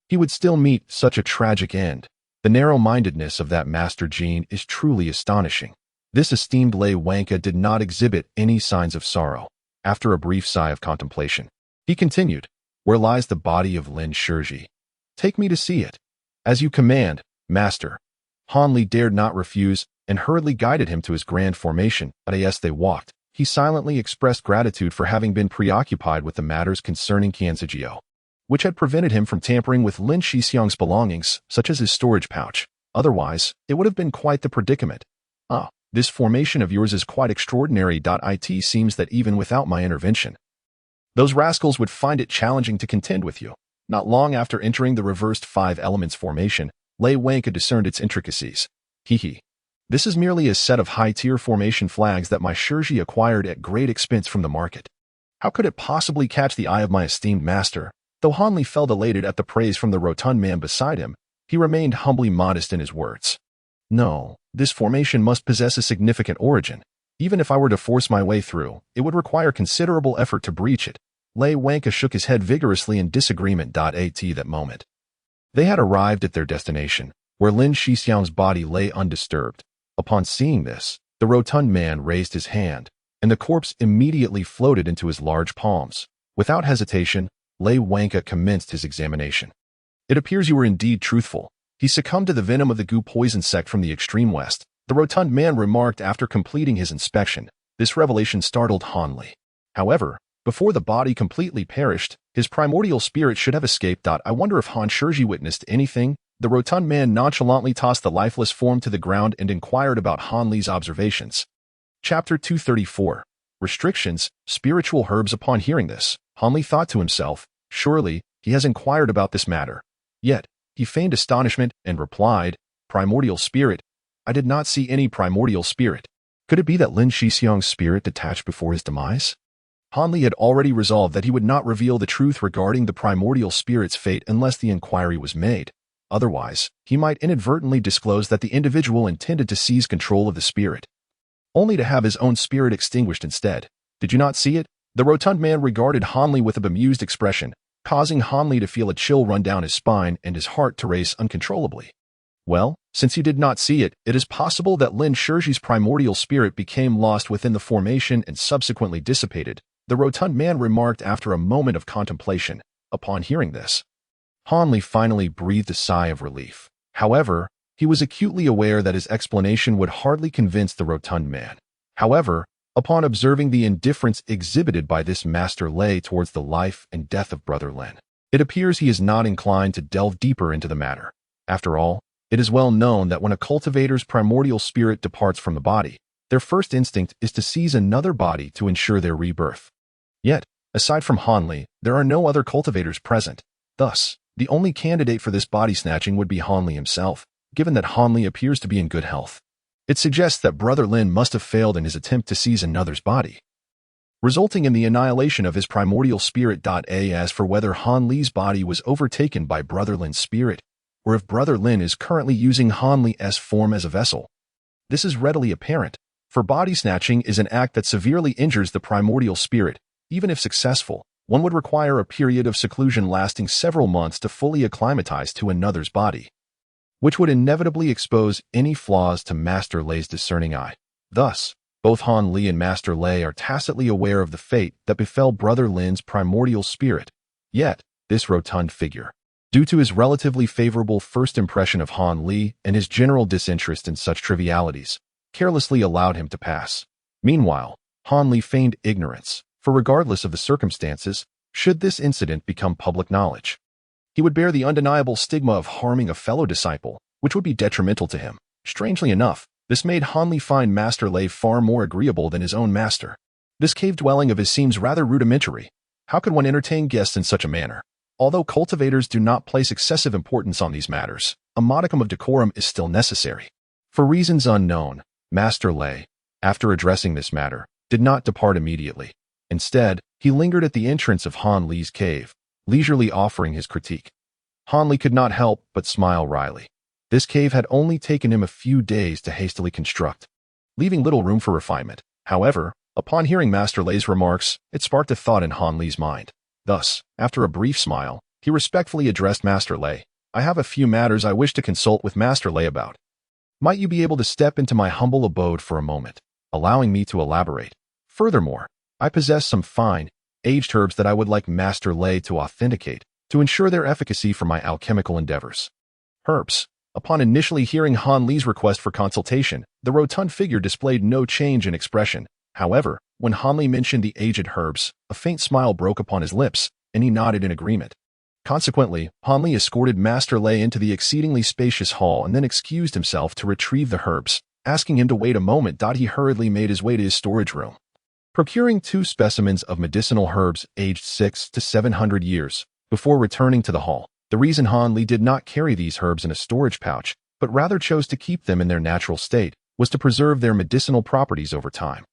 he would still meet such a tragic end. The narrow-mindedness of that master gene is truly astonishing." This esteemed Lei Wanka did not exhibit any signs of sorrow. After a brief sigh of contemplation, he continued, "Where lies the body of Lin Shizhi? Take me to see it." "As you command, master." Han Li dared not refuse and hurriedly guided him to his grand formation. As they walked, he silently expressed gratitude for having been preoccupied with the matters concerning Qianzijio, which had prevented him from tampering with Lin Shixiang's belongings, such as his storage pouch. Otherwise, it would have been quite the predicament. "Ah, this formation of yours is quite extraordinary. It seems that even without my intervention, those rascals would find it challenging to contend with you." Not long after entering the reversed 5 elements formation, Lei Wanka discerned its intricacies. "Hee. This is merely a set of high-tier formation flags that my Shizhi acquired at great expense from the market. How could it possibly catch the eye of my esteemed master?" Though Han Li felt elated at the praise from the rotund man beside him, he remained humbly modest in his words. "No, this formation must possess a significant origin. Even if I were to force my way through, it would require considerable effort to breach it." Lei Wanka shook his head vigorously in disagreement. At that moment, they had arrived at their destination, where Lin Shixiang's body lay undisturbed. Upon seeing this, the rotund man raised his hand, and the corpse immediately floated into his large palms. Without hesitation, Lei Wanka commenced his examination. "It appears you were indeed truthful. He succumbed to the venom of the Gu poison sect from the extreme west," the rotund man remarked after completing his inspection. This revelation startled Han Li. However, before the body completely perished, his primordial spirit should have escaped. "I wonder if Han Shizhi witnessed anything?" The rotund man nonchalantly tossed the lifeless form to the ground and inquired about Han Li's observations. Chapter 234. Restrictions, Spiritual Herbs. Upon hearing this, Han Li thought to himself, "Surely, he has inquired about this matter." Yet, he feigned astonishment and replied, "Primordial spirit? I did not see any primordial spirit. Could it be that Lin Shixiang's spirit detached before his demise?" Han Li had already resolved that he would not reveal the truth regarding the primordial spirit's fate unless the inquiry was made. Otherwise, he might inadvertently disclose that the individual intended to seize control of the spirit, only to have his own spirit extinguished instead. Did you not see it? The rotund man regarded Han Li with a bemused expression, causing Han Li to feel a chill run down his spine and his heart to race uncontrollably. Well, since you did not see it, it is possible that Lin Shizhi's primordial spirit became lost within the formation and subsequently dissipated, the rotund man remarked after a moment of contemplation. Upon hearing this, Han Li finally breathed a sigh of relief. However, he was acutely aware that his explanation would hardly convince the rotund man. However, upon observing the indifference exhibited by this Master Lei towards the life and death of Brother Lin, it appears he is not inclined to delve deeper into the matter. After all, it is well known that when a cultivator's primordial spirit departs from the body, their first instinct is to seize another body to ensure their rebirth. Yet, aside from Han Li, there are no other cultivators present. Thus, the only candidate for this body snatching would be Han Li himself, given that Han Li appears to be in good health. It suggests that Brother Lin must have failed in his attempt to seize another's body, resulting in the annihilation of his primordial spirit. As for whether Han Li's body was overtaken by Brother Lin's spirit, or if Brother Lin is currently using Han Li's form as a vessel, this is readily apparent, for body snatching is an act that severely injures the primordial spirit. Even if successful, one would require a period of seclusion lasting several months to fully acclimatize to another's body, which would inevitably expose any flaws to Master Lei's discerning eye. Thus, both Han Li and Master Lei are tacitly aware of the fate that befell Brother Lin's primordial spirit. Yet, this rotund figure, due to his relatively favorable first impression of Han Li and his general disinterest in such trivialities, carelessly allowed him to pass. Meanwhile, Han Li feigned ignorance, for regardless of the circumstances, should this incident become public knowledge, he would bear the undeniable stigma of harming a fellow disciple, which would be detrimental to him. Strangely enough, this made Han Li find Master Lei far more agreeable than his own master. This cave dwelling of his seems rather rudimentary. How could one entertain guests in such a manner? Although cultivators do not place excessive importance on these matters, a modicum of decorum is still necessary. For reasons unknown, Master Lei, after addressing this matter, did not depart immediately. Instead, he lingered at the entrance of Han Li's cave, leisurely offering his critique. Han Li could not help but smile wryly. This cave had only taken him a few days to hastily construct, leaving little room for refinement. However, upon hearing Master Lei's remarks, it sparked a thought in Han Li's mind. Thus, after a brief smile, he respectfully addressed Master Lei. I have a few matters I wish to consult with Master Lei about. Might you be able to step into my humble abode for a moment, allowing me to elaborate? Furthermore, I possess some fine, aged herbs that I would like Master Lei to authenticate, to ensure their efficacy for my alchemical endeavors. Herbs. Upon initially hearing Han Li's request for consultation, the rotund figure displayed no change in expression. However, when Han Li mentioned the aged herbs, a faint smile broke upon his lips, and he nodded in agreement. Consequently, Han Li escorted Master Lei into the exceedingly spacious hall and then excused himself to retrieve the herbs. Asking him to wait a moment, he hurriedly made his way to his storage room, procuring 2 specimens of medicinal herbs aged 600 to 700 years, before returning to the hall. The reason Han Li did not carry these herbs in a storage pouch, but rather chose to keep them in their natural state, was to preserve their medicinal properties over time.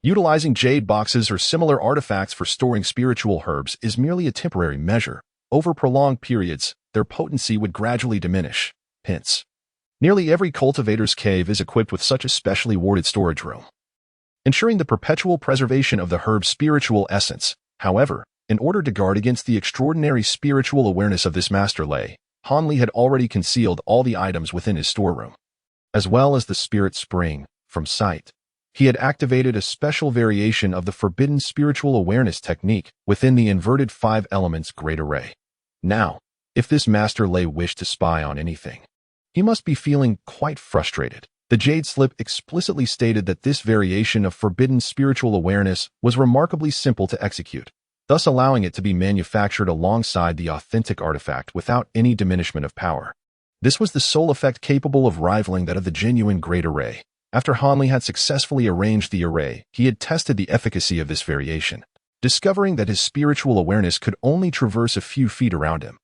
Utilizing jade boxes or similar artifacts for storing spiritual herbs is merely a temporary measure. Over prolonged periods, their potency would gradually diminish. Hence, nearly every cultivator's cave is equipped with such a specially warded storage room, ensuring the perpetual preservation of the herb's spiritual essence. However, in order to guard against the extraordinary spiritual awareness of this Master Lei, Han Li had already concealed all the items within his storeroom, as well as the spirit spring, from sight. He had activated a special variation of the forbidden spiritual awareness technique within the inverted 5 elements great array. Now, if this Master Lei wished to spy on anything, he must be feeling quite frustrated. The Jade Slip explicitly stated that this variation of forbidden spiritual awareness was remarkably simple to execute, thus allowing it to be manufactured alongside the authentic artifact without any diminishment of power. This was the sole effect capable of rivaling that of the genuine Great Array. After Han Li had successfully arranged the array, he had tested the efficacy of this variation, discovering that his spiritual awareness could only traverse a few feet around him.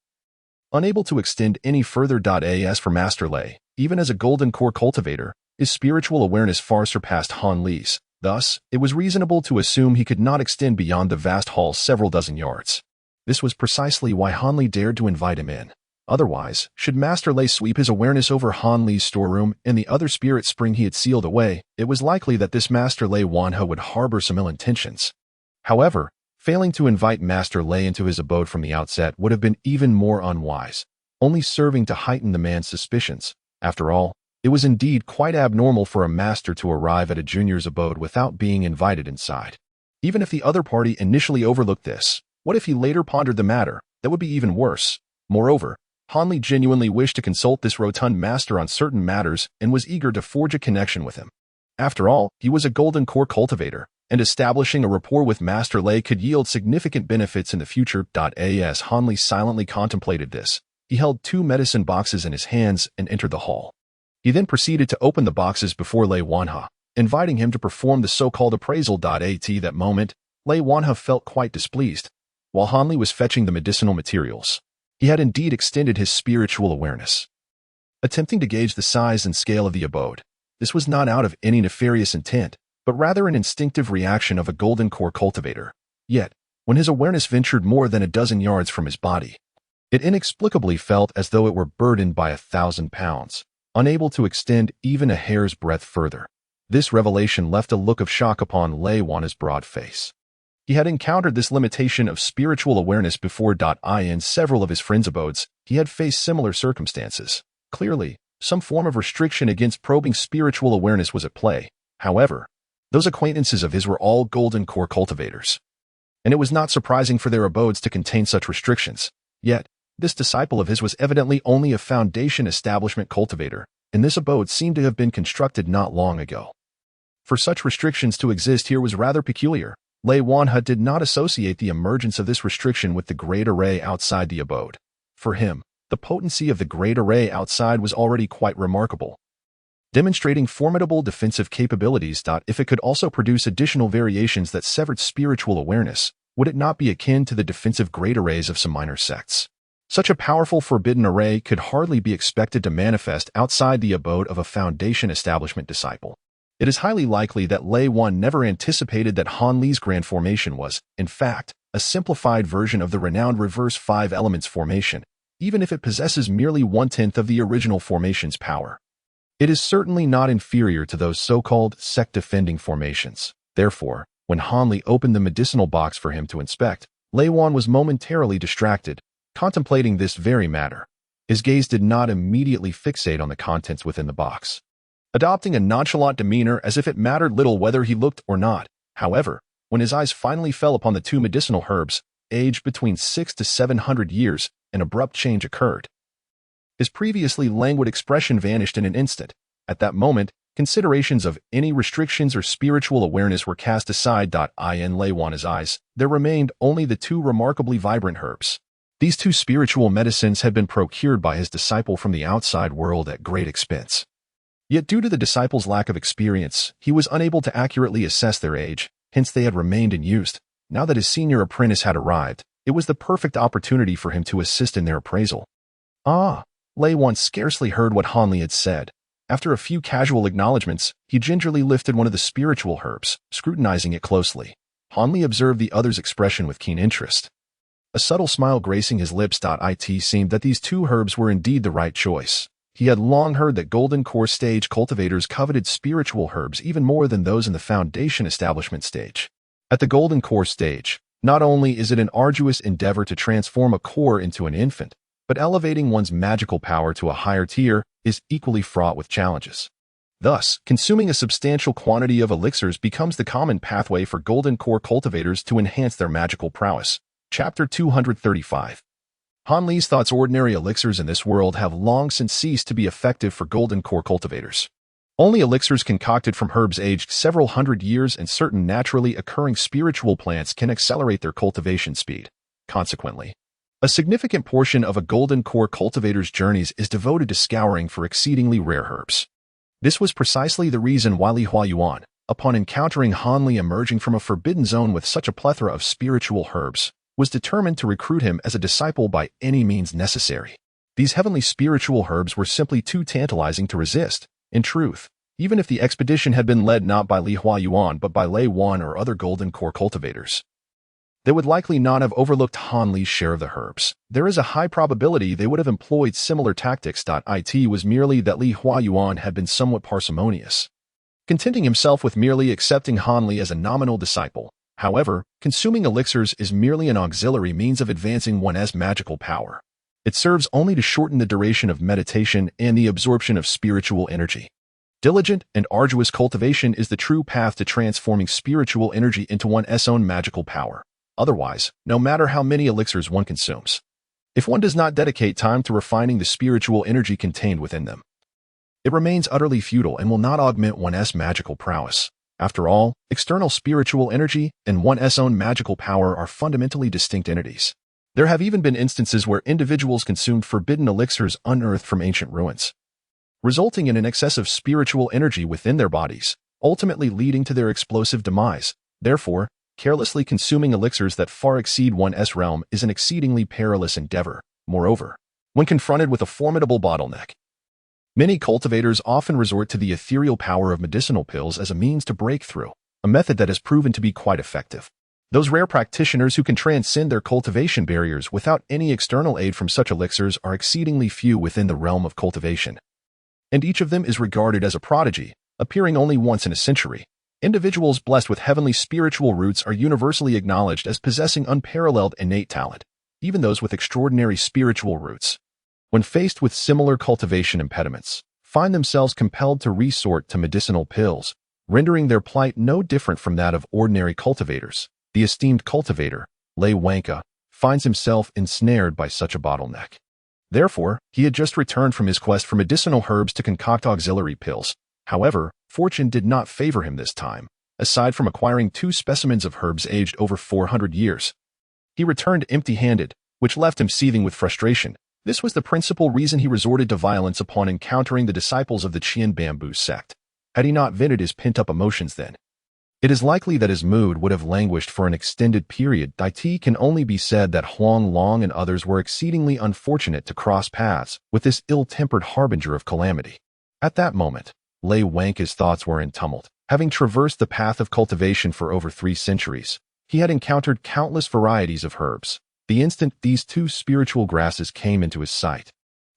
Unable to extend any further. As for Master Lei, even as a golden core cultivator, his spiritual awareness far surpassed Han Li's. Thus, it was reasonable to assume he could not extend beyond the vast hall several dozen yards. This was precisely why Han Li dared to invite him in. Otherwise, should Master Lei sweep his awareness over Han Li's storeroom and the other spirit spring he had sealed away, it was likely that this Master Lei Wanha would harbor some ill intentions. However, failing to invite Master Lei into his abode from the outset would have been even more unwise, only serving to heighten the man's suspicions. After all, it was indeed quite abnormal for a master to arrive at a junior's abode without being invited inside. Even if the other party initially overlooked this, what if he later pondered the matter? That would be even worse. Moreover, Han Li genuinely wished to consult this rotund master on certain matters and was eager to forge a connection with him. After all, he was a golden core cultivator, and establishing a rapport with Master Lei could yield significant benefits in the future. As Han Li silently contemplated this, he held 2 medicine boxes in his hands and entered the hall. He then proceeded to open the boxes before Lei Wanha, inviting him to perform the so-called appraisal. At that moment, Lei Wanha felt quite displeased. While Han Li was fetching the medicinal materials, he had indeed extended his spiritual awareness, attempting to gauge the size and scale of the abode. This was not out of any nefarious intent, but rather an instinctive reaction of a golden core cultivator. Yet, when his awareness ventured more than a dozen yards from his body, it inexplicably felt as though it were burdened by 1,000 pounds, unable to extend even a hair's breadth further. This revelation left a look of shock upon Lei Wanha's broad face. He had encountered this limitation of spiritual awareness before. In several of his friends' abodes, he had faced similar circumstances. Clearly, some form of restriction against probing spiritual awareness was at play. However, those acquaintances of his were all golden core cultivators, and it was not surprising for their abodes to contain such restrictions. Yet, this disciple of his was evidently only a foundation establishment cultivator, and this abode seemed to have been constructed not long ago. For such restrictions to exist here was rather peculiar. Lei Wanha did not associate the emergence of this restriction with the great array outside the abode. For him, the potency of the great array outside was already quite remarkable, demonstrating formidable defensive capabilities. If it could also produce additional variations that severed spiritual awareness, would it not be akin to the defensive great arrays of some minor sects? Such a powerful forbidden array could hardly be expected to manifest outside the abode of a foundation establishment disciple. It is highly likely that Lei Wan never anticipated that Han Li's grand formation was, in fact, a simplified version of the renowned reverse 5 elements formation, even if it possesses merely 1/10 of the original formation's power. It is certainly not inferior to those so-called sect-defending formations. Therefore, when Han Li opened the medicinal box for him to inspect, Lei Wan was momentarily distracted, contemplating this very matter. His gaze did not immediately fixate on the contents within the box, adopting a nonchalant demeanor as if it mattered little whether he looked or not. However, when his eyes finally fell upon the 2 medicinal herbs, aged between 600 to 700 years, an abrupt change occurred. His previously languid expression vanished in an instant. At that moment, considerations of any restrictions or spiritual awareness were cast aside. In Lei Wan's eyes, there remained only the 2 remarkably vibrant herbs. These 2 spiritual medicines had been procured by his disciple from the outside world at great expense. Yet due to the disciple's lack of experience, he was unable to accurately assess their age, hence they had remained unused. Now that his senior apprentice had arrived, it was the perfect opportunity for him to assist in their appraisal. Lei Wan scarcely heard what Han Li had said. After a few casual acknowledgments, he gingerly lifted one of the spiritual herbs, scrutinizing it closely. Han Li observed the other's expression with keen interest, a subtle smile gracing his lips. It seemed that these 2 herbs were indeed the right choice. He had long heard that golden core stage cultivators coveted spiritual herbs even more than those in the foundation establishment stage. At the golden core stage, not only is it an arduous endeavor to transform a core into an infant, but elevating one's magical power to a higher tier is equally fraught with challenges. Thus, consuming a substantial quantity of elixirs becomes the common pathway for golden core cultivators to enhance their magical prowess. Chapter 235. Han Li's thoughts. Ordinary elixirs in this world have long since ceased to be effective for golden core cultivators. Only elixirs concocted from herbs aged several hundred years and certain naturally occurring spiritual plants can accelerate their cultivation speed. Consequently, a significant portion of a golden core cultivator's journeys is devoted to scouring for exceedingly rare herbs. This was precisely the reason why Li Huayuan, upon encountering Han Li emerging from a forbidden zone with such a plethora of spiritual herbs, was determined to recruit him as a disciple by any means necessary. These heavenly spiritual herbs were simply too tantalizing to resist. In truth, even if the expedition had been led not by Li Huayuan but by Lei Wan or other golden core cultivators, they would likely not have overlooked Han Li's share of the herbs. There is a high probability they would have employed similar tactics. It was merely that Li Huayuan had been somewhat parsimonious, contenting himself with merely accepting Han Li as a nominal disciple. However, consuming elixirs is merely an auxiliary means of advancing one's magical power. It serves only to shorten the duration of meditation and the absorption of spiritual energy. Diligent and arduous cultivation is the true path to transforming spiritual energy into one's own magical power. Otherwise, no matter how many elixirs one consumes, if one does not dedicate time to refining the spiritual energy contained within them, it remains utterly futile and will not augment one's magical prowess. After all, external spiritual energy and one's own magical power are fundamentally distinct entities. There have even been instances where individuals consumed forbidden elixirs unearthed from ancient ruins, resulting in an excess of spiritual energy within their bodies, ultimately leading to their explosive demise. Therefore, carelessly consuming elixirs that far exceed one's realm is an exceedingly perilous endeavor. Moreover, when confronted with a formidable bottleneck, many cultivators often resort to the ethereal power of medicinal pills as a means to break through, a method that has proven to be quite effective. Those rare practitioners who can transcend their cultivation barriers without any external aid from such elixirs are exceedingly few within the realm of cultivation, and each of them is regarded as a prodigy, appearing only once in a century. Individuals blessed with heavenly spiritual roots are universally acknowledged as possessing unparalleled innate talent, even those with extraordinary spiritual roots, when faced with similar cultivation impediments, find themselves compelled to resort to medicinal pills, rendering their plight no different from that of ordinary cultivators. The esteemed cultivator, Lei Wanka, finds himself ensnared by such a bottleneck. Therefore, he had just returned from his quest for medicinal herbs to concoct auxiliary pills. However, fortune did not favor him this time. Aside from acquiring 2 specimens of herbs aged over 400 years, he returned empty-handed, which left him seething with frustration. This was the principal reason he resorted to violence upon encountering the disciples of the Qian Bamboo sect. Had he not vented his pent-up emotions then, it is likely that his mood would have languished for an extended period. It can only be said that Huang Long and others were exceedingly unfortunate to cross paths with this ill-tempered harbinger of calamity. At that moment, Lei Wanka's thoughts were in tumult. Having traversed the path of cultivation for over 3 centuries, he had encountered countless varieties of herbs. The instant these 2 spiritual grasses came into his sight,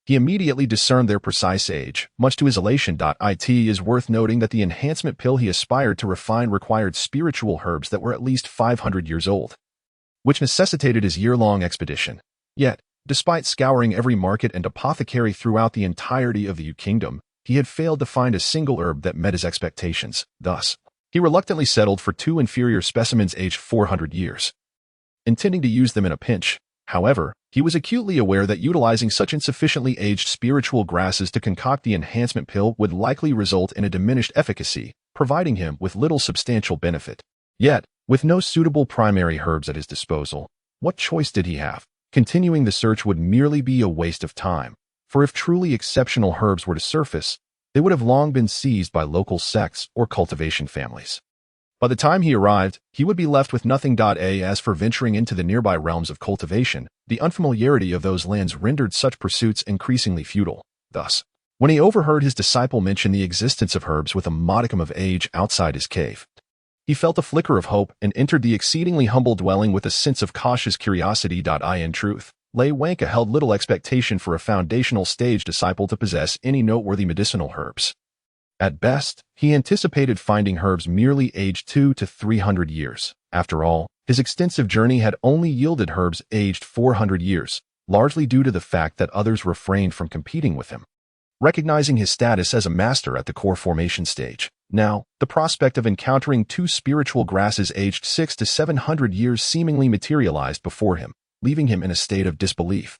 he immediately discerned their precise age, much to his elation. It is worth noting that the enhancement pill he aspired to refine required spiritual herbs that were at least 500 years old, which necessitated his year-long expedition. Yet, despite scouring every market and apothecary throughout the entirety of the Yu Kingdom, he had failed to find a single herb that met his expectations. Thus, he reluctantly settled for 2 inferior specimens aged 400 years, intending to use them in a pinch. However, he was acutely aware that utilizing such insufficiently aged spiritual grasses to concoct the enhancement pill would likely result in a diminished efficacy, providing him with little substantial benefit. Yet, with no suitable primary herbs at his disposal, what choice did he have? Continuing the search would merely be a waste of time, for if truly exceptional herbs were to surface, they would have long been seized by local sects or cultivation families. By the time he arrived, he would be left with nothing. As for venturing into the nearby realms of cultivation, the unfamiliarity of those lands rendered such pursuits increasingly futile. Thus, when he overheard his disciple mention the existence of herbs with a modicum of age outside his cave, he felt a flicker of hope and entered the exceedingly humble dwelling with a sense of cautious curiosity. In truth, Lei Wanka held little expectation for a foundational stage disciple to possess any noteworthy medicinal herbs. At best, he anticipated finding herbs merely aged 200 to 300 years. After all, his extensive journey had only yielded herbs aged 400 years, largely due to the fact that others refrained from competing with him, recognizing his status as a master at the core formation stage. Now, the prospect of encountering 2 spiritual grasses aged 600 to 700 years seemingly materialized before him, leaving him in a state of disbelief,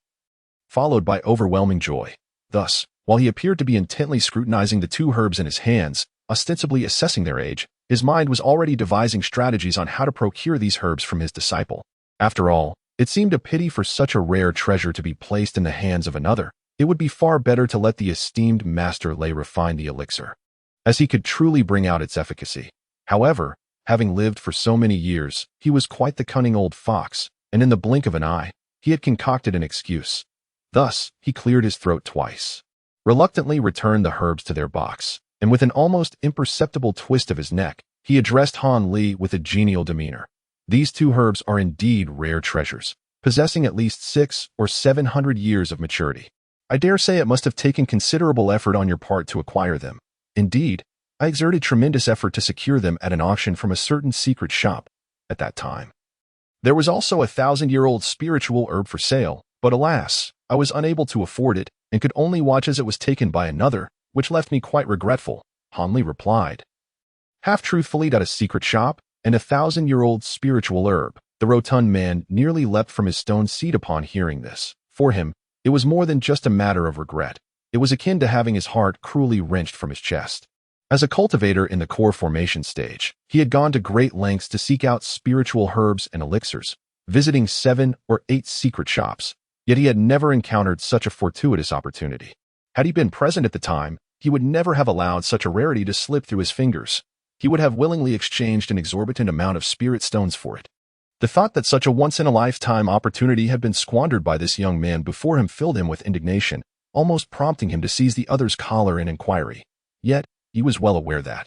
followed by overwhelming joy. Thus, while he appeared to be intently scrutinizing the 2 herbs in his hands, ostensibly assessing their age, his mind was already devising strategies on how to procure these herbs from his disciple. After all, it seemed a pity for such a rare treasure to be placed in the hands of another. It would be far better to let the esteemed master Lei refine the elixir, as he could truly bring out its efficacy. However, having lived for so many years, he was quite the cunning old fox, and in the blink of an eye, he had concocted an excuse. Thus, he cleared his throat twice, reluctantly returned the herbs to their box, and with an almost imperceptible twist of his neck, he addressed Han Li with a genial demeanor. These two herbs are indeed rare treasures, possessing at least 600 or 700 years of maturity. I dare say it must have taken considerable effort on your part to acquire them. Indeed, I exerted tremendous effort to secure them at an auction from a certain secret shop at that time. There was also a 1,000-year-old spiritual herb for sale, but alas, I was unable to afford it and could only watch as it was taken by another, which left me quite regretful, Hanli replied. Half-truthfully, at a secret shop and a 1,000-year-old spiritual herb. The rotund man nearly leapt from his stone seat upon hearing this. For him, it was more than just a matter of regret. It was akin to having his heart cruelly wrenched from his chest. As a cultivator in the core formation stage, he had gone to great lengths to seek out spiritual herbs and elixirs, visiting 7 or 8 secret shops, yet he had never encountered such a fortuitous opportunity. Had he been present at the time, he would never have allowed such a rarity to slip through his fingers. He would have willingly exchanged an exorbitant amount of spirit stones for it. The thought that such a once-in-a-lifetime opportunity had been squandered by this young man before him filled him with indignation, almost prompting him to seize the other's collar in inquiry. Yet, he was well aware that,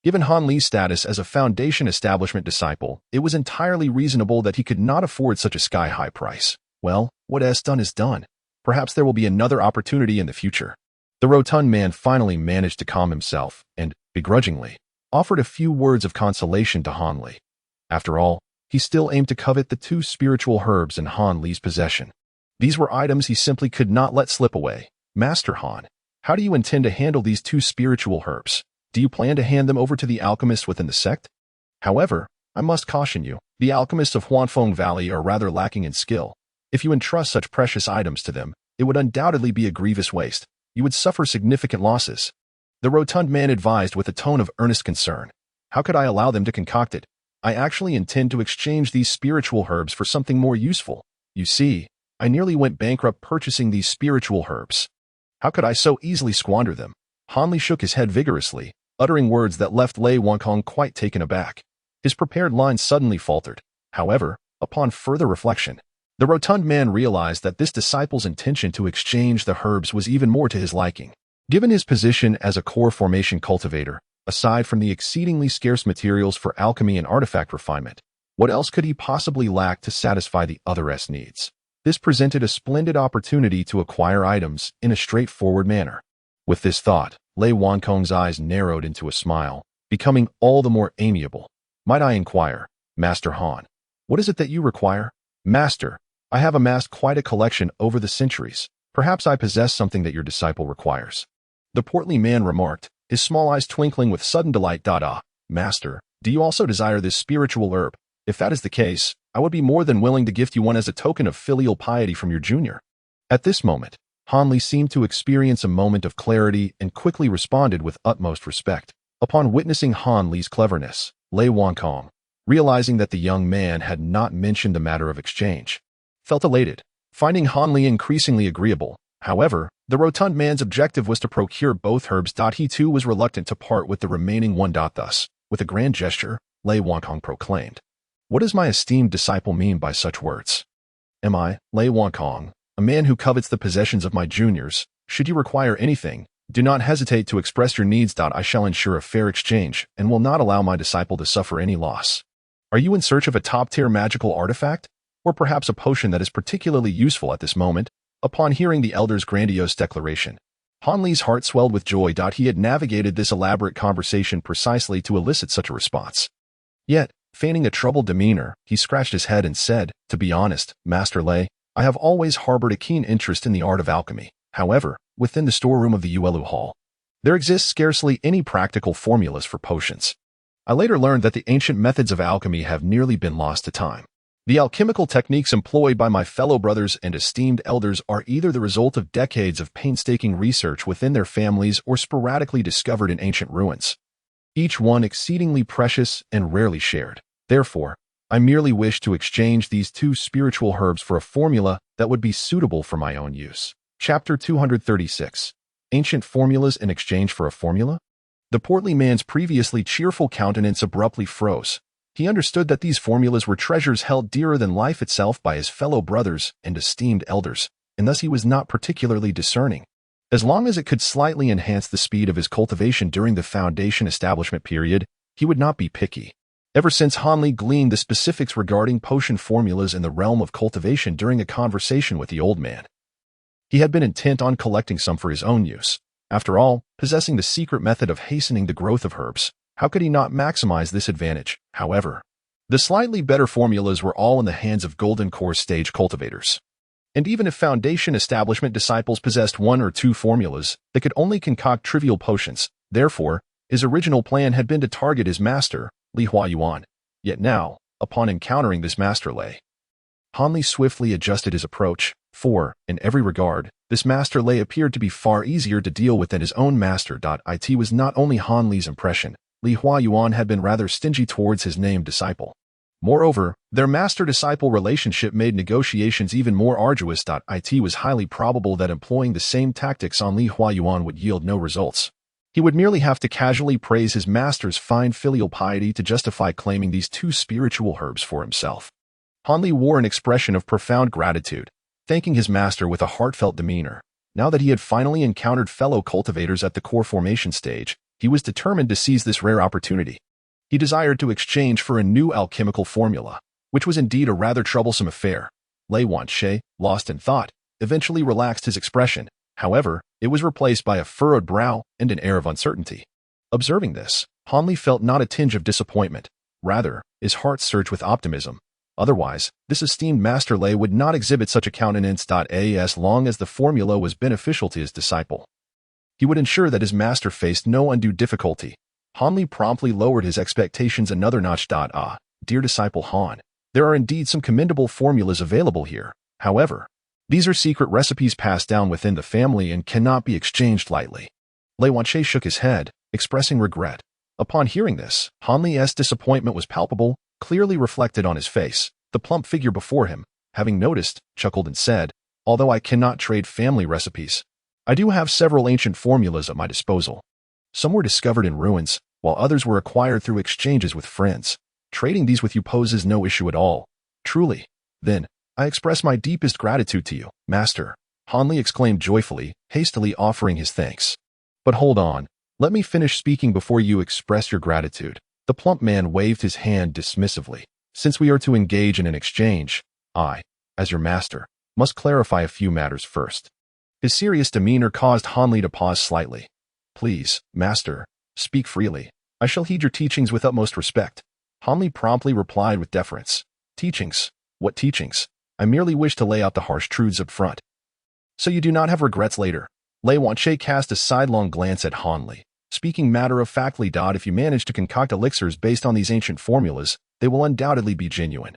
given Hanli's status as a Foundation establishment disciple, it was entirely reasonable that he could not afford such a sky-high price. Well, what is done is done. Perhaps there will be another opportunity in the future. The rotund man finally managed to calm himself and, begrudgingly, offered a few words of consolation to Hanli. After all, he still aimed to covet the 2 spiritual herbs in Hanli's possession. These were items he simply could not let slip away. Master Han, how do you intend to handle these 2 spiritual herbs? Do you plan to hand them over to the alchemists within the sect? However, I must caution you, the alchemists of Huanfeng Valley are rather lacking in skill. If you entrust such precious items to them, it would undoubtedly be a grievous waste. You would suffer significant losses. The rotund man advised with a tone of earnest concern. How could I allow them to concoct it? I actually intend to exchange these spiritual herbs for something more useful. You see, I nearly went bankrupt purchasing these spiritual herbs. How could I so easily squander them? Hanli shook his head vigorously, uttering words that left Lei Wankong quite taken aback. His prepared lines suddenly faltered. However, upon further reflection, the rotund man realized that this disciple's intention to exchange the herbs was even more to his liking. Given his position as a core formation cultivator, aside from the exceedingly scarce materials for alchemy and artifact refinement, what else could he possibly lack to satisfy the other's needs? This presented a splendid opportunity to acquire items in a straightforward manner. With this thought, Lei Wankong's eyes narrowed into a smile, becoming all the more amiable. Might I inquire, Master Han, what is it that you require? Master, I have amassed quite a collection over the centuries. Perhaps I possess something that your disciple requires. The portly man remarked, his small eyes twinkling with sudden delight. Master, do you also desire this spiritual herb? If that is the case, I would be more than willing to gift you one as a token of filial piety from your junior. At this moment, Hanli seemed to experience a moment of clarity and quickly responded with utmost respect. Upon witnessing Hanli's cleverness, Lei Wankong, realizing that the young man had not mentioned the matter of exchange, felt elated, finding Hanli increasingly agreeable. However, the rotund man's objective was to procure both herbs. He too was reluctant to part with the remaining one. Thus, with a grand gesture, Lei Wankong proclaimed, "What does my esteemed disciple mean by such words? Am I, Lei Wankong, a man who covets the possessions of my juniors? Should you require anything, do not hesitate to express your needs. I shall ensure a fair exchange and will not allow my disciple to suffer any loss. Are you in search of a top-tier magical artifact? Or perhaps a potion that is particularly useful at this moment?" Upon hearing the elder's grandiose declaration, Hanli's heart swelled with joy. He had navigated this elaborate conversation precisely to elicit such a response. Yet, feigning a troubled demeanor, he scratched his head and said, "To be honest, Master Lei, I have always harbored a keen interest in the art of alchemy. However, within the storeroom of the Yuelu Hall, there exists scarcely any practical formulas for potions. I later learned that the ancient methods of alchemy have nearly been lost to time. The alchemical techniques employed by my fellow brothers and esteemed elders are either the result of decades of painstaking research within their families or sporadically discovered in ancient ruins, each one exceedingly precious and rarely shared. Therefore, I merely wish to exchange these 2 spiritual herbs for a formula that would be suitable for my own use." Chapter 236. Ancient Formulas in Exchange for a Formula? The portly man's previously cheerful countenance abruptly froze. He understood that these formulas were treasures held dearer than life itself by his fellow brothers and esteemed elders, and thus he was not particularly discerning. As long as it could slightly enhance the speed of his cultivation during the Foundation establishment period, he would not be picky. Ever since Han Li gleaned the specifics regarding potion formulas in the realm of cultivation during a conversation with the old man, he had been intent on collecting some for his own use. After all, possessing the secret method of hastening the growth of herbs, how could he not maximize this advantage? However, the slightly better formulas were all in the hands of Golden Core stage cultivators. And even if Foundation Establishment disciples possessed one or two formulas, they could only concoct trivial potions. Therefore, his original plan had been to target his master, Li Huayuan. Yet now, upon encountering this master Lei, Han Li swiftly adjusted his approach, for, in every regard, this master Lei appeared to be far easier to deal with than his own master. It was not only Han Li's impression, Li Huayuan had been rather stingy towards his named disciple. Moreover, their master-disciple relationship made negotiations even more arduous. It was highly probable that employing the same tactics on Li Huayuan would yield no results. He would merely have to casually praise his master's fine filial piety to justify claiming these two spiritual herbs for himself. Han Li wore an expression of profound gratitude, thanking his master with a heartfelt demeanor. Now that he had finally encountered fellow cultivators at the core formation stage, he was determined to seize this rare opportunity. He desired to exchange for a new alchemical formula, which was indeed a rather troublesome affair. Lei Wanxie, lost in thought, eventually relaxed his expression. However, it was replaced by a furrowed brow and an air of uncertainty. Observing this, Han Li felt not a tinge of disappointment. Rather, his heart surged with optimism. Otherwise, this esteemed Master Lei would not exhibit such a countenance. As long as the formula was beneficial to his disciple, he would ensure that his master faced no undue difficulty. Han Li promptly lowered his expectations another notch. Dear disciple Han, there are indeed some commendable formulas available here. However, these are secret recipes passed down within the family and cannot be exchanged lightly. Lei Wanxie shook his head, expressing regret. Upon hearing this, Han Li's disappointment was palpable, clearly reflected on his face. The plump figure before him, having noticed, chuckled and said, "Although I cannot trade family recipes, I do have several ancient formulas at my disposal. Some were discovered in ruins, while others were acquired through exchanges with friends. Trading these with you poses no issue at all. Truly, then, I express my deepest gratitude to you, Master," Han Li exclaimed joyfully, hastily offering his thanks. "But hold on, let me finish speaking before you express your gratitude." The plump man waved his hand dismissively. "Since we are to engage in an exchange, I, as your master, must clarify a few matters first." His serious demeanor caused Han Li to pause slightly. "Please, Master, speak freely. I shall heed your teachings with utmost respect." Han Li promptly replied with deference. "Teachings? What teachings? I merely wish to lay out the harsh truths up front. So you do not have regrets later." Lei Wanxie cast a sidelong glance at Han Li, speaking matter-of-factly. "If you manage to concoct elixirs based on these ancient formulas, they will undoubtedly be genuine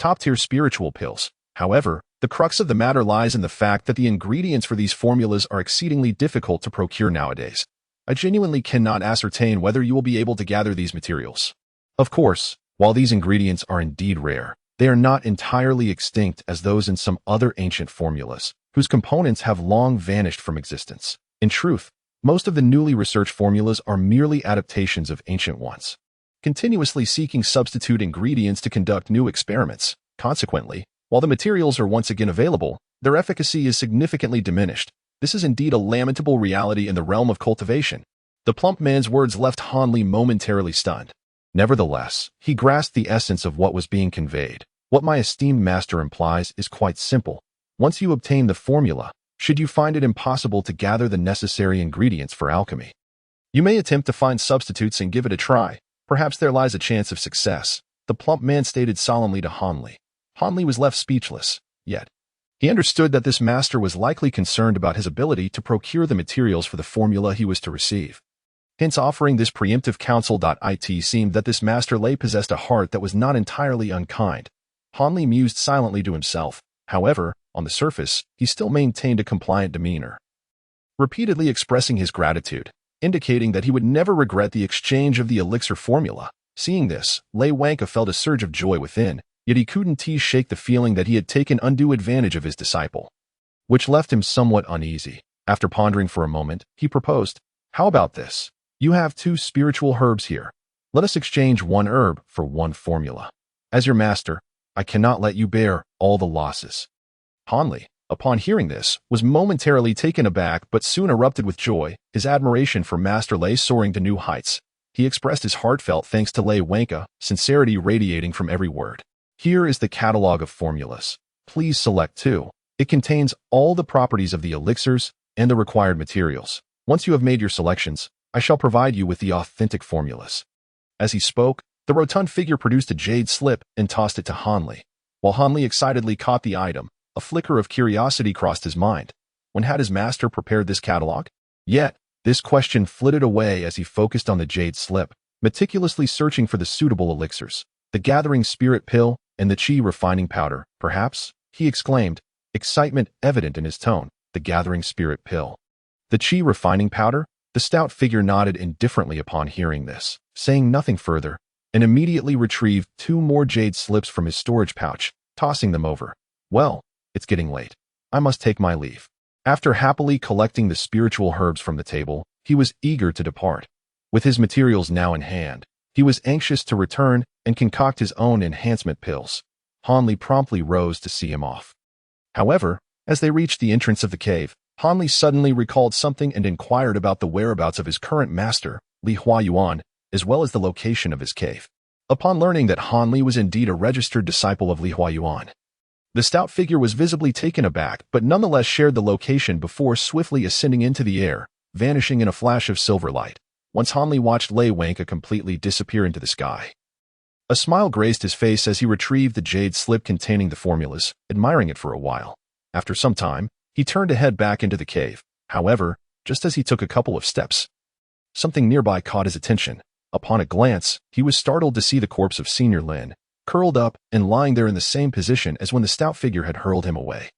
top-tier spiritual pills. However, the crux of the matter lies in the fact that the ingredients for these formulas are exceedingly difficult to procure nowadays. I genuinely cannot ascertain whether you will be able to gather these materials. Of course, while these ingredients are indeed rare, they are not entirely extinct as those in some other ancient formulas, whose components have long vanished from existence. In truth, most of the newly researched formulas are merely adaptations of ancient ones, continuously seeking substitute ingredients to conduct new experiments. Consequently, while the materials are once again available, their efficacy is significantly diminished. This is indeed a lamentable reality in the realm of cultivation." The plump man's words left Han Li momentarily stunned. Nevertheless, he grasped the essence of what was being conveyed. "What my esteemed master implies is quite simple. Once you obtain the formula, should you find it impossible to gather the necessary ingredients for alchemy, you may attempt to find substitutes and give it a try. Perhaps there lies a chance of success," the plump man stated solemnly to Han Li. Han Li was left speechless, yet he understood that this master was likely concerned about his ability to procure the materials for the formula he was to receive. Hence offering this preemptive counsel. It seemed that this Master Lei possessed a heart that was not entirely unkind. Han Li mused silently to himself. However, on the surface, he still maintained a compliant demeanor, repeatedly expressing his gratitude, indicating that he would never regret the exchange of the elixir formula. Seeing this, Lei Wanka felt a surge of joy within, yet he couldn't shake the feeling that he had taken undue advantage of his disciple, which left him somewhat uneasy. After pondering for a moment, he proposed, "How about this? You have 2 spiritual herbs here. Let us exchange 1 herb for 1 formula. As your master, I cannot let you bear all the losses." Han Li, upon hearing this, was momentarily taken aback but soon erupted with joy, his admiration for Master Lei soaring to new heights. he expressed his heartfelt thanks to Lei Wanka, sincerity radiating from every word. Here is the catalog of formulas. Please select 2. It contains all the properties of the elixirs and the required materials. Once you have made your selections, I shall provide you with the authentic formulas. As he spoke, the rotund figure produced a jade slip and tossed it to Hanli. While Hanli excitedly caught the item, a flicker of curiosity crossed his mind. When had his master prepared this catalog? Yet, this question flitted away as he focused on the jade slip, meticulously searching for the suitable elixirs. The gathering spirit pill and the chi refining powder, perhaps? He exclaimed, excitement evident in his tone. The gathering spirit pill. The chi refining powder? The stout figure nodded indifferently upon hearing this, saying nothing further, and immediately retrieved 2 more jade slips from his storage pouch, tossing them over. Well, it's getting late. I must take my leave. After happily collecting the spiritual herbs from the table, he was eager to depart. With his materials now in hand, he was anxious to return and concoct his own enhancement pills. Hanli promptly rose to see him off. However, as they reached the entrance of the cave, Hanli suddenly recalled something and inquired about the whereabouts of his current master, Li Huayuan, as well as the location of his cave. Upon learning that Hanli was indeed a registered disciple of Li Huayuan, the stout figure was visibly taken aback but nonetheless shared the location before swiftly ascending into the air, vanishing in a flash of silver light, once Hanli watched Lei Wanka completely disappear into the sky. A smile graced his face as he retrieved the jade slip containing the formulas, admiring it for a while. After some time, he turned to head back into the cave. However, just as he took a couple of steps, something nearby caught his attention. Upon a glance, he was startled to see the corpse of Senior Lin, curled up and lying there in the same position as when the stout figure had hurled him away.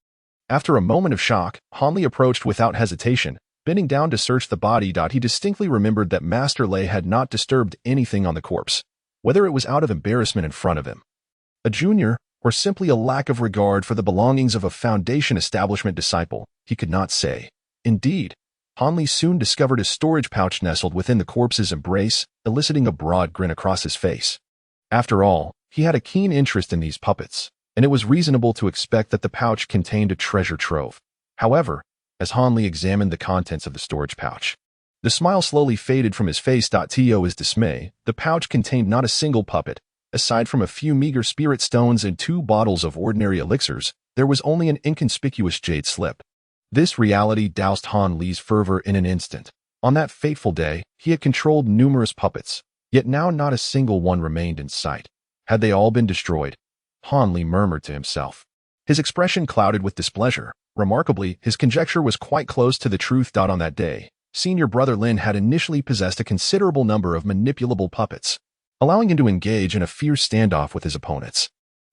After a moment of shock, Hanli approached without hesitation, bending down to search the body. He distinctly remembered that Master Lei had not disturbed anything on the corpse, whether it was out of embarrassment in front of him, a junior, or simply a lack of regard for the belongings of a Foundation establishment disciple, he could not say. Indeed, Hanli soon discovered a storage pouch nestled within the corpse's embrace, eliciting a broad grin across his face. After all, he had a keen interest in these puppets, and it was reasonable to expect that the pouch contained a treasure trove. However, as Hanli examined the contents of the storage pouch, the smile slowly faded from his face. To his dismay, the pouch contained not a single puppet. Aside from a few meager spirit stones and 2 bottles of ordinary elixirs, there was only an inconspicuous jade slip. This reality doused Hanli's fervor in an instant. On that fateful day, he had controlled numerous puppets, yet now not a single one remained in sight. Had they all been destroyed? Hanli murmured to himself. His expression clouded with displeasure. Remarkably, his conjecture was quite close to the truth. On that day, Senior Brother Lin had initially possessed a considerable number of manipulable puppets, allowing him to engage in a fierce standoff with his opponents.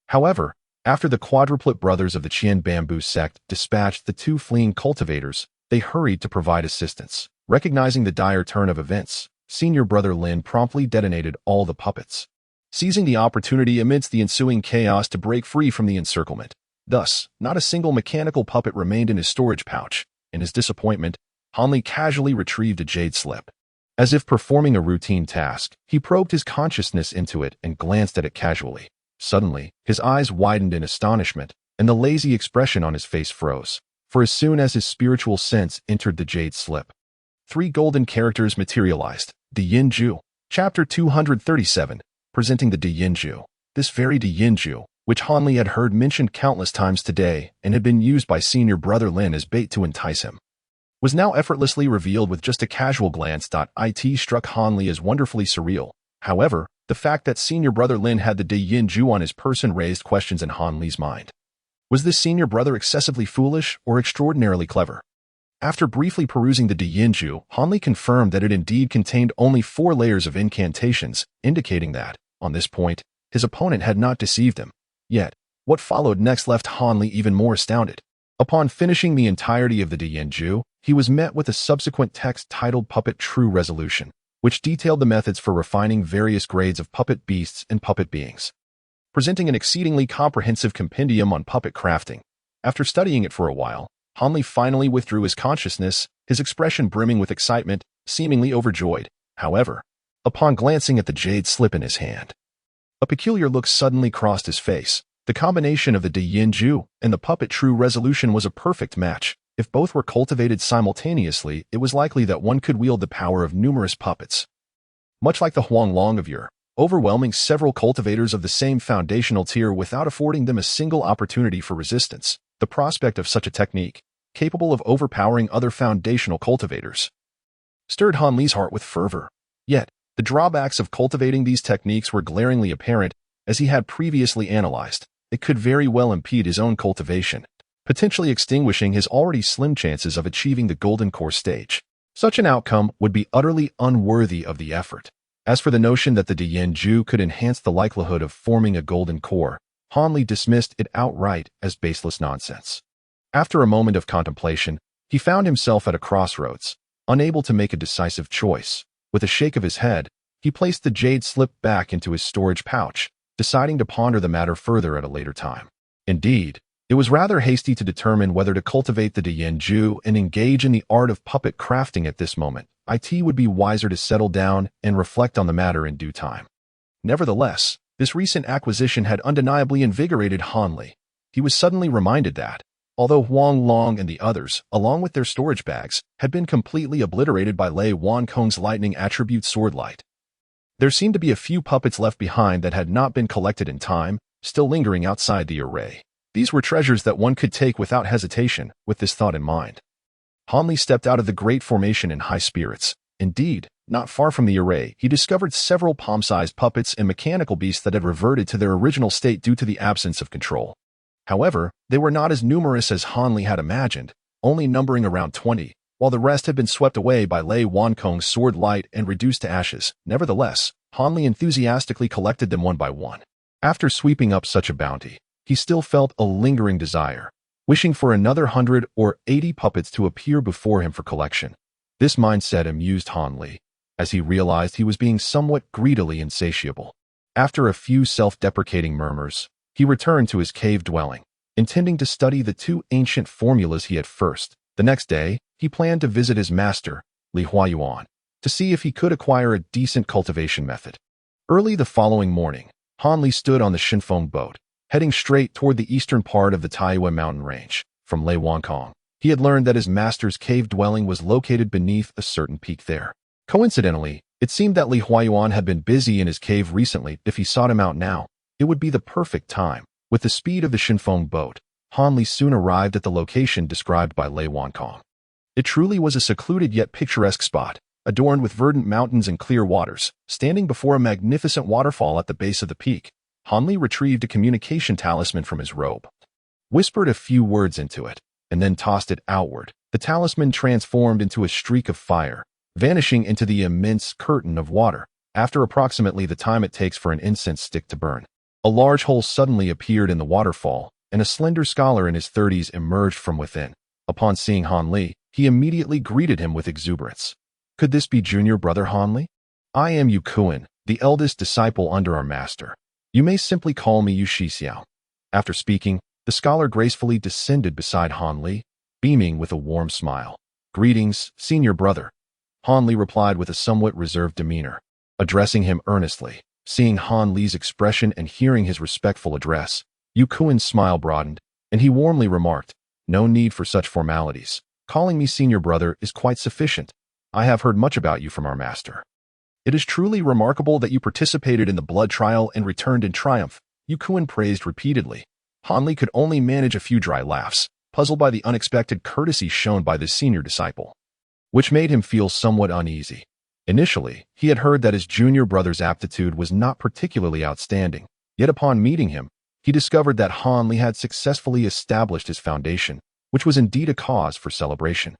However, after the quadruplet brothers of the Qian Bamboo sect dispatched the 2 fleeing cultivators, they hurried to provide assistance. Recognizing the dire turn of events, Senior Brother Lin promptly detonated all the puppets, seizing the opportunity amidst the ensuing chaos to break free from the encirclement. Thus, not a single mechanical puppet remained in his storage pouch. In his disappointment, Hanli casually retrieved a jade slip. As if performing a routine task, he probed his consciousness into it and glanced at it casually. Suddenly, his eyes widened in astonishment, and the lazy expression on his face froze. For as soon as his spiritual sense entered the jade slip, 3 golden characters materialized. De Yin Ju. Chapter 237, presenting the De Yin Ju. This very De Yin Ju, which Hanli had heard mentioned countless times today and had been used by Senior Brother Lin as bait to entice him, was now effortlessly revealed with just a casual glance. It struck Hanli as wonderfully surreal. However, the fact that Senior Brother Lin had the De Yin Ju on his person raised questions in Hanli's mind. Was this senior brother excessively foolish or extraordinarily clever? After briefly perusing the De Yin Ju, Hanli confirmed that it indeed contained only 4 layers of incantations, indicating that, on this point, his opponent had not deceived him. Yet, what followed next left Hanli even more astounded. Upon finishing the entirety of the De Yin Ju, he was met with a subsequent text titled Puppet True Resolution, which detailed the methods for refining various grades of puppet beasts and puppet beings, presenting an exceedingly comprehensive compendium on puppet crafting. After studying it for a while, Hanli finally withdrew his consciousness, his expression brimming with excitement, seemingly overjoyed. However, upon glancing at the jade slip in his hand, a peculiar look suddenly crossed his face. The combination of the De Yin Ju and the Puppet True Resolution was a perfect match. If both were cultivated simultaneously, it was likely that one could wield the power of numerous puppets. Much like the Huanglong of yore, overwhelming several cultivators of the same foundational tier without affording them a single opportunity for resistance. The prospect of such a technique, capable of overpowering other foundational cultivators, stirred Han Li's heart with fervor. Yet, the drawbacks of cultivating these techniques were glaringly apparent, as he had previously analyzed. It could very well impede his own cultivation, potentially extinguishing his already slim chances of achieving the golden core stage. Such an outcome would be utterly unworthy of the effort. As for the notion that the Dianju could enhance the likelihood of forming a golden core, Han Li dismissed it outright as baseless nonsense. After a moment of contemplation, he found himself at a crossroads, unable to make a decisive choice. With a shake of his head, he placed the jade slip back into his storage pouch, deciding to ponder the matter further at a later time. Indeed, it was rather hasty to determine whether to cultivate the Dianju and engage in the art of puppet crafting at this moment. It would be wiser to settle down and reflect on the matter in due time. Nevertheless, this recent acquisition had undeniably invigorated Han Li. He was suddenly reminded that, although Huang Long and the others, along with their storage bags, had been completely obliterated by Lei Wankong's lightning attribute sword light, there seemed to be a few puppets left behind that had not been collected in time, still lingering outside the array. These were treasures that one could take without hesitation. With this thought in mind, Han Li stepped out of the great formation in high spirits. Indeed, not far from the array, he discovered several palm-sized puppets and mechanical beasts that had reverted to their original state due to the absence of control. However, they were not as numerous as Han Li had imagined, only numbering around 20, while the rest had been swept away by Lei Wankong's sword light and reduced to ashes. Nevertheless, Han Li enthusiastically collected them one by one. After sweeping up such a bounty, he still felt a lingering desire, wishing for another 100 or 80 puppets to appear before him for collection. This mindset amused Han Li, as he realized he was being somewhat greedily insatiable. After a few self-deprecating murmurs, he returned to his cave dwelling, intending to study the two ancient formulas he had first. The next day, he planned to visit his master, Li Huayuan, to see if he could acquire a decent cultivation method. Early the following morning, Han Li stood on the Shinfeng boat, heading straight toward the eastern part of the Taiyue mountain range. From Lei Wankong, he had learned that his master's cave dwelling was located beneath a certain peak there. Coincidentally, it seemed that Li Huayuan had been busy in his cave recently. If he sought him out now, it would be the perfect time. With the speed of the Shinfeng boat, Han Li soon arrived at the location described by Lei Wankong. It truly was a secluded yet picturesque spot, adorned with verdant mountains and clear waters. Standing before a magnificent waterfall at the base of the peak, Han Li retrieved a communication talisman from his robe, whispered a few words into it, and then tossed it outward. The talisman transformed into a streak of fire, vanishing into the immense curtain of water. After approximately the time it takes for an incense stick to burn, a large hole suddenly appeared in the waterfall, and a slender scholar in his 30s emerged from within. Upon seeing Han Li, he immediately greeted him with exuberance. Could this be junior brother Han Li? I am Yu Kuan, the eldest disciple under our master. You may simply call me Yu Shixiao. After speaking, the scholar gracefully descended beside Han Li, beaming with a warm smile. Greetings, senior brother. Han Li replied with a somewhat reserved demeanor, addressing him earnestly. Seeing Han Li's expression and hearing his respectful address, Yu Kuan's smile broadened, and he warmly remarked, "No need for such formalities. Calling me senior brother is quite sufficient. I have heard much about you from our master. It is truly remarkable that you participated in the blood trial and returned in triumph," Yu Kuan praised repeatedly. Han Li could only manage a few dry laughs, puzzled by the unexpected courtesy shown by this senior disciple, which made him feel somewhat uneasy. Initially, he had heard that his junior brother's aptitude was not particularly outstanding, yet upon meeting him, he discovered that Han Li had successfully established his foundation, which was indeed a cause for celebration.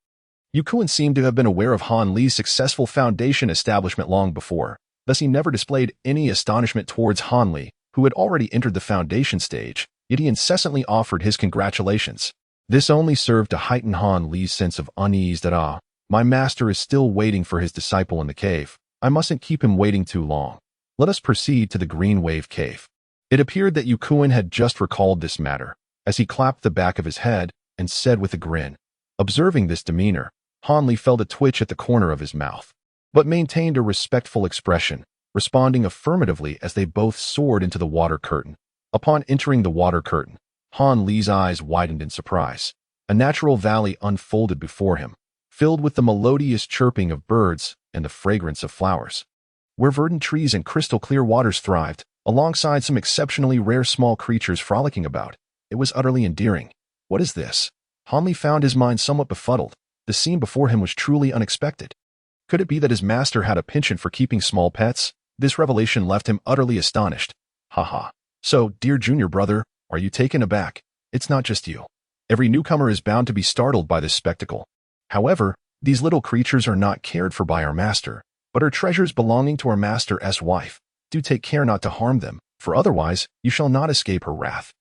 Yu Kuan seemed to have been aware of Han Li's successful foundation establishment long before, thus he never displayed any astonishment towards Han Li, who had already entered the foundation stage, yet he incessantly offered his congratulations. This only served to heighten Han Li's sense of unease that, my master is still waiting for his disciple in the cave. I mustn't keep him waiting too long. Let us proceed to the Green Wave Cave. It appeared that Yu Kuan had just recalled this matter, as he clapped the back of his head and said with a grin. Observing this demeanor, Han Li felt a twitch at the corner of his mouth, but maintained a respectful expression, responding affirmatively as they both soared into the water curtain. Upon entering the water curtain, Han Li's eyes widened in surprise. A natural valley unfolded before him, filled with the melodious chirping of birds and the fragrance of flowers. where verdant trees and crystal-clear waters thrived, alongside some exceptionally rare small creatures frolicking about. It was utterly endearing. What is this? Hanli found his mind somewhat befuddled. The scene before him was truly unexpected. Could it be that his master had a penchant for keeping small pets? This revelation left him utterly astonished. Haha. So, dear junior brother, are you taken aback? It's not just you. Every newcomer is bound to be startled by this spectacle. However, these little creatures are not cared for by our master, but are treasures belonging to our master's wife. Do take care not to harm them, for otherwise you shall not escape her wrath.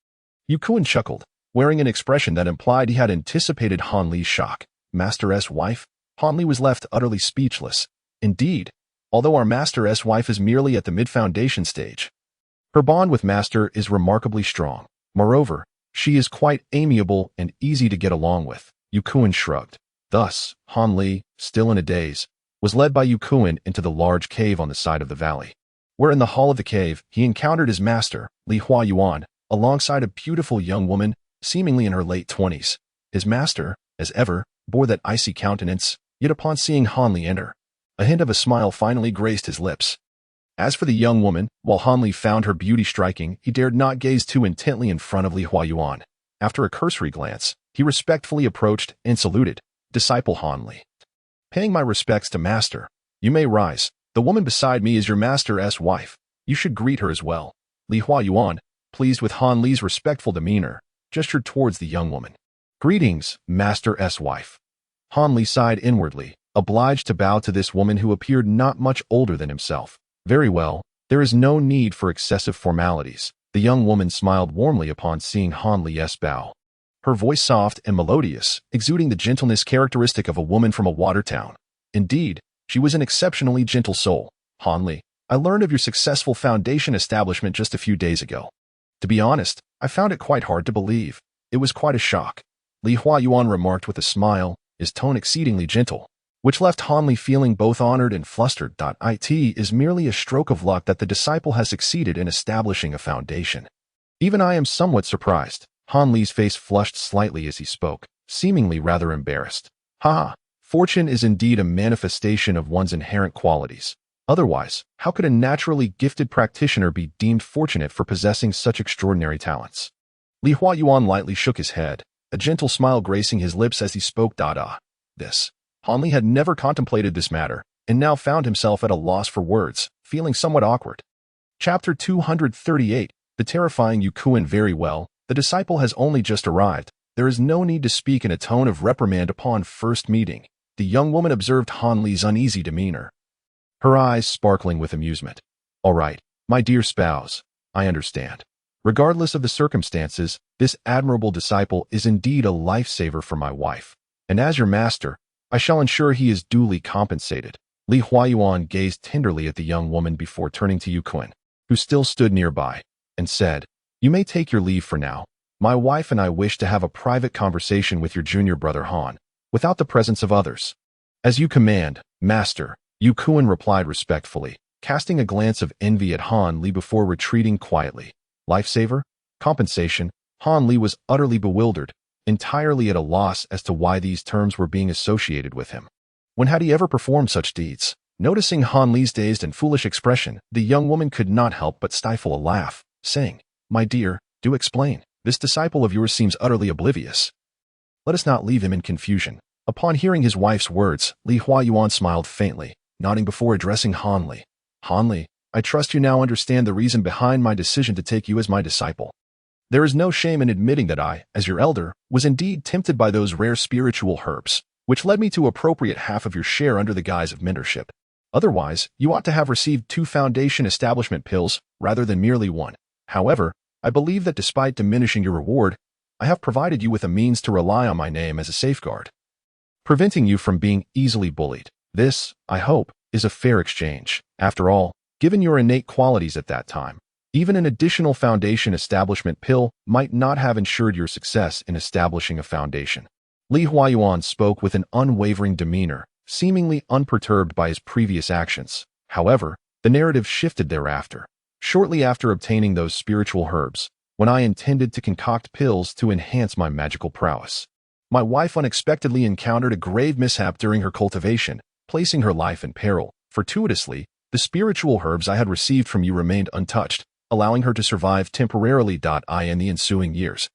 Yukuin chuckled, wearing an expression that implied he had anticipated Hanli's shock. Master's wife? Hanli was left utterly speechless. Indeed, although our master's wife is merely at the mid-foundation stage, her bond with master is remarkably strong. Moreover, she is quite amiable and easy to get along with. Yukuin shrugged. Thus, Hanli, still in a daze, was led by Yukuin into the large cave on the side of the valley, where in the hall of the cave he encountered his master, Li Huayuan, alongside a beautiful young woman, seemingly in her late 20s. His master, as ever, bore that icy countenance, yet upon seeing Hanli enter, a hint of a smile finally graced his lips. As for the young woman, while Hanli found her beauty striking, he dared not gaze too intently in front of Li Huayuan. After a cursory glance, he respectfully approached and saluted. Disciple Hanli. Paying my respects to master. You may rise. The woman beside me is your master's wife. You should greet her as well. Li Huayuan, pleased with Hanli's respectful demeanor, gestured towards the young woman. Greetings, master's wife. Hanli sighed inwardly, obliged to bow to this woman who appeared not much older than himself. Very well, there is no need for excessive formalities. The young woman smiled warmly upon seeing Hanli's bow. Her voice soft and melodious, exuding the gentleness characteristic of a woman from a water town. Indeed, she was an exceptionally gentle soul. Hanli, I learned of your successful foundation establishment just a few days ago. To be honest, I found it quite hard to believe. It was quite a shock. Li Huayuan remarked with a smile, his tone exceedingly gentle, which left Hanli feeling both honored and flustered. It is merely a stroke of luck that the disciple has succeeded in establishing a foundation. Even I am somewhat surprised. Hanli's face flushed slightly as he spoke, seemingly rather embarrassed. Ha! Fortune is indeed a manifestation of one's inherent qualities. Otherwise, how could a naturally gifted practitioner be deemed fortunate for possessing such extraordinary talents? Li Huayuan lightly shook his head, a gentle smile gracing his lips as he spoke. This. Hanli had never contemplated this matter, and now found himself at a loss for words, feeling somewhat awkward. Chapter 238, The Terrifying Yukuin. Very well, the disciple has only just arrived. There is no need to speak in a tone of reprimand upon first meeting. The young woman observed Hanli's uneasy demeanor, her eyes sparkling with amusement. All right, my dear spouse, I understand. Regardless of the circumstances, this admirable disciple is indeed a lifesaver for my wife, and as your master, I shall ensure he is duly compensated. Li Huayuan gazed tenderly at the young woman before turning to Yukuin, who still stood nearby, and said, You may take your leave for now. My wife and I wish to have a private conversation with your junior brother Han, without the presence of others. As you command, master, Yukuin replied respectfully, casting a glance of envy at Hanli before retreating quietly. Lifesaver? Compensation? Hanli was utterly bewildered, entirely at a loss as to why these terms were being associated with him. When had he ever performed such deeds? Noticing Hanli's dazed and foolish expression, the young woman could not help but stifle a laugh, saying, My dear, do explain. This disciple of yours seems utterly oblivious. Let us not leave him in confusion. Upon hearing his wife's words, Li Huayuan smiled faintly, nodding before addressing Hanli. Hanli, I trust you now understand the reason behind my decision to take you as my disciple. There is no shame in admitting that I, as your elder, was indeed tempted by those rare spiritual herbs, which led me to appropriate half of your share under the guise of mentorship. Otherwise, you ought to have received 2 foundation establishment pills rather than merely 1. However, I believe that despite diminishing your reward, I have provided you with a means to rely on my name as a safeguard, preventing you from being easily bullied. This, I hope, is a fair exchange. After all, given your innate qualities at that time, even an additional foundation establishment pill might not have ensured your success in establishing a foundation. Li Huayuan spoke with an unwavering demeanor, seemingly unperturbed by his previous actions. However, the narrative shifted thereafter. Shortly after obtaining those spiritual herbs, when I intended to concoct pills to enhance my magical prowess, my wife unexpectedly encountered a grave mishap during her cultivation, placing her life in peril. Fortuitously, The spiritual herbs I had received from you remained untouched, allowing her to survive temporarily. In the ensuing years,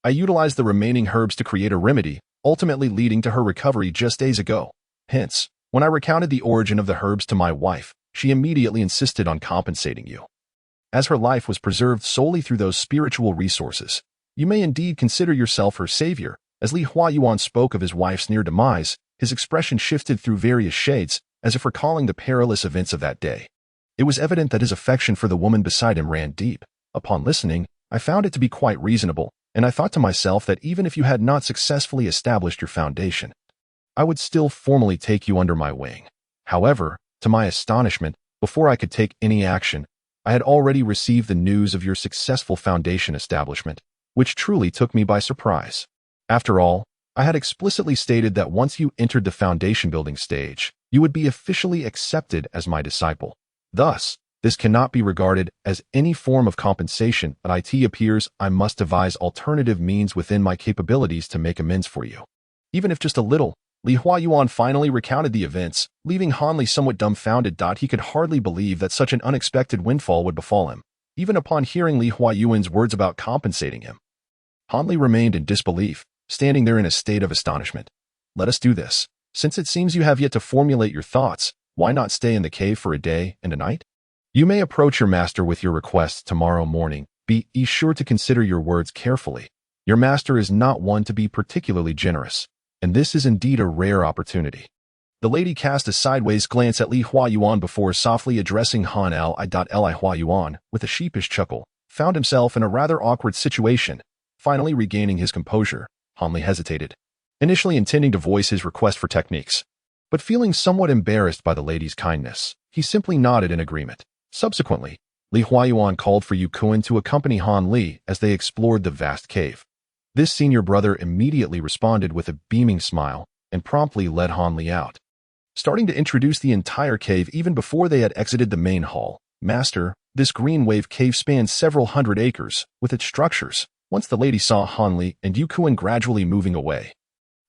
I utilized the remaining herbs to create a remedy, ultimately leading to her recovery just days ago. Hence, when I recounted the origin of the herbs to my wife, she immediately insisted on compensating you. As her life was preserved solely through those spiritual resources, you may indeed consider yourself her savior. As Li Huayuan spoke of his wife's near demise, his expression shifted through various shades, as if recalling the perilous events of that day. It was evident that his affection for the woman beside him ran deep. Upon listening, I found it to be quite reasonable, and I thought to myself that even if you had not successfully established your foundation, I would still formally take you under my wing. However, to my astonishment, before I could take any action, I had already received the news of your successful foundation establishment, which truly took me by surprise. After all, I had explicitly stated that once you entered the foundation building stage, you would be officially accepted as my disciple. Thus, this cannot be regarded as any form of compensation, but it appears I must devise alternative means within my capabilities to make amends for you. Even if just a little. Li Huayuan finally recounted the events, leaving Han Li somewhat dumbfounded. He could hardly believe that such an unexpected windfall would befall him, even upon hearing Li Huayuan's words about compensating him. Han Li remained in disbelief, standing there in a state of astonishment. Let us do this. Since it seems you have yet to formulate your thoughts, why not stay in the cave for a day and a night? You may approach your master with your requests tomorrow morning. Be sure to consider your words carefully. Your master is not one to be particularly generous, and this is indeed a rare opportunity. The lady cast a sideways glance at Li Huayuan before softly addressing Han Li. Li Huayuan, with a sheepish chuckle, found himself in a rather awkward situation. Finally regaining his composure, Han Li hesitated, initially intending to voice his request for techniques. But feeling somewhat embarrassed by the lady's kindness, he simply nodded in agreement. Subsequently, Li Huayuan called for Yu Kuan to accompany Han Li as they explored the vast cave. This senior brother immediately responded with a beaming smile and promptly led Han Li out, starting to introduce the entire cave even before they had exited the main hall. Master, this green wave cave spans several hundred acres, with its structures. Once the lady saw Han Li and Yu Kuan gradually moving away,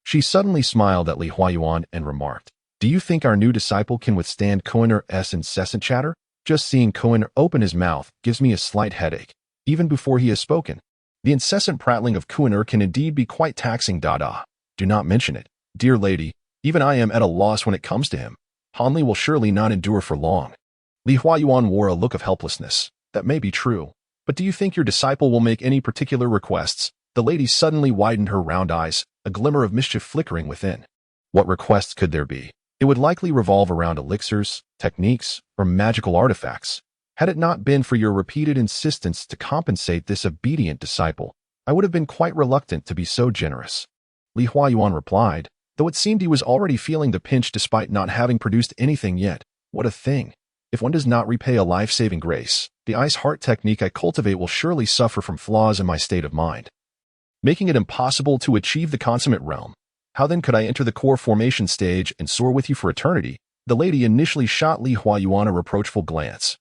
she suddenly smiled at Li Huayuan and remarked, "Do you think our new disciple can withstand Kuan-er's incessant chatter? Just seeing Kuan open his mouth gives me a slight headache, even before he has spoken. The incessant prattling of Kuan can indeed be quite taxing. Do not mention it, dear lady. Even I am at a loss when it comes to him. Han Li will surely not endure for long." Li Huayuan wore a look of helplessness. That may be true, but do you think your disciple will make any particular requests? The lady suddenly widened her round eyes, a glimmer of mischief flickering within. What requests could there be? It would likely revolve around elixirs, techniques, or magical artifacts. Had it not been for your repeated insistence to compensate this obedient disciple, I would have been quite reluctant to be so generous. Li Huayuan replied, though it seemed he was already feeling the pinch despite not having produced anything yet. What a thing! If one does not repay a life-saving grace, the ice heart technique I cultivate will surely suffer from flaws in my state of mind, making it impossible to achieve the consummate realm. How then could I enter the core formation stage and soar with you for eternity? The lady initially shot Li Huayuan a reproachful glance,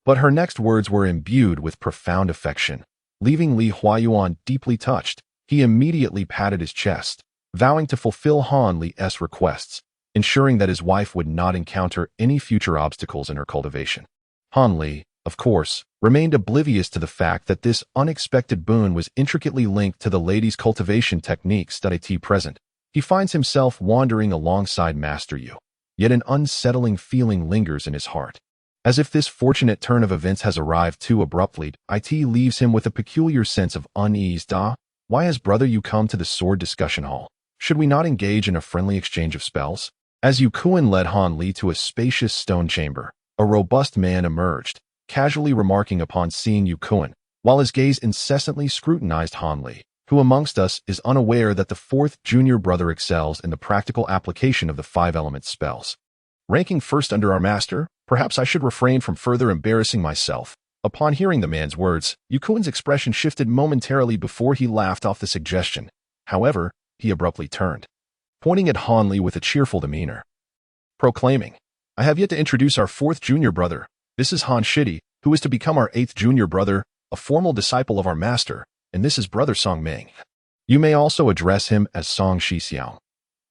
but her next words were imbued with profound affection. Leaving Li Huayuan deeply touched, he immediately patted his chest, vowing to fulfill Han Li's requests, ensuring that his wife would not encounter any future obstacles in her cultivation. Han Li, of course, remained oblivious to the fact that this unexpected boon was intricately linked to the lady's cultivation techniques. At present, he finds himself wandering alongside Master Yu, yet an unsettling feeling lingers in his heart. As if this fortunate turn of events has arrived too abruptly, it leaves him with a peculiar sense of unease. Why has Brother Yu come to the sword discussion hall? Should we not engage in a friendly exchange of spells? As Yu Kuan led Han Li to a spacious stone chamber, a robust man emerged, casually remarking upon seeing Yu Kuan, while his gaze incessantly scrutinized Han Li. Who amongst us is unaware that the fourth junior brother excels in the practical application of the 5-element spells? Ranking first under our master, perhaps I should refrain from further embarrassing myself. Upon hearing the man's words, Yu Kuan's expression shifted momentarily before he laughed off the suggestion. However, he abruptly turned, pointing at Han Li with a cheerful demeanor, proclaiming, "I have yet to introduce our fourth junior brother. This is Han Shidi, who is to become our 8th junior brother, a formal disciple of our master, and this is Brother Song Ming. You may also address him as Song Shixiao.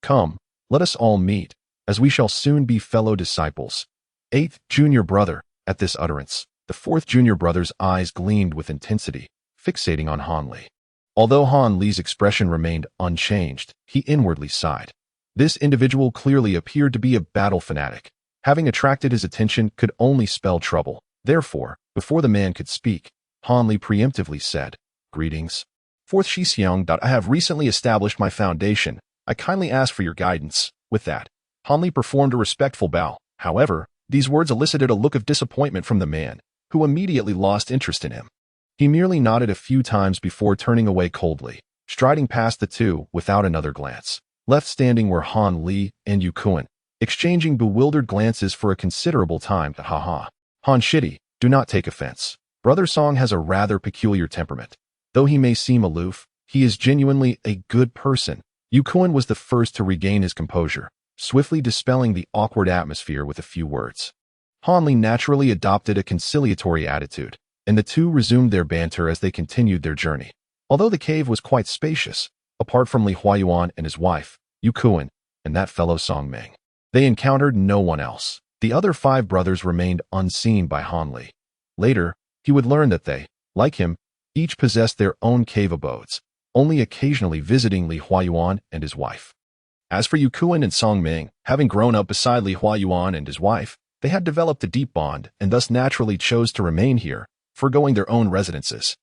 Come, let us all meet, as we shall soon be fellow disciples." Eighth junior brother. At this utterance, the fourth junior brother's eyes gleamed with intensity, fixating on Han Li. Although Han Li's expression remained unchanged, he inwardly sighed. This individual clearly appeared to be a battle fanatic. Having attracted his attention could only spell trouble. Therefore, before the man could speak, Han Li preemptively said, "Greetings. Fourth Shixiang. I have recently established my foundation. I kindly ask for your guidance." With that, Han Li performed a respectful bow. However, these words elicited a look of disappointment from the man, who immediately lost interest in him. He merely nodded a few times before turning away coldly, striding past the two without another glance. Left standing were Han Li and Yu Kuan, exchanging bewildered glances for a considerable time. Haha. Han Shitty, do not take offense. Brother Song has a rather peculiar temperament. Though he may seem aloof, he is genuinely a good person. Yu Kuan was the first to regain his composure, swiftly dispelling the awkward atmosphere with a few words. Han Li naturally adopted a conciliatory attitude, and the two resumed their banter as they continued their journey. Although the cave was quite spacious, apart from Li Huayuan and his wife, Yu Kuan, and that fellow Song Ming, they encountered no one else. The other 5 brothers remained unseen by Han Li. Later, he would learn that they, like him, each possessed their own cave abodes, only occasionally visiting Li Huayuan and his wife. As for Yu Kuan and Song Ming, having grown up beside Li Huayuan and his wife, they had developed a deep bond and thus naturally chose to remain here, foregoing their own residences.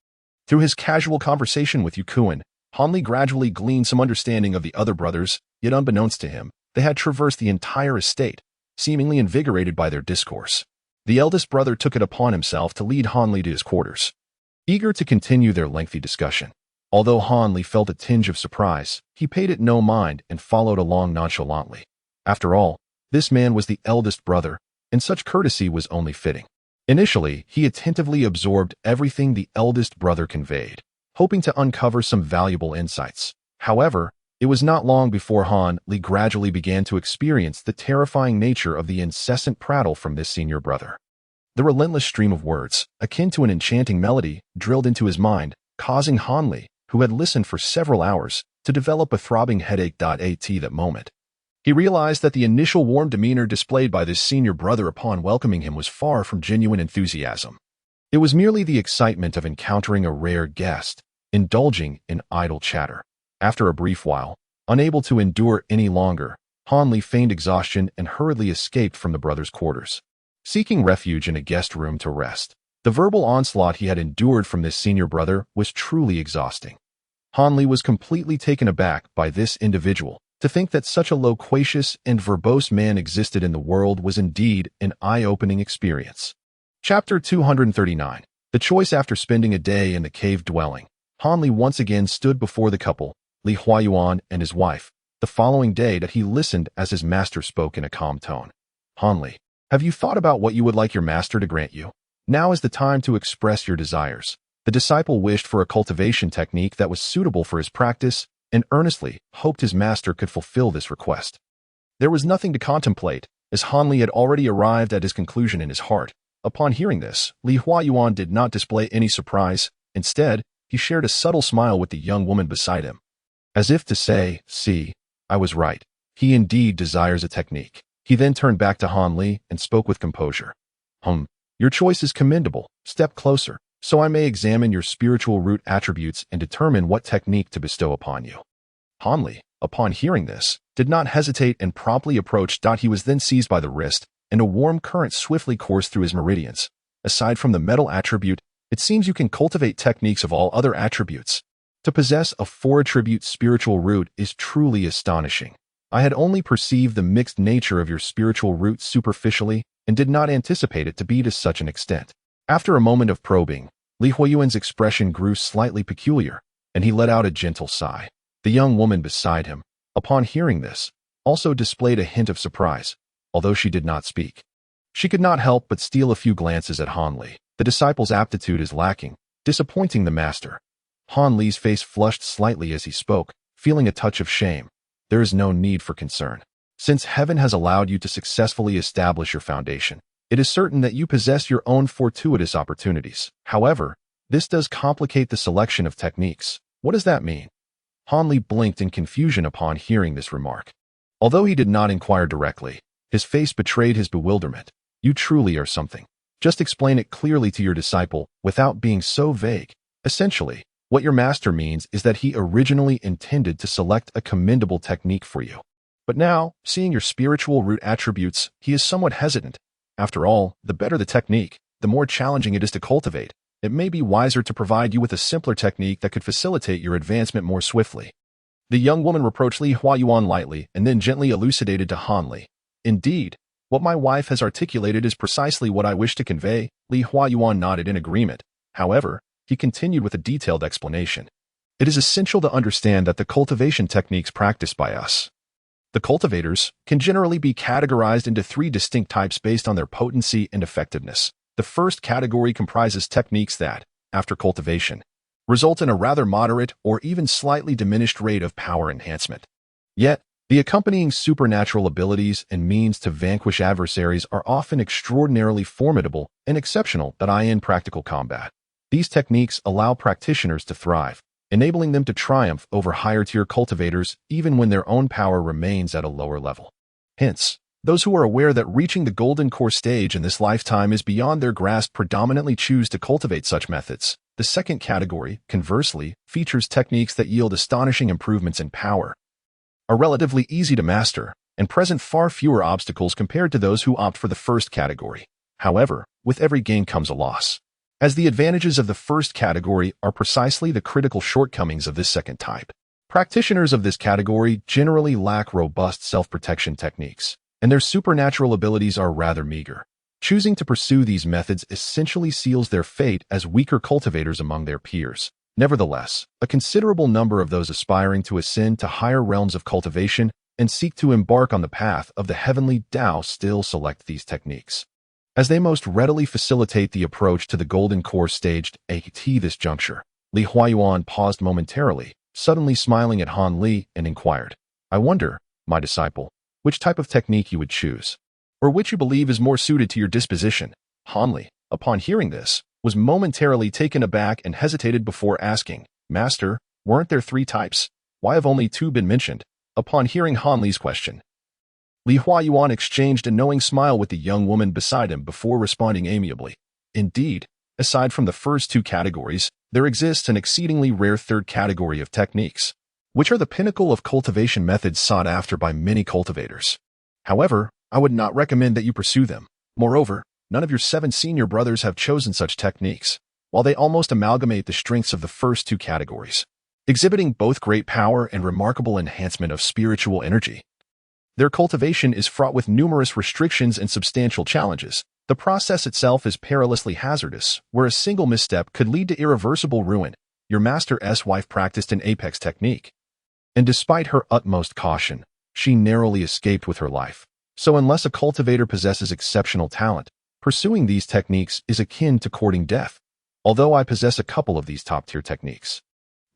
Through his casual conversation with Yu Kuan, Han Li gradually gleaned some understanding of the other brothers, yet unbeknownst to him, they had traversed the entire estate, seemingly invigorated by their discourse. The eldest brother took it upon himself to lead Han Li to his quarters, eager to continue their lengthy discussion. Although Han Li felt a tinge of surprise, he paid it no mind and followed along nonchalantly. After all, this man was the eldest brother, and such courtesy was only fitting. Initially, he attentively absorbed everything the eldest brother conveyed, hoping to uncover some valuable insights. However, it was not long before Han Li gradually began to experience the terrifying nature of the incessant prattle from this senior brother. The relentless stream of words, akin to an enchanting melody, drilled into his mind, causing Han Li, who had listened for several hours, to develop a throbbing headache. At that moment, he realized that the initial warm demeanor displayed by this senior brother upon welcoming him was far from genuine enthusiasm. It was merely the excitement of encountering a rare guest, indulging in idle chatter. After a brief while, unable to endure any longer, Han Li feigned exhaustion and hurriedly escaped from the brothers' quarters, seeking refuge in a guest room to rest. The verbal onslaught he had endured from this senior brother was truly exhausting. Han Li was completely taken aback by this individual. To think that such a loquacious and verbose man existed in the world was indeed an eye-opening experience. Chapter 239. The choice. After spending a day in the cave dwelling, Han Li once again stood before the couple, Li Huayuan and his wife. The following day that he listened as his master spoke in a calm tone. Han Li, have you thought about what you would like your master to grant you? Now is the time to express your desires. The disciple wished for a cultivation technique that was suitable for his practice and earnestly hoped his master could fulfill this request. There was nothing to contemplate, as Han Li had already arrived at his conclusion in his heart. Upon hearing this, Li Huayuan did not display any surprise. Instead, he shared a subtle smile with the young woman beside him, as if to say, "See, I was right. He indeed desires a technique." He then turned back to Han Li and spoke with composure. Your choice is commendable. Step closer, so I may examine your spiritual root attributes and determine what technique to bestow upon you." Han Li, upon hearing this, did not hesitate and promptly approached. He was then seized by the wrist, and a warm current swiftly coursed through his meridians. Aside from the metal attribute, it seems you can cultivate techniques of all other attributes. To possess a 4-attribute spiritual root is truly astonishing. I had only perceived the mixed nature of your spiritual root superficially and did not anticipate it to be to such an extent. After a moment of probing, Li Huayuan's expression grew slightly peculiar, and he let out a gentle sigh. The young woman beside him, upon hearing this, also displayed a hint of surprise, although she did not speak. She could not help but steal a few glances at Han Li. The disciple's aptitude is lacking, disappointing the master. Han Li's face flushed slightly as he spoke, feeling a touch of shame. There is no need for concern. Since heaven has allowed you to successfully establish your foundation, it is certain that you possess your own fortuitous opportunities. However, this does complicate the selection of techniques. What does that mean? Han Li blinked in confusion upon hearing this remark. Although he did not inquire directly, his face betrayed his bewilderment. You truly are something. Just explain it clearly to your disciple without being so vague. Essentially, what your master means is that he originally intended to select a commendable technique for you. But now, seeing your spiritual root attributes, he is somewhat hesitant. After all, the better the technique, the more challenging it is to cultivate. It may be wiser to provide you with a simpler technique that could facilitate your advancement more swiftly. The young woman reproached Li Huayuan lightly and then gently elucidated to Han Li. Indeed, what my wife has articulated is precisely what I wish to convey. Li Huayuan nodded in agreement. However, he continued with a detailed explanation. It is essential to understand that the cultivation techniques practiced by us, the cultivators, can generally be categorized into three distinct types based on their potency and effectiveness. The first category comprises techniques that, after cultivation, result in a rather moderate or even slightly diminished rate of power enhancement. Yet, the accompanying supernatural abilities and means to vanquish adversaries are often extraordinarily formidable and exceptional in practical combat. These techniques allow practitioners to thrive, enabling them to triumph over higher-tier cultivators even when their own power remains at a lower level. Hence, those who are aware that reaching the golden core stage in this lifetime is beyond their grasp predominantly choose to cultivate such methods. The second category, conversely, features techniques that yield astonishing improvements in power, are relatively easy to master, and present far fewer obstacles compared to those who opt for the first category. However, with every gain comes a loss, as the advantages of the first category are precisely the critical shortcomings of this second type. Practitioners of this category generally lack robust self-protection techniques, and their supernatural abilities are rather meager. Choosing to pursue these methods essentially seals their fate as weaker cultivators among their peers. Nevertheless, a considerable number of those aspiring to ascend to higher realms of cultivation and seek to embark on the path of the heavenly Tao still select these techniques, as they most readily facilitate the approach to the golden core stage. At this juncture, Li Huayuan paused momentarily, suddenly smiling at Han Li, and inquired, "I wonder, my disciple, which type of technique you would choose, or which you believe is more suited to your disposition?" Han Li, upon hearing this, was momentarily taken aback and hesitated before asking, "Master, weren't there three types? Why have only two been mentioned?" Upon hearing Han Li's question, Li Huayuan exchanged a knowing smile with the young woman beside him before responding amiably. "Indeed, aside from the first two categories, there exists an exceedingly rare third category of techniques, which are the pinnacle of cultivation methods sought after by many cultivators. However, I would not recommend that you pursue them. Moreover, none of your 7 senior brothers have chosen such techniques, while they almost amalgamate the strengths of the first two categories, exhibiting both great power and remarkable enhancement of spiritual energy. Their cultivation is fraught with numerous restrictions and substantial challenges. The process itself is perilously hazardous, where a single misstep could lead to irreversible ruin. Your master's wife practiced an apex technique, and despite her utmost caution, she narrowly escaped with her life. So unless a cultivator possesses exceptional talent, pursuing these techniques is akin to courting death. Although I possess a couple of these top-tier techniques,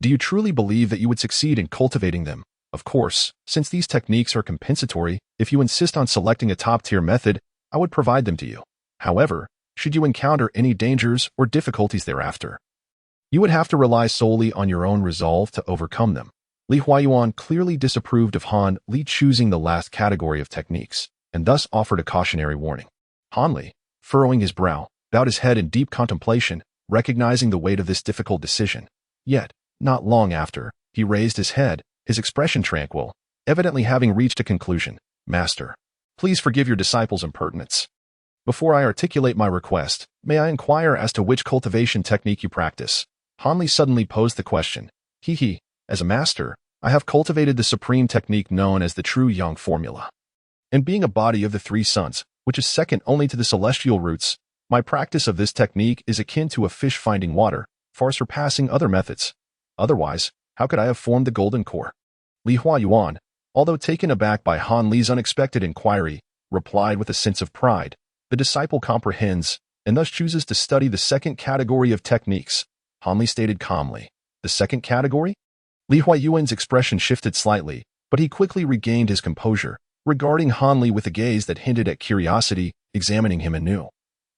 do you truly believe that you would succeed in cultivating them? Of course, since these techniques are compensatory, if you insist on selecting a top-tier method, I would provide them to you. However, should you encounter any dangers or difficulties thereafter, you would have to rely solely on your own resolve to overcome them." Li Huayuan clearly disapproved of Han Li choosing the last category of techniques, and thus offered a cautionary warning. Han Li, furrowing his brow, bowed his head in deep contemplation, recognizing the weight of this difficult decision. Yet, not long after, he raised his head, his expression tranquil, evidently having reached a conclusion. "Master, please forgive your disciple's impertinence. Before I articulate my request, may I inquire as to which cultivation technique you practice?" Han Li suddenly posed the question. As a master, I have cultivated the supreme technique known as the True Yang Formula. And being a body of the 3 suns, which is second only to the celestial roots, my practice of this technique is akin to a fish finding water, far surpassing other methods. Otherwise, how could I have formed the golden core? Li Huayuan, although taken aback by Han Li's unexpected inquiry, replied with a sense of pride. The disciple comprehends, and thus chooses to study the second category of techniques. Han Li stated calmly. "The second category?" Li Huayuan's expression shifted slightly, but he quickly regained his composure, regarding Han Li with a gaze that hinted at curiosity, examining him anew.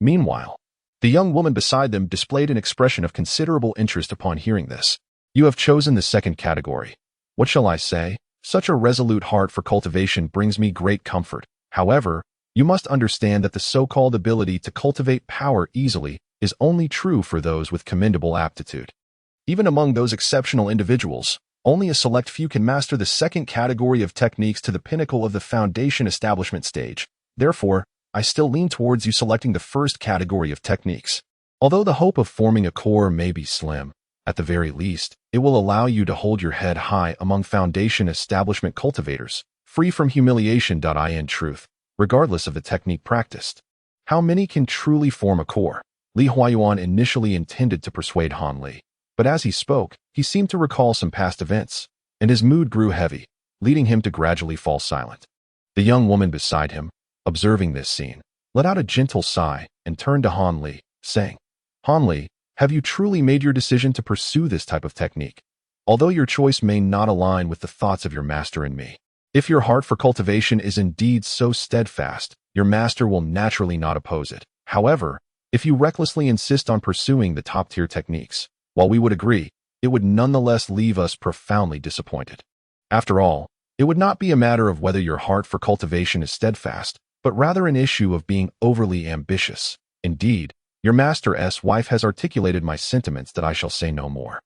Meanwhile, the young woman beside them displayed an expression of considerable interest upon hearing this. "You have chosen the second category. What shall I say? Such a resolute heart for cultivation brings me great comfort. However, You must understand that the so-called ability to cultivate power easily is only true for those with commendable aptitude. Even among those exceptional individuals, only a select few can master the second category of techniques to the pinnacle of the foundation establishment stage. Therefore, I still lean towards you selecting the first category of techniques. Although the hope of forming a core may be slim, at the very least, it will allow you to hold your head high among foundation establishment cultivators, free from humiliation. In truth, regardless of the technique practiced. How many can truly form a core? Li Huayuan initially intended to persuade Han Li, but as he spoke, he seemed to recall some past events, and his mood grew heavy, leading him to gradually fall silent. The young woman beside him, observing this scene, let out a gentle sigh and turned to Han Li, saying, Han Li, have you truly made your decision to pursue this type of technique? Although your choice may not align with the thoughts of your master and me. If your heart for cultivation is indeed so steadfast, your master will naturally not oppose it. However, if you recklessly insist on pursuing the top-tier techniques, while we would agree, it would nonetheless leave us profoundly disappointed. After all, it would not be a matter of whether your heart for cultivation is steadfast, but rather an issue of being overly ambitious. Indeed, your master's wife has articulated my sentiments that I shall say no more.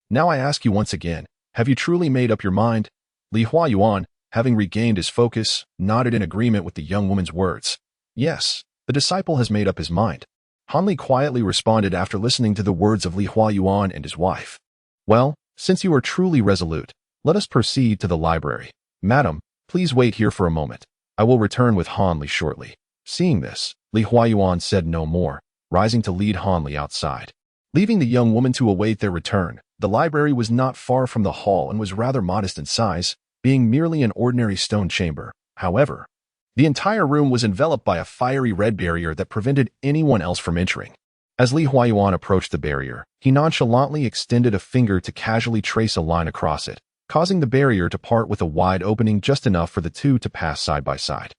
Now I ask you once again, have you truly made up your mind? Li Huayuan, having regained his focus, nodded in agreement with the young woman's words. Yes, the disciple has made up his mind. Han Li quietly responded after listening to the words of Li Huayuan and his wife. Well, since you are truly resolute, let us proceed to the library. Madam, please wait here for a moment. I will return with Han Li shortly. Seeing this, Li Huayuan said no more, rising to lead Han Li outside. Leaving the young woman to await their return, the library was not far from the hall and was rather modest in size, being merely an ordinary stone chamber. However, the entire room was enveloped by a fiery red barrier that prevented anyone else from entering. As Li Huayuan approached the barrier, he nonchalantly extended a finger to casually trace a line across it, causing the barrier to part with a wide opening just enough for the two to pass side by side.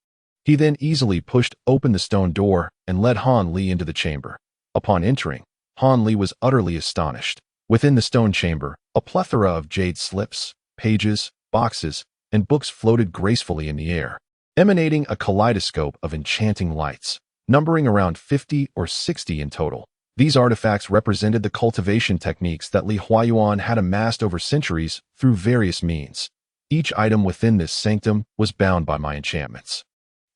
He then easily pushed open the stone door and led Han Li into the chamber. Upon entering, Han Li was utterly astonished. Within the stone chamber, a plethora of jade slips, pages, boxes, and books floated gracefully in the air, emanating a kaleidoscope of enchanting lights, numbering around 50 or 60 in total. These artifacts represented the cultivation techniques that Li Huayuan had amassed over centuries through various means. Each item within this sanctum was bound by my enchantments.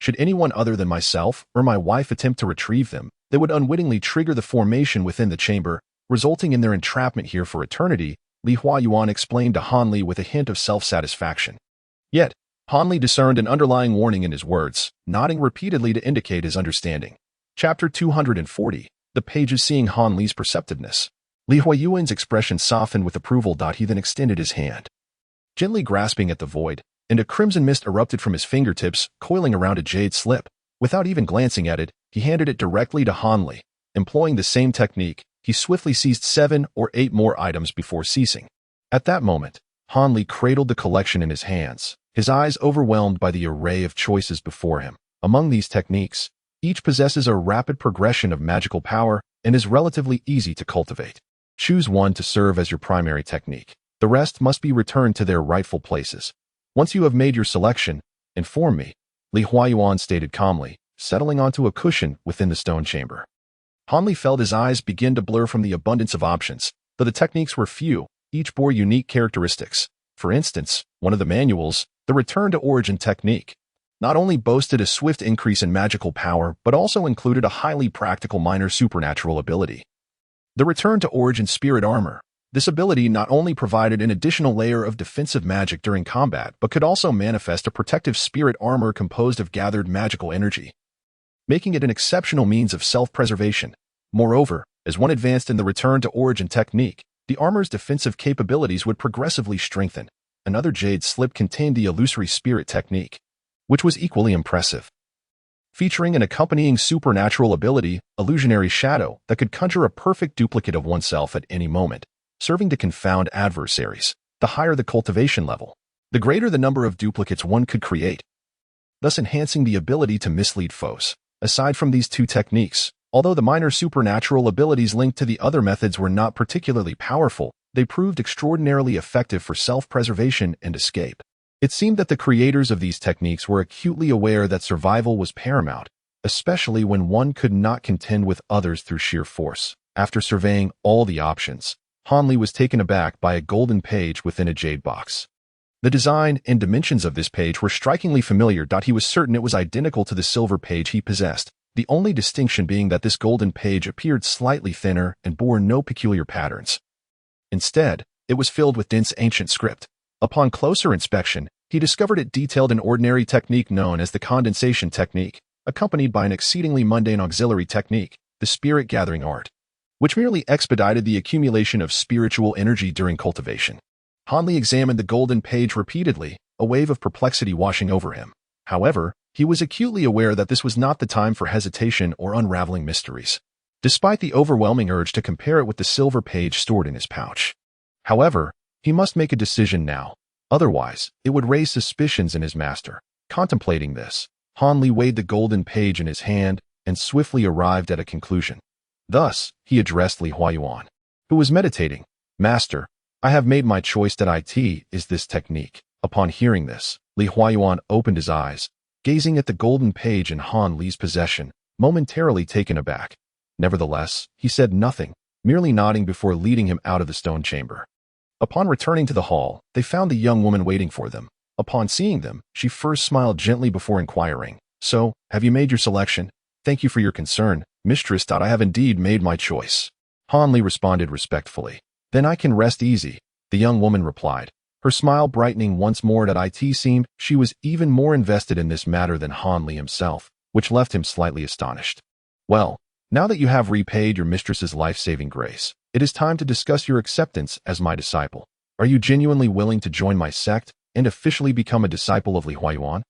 Should anyone other than myself or my wife attempt to retrieve them, they would unwittingly trigger the formation within the chamber, resulting in their entrapment here for eternity, Li Huayuan explained to Han Li with a hint of self-satisfaction. Yet, Han Li discerned an underlying warning in his words, nodding repeatedly to indicate his understanding. Chapter 240. The pages seeing Han Li's perceptiveness. Li Huayuan's expression softened with approval. He then extended his hand, gently grasping at the void, and a crimson mist erupted from his fingertips, coiling around a jade slip. Without even glancing at it, he handed it directly to Han Li. Employing the same technique, he swiftly seized 7 or 8 more items before ceasing. At that moment, Han Li cradled the collection in his hands, his eyes overwhelmed by the array of choices before him. Among these techniques, each possesses a rapid progression of magical power and is relatively easy to cultivate. Choose one to serve as your primary technique. The rest must be returned to their rightful places. Once you have made your selection, inform me, Li Huayuan stated calmly, settling onto a cushion within the stone chamber. Han Li felt his eyes begin to blur from the abundance of options. Though the techniques were few, each bore unique characteristics. For instance, one of the manuals, the Return to Origin technique, not only boasted a swift increase in magical power, but also included a highly practical minor supernatural ability. The Return to Origin Spirit Armor. This ability not only provided an additional layer of defensive magic during combat, but could also manifest a protective spirit armor composed of gathered magical energy, making it an exceptional means of self-preservation. Moreover, as one advanced in the Return to Origin technique, the armor's defensive capabilities would progressively strengthen. Another jade slip contained the Illusory Spirit technique, which was equally impressive, featuring an accompanying supernatural ability, Illusionary Shadow, that could conjure a perfect duplicate of oneself at any moment, serving to confound adversaries. The higher the cultivation level, the greater the number of duplicates one could create, thus enhancing the ability to mislead foes. Aside from these two techniques, although the minor supernatural abilities linked to the other methods were not particularly powerful, they proved extraordinarily effective for self-preservation and escape. It seemed that the creators of these techniques were acutely aware that survival was paramount, especially when one could not contend with others through sheer force. After surveying all the options, Hanli was taken aback by a golden page within a jade box. The design and dimensions of this page were strikingly familiar. He was certain it was identical to the silver page he possessed, the only distinction being that this golden page appeared slightly thinner and bore no peculiar patterns. Instead, it was filled with dense ancient script. Upon closer inspection, he discovered it detailed an ordinary technique known as the condensation technique, accompanied by an exceedingly mundane auxiliary technique, the spirit-gathering art, which merely expedited the accumulation of spiritual energy during cultivation. Hanli examined the golden page repeatedly, a wave of perplexity washing over him. However, he was acutely aware that this was not the time for hesitation or unraveling mysteries, despite the overwhelming urge to compare it with the silver page stored in his pouch. However, he must make a decision now. Otherwise, it would raise suspicions in his master. Contemplating this, Hanli weighed the golden page in his hand and swiftly arrived at a conclusion. Thus, he addressed Li Huayuan, who was meditating. "Master, I have made my choice that it is this technique." Upon hearing this, Li Huayuan opened his eyes, gazing at the golden page in Han Li's possession, momentarily taken aback. Nevertheless, he said nothing, merely nodding before leading him out of the stone chamber. Upon returning to the hall, they found the young woman waiting for them. Upon seeing them, she first smiled gently before inquiring, "So, have you made your selection? Thank you for your concern, mistress. I have indeed made my choice." Han Li responded respectfully. "Then I can rest easy," the young woman replied, her smile brightening once more. It seemed she was even more invested in this matter than Han Li himself, which left him slightly astonished. "Well, now that you have repaid your mistress's life-saving grace, it is time to discuss your acceptance as my disciple. Are you genuinely willing to join my sect and officially become a disciple of Li Huayuan?"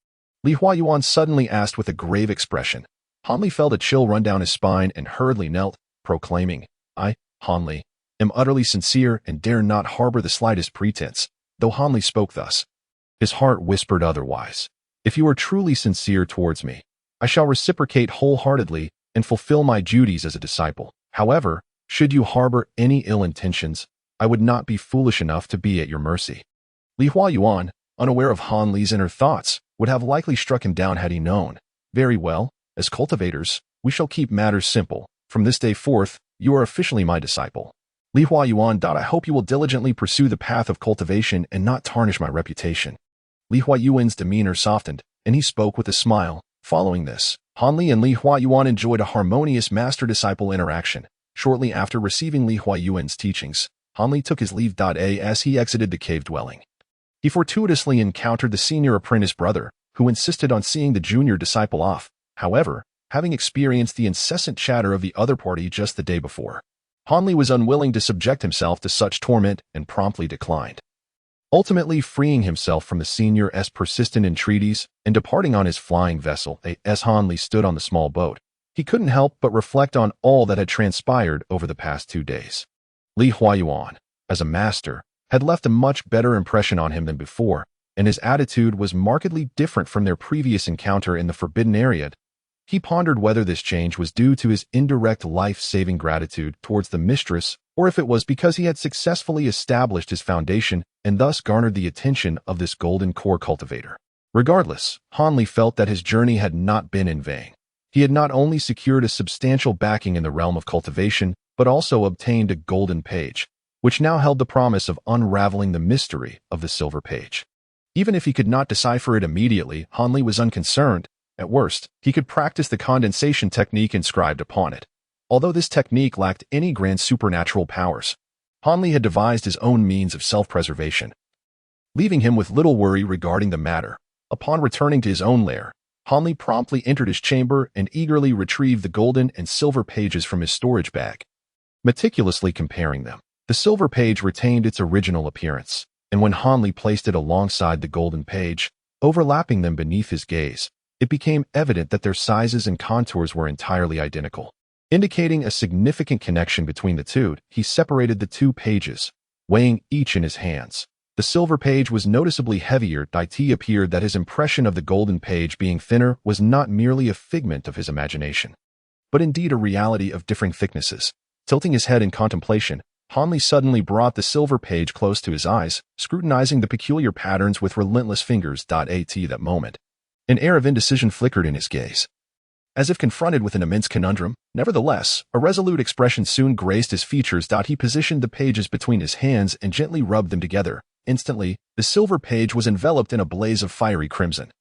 Li Huayuan suddenly asked with a grave expression. Han Li felt a chill run down his spine and hurriedly knelt, proclaiming, "I, Han Li, am utterly sincere and dare not harbor the slightest pretense." Though Han Li spoke thus, his heart whispered otherwise. "If you are truly sincere towards me, I shall reciprocate wholeheartedly and fulfill my duties as a disciple. However, should you harbor any ill intentions, I would not be foolish enough to be at your mercy." Li Huayuan, unaware of Han Li's inner thoughts, would have likely struck him down had he known. "Very well, as cultivators, we shall keep matters simple. From this day forth, you are officially my disciple. Li Huayuan. I hope you will diligently pursue the path of cultivation and not tarnish my reputation." Li Huayuan's demeanor softened, and he spoke with a smile. Following this, Han Li and Li Huayuan enjoyed a harmonious master-disciple interaction. Shortly after receiving Li Huayuan's teachings, Han Li took his leave. As he exited the cave dwelling, he fortuitously encountered the senior apprentice brother, who insisted on seeing the junior disciple off. However, having experienced the incessant chatter of the other party just the day before, Han Li was unwilling to subject himself to such torment and promptly declined. Ultimately freeing himself from the senior's persistent entreaties and departing on his flying vessel, as Han Li stood on the small boat, he couldn't help but reflect on all that had transpired over the past 2 days. Li Huayuan, as a master, had left a much better impression on him than before, and his attitude was markedly different from their previous encounter in the Forbidden Area. He pondered whether this change was due to his indirect life-saving gratitude towards the mistress, or if it was because he had successfully established his foundation and thus garnered the attention of this golden core cultivator. Regardless, Han Li felt that his journey had not been in vain. He had not only secured a substantial backing in the realm of cultivation, but also obtained a golden page, which now held the promise of unraveling the mystery of the silver page. Even if he could not decipher it immediately, Han Li was unconcerned. At worst, he could practice the condensation technique inscribed upon it. Although this technique lacked any grand supernatural powers, Han Li had devised his own means of self-preservation, leaving him with little worry regarding the matter. Upon returning to his own lair, Han Li promptly entered his chamber and eagerly retrieved the golden and silver pages from his storage bag. Meticulously comparing them, the silver page retained its original appearance, and when Han Li placed it alongside the golden page, overlapping them beneath his gaze, it became evident that their sizes and contours were entirely identical. Indicating a significant connection between the two, he separated the 2 pages, weighing each in his hands. The silver page was noticeably heavier. It appeared that his impression of the golden page being thinner was not merely a figment of his imagination, but indeed a reality of differing thicknesses. Tilting his head in contemplation, Han Li suddenly brought the silver page close to his eyes, scrutinizing the peculiar patterns with relentless fingers. At that moment, an air of indecision flickered in his gaze. As if confronted with an immense conundrum, nevertheless, a resolute expression soon graced his features. He positioned the pages between his hands and gently rubbed them together. Instantly, the silver page was enveloped in a blaze of fiery crimson,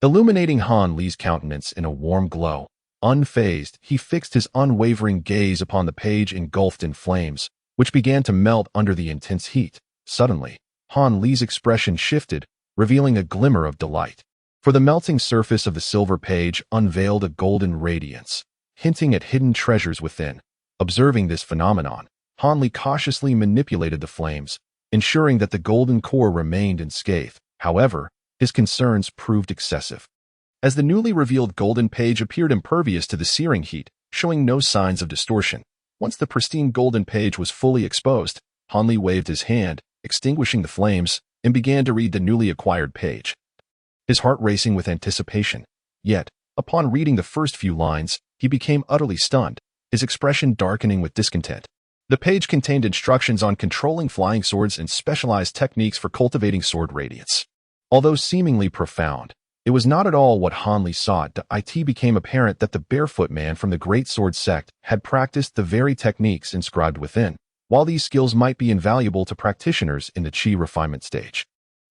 illuminating Han Li's countenance in a warm glow. Unfazed, he fixed his unwavering gaze upon the page engulfed in flames, which began to melt under the intense heat. Suddenly, Han Li's expression shifted, revealing a glimmer of delight. For the melting surface of the silver page unveiled a golden radiance, hinting at hidden treasures within. Observing this phenomenon, Han Li cautiously manipulated the flames, ensuring that the golden core remained unscathed. However, his concerns proved excessive, as the newly revealed golden page appeared impervious to the searing heat, showing no signs of distortion. Once the pristine golden page was fully exposed, Han Li waved his hand, extinguishing the flames, and began to read the newly acquired page, his heart racing with anticipation. Yet, upon reading the first few lines, he became utterly stunned, his expression darkening with discontent. The page contained instructions on controlling flying swords and specialized techniques for cultivating sword radiance. Although seemingly profound, it was not at all what Han Li sought. It became apparent that the barefoot man from the Great Sword Sect had practiced the very techniques inscribed within. While these skills might be invaluable to practitioners in the Qi refinement stage,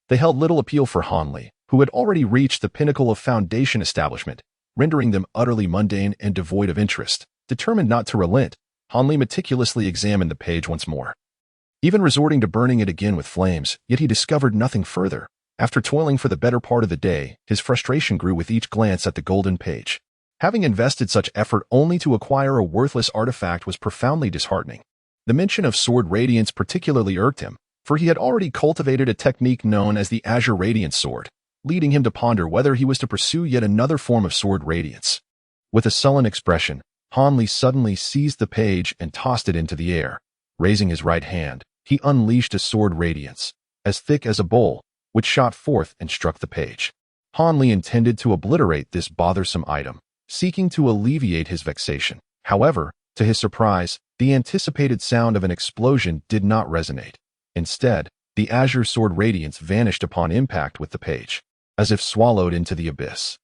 they held little appeal for Han Li, who had already reached the pinnacle of foundation establishment, rendering them utterly mundane and devoid of interest. Determined not to relent, Han Li meticulously examined the page once more, even resorting to burning it again with flames, yet he discovered nothing further. After toiling for the better part of the day, his frustration grew with each glance at the golden page. Having invested such effort only to acquire a worthless artifact was profoundly disheartening. The mention of sword radiance particularly irked him, for he had already cultivated a technique known as the Azure Radiance Sword, leading him to ponder whether he was to pursue yet another form of sword radiance. With a sullen expression, Han Li suddenly seized the page and tossed it into the air. Raising his right hand, he unleashed a sword radiance, as thick as a bowl, which shot forth and struck the page. Han Li intended to obliterate this bothersome item, seeking to alleviate his vexation. However, to his surprise, the anticipated sound of an explosion did not resonate. Instead, the azure sword radiance vanished upon impact with the page, as if swallowed into the abyss.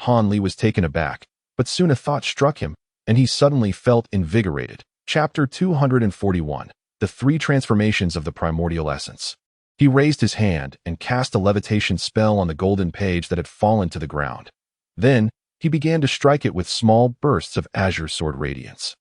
Han Li was taken aback, but soon a thought struck him, and he suddenly felt invigorated. Chapter 241. The Three Transformations of the Primordial Essence. He raised his hand and cast a levitation spell on the golden page that had fallen to the ground. Then, he began to strike it with small bursts of azure sword radiance.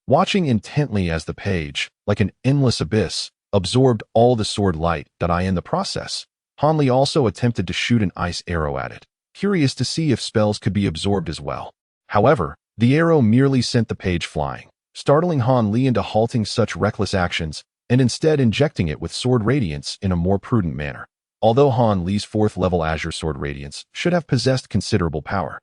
Watching intently as the page, like an endless abyss, absorbed all the sword light. In the process, Han Li also attempted to shoot an ice arrow at it, curious to see if spells could be absorbed as well. However, the arrow merely sent the page flying, startling Han Li into halting such reckless actions and instead injecting it with sword radiance in a more prudent manner. Although Han Li's fourth-level azure sword radiance should have possessed considerable power,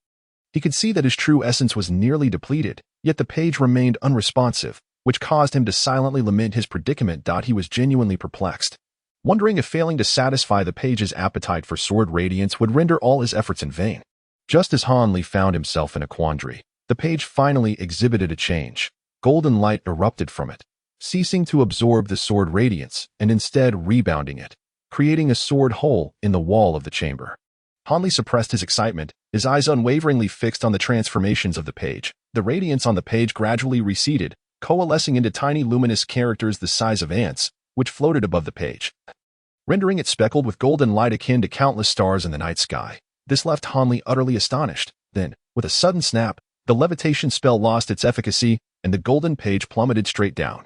he could see that his true essence was nearly depleted, yet the page remained unresponsive, which caused him to silently lament his predicament. He was genuinely perplexed, wondering if failing to satisfy the page's appetite for sword radiance would render all his efforts in vain. Just as Han Li found himself in a quandary, the page finally exhibited a change. Golden light erupted from it, ceasing to absorb the sword radiance and instead rebounding it, creating a sword hole in the wall of the chamber. Han Li suppressed his excitement, his eyes unwaveringly fixed on the transformations of the page. The radiance on the page gradually receded, coalescing into tiny luminous characters the size of ants, which floated above the page, rendering it speckled with golden light akin to countless stars in the night sky. This left Han Li utterly astonished. Then, with a sudden snap, the levitation spell lost its efficacy, and the golden page plummeted straight down.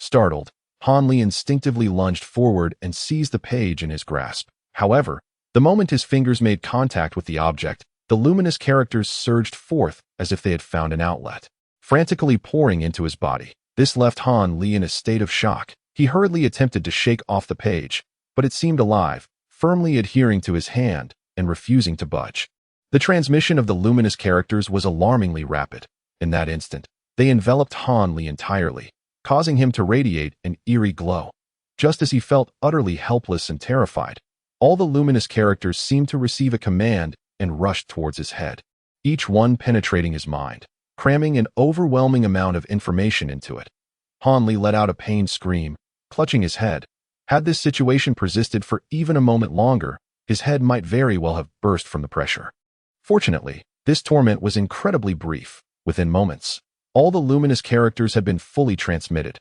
Startled, Han Li instinctively lunged forward and seized the page in his grasp. However, the moment his fingers made contact with the object, the luminous characters surged forth as if they had found an outlet, frantically pouring into his body. This left Han Li in a state of shock. He hurriedly attempted to shake off the page, but it seemed alive, firmly adhering to his hand and refusing to budge. The transmission of the luminous characters was alarmingly rapid. In that instant, they enveloped Han Li entirely, causing him to radiate an eerie glow. Just as he felt utterly helpless and terrified, all the luminous characters seemed to receive a command and rushed towards his head, each one penetrating his mind, cramming an overwhelming amount of information into it. Han Li let out a pained scream, clutching his head. Had this situation persisted for even a moment longer, his head might very well have burst from the pressure. Fortunately, this torment was incredibly brief. Within moments, all the luminous characters had been fully transmitted.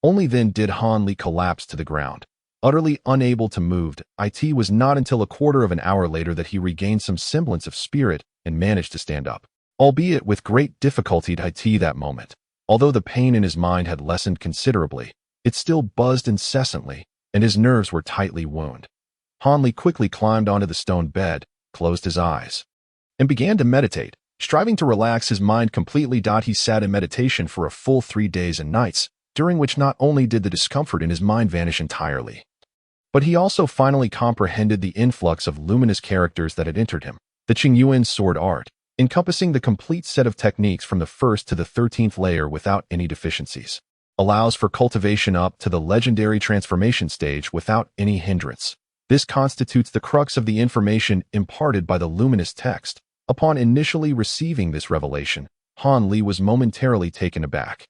Only then did Han Li collapse to the ground. Utterly unable to move, it was not until a quarter of an hour later that he regained some semblance of spirit and managed to stand up. Albeit with great difficulty it that moment. Although the pain in his mind had lessened considerably, it still buzzed incessantly, and his nerves were tightly wound. Han Li quickly climbed onto the stone bed, closed his eyes, and began to meditate, striving to relax his mind completely. He sat in meditation for a full 3 days and nights, during which not only did the discomfort in his mind vanish entirely, but he also finally comprehended the influx of luminous characters that had entered him. The Qingyuan sword art, encompassing the complete set of techniques from the 1st to the 13th layer without any deficiencies, allows for cultivation up to the legendary transformation stage without any hindrance. This constitutes the crux of the information imparted by the luminous text. Upon initially receiving this revelation, Han Li was momentarily taken aback,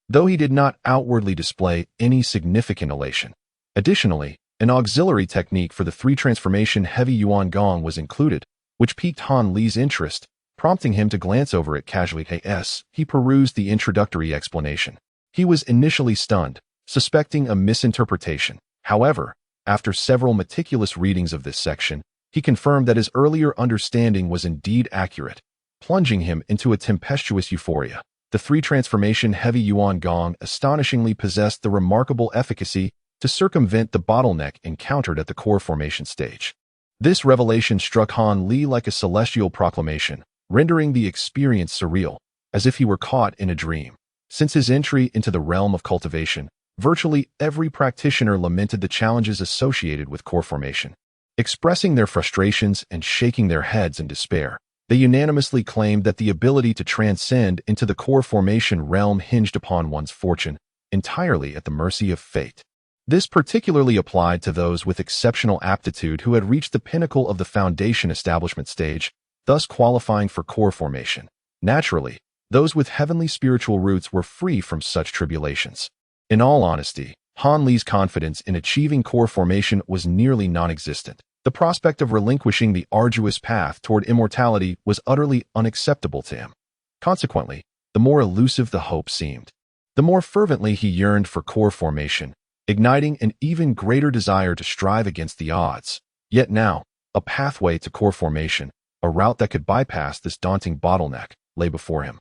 though he did not outwardly display any significant elation. Additionally, an auxiliary technique for the 3 transformation heavy Yuan Gong was included, which piqued Han Li's interest, prompting him to glance over it casually. As he perused the introductory explanation, he was initially stunned, suspecting a misinterpretation. However, after several meticulous readings of this section, he confirmed that his earlier understanding was indeed accurate, plunging him into a tempestuous euphoria. The 3 transformation heavy Yuan Gong astonishingly possessed the remarkable efficacy to circumvent the bottleneck encountered at the core formation stage. This revelation struck Han Li like a celestial proclamation, rendering the experience surreal, as if he were caught in a dream. Since his entry into the realm of cultivation, virtually every practitioner lamented the challenges associated with core formation. Expressing their frustrations and shaking their heads in despair, they unanimously claimed that the ability to transcend into the core formation realm hinged upon one's fortune, entirely at the mercy of fate. This particularly applied to those with exceptional aptitude who had reached the pinnacle of the foundation establishment stage, thus qualifying for core formation. Naturally, those with heavenly spiritual roots were free from such tribulations. In all honesty, Han Li's confidence in achieving core formation was nearly non-existent. The prospect of relinquishing the arduous path toward immortality was utterly unacceptable to him. Consequently, the more elusive the hope seemed, the more fervently he yearned for core formation, igniting an even greater desire to strive against the odds. Yet now, a pathway to core formation, a route that could bypass this daunting bottleneck, lay before him.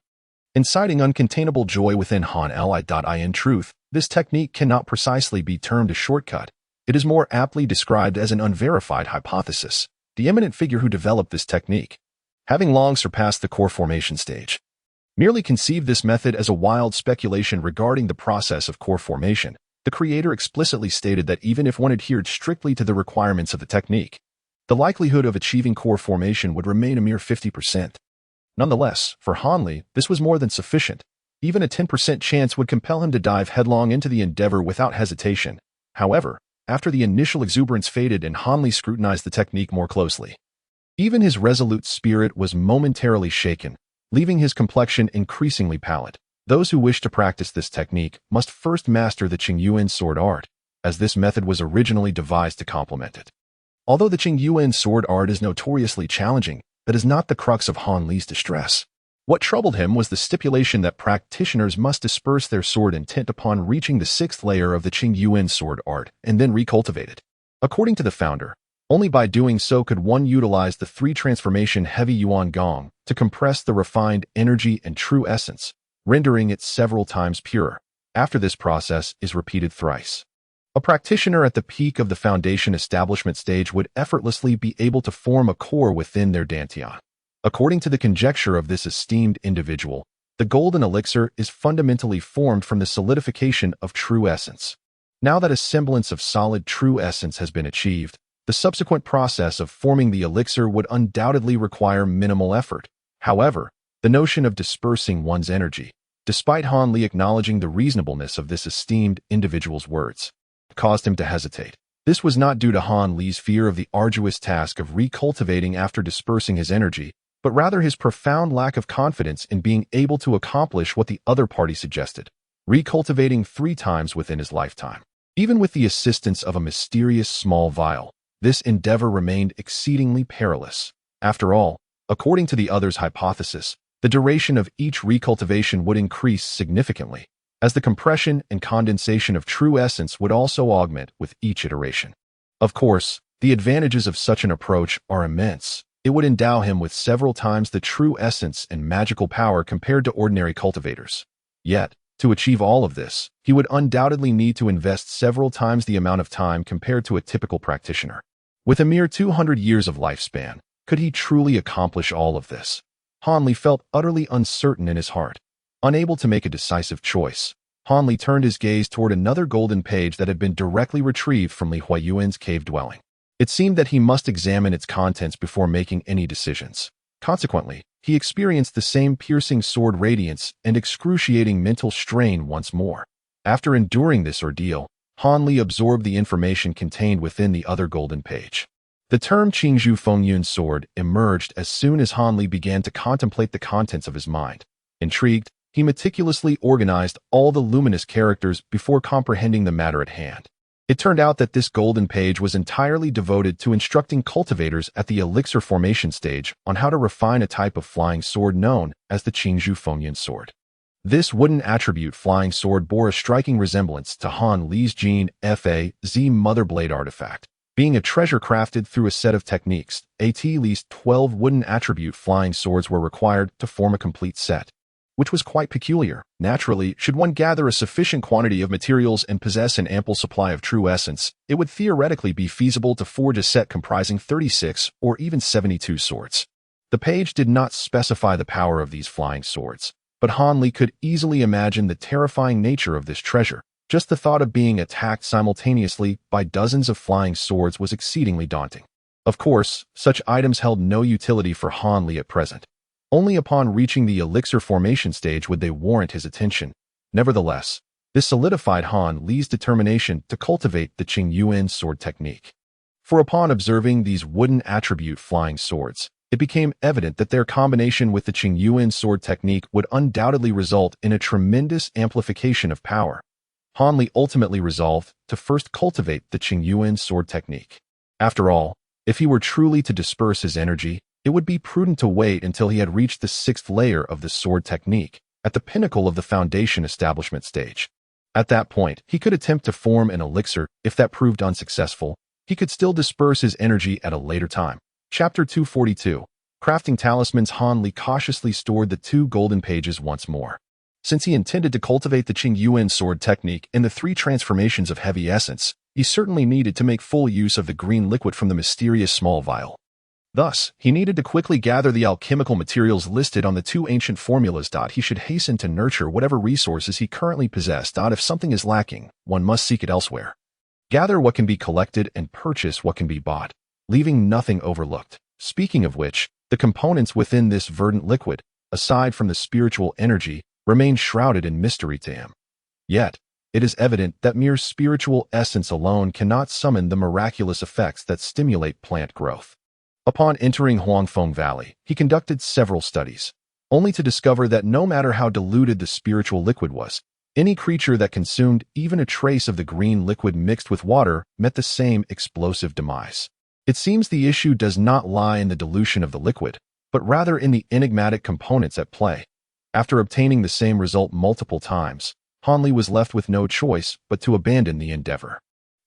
Inciting uncontainable joy within Han Li. In truth, this technique cannot precisely be termed a shortcut. It is more aptly described as an unverified hypothesis. The eminent figure who developed this technique, having long surpassed the core formation stage, merely conceived this method as a wild speculation regarding the process of core formation. The creator explicitly stated that even if one adhered strictly to the requirements of the technique, the likelihood of achieving core formation would remain a mere 50%. Nonetheless, for Han Li, this was more than sufficient. Even a 10% chance would compel him to dive headlong into the endeavor without hesitation. However, after the initial exuberance faded and Han Li scrutinized the technique more closely, even his resolute spirit was momentarily shaken, leaving his complexion increasingly pallid. Those who wish to practice this technique must first master the Qingyuan sword art, as this method was originally devised to complement it. Although the Qingyuan sword art is notoriously challenging, that is not the crux of Han Li's distress. What troubled him was the stipulation that practitioners must disperse their sword intent upon reaching the 6th layer of the Qingyuan sword art and then recultivate it. According to the founder, only by doing so could one utilize the 3 transformation heavy Yuan Gong to compress the refined energy and true essence, rendering it several times purer. After this process is repeated thrice, a practitioner at the peak of the foundation establishment stage would effortlessly be able to form a core within their dantian. According to the conjecture of this esteemed individual, the golden elixir is fundamentally formed from the solidification of true essence. Now that a semblance of solid true essence has been achieved, the subsequent process of forming the elixir would undoubtedly require minimal effort. However, the notion of dispersing one's energy, despite Han Li acknowledging the reasonableness of this esteemed individual's words, caused him to hesitate. This was not due to Han Li's fear of the arduous task of recultivating after dispersing his energy, but rather his profound lack of confidence in being able to accomplish what the other party suggested. recultivating 3 times within his lifetime. Even with the assistance of a mysterious small vial, this endeavor remained exceedingly perilous. After all, according to the other's hypothesis, the duration of each recultivation would increase significantly, as the compression and condensation of true essence would also augment with each iteration. Of course, the advantages of such an approach are immense. It would endow him with several times the true essence and magical power compared to ordinary cultivators. Yet, to achieve all of this, he would undoubtedly need to invest several times the amount of time compared to a typical practitioner. With a mere 200 years of lifespan, could he truly accomplish all of this? Hanli felt utterly uncertain in his heart. Unable to make a decisive choice, Hanli turned his gaze toward another golden page that had been directly retrieved from Li Huayuan's cave dwelling. It seemed that he must examine its contents before making any decisions. Consequently, he experienced the same piercing sword radiance and excruciating mental strain once more. After enduring this ordeal, Hanli absorbed the information contained within the other golden page. The term Qingzhu Fengyun sword emerged as soon as Hanli began to contemplate the contents of his mind. Intrigued, he meticulously organized all the luminous characters before comprehending the matter at hand. It turned out that this golden page was entirely devoted to instructing cultivators at the elixir formation stage on how to refine a type of flying sword known as the Qingzhu Fengyun sword. This wooden attribute flying sword bore a striking resemblance to Han Li's Jin Fa-Z Mother Blade artifact. Being a treasure crafted through a set of techniques, at least 12 wooden attribute flying swords were required to form a complete set, which was quite peculiar. Naturally, should one gather a sufficient quantity of materials and possess an ample supply of true essence, it would theoretically be feasible to forge a set comprising 36 or even 72 swords. The page did not specify the power of these flying swords, but Hanli could easily imagine the terrifying nature of this treasure. Just the thought of being attacked simultaneously by dozens of flying swords was exceedingly daunting. Of course, such items held no utility for Hanli at present. Only upon reaching the elixir formation stage would they warrant his attention. Nevertheless, this solidified Han Li's determination to cultivate the Qingyuan sword technique. For upon observing these wooden attribute flying swords, it became evident that their combination with the Qingyuan sword technique would undoubtedly result in a tremendous amplification of power. Hanli ultimately resolved to first cultivate the Qingyuan sword technique. After all, if he were truly to disperse his energy, it would be prudent to wait until he had reached the 6th layer of the sword technique, at the pinnacle of the foundation establishment stage. At that point, he could attempt to form an elixir. If that proved unsuccessful, he could still disperse his energy at a later time. Chapter 242. Crafting Talismans. Hanli cautiously stored the 2 golden pages once more. Since he intended to cultivate the Qingyuan sword technique in the 3 transformations of heavy essence, he certainly needed to make full use of the green liquid from the mysterious small vial. Thus, he needed to quickly gather the alchemical materials listed on the 2 ancient formulas. He should hasten to nurture whatever resources he currently possessed. If something is lacking, one must seek it elsewhere. Gather what can be collected and purchase what can be bought, leaving nothing overlooked. Speaking of which, the components within this verdant liquid, aside from the spiritual energy, remain shrouded in mystery to him. Yet, it is evident that mere spiritual essence alone cannot summon the miraculous effects that stimulate plant growth. Upon entering Huangfeng Valley, he conducted several studies, only to discover that no matter how diluted the spiritual liquid was, any creature that consumed even a trace of the green liquid mixed with water met the same explosive demise. It seems the issue does not lie in the dilution of the liquid, but rather in the enigmatic components at play. After obtaining the same result multiple times, Hanli was left with no choice but to abandon the endeavor.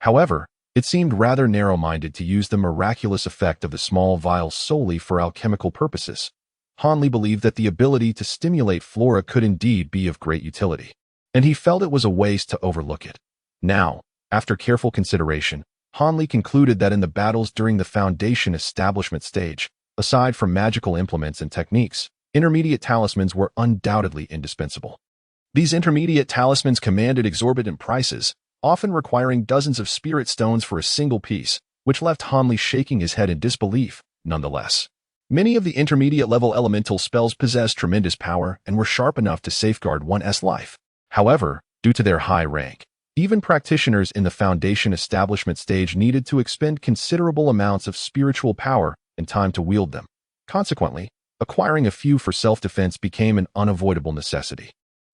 However, it seemed rather narrow-minded to use the miraculous effect of the small vial solely for alchemical purposes. Hanli believed that the ability to stimulate flora could indeed be of great utility, and he felt it was a waste to overlook it. Now, after careful consideration, Hanli concluded that in the battles during the foundation establishment stage, aside from magical implements and techniques, intermediate talismans were undoubtedly indispensable. These intermediate talismans commanded exorbitant prices, often requiring dozens of spirit stones for a single piece, which left Hanli shaking his head in disbelief. Nonetheless, many of the intermediate-level elemental spells possessed tremendous power and were sharp enough to safeguard one's life. However, due to their high rank, even practitioners in the foundation establishment stage needed to expend considerable amounts of spiritual power and time to wield them. Consequently, acquiring a few for self-defense became an unavoidable necessity.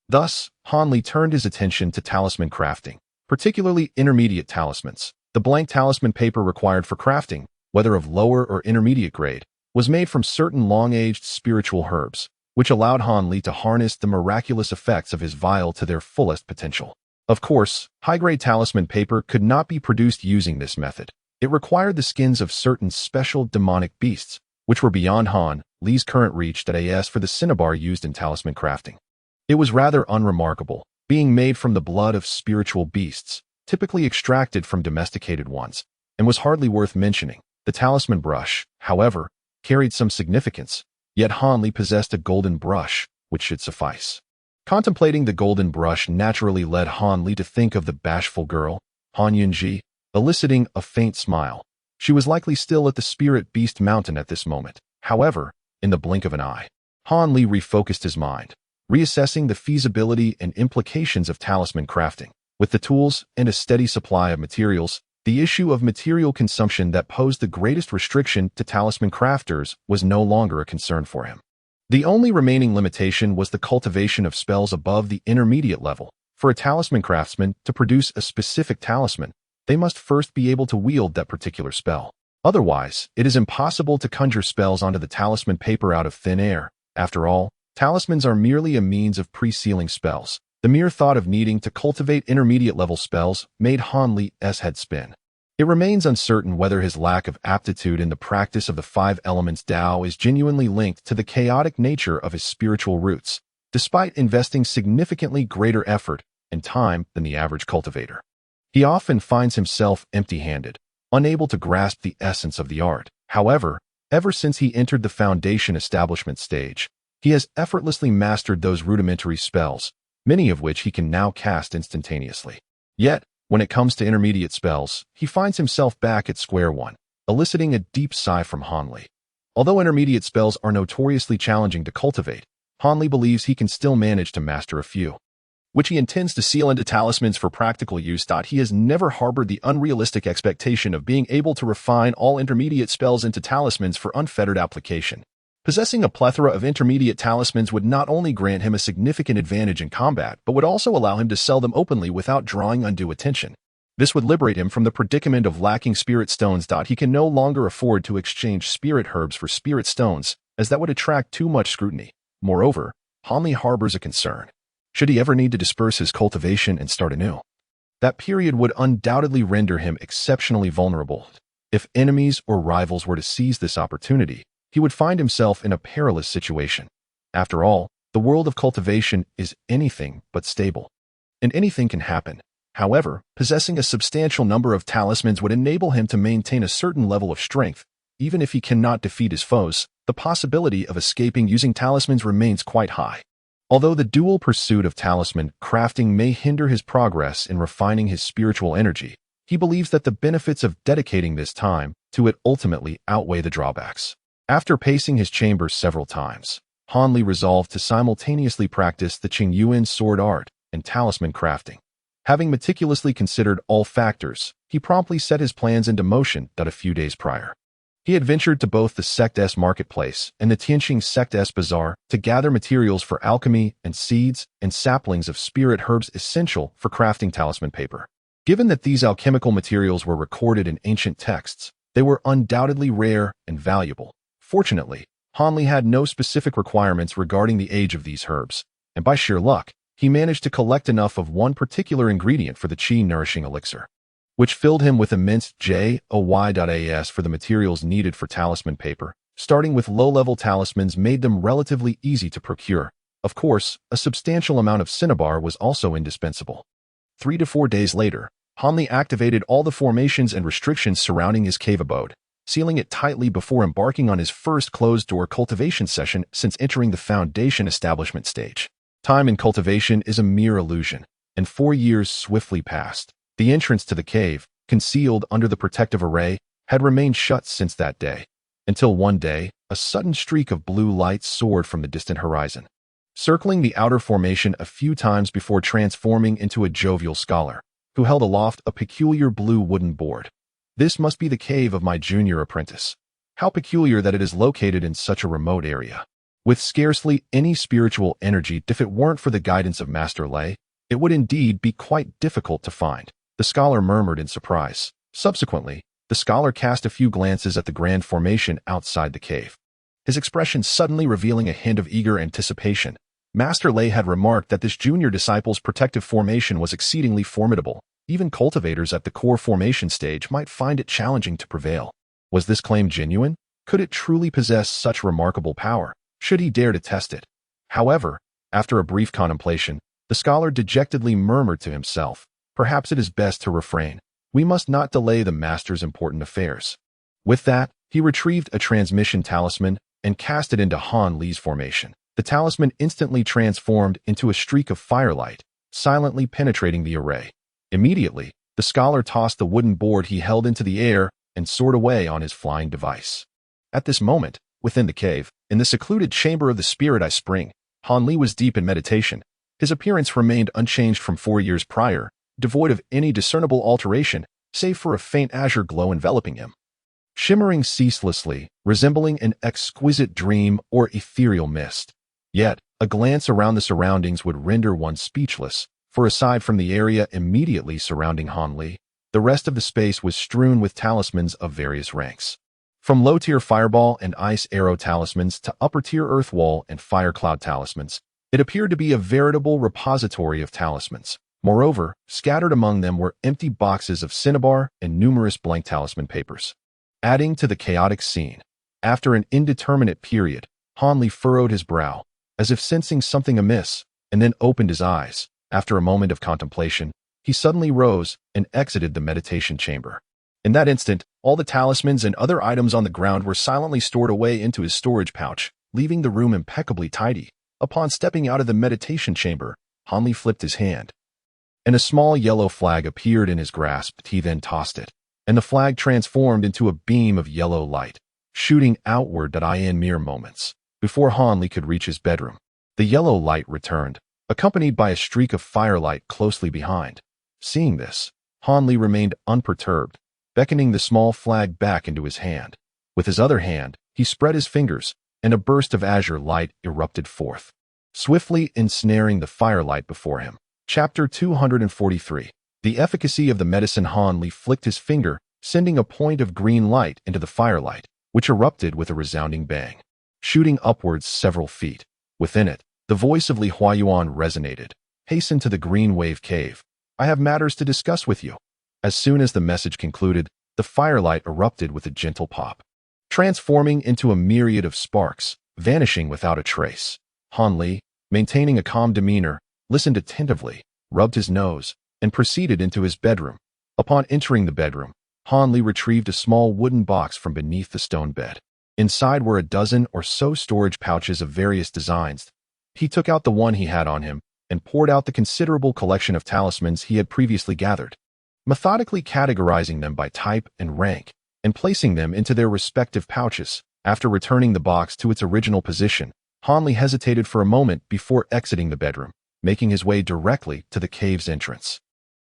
Thus, Hanli turned his attention to talisman crafting, particularly intermediate talismans. The blank talisman paper required for crafting, whether of lower or intermediate grade, was made from certain long-aged spiritual herbs, which allowed Hanli to harness the miraculous effects of his vial to their fullest potential. Of course, high-grade talisman paper could not be produced using this method. It required the skins of certain special demonic beasts, which were beyond Hanli's current reach for the cinnabar used in talisman crafting. It was rather unremarkable, being made from the blood of spiritual beasts, typically extracted from domesticated ones, and was hardly worth mentioning. The talisman brush, however, carried some significance, yet Hanli possessed a golden brush, which should suffice. Contemplating the golden brush naturally led Hanli to think of the bashful girl, Han Yunji, eliciting a faint smile. She was likely still at the Spirit Beast Mountain at this moment. However, in the blink of an eye, Hanli refocused his mind, reassessing the feasibility and implications of talisman crafting. With the tools and a steady supply of materials, the issue of material consumption that posed the greatest restriction to talisman crafters was no longer a concern for him. The only remaining limitation was the cultivation of spells above the intermediate level. For a talisman craftsman to produce a specific talisman, they must first be able to wield that particular spell. Otherwise, it is impossible to conjure spells onto the talisman paper out of thin air. After all, talismans are merely a means of pre-sealing spells. The mere thought of needing to cultivate intermediate-level spells made Hanli's head spin. It remains uncertain whether his lack of aptitude in the practice of the five elements Tao is genuinely linked to the chaotic nature of his spiritual roots, despite investing significantly greater effort and time than the average cultivator. He often finds himself empty-handed, unable to grasp the essence of the art. However, ever since he entered the foundation establishment stage, he has effortlessly mastered those rudimentary spells, many of which he can now cast instantaneously. Yet, when it comes to intermediate spells, he finds himself back at square one, eliciting a deep sigh from Hanli. Although intermediate spells are notoriously challenging to cultivate, Hanli believes he can still manage to master a few, which he intends to seal into talismans for practical use. He has never harbored the unrealistic expectation of being able to refine all intermediate spells into talismans for unfettered application. Possessing a plethora of intermediate talismans would not only grant him a significant advantage in combat, but would also allow him to sell them openly without drawing undue attention. This would liberate him from the predicament of lacking spirit stones. He can no longer afford to exchange spirit herbs for spirit stones, as that would attract too much scrutiny. Moreover, Hanli harbors a concern. Should he ever need to disperse his cultivation and start anew, that period would undoubtedly render him exceptionally vulnerable. If enemies or rivals were to seize this opportunity, he would find himself in a perilous situation. After all, the world of cultivation is anything but stable, and anything can happen. However, possessing a substantial number of talismans would enable him to maintain a certain level of strength. Even if he cannot defeat his foes, the possibility of escaping using talismans remains quite high. Although the dual pursuit of talisman crafting may hinder his progress in refining his spiritual energy, he believes that the benefits of dedicating this time to it ultimately outweigh the drawbacks. After pacing his chambers several times, Hanli resolved to simultaneously practice the Qingyuan sword art and talisman crafting. Having meticulously considered all factors, he promptly set his plans into motion. A few days prior, he had ventured to both the Sect's marketplace and the Tianqing Sect's bazaar to gather materials for alchemy and seeds and saplings of spirit herbs essential for crafting talisman paper. Given that these alchemical materials were recorded in ancient texts, they were undoubtedly rare and valuable. Fortunately, Hanli had no specific requirements regarding the age of these herbs, and by sheer luck, he managed to collect enough of one particular ingredient for the qi-nourishing elixir, which filled him with immense joy for the materials needed for talisman paper. Starting with low-level talismans made them relatively easy to procure. Of course, a substantial amount of cinnabar was also indispensable. 3 to 4 days later, Hanli activated all the formations and restrictions surrounding his cave abode, sealing it tightly before embarking on his first closed-door cultivation session since entering the foundation establishment stage. Time in cultivation is a mere illusion, and 4 years swiftly passed. The entrance to the cave, concealed under the protective array, had remained shut since that day, until one day, a sudden streak of blue light soared from the distant horizon, circling the outer formation a few times before transforming into a jovial scholar, who held aloft a peculiar blue wooden board. This must be the cave of my junior apprentice. How peculiar that it is located in such a remote area. With scarcely any spiritual energy, if it weren't for the guidance of Master Lei, it would indeed be quite difficult to find, the scholar murmured in surprise. Subsequently, the scholar cast a few glances at the grand formation outside the cave, his expression suddenly revealing a hint of eager anticipation. Master Lei had remarked that this junior disciple's protective formation was exceedingly formidable. Even cultivators at the core formation stage might find it challenging to prevail. Was this claim genuine? Could it truly possess such remarkable power? Should he dare to test it? However, after a brief contemplation, the scholar dejectedly murmured to himself, "Perhaps it is best to refrain. We must not delay the master's important affairs." With that, he retrieved a transmission talisman and cast it into Han Li's formation. The talisman instantly transformed into a streak of firelight, silently penetrating the array. Immediately, the scholar tossed the wooden board he held into the air and soared away on his flying device. At this moment, within the cave, in the secluded chamber of the Spirit Eye Spring, Han Li was deep in meditation. His appearance remained unchanged from 4 years prior, devoid of any discernible alteration, save for a faint azure glow enveloping him, shimmering ceaselessly, resembling an exquisite dream or ethereal mist. Yet, a glance around the surroundings would render one speechless, for aside from the area immediately surrounding Han Li, the rest of the space was strewn with talismans of various ranks. From low-tier fireball and ice arrow talismans to upper-tier earth wall and fire cloud talismans, it appeared to be a veritable repository of talismans. Moreover, scattered among them were empty boxes of cinnabar and numerous blank talisman papers. Adding to the chaotic scene, after an indeterminate period, Han Li furrowed his brow, as if sensing something amiss, and then opened his eyes. After a moment of contemplation, he suddenly rose and exited the meditation chamber. In that instant, all the talismans and other items on the ground were silently stored away into his storage pouch, leaving the room impeccably tidy. Upon stepping out of the meditation chamber, Han Li flipped his hand, and a small yellow flag appeared in his grasp. He then tossed it, and the flag transformed into a beam of yellow light, shooting outward in mere moments. Before Han Li could reach his bedroom, the yellow light returned, accompanied by a streak of firelight closely behind. Seeing this, Han Li remained unperturbed, beckoning the small flag back into his hand. With his other hand, he spread his fingers, and a burst of azure light erupted forth, swiftly ensnaring the firelight before him. Chapter 243. The efficacy of the medicine. Han Li flicked his finger, sending a point of green light into the firelight, which erupted with a resounding bang, shooting upwards several feet. Within it, the voice of Li Huayuan resonated. "Hasten to the Green Wave Cave. I have matters to discuss with you." As soon as the message concluded, the firelight erupted with a gentle pop, transforming into a myriad of sparks, vanishing without a trace. Han Li, maintaining a calm demeanor, listened attentively, rubbed his nose, and proceeded into his bedroom. Upon entering the bedroom, Han Li retrieved a small wooden box from beneath the stone bed. Inside were a dozen or so storage pouches of various designs. He took out the one he had on him and poured out the considerable collection of talismans he had previously gathered, methodically categorizing them by type and rank, and placing them into their respective pouches. After returning the box to its original position, Han Li hesitated for a moment before exiting the bedroom, making his way directly to the cave's entrance.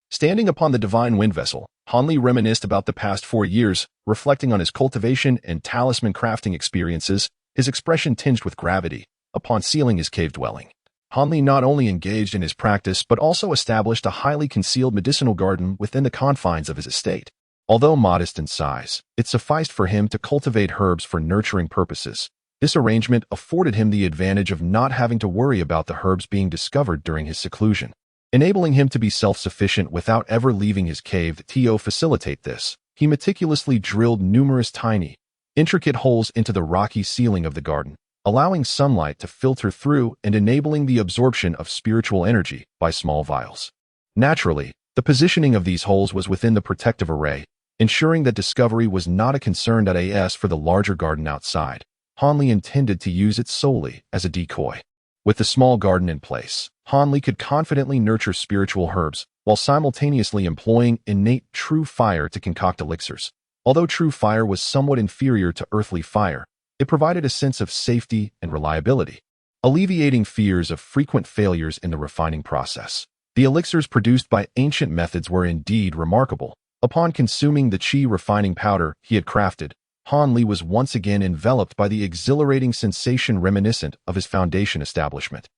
Standing upon the divine wind vessel, Han Li reminisced about the past 4 years, reflecting on his cultivation and talisman crafting experiences, his expression tinged with gravity. Upon sealing his cave dwelling, Han Li not only engaged in his practice but also established a highly concealed medicinal garden within the confines of his estate. Although modest in size, it sufficed for him to cultivate herbs for nurturing purposes. This arrangement afforded him the advantage of not having to worry about the herbs being discovered during his seclusion, enabling him to be self-sufficient without ever leaving his cave. To facilitate this, he meticulously drilled numerous tiny, intricate holes into the rocky ceiling of the garden, allowing sunlight to filter through and enabling the absorption of spiritual energy by small vials. Naturally, the positioning of these holes was within the protective array, ensuring that discovery was not a concern. As for the larger garden outside, Han Li intended to use it solely as a decoy. With the small garden in place, Han Li could confidently nurture spiritual herbs while simultaneously employing innate true fire to concoct elixirs. Although true fire was somewhat inferior to earthly fire, it provided a sense of safety and reliability, alleviating fears of frequent failures in the refining process. The elixirs produced by ancient methods were indeed remarkable. Upon consuming the qi refining powder he had crafted, Han Li was once again enveloped by the exhilarating sensation reminiscent of his foundation establishment,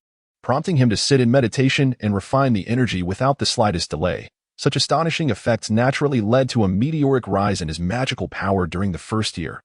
prompting him to sit in meditation and refine the energy without the slightest delay. Such astonishing effects naturally led to a meteoric rise in his magical power during the first year.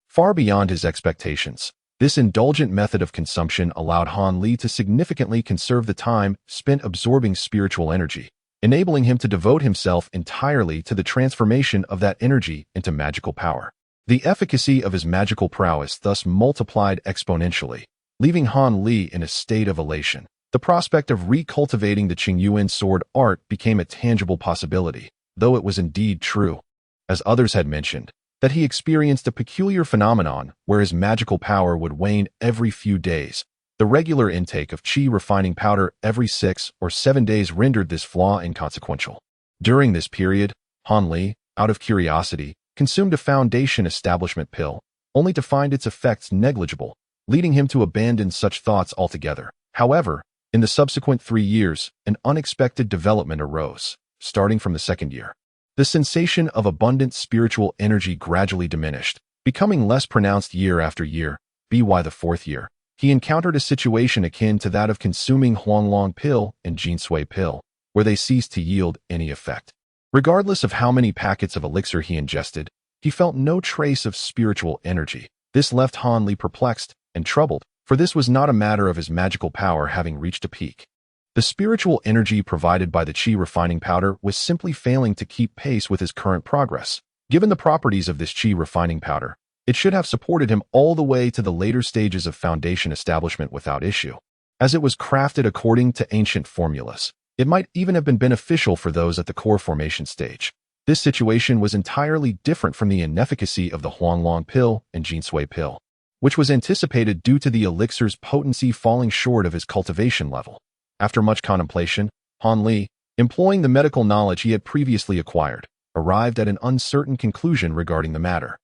Far beyond his expectations, this indulgent method of consumption allowed Han Li to significantly conserve the time spent absorbing spiritual energy, enabling him to devote himself entirely to the transformation of that energy into magical power. The efficacy of his magical prowess thus multiplied exponentially, leaving Han Li in a state of elation. The prospect of recultivating the Qingyuan sword art became a tangible possibility, though it was indeed true, as others had mentioned, that he experienced a peculiar phenomenon where his magical power would wane every few days. The regular intake of qi refining powder every 6 or 7 days rendered this flaw inconsequential. During this period, Han Li, out of curiosity, consumed a foundation establishment pill, only to find its effects negligible, leading him to abandon such thoughts altogether. However, in the subsequent 3 years, an unexpected development arose, starting from the second year. The sensation of abundant spiritual energy gradually diminished, becoming less pronounced year after year. By the 4th year, he encountered a situation akin to that of consuming Huanglong pill and Jinsui pill, where they ceased to yield any effect. Regardless of how many packets of elixir he ingested, he felt no trace of spiritual energy. This left Han Li perplexed and troubled, for this was not a matter of his magical power having reached a peak. The spiritual energy provided by the qi refining powder was simply failing to keep pace with his current progress. Given the properties of this qi refining powder, it should have supported him all the way to the later stages of foundation establishment without issue. As it was crafted according to ancient formulas, it might even have been beneficial for those at the core formation stage. This situation was entirely different from the inefficacy of the Huanglong pill and Jinsui pill, which was anticipated due to the elixir's potency falling short of his cultivation level. After much contemplation, Han Li, employing the medical knowledge he had previously acquired, arrived at an uncertain conclusion regarding the matter.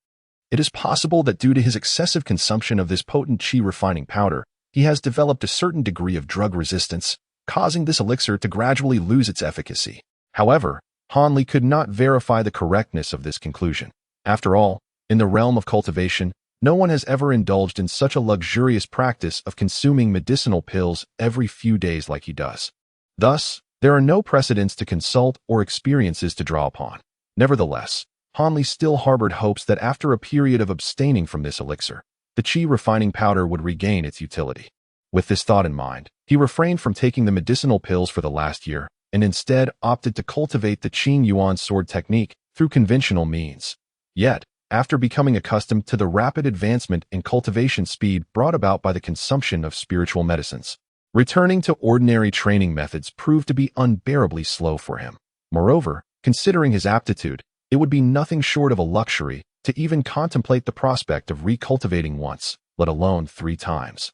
It is possible that due to his excessive consumption of this potent qi refining powder, he has developed a certain degree of drug resistance, causing this elixir to gradually lose its efficacy. However, Han Li could not verify the correctness of this conclusion. After all, in the realm of cultivation, no one has ever indulged in such a luxurious practice of consuming medicinal pills every few days like he does. Thus, there are no precedents to consult or experiences to draw upon. Nevertheless, Han Li still harbored hopes that after a period of abstaining from this elixir, the qi refining powder would regain its utility. With this thought in mind, he refrained from taking the medicinal pills for the last year and instead opted to cultivate the Qing Yuan sword technique through conventional means. Yet, after becoming accustomed to the rapid advancement in cultivation speed brought about by the consumption of spiritual medicines, returning to ordinary training methods proved to be unbearably slow for him. Moreover, considering his aptitude, it would be nothing short of a luxury to even contemplate the prospect of recultivating once, let alone 3 times.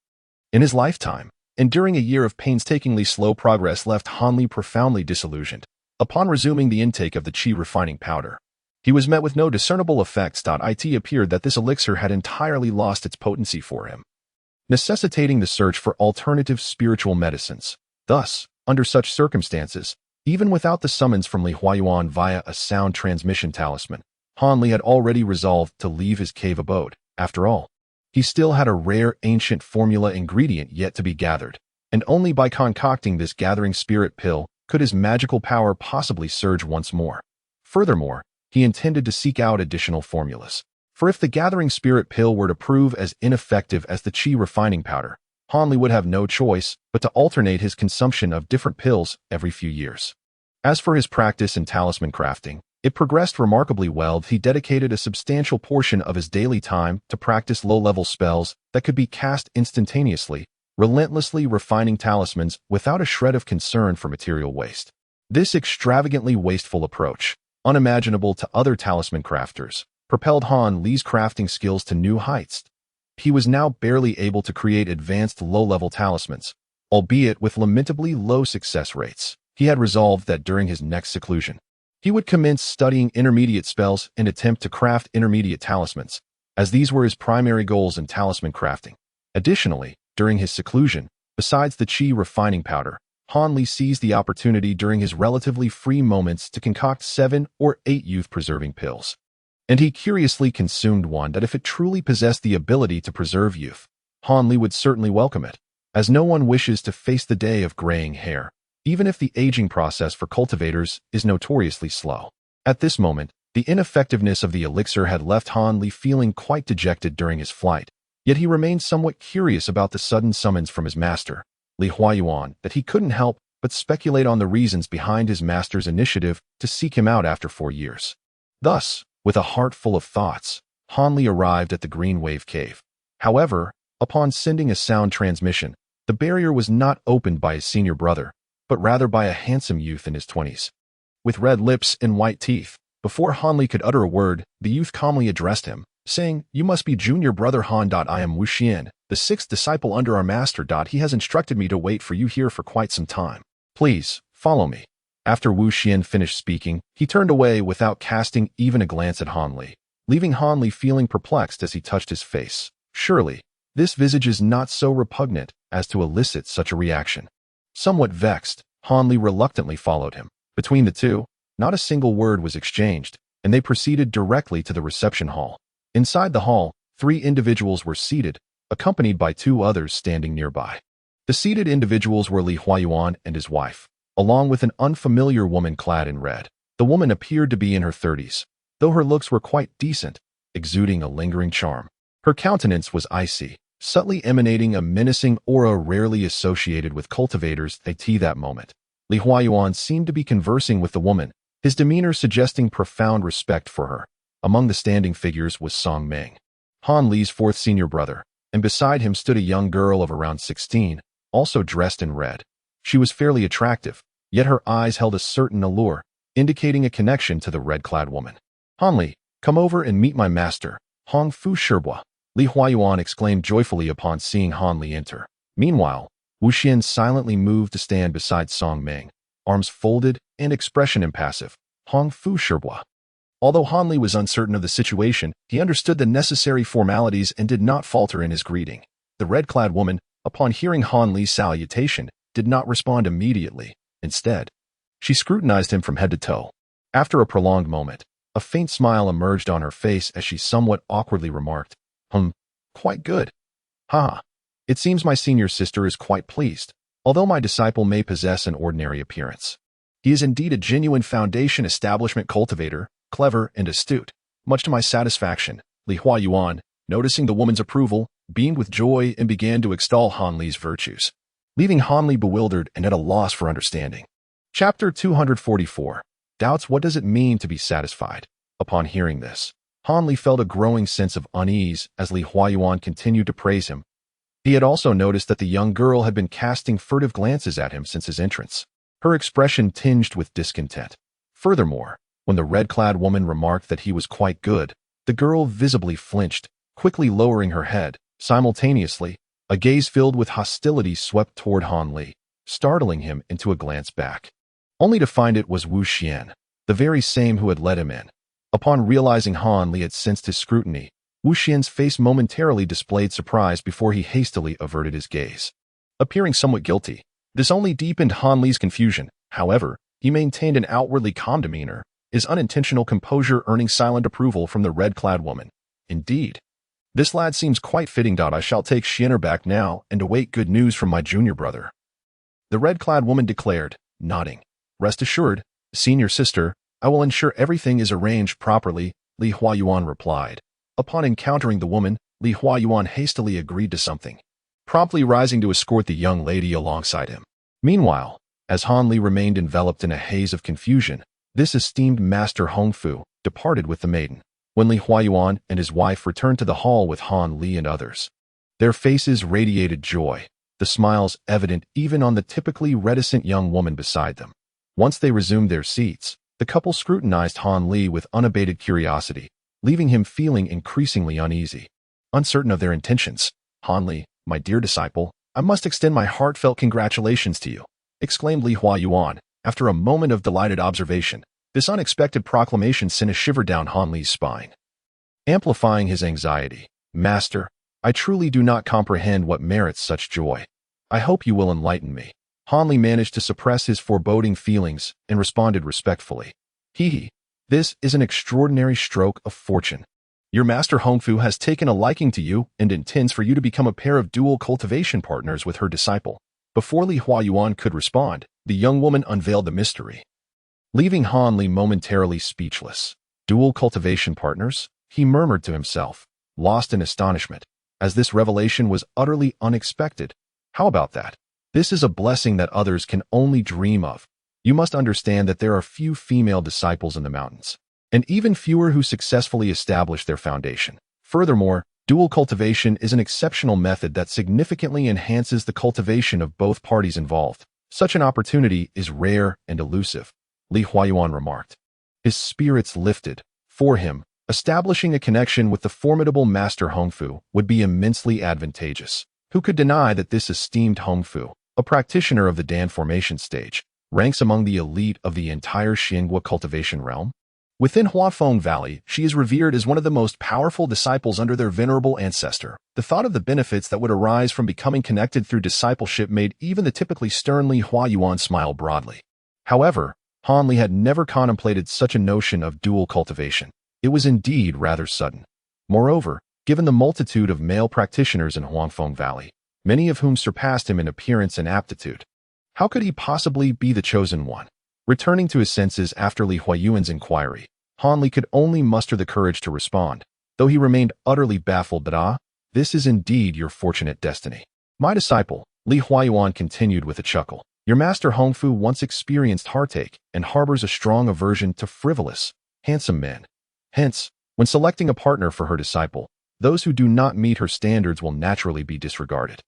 In his lifetime, enduring a year of painstakingly slow progress left Han Li profoundly disillusioned. Upon resuming the intake of the qi refining powder, he was met with no discernible effects. It appeared that this elixir had entirely lost its potency for him, necessitating the search for alternative spiritual medicines. Thus, under such circumstances, even without the summons from Li Huayuan via a sound transmission talisman, Han Li had already resolved to leave his cave abode. After all, he still had a rare ancient formula ingredient yet to be gathered, and only by concocting this gathering spirit pill could his magical power possibly surge once more. Furthermore, he intended to seek out additional formulas. For if the gathering spirit pill were to prove as ineffective as the qi refining powder, Han Li would have no choice but to alternate his consumption of different pills every few years. As for his practice in talisman crafting, it progressed remarkably well. He dedicated a substantial portion of his daily time to practice low-level spells that could be cast instantaneously, relentlessly refining talismans without a shred of concern for material waste. This extravagantly wasteful approach, unimaginable to other talisman crafters, propelled Han Li's crafting skills to new heights. He was now barely able to create advanced low-level talismans, albeit with lamentably low success rates. He had resolved that during his next seclusion, he would commence studying intermediate spells and attempt to craft intermediate talismans, as these were his primary goals in talisman crafting. Additionally, during his seclusion, besides the qi refining powder, Han Li seized the opportunity during his relatively free moments to concoct 7 or 8 youth-preserving pills. and he curiously consumed one that if it truly possessed the ability to preserve youth, Han Li would certainly welcome it, as no one wishes to face the day of graying hair, even if the aging process for cultivators is notoriously slow. At this moment, the ineffectiveness of the elixir had left Han Li feeling quite dejected during his flight, yet he remained somewhat curious about the sudden summons from his master, Li Huayuan, that he couldn't help but speculate on the reasons behind his master's initiative to seek him out after 4 years. Thus, with a heart full of thoughts, Han Li arrived at the Green Wave Cave. However, upon sending a sound transmission, the barrier was not opened by his senior brother, but rather by a handsome youth in his 20s. With red lips and white teeth, before Han Li could utter a word, the youth calmly addressed him, saying, "You must be junior brother Han. I am Wu Xian, the 6th disciple under our master. He has instructed me to wait for you here for quite some time. Please, follow me." After Wu Xian finished speaking, he turned away without casting even a glance at Han Li, leaving Han Li feeling perplexed as he touched his face. Surely, this visage is not so repugnant as to elicit such a reaction. Somewhat vexed, Han Li reluctantly followed him. Between the two, not a single word was exchanged, and they proceeded directly to the reception hall. Inside the hall, 3 individuals were seated, accompanied by 2 others standing nearby. The seated individuals were Li Huayuan and his wife, along with an unfamiliar woman clad in red. The woman appeared to be in her 30s, though her looks were quite decent, exuding a lingering charm. Her countenance was icy, subtly emanating a menacing aura rarely associated with cultivators at that moment. Li Huayuan seemed to be conversing with the woman, his demeanor suggesting profound respect for her. Among the standing figures was Song Meng, Han Li's 4th senior brother, and beside him stood a young girl of around 16, also dressed in red. She was fairly attractive, yet her eyes held a certain allure, indicating a connection to the red-clad woman. "Han Li, come over and meet my master, Hong Fu Shibua," Li Huayuan exclaimed joyfully upon seeing Han Li enter. Meanwhile, Wu Xian silently moved to stand beside Song Meng, arms folded and expression impassive. Hong Fu Shibua. Although Han Li was uncertain of the situation, he understood the necessary formalities and did not falter in his greeting. The red-clad woman, upon hearing Han Li's salutation, did not respond immediately. Instead, she scrutinized him from head to toe. After a prolonged moment, a faint smile emerged on her face as she somewhat awkwardly remarked, "Quite good. Ha! It seems my senior sister is quite pleased, although my disciple may possess an ordinary appearance. He is indeed a genuine foundation establishment cultivator, clever and astute, much to my satisfaction." Li Huayuan, noticing the woman's approval, beamed with joy and began to extol Han Li's virtues, leaving Han Li bewildered and at a loss for understanding. Chapter 244. Doubts. What does it mean to be satisfied? Upon hearing this, Han Li felt a growing sense of unease as Li Huayuan continued to praise him. He had also noticed that the young girl had been casting furtive glances at him since his entrance, her expression tinged with discontent. Furthermore, when the red-clad woman remarked that he was quite good, the girl visibly flinched, quickly lowering her head. Simultaneously, a gaze filled with hostility swept toward Han Li, startling him into a glance back, only to find it was Wu Xian, the very same who had let him in. Upon realizing Han Li had sensed his scrutiny, Wu Xian's face momentarily displayed surprise before he hastily averted his gaze. Appearing somewhat guilty, this only deepened Han Li's confusion. However, he maintained an outwardly calm demeanor, his unintentional composure earning silent approval from the red-clad woman. "Indeed, this lad seems quite fitting. I shall take Xianer back now and await good news from my junior brother," the red-clad woman declared, nodding. "Rest assured, senior sister, I will ensure everything is arranged properly," Li Huayuan replied. Upon encountering the woman, Li Huayuan hastily agreed to something, promptly rising to escort the young lady alongside him. Meanwhile, as Han Li remained enveloped in a haze of confusion, this esteemed master Hong Fu departed with the maiden. When Li Huayuan and his wife returned to the hall with Han Li and others, their faces radiated joy, the smiles evident even on the typically reticent young woman beside them. Once they resumed their seats, the couple scrutinized Han Li with unabated curiosity, leaving him feeling increasingly uneasy. Uncertain of their intentions, "Han Li, my dear disciple, I must extend my heartfelt congratulations to you," exclaimed Li Huayuan, after a moment of delighted observation. This unexpected proclamation sent a shiver down Han Li's spine. Amplifying his anxiety, "Master, I truly do not comprehend what merits such joy. I hope you will enlighten me." Han Li managed to suppress his foreboding feelings and responded respectfully, "Hee hee, This is an extraordinary stroke of fortune. Your master Hongfu has taken a liking to you and intends for you to become a pair of dual cultivation partners with her disciple. Before Li Huayuan could respond, the young woman unveiled the mystery, leaving Han Li momentarily speechless. Dual cultivation partners? He murmured to himself, lost in astonishment, as this revelation was utterly unexpected. How about that? This is a blessing that others can only dream of. You must understand that there are few female disciples in the mountains, and even fewer who successfully establish their foundation. Furthermore, dual cultivation is an exceptional method that significantly enhances the cultivation of both parties involved. Such an opportunity is rare and elusive, Li Huayuan remarked. His spirits lifted. For him, establishing a connection with the formidable Master Hongfu would be immensely advantageous. Who could deny that this esteemed Hongfu, a practitioner of the Dan formation stage, ranks among the elite of the entire Xiangua cultivation realm? Within Huafeng Valley, she is revered as one of the most powerful disciples under their venerable ancestor. The thought of the benefits that would arise from becoming connected through discipleship made even the typically stern Li Huayuan smile broadly. However, Han Li had never contemplated such a notion of dual cultivation. It was indeed rather sudden. Moreover, given the multitude of male practitioners in Huangfeng Valley, many of whom surpassed him in appearance and aptitude, how could he possibly be the chosen one? Returning to his senses after Li Huayuan's inquiry, Han Li could only muster the courage to respond, though he remained utterly baffled. But this is indeed your fortunate destiny. My disciple, Li Huayuan continued with a chuckle. Your master Hongfu once experienced heartache and harbors a strong aversion to frivolous, handsome men. Hence, when selecting a partner for her disciple, those who do not meet her standards will naturally be disregarded.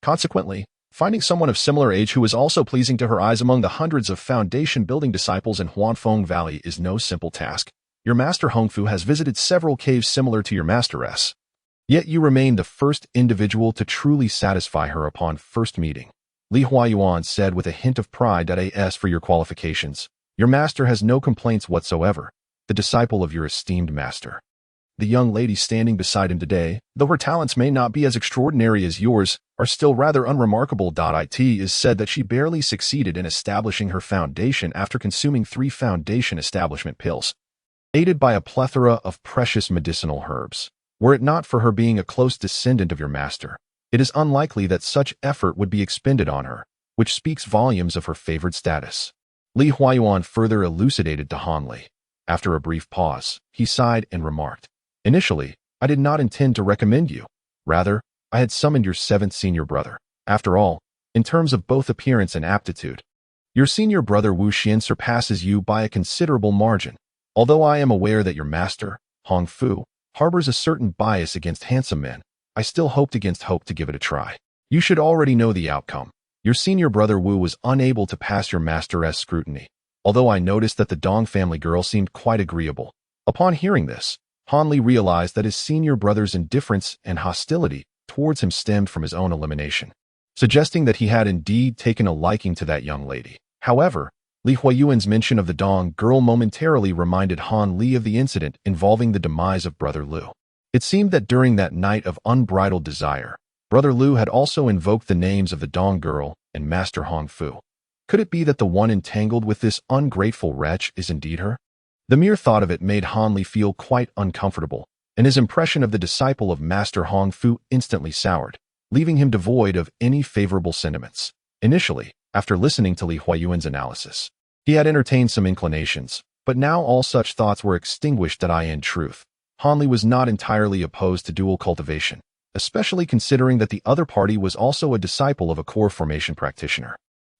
Consequently, finding someone of similar age who is also pleasing to her eyes among the hundreds of foundation-building disciples in Huanfeng Valley is no simple task. Your master Hongfu has visited several caves similar to your masteress. Yet you remain the first individual to truly satisfy her upon first meeting. Li Huayuan said with a hint of pride. As for your qualifications, your master has no complaints whatsoever, the disciple of your esteemed master. The young lady standing beside him today, though her talents may not be as extraordinary as yours, are still rather unremarkable. It is said that she barely succeeded in establishing her foundation after consuming 3 foundation establishment pills, aided by a plethora of precious medicinal herbs. Were it not for her being a close descendant of your master, it is unlikely that such effort would be expended on her, which speaks volumes of her favored status. Li Huayuan further elucidated to Han Li. After a brief pause, he sighed and remarked, "Initially, I did not intend to recommend you. Rather, I had summoned your 7th senior brother. After all, in terms of both appearance and aptitude, your senior brother Wu Xian surpasses you by a considerable margin. Although I am aware that your master, Hong Fu, harbors a certain bias against handsome men, I still hoped against hope to give it a try. You should already know the outcome. Your senior brother Wu was unable to pass your master's scrutiny, although I noticed that the Dong family girl seemed quite agreeable." Upon hearing this, Han Li realized that his senior brother's indifference and hostility towards him stemmed from his own elimination, suggesting that he had indeed taken a liking to that young lady. However, Li Huayuan's mention of the Dong girl momentarily reminded Han Li of the incident involving the demise of Brother Lu. It seemed that during that night of unbridled desire, Brother Lu had also invoked the names of the Dong girl and Master Hong Fu. Could it be that the one entangled with this ungrateful wretch is indeed her? The mere thought of it made Han Li feel quite uncomfortable, and his impression of the disciple of Master Hong Fu instantly soured, leaving him devoid of any favorable sentiments. Initially, after listening to Li Huayuan's analysis, he had entertained some inclinations, but now all such thoughts were extinguished. In truth, Han Li was not entirely opposed to dual cultivation, especially considering that the other party was also a disciple of a core formation practitioner,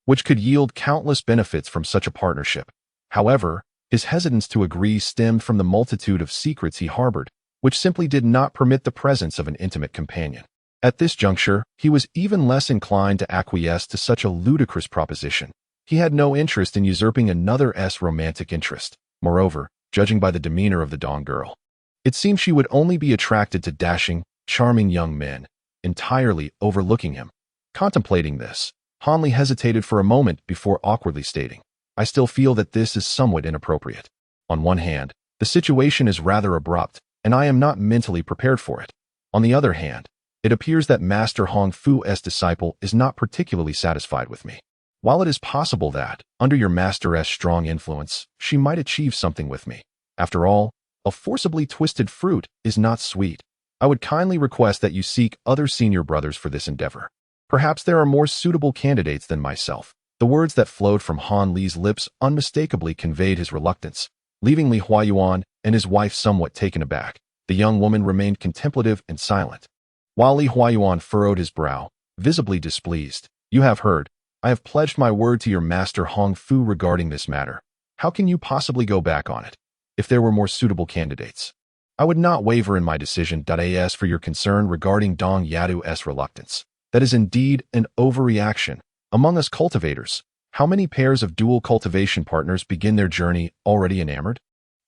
which could yield countless benefits from such a partnership. However, his hesitance to agree stemmed from the multitude of secrets he harbored, which simply did not permit the presence of an intimate companion. At this juncture, he was even less inclined to acquiesce to such a ludicrous proposition. He had no interest in usurping another's romantic interest. Moreover, judging by the demeanor of the Dong girl, it seemed she would only be attracted to dashing, charming young men, entirely overlooking him. Contemplating this, Han Li hesitated for a moment before awkwardly stating, "I still feel that this is somewhat inappropriate. On one hand, the situation is rather abrupt, and I am not mentally prepared for it. On the other hand, it appears that Master Hong Fu's disciple is not particularly satisfied with me. While it is possible that, under your master's strong influence, she might achieve something with me, After all, a forcibly twisted fruit is not sweet. I would kindly request that you seek other senior brothers for this endeavor. Perhaps there are more suitable candidates than myself. The words that flowed from Han Li's lips unmistakably conveyed his reluctance, leaving Li Huayuan and his wife somewhat taken aback. The young woman remained contemplative and silent, while Li Huayuan furrowed his brow, visibly displeased. You have heard. I have pledged my word to your master Hong Fu regarding this matter. How can you possibly go back on it? If there were more suitable candidates, I would not waver in my decision. As for your concern regarding Dong Yadu's reluctance, that is indeed an overreaction. Among us cultivators, how many pairs of dual cultivation partners begin their journey already enamored?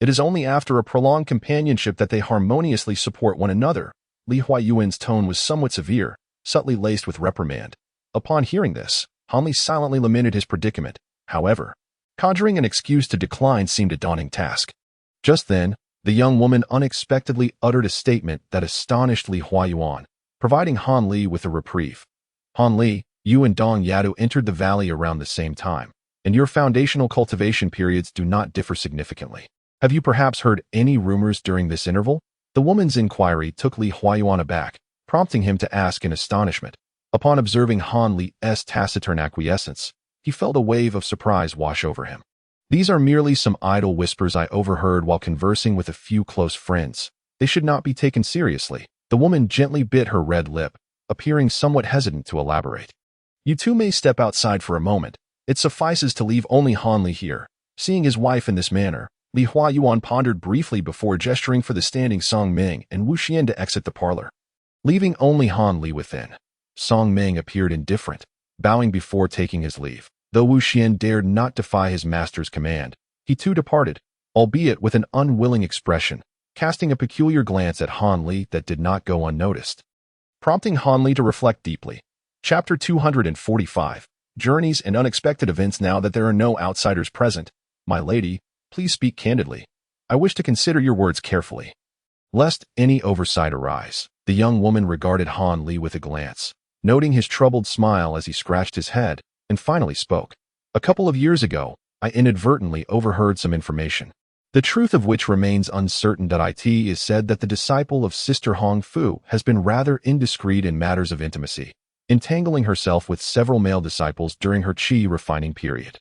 It is only after a prolonged companionship that they harmoniously support one another. Li Huayuan's tone was somewhat severe, subtly laced with reprimand. Upon hearing this, Han Li silently lamented his predicament. However, conjuring an excuse to decline seemed a daunting task. Just then, the young woman unexpectedly uttered a statement that astonished Li Huayuan, providing Han Li with a reprieve. Han Li, you and Dong Yadu entered the valley around the same time, and your foundational cultivation periods do not differ significantly. Have you perhaps heard any rumors during this interval? The woman's inquiry took Li Huayuan aback, prompting him to ask in astonishment. Upon observing Han Li's taciturn acquiescence, he felt a wave of surprise wash over him. These are merely some idle whispers I overheard while conversing with a few close friends. They should not be taken seriously. The woman gently bit her red lip, appearing somewhat hesitant to elaborate. You two may step outside for a moment. It suffices to leave only Han Li here. Seeing his wife in this manner, Li Huayuan pondered briefly before gesturing for the standing Song Ming and Wu Xian to exit the parlor, leaving only Han Li within. Song Ming appeared indifferent, bowing before taking his leave. Though Wu Xian dared not defy his master's command, he too departed, albeit with an unwilling expression, casting a peculiar glance at Han Li that did not go unnoticed, prompting Han Li to reflect deeply. Chapter 245, Journeys and Unexpected Events. Now that there are no outsiders present, my lady, please speak candidly. I wish to consider your words carefully, lest any oversight arise. The young woman regarded Han Li with a glance, noting his troubled smile as he scratched his head, and finally spoke. A couple of years ago, I inadvertently overheard some information, the truth of which remains uncertain. It is said that the disciple of Sister Hong Fu has been rather indiscreet in matters of intimacy, entangling herself with several male disciples during her qi refining period.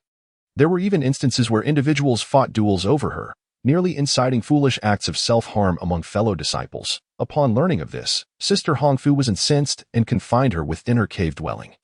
There were even instances where individuals fought duels over her, nearly inciting foolish acts of self-harm among fellow disciples. Upon learning of this, Sister Hong Fu was incensed and confined her within her cave dwelling,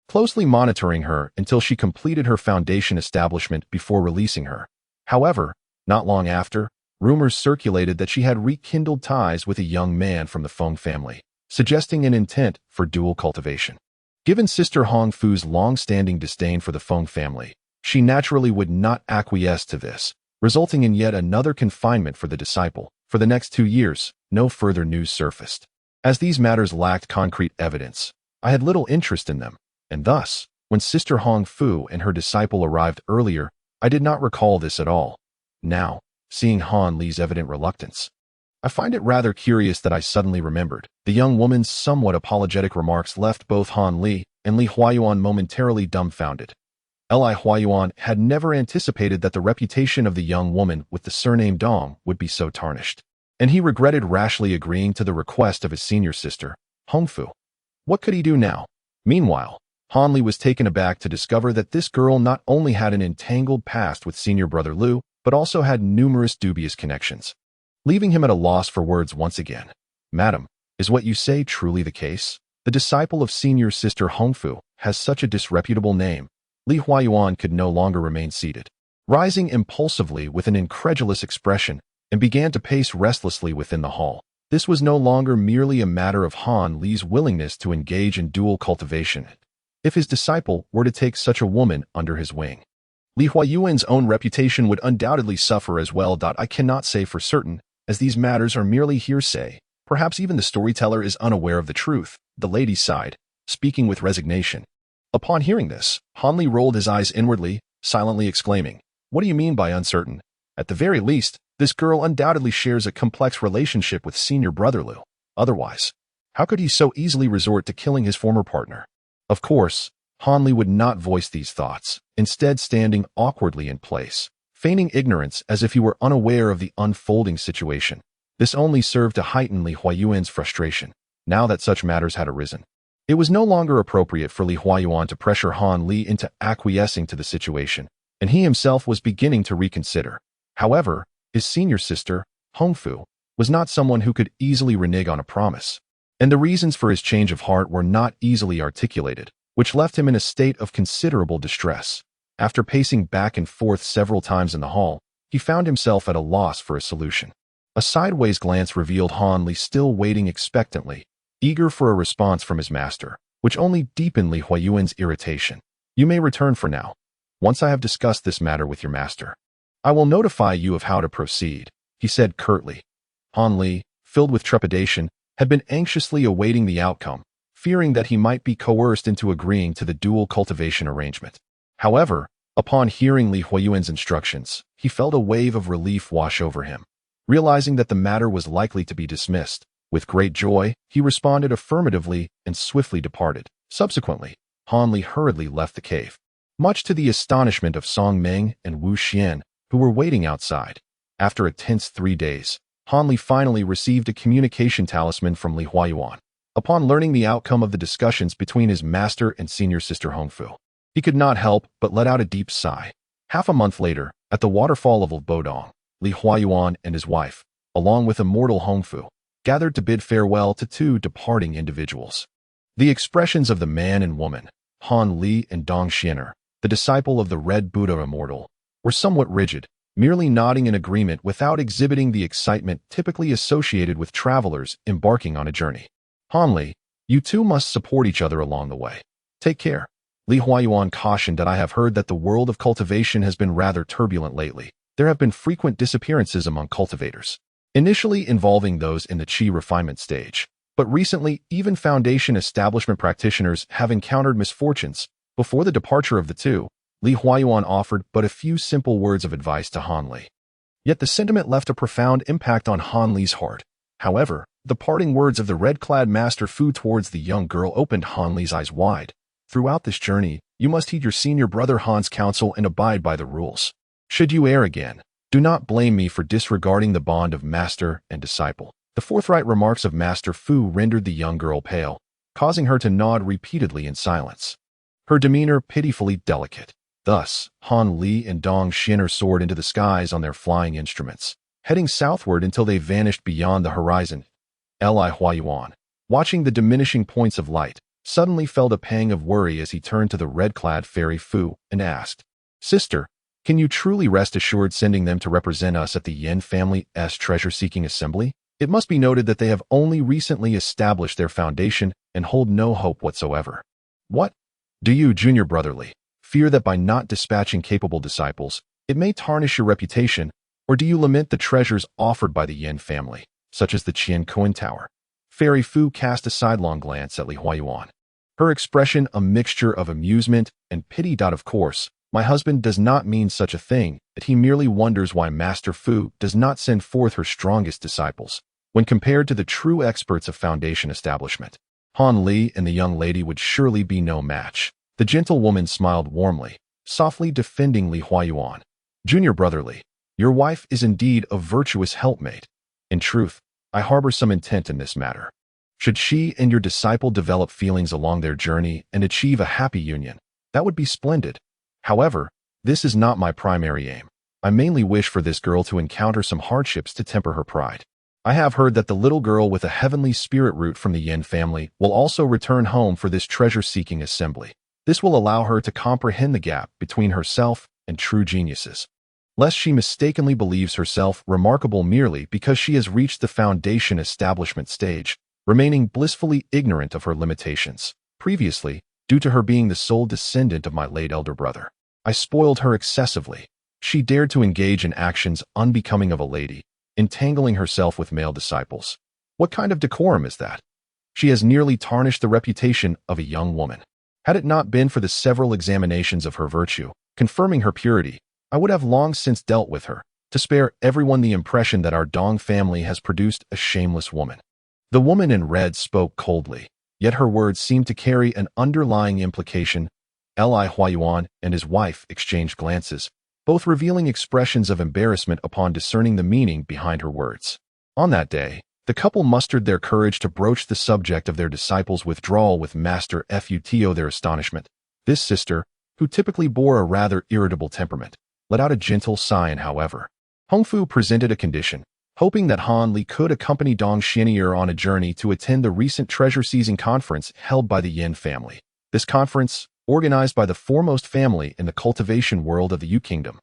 closely monitoring her until she completed her foundation establishment before releasing her. However, not long after, rumors circulated that she had rekindled ties with a young man from the Feng family, suggesting an intent for dual cultivation. Given Sister Hong Fu's long-standing disdain for the Feng family, she naturally would not acquiesce to this, resulting in yet another confinement for the disciple. For the next 2 years, no further news surfaced. As these matters lacked concrete evidence, I had little interest in them, and thus, when Sister Hong Fu and her disciple arrived earlier, I did not recall this at all. Now, seeing Han Li's evident reluctance, I find it rather curious that I suddenly remembered. The young woman's somewhat apologetic remarks left both Han Li and Li Huayuan momentarily dumbfounded. Li Huayuan had never anticipated that the reputation of the young woman with the surname Dong would be so tarnished, and he regretted rashly agreeing to the request of his senior sister, Hong Fu. What could he do now? Meanwhile, Han Li was taken aback to discover that this girl not only had an entangled past with senior brother Lu, but also had numerous dubious connections, leaving him at a loss for words once again. Madam, is what you say truly the case? The disciple of senior sister Hong Fu has such a disreputable name. Li Huayuan could no longer remain seated, rising impulsively with an incredulous expression, and began to pace restlessly within the hall. This was no longer merely a matter of Han Li's willingness to engage in dual cultivation, if his disciple were to take such a woman under his wing. Li Huayuan's own reputation would undoubtedly suffer as well. I cannot say for certain, as these matters are merely hearsay. Perhaps even the storyteller is unaware of the truth. The lady sighed, speaking with resignation. Upon hearing this, Han Li rolled his eyes inwardly, silently exclaiming, "What do you mean by uncertain? At the very least, this girl undoubtedly shares a complex relationship with senior brother Lu. Otherwise, how could he so easily resort to killing his former partner?" Of course, Han Li would not voice these thoughts, instead standing awkwardly in place, feigning ignorance as if he were unaware of the unfolding situation. This only served to heighten Li Huayuan's frustration, now that such matters had arisen. It was no longer appropriate for Li Huayuan to pressure Han Li into acquiescing to the situation, and he himself was beginning to reconsider. However, his senior sister, Hongfu, was not someone who could easily renege on a promise, and the reasons for his change of heart were not easily articulated, which left him in a state of considerable distress. After pacing back and forth several times in the hall, he found himself at a loss for a solution. A sideways glance revealed Han Li still waiting expectantly, eager for a response from his master, which only deepened Li Huayuan's irritation. "You may return for now. Once I have discussed this matter with your master, I will notify you of how to proceed," he said curtly. Han Li, filled with trepidation, had been anxiously awaiting the outcome, fearing that he might be coerced into agreeing to the dual cultivation arrangement. However, upon hearing Li Huayuan's instructions, he felt a wave of relief wash over him. Realizing that the matter was likely to be dismissed, with great joy, he responded affirmatively and swiftly departed. Subsequently, Han Li hurriedly left the cave, much to the astonishment of Song Meng and Wu Xian, who were waiting outside. After a tense 3 days, Han Li finally received a communication talisman from Li Huayuan. Upon learning the outcome of the discussions between his master and senior sister Hongfu, he could not help but let out a deep sigh. Half a month later, at the waterfall of Bodong, Li Huayuan and his wife, along with immortal Hongfu, gathered to bid farewell to two departing individuals. The expressions of the man and woman, Han Li and Dong Xiener, the disciple of the Red Buddha immortal, were somewhat rigid, merely nodding in agreement without exhibiting the excitement typically associated with travelers embarking on a journey. "Han Li, you two must support each other along the way. Take care." Li Huayuan cautioned that I have heard that the world of cultivation has been rather turbulent lately. There have been frequent disappearances among cultivators, initially involving those in the Qi refinement stage, but recently even foundation establishment practitioners have encountered misfortunes. Before the departure of the two, Li Huayuan offered but a few simple words of advice to Han Li. Yet the sentiment left a profound impact on Han Li's heart. However, the parting words of the red-clad Master Fu towards the young girl opened Han Li's eyes wide. "Throughout this journey, you must heed your senior brother Han's counsel and abide by the rules. Should you err again, do not blame me for disregarding the bond of master and disciple." The forthright remarks of Master Fu rendered the young girl pale, causing her to nod repeatedly in silence, her demeanor pitifully delicate. Thus, Han Li and Dong Xiener soared into the skies on their flying instruments, heading southward until they vanished beyond the horizon. Li Huayuan, watching the diminishing points of light, suddenly felt a pang of worry as he turned to the red-clad fairy Fu and asked, "Sister, can you truly rest assured sending them to represent us at the Yin family's treasure-seeking assembly? It must be noted that they have only recently established their foundation and hold no hope whatsoever. What? Do you, junior brotherly, fear that by not dispatching capable disciples, it may tarnish your reputation, or do you lament the treasures offered by the Yin family, such as the Qian Coin Tower?" Fairy Fu cast a sidelong glance at Li Huayuan, her expression a mixture of amusement and pity. "Of course, my husband does not mean such a thing, that he merely wonders why Master Fu does not send forth her strongest disciples. When compared to the true experts of foundation establishment, Han Li and the young lady would surely be no match." The gentlewoman smiled warmly, softly defending Li Huayuan. "Junior brotherly, your wife is indeed a virtuous helpmate. In truth, I harbor some intent in this matter. Should she and your disciple develop feelings along their journey and achieve a happy union, that would be splendid. However, this is not my primary aim. I mainly wish for this girl to encounter some hardships to temper her pride. I have heard that the little girl with a heavenly spirit root from the Yin family will also return home for this treasure-seeking assembly. This will allow her to comprehend the gap between herself and true geniuses, lest she mistakenly believes herself remarkable merely because she has reached the foundation establishment stage, remaining blissfully ignorant of her limitations. Previously, due to her being the sole descendant of my late elder brother, I spoiled her excessively. She dared to engage in actions unbecoming of a lady, entangling herself with male disciples. What kind of decorum is that? She has nearly tarnished the reputation of a young woman. Had it not been for the several examinations of her virtue, confirming her purity, I would have long since dealt with her, to spare everyone the impression that our Dong family has produced a shameless woman." The woman in red spoke coldly, yet her words seemed to carry an underlying implication. Li Huayuan and his wife exchanged glances, both revealing expressions of embarrassment upon discerning the meaning behind her words. On that day, the couple mustered their courage to broach the subject of their disciples' withdrawal with Master Futo. Their astonishment. This sister, who typically bore a rather irritable temperament, let out a gentle sigh. However, Hongfu presented a condition, hoping that Han Li could accompany Dong Xian'er on a journey to attend the recent treasure-seizing conference held by the Yin family. This conference, organized by the foremost family in the cultivation world of the Yu Kingdom,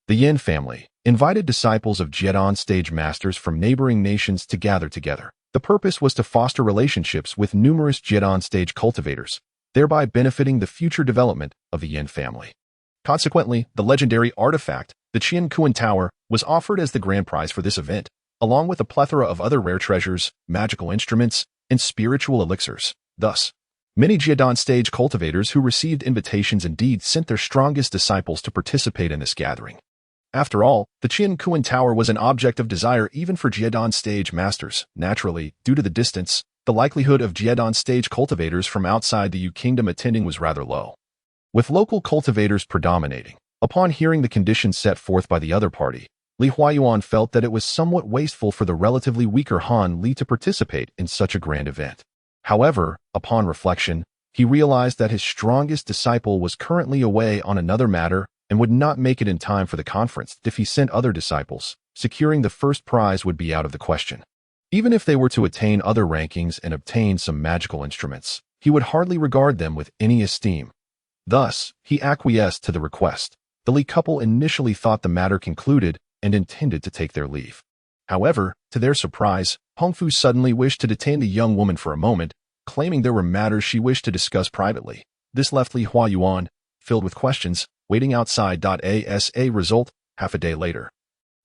the Yin family, invited disciples of Jiedon stage masters from neighboring nations to gather together. The purpose was to foster relationships with numerous Jiedon stage cultivators, thereby benefiting the future development of the Yin family. Consequently, the legendary artifact, the Qian Kuan Tower, was offered as the grand prize for this event, along with a plethora of other rare treasures, magical instruments, and spiritual elixirs. Thus, many Jiedon stage cultivators who received invitations indeed sent their strongest disciples to participate in this gathering. After all, the Qian Kuan Tower was an object of desire even for Jiedon stage masters. Naturally, due to the distance, the likelihood of Jiedon stage cultivators from outside the Yu Kingdom attending was rather low, with local cultivators predominating. Upon hearing the conditions set forth by the other party, Li Huayuan felt that it was somewhat wasteful for the relatively weaker Han Li to participate in such a grand event. However, upon reflection, he realized that his strongest disciple was currently away on another matter and would not make it in time for the conference. If he sent other disciples, securing the first prize would be out of the question. Even if they were to attain other rankings and obtain some magical instruments, he would hardly regard them with any esteem. Thus, he acquiesced to the request. The Li couple initially thought the matter concluded and intended to take their leave. However, to their surprise, Hongfu suddenly wished to detain the young woman for a moment, claiming there were matters she wished to discuss privately. This left Li Huayuan, filled with questions, waiting outside. As a result, half a day later,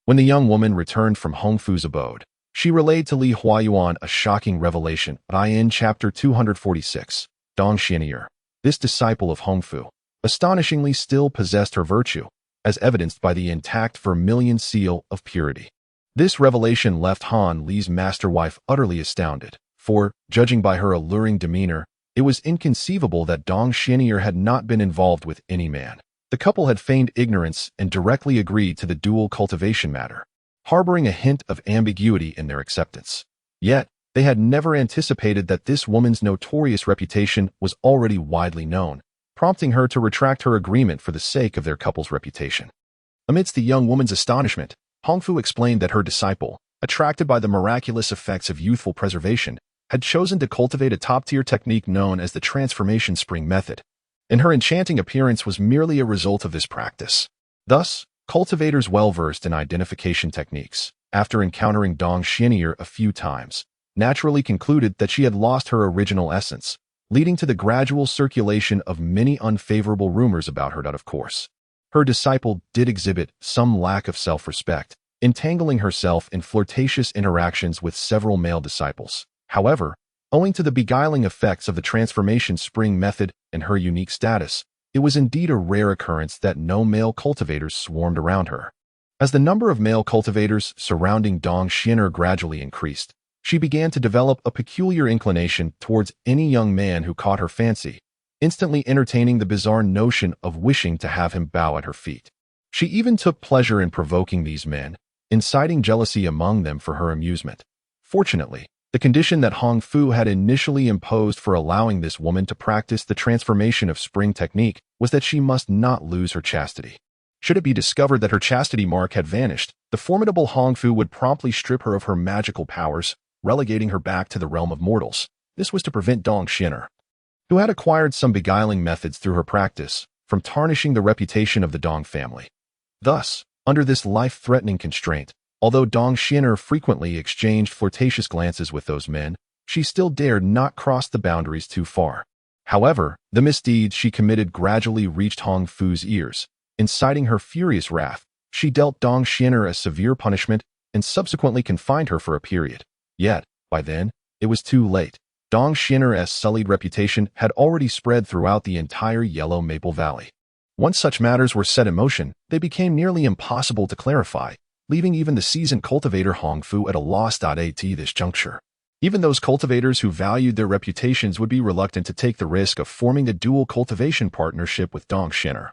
when the young woman returned from Hongfu's abode, she relayed to Li Huayuan a shocking revelation. In Chapter 246, Dong Xian'er, this disciple of Hongfu, astonishingly still possessed her virtue, as evidenced by the intact vermilion seal of purity. This revelation left Han Li's master wife utterly astounded, for, judging by her alluring demeanor, it was inconceivable that Dong Xian'er had not been involved with any man. The couple had feigned ignorance and directly agreed to the dual cultivation matter, harboring a hint of ambiguity in their acceptance. Yet, they had never anticipated that this woman's notorious reputation was already widely known, prompting her to retract her agreement for the sake of their couple's reputation. Amidst the young woman's astonishment, Hongfu explained that her disciple, attracted by the miraculous effects of youthful preservation, had chosen to cultivate a top-tier technique known as the transformation spring method, and her enchanting appearance was merely a result of this practice. Thus, cultivators well-versed in identification techniques, after encountering Dong Xian'er a few times, naturally concluded that she had lost her original essence, leading to the gradual circulation of many unfavorable rumors about her. Of course, her disciple did exhibit some lack of self-respect, entangling herself in flirtatious interactions with several male disciples. However, owing to the beguiling effects of the transformation spring method and her unique status, it was indeed a rare occurrence that no male cultivators swarmed around her. As the number of male cultivators surrounding Dong Xian'er gradually increased, she began to develop a peculiar inclination towards any young man who caught her fancy, instantly entertaining the bizarre notion of wishing to have him bow at her feet. She even took pleasure in provoking these men, inciting jealousy among them for her amusement. Fortunately, the condition that Hongfu had initially imposed for allowing this woman to practice the transformation of spring technique was that she must not lose her chastity. Should it be discovered that her chastity mark had vanished, the formidable Hongfu would promptly strip her of her magical powers, relegating her back to the realm of mortals. This was to prevent Dong Xian'er, who had acquired some beguiling methods through her practice, from tarnishing the reputation of the Dong family. Thus, under this life-threatening constraint, although Dong Xian'er frequently exchanged flirtatious glances with those men, she still dared not cross the boundaries too far. However, the misdeeds she committed gradually reached Hongfu's ears. Inciting her furious wrath, she dealt Dong Xian'er a severe punishment and subsequently confined her for a period. Yet, by then, it was too late. Dong Xian'er's sullied reputation had already spread throughout the entire Yellow Maple Valley. Once such matters were set in motion, they became nearly impossible to clarify, leaving even the seasoned cultivator Hongfu at a loss. At this juncture, even those cultivators who valued their reputations would be reluctant to take the risk of forming a dual cultivation partnership with Dong Xian'er.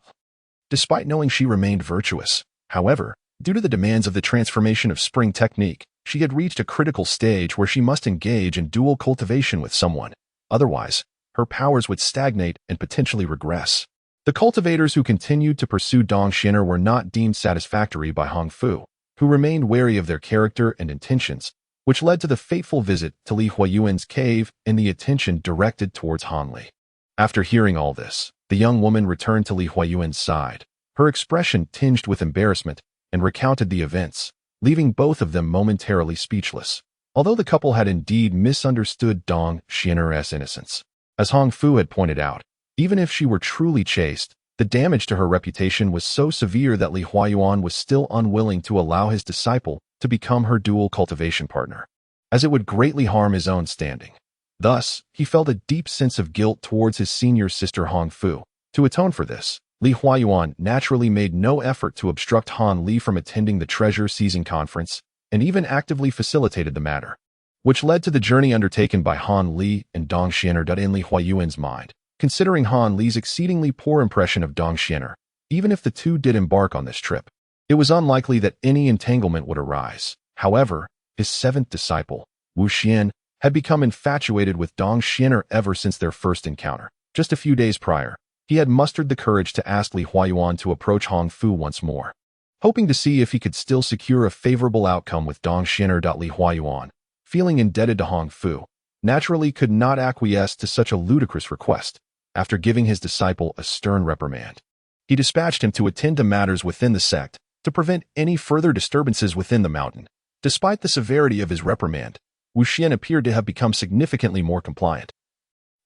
despite knowing she remained virtuous. However, due to the demands of the transformation of spring technique, she had reached a critical stage where she must engage in dual cultivation with someone. Otherwise, her powers would stagnate and potentially regress. The cultivators who continued to pursue Dong Xian'er were not deemed satisfactory by Hong Fu, who remained wary of their character and intentions, which led to the fateful visit to Li Huayuan's cave and the attention directed towards Han Li. After hearing all this, the young woman returned to Li Huayuan's side, her expression tinged with embarrassment, and recounted the events, leaving both of them momentarily speechless. Although the couple had indeed misunderstood Dong Xian'er's innocence, as Hong Fu had pointed out, even if she were truly chaste, the damage to her reputation was so severe that Li Huayuan was still unwilling to allow his disciple to become her dual cultivation partner, as it would greatly harm his own standing. Thus, he felt a deep sense of guilt towards his senior sister Hong Fu. To atone for this, Li Huayuan naturally made no effort to obstruct Han Li from attending the treasure-seizing conference, and even actively facilitated the matter, which led to the journey undertaken by Han Li and Dong Xian'er. In Li Huayuan's mind, considering Han Li's exceedingly poor impression of Dong Xian'er, even if the two did embark on this trip, it was unlikely that any entanglement would arise. However, his seventh disciple, Wu Xian, had become infatuated with Dong Xian'er ever since their first encounter. Just a few days prior, he had mustered the courage to ask Li Huayuan to approach Hong Fu once more, hoping to see if he could still secure a favorable outcome with Dong Xian'er. Li Huayuan, feeling indebted to Hong Fu, naturally could not acquiesce to such a ludicrous request. After giving his disciple a stern reprimand, he dispatched him to attend to matters within the sect to prevent any further disturbances within the mountain. Despite the severity of his reprimand, Wu Xian appeared to have become significantly more compliant,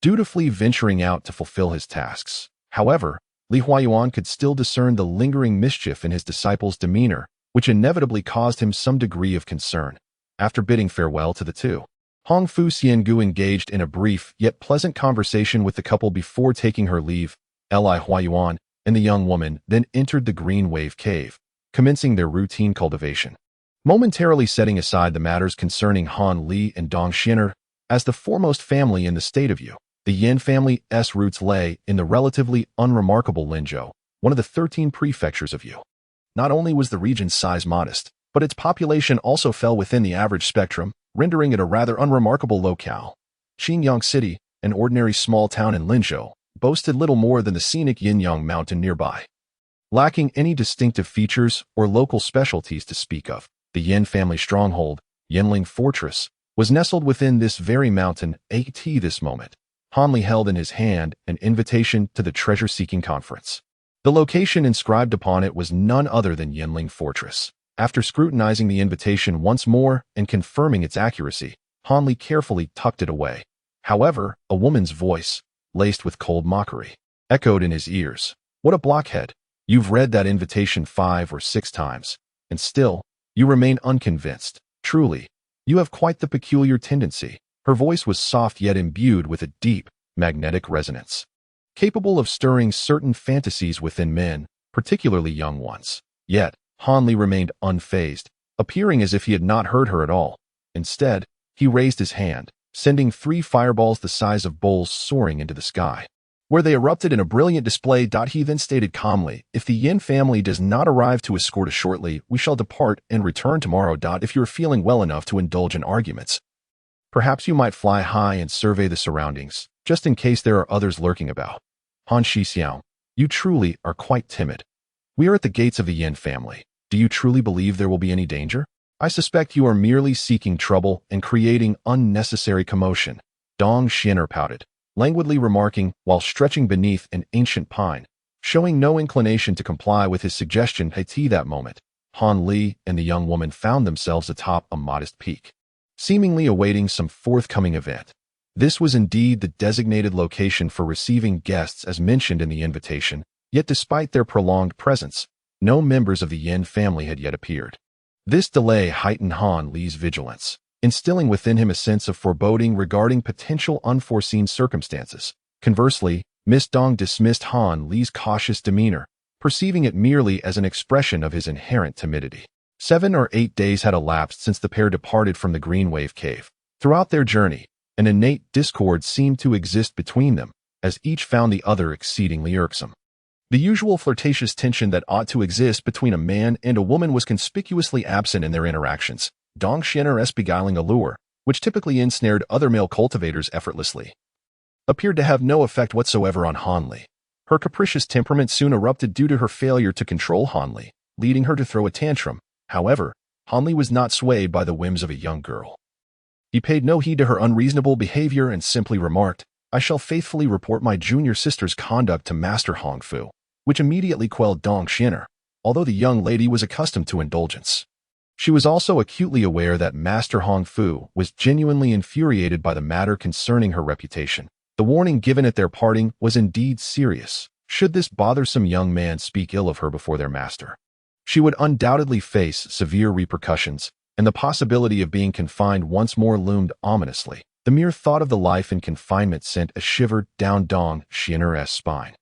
dutifully venturing out to fulfill his tasks. However, Li Huayuan could still discern the lingering mischief in his disciple's demeanor, which inevitably caused him some degree of concern. After bidding farewell to the two, Hong Fu Xiangu engaged in a brief yet pleasant conversation with the couple before taking her leave. Li Huayuan and the young woman then entered the Green Wave Cave, commencing their routine cultivation, momentarily setting aside the matters concerning Han Li and Dong Xian'er. As the foremost family in the state of Yu, the Yin family's roots lay in the relatively unremarkable Linzhou, one of the 13 prefectures of Yu. Not only was the region's size modest, but its population also fell within the average spectrum, rendering it a rather unremarkable locale. Xinyang City, an ordinary small town in Linzhou, boasted little more than the scenic Yinyang Mountain nearby. Lacking any distinctive features or local specialties to speak of, the Yin family stronghold, Yinling Fortress, was nestled within this very mountain. At this moment, Han Li held in his hand an invitation to the treasure-seeking conference. The location inscribed upon it was none other than Yinling Fortress. After scrutinizing the invitation once more and confirming its accuracy, Han Li carefully tucked it away. However, a woman's voice, laced with cold mockery, echoed in his ears. "What a blockhead! You've read that invitation 5 or 6 times, and still, you remain unconvinced. Truly, you have quite the peculiar tendency." Her voice was soft yet imbued with a deep, magnetic resonance, capable of stirring certain fantasies within men, particularly young ones. Yet, Han Li remained unfazed, appearing as if he had not heard her at all. Instead, he raised his hand, sending 3 fireballs the size of bowls soaring into the sky, where they erupted in a brilliant display. He then stated calmly, "If the Yin family does not arrive to escort us shortly, we shall depart and return tomorrow. If you're feeling well enough to indulge in arguments, perhaps you might fly high and survey the surroundings, just in case there are others lurking about." Han Shixiao, you truly are quite timid. We are at the gates of the Yin family. Do you truly believe there will be any danger? I suspect you are merely seeking trouble and creating unnecessary commotion. Dong Xian'er pouted, languidly remarking while stretching beneath an ancient pine, showing no inclination to comply with his suggestion. At that moment, Han Li and the young woman found themselves atop a modest peak, seemingly awaiting some forthcoming event. This was indeed the designated location for receiving guests as mentioned in the invitation, yet despite their prolonged presence, no members of the Yin family had yet appeared. This delay heightened Han Li's vigilance, instilling within him a sense of foreboding regarding potential unforeseen circumstances. Conversely, Miss Dong dismissed Han Li's cautious demeanor, perceiving it merely as an expression of his inherent timidity. 7 or 8 days had elapsed since the pair departed from the Green Wave Cave. Throughout their journey, an innate discord seemed to exist between them, as each found the other exceedingly irksome. The usual flirtatious tension that ought to exist between a man and a woman was conspicuously absent in their interactions. Dong Xian'er's beguiling allure, which typically ensnared other male cultivators effortlessly, appeared to have no effect whatsoever on Hanli. Her capricious temperament soon erupted due to her failure to control Hanli, leading her to throw a tantrum. However, Hanli was not swayed by the whims of a young girl. He paid no heed to her unreasonable behavior and simply remarked, "I shall faithfully report my junior sister's conduct to Master Hongfu," which immediately quelled Dong Xian'er, although the young lady was accustomed to indulgence. She was also acutely aware that Master Hongfu was genuinely infuriated by the matter concerning her reputation. The warning given at their parting was indeed serious. Should this bothersome young man speak ill of her before their master, she would undoubtedly face severe repercussions, and the possibility of being confined once more loomed ominously. The mere thought of the life in confinement sent a shiver down Dong Xian'er's spine.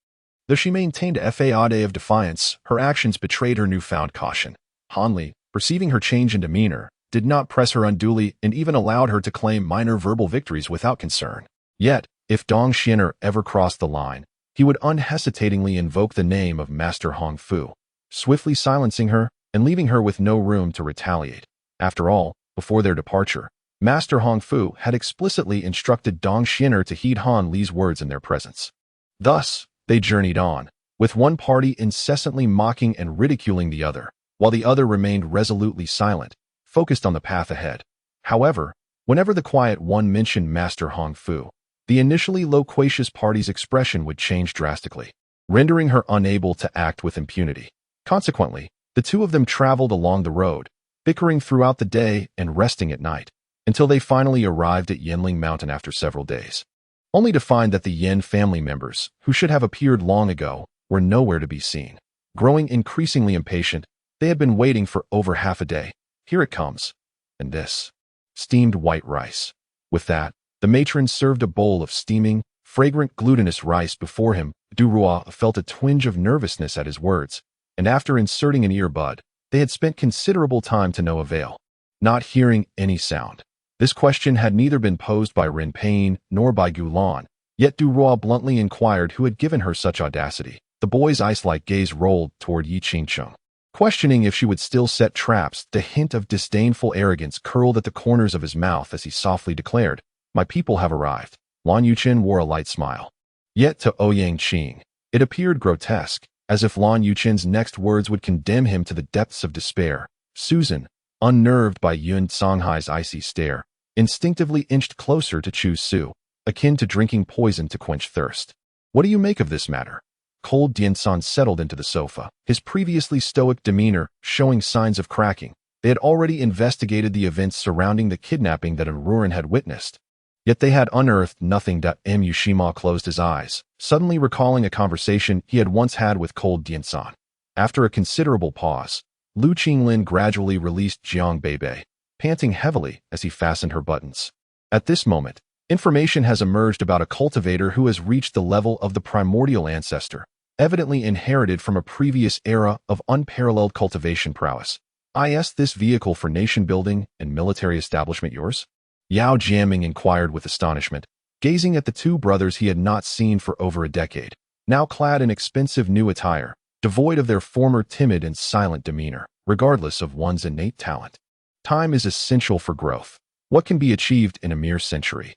Though she maintained a facade of defiance, her actions betrayed her newfound caution. Hanli, perceiving her change in demeanor, did not press her unduly and even allowed her to claim minor verbal victories without concern. Yet, if Dong Xian'er ever crossed the line, he would unhesitatingly invoke the name of Master Hongfu, swiftly silencing her and leaving her with no room to retaliate. After all, before their departure, Master Hongfu had explicitly instructed Dong Xian'er to heed Han Li's words in their presence. Thus, they journeyed on, with one party incessantly mocking and ridiculing the other, while the other remained resolutely silent, focused on the path ahead. However, whenever the quiet one mentioned Master Hongfu, the initially loquacious party's expression would change drastically, rendering her unable to act with impunity. Consequently, the two of them traveled along the road, bickering throughout the day and resting at night, until they finally arrived at Yanling Mountain after several days, only to find that the Yen family members, who should have appeared long ago, were nowhere to be seen. Growing increasingly impatient, they had been waiting for over half a day. Here it comes. And this. Steamed white rice. With that, the matron served a bowl of steaming, fragrant glutinous rice before him. Duruo felt a twinge of nervousness at his words, and after inserting an earbud, they had spent considerable time to no avail, not hearing any sound. This question had neither been posed by Ren Payne nor by Gulan, yet Duruo bluntly inquired who had given her such audacity. The boy's ice-like gaze rolled toward Yi Qingcheng, questioning if she would still set traps. The hint of disdainful arrogance curled at the corners of his mouth as he softly declared, "My people have arrived." Lan Yuchen wore a light smile. Yet to Ouyang Qing, it appeared grotesque, as if Lan Yuchen's next words would condemn him to the depths of despair. Susan, unnerved by Yun Songhai's icy stare, instinctively inched closer to Chu Su, akin to drinking poison to quench thirst. "What do you make of this matter?" Cold Diensan settled into the sofa, his previously stoic demeanor showing signs of cracking. They had already investigated the events surrounding the kidnapping that Aruran had witnessed, yet they had unearthed nothing. Yushima closed his eyes, suddenly recalling a conversation he had once had with Cold Diensan. After a considerable pause, Lu Qinglin gradually released Jiang Beibei, panting heavily as he fastened her buttons. At this moment, information has emerged about a cultivator who has reached the level of the primordial ancestor, evidently inherited from a previous era of unparalleled cultivation prowess. Is this vehicle for nation building and military establishment yours? Yao Jiaming inquired with astonishment, gazing at the two brothers he had not seen for over a decade, now clad in expensive new attire, devoid of their former timid and silent demeanor, regardless of one's innate talent. Time is essential for growth. What can be achieved in a mere century?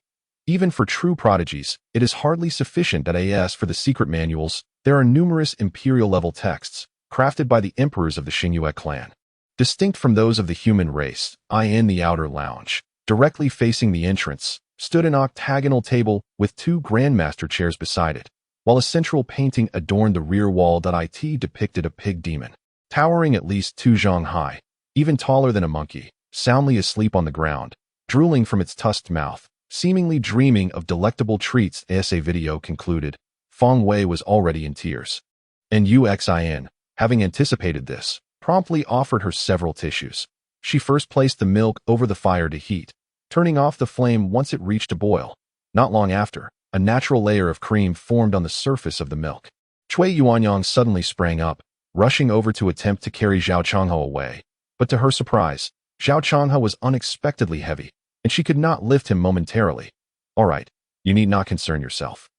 Even for true prodigies, it is hardly sufficient that as for the secret manuals, there are numerous imperial-level texts, crafted by the emperors of the Xingyue clan. Distinct from those of the human race, in the outer lounge, directly facing the entrance, stood an octagonal table with two grandmaster chairs beside it, while a central painting adorned the rear wall. It depicted a pig demon, towering at least 2 zhang high, even taller than a monkey, soundly asleep on the ground, drooling from its tusked mouth, seemingly dreaming of delectable treats. As a video concluded, Feng Wei was already in tears. And Uxin, having anticipated this, promptly offered her several tissues. She first placed the milk over the fire to heat, turning off the flame once it reached a boil. Not long after, a natural layer of cream formed on the surface of the milk. Cui Yuanyang suddenly sprang up, rushing over to attempt to carry Zhao Changhe away. But to her surprise, Zhao Changhe was unexpectedly heavy, and she could not lift him momentarily. "All right, you need not concern yourself."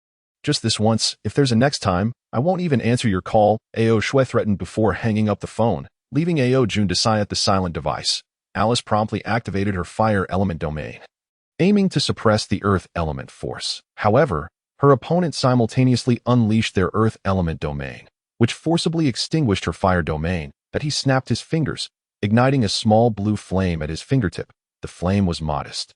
Just this once. If there's a next time, I won't even answer your call, Ao Shui threatened before hanging up the phone, leaving Ao Jun to sigh at the silent device. Alice promptly activated her fire element domain, aiming to suppress the earth element force. However, her opponent simultaneously unleashed their earth element domain, which forcibly extinguished her fire domain, that he snapped his fingers, igniting a small blue flame at his fingertip. The flame was modest,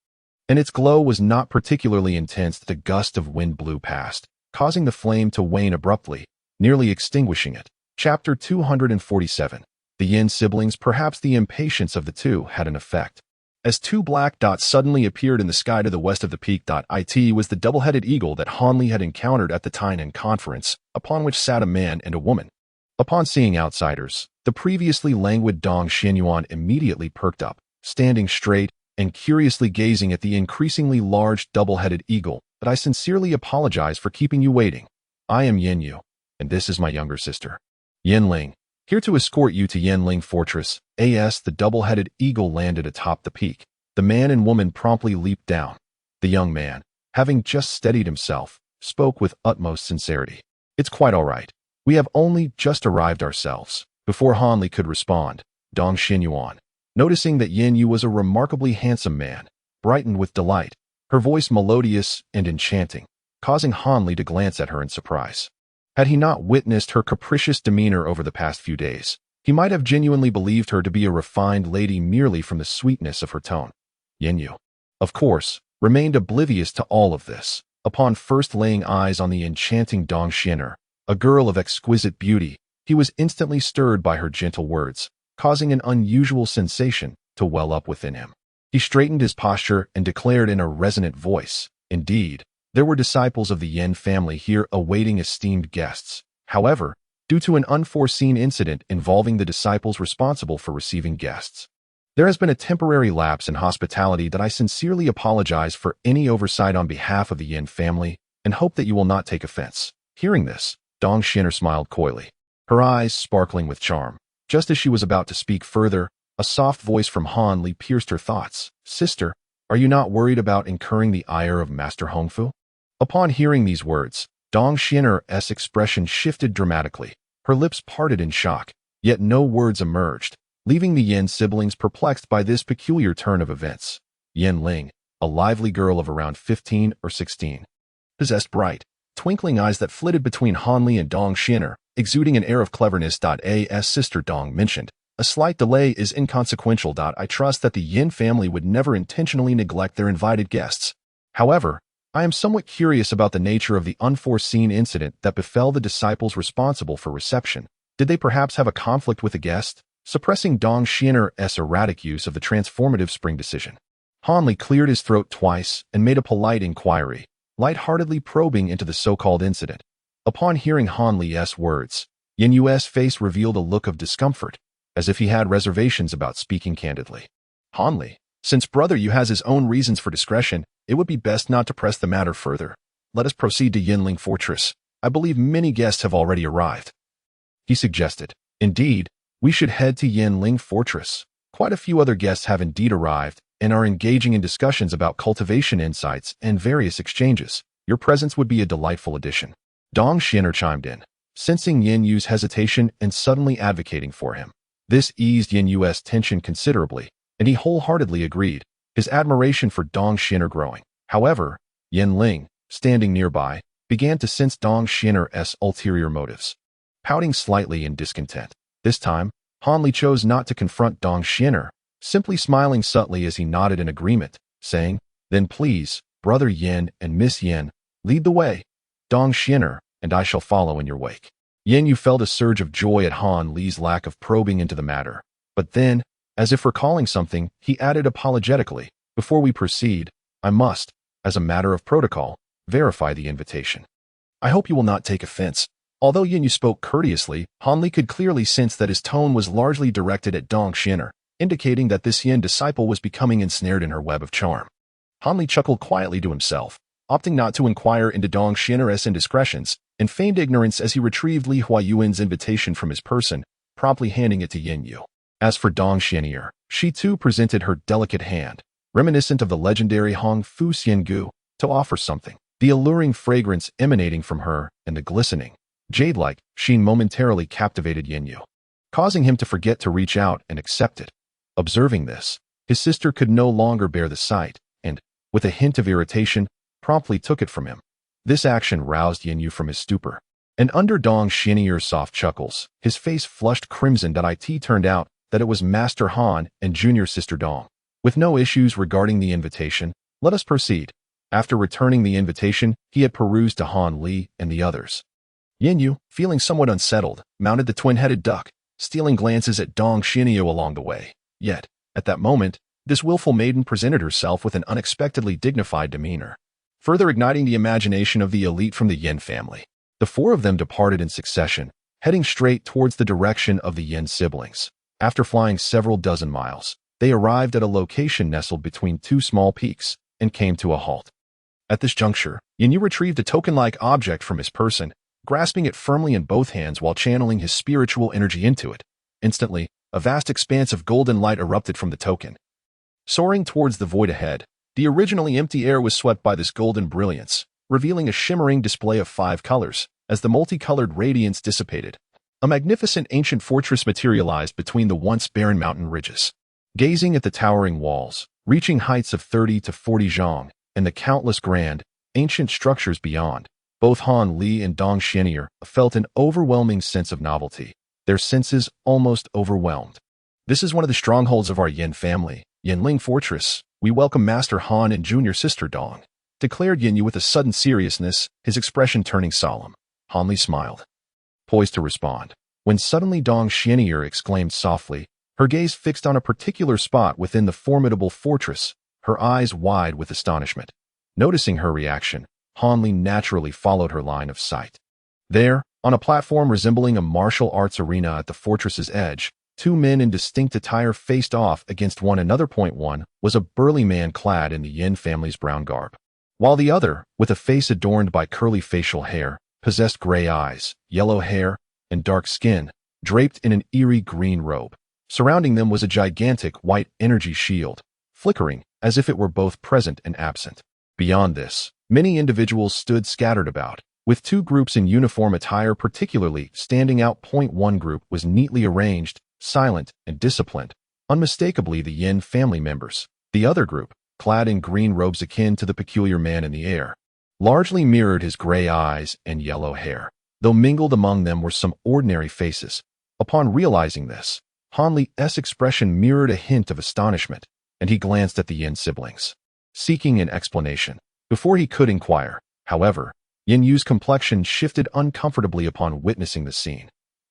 and its glow was not particularly intense. The gust of wind blew past, causing the flame to wane abruptly, nearly extinguishing it. Chapter 247. The Yin siblings. Perhaps the impatience of the two had an effect, as two black dots suddenly appeared in the sky to the west of the peak. It was the double-headed eagle that Han Li had encountered at the Tainan conference, upon which sat a man and a woman. Upon seeing outsiders, the previously languid Dong Xianyuan immediately perked up, standing straight and curiously gazing at the increasingly large double-headed eagle. But I sincerely apologize for keeping you waiting. I am Yin Yu, and this is my younger sister, Yin Ling, here to escort you to Yanling Fortress. As the double-headed eagle landed atop the peak, the man and woman promptly leaped down. The young man, having just steadied himself, spoke with utmost sincerity. It's quite all right. We have only just arrived ourselves. Before Han Li could respond, Dong Xianyuan, noticing that Yin Yu was a remarkably handsome man, brightened with delight, her voice melodious and enchanting, causing Han Li to glance at her in surprise. Had he not witnessed her capricious demeanor over the past few days, he might have genuinely believed her to be a refined lady merely from the sweetness of her tone. Yin Yu, of course, remained oblivious to all of this. Upon first laying eyes on the enchanting Dong Xianer, a girl of exquisite beauty, he was instantly stirred by her gentle words, causing an unusual sensation to well up within him. He straightened his posture and declared in a resonant voice, indeed, there were disciples of the Yin family here awaiting esteemed guests. However, due to an unforeseen incident involving the disciples responsible for receiving guests, there has been a temporary lapse in hospitality that I sincerely apologize for any oversight on behalf of the Yin family and hope that you will not take offense. Hearing this, Dong Xianer smiled coyly, her eyes sparkling with charm. Just as she was about to speak further, a soft voice from Han Li pierced her thoughts. Sister, are you not worried about incurring the ire of Master Hongfu? Upon hearing these words, Dong Xianer's expression shifted dramatically. Her lips parted in shock, yet no words emerged, leaving the Yin siblings perplexed by this peculiar turn of events. Yin Ling, a lively girl of around 15 or 16, possessed bright, twinkling eyes that flitted between Han Li and Dong Xianer, exuding an air of cleverness. As Sister Dong mentioned, a slight delay is inconsequential. I trust that the Yin family would never intentionally neglect their invited guests. However, I am somewhat curious about the nature of the unforeseen incident that befell the disciples responsible for reception. Did they perhaps have a conflict with a guest? Suppressing Dong Xianer's erratic use of the transformative spring decision, Han Li cleared his throat twice and made a polite inquiry, lightheartedly probing into the so-called incident. Upon hearing Han Li's words, Yin Yu's face revealed a look of discomfort, as if he had reservations about speaking candidly. Han Li, since Brother Yu has his own reasons for discretion, it would be best not to press the matter further. Let us proceed to Yanling Fortress. I believe many guests have already arrived, he suggested. Indeed, we should head to Yanling Fortress. Quite a few other guests have indeed arrived and are engaging in discussions about cultivation insights and various exchanges. Your presence would be a delightful addition. Dong Xianer chimed in, sensing Yin Yu's hesitation and suddenly advocating for him. This eased Yin Yu's tension considerably, and he wholeheartedly agreed, his admiration for Dong Xianer growing. However, Yin Ling, standing nearby, began to sense Dong Xianer's ulterior motives. Pouting slightly in discontent, this time, Han Li chose not to confront Dong Xianer, simply smiling subtly as he nodded in agreement, saying, "Then please, Brother Yin and Miss Yin, lead the way. Dong Xianer, and I shall follow in your wake." Yin Yu felt a surge of joy at Han Li's lack of probing into the matter, but then, as if recalling something, he added apologetically, "Before we proceed, I must, as a matter of protocol, verify the invitation. I hope you will not take offense." Although Yin Yu spoke courteously, Han Li could clearly sense that his tone was largely directed at Dong Xianer, indicating that this Yin disciple was becoming ensnared in her web of charm. Han Li chuckled quietly to himself, opting not to inquire into Dong Xianer's indiscretions, and feigned ignorance as he retrieved Li Huayuan's invitation from his person, promptly handing it to Yin Yu. As for Dong Xianer, she too presented her delicate hand, reminiscent of the legendary Hong Fu Xiangu, to offer something. the alluring fragrance emanating from her and the glistening, jade-like sheen momentarily captivated Yin, causing him to forget to reach out and accept it. Observing this, his sister could no longer bear the sight, and, with a hint of irritation, promptly took it from him. This action roused Yin from his stupor. And under Dong Xianyer's soft chuckles, his face flushed crimson. It turned out that it was Master Han and junior sister Dong. With no issues regarding the invitation, let us proceed. After returning the invitation, he had perused to Han Li and the others. Yin, feeling somewhat unsettled, mounted the twin-headed duck, stealing glances at Dong Xianyu along the way. Yet, at that moment, this willful maiden presented herself with an unexpectedly dignified demeanor, further igniting the imagination of the elite from the Yin family. The four of them departed in succession, heading straight towards the direction of the Yin siblings. After flying several dozen miles, they arrived at a location nestled between two small peaks and came to a halt. At this juncture, Yin retrieved a token-like object from his person, grasping it firmly in both hands while channeling his spiritual energy into it. Instantly, a vast expanse of golden light erupted from the token. Soaring towards the void ahead, the originally empty air was swept by this golden brilliance, revealing a shimmering display of 5 colors. As the multicolored radiance dissipated, a magnificent ancient fortress materialized between the once barren mountain ridges. Gazing at the towering walls, reaching heights of 30 to 40 zhang, and the countless grand, ancient structures beyond, both Han Li and Dong Xianyer felt an overwhelming sense of novelty, their senses almost overwhelmed. This is one of the strongholds of our Yin family, Yinling Fortress. We welcome Master Han and junior sister Dong, declared Yin with a sudden seriousness, his expression turning solemn. Han Li smiled, poised to respond, when suddenly Dong Xianyer exclaimed softly, her gaze fixed on a particular spot within the formidable fortress, her eyes wide with astonishment. Noticing her reaction, Han Li naturally followed her line of sight. There, on a platform resembling a martial arts arena at the fortress's edge, 2 men in distinct attire faced off against one another. One was a burly man clad in the Yin family's brown garb, while the other, with a face adorned by curly facial hair, possessed gray eyes, yellow hair, and dark skin, draped in an eerie green robe. Surrounding them was a gigantic white energy shield, flickering as if it were both present and absent. Beyond this, many individuals stood scattered about, with 2 groups in uniform attire particularly standing out. One group was neatly arranged, silent, and disciplined, unmistakably the Yin family members. The other group, clad in green robes akin to the peculiar man in the air, largely mirrored his gray eyes and yellow hair, though mingled among them were some ordinary faces. Upon realizing this, Han Li's expression mirrored a hint of astonishment, and he glanced at the Yin siblings, seeking an explanation. Before he could inquire, however, Yin Yu's complexion shifted uncomfortably upon witnessing the scene.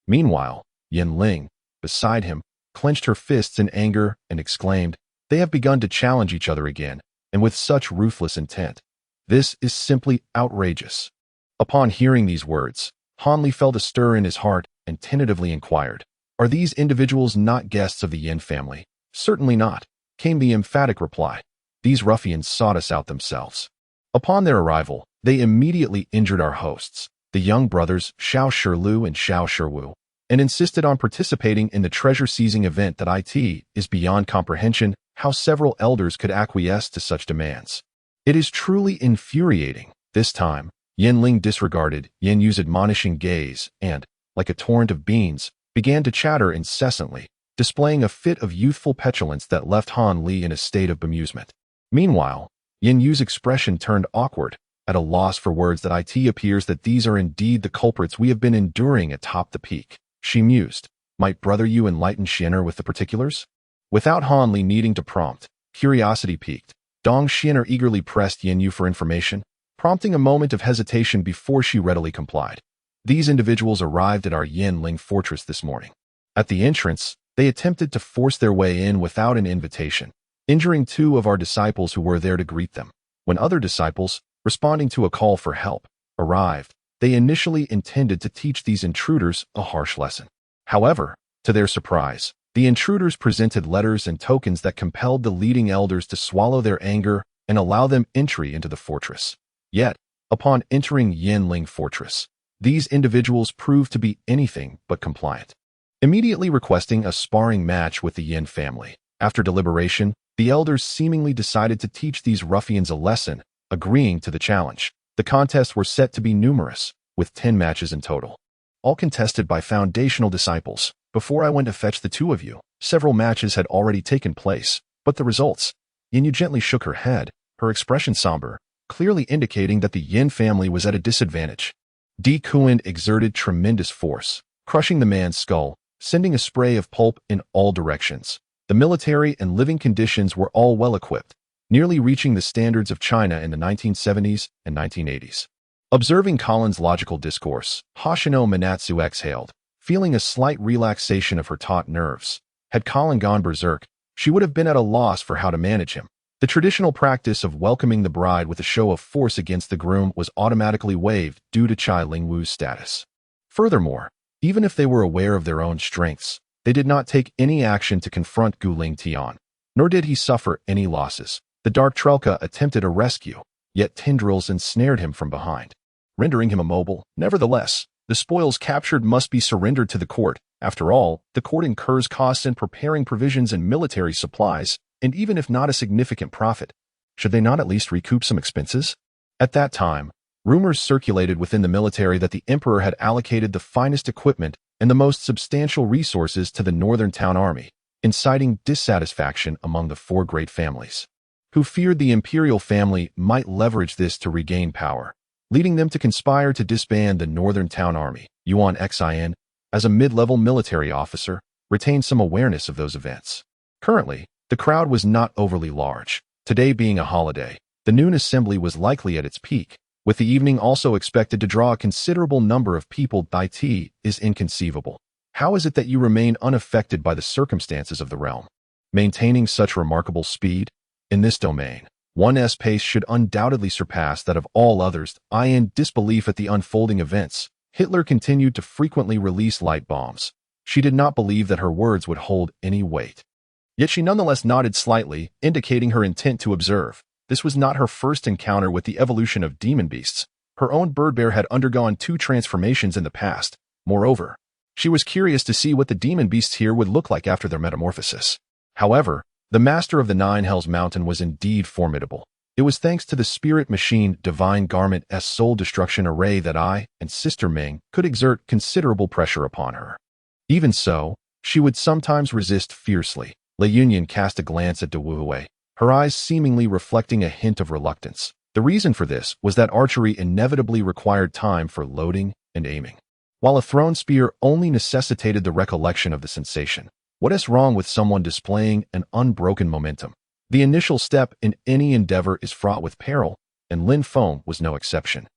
Meanwhile, Yin Ling, beside him, clenched her fists in anger and exclaimed, "They have begun to challenge each other again, and with such ruthless intent. This is simply outrageous." Upon hearing these words, Han Li felt a stir in his heart and tentatively inquired, "Are these individuals not guests of the Yin family?" "Certainly not," came the emphatic reply. "These ruffians sought us out themselves. Upon their arrival, they immediately injured our hosts, the young brothers Xiao Shilu and Xiao Shiwu, and insisted on participating in the treasure-seizing event. It is beyond comprehension how several elders could acquiesce to such demands. It is truly infuriating." This time, Yin Ling disregarded Yin Yu's admonishing gaze and, like a torrent of beans, began to chatter incessantly, displaying a fit of youthful petulance that left Han Li in a state of bemusement. Meanwhile, Yin Yu's expression turned awkward, at a loss for words. It appears that these are indeed the culprits we have been enduring atop the peak, she mused. Might brother you enlighten Xian'er with the particulars? Without Han Li needing to prompt, curiosity piqued, Dong Xian'er eagerly pressed Yin Yu for information, prompting a moment of hesitation before she readily complied. "These individuals arrived at our Yinling fortress this morning. At the entrance, they attempted to force their way in without an invitation, injuring 2 of our disciples who were there to greet them. When other disciples, responding to a call for help, arrived, they initially intended to teach these intruders a harsh lesson. However, to their surprise, the intruders presented letters and tokens that compelled the leading elders to swallow their anger and allow them entry into the fortress. Yet, upon entering Yinling Fortress, these individuals proved to be anything but compliant, immediately requesting a sparring match with the Yin family. After deliberation, the elders seemingly decided to teach these ruffians a lesson, agreeing to the challenge. The contests were set to be numerous, with 10 matches in total, all contested by foundational disciples. Before I went to fetch the two of you, several matches had already taken place, but the results? Yin Yu gently shook her head, her expression somber, clearly indicating that the Yin family was at a disadvantage. Di Kuan exerted tremendous force, crushing the man's skull, sending a spray of pulp in all directions. The military and living conditions were all well-equipped, nearly reaching the standards of China in the 1970s and 1980s. Observing Colin's logical discourse, Hoshino Minatsu exhaled, feeling a slight relaxation of her taut nerves. Had Colin gone berserk, she would have been at a loss for how to manage him. The traditional practice of welcoming the bride with a show of force against the groom was automatically waived due to Chai Lingwu's status. Furthermore, even if they were aware of their own strengths, they did not take any action to confront Gu Lingtian, nor did he suffer any losses. The Dark Trelka attempted a rescue, yet tendrils ensnared him from behind, rendering him immobile. Nevertheless, the spoils captured must be surrendered to the court. After all, the court incurs costs in preparing provisions and military supplies, and even if not a significant profit, should they not at least recoup some expenses? At that time, rumors circulated within the military that the emperor had allocated the finest equipment and the most substantial resources to the northern town army, inciting dissatisfaction among the four great families, who feared the imperial family might leverage this to regain power, leading them to conspire to disband the northern town army. Yuan Xin, as a mid-level military officer, retained some awareness of those events. Currently, the crowd was not overly large. Today being a holiday, the noon assembly was likely at its peak, with the evening also expected to draw a considerable number of people. It is inconceivable. How is it that you remain unaffected by the circumstances of the realm, maintaining such remarkable speed? In this domain, one's pace should undoubtedly surpass that of all others. In disbelief at the unfolding events, Hitler continued to frequently release light bombs. She did not believe that her words would hold any weight. Yet she nonetheless nodded slightly, indicating her intent to observe. This was not her first encounter with the evolution of demon beasts. Her own bird bear had undergone 2 transformations in the past. Moreover, she was curious to see what the demon beasts here would look like after their metamorphosis. However, the master of the Nine Hells Mountain was indeed formidable. It was thanks to the spirit machine Divine Garment-S soul destruction array that I and Sister Ming could exert considerable pressure upon her. Even so, she would sometimes resist fiercely. Lei Yunyan cast a glance at De Wuhui, her eyes seemingly reflecting a hint of reluctance. The reason for this was that archery inevitably required time for loading and aiming, while a thrown spear only necessitated the recollection of the sensation. What is wrong with someone displaying an unbroken momentum? The initial step in any endeavor is fraught with peril, and Lin Feng was no exception.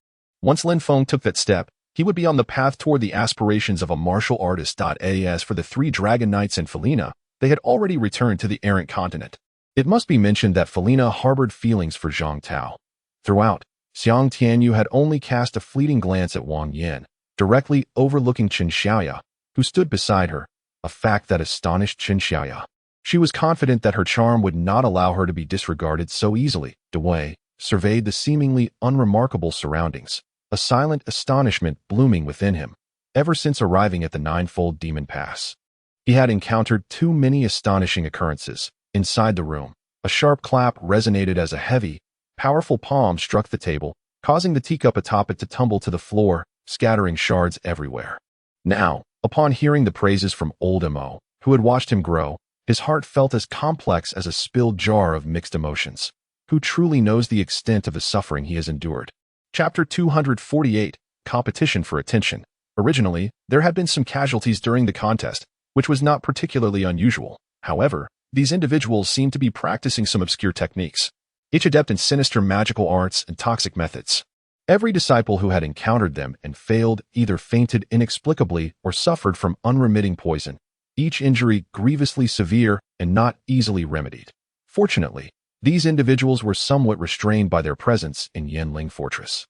Once Lin Feng took that step, he would be on the path toward the aspirations of a martial artist. As for the 3 Dragon Knights and Felina, they had already returned to the errant continent. It must be mentioned that Felina harbored feelings for Zhang Tao. Throughout, Xiang Tianyu had only cast a fleeting glance at Wang Yin, directly overlooking Chen Xiaoya, who stood beside her, a fact that astonished Chen Xiaoya. She was confident that her charm would not allow her to be disregarded so easily. De Wei surveyed the seemingly unremarkable surroundings, a silent astonishment blooming within him. Ever since arriving at the Ninefold Demon Pass, he had encountered too many astonishing occurrences. Inside the room, a sharp clap resonated as a heavy, powerful palm struck the table, causing the teacup atop it to tumble to the floor, scattering shards everywhere. Now, upon hearing the praises from old Mo, who had watched him grow, his heart felt as complex as a spilled jar of mixed emotions. Who truly knows the extent of the suffering he has endured? Chapter 248, Competition for Attention. Originally, there had been some casualties during the contest, which was not particularly unusual. However, these individuals seemed to be practicing some obscure techniques, each adept in sinister magical arts and toxic methods. Every disciple who had encountered them and failed either fainted inexplicably or suffered from unremitting poison, each injury grievously severe and not easily remedied. Fortunately, these individuals were somewhat restrained by their presence in Yanling Fortress.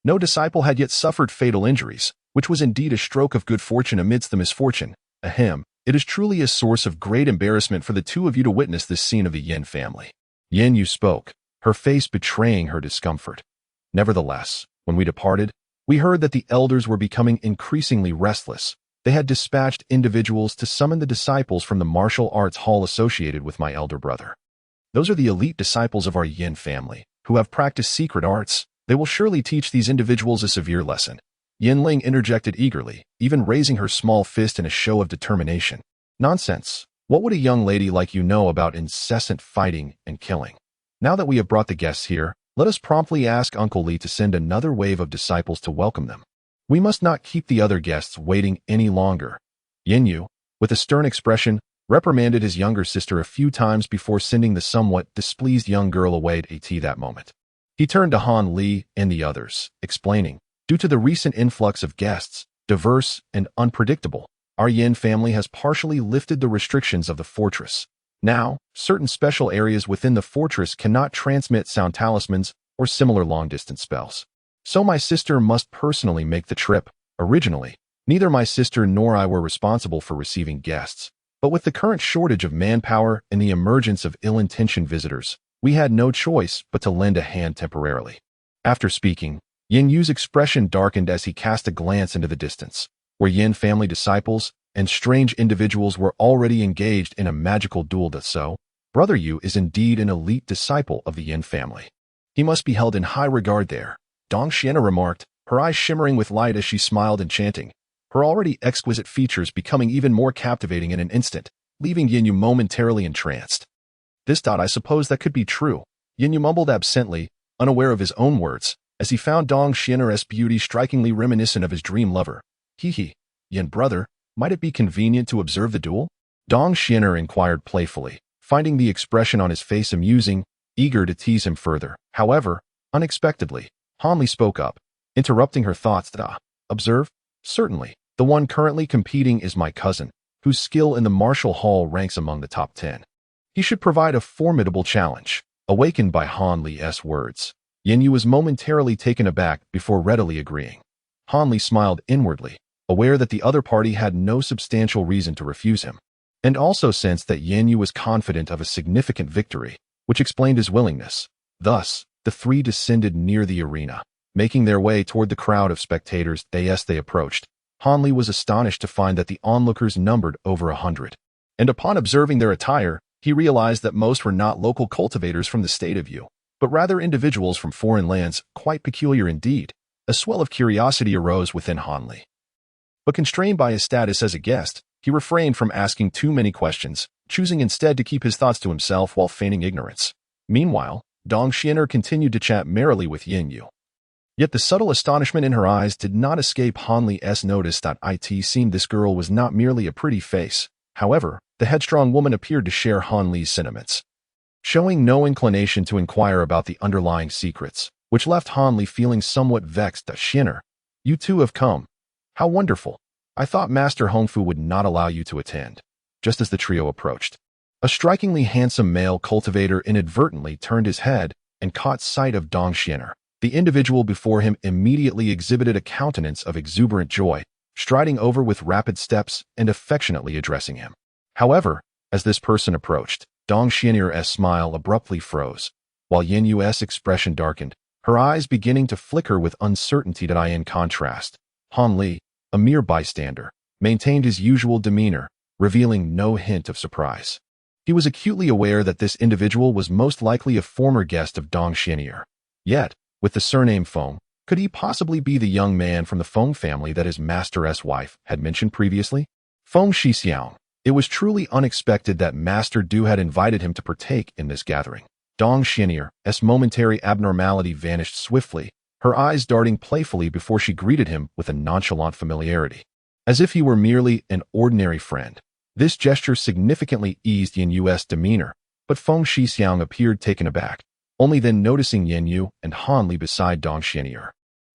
No disciple had yet suffered fatal injuries, which was indeed a stroke of good fortune amidst the misfortune. Ahem. It is truly a source of great embarrassment for the two of you to witness this scene of the Yin family. Yin Yu spoke, her face betraying her discomfort. Nevertheless, when we departed, we heard that the elders were becoming increasingly restless. They had dispatched individuals to summon the disciples from the martial arts hall associated with my elder brother. Those are the elite disciples of our Yin family, who have practiced secret arts. They will surely teach these individuals a severe lesson. Yin Ling interjected eagerly, even raising her small fist in a show of determination. Nonsense. What would a young lady like you know about incessant fighting and killing? Now that we have brought the guests here, let us promptly ask Uncle Li to send another wave of disciples to welcome them. We must not keep the other guests waiting any longer. Yin Yu, with a stern expression, reprimanded his younger sister a few times before sending the somewhat displeased young girl away at tea that moment. He turned to Han Li and the others, explaining, due to the recent influx of guests, diverse and unpredictable, our Yin family has partially lifted the restrictions of the fortress. Now, certain special areas within the fortress cannot transmit sound talismans or similar long-distance spells. So my sister must personally make the trip. Originally, neither my sister nor I were responsible for receiving guests, but with the current shortage of manpower and the emergence of ill-intentioned visitors, we had no choice but to lend a hand temporarily. After speaking, Yin Yu's expression darkened as he cast a glance into the distance, where Yin family disciples and strange individuals were already engaged in a magical duel. So, Brother Yu is indeed an elite disciple of the Yin family. He must be held in high regard there, Dong Xian'er remarked, her eyes shimmering with light as she smiled enchanting, her already exquisite features becoming even more captivating in an instant, leaving Yin Yu momentarily entranced. I suppose that could be true, Yin Yu mumbled absently, unaware of his own words, as he found Dong Xian'er's beauty strikingly reminiscent of his dream lover. Yin brother, might it be convenient to observe the duel? Dong Xian'er inquired playfully, finding the expression on his face amusing, eager to tease him further. However, unexpectedly, Han Li spoke up, interrupting her thoughts. Observe? Certainly. The one currently competing is my cousin, whose skill in the martial hall ranks among the top 10. He should provide a formidable challenge. Awakened by Han Li's words, Yin Yu was momentarily taken aback before readily agreeing. Han Li smiled inwardly, aware that the other party had no substantial reason to refuse him, and also sensed that Yin Yu was confident of a significant victory, which explained his willingness. Thus, the three descended near the arena, making their way toward the crowd of spectators. As they approached, Han Li was astonished to find that the onlookers numbered over 100. And upon observing their attire, he realized that most were not local cultivators from the state of Yu, but rather individuals from foreign lands, quite peculiar indeed. A swell of curiosity arose within Han Li. But constrained by his status as a guest, he refrained from asking too many questions, choosing instead to keep his thoughts to himself while feigning ignorance. Meanwhile, Dong Xian'er continued to chat merrily with Yin Yu. Yet the subtle astonishment in her eyes did not escape Han Li's notice. It seemed this girl was not merely a pretty face. However, the headstrong woman appeared to share Han Li's sentiments, showing no inclination to inquire about the underlying secrets, which left Han Li feeling somewhat vexed. Xian'er, you two have come. How wonderful. I thought Master Hongfu would not allow you to attend. Just as the trio approached, a strikingly handsome male cultivator inadvertently turned his head and caught sight of Dong Xian'er. The individual before him immediately exhibited a countenance of exuberant joy, striding over with rapid steps and affectionately addressing him. However, as this person approached, Dong Xian'er's smile abruptly froze, while Yin Yu's expression darkened, her eyes beginning to flicker with uncertainty. In contrast, Han Li, a mere bystander, maintained his usual demeanor, revealing no hint of surprise. He was acutely aware that this individual was most likely a former guest of Dong Xian'er. Yet, with the surname Feng, could he possibly be the young man from the Feng family that his master's wife had mentioned previously? Feng Shixiang. It was truly unexpected that Master Du had invited him to partake in this gathering. Dong Xian'er's momentary abnormality vanished swiftly, her eyes darting playfully before she greeted him with a nonchalant familiarity, as if he were merely an ordinary friend. This gesture significantly eased Yin Yu's demeanor, but Feng Shixiang appeared taken aback, only then noticing Yin Yu and Han Li beside Dong Xian'er.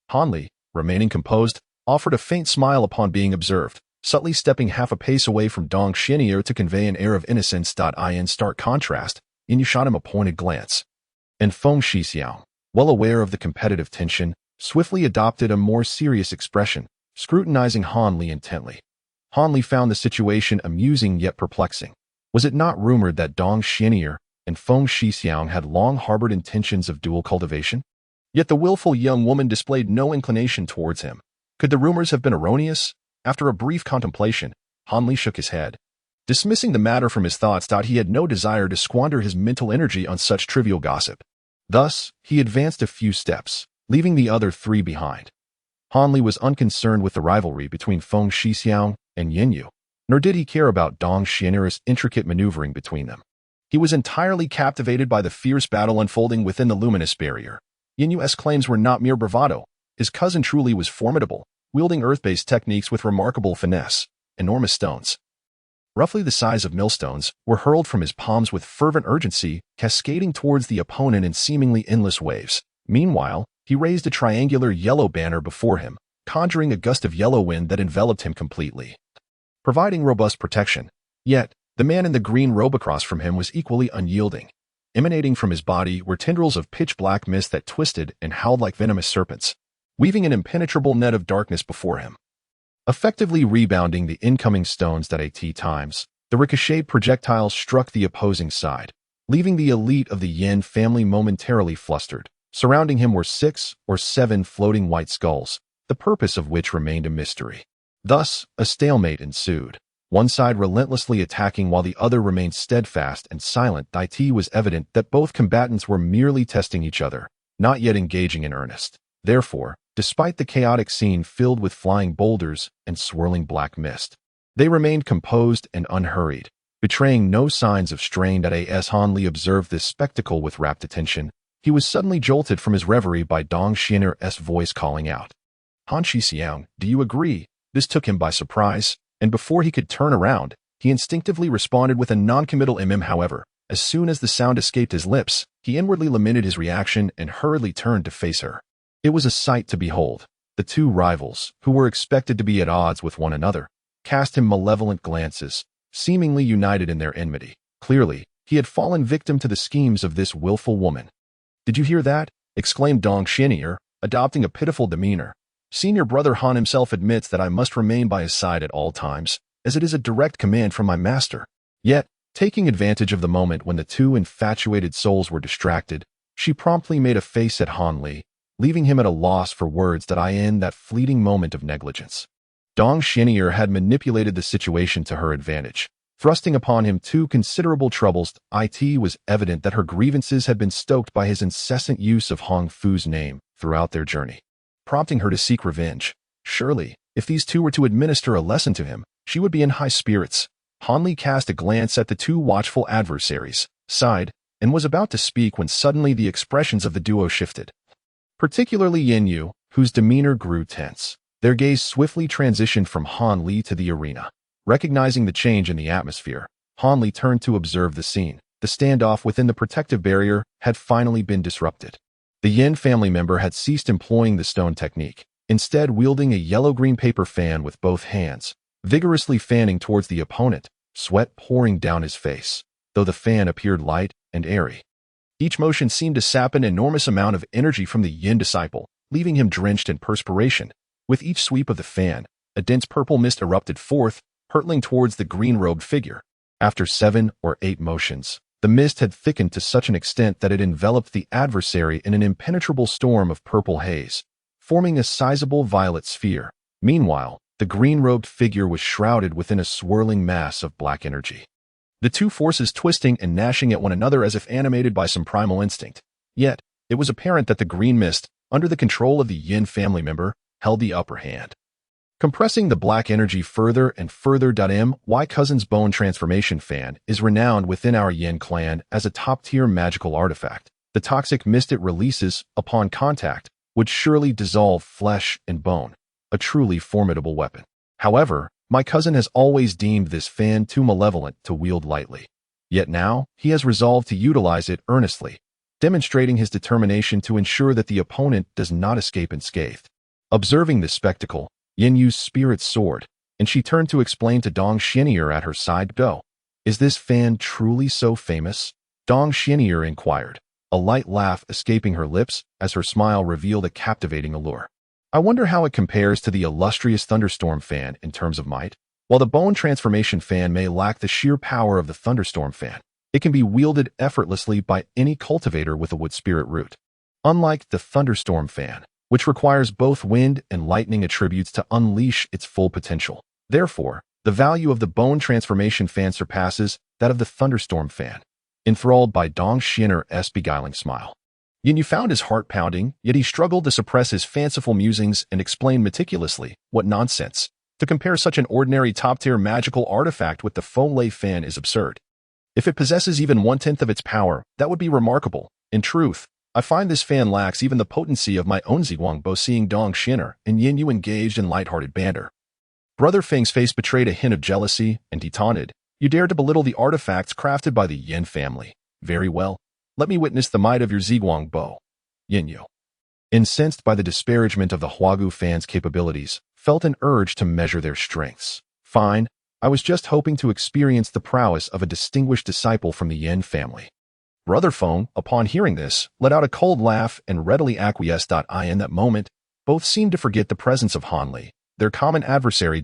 Han Li, remaining composed, offered a faint smile upon being observed, subtly stepping half a pace away from Dong Xian'er to convey an air of innocence. In stark contrast, Yin Yu shot him a pointed glance, and Feng Shixiang, well aware of the competitive tension, swiftly adopted a more serious expression, scrutinizing Han Li intently. Han Li found the situation amusing yet perplexing. Was it not rumored that Dong Xian'er and Feng Shixiang had long harbored intentions of dual cultivation? Yet the willful young woman displayed no inclination towards him. Could the rumors have been erroneous? After a brief contemplation, Han Li shook his head, dismissing the matter from his thoughts. He had no desire to squander his mental energy on such trivial gossip. Thus, he advanced a few steps, leaving the other three behind. Han Li was unconcerned with the rivalry between Feng Shixiang and Yin Yu, nor did he care about Dong Xian'er's intricate maneuvering between them. He was entirely captivated by the fierce battle unfolding within the luminous barrier. Yin Yu's claims were not mere bravado. His cousin truly was formidable, wielding earth-based techniques with remarkable finesse. Enormous stones, roughly the size of millstones, were hurled from his palms with fervent urgency, cascading towards the opponent in seemingly endless waves. Meanwhile, he raised a triangular yellow banner before him, conjuring a gust of yellow wind that enveloped him completely, providing robust protection. Yet, the man in the green robe across from him was equally unyielding. Emanating from his body were tendrils of pitch-black mist that twisted and howled like venomous serpents, weaving an impenetrable net of darkness before him. Effectively rebounding the incoming stones at 80 times, the ricocheted projectiles struck the opposing side, leaving the elite of the Yin family momentarily flustered. Surrounding him were 6 or 7 floating white skulls, the purpose of which remained a mystery. Thus, a stalemate ensued, one side relentlessly attacking while the other remained steadfast and silent. It was evident that both combatants were merely testing each other, not yet engaging in earnest. Therefore, despite the chaotic scene filled with flying boulders and swirling black mist, they remained composed and unhurried, betraying no signs of strain. As Han Li observed this spectacle with rapt attention, he was suddenly jolted from his reverie by Dong Xian'er's voice calling out, "Han Shixiang, do you agree?" This took him by surprise, and before he could turn around, he instinctively responded with a non-committal However, as soon as the sound escaped his lips, he inwardly lamented his reaction and hurriedly turned to face her. It was a sight to behold. The two rivals, who were expected to be at odds with one another, cast him malevolent glances, seemingly united in their enmity. Clearly, he had fallen victim to the schemes of this willful woman. "Did you hear that?" exclaimed Dong Xian'er, adopting a pitiful demeanor. "Senior brother Han himself admits that I must remain by his side at all times, as it is a direct command from my master." Yet, taking advantage of the moment when the two infatuated souls were distracted, she promptly made a face at Han Li, leaving him at a loss for words in that fleeting moment of negligence. Dong Xian'er had manipulated the situation to her advantage, thrusting upon him two considerable troubles. It was evident that her grievances had been stoked by his incessant use of Hong Fu's name throughout their journey, prompting her to seek revenge. Surely, if these two were to administer a lesson to him, she would be in high spirits. Han Li cast a glance at the two watchful adversaries, sighed, and was about to speak when suddenly the expressions of the duo shifted. Particularly Yin Yu, whose demeanor grew tense. Their gaze swiftly transitioned from Han Li to the arena. Recognizing the change in the atmosphere, Han Li turned to observe the scene. The standoff within the protective barrier had finally been disrupted. The Yin family member had ceased employing the stone technique, instead wielding a yellow-green paper fan with both hands, vigorously fanning towards the opponent, sweat pouring down his face, though the fan appeared light and airy. Each motion seemed to sap an enormous amount of energy from the Yin disciple, leaving him drenched in perspiration. With each sweep of the fan, a dense purple mist erupted forth, hurtling towards the green-robed figure. After 7 or 8 motions, the mist had thickened to such an extent that it enveloped the adversary in an impenetrable storm of purple haze, forming a sizable violet sphere. Meanwhile, the green-robed figure was shrouded within a swirling mass of black energy, the two forces twisting and gnashing at one another as if animated by some primal instinct. Yet, it was apparent that the green mist, under the control of the Yin family member, held the upper hand, compressing the black energy further and further. My cousin's bone transformation fan is renowned within our Yin clan as a top-tier magical artifact. The toxic mist it releases, upon contact, would surely dissolve flesh and bone, a truly formidable weapon. However, my cousin has always deemed this fan too malevolent to wield lightly. Yet now, he has resolved to utilize it earnestly, demonstrating his determination to ensure that the opponent does not escape unscathed. Observing this spectacle, Yin Yu's spirit soared, and she turned to explain to Dong Xian'er at her side. "Go. Is this fan truly so famous?" Dong Xian'er inquired, a light laugh escaping her lips as her smile revealed a captivating allure. "I wonder how it compares to the illustrious thunderstorm fan in terms of might. While the bone transformation fan may lack the sheer power of the thunderstorm fan, it can be wielded effortlessly by any cultivator with a wood spirit root. Unlike the thunderstorm fan, which requires both wind and lightning attributes to unleash its full potential. Therefore, the value of the bone transformation fan surpasses that of the thunderstorm fan." Enthralled by Dong Xian'er's beguiling smile, Yin Yu found his heart pounding, yet he struggled to suppress his fanciful musings and explain meticulously. What nonsense. To compare such an ordinary top-tier magical artifact with the Feng fan is absurd. If it possesses even one-tenth of its power, that would be remarkable. In truth, I find this fan lacks even the potency of my own Ziguang Bo. Seeing Dong Xin'er and Yin Yu engaged in light-hearted banter, Brother Feng's face betrayed a hint of jealousy, and he taunted, "You dare to belittle the artifacts crafted by the Yin family. Very well. Let me witness the might of your Ziguang Bo." Yin Yu, incensed by the disparagement of the Huagu fans' capabilities, felt an urge to measure their strengths. Fine, I was just hoping to experience the prowess of a distinguished disciple from the Yin family. Brother Feng, upon hearing this, let out a cold laugh and readily acquiesced. In that moment, both seemed to forget the presence of Han Li, their common adversary.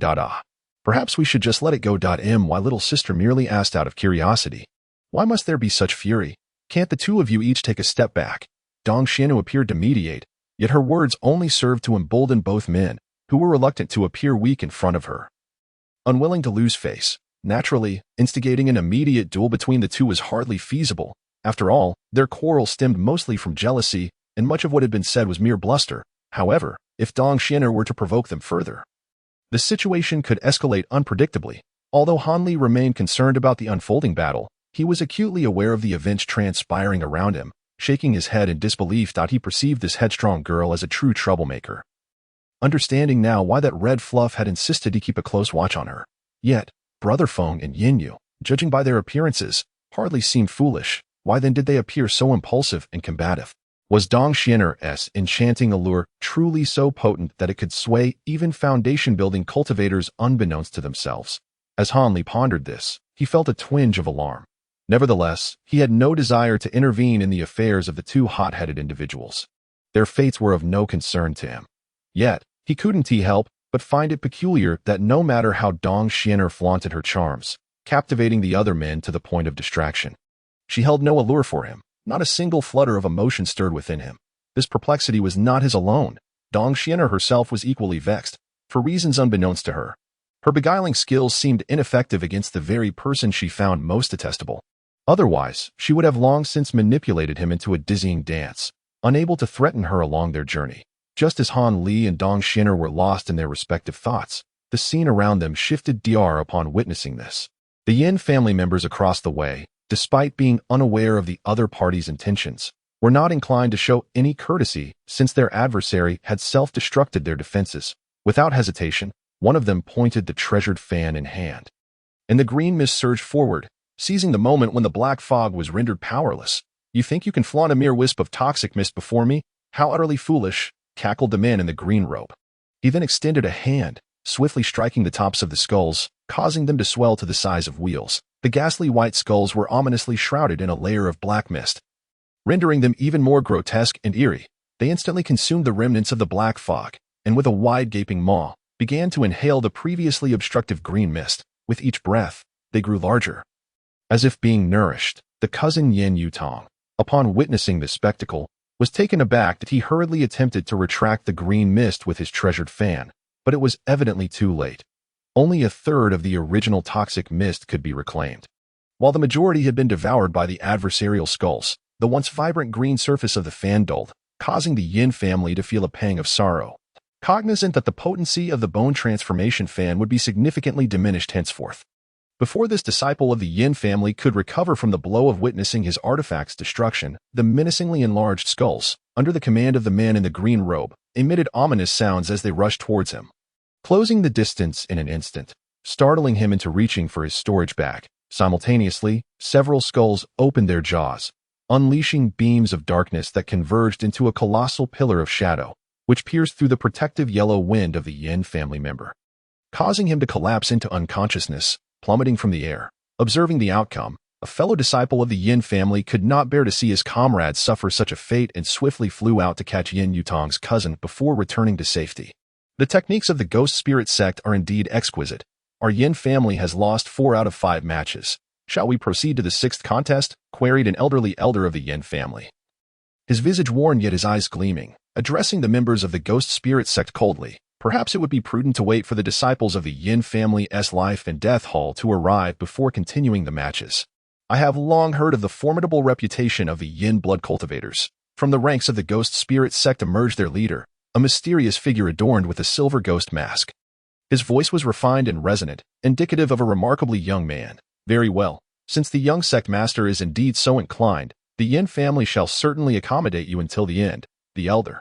Perhaps we should just let it go. My little sister merely asked out of curiosity. Why must there be such fury? Can't the two of you each take a step back? Dong Xian'u appeared to mediate, yet her words only served to embolden both men, who were reluctant to appear weak in front of her. Unwilling to lose face, naturally, instigating an immediate duel between the two was hardly feasible. After all, their quarrel stemmed mostly from jealousy, and much of what had been said was mere bluster. However, if Dong Xian'er were to provoke them further, the situation could escalate unpredictably. Although Han Li remained concerned about the unfolding battle, he was acutely aware of the events transpiring around him. Shaking his head in disbelief, he perceived this headstrong girl as a true troublemaker. Understanding now why that red fluff had insisted to keep a close watch on her. Yet, Brother Feng and Yin Yu, judging by their appearances, hardly seemed foolish. Why then did they appear so impulsive and combative? Was Dong Xian'er's enchanting allure truly so potent that it could sway even foundation-building cultivators unbeknownst to themselves? As Han Li pondered this, he felt a twinge of alarm. Nevertheless, he had no desire to intervene in the affairs of the two hot-headed individuals. Their fates were of no concern to him. Yet, he couldn't help but find it peculiar that no matter how Dong Xian'er flaunted her charms, captivating the other men to the point of distraction, she held no allure for him. Not a single flutter of emotion stirred within him. This perplexity was not his alone. Dong Xian'er herself was equally vexed, for reasons unbeknownst to her. Her beguiling skills seemed ineffective against the very person she found most detestable. Otherwise, she would have long since manipulated him into a dizzying dance, unable to threaten her along their journey. Just as Han Li and Dong Xian'er were lost in their respective thoughts, the scene around them shifted upon witnessing this. The Yin family members across the way, despite being unaware of the other party's intentions, were not inclined to show any courtesy since their adversary had self-destructed their defenses. Without hesitation, one of them pointed the treasured fan in hand, and the green mist surged forward, seizing the moment when the black fog was rendered powerless. "You think you can flaunt a mere wisp of toxic mist before me? How utterly foolish," cackled the man in the green robe. He then extended a hand, swiftly striking the tops of the skulls, causing them to swell to the size of wheels. The ghastly white skulls were ominously shrouded in a layer of black mist, rendering them even more grotesque and eerie. They instantly consumed the remnants of the black fog, and with a wide gaping maw, began to inhale the previously obstructive green mist. With each breath, they grew larger. As if being nourished, the cousin Yin Yu Tong, upon witnessing this spectacle, was taken aback that he hurriedly attempted to retract the green mist with his treasured fan, but it was evidently too late. Only a third of the original toxic mist could be reclaimed. While the majority had been devoured by the adversarial skulls, the once vibrant green surface of the fan dulled, causing the Yin family to feel a pang of sorrow. Cognizant that the potency of the bone transformation fan would be significantly diminished henceforth. Before this disciple of the Yin family could recover from the blow of witnessing his artifact's destruction, the menacingly enlarged skulls, under the command of the man in the green robe, emitted ominous sounds as they rushed towards him, closing the distance in an instant, startling him into reaching for his storage bag. Simultaneously, several skulls opened their jaws, unleashing beams of darkness that converged into a colossal pillar of shadow, which pierced through the protective yellow wind of the Yin family member, causing him to collapse into unconsciousness, plummeting from the air. Observing the outcome, a fellow disciple of the Yin family could not bear to see his comrades suffer such a fate and swiftly flew out to catch Yin Yutong's cousin before returning to safety. The techniques of the Ghost Spirit sect are indeed exquisite. Our Yin family has lost 4 out of 5 matches. Shall we proceed to the 6th contest? Queried an elderly elder of the Yin family, his visage worn yet his eyes gleaming, addressing the members of the Ghost Spirit sect coldly. Perhaps it would be prudent to wait for the disciples of the Yin family's life and death hall to arrive before continuing the matches. I have long heard of the formidable reputation of the Yin blood cultivators. From the ranks of the ghost spirit sect emerged their leader, a mysterious figure adorned with a silver ghost mask. His voice was refined and resonant, indicative of a remarkably young man. Very well, since the young sect master is indeed so inclined, the Yin family shall certainly accommodate you until the end, the elder.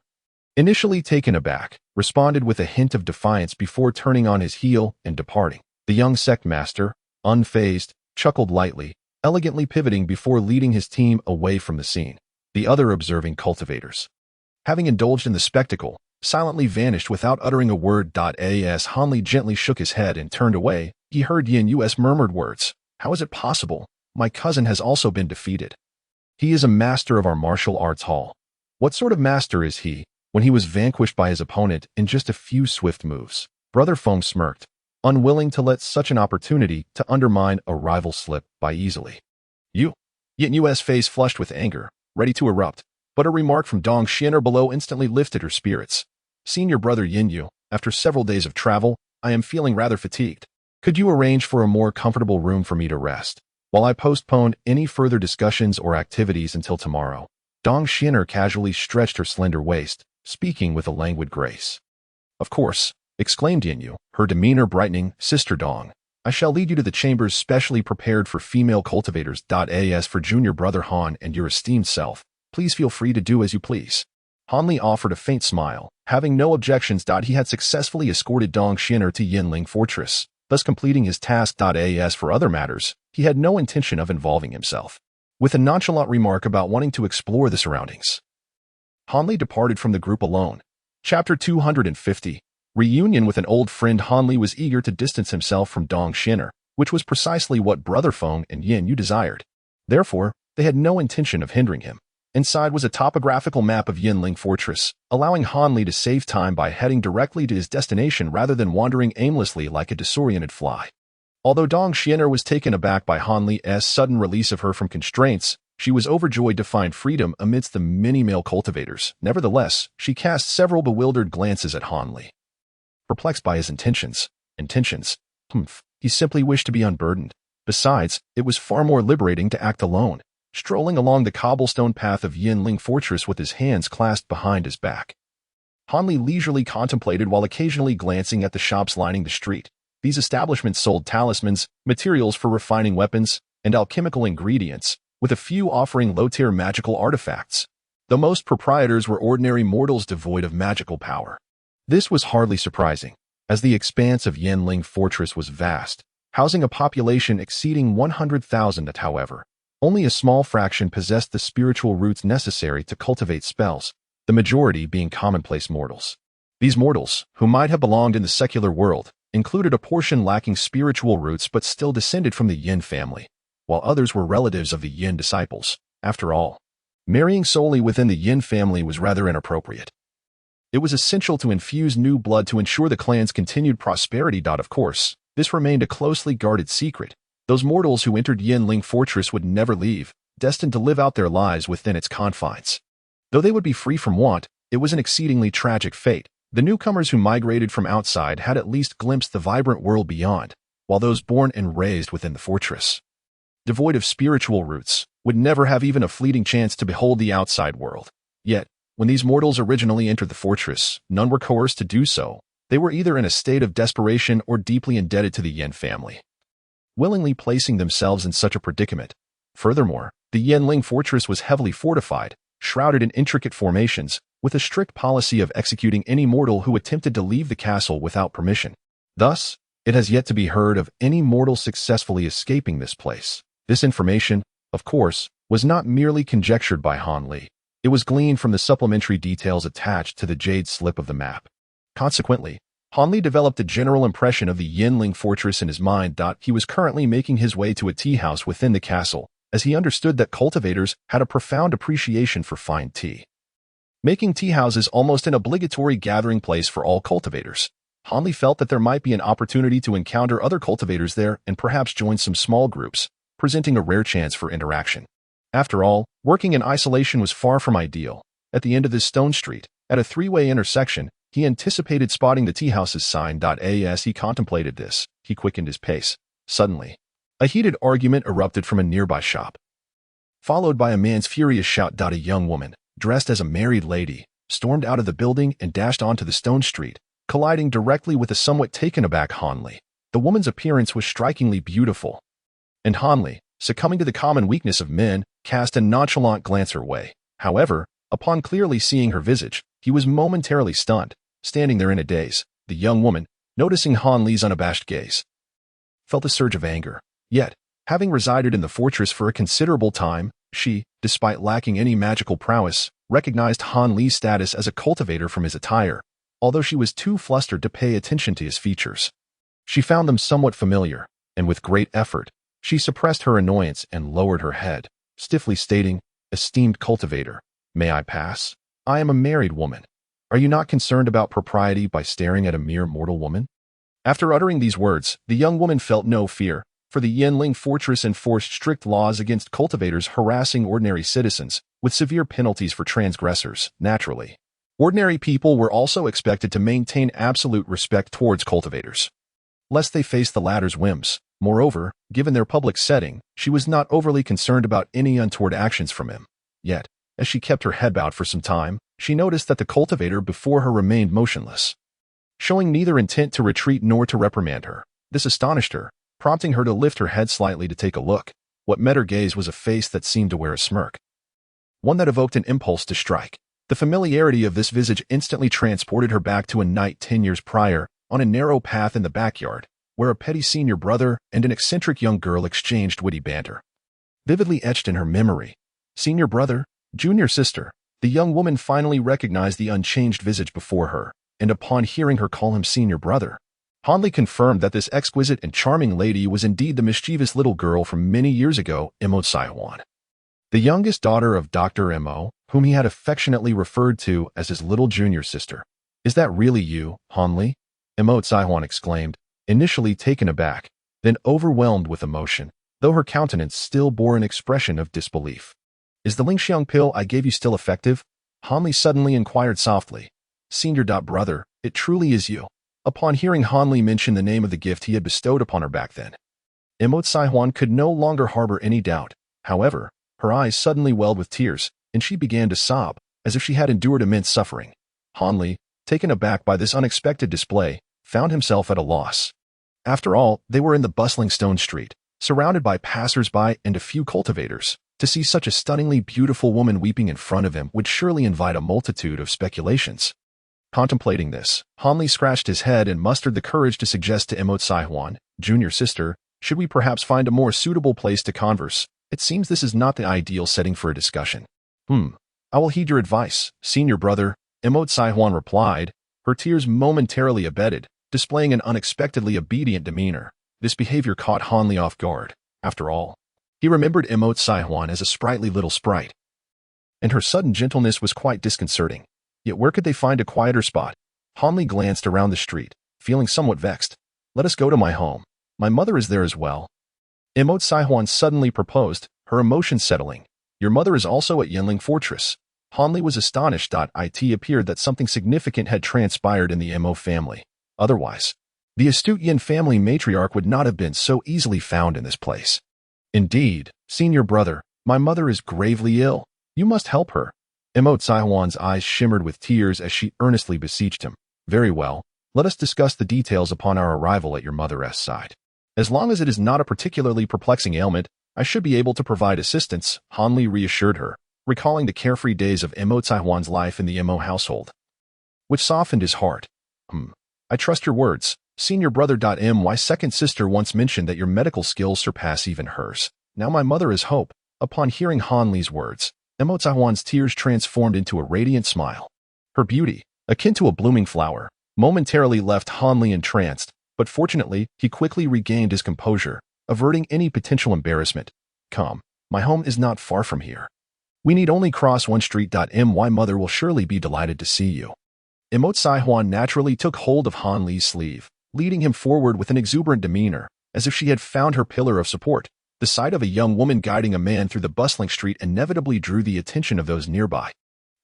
Initially taken aback, responded with a hint of defiance before turning on his heel and departing. The young sect master, unfazed, chuckled lightly, elegantly pivoting before leading his team away from the scene. The other observing cultivators, having indulged in the spectacle, silently vanished without uttering a word. As Hanli gently shook his head and turned away, he heard Yin Yu's murmured words. How is it possible? My cousin has also been defeated. He is a master of our martial arts hall. What sort of master is he, when he was vanquished by his opponent in just a few swift moves? Brother Feng smirked, unwilling to let such an opportunity to undermine a rival slip by easily. Yin Yu's face flushed with anger, ready to erupt, but a remark from Dong Xin'er below instantly lifted her spirits. Senior brother Yin Yu, after several days of travel, I am feeling rather fatigued. Could you arrange for a more comfortable room for me to rest, while I postpone any further discussions or activities until tomorrow? Dong Xin'er casually stretched her slender waist, speaking with a languid grace. Of course, exclaimed Yin Yu, her demeanor brightening. Sister Dong, I shall lead you to the chambers specially prepared for female cultivators. As for junior brother Han and your esteemed self, please feel free to do as you please. Hanli offered a faint smile, having no objections. He had successfully escorted Dong Xin'er to Yinling Fortress, thus completing his task. As for other matters, he had no intention of involving himself. With a nonchalant remark about wanting to explore the surroundings, Hanli departed from the group alone. Chapter 250. Reunion with an old friend. Hanli was eager to distance himself from Dong Xin'er, which was precisely what Brother Feng and Yin Yu desired. Therefore, they had no intention of hindering him. Inside was a topographical map of Yinling Fortress, allowing Hanli to save time by heading directly to his destination rather than wandering aimlessly like a disoriented fly. Although Dong Xin'er was taken aback by Hanli's sudden release of her from constraints, she was overjoyed to find freedom amidst the many male cultivators. Nevertheless, she cast several bewildered glances at Hanli. Perplexed by his intentions, he simply wished to be unburdened. Besides, it was far more liberating to act alone, strolling along the cobblestone path of Yinling Fortress with his hands clasped behind his back. Hanli leisurely contemplated while occasionally glancing at the shops lining the street. These establishments sold talismans, materials for refining weapons, and alchemical ingredients, with a few offering low-tier magical artifacts, though most proprietors were ordinary mortals devoid of magical power. This was hardly surprising, as the expanse of Yinling Fortress was vast, housing a population exceeding 100,000. However, only a small fraction possessed the spiritual roots necessary to cultivate spells, the majority being commonplace mortals. These mortals, who might have belonged in the secular world, included a portion lacking spiritual roots but still descended from the Yin family, while others were relatives of the Yin disciples. After all, marrying solely within the Yin family was rather inappropriate. It was essential to infuse new blood to ensure the clan's continued prosperity. Of course, this remained a closely guarded secret. Those mortals who entered Yinling Fortress would never leave, destined to live out their lives within its confines. Though they would be free from want, it was an exceedingly tragic fate. The newcomers who migrated from outside had at least glimpsed the vibrant world beyond, while those born and raised within the fortress, devoid of spiritual roots, would never have even a fleeting chance to behold the outside world. Yet, when these mortals originally entered the fortress, none were coerced to do so. They were either in a state of desperation or deeply indebted to the Yin family, willingly placing themselves in such a predicament. Furthermore, the Yinling Fortress was heavily fortified, shrouded in intricate formations, with a strict policy of executing any mortal who attempted to leave the castle without permission. Thus, it has yet to be heard of any mortal successfully escaping this place. This information, of course, was not merely conjectured by Hanli. It was gleaned from the supplementary details attached to the jade slip of the map. Consequently, Hanli developed a general impression of the Yinling Fortress in his mind. He was currently making his way to a tea house within the castle, as he understood that cultivators had a profound appreciation for fine tea, making tea houses almost an obligatory gathering place for all cultivators. Hanli felt that there might be an opportunity to encounter other cultivators there and perhaps join some small groups, presenting a rare chance for interaction. After all, working in isolation was far from ideal. At the end of this stone street, at a three-way intersection, he anticipated spotting the tea house's sign. As he contemplated this, he quickened his pace. Suddenly, a heated argument erupted from a nearby shop, followed by a man's furious shout. A young woman, dressed as a married lady, stormed out of the building and dashed onto the stone street, colliding directly with a somewhat taken-aback Hanli. The woman's appearance was strikingly beautiful, and Hanli, succumbing to the common weakness of men, cast a nonchalant glance her way. However, upon clearly seeing her visage, he was momentarily stunned, standing there in a daze. The young woman, noticing Hanli's unabashed gaze, felt a surge of anger. Yet, having resided in the fortress for a considerable time, she, despite lacking any magical prowess, recognized Hanli's status as a cultivator from his attire, although she was too flustered to pay attention to his features. She found them somewhat familiar, and with great effort, she suppressed her annoyance and lowered her head, stiffly stating, "Esteemed cultivator, may I pass? I am a married woman. Are you not concerned about propriety by staring at a mere mortal woman?" After uttering these words, the young woman felt no fear, for the Yanling fortress enforced strict laws against cultivators harassing ordinary citizens, with severe penalties for transgressors. Naturally, ordinary people were also expected to maintain absolute respect towards cultivators, lest they face the latter's whims. Moreover, given their public setting, she was not overly concerned about any untoward actions from him. Yet, as she kept her head bowed for some time, she noticed that the cultivator before her remained motionless, showing neither intent to retreat nor to reprimand her. This astonished her, prompting her to lift her head slightly to take a look. What met her gaze was a face that seemed to wear a smirk, one that evoked an impulse to strike. The familiarity of this visage instantly transported her back to a night 10 years prior, on a narrow path in the backyard, where a petty senior brother and an eccentric young girl exchanged witty banter. Vividly etched in her memory, senior brother, junior sister, the young woman finally recognized the unchanged visage before her, and upon hearing her call him senior brother, Hanli confirmed that this exquisite and charming lady was indeed the mischievous little girl from many years ago, Immortal, the youngest daughter of Dr. Mo, whom he had affectionately referred to as his little junior sister. "Is that really you, Hanli?" Immortal exclaimed, initially taken aback, then overwhelmed with emotion, though her countenance still bore an expression of disbelief. "Is the Lingxiang pill I gave you still effective?" Hanli suddenly inquired softly. "Senior brother, it truly is you." Upon hearing Hanli mention the name of the gift he had bestowed upon her back then, Immortal could no longer harbor any doubt. However, her eyes suddenly welled with tears, and she began to sob, as if she had endured immense suffering. Hanli, taken aback by this unexpected display, found himself at a loss. After all, they were in the bustling stone street, surrounded by passers-by and a few cultivators. To see such a stunningly beautiful woman weeping in front of him would surely invite a multitude of speculations. Contemplating this, Hanli scratched his head and mustered the courage to suggest to Immortal, "Junior sister, should we perhaps find a more suitable place to converse? It seems this is not the ideal setting for a discussion." "I will heed your advice, senior brother," Immortal replied, her tears momentarily abated, displaying an unexpectedly obedient demeanor. This behavior caught Hanli off guard. After all, he remembered Immortal as a sprightly little sprite, and her sudden gentleness was quite disconcerting. Yet where could they find a quieter spot? Hanli glanced around the street, feeling somewhat vexed. "Let us go to my home. My mother is there as well," Immortal suddenly proposed, her emotions settling. "Your mother is also at Yanling Fortress." Hanli was astonished. It appeared that something significant had transpired in the Mo family. Otherwise, the astute Yin family matriarch would not have been so easily found in this place. "Indeed, senior brother, my mother is gravely ill. You must help her." Immortal's eyes shimmered with tears as she earnestly beseeched him. "Very well, let us discuss the details upon our arrival at your mother's side. As long as it is not a particularly perplexing ailment, I should be able to provide assistance," Hanli reassured her, recalling the carefree days of Immortal's life in the Mo household, which softened his heart. "I trust your words, senior brother. My second sister once mentioned that your medical skills surpass even hers. Now my mother is hope." Upon hearing Hanli's words, Immortal's tears transformed into a radiant smile. Her beauty, akin to a blooming flower, momentarily left Hanli entranced, but fortunately, he quickly regained his composure, averting any potential embarrassment. "Come, my home is not far from here. We need only cross one street. My mother will surely be delighted to see you." Immortal naturally took hold of Hanli's sleeve, leading him forward with an exuberant demeanor, as if she had found her pillar of support. The sight of a young woman guiding a man through the bustling street inevitably drew the attention of those nearby.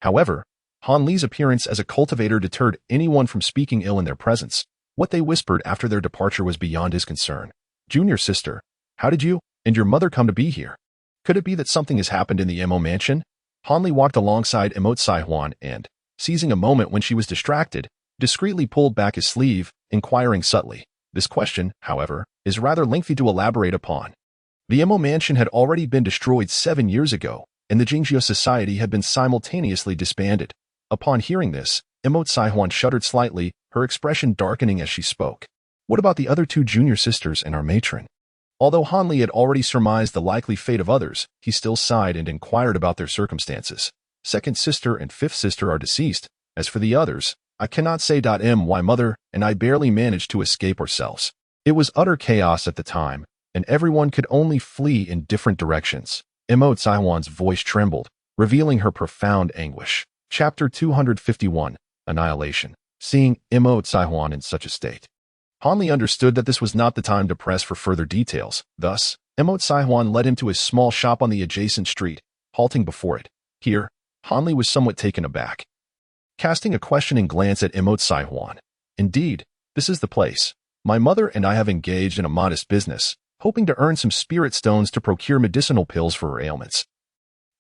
However, Hanli's appearance as a cultivator deterred anyone from speaking ill in their presence. What they whispered after their departure was beyond his concern. "Junior sister, how did you and your mother come to be here? Could it be that something has happened in the Mo mansion?" Hanli walked alongside Saihuan and, seizing a moment when she was distracted, discreetly pulled back his sleeve, inquiring subtly. This question, however, is rather lengthy to elaborate upon. The Imo mansion had already been destroyed 7 years ago, and the Jingzhou society had been simultaneously disbanded. Upon hearing this, Saihuan shuddered slightly, her expression darkening as she spoke. What about the other 2 junior sisters and our matron? Although Hanli had already surmised the likely fate of others, he still sighed and inquired about their circumstances. Second sister and fifth sister are deceased. As for the others, I cannot say. My mother and I barely managed to escape ourselves. It was utter chaos at the time, and everyone could only flee in different directions. Saihuan's voice trembled, revealing her profound anguish. Chapter 251, Annihilation. Seeing Saihuan in such a state, Hanli understood that this was not the time to press for further details. Thus, Saihuan led him to his small shop on the adjacent street, halting before it. Here, Hanli was somewhat taken aback, casting a questioning glance at Saihuan. Indeed, this is the place. My mother and I have engaged in a modest business, hoping to earn some spirit stones to procure medicinal pills for her ailments.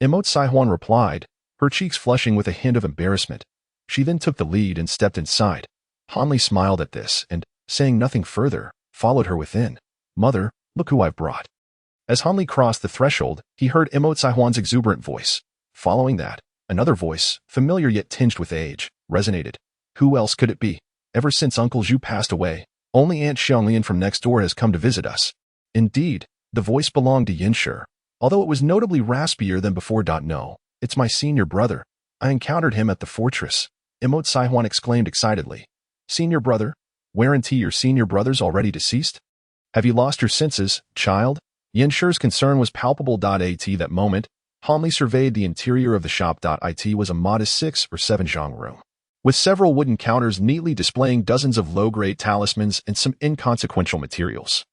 Saihuan replied, her cheeks flushing with a hint of embarrassment. She then took the lead and stepped inside. Hanli smiled at this and, saying nothing further, followed her within. Mother, look who I've brought. As Hanli crossed the threshold, he heard Saihuan's exuberant voice. Following that, another voice, familiar yet tinged with age, resonated. Who else could it be? Ever since Uncle Zhu passed away, only Aunt Xianglian from next door has come to visit us. Indeed, the voice belonged to Yinshi, although it was notably raspier than before. No, it's my senior brother. I encountered him at the fortress. Saihuan exclaimed excitedly. Senior brother? Guarantee your senior brother's already deceased? Have you lost your senses, child? Yinshi's concern was palpable. At that moment, Hanli surveyed the interior of the shop. It was a modest 6 or 7 zhang room, with several wooden counters neatly displaying dozens of low-grade talismans and some inconsequential materials.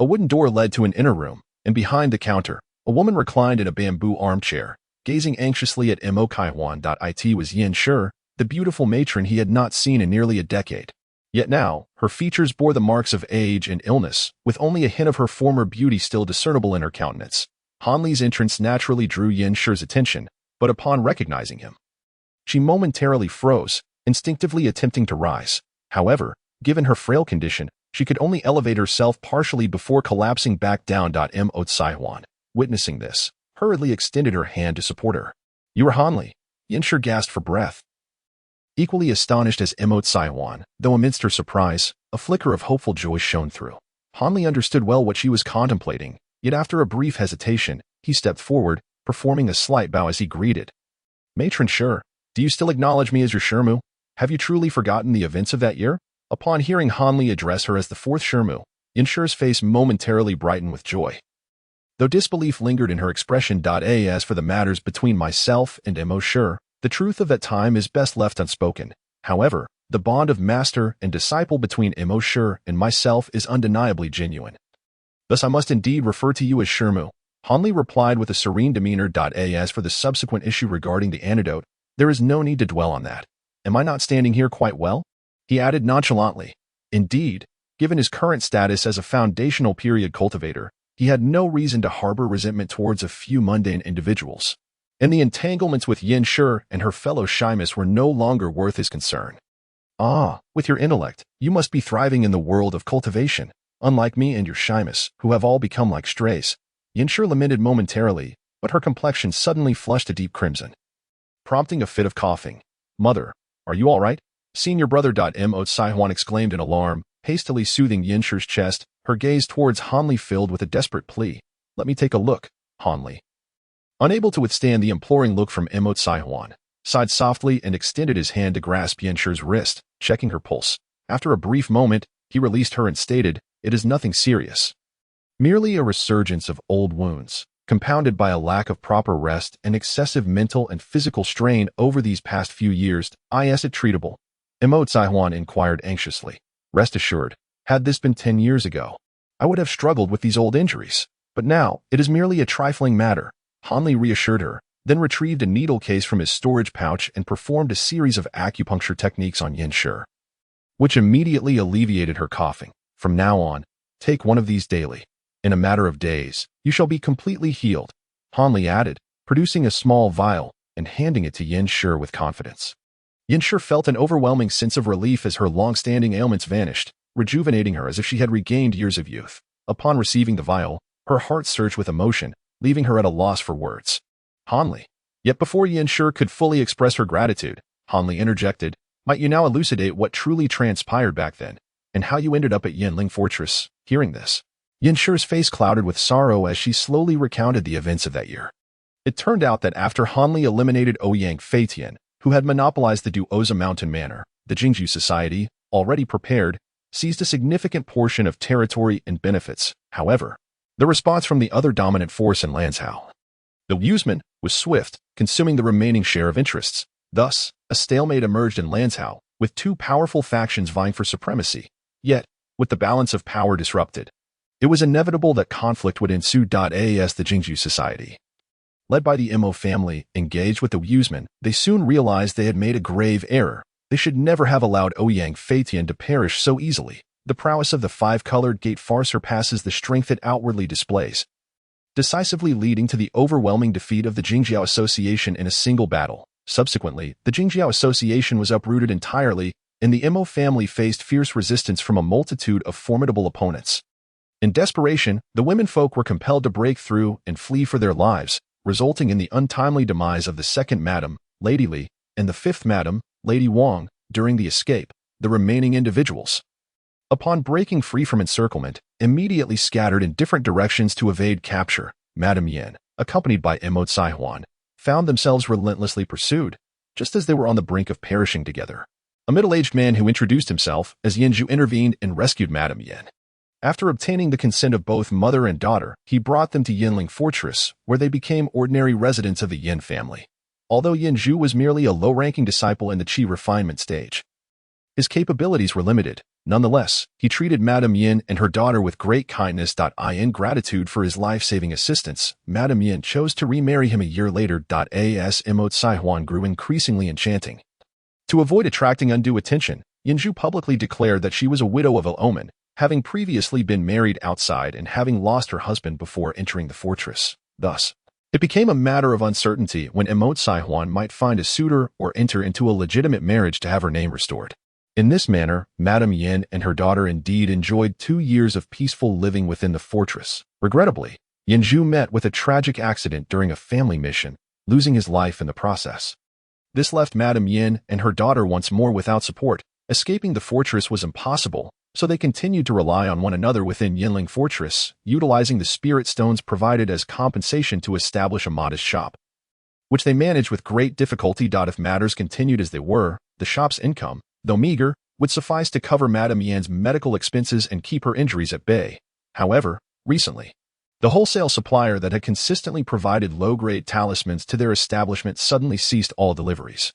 A wooden door led to an inner room, and behind the counter, a woman reclined in a bamboo armchair, gazing anxiously at Saihuan. It was Yinshi, the beautiful matron he had not seen in nearly a decade. Yet now, her features bore the marks of age and illness, with only a hint of her former beauty still discernible in her countenance. Hanli's entrance naturally drew Yinshi's attention, but upon recognizing him, she momentarily froze, instinctively attempting to rise. However, given her frail condition, she could only elevate herself partially before collapsing back down. Saihuan, witnessing this, hurriedly extended her hand to support her. You are Hanli. Yinshi gasped for breath. Equally astonished as Saihuan, though amidst her surprise, a flicker of hopeful joy shone through. Hanli understood well what she was contemplating, yet after a brief hesitation, he stepped forward, performing a slight bow as he greeted. Matron Shi, do you still acknowledge me as your Shirmu? Have you truly forgotten the events of that year? Upon hearing Hanli address her as the 4th Shirmu, Yinshi's face momentarily brightened with joy, though disbelief lingered in her expression. As for the matters between myself and Shi, the truth of that time is best left unspoken. However, the bond of master and disciple between Shi and myself is undeniably genuine. Thus I must indeed refer to you as Shirmu. Hanli replied with a serene demeanor. As for the subsequent issue regarding the antidote, there is no need to dwell on that. Am I not standing here quite well? He added nonchalantly. Indeed, given his current status as a foundational period cultivator, he had no reason to harbor resentment towards a few mundane individuals, and the entanglements with Yinshi and her fellow Shimus were no longer worth his concern. Ah, with your intellect, you must be thriving in the world of cultivation, unlike me and your Shimus, who have all become like strays. Yinshi lamented momentarily, but her complexion suddenly flushed a deep crimson, prompting a fit of coughing. Mother, are you all right? Senior brother. Saihuan exclaimed in alarm, hastily soothing Yinshi's chest, her gaze towards Hanli filled with a desperate plea. Let me take a look, Hanli, unable to withstand the imploring look from Saihuan, sighed softly and extended his hand to grasp Yinshi's wrist, checking her pulse. After a brief moment, he released her and stated, it is nothing serious. Merely a resurgence of old wounds, compounded by a lack of proper rest and excessive mental and physical strain over these past few years. Is it treatable? Saihuan inquired anxiously. Rest assured, had this been 10 years ago, I would have struggled with these old injuries, but now it is merely a trifling matter. Hanli reassured her, then retrieved a needle case from his storage pouch and performed a series of acupuncture techniques on Yinshi, which immediately alleviated her coughing. From now on, take one of these daily. In a matter of days, you shall be completely healed, Hanli added, producing a small vial, and handing it to Yin Shi with confidence. Yin Shi felt an overwhelming sense of relief as her long-standing ailments vanished, rejuvenating her as if she had regained years of youth. Upon receiving the vial, her heart surged with emotion, leaving her at a loss for words. Hanli. Yet before Yin Shi could fully express her gratitude, Hanli interjected, "Might you now elucidate what truly transpired back then, and how you ended up at Yinling Fortress?" Hearing this, Yin Shi's face clouded with sorrow as she slowly recounted the events of that year. It turned out that after Hanli eliminated Ouyang Feitian, who had monopolized the Duoza Mountain Manor, the Jingju Society, already prepared, seized a significant portion of territory and benefits. However, the response from the other dominant force in Lanzhou, the Wusman, was swift, consuming the remaining share of interests. Thus, a stalemate emerged in Lanzhou, with two powerful factions vying for supremacy. Yet, with the balance of power disrupted, it was inevitable that conflict would ensue. As the Jingju Society, led by the Imo family, engaged with the Wusman, they soon realized they had made a grave error. They should never have allowed Ouyang Feitian to perish so easily. The prowess of the five-colored gate far surpasses the strength it outwardly displays, decisively leading to the overwhelming defeat of the Jingjiao Association in a single battle. Subsequently, the Jingjiao Association was uprooted entirely, and the Imo family faced fierce resistance from a multitude of formidable opponents. In desperation, the womenfolk were compelled to break through and flee for their lives, resulting in the untimely demise of the second Madam, Lady Li, and the fifth Madam, Lady Wang. During the escape, the remaining individuals, upon breaking free from encirclement, immediately scattered in different directions to evade capture. Madame Yin, accompanied by Imo Huan, found themselves relentlessly pursued, just as they were on the brink of perishing together. A middle-aged man who introduced himself as Yinju intervened and rescued Madame Yin. After obtaining the consent of both mother and daughter, he brought them to Yinling Fortress, where they became ordinary residents of the Yin family. Although Yinju was merely a low-ranking disciple in the Qi refinement stage, his capabilities were limited. Nonetheless, he treated Madame Yin and her daughter with great kindness. In gratitude for his life-saving assistance, Madame Yin chose to remarry him a year later. As Imo Huan grew increasingly enchanting. To avoid attracting undue attention, Yinju publicly declared that she was a widow of ill omen, having previously been married outside and having lost her husband before entering the fortress. Thus, it became a matter of uncertainty when Imo Huan might find a suitor or enter into a legitimate marriage to have her name restored. In this manner, Madame Yin and her daughter indeed enjoyed 2 years of peaceful living within the fortress. Regrettably, Yinju met with a tragic accident during a family mission, losing his life in the process. This left Madame Yin and her daughter once more without support. Escaping the fortress was impossible, so they continued to rely on one another within Yinling Fortress, utilizing the spirit stones provided as compensation to establish a modest shop, which they managed with great difficulty. If matters continued as they were, the shop's income, though meager, would suffice to cover Madame Yin's medical expenses and keep her injuries at bay. However, recently, the wholesale supplier that had consistently provided low-grade talismans to their establishment suddenly ceased all deliveries,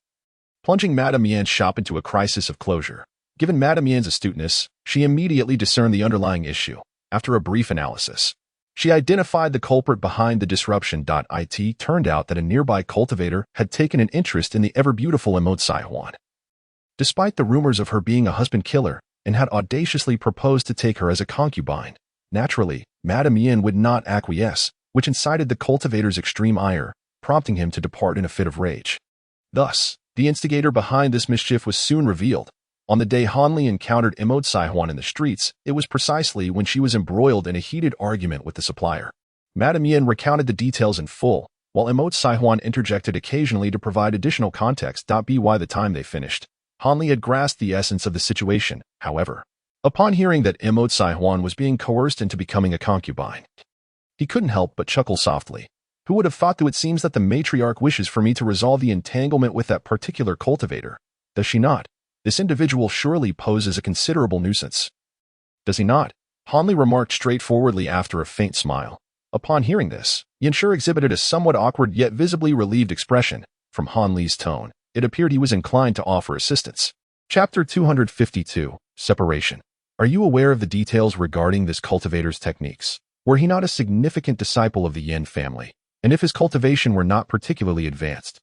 plunging Madame Yin's shop into a crisis of closure. Given Madame Yin's astuteness, she immediately discerned the underlying issue. After a brief analysis, she identified the culprit behind the disruption. It turned out that a nearby cultivator had taken an interest in the ever-beautiful Imo Huan, despite the rumors of her being a husband killer, and had audaciously proposed to take her as a concubine. Naturally, Madame Yin would not acquiesce, which incited the cultivator's extreme ire, prompting him to depart in a fit of rage. Thus, the instigator behind this mischief was soon revealed. On the day Hanli encountered Imo Huan in the streets, it was precisely when she was embroiled in a heated argument with the supplier. Madame Yin recounted the details in full, while Imo Huan interjected occasionally to provide additional context. By the time they finished, Hanli had grasped the essence of the situation. However, upon hearing that Imo Huan was being coerced into becoming a concubine, he couldn't help but chuckle softly. Who would have thought? It seems that the matriarch wishes for me to resolve the entanglement with that particular cultivator. Does she not? This individual surely poses a considerable nuisance. Does he not? Hanli remarked straightforwardly after a faint smile. Upon hearing this, Yinshi exhibited a somewhat awkward yet visibly relieved expression. From Hanli's tone, it appeared he was inclined to offer assistance. Chapter 252, Separation. Are you aware of the details regarding this cultivator's techniques? Were he not a significant disciple of the Yin family, and if his cultivation were not particularly advanced,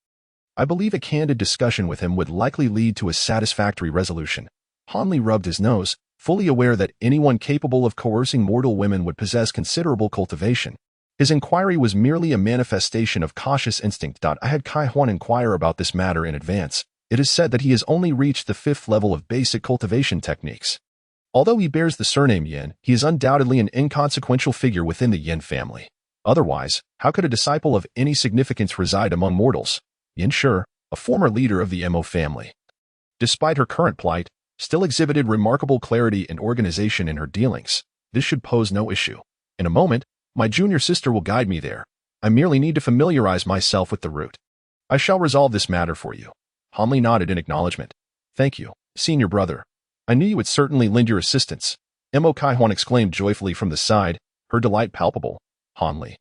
I believe a candid discussion with him would likely lead to a satisfactory resolution. Hanli rubbed his nose, fully aware that anyone capable of coercing mortal women would possess considerable cultivation. His inquiry was merely a manifestation of cautious instinct. I had Kai Huan inquire about this matter in advance. It is said that he has only reached the 5th level of basic cultivation techniques. Although he bears the surname Yin, he is undoubtedly an inconsequential figure within the Yin family. Otherwise, how could a disciple of any significance reside among mortals? Yin Shi, a former leader of the Mo family, despite her current plight, still exhibited remarkable clarity and organization in her dealings. This should pose no issue. In a moment, my junior sister will guide me there. I merely need to familiarize myself with the route. I shall resolve this matter for you. Han Li nodded in acknowledgement. Thank you, senior brother. I knew you would certainly lend your assistance. Mo Kai Huan exclaimed joyfully from the side, her delight palpable. Han Li,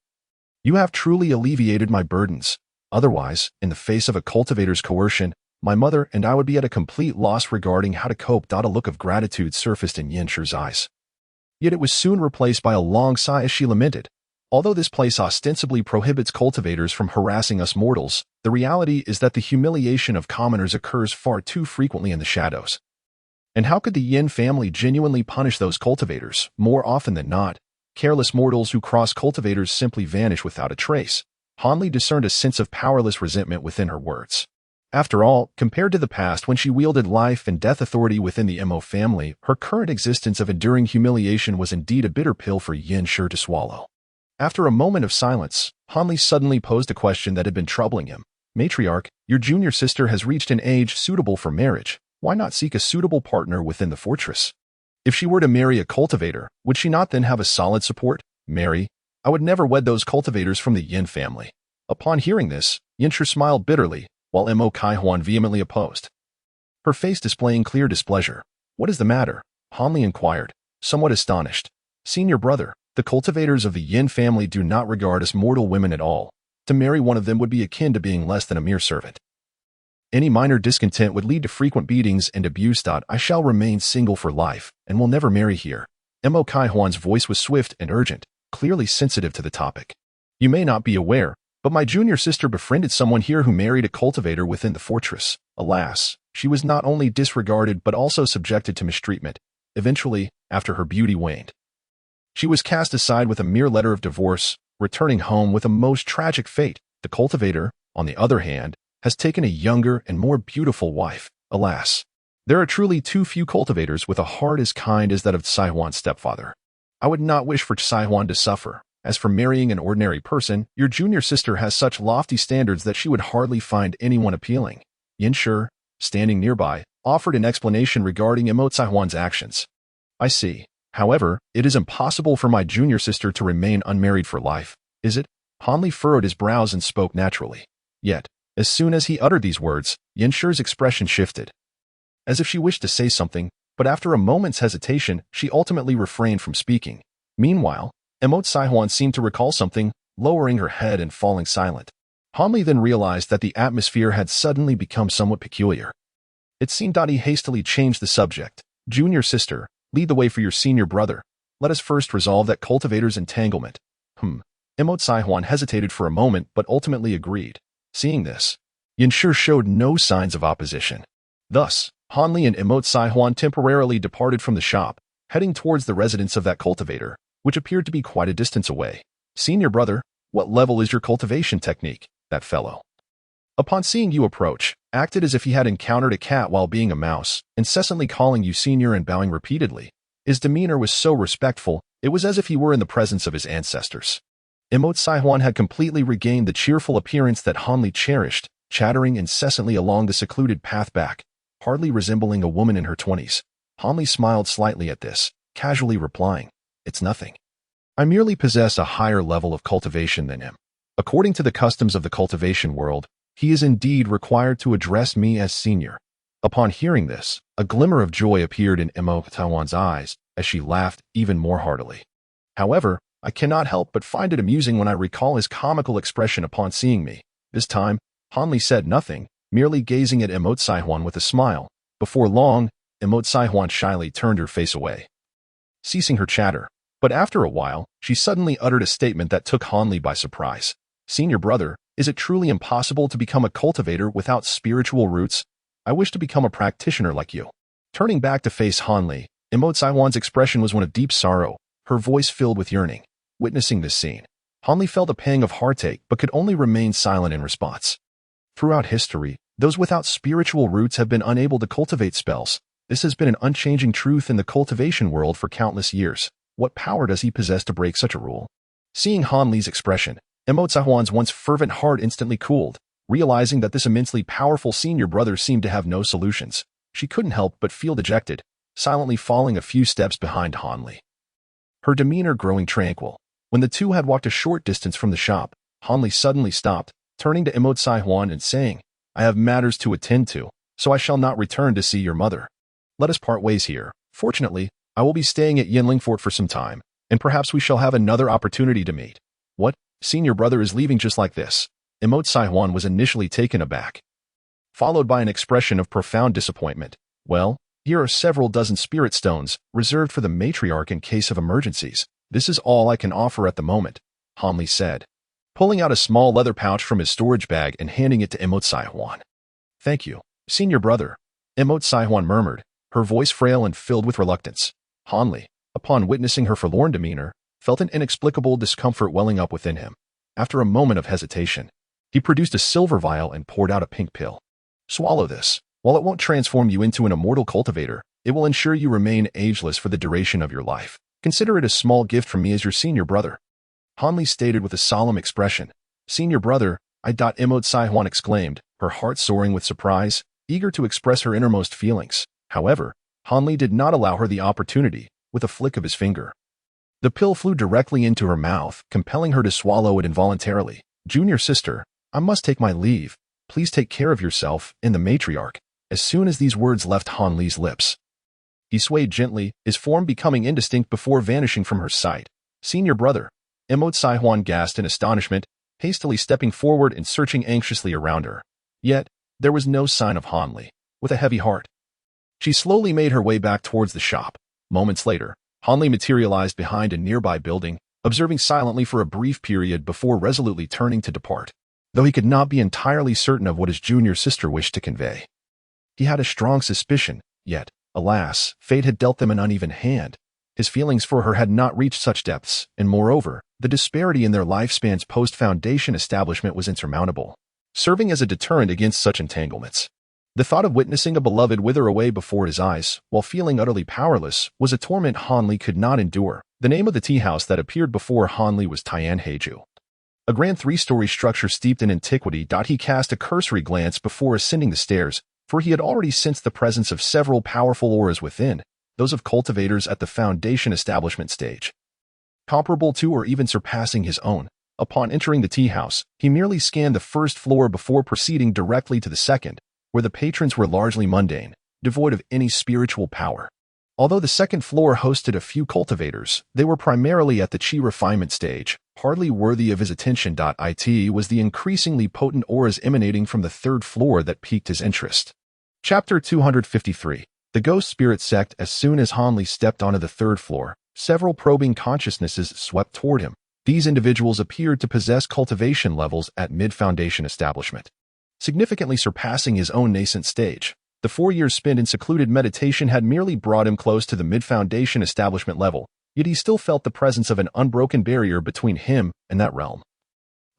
you have truly alleviated my burdens. Otherwise, in the face of a cultivator's coercion, my mother and I would be at a complete loss regarding how to cope. A look of gratitude surfaced in Yin Shi's eyes. Yet it was soon replaced by a long sigh as she lamented. Although this place ostensibly prohibits cultivators from harassing us mortals, the reality is that the humiliation of commoners occurs far too frequently in the shadows. And how could the Yin family genuinely punish those cultivators? More often than not, careless mortals who cross cultivators simply vanish without a trace. Han Li discerned a sense of powerless resentment within her words. After all, compared to the past when she wielded life and death authority within the Mo family, her current existence of enduring humiliation was indeed a bitter pill for Yin Shi to swallow. After a moment of silence, Han Li suddenly posed a question that had been troubling him. Matriarch, your junior sister has reached an age suitable for marriage. Why not seek a suitable partner within the fortress? If she were to marry a cultivator, would she not then have a solid support? Marry? I would never wed those cultivators from the Yin family. Upon hearing this, Yin Shi smiled bitterly, while Mo Kai Huan vehemently opposed, her face displaying clear displeasure. What is the matter? Han Li inquired, somewhat astonished. Senior brother, the cultivators of the Yin family do not regard us mortal women at all. To marry one of them would be akin to being less than a mere servant. Any minor discontent would lead to frequent beatings and abuse. I shall remain single for life, and will never marry here. Mo Kai Huan's voice was swift and urgent, clearly sensitive to the topic. You may not be aware, but my junior sister befriended someone here who married a cultivator within the fortress. Alas, she was not only disregarded but also subjected to mistreatment. Eventually, after her beauty waned, she was cast aside with a mere letter of divorce, returning home with a most tragic fate. The cultivator, on the other hand, has taken a younger and more beautiful wife. Alas, there are truly too few cultivators with a heart as kind as that of Tsai Huan's stepfather. I would not wish for Tsai Huan to suffer. As for marrying an ordinary person, your junior sister has such lofty standards that she would hardly find anyone appealing. Yin Shi, standing nearby, offered an explanation regarding Mo Tsai Huan's actions. I see. However, it is impossible for my junior sister to remain unmarried for life, is it? Han Li furrowed his brows and spoke naturally. Yet, as soon as he uttered these words, Yin Shi's expression shifted, as if she wished to say something, but after a moment's hesitation, she ultimately refrained from speaking. Meanwhile, Mo Tsai Huan seemed to recall something, lowering her head and falling silent. Han Li then realized that the atmosphere had suddenly become somewhat peculiar. It seemed that he hastily changed the subject. Junior sister, lead the way for your senior brother. Let us first resolve that cultivator's entanglement. Mo Tsai Huan hesitated for a moment but ultimately agreed. Seeing this, Yin Shi showed no signs of opposition. Thus, Han Li and Mo Tsai Huan temporarily departed from the shop, heading towards the residence of that cultivator, which appeared to be quite a distance away. Senior brother, what level is your cultivation technique? That fellow, upon seeing you approach, acted as if he had encountered a cat while being a mouse, incessantly calling you senior and bowing repeatedly. His demeanor was so respectful, it was as if he were in the presence of his ancestors. Mo Tsai Huan had completely regained the cheerful appearance that Han Li cherished, chattering incessantly along the secluded path back, hardly resembling a woman in her 20s. Han Li smiled slightly at this, casually replying, It's nothing. I merely possess a higher level of cultivation than him. According to the customs of the cultivation world, he is indeed required to address me as senior. Upon hearing this, a glimmer of joy appeared in Mo Tsai Huan's eyes as she laughed even more heartily. However, I cannot help but find it amusing when I recall his comical expression upon seeing me. This time, Han Li said nothing, merely gazing at Mo Tsai Huan with a smile. Before long, Mo Tsai Huan shyly turned her face away, ceasing her chatter. But after a while, she suddenly uttered a statement that took Han Li by surprise. Senior brother, is it truly impossible to become a cultivator without spiritual roots? I wish to become a practitioner like you. Turning back to face Han Li, Mo Tsai Huan's expression was one of deep sorrow, her voice filled with yearning. Witnessing this scene, Hanli felt a pang of heartache but could only remain silent in response. Throughout history, those without spiritual roots have been unable to cultivate spells. This has been an unchanging truth in the cultivation world for countless years. What power does he possess to break such a rule? Seeing Hanli's expression, Emotsahuan's once fervent heart instantly cooled. Realizing that this immensely powerful senior brother seemed to have no solutions, she couldn't help but feel dejected, silently falling a few steps behind Hanli. Her demeanor growing tranquil. When the two had walked a short distance from the shop, Hanli suddenly stopped, turning to Emotsahuan and saying, "I have matters to attend to, so I shall not return to see your mother. Let us part ways here. Fortunately, I will be staying at Yinling Fort for some time, and perhaps we shall have another opportunity to meet." "What? Senior brother is leaving just like this?" Emotsahuan was initially taken aback, followed by an expression of profound disappointment. "Well, here are several dozen spirit stones, reserved for the matriarch in case of emergencies. This is all I can offer at the moment," Hanli said, pulling out a small leather pouch from his storage bag and handing it to Emotsahuan. "Thank you, senior brother," Emotsahuan murmured, her voice frail and filled with reluctance. Hanli, upon witnessing her forlorn demeanor, felt an inexplicable discomfort welling up within him. After a moment of hesitation, he produced a silver vial and poured out a pink pill. "Swallow this. While it won't transform you into an immortal cultivator, it will ensure you remain ageless for the duration of your life. Consider it a small gift from me as your senior brother," Hanli stated with a solemn expression. "Senior brother, Emotsahuan exclaimed, her heart soaring with surprise, eager to express her innermost feelings. However, Hanli did not allow her the opportunity. With a flick of his finger, the pill flew directly into her mouth, compelling her to swallow it involuntarily. "Junior sister, I must take my leave. Please take care of yourself and the matriarch." As soon as these words left Hanli's lips, he swayed gently, his form becoming indistinct before vanishing from her sight. "Senior brother," Emotsahuan gasped in astonishment, hastily stepping forward and searching anxiously around her. Yet, there was no sign of Hanli. With a heavy heart, she slowly made her way back towards the shop. Moments later, Hanli materialized behind a nearby building, observing silently for a brief period before resolutely turning to depart. Though he could not be entirely certain of what his junior sister wished to convey, he had a strong suspicion, yet, alas, fate had dealt them an uneven hand. His feelings for her had not reached such depths, and moreover, the disparity in their lifespans post-foundation establishment was insurmountable, serving as a deterrent against such entanglements. The thought of witnessing a beloved wither away before his eyes, while feeling utterly powerless, was a torment Hanli could not endure. The name of the tea house that appeared before Hanli was Tian Heiju, a grand three-story structure steeped in antiquity. He cast a cursory glance before ascending the stairs, for he had already sensed the presence of several powerful auras within, those of cultivators at the foundation establishment stage, comparable to or even surpassing his own. Upon entering the tea house, he merely scanned the first floor before proceeding directly to the second, where the patrons were largely mundane, devoid of any spiritual power. Although the second floor hosted a few cultivators, they were primarily at the chi refinement stage. Hardly worthy of his attention. It was the increasingly potent auras emanating from the third floor that piqued his interest. Chapter 253. The Ghost Spirit Sect. As soon as Hanli stepped onto the third floor, several probing consciousnesses swept toward him. These individuals appeared to possess cultivation levels at mid-foundation establishment, significantly surpassing his own nascent stage. The 4 years spent in secluded meditation had merely brought him close to the mid-foundation establishment level, yet he still felt the presence of an unbroken barrier between him and that realm,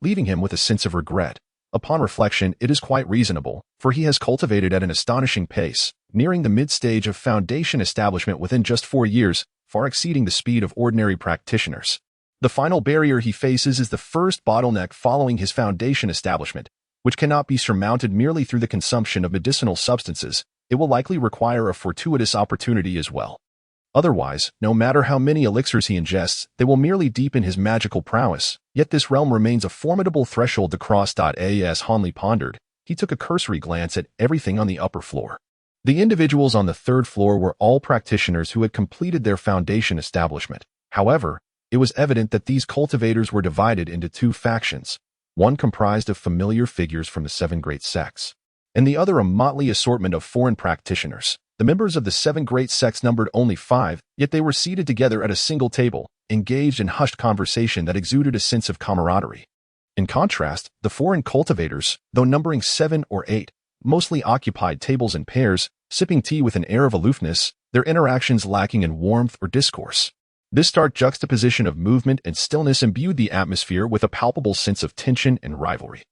leaving him with a sense of regret. Upon reflection, it is quite reasonable, for he has cultivated at an astonishing pace, nearing the mid-stage of foundation establishment within just 4 years, far exceeding the speed of ordinary practitioners. The final barrier he faces is the first bottleneck following his foundation establishment, which cannot be surmounted merely through the consumption of medicinal substances. It will likely require a fortuitous opportunity as well. Otherwise, no matter how many elixirs he ingests, they will merely deepen his magical prowess. Yet this realm remains a formidable threshold to cross. As Hanli pondered, he took a cursory glance at everything on the upper floor. The individuals on the third floor were all practitioners who had completed their foundation establishment. However, it was evident that these cultivators were divided into two factions, one comprised of familiar figures from the 7 great sects, and the other a motley assortment of foreign practitioners. The members of the 7 great sects numbered only 5, yet they were seated together at a single table, engaged in hushed conversation that exuded a sense of camaraderie. In contrast, the foreign cultivators, though numbering 7 or 8, mostly occupied tables in pairs, sipping tea with an air of aloofness, their interactions lacking in warmth or discourse. This stark juxtaposition of movement and stillness imbued the atmosphere with a palpable sense of tension and rivalry.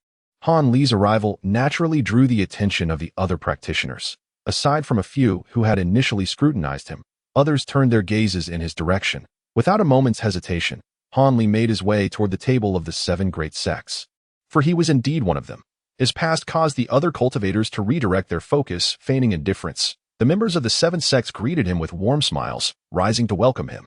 Han Li's arrival naturally drew the attention of the other practitioners. Aside from a few who had initially scrutinized him, others turned their gazes in his direction. Without a moment's hesitation, Han Li made his way toward the table of the 7 great sects. For he was indeed one of them. His past caused the other cultivators to redirect their focus, feigning indifference. The members of the 7 sects greeted him with warm smiles, rising to welcome him.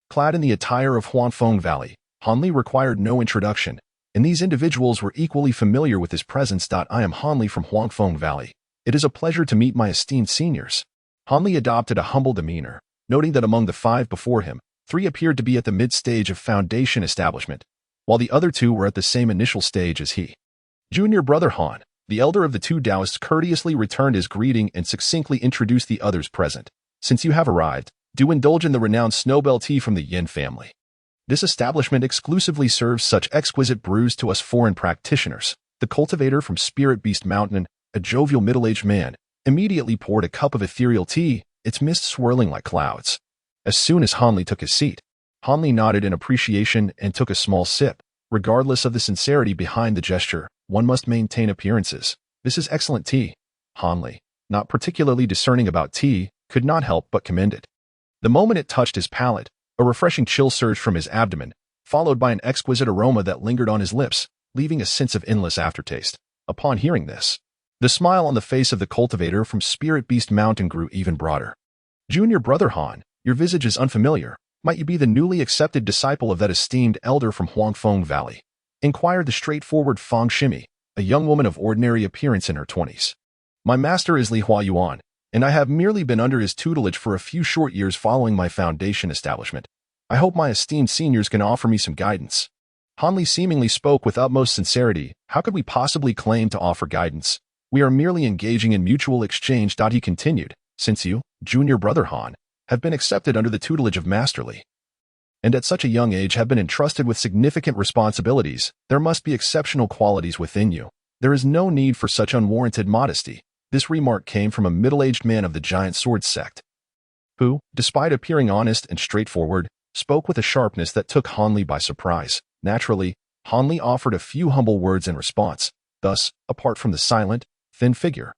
Clad in the attire of Huangfeng Valley, Han Li required no introduction, and these individuals were equally familiar with his presence. I am Han Li from Huangfeng Valley. It is a pleasure to meet my esteemed seniors. Han Li adopted a humble demeanor, noting that among the 5 before him, 3 appeared to be at the mid-stage of foundation establishment, while the other 2 were at the same initial stage as he. Junior brother Han, the elder of the 2 Taoists, courteously returned his greeting and succinctly introduced the others present. Since you have arrived, do indulge in the renowned Snowbell tea from the Yin family. This establishment exclusively serves such exquisite brews to us foreign practitioners. The cultivator from Spirit Beast Mountain, a jovial middle-aged man, immediately poured a cup of ethereal tea, its mist swirling like clouds. As soon as Han Li took his seat, Han Li nodded in appreciation and took a small sip. Regardless of the sincerity behind the gesture, one must maintain appearances. This is excellent tea. Han Li, not particularly discerning about tea, could not help but commend it. The moment it touched his palate, a refreshing chill surged from his abdomen, followed by an exquisite aroma that lingered on his lips, leaving a sense of endless aftertaste. Upon hearing this, the smile on the face of the cultivator from Spirit Beast Mountain grew even broader. Junior brother Han, your visage is unfamiliar. Might you be the newly accepted disciple of that esteemed elder from Huangfeng Valley? Inquired the straightforward Fang Shimi, a young woman of ordinary appearance in her 20s. My master is Li Huayuan, and I have merely been under his tutelage for a few short years following my foundation establishment. I hope my esteemed seniors can offer me some guidance. Han Li seemingly spoke with utmost sincerity. How could we possibly claim to offer guidance? We are merely engaging in mutual exchange. He continued, since you, junior brother Han, have been accepted under the tutelage of Master Li, and at such a young age have been entrusted with significant responsibilities, there must be exceptional qualities within you. There is no need for such unwarranted modesty. This remark came from a middle-aged man of the Giant Sword sect, who, despite appearing honest and straightforward, spoke with a sharpness that took Han Li by surprise. Naturally, Han Li offered a few humble words in response. Thus, apart from the silent, thin figure,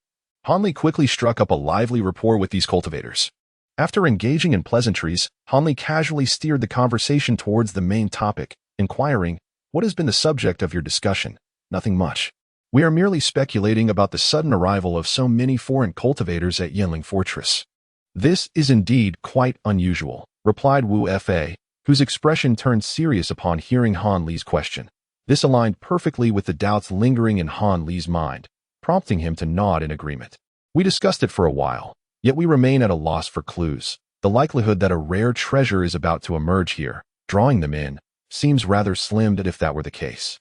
Han Li quickly struck up a lively rapport with these cultivators. After engaging in pleasantries, Han Li casually steered the conversation towards the main topic, inquiring, "What has been the subject of your discussion?" "Nothing much. We are merely speculating about the sudden arrival of so many foreign cultivators at Yinling Fortress." "This is indeed quite unusual," replied Wu Fa, whose expression turned serious upon hearing Han Li's question. This aligned perfectly with the doubts lingering in Han Li's mind, prompting him to nod in agreement. "We discussed it for a while, yet we remain at a loss for clues. The likelihood that a rare treasure is about to emerge here, drawing them in, seems rather slim if that were the case.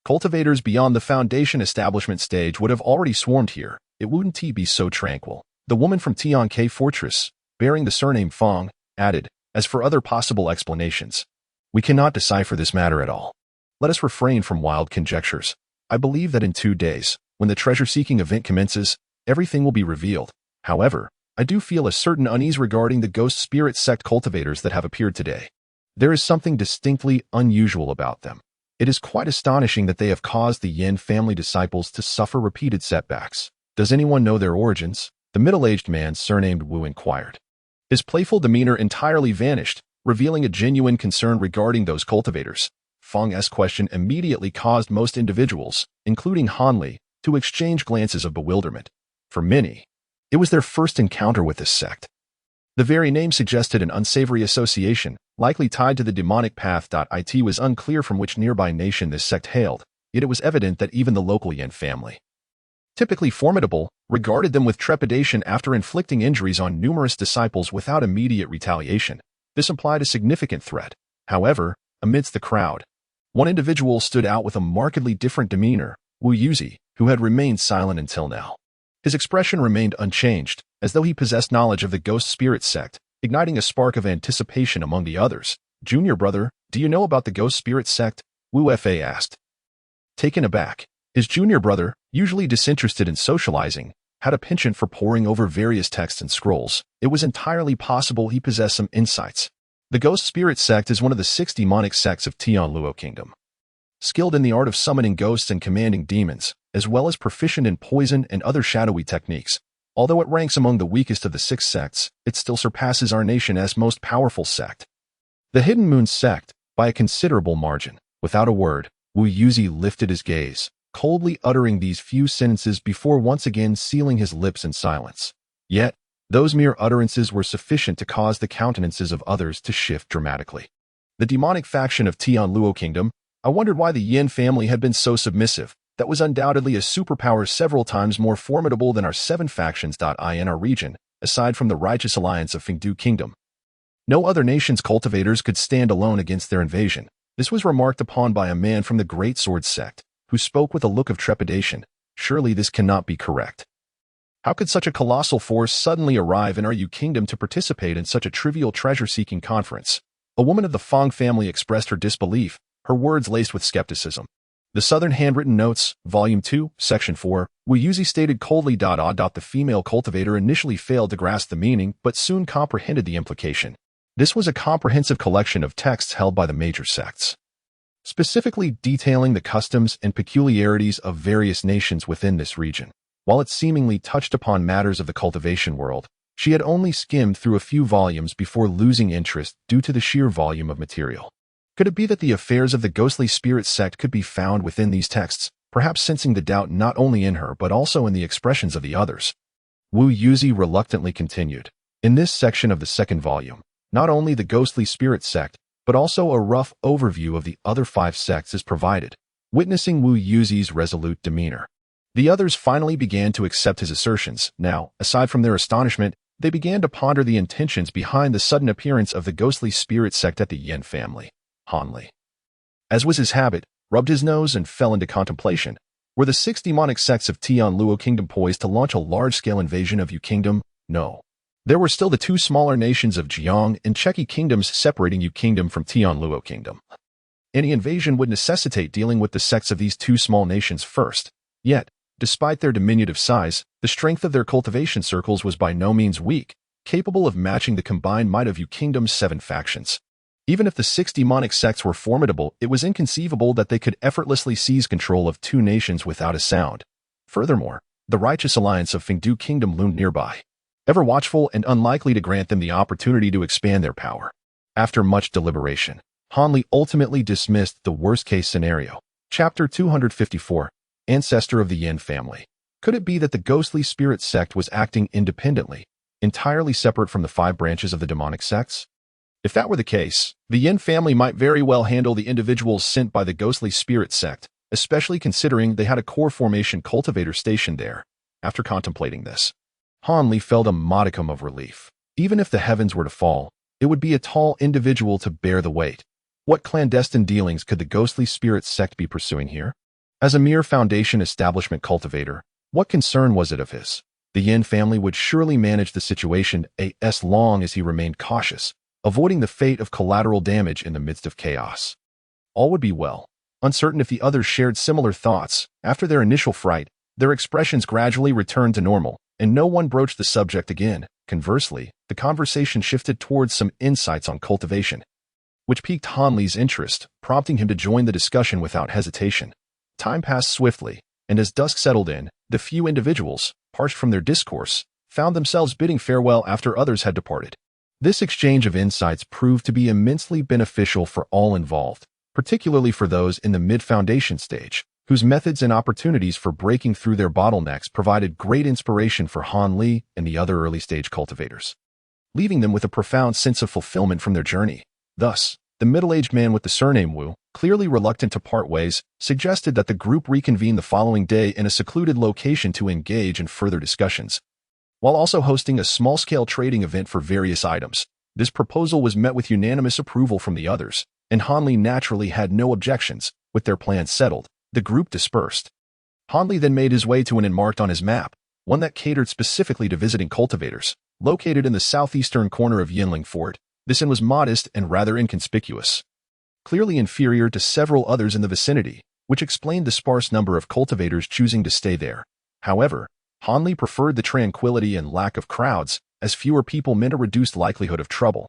Cultivators beyond the foundation establishment stage would have already swarmed here. It wouldn't be so tranquil." The woman from Tianke Fortress, bearing the surname Fang, added, "As for other possible explanations, we cannot decipher this matter at all. Let us refrain from wild conjectures. I believe that in 2 days, when the treasure-seeking event commences, everything will be revealed. However, I do feel a certain unease regarding the ghost spirit sect cultivators that have appeared today. There is something distinctly unusual about them. It is quite astonishing that they have caused the Yin family disciples to suffer repeated setbacks. Does anyone know their origins?" The middle-aged man surnamed Wu inquired. His playful demeanor entirely vanished, revealing a genuine concern regarding those cultivators. Fang's question immediately caused most individuals, including Han Li, to exchange glances of bewilderment. For many, it was their first encounter with this sect. The very name suggested an unsavory association, likely tied to the demonic path. It was unclear from which nearby nation this sect hailed, yet it was evident that even the local Yin family, typically formidable, regarded them with trepidation after inflicting injuries on numerous disciples without immediate retaliation. This implied a significant threat. However, amidst the crowd, one individual stood out with a markedly different demeanor, Wu Yuzi, who had remained silent until now. His expression remained unchanged, as though he possessed knowledge of the ghost spirit sect, igniting a spark of anticipation among the others. "Junior brother, do you know about the ghost spirit sect?" Wu Fa asked. Taken aback, his junior brother, usually disinterested in socializing, had a penchant for poring over various texts and scrolls. It was entirely possible he possessed some insights. The Ghost Spirit Sect is one of the 6 demonic sects of Tianluo Kingdom. Skilled in the art of summoning ghosts and commanding demons, as well as proficient in poison and other shadowy techniques. Although it ranks among the weakest of the 6 sects, it still surpasses our nation's most powerful sect. The Hidden Moon Sect, by a considerable margin. Without a word, Wu Yuzi lifted his gaze, coldly uttering these few sentences before once again sealing his lips in silence. Yet, those mere utterances were sufficient to cause the countenances of others to shift dramatically. The demonic faction of Tianluo Kingdom. I wondered why the Yin family had been so submissive. That was undoubtedly a superpower several times more formidable than our 7 factions in our region, aside from the righteous alliance of Fengdu Kingdom. No other nation's cultivators could stand alone against their invasion. This was remarked upon by a man from the Great Sword Sect, who spoke with a look of trepidation. Surely this cannot be correct. How could such a colossal force suddenly arrive in our Yu Kingdom to participate in such a trivial treasure-seeking conference? A woman of the Fong family expressed her disbelief, her words laced with skepticism. The Southern Handwritten Notes, Volume 2, Section 4, Wu Yuzi stated coldly. The female cultivator initially failed to grasp the meaning, but soon comprehended the implication. This was a comprehensive collection of texts held by the major sects, specifically detailing the customs and peculiarities of various nations within this region. While it seemingly touched upon matters of the cultivation world, she had only skimmed through a few volumes before losing interest due to the sheer volume of material. Could it be that the affairs of the ghostly spirit sect could be found within these texts, perhaps sensing the doubt not only in her but also in the expressions of the others? Wu Yuzi reluctantly continued. In this section of the 2nd volume, not only the ghostly spirit sect, but also a rough overview of the other 5 sects is provided. Witnessing Wu Yuzi's resolute demeanor, the others finally began to accept his assertions. Now, aside from their astonishment, they began to ponder the intentions behind the sudden appearance of the ghostly spirit sect at the Yin family. Hanli, as was his habit, rubbed his nose and fell into contemplation. Were the 6 demonic sects of Tianluo Kingdom poised to launch a large-scale invasion of Yu Kingdom? No. There were still the 2 smaller nations of Jiang and Cheqi kingdoms separating Yu Kingdom from Tianluo Kingdom. Any invasion would necessitate dealing with the sects of these 2 small nations first. Yet, despite their diminutive size, the strength of their cultivation circles was by no means weak, capable of matching the combined might of Yu Kingdom's 7 factions. Even if the 6 demonic sects were formidable, it was inconceivable that they could effortlessly seize control of 2 nations without a sound. Furthermore, the righteous alliance of Fengdu Kingdom loomed nearby, ever watchful and unlikely to grant them the opportunity to expand their power. After much deliberation, Hanli ultimately dismissed the worst-case scenario. Chapter 254, Ancestor of the Yin Family. Could it be that the ghostly spirit sect was acting independently, entirely separate from the 5 branches of the demonic sects? If that were the case, the Yin family might very well handle the individuals sent by the ghostly spirit sect, especially considering they had a core formation cultivator stationed there. After contemplating this, Hanli felt a modicum of relief. Even if the heavens were to fall, it would be a tall individual to bear the weight. What clandestine dealings could the ghostly spirit sect be pursuing here? As a mere foundation establishment cultivator, what concern was it of his? The Yin family would surely manage the situation as long as he remained cautious, avoiding the fate of collateral damage in the midst of chaos. All would be well. Uncertain if the others shared similar thoughts, after their initial fright, their expressions gradually returned to normal, and no one broached the subject again. Conversely, the conversation shifted towards some insights on cultivation, which piqued Hanli's interest, prompting him to join the discussion without hesitation. Time passed swiftly, and as dusk settled in, the few individuals, parched from their discourse, found themselves bidding farewell after others had departed. This exchange of insights proved to be immensely beneficial for all involved, particularly for those in the mid-foundation stage, whose methods and opportunities for breaking through their bottlenecks provided great inspiration for Hanli and the other early-stage cultivators, leaving them with a profound sense of fulfillment from their journey. Thus, the middle-aged man with the surname Wu, clearly reluctant to part ways, suggested that the group reconvene the following day in a secluded location to engage in further discussions, while also hosting a small-scale trading event for various items. This proposal was met with unanimous approval from the others, and Hanli naturally had no objections. With their plans settled, the group dispersed. Hanli then made his way to an inn marked on his map, one that catered specifically to visiting cultivators, located in the southeastern corner of Yinling Fort. This inn was modest and rather inconspicuous, clearly inferior to several others in the vicinity, which explained the sparse number of cultivators choosing to stay there. However, Hanli preferred the tranquility and lack of crowds, as fewer people meant a reduced likelihood of trouble.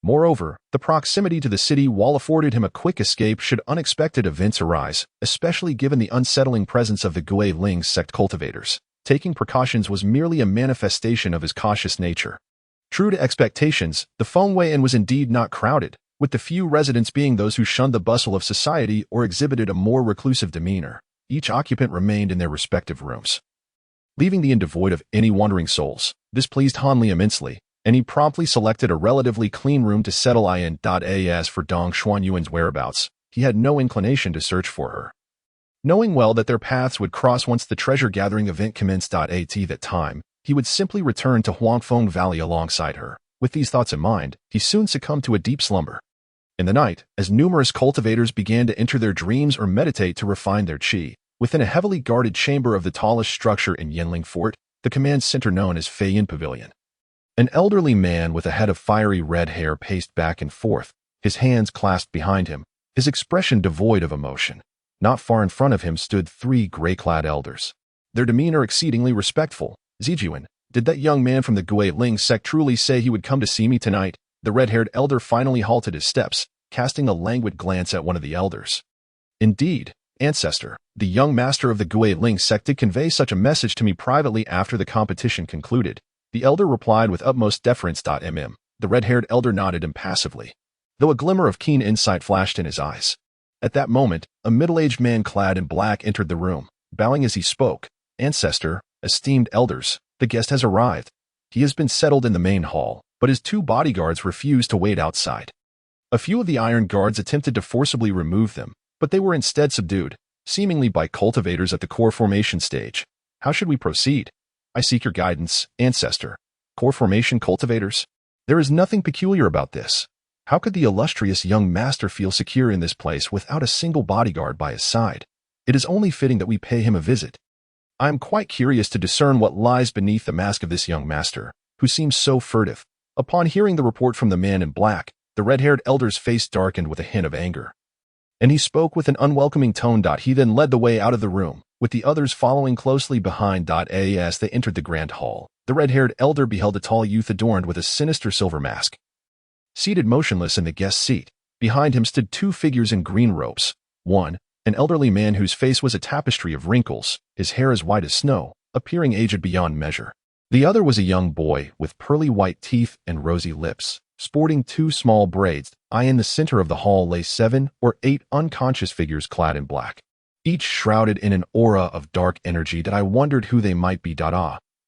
Moreover, the proximity to the city wall afforded him a quick escape should unexpected events arise, especially given the unsettling presence of the Gui Ling sect cultivators. Taking precautions was merely a manifestation of his cautious nature. True to expectations, the Fengwei Inn was indeed not crowded, with the few residents being those who shunned the bustle of society or exhibited a more reclusive demeanor. Each occupant remained in their respective rooms, leaving the inn devoid of any wandering souls. This pleased Han Li immensely, and he promptly selected a relatively clean room to settle in. As for Dong Xuanyuan's whereabouts, he had no inclination to search for her, knowing well that their paths would cross once the treasure-gathering event commenced. At that time, he would simply return to Huangfeng Valley alongside her. With these thoughts in mind, he soon succumbed to a deep slumber. In the night, as numerous cultivators began to enter their dreams or meditate to refine their qi, within a heavily guarded chamber of the tallest structure in Yinling Fort, the command center known as Fei Yin Pavilion, an elderly man with a head of fiery red hair paced back and forth, his hands clasped behind him, his expression devoid of emotion. Not far in front of him stood 3 gray-clad elders, their demeanor exceedingly respectful. Zijuan, did that young man from the Gui Ling sect truly say he would come to see me tonight? The red-haired elder finally halted his steps, casting a languid glance at one of the elders. Indeed, ancestor, the young master of the Gui Ling sect did convey such a message to me privately after the competition concluded. The elder replied with utmost deference. The red-haired elder nodded impassively, though a glimmer of keen insight flashed in his eyes. At that moment, a middle-aged man clad in black entered the room, bowing as he spoke. Ancestor, esteemed elders, the guest has arrived. He has been settled in the main hall, but his 2 bodyguards refused to wait outside. A few of the iron guards attempted to forcibly remove them, but they were instead subdued, seemingly by cultivators at the core formation stage. How should we proceed? I seek your guidance, ancestor. Core formation cultivators? There is nothing peculiar about this. How could the illustrious young master feel secure in this place without a single bodyguard by his side? It is only fitting that we pay him a visit. I am quite curious to discern what lies beneath the mask of this young master, who seems so furtive. Upon hearing the report from the man in black, the red-haired elder's face darkened with a hint of anger, and he spoke with an unwelcoming tone. He then led the way out of the room, with the others following closely behind. As they entered the grand hall, the red-haired elder beheld a tall youth adorned with a sinister silver mask, seated motionless in the guest seat. Behind him stood 2 figures in green robes. One, an elderly man whose face was a tapestry of wrinkles, his hair as white as snow, appearing aged beyond measure. The other was a young boy with pearly white teeth and rosy lips, sporting 2 small braids. In the center of the hall lay 7 or 8 unconscious figures clad in black, each shrouded in an aura of dark energy that I wondered who they might be.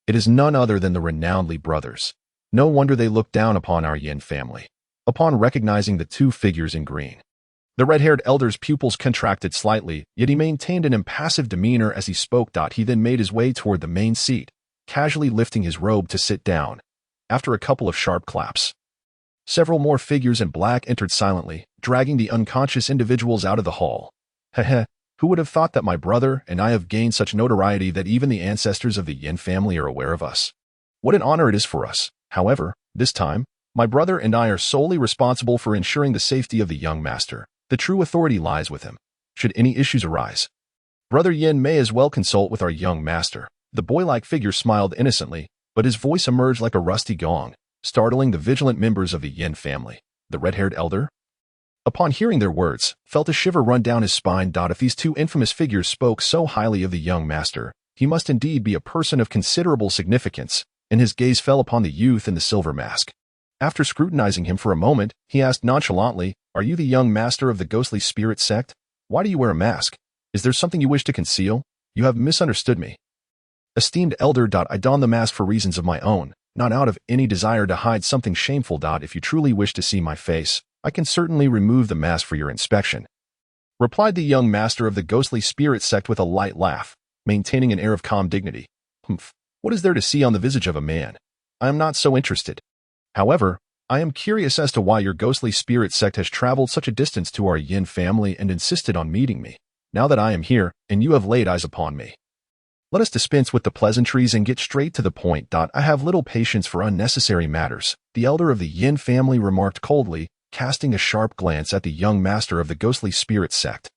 It is none other than the renowned Li brothers. No wonder they looked down upon our Yin family. Upon recognizing the 2 figures in green, the red-haired elder's pupils contracted slightly, yet he maintained an impassive demeanor as he spoke. He then made his way toward the main seat, casually lifting his robe to sit down. After a couple of sharp claps, several more figures in black entered silently, dragging the unconscious individuals out of the hall. Heh, who would have thought that my brother and I have gained such notoriety that even the ancestors of the Yin family are aware of us? What an honor it is for us. However, this time, my brother and I are solely responsible for ensuring the safety of the young master. The true authority lies with him. Should any issues arise, Brother Yin may as well consult with our young master. The boy-like figure smiled innocently, but his voice emerged like a rusty gong, startling the vigilant members of the Yin family. The red-haired elder, upon hearing their words, felt a shiver run down his spine. If these 2 infamous figures spoke so highly of the young master, he must indeed be a person of considerable significance, and his gaze fell upon the youth in the silver mask. After scrutinizing him for a moment, he asked nonchalantly, "Are you the young master of the ghostly spirit sect? Why do you wear a mask? Is there something you wish to conceal? You have misunderstood me." Esteemed elder, I don the mask for reasons of my own, not out of any desire to hide something shameful. If you truly wish to see my face, I can certainly remove the mask for your inspection, replied the young master of the ghostly spirit sect with a light laugh, maintaining an air of calm dignity. Humph, what is there to see on the visage of a man? I am not so interested. However, I am curious as to why your ghostly spirit sect has traveled such a distance to our Yin family and insisted on meeting me. Now that I am here, and you have laid eyes upon me, let us dispense with the pleasantries and get straight to the point. I have little patience for unnecessary matters, the elder of the Yin family remarked coldly, casting a sharp glance at the young master of the ghostly spirit sect,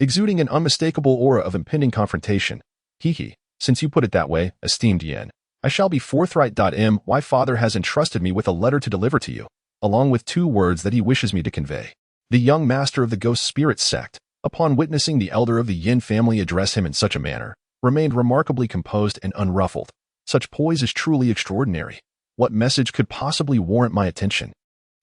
exuding an unmistakable aura of impending confrontation. Hee, since you put it that way, esteemed Yin, I shall be forthright. My father has entrusted me with a letter to deliver to you. along with 2 words that he wishes me to convey. The young master of the ghost spirit sect, upon witnessing the elder of the Yin family address him in such a manner, remained remarkably composed and unruffled. Such poise is truly extraordinary. What message could possibly warrant my attention?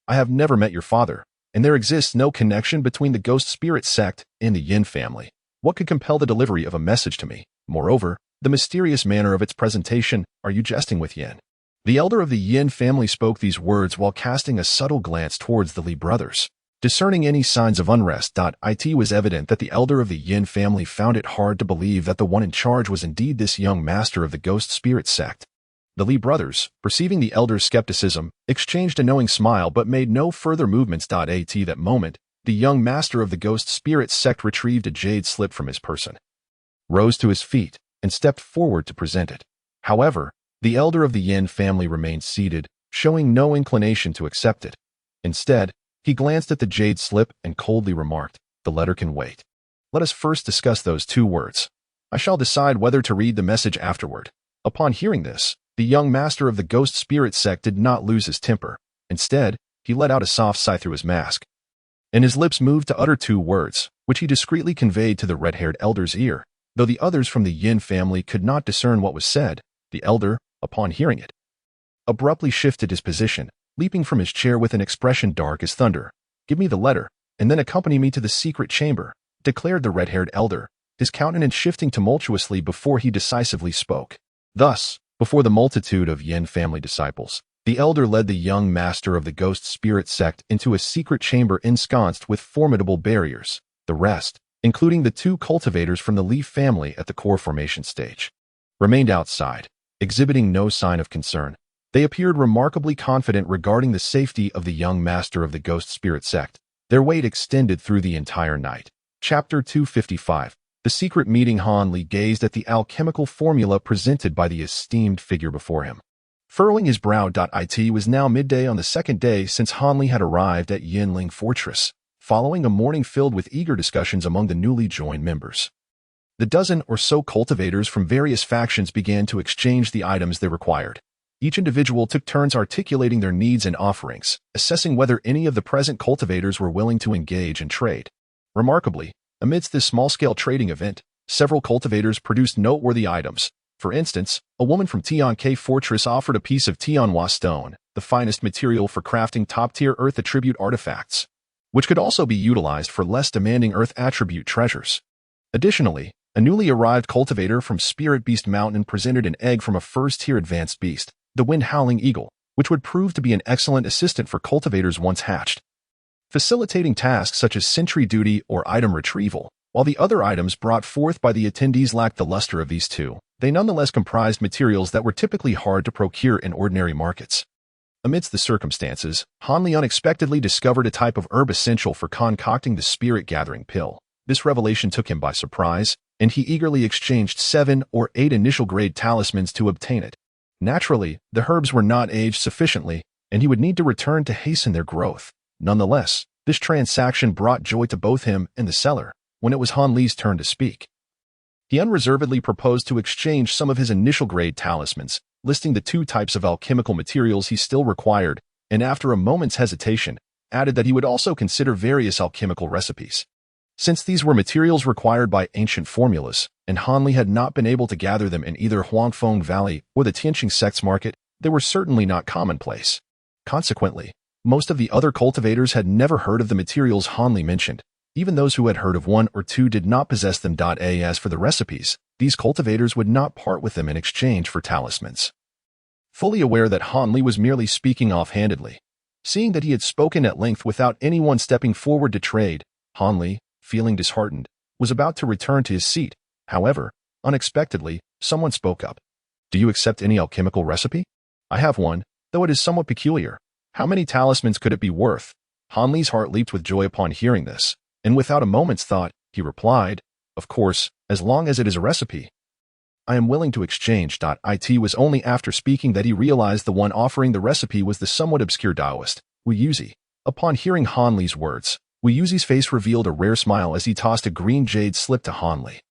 I have never met your father, and there exists no connection between the ghost spirit sect and the Yin family. What could compel the delivery of a message to me? Moreover, the mysterious manner of its presentation, are you jesting with Yin? The elder of the Yin family spoke these words while casting a subtle glance towards the Li brothers. Discerning any signs of unrest, it was evident that the elder of the Yin family found it hard to believe that the one in charge was indeed this young master of the ghost spirit sect. The Li brothers, perceiving the elder's skepticism, exchanged a knowing smile but made no further movements. At that moment, the young master of the ghost spirit sect retrieved a jade slip from his person, rose to his feet, and stepped forward to present it. However, the elder of the Yin family remained seated, showing no inclination to accept it. Instead, he glanced at the jade slip and coldly remarked, "The letter can wait. Let us first discuss those 2 words. I shall decide whether to read the message afterward." Upon hearing this, the young master of the ghost spirit sect did not lose his temper. Instead, he let out a soft sigh through his mask, and his lips moved to utter 2 words, which he discreetly conveyed to the red-haired elder's ear. Though the others from the Yin family could not discern what was said, the elder, upon hearing it, abruptly shifted his position, leaping from his chair with an expression dark as thunder. "Give me the letter, and then accompany me to the secret chamber," declared the red-haired elder, his countenance shifting tumultuously before he decisively spoke. Thus, before the multitude of Yin family disciples, the elder led the young master of the ghost spirit sect into a secret chamber ensconced with formidable barriers. The rest, including the 2 cultivators from the Li family at the core formation stage, remained outside, exhibiting no sign of concern. They appeared remarkably confident regarding the safety of the young master of the ghost spirit sect. Their wait extended through the entire night. Chapter 255. The secret meeting. Han Li gazed at the alchemical formula presented by the esteemed figure before him, furrowing his brow. It was now midday on the 2nd day since Han Li had arrived at Yinling Fortress, following a morning filled with eager discussions among the newly joined members. The dozen or so cultivators from various factions began to exchange the items they required. Each individual took turns articulating their needs and offerings, assessing whether any of the present cultivators were willing to engage in trade. Remarkably, amidst this small-scale trading event, several cultivators produced noteworthy items. For instance, a woman from Tianke Fortress offered a piece of Tianhua stone, the finest material for crafting top-tier earth attribute artifacts, which could also be utilized for less demanding earth attribute treasures. Additionally, a newly arrived cultivator from Spirit Beast Mountain presented an egg from a first-tier advanced beast, the wind-howling eagle, which would prove to be an excellent assistant for cultivators once hatched, facilitating tasks such as sentry duty or item retrieval. While the other items brought forth by the attendees lacked the luster of these 2, they nonetheless comprised materials that were typically hard to procure in ordinary markets. Amidst the circumstances, Han Li unexpectedly discovered a type of herb essential for concocting the spirit-gathering pill. This revelation took him by surprise, and he eagerly exchanged 7 or 8 initial-grade talismans to obtain it. Naturally, the herbs were not aged sufficiently, and he would need to return to hasten their growth. Nonetheless, this transaction brought joy to both him and the seller. When it was Han Li's turn to speak, he unreservedly proposed to exchange some of his initial-grade talismans, listing the 2 types of alchemical materials he still required, and after a moment's hesitation, added that he would also consider various alchemical recipes. Since these were materials required by ancient formulas, and Han Li had not been able to gather them in either Huangfeng Valley or the Tianqing sect's market, they were certainly not commonplace. Consequently, most of the other cultivators had never heard of the materials Han Li mentioned. Even those who had heard of 1 or 2 did not possess them. As for the recipes, these cultivators would not part with them in exchange for talismans. Fully aware that Han Li was merely speaking offhandedly, seeing that he had spoken at length without anyone stepping forward to trade, Han Li, feeling disheartened, was about to return to his seat. However, unexpectedly, someone spoke up. "Do you accept any alchemical recipe? I have one, though it is somewhat peculiar. How many talismans could it be worth?" Han Li's heart leaped with joy upon hearing this, and without a moment's thought, he replied, "Of course, as long as it is a recipe, I am willing to exchange." It was only after speaking that he realized the one offering the recipe was the somewhat obscure Taoist, Wu Yuzi. Upon hearing Han Li's words, Wu Yuzi's face revealed a rare smile as he tossed a green jade slip to Han Li.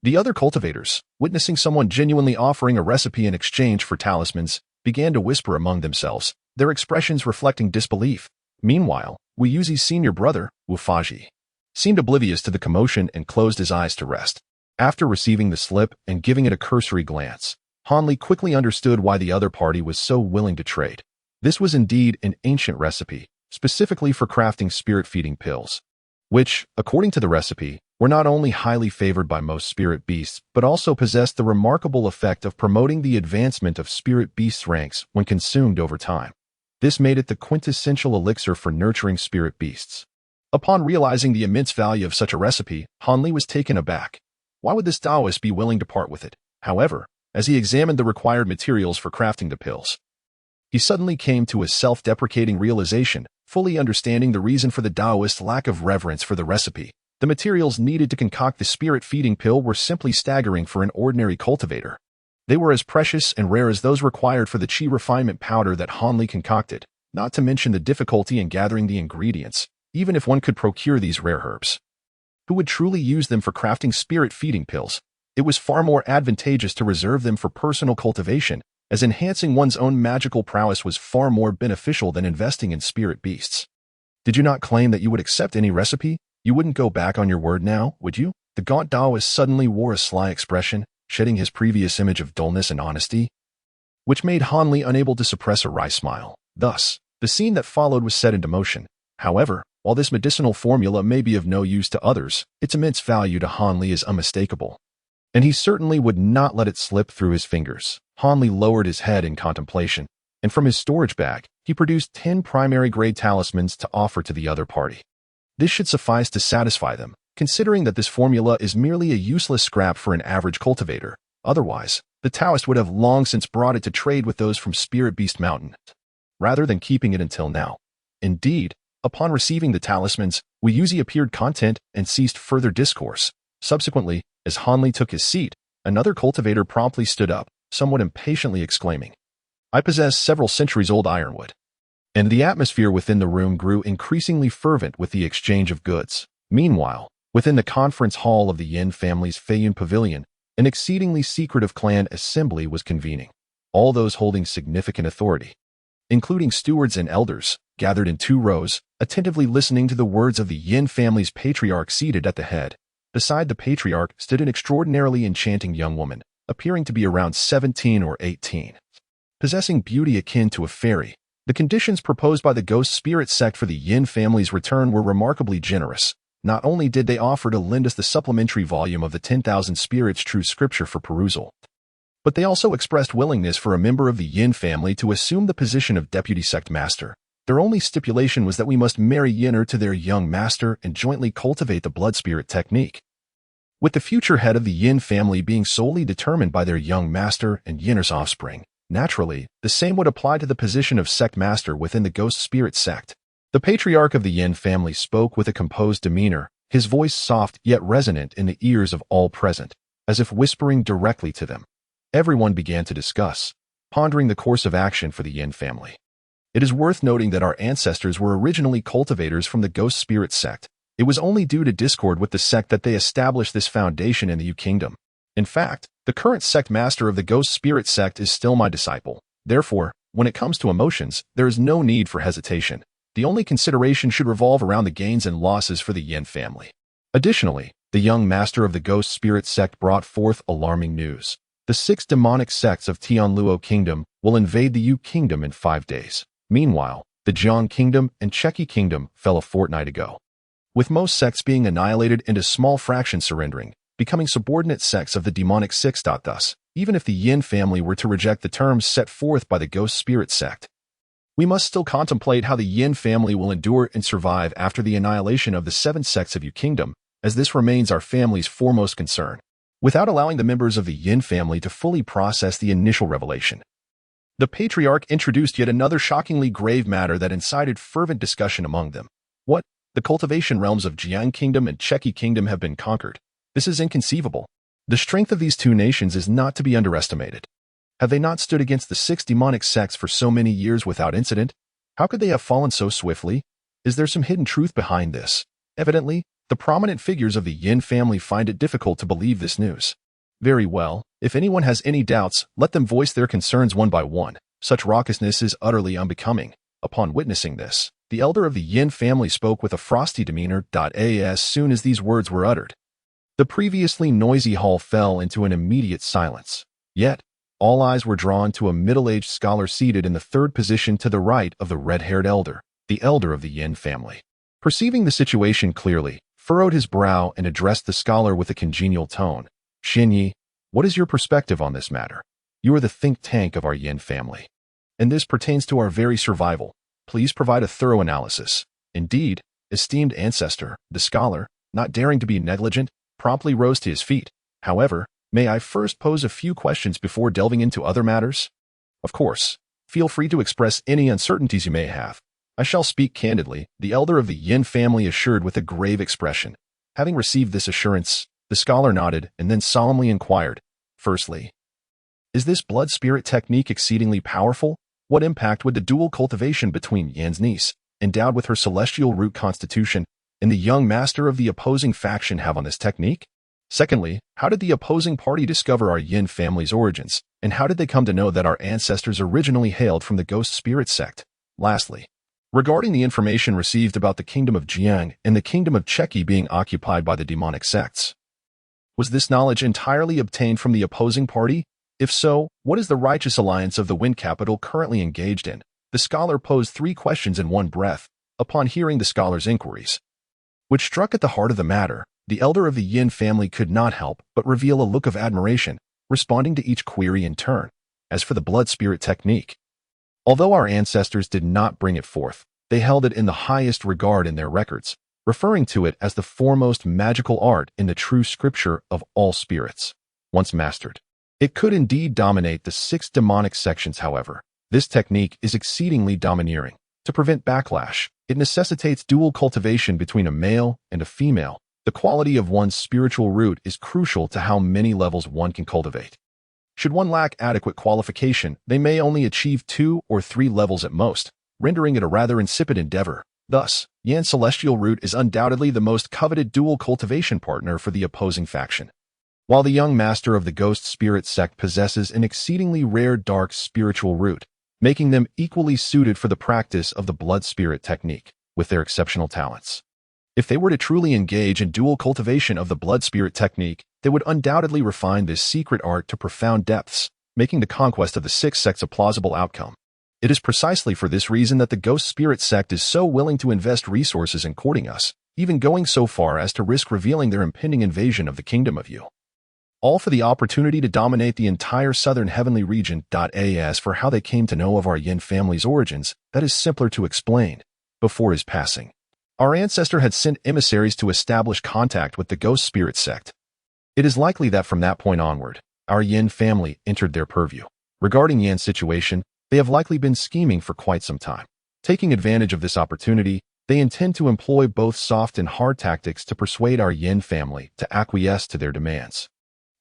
The other cultivators, witnessing someone genuinely offering a recipe in exchange for talismans, began to whisper among themselves, their expressions reflecting disbelief. Meanwhile, Wu Yuzi's senior brother, Wu Faji, seemed oblivious to the commotion and closed his eyes to rest. After receiving the slip and giving it a cursory glance, Hanli quickly understood why the other party was so willing to trade. This was indeed an ancient recipe, specifically for crafting spirit-feeding pills, which, according to the recipe, were not only highly favored by most spirit beasts, but also possessed the remarkable effect of promoting the advancement of spirit beasts' ranks when consumed over time. This made it the quintessential elixir for nurturing spirit beasts. Upon realizing the immense value of such a recipe, Hanli was taken aback. Why would this Taoist be willing to part with it? However, as he examined the required materials for crafting the pills, he suddenly came to a self-deprecating realization, fully understanding the reason for the Taoist's lack of reverence for the recipe. The materials needed to concoct the spirit-feeding pill were simply staggering for an ordinary cultivator. They were as precious and rare as those required for the qi refinement powder that Hanli concocted, not to mention the difficulty in gathering the ingredients, even if one could procure these rare herbs. Who would truly use them for crafting spirit-feeding pills? It was far more advantageous to reserve them for personal cultivation, as enhancing one's own magical prowess was far more beneficial than investing in spirit beasts. Did you not claim that you would accept any recipe? You wouldn't go back on your word now, would you? The gaunt Taoist suddenly wore a sly expression, shedding his previous image of dullness and honesty, which made Hanli unable to suppress a wry smile. Thus, the scene that followed was set into motion. However, while this medicinal formula may be of no use to others, its immense value to Hanli is unmistakable, and he certainly would not let it slip through his fingers. Hanli lowered his head in contemplation, and from his storage bag, he produced 10 primary-grade talismans to offer to the other party. This should suffice to satisfy them, considering that this formula is merely a useless scrap for an average cultivator. Otherwise, the Taoist would have long since brought it to trade with those from Spirit Beast Mountain, rather than keeping it until now. Indeed, upon receiving the talismans, Wu Yuzi appeared content and ceased further discourse. Subsequently, as Hanli took his seat, another cultivator promptly stood up, somewhat impatiently exclaiming, "I possess several centuries-old ironwood." And the atmosphere within the room grew increasingly fervent with the exchange of goods. Meanwhile, within the conference hall of the Yin family's Feiyun Pavilion, an exceedingly secretive clan assembly was convening. All those holding significant authority, including stewards and elders, gathered in 2 rows, attentively listening to the words of the Yin family's patriarch seated at the head. Beside the patriarch stood an extraordinarily enchanting young woman, appearing to be around 17 or 18. Possessing beauty akin to a fairy, the conditions proposed by the Ghost Spirit sect for the Yin family's return were remarkably generous. Not only did they offer to lend us the supplementary volume of the 10,000 Spirits True Scripture for perusal, but they also expressed willingness for a member of the Yin family to assume the position of deputy sect master. Their only stipulation was that we must marry Yinner to their young master and jointly cultivate the blood spirit technique. With the future head of the Yin family being solely determined by their young master and Yinner's offspring, naturally, the same would apply to the position of sect master within the Ghost Spirit sect. The patriarch of the Yin family spoke with a composed demeanor, his voice soft yet resonant in the ears of all present, as if whispering directly to them. Everyone began to discuss, pondering the course of action for the Yin family. It is worth noting that our ancestors were originally cultivators from the Ghost Spirit sect. It was only due to discord with the sect that they established this foundation in the Yu Kingdom. In fact, the current sect master of the Ghost Spirit sect is still my disciple. Therefore, when it comes to emotions, there is no need for hesitation. The only consideration should revolve around the gains and losses for the Yin family. Additionally, the young master of the Ghost Spirit sect brought forth alarming news. The 6 demonic sects of Tianluo Kingdom will invade the Yu Kingdom in 5 days. Meanwhile, the Jiang Kingdom and Cheki Kingdom fell a fortnight ago, with most sects being annihilated and a small fraction surrendering, becoming subordinate sects of the demonic six. Thus, even if the Yin family were to reject the terms set forth by the Ghost Spirit sect, we must still contemplate how the Yin family will endure and survive after the annihilation of the 7 sects of Yu Kingdom, as this remains our family's foremost concern, without allowing the members of the Yin family to fully process the initial revelation. The patriarch introduced yet another shockingly grave matter that incited fervent discussion among them. What? The cultivation realms of Jiang Kingdom and Cheki Kingdom have been conquered. This is inconceivable. The strength of these 2 nations is not to be underestimated. Have they not stood against the 6 demonic sects for so many years without incident? How could they have fallen so swiftly? Is there some hidden truth behind this? Evidently, the prominent figures of the Yin family find it difficult to believe this news. Very well, if anyone has any doubts, let them voice their concerns one by one. Such raucousness is utterly unbecoming. Upon witnessing this, the elder of the Yin family spoke with a frosty demeanor. As soon as these words were uttered, the previously noisy hall fell into an immediate silence. Yet, all eyes were drawn to a middle-aged scholar seated in the third position to the right of the red-haired elder, the elder of the Yin family. Perceiving the situation clearly, furrowed his brow and addressed the scholar with a congenial tone. Xinyi, what is your perspective on this matter? You are the think tank of our Yin family, and this pertains to our very survival. Please provide a thorough analysis. Indeed, esteemed ancestor, the scholar, not daring to be negligent, promptly rose to his feet. However, may I first pose a few questions before delving into other matters? Of course. Feel free to express any uncertainties you may have. I shall speak candidly, the elder of the Yin family assured with a grave expression. Having received this assurance, the scholar nodded and then solemnly inquired, firstly, is this blood spirit technique exceedingly powerful? What impact would the dual cultivation between Yan's niece, endowed with her celestial root constitution, and the young master of the opposing faction have on this technique? Secondly, how did the opposing party discover our Yin family's origins, and how did they come to know that our ancestors originally hailed from the ghost spirit sect? Lastly, regarding the information received about the kingdom of Jiang and the kingdom of Cheki being occupied by the demonic sects, was this knowledge entirely obtained from the opposing party? If so, what is the righteous alliance of the Wind capital currently engaged in? The scholar posed 3 questions in one breath, upon hearing the scholar's inquiries, which struck at the heart of the matter. The elder of the Yin family could not help but reveal a look of admiration, responding to each query in turn. As for the blood spirit technique, although our ancestors did not bring it forth, they held it in the highest regard in their records, referring to it as the foremost magical art in the true scripture of all spirits. Once mastered, it could indeed dominate the 6 demonic sections. However, this technique is exceedingly domineering. To prevent backlash, it necessitates dual cultivation between a male and a female. The quality of one's spiritual root is crucial to how many levels one can cultivate. Should one lack adequate qualification, they may only achieve 2 or 3 levels at most, rendering it a rather insipid endeavor. Thus, Yan's celestial root is undoubtedly the most coveted dual cultivation partner for the opposing faction, while the young master of the ghost spirit sect possesses an exceedingly rare dark spiritual root, making them equally suited for the practice of the blood spirit technique, with their exceptional talents. If they were to truly engage in dual cultivation of the blood spirit technique, they would undoubtedly refine this secret art to profound depths, making the conquest of the 6 sects a plausible outcome. It is precisely for this reason that the ghost spirit sect is so willing to invest resources in courting us, even going so far as to risk revealing their impending invasion of the kingdom of Yu, all for the opportunity to dominate the entire southern heavenly region. As for how they came to know of our Yin family's origins, that is simpler to explain. Before his passing, our ancestor had sent emissaries to establish contact with the ghost spirit sect. It is likely that from that point onward, our Yin family entered their purview. Regarding Yan's situation, they have likely been scheming for quite some time. Taking advantage of this opportunity, they intend to employ both soft and hard tactics to persuade our Yin family to acquiesce to their demands.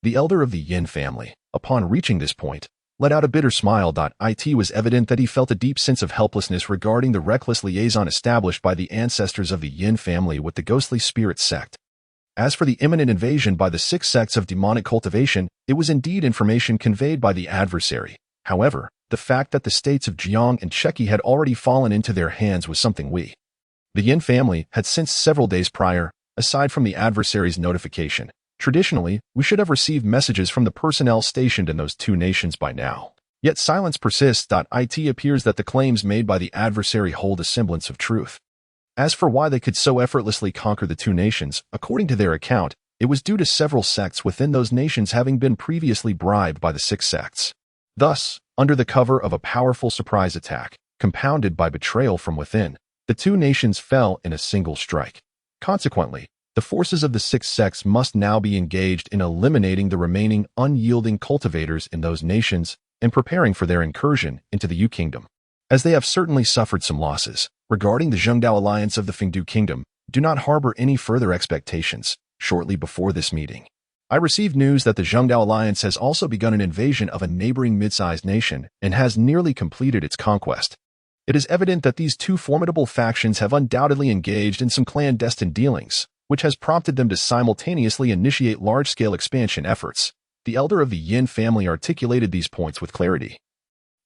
The elder of the Yin family, upon reaching this point, let out a bitter smile. It was evident that he felt a deep sense of helplessness regarding the reckless liaison established by the ancestors of the Yin family with the ghostly spirit sect. As for the imminent invasion by the 6 sects of demonic cultivation, it was indeed information conveyed by the adversary. However, the fact that the states of Jiang and Cheki had already fallen into their hands was something the Yin family, had sensed several days prior. Aside from the adversary's notification, traditionally, we should have received messages from the personnel stationed in those 2 nations by now. Yet silence persists. It appears that the claims made by the adversary hold a semblance of truth. As for why they could so effortlessly conquer the 2 nations, according to their account, it was due to several sects within those nations having been previously bribed by the 6 sects. Thus, under the cover of a powerful surprise attack, compounded by betrayal from within, the 2 nations fell in a single strike. Consequently, the forces of the 6 sects must now be engaged in eliminating the remaining unyielding cultivators in those nations and preparing for their incursion into the Yu kingdom. As they have certainly suffered some losses, regarding the Zhengdao alliance of the Fengdu kingdom, do not harbor any further expectations. Shortly before this meeting, I received news that the Zhengdao alliance has also begun an invasion of a neighboring mid-sized nation and has nearly completed its conquest. It is evident that these 2 formidable factions have undoubtedly engaged in some clandestine dealings, which has prompted them to simultaneously initiate large-scale expansion efforts. The elder of the Yin family articulated these points with clarity.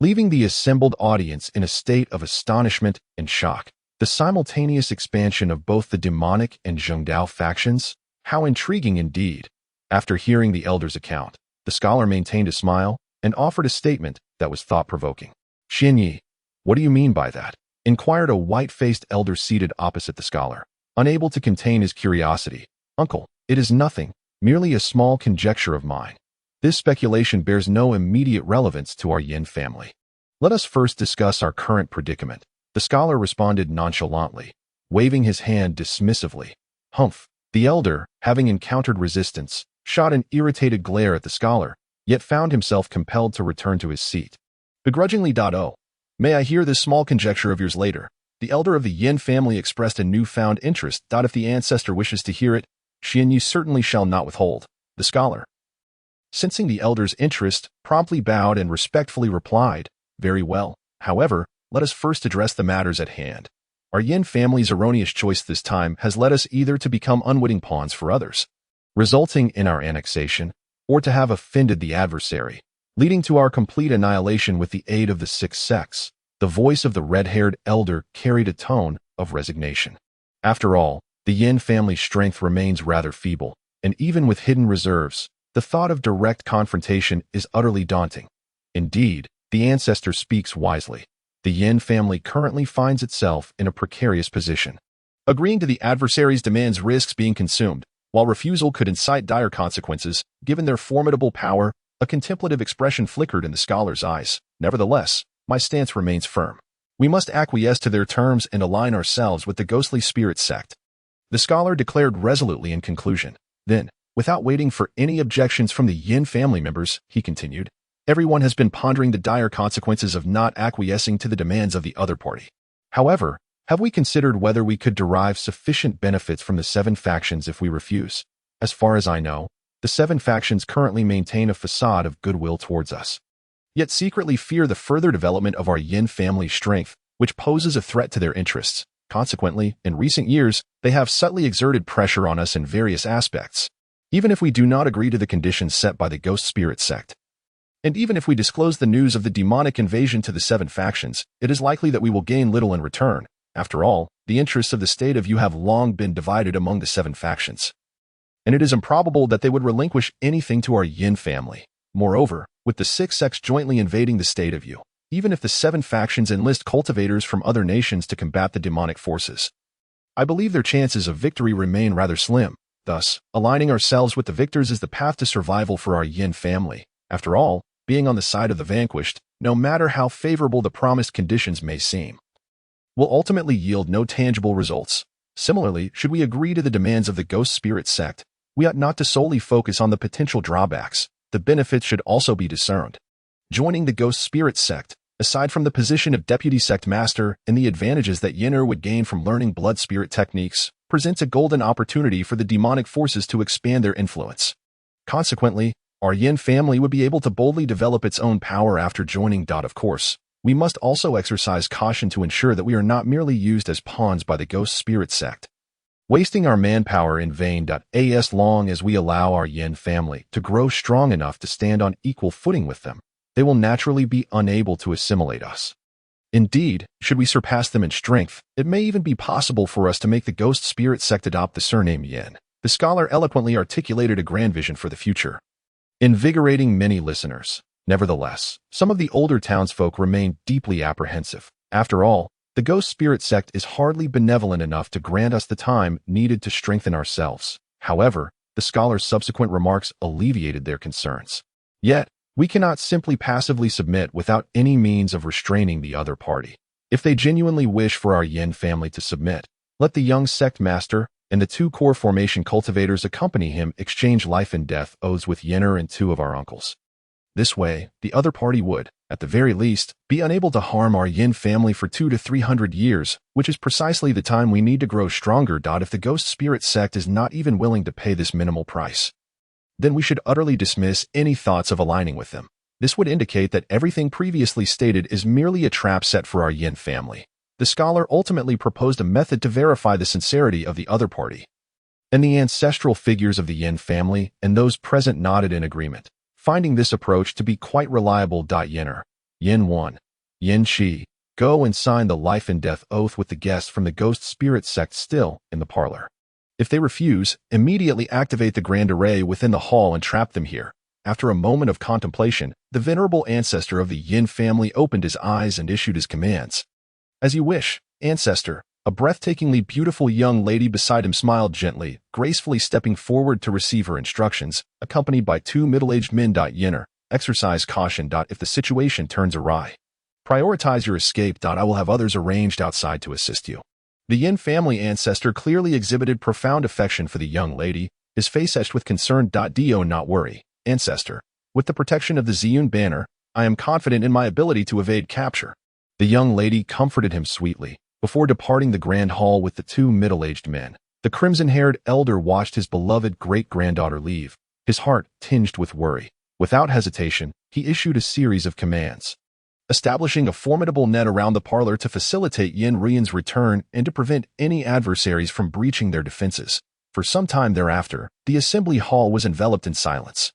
leaving the assembled audience in a state of astonishment and shock. The simultaneous expansion of both the demonic and Zhengdao factions? How intriguing indeed. After hearing the elder's account, the scholar maintained a smile and offered a statement that was thought-provoking. Xinyi, what do you mean by that? Inquired a white-faced elder seated opposite the scholar, unable to contain his curiosity. Uncle, it is nothing, merely a small conjecture of mine. This speculation bears no immediate relevance to our Yin family. Let us first discuss our current predicament. The scholar responded nonchalantly, waving his hand dismissively. Humph. The elder, having encountered resistance, shot an irritated glare at the scholar, yet found himself compelled to return to his seat. Begrudgingly, "Oh, may I hear this small conjecture of yours later?" The elder of the Yin family expressed a newfound interest. If the ancestor wishes to hear it, Xianyu certainly shall not withhold. The scholar, sensing the elder's interest, promptly bowed and respectfully replied, "Very well. However, let us first address the matters at hand. Our Yin family's erroneous choice this time has led us either to become unwitting pawns for others, resulting in our annexation, or to have offended the adversary, leading to our complete annihilation with the aid of the sixth sex." The voice of the red-haired elder carried a tone of resignation. After all, the Yin family's strength remains rather feeble, and even with hidden reserves, the thought of direct confrontation is utterly daunting. Indeed, the ancestor speaks wisely. The Yin family currently finds itself in a precarious position. Agreeing to the adversary's demands risks being consumed, while refusal could incite dire consequences. Given their formidable power, a contemplative expression flickered in the scholar's eyes. Nevertheless, my stance remains firm. We must acquiesce to their terms and align ourselves with the ghostly spirit sect. The scholar declared resolutely in conclusion. Then, without waiting for any objections from the Yin family members, he continued, "Everyone has been pondering the dire consequences of not acquiescing to the demands of the other party. However, have we considered whether we could derive sufficient benefits from the 7 factions if we refuse? As far as I know, the 7 factions currently maintain a facade of goodwill towards us, yet secretly fear the further development of our Yin family's strength, which poses a threat to their interests. Consequently, in recent years, they have subtly exerted pressure on us in various aspects, even if we do not agree to the conditions set by the ghost spirit sect. And even if we disclose the news of the demonic invasion to the 7 factions, it is likely that we will gain little in return. After all, the interests of the state of Yu have long been divided among the 7 factions, and it is improbable that they would relinquish anything to our Yin family. Moreover, with the 6 sects jointly invading the state of Yu, even if the 7 factions enlist cultivators from other nations to combat the demonic forces, I believe their chances of victory remain rather slim. Thus, aligning ourselves with the victors is the path to survival for our Yin family. After all, being on the side of the vanquished, no matter how favorable the promised conditions may seem, will ultimately yield no tangible results. Similarly, should we agree to the demands of the ghost spirit sect, we ought not to solely focus on the potential drawbacks. The benefits should also be discerned. Joining the ghost spirit sect, aside from the position of deputy sect master and the advantages that Yinner would gain from learning blood spirit techniques, presents a golden opportunity for the demonic forces to expand their influence. Consequently, our Yin family would be able to boldly develop its own power after joining. Of course, we must also exercise caution to ensure that we are not merely used as pawns by the ghost spirit sect, wasting our manpower in vain. As long as we allow our Yin family to grow strong enough to stand on equal footing with them, they will naturally be unable to assimilate us. Indeed, should we surpass them in strength, it may even be possible for us to make the ghost spirit sect adopt the surname Yin. The scholar eloquently articulated a grand vision for the future, invigorating many listeners. Nevertheless, some of the older townsfolk remained deeply apprehensive. After all, the ghost spirit sect is hardly benevolent enough to grant us the time needed to strengthen ourselves. However, the scholar's subsequent remarks alleviated their concerns. Yet, we cannot simply passively submit without any means of restraining the other party. If they genuinely wish for our Yin family to submit, let the young sect master and the 2 core formation cultivators accompany him exchange life and death oaths with Yinner and 2 of our uncles. This way, the other party would, at the very least, be unable to harm our Yin family for 200 to 300 years, which is precisely the time we need to grow stronger. If the ghost spirit sect is not even willing to pay this minimal price, then we should utterly dismiss any thoughts of aligning with them. This would indicate that everything previously stated is merely a trap set for our Yin family. The scholar ultimately proposed a method to verify the sincerity of the other party, and the ancestral figures of the Yin family and those present nodded in agreement. Finding this approach to be quite reliable. Yinner, Yin 1. Yin Shi. Go and sign the life and death oath with the guests from the ghost spirit sect still in the parlor. If they refuse, immediately activate the grand array within the hall and trap them here. After a moment of contemplation, the venerable ancestor of the Yin family opened his eyes and issued his commands. As you wish, ancestor. A breathtakingly beautiful young lady beside him smiled gently, gracefully stepping forward to receive her instructions, accompanied by two middle-aged men. Yinner, exercise caution. If the situation turns awry, prioritize your escape. I will have others arranged outside to assist you. The Yin family ancestor clearly exhibited profound affection for the young lady, his face etched with concern. Do not worry, ancestor. With the protection of the Ziyun banner, I am confident in my ability to evade capture. The young lady comforted him sweetly. Before departing the grand hall with the two middle-aged men, the crimson-haired elder watched his beloved great-granddaughter leave, his heart tinged with worry. Without hesitation, he issued a series of commands, establishing a formidable net around the parlor to facilitate Yin Ruiyan's return and to prevent any adversaries from breaching their defenses. For some time thereafter, the assembly hall was enveloped in silence,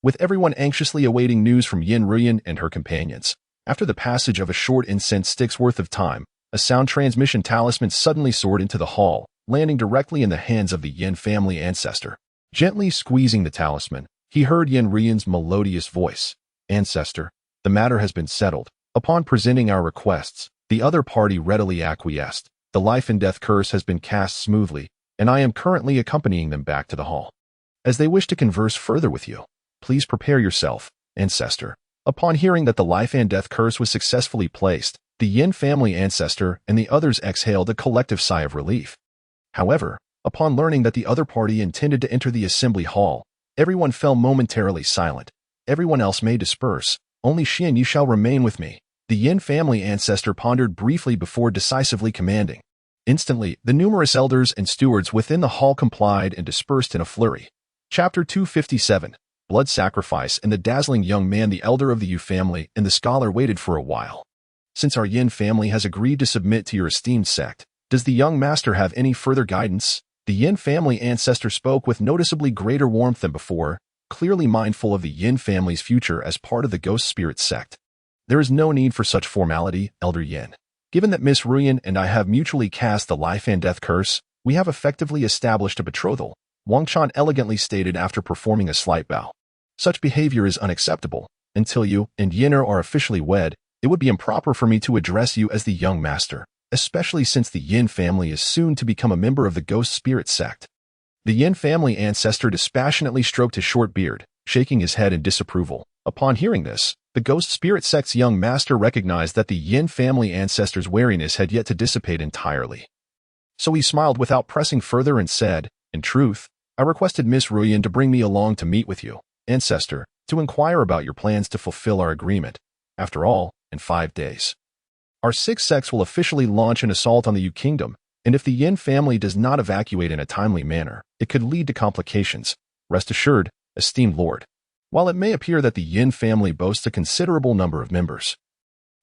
with everyone anxiously awaiting news from Yin Ruiyan and her companions. After the passage of a short incense stick's worth of time, a sound transmission talisman suddenly soared into the hall, landing directly in the hands of the Yin family ancestor. Gently squeezing the talisman, he heard Yin Ruiyan's melodious voice. Ancestor, the matter has been settled. Upon presenting our requests, the other party readily acquiesced. The life and death curse has been cast smoothly, and I am currently accompanying them back to the hall. As they wish to converse further with you, please prepare yourself, ancestor. Upon hearing that the life and death curse was successfully placed, the Yin family ancestor and the others exhaled a collective sigh of relief. However, upon learning that the other party intended to enter the assembly hall, everyone fell momentarily silent. Everyone else may disperse. Only Xian Yi shall remain with me. The Yin family ancestor pondered briefly before decisively commanding. Instantly, the numerous elders and stewards within the hall complied and dispersed in a flurry. Chapter 257. Blood Sacrifice and the dazzling young man. The elder of the Yu family and the scholar waited for a while. Since our Yin family has agreed to submit to your esteemed sect, does the young master have any further guidance? The Yin family ancestor spoke with noticeably greater warmth than before, clearly mindful of the Yin family's future as part of the ghost spirit sect. There is no need for such formality, Elder Yin. Given that Miss Ruiyan and I have mutually cast the life and death curse, we have effectively established a betrothal, Wang Chan elegantly stated after performing a slight bow. Such behavior is unacceptable. Until you and Yinner are officially wed, it would be improper for me to address you as the young master, especially since the Yin family is soon to become a member of the ghost spirit sect. The Yin family ancestor dispassionately stroked his short beard, shaking his head in disapproval. Upon hearing this, the ghost spirit sect's young master recognized that the Yin family ancestor's wariness had yet to dissipate entirely. So he smiled without pressing further and said, in truth, I requested Miss Ruiyan to bring me along to meet with you, ancestor, to inquire about your plans to fulfill our agreement. After all, in 5 days, our 6 sects will officially launch an assault on the Yu Kingdom, and if the Yin family does not evacuate in a timely manner, it could lead to complications. Rest assured, esteemed lord, while it may appear that the Yin family boasts a considerable number of members,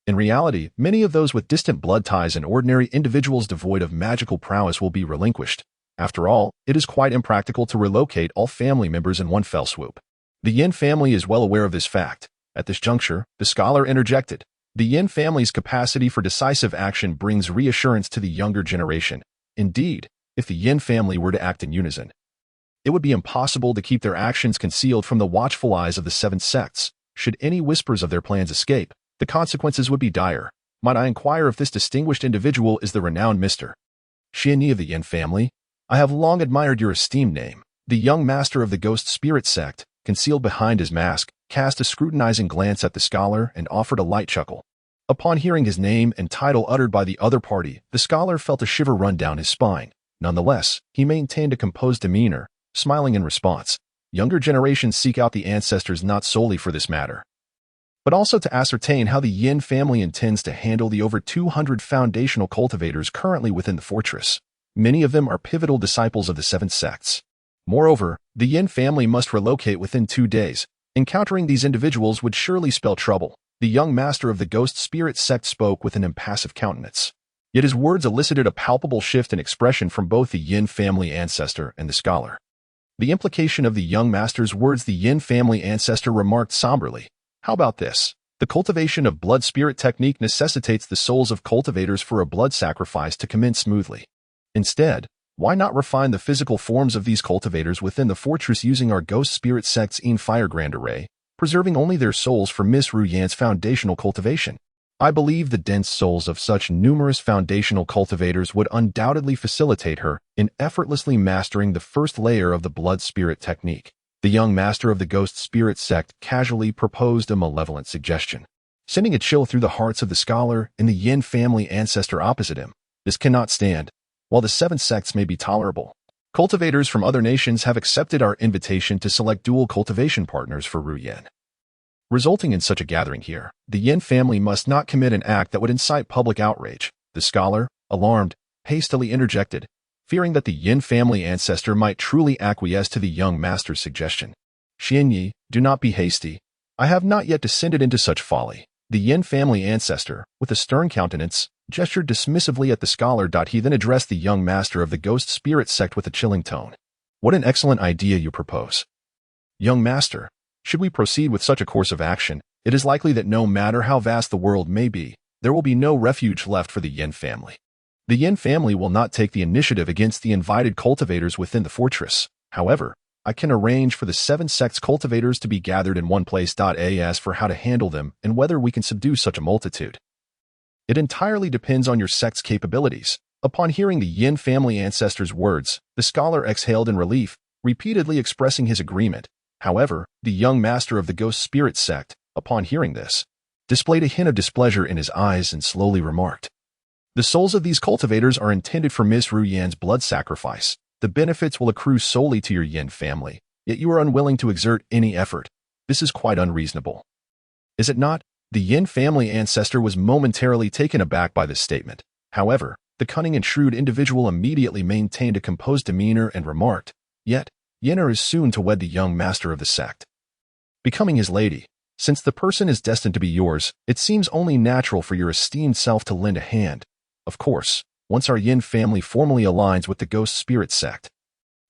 in reality, many of those with distant blood ties and ordinary individuals devoid of magical prowess will be relinquished. After all, it is quite impractical to relocate all family members in one fell swoop. The Yin family is well aware of this fact. At this juncture, the scholar interjected. The Yin family's capacity for decisive action brings reassurance to the younger generation. Indeed, if the Yin family were to act in unison, it would be impossible to keep their actions concealed from the watchful eyes of the 7 sects. Should any whispers of their plans escape, the consequences would be dire. Might I inquire if this distinguished individual is the renowned Mr. Xian Yi of the Yin family? I have long admired your esteemed name. The young master of the ghost spirit sect, concealed behind his mask, cast a scrutinizing glance at the scholar and offered a light chuckle. Upon hearing his name and title uttered by the other party, the scholar felt a shiver run down his spine. Nonetheless, he maintained a composed demeanor, smiling in response. Younger generations seek out the ancestors not solely for this matter, but also to ascertain how the Yin family intends to handle the over 200 foundational cultivators currently within the fortress. Many of them are pivotal disciples of the 7 sects. Moreover, the Yin family must relocate within 2 days. Encountering these individuals would surely spell trouble. The young master of the ghost spirit sect spoke with an impassive countenance. Yet his words elicited a palpable shift in expression from both the Yin family ancestor and the scholar. The implication of the young master's words, the Yin family ancestor remarked somberly. How about this? The cultivation of blood spirit technique necessitates the souls of cultivators for a blood sacrifice to commence smoothly. Instead, why not refine the physical forms of these cultivators within the fortress using our ghost spirit sect's fire grand array, preserving only their souls for Miss Ruyan's foundational cultivation? I believe the dense souls of such numerous foundational cultivators would undoubtedly facilitate her in effortlessly mastering the first layer of the blood spirit technique. The young master of the ghost spirit sect casually proposed a malevolent suggestion, sending a chill through the hearts of the scholar and the Yin family ancestor opposite him. This cannot stand. While the 7 sects may be tolerable, cultivators from other nations have accepted our invitation to select dual cultivation partners for Ruyan. Resulting in such a gathering here, the Yin family must not commit an act that would incite public outrage. The scholar, alarmed, hastily interjected, fearing that the Yin family ancestor might truly acquiesce to the young master's suggestion. Xianyi, do not be hasty. I have not yet descended into such folly. The Yin family ancestor, with a stern countenance, gestured dismissively at the scholar. He then addressed the young master of the ghost spirit sect with a chilling tone. What an excellent idea you propose. Young master, should we proceed with such a course of action, it is likely that no matter how vast the world may be, there will be no refuge left for the Yin family. The Yin family will not take the initiative against the invited cultivators within the fortress. However, I can arrange for the 7 sects cultivators to be gathered in one place. As for how to handle them and whether we can subdue such a multitude, it entirely depends on your sect's capabilities. Upon hearing the Yin family ancestor's words, the scholar exhaled in relief, repeatedly expressing his agreement. However, the young master of the ghost spirit sect, upon hearing this, displayed a hint of displeasure in his eyes and slowly remarked, "The souls of these cultivators are intended for Miss Ruyan's blood sacrifice. The benefits will accrue solely to your Yin family, yet you are unwilling to exert any effort. This is quite unreasonable. Is it not?" The Yin family ancestor was momentarily taken aback by this statement. However, the cunning and shrewd individual immediately maintained a composed demeanor and remarked, "Yet, Yenner is soon to wed the young master of the sect, becoming his lady. Since the person is destined to be yours, it seems only natural for your esteemed self to lend a hand. Of course, once our Yin family formally aligns with the ghost spirit sect,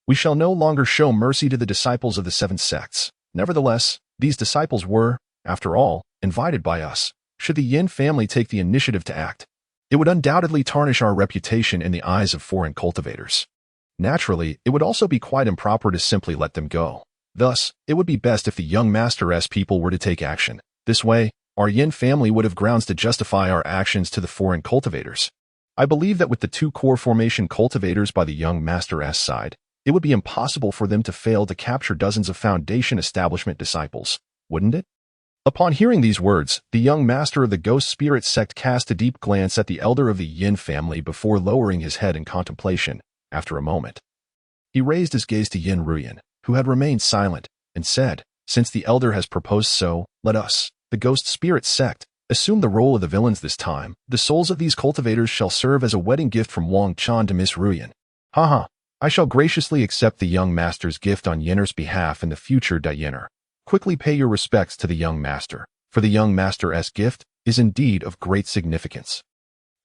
we shall no longer show mercy to the disciples of the 7 sects. Nevertheless, these disciples were, after all, invited by us. Should the Yin family take the initiative to act, it would undoubtedly tarnish our reputation in the eyes of foreign cultivators. Naturally, it would also be quite improper to simply let them go. Thus, it would be best if the young master's people were to take action. This way, our Yin family would have grounds to justify our actions to the foreign cultivators. I believe that with the 2 core formation cultivators by the young master's side, it would be impossible for them to fail to capture dozens of foundation establishment disciples, wouldn't it? Upon hearing these words, the young master of the ghost spirit sect cast a deep glance at the elder of the Yin family before lowering his head in contemplation. After a moment, he raised his gaze to Yin Ruyan, who had remained silent, and said, "Since the elder has proposed so, let us, the ghost spirit sect, assume the role of the villains this time. The souls of these cultivators shall serve as a wedding gift from Wang Chan to Miss Ruyan. Haha, I shall graciously accept the young master's gift on Yenner's behalf in the future. Yenner, quickly pay your respects to the young master, for the young master's gift is indeed of great significance."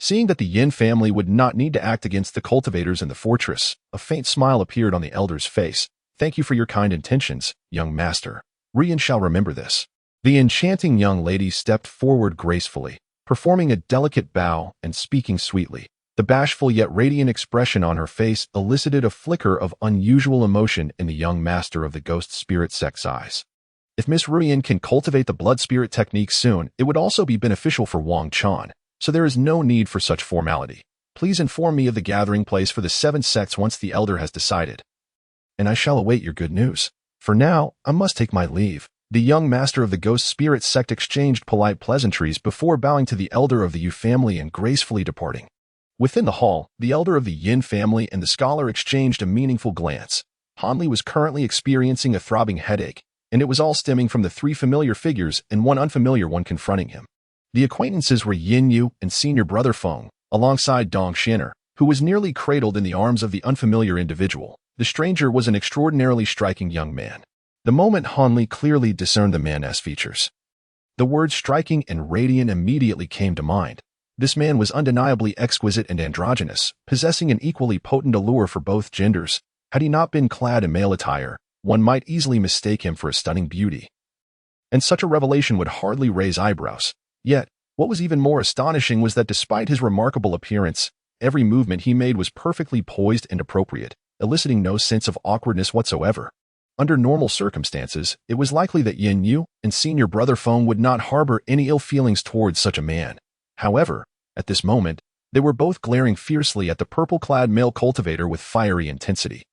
Seeing that the Yin family would not need to act against the cultivators in the fortress, a faint smile appeared on the elder's face. "Thank you for your kind intentions, young master. Ruyan shall remember this." The enchanting young lady stepped forward gracefully, performing a delicate bow and speaking sweetly. The bashful yet radiant expression on her face elicited a flicker of unusual emotion in the young master of the ghost spirit sect's eyes. If Miss Ruyan can cultivate the blood spirit technique soon, it would also be beneficial for Wang Chan. So there is no need for such formality. Please inform me of the gathering place for the 7 sects once the elder has decided, and I shall await your good news. For now, I must take my leave." The young master of the ghost spirit sect exchanged polite pleasantries before bowing to the elder of the Yu family and gracefully departing. Within the hall, the elder of the Yin family and the scholar exchanged a meaningful glance. Hanli was currently experiencing a throbbing headache, and it was all stemming from the 3 familiar figures and one unfamiliar one confronting him. The acquaintances were Yin Yu and senior brother Feng, alongside Dong Xin'er, who was nearly cradled in the arms of the unfamiliar individual. The stranger was an extraordinarily striking young man. The moment Hanli clearly discerned the man's features, the words striking and radiant immediately came to mind. This man was undeniably exquisite and androgynous, possessing an equally potent allure for both genders. Had he not been clad in male attire, one might easily mistake him for a stunning beauty. and such a revelation would hardly raise eyebrows. Yet, what was even more astonishing was that despite his remarkable appearance, every movement he made was perfectly poised and appropriate, eliciting no sense of awkwardness whatsoever. Under normal circumstances, it was likely that Yin Yu and senior brother Feng would not harbor any ill feelings towards such a man. However, at this moment, they were both glaring fiercely at the purple-clad male cultivator with fiery intensity.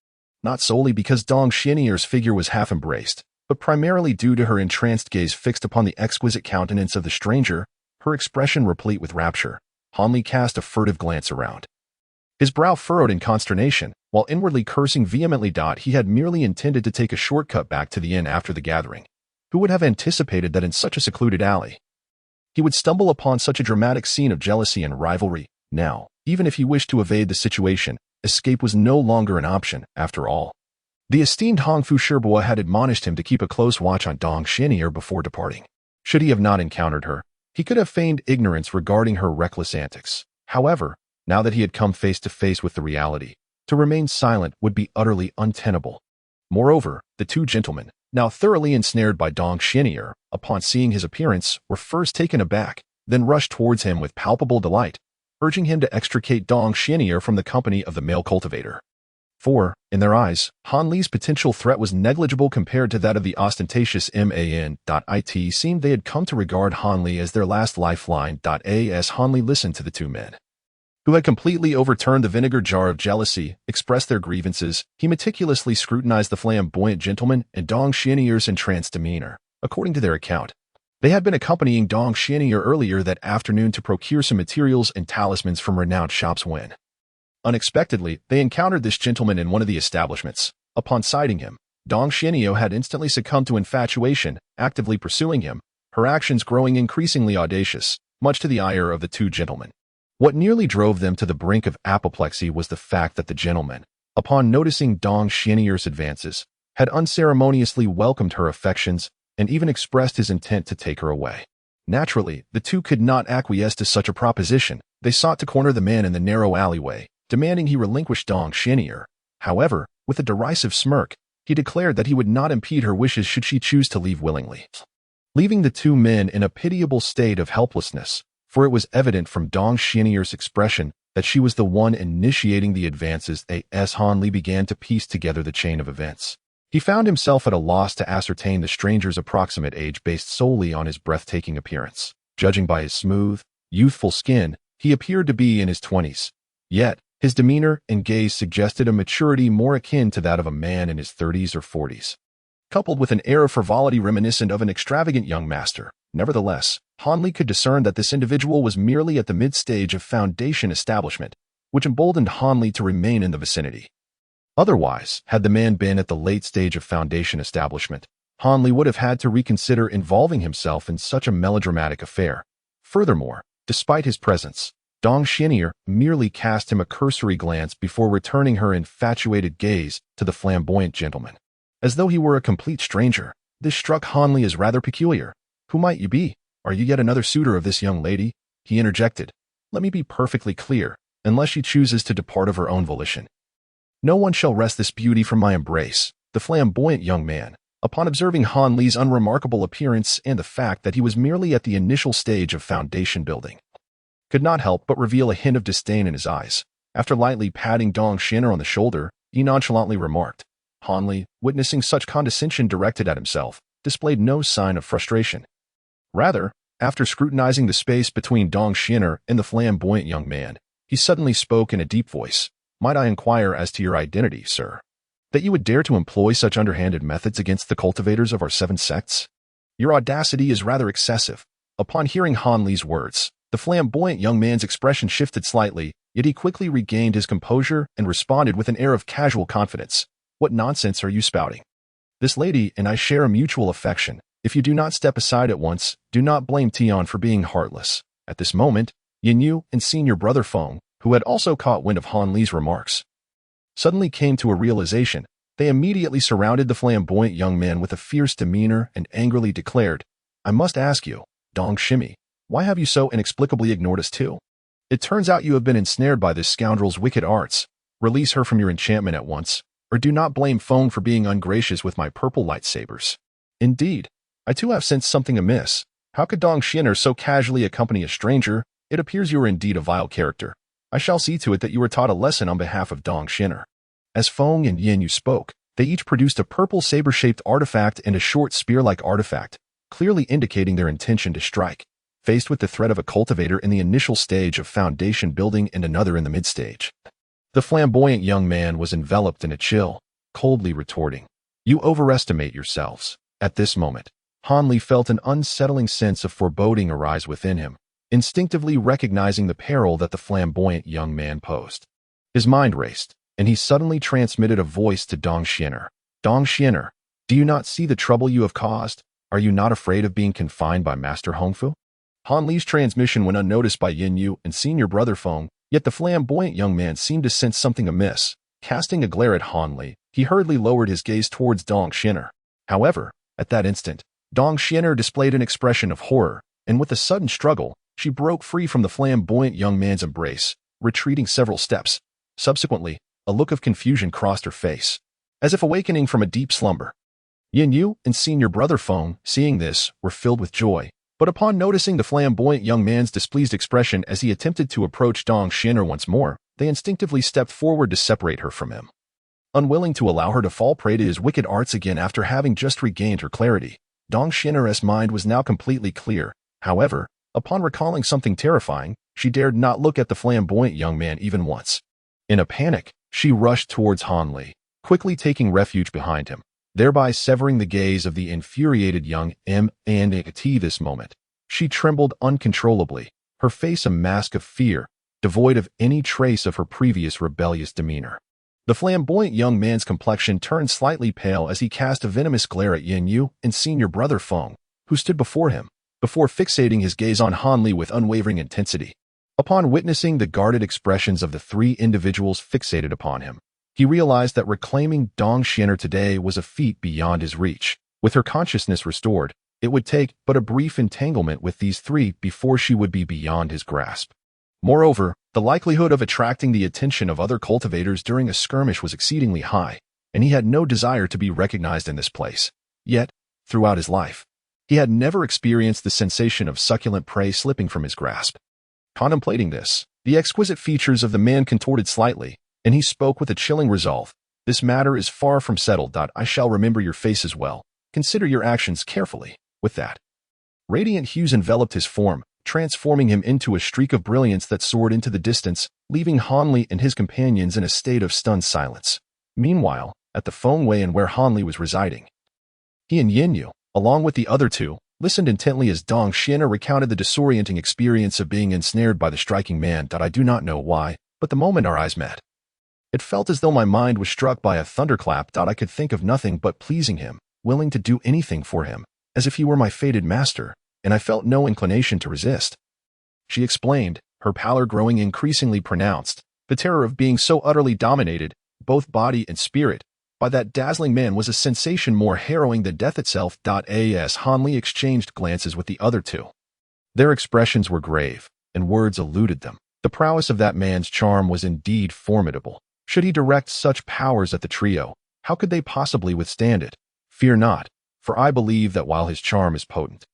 Not solely because Dong Xinier's figure was half-embraced, but primarily due to her entranced gaze fixed upon the exquisite countenance of the stranger, her expression replete with rapture. Han Li cast a furtive glance around. His brow furrowed in consternation, while inwardly cursing vehemently. He had merely intended to take a shortcut back to the inn after the gathering. Who would have anticipated that in such a secluded alley he would stumble upon such a dramatic scene of jealousy and rivalry? Now, even if he wished to evade the situation, escape was no longer an option, after all. The esteemed Hong Fu Shirbua had admonished him to keep a close watch on Dong Xinier before departing. Should he have not encountered her, he could have feigned ignorance regarding her reckless antics. However, now that he had come face to face with the reality, to remain silent would be utterly untenable. Moreover, the two gentlemen, now thoroughly ensnared by Dong Xinier, upon seeing his appearance, were first taken aback, then rushed towards him with palpable delight, urging him to extricate Dong Xinier from the company of the male cultivator. For, in their eyes, Han Li's potential threat was negligible compared to that of the ostentatious man. It seemed they had come to regard Han Li as their last lifeline. As Han Li listened to the two men, who had completely overturned the vinegar jar of jealousy, expressed their grievances, he meticulously scrutinized the flamboyant gentleman and Dong Xinier's entranced demeanor. According to their account, they had been accompanying Dong Xinier earlier that afternoon to procure some materials and talismans from renowned shops when, unexpectedly, they encountered this gentleman in one of the establishments. Upon sighting him, Dong Xinier had instantly succumbed to infatuation, actively pursuing him, her actions growing increasingly audacious, much to the ire of the two gentlemen. What nearly drove them to the brink of apoplexy was the fact that the gentleman, upon noticing Dong Xinier's advances, had unceremoniously welcomed her affections and even expressed his intent to take her away. Naturally, the two could not acquiesce to such a proposition. They sought to corner the man in the narrow alleyway, demanding he relinquish Dong Xinier. However, with a derisive smirk, he declared that he would not impede her wishes should she choose to leave willingly, leaving the two men in a pitiable state of helplessness, for it was evident from Dong Xinier's expression that she was the one initiating the advances. As Han Li began to piece together the chain of events, he found himself at a loss to ascertain the stranger's approximate age based solely on his breathtaking appearance. Judging by his smooth, youthful skin, he appeared to be in his 20s. Yet, his demeanor and gaze suggested a maturity more akin to that of a man in his 30s or 40s, coupled with an air of frivolity reminiscent of an extravagant young master. Nevertheless, Han Li could discern that this individual was merely at the mid-stage of foundation establishment, which emboldened Han Li to remain in the vicinity. Otherwise, had the man been at the late stage of foundation establishment, Han Li would have had to reconsider involving himself in such a melodramatic affair. Furthermore, despite his presence, Dong Xinier merely cast him a cursory glance before returning her infatuated gaze to the flamboyant gentleman, as though he were a complete stranger. This struck Han Li as rather peculiar. "Who might you be? Are you yet another suitor of this young lady?" he interjected. "Let me be perfectly clear, unless she chooses to depart of her own volition, no one shall wrest this beauty from my embrace." The flamboyant young man, upon observing Han Li's unremarkable appearance and the fact that he was merely at the initial stage of foundation building, could not help but reveal a hint of disdain in his eyes. After lightly patting Dong Xinier on the shoulder, he nonchalantly remarked. Han Li, witnessing such condescension directed at himself, displayed no sign of frustration. Rather, after scrutinizing the space between Dong Xinier and the flamboyant young man, he suddenly spoke in a deep voice. "Might I inquire as to your identity, sir? That you would dare to employ such underhanded methods against the cultivators of our 7 sects? Your audacity is rather excessive." Upon hearing Han Li's words, the flamboyant young man's expression shifted slightly, yet he quickly regained his composure and responded with an air of casual confidence. "What nonsense are you spouting? This lady and I share a mutual affection. If you do not step aside at once, do not blame Tian for being heartless." At this moment, Yin Yu and senior brother Feng, who had also caught wind of Han Li's remarks, suddenly came to a realization. They immediately surrounded the flamboyant young man with a fierce demeanor and angrily declared, "I must ask you, Dong Ximi, why have you so inexplicably ignored us too? It turns out you have been ensnared by this scoundrel's wicked arts. Release her from your enchantment at once, or do not blame Feng for being ungracious with my purple lightsabers." Indeed, I too have sensed something amiss. How could Dong Xin'er so casually accompany a stranger? It appears you are indeed a vile character. I shall see to it that you are taught a lesson on behalf of Dong Xin'er." As Feng and Yin Yu spoke, they each produced a purple saber-shaped artifact and a short spear-like artifact, clearly indicating their intention to strike. Faced with the threat of a cultivator in the initial stage of foundation building and another in the mid-stage, the flamboyant young man was enveloped in a chill, coldly retorting, "You overestimate yourselves." At this moment, Han Li felt an unsettling sense of foreboding arise within him, instinctively recognizing the peril that the flamboyant young man posed. His mind raced, and he suddenly transmitted a voice to Dong Xin'er. "Dong Xin'er, do you not see the trouble you have caused? Are you not afraid of being confined by Master Hongfu?" Han Li's transmission went unnoticed by Yin Yu and senior brother Feng, yet the flamboyant young man seemed to sense something amiss. Casting a glare at Han Li, he hurriedly lowered his gaze towards Dong Xin'er. However, at that instant, Dong Xin'er displayed an expression of horror, and with a sudden struggle, she broke free from the flamboyant young man's embrace, retreating several steps. Subsequently, a look of confusion crossed her face, as if awakening from a deep slumber. Yin Yu and senior brother Feng, seeing this, were filled with joy, but upon noticing the flamboyant young man's displeased expression as he attempted to approach Dong Xin'er once more, they instinctively stepped forward to separate her from him. Unwilling to allow her to fall prey to his wicked arts again after having just regained her clarity, Dong Xin'er's mind was now completely clear. However, upon recalling something terrifying, she dared not look at the flamboyant young man even once. In a panic, she rushed towards Han Li, quickly taking refuge behind him, thereby severing the gaze of the infuriated young M. and at this moment, she trembled uncontrollably, her face a mask of fear, devoid of any trace of her previous rebellious demeanor. The flamboyant young man's complexion turned slightly pale as he cast a venomous glare at Yin Yu and senior brother Feng, who stood before him, before fixating his gaze on Han Li with unwavering intensity. Upon witnessing the guarded expressions of the three individuals fixated upon him, he realized that reclaiming Dong Xin'er today was a feat beyond his reach. With her consciousness restored, it would take but a brief entanglement with these three before she would be beyond his grasp. Moreover, the likelihood of attracting the attention of other cultivators during a skirmish was exceedingly high, and he had no desire to be recognized in this place. Yet, throughout his life, he had never experienced the sensation of succulent prey slipping from his grasp. Contemplating this, the exquisite features of the man contorted slightly, and he spoke with a chilling resolve. "This matter is far from settled. I shall remember your faces well. Consider your actions carefully." With that, radiant hues enveloped his form, transforming him into a streak of brilliance that soared into the distance, leaving Han Li and his companions in a state of stunned silence. Meanwhile, at the Feng Wei and where Han Li was residing, he and Yin Yu, along with the other two, listened intently as Dong Xin'er recounted the disorienting experience of being ensnared by the striking man. I do not know why, but the moment our eyes met, it felt as though my mind was struck by a thunderclap. I could think of nothing but pleasing him, willing to do anything for him, as if he were my fated master, and I felt no inclination to resist. She explained, her pallor growing increasingly pronounced, the terror of being so utterly dominated, both body and spirit, by that dazzling man was a sensation more harrowing than death itself. As Han Li exchanged glances with the other two, their expressions were grave, and words eluded them. The prowess of that man's charm was indeed formidable. Should he direct such powers at the trio, how could they possibly withstand it? Fear not, for I believe that while his charm is potent,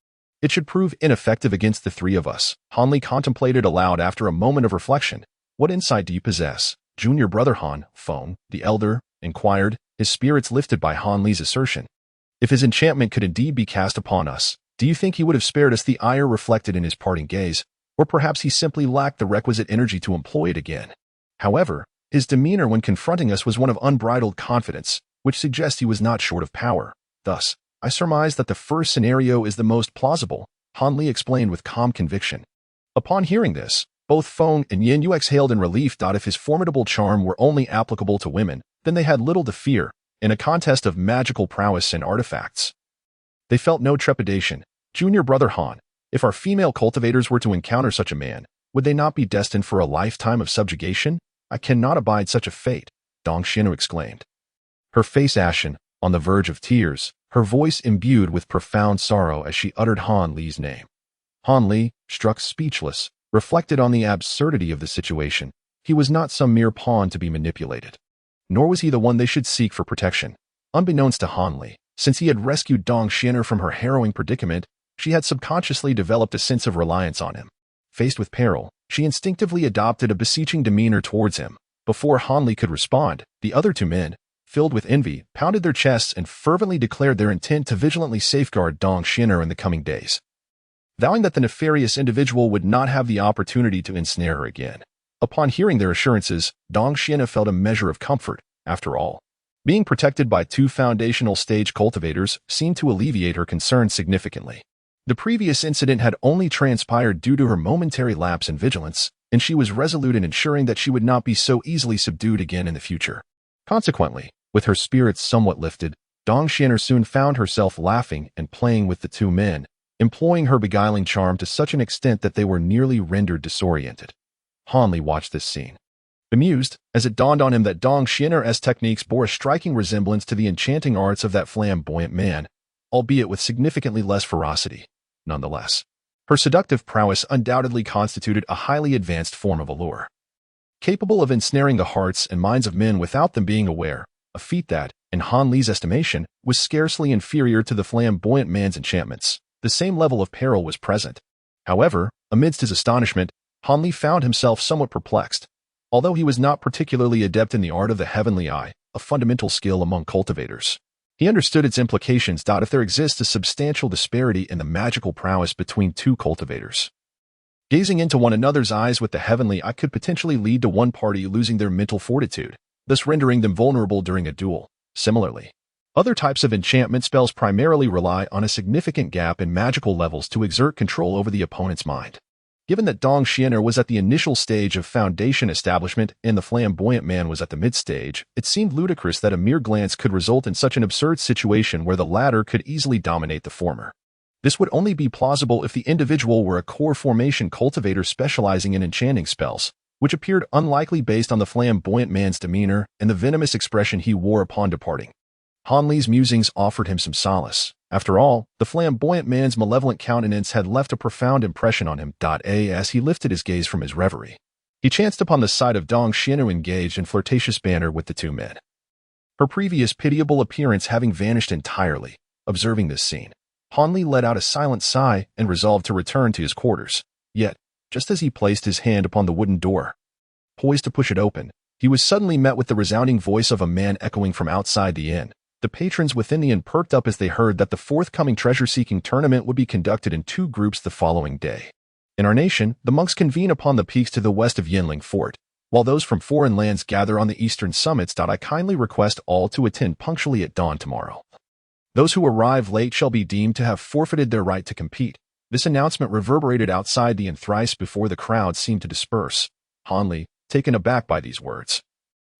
it should prove ineffective against the three of us. Han Li contemplated aloud after a moment of reflection. What insight do you possess? Junior brother Han, Feng, the elder, inquired, his spirits lifted by Han Li's assertion. If his enchantment could indeed be cast upon us, do you think he would have spared us the ire reflected in his parting gaze? Or perhaps he simply lacked the requisite energy to employ it again. However, his demeanor when confronting us was one of unbridled confidence, which suggests he was not short of power. Thus, I surmise that the first scenario is the most plausible, Han Li explained with calm conviction. Upon hearing this, both Feng and Yin Yu exhaled in relief. If his formidable charm were only applicable to women, then they had little to fear in a contest of magical prowess and artifacts. They felt no trepidation. Junior brother Han, if our female cultivators were to encounter such a man, would they not be destined for a lifetime of subjugation? I cannot abide such a fate, Dong Xin'er exclaimed. Her face ashen, on the verge of tears, her voice imbued with profound sorrow as she uttered Han Li's name. Han Li, struck speechless, reflected on the absurdity of the situation. He was not some mere pawn to be manipulated. Nor was he the one they should seek for protection. Unbeknownst to Han Li, Since he had rescued Dong Xian'er from her harrowing predicament, she had subconsciously developed a sense of reliance on him. Faced with peril, she instinctively adopted a beseeching demeanor towards him. Before Han Li could respond, the other two men, filled with envy, pounded their chests and fervently declared their intent to vigilantly safeguard Dong Xian'er in the coming days, vowing that the nefarious individual would not have the opportunity to ensnare her again. Upon hearing their assurances, Dong Xian'er felt a measure of comfort. After all, being protected by two foundational stage cultivators seemed to alleviate her concerns significantly. The previous incident had only transpired due to her momentary lapse in vigilance, and she was resolute in ensuring that she would not be so easily subdued again in the future. Consequently, with her spirits somewhat lifted, Dong Xian'er soon found herself laughing and playing with the two men, employing her beguiling charm to such an extent that they were nearly rendered disoriented. Han Li watched this scene, bemused, as it dawned on him that Dong Xian'er's techniques bore a striking resemblance to the enchanting arts of that flamboyant man, albeit with significantly less ferocity. Nonetheless, her seductive prowess undoubtedly constituted a highly advanced form of allure, capable of ensnaring the hearts and minds of men without them being aware, a feat that, in Han Li's estimation, was scarcely inferior to the flamboyant man's enchantments. The same level of peril was present. However, amidst his astonishment, Han Li found himself somewhat perplexed. Although he was not particularly adept in the art of the heavenly eye, a fundamental skill among cultivators, he understood its implications. If there exists a substantial disparity in the magical prowess between two cultivators, gazing into one another's eyes with the heavenly eye could potentially lead to one party losing their mental fortitude, thus rendering them vulnerable during a duel. Similarly, other types of enchantment spells primarily rely on a significant gap in magical levels to exert control over the opponent's mind. Given that Dong Xian'er was at the initial stage of foundation establishment and the flamboyant man was at the mid-stage, it seemed ludicrous that a mere glance could result in such an absurd situation where the latter could easily dominate the former. This would only be plausible if the individual were a core formation cultivator specializing in enchanting spells, which appeared unlikely based on the flamboyant man's demeanor and the venomous expression he wore upon departing. Han Li's musings offered him some solace. After all, the flamboyant man's malevolent countenance had left a profound impression on him. As he lifted his gaze from his reverie, he chanced upon the sight of Dong Xian'er engaged in flirtatious banter with the two men, her previous pitiable appearance having vanished entirely. Observing this scene, Han Li let out a silent sigh and resolved to return to his quarters. Yet, just as he placed his hand upon the wooden door, poised to push it open, he was suddenly met with the resounding voice of a man echoing from outside the inn. The patrons within the inn perked up as they heard that the forthcoming treasure-seeking tournament would be conducted in two groups the following day. In our nation, the monks convene upon the peaks to the west of Yinling Fort, while those from foreign lands gather on the eastern summits. I kindly request all to attend punctually at dawn tomorrow. Those who arrive late shall be deemed to have forfeited their right to compete. This announcement reverberated outside the inn thrice before the crowd seemed to disperse. Han Li, taken aback by these words,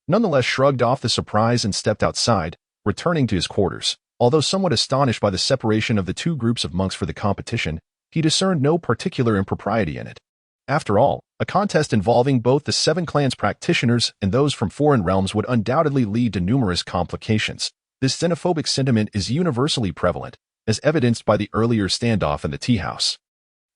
nonetheless shrugged off the surprise and stepped outside, returning to his quarters. Although somewhat astonished by the separation of the two groups of monks for the competition, he discerned no particular impropriety in it. After all, a contest involving both the Seven Clans practitioners and those from foreign realms would undoubtedly lead to numerous complications. This xenophobic sentiment is universally prevalent, as evidenced by the earlier standoff in the tea house.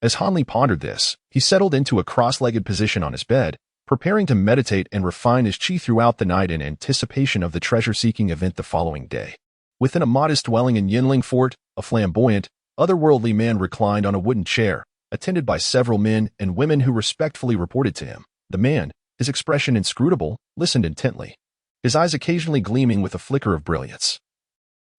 As Han Li pondered this, he settled into a cross-legged position on his bed, preparing to meditate and refine his chi throughout the night in anticipation of the treasure-seeking event the following day. Within a modest dwelling in Yinling Fort, a flamboyant, otherworldly man reclined on a wooden chair, attended by several men and women who respectfully reported to him. The man, his expression inscrutable, listened intently, his eyes occasionally gleaming with a flicker of brilliance,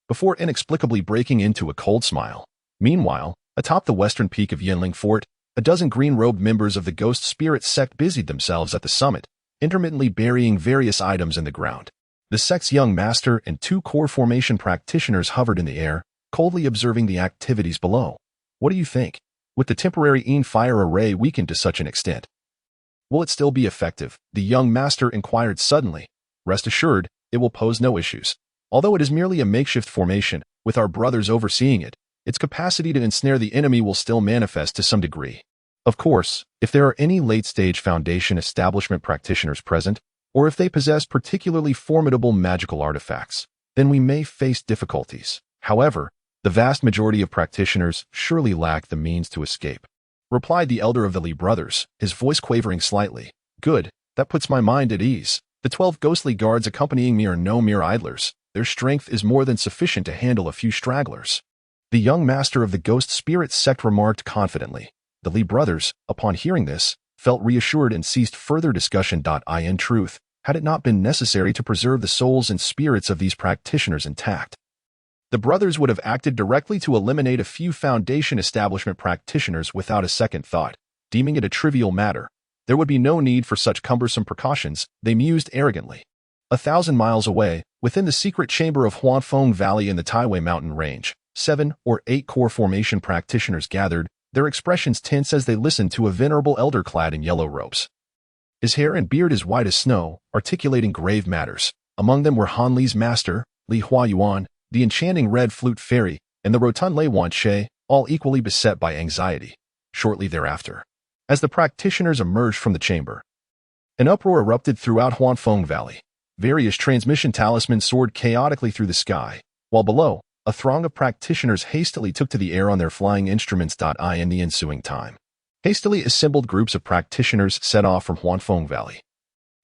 before inexplicably breaking into a cold smile. Meanwhile, atop the western peak of Yinling Fort, a dozen green-robed members of the Ghost Spirit sect busied themselves at the summit, intermittently burying various items in the ground. The sect's young master and two core formation practitioners hovered in the air, coldly observing the activities below. What do you think? With the temporary fire array weakened to such an extent, will it still be effective? The young master inquired suddenly. Rest assured, it will pose no issues. Although it is merely a makeshift formation, with our brothers overseeing it, its capacity to ensnare the enemy will still manifest to some degree. Of course, if there are any late-stage Foundation establishment practitioners present, or if they possess particularly formidable magical artifacts, then we may face difficulties. However, the vast majority of practitioners surely lack the means to escape, replied the elder of the Li brothers, his voice quavering slightly. Good, that puts my mind at ease. The 12 ghostly guards accompanying me are no mere idlers. their strength is more than sufficient to handle a few stragglers. The young master of the Ghost Spirit sect remarked confidently. The Li brothers, upon hearing this, felt reassured and ceased further discussion. In truth, had it not been necessary to preserve the souls and spirits of these practitioners intact, the brothers would have acted directly to eliminate a few Foundation establishment practitioners without a second thought, deeming it a trivial matter. There would be no need for such cumbersome precautions, they mused arrogantly. 1,000 miles away, within the secret chamber of Huanfeng Valley in the Taiwei mountain range, 7 or 8 core formation practitioners gathered, their expressions tense as they listened to a venerable elder clad in yellow robes. His hair and beard as white as snow, articulating grave matters. Among them were Han Li's master, Li Huayuan, the enchanting red flute fairy, and the rotund Lei Wanche, all equally beset by anxiety. Shortly thereafter, as the practitioners emerged from the chamber, an uproar erupted throughout Huanfeng Valley. Various transmission talismans soared chaotically through the sky, while below, a throng of practitioners hastily took to the air on their flying instruments. In the ensuing time, hastily assembled groups of practitioners set off from Huanfeng Valley,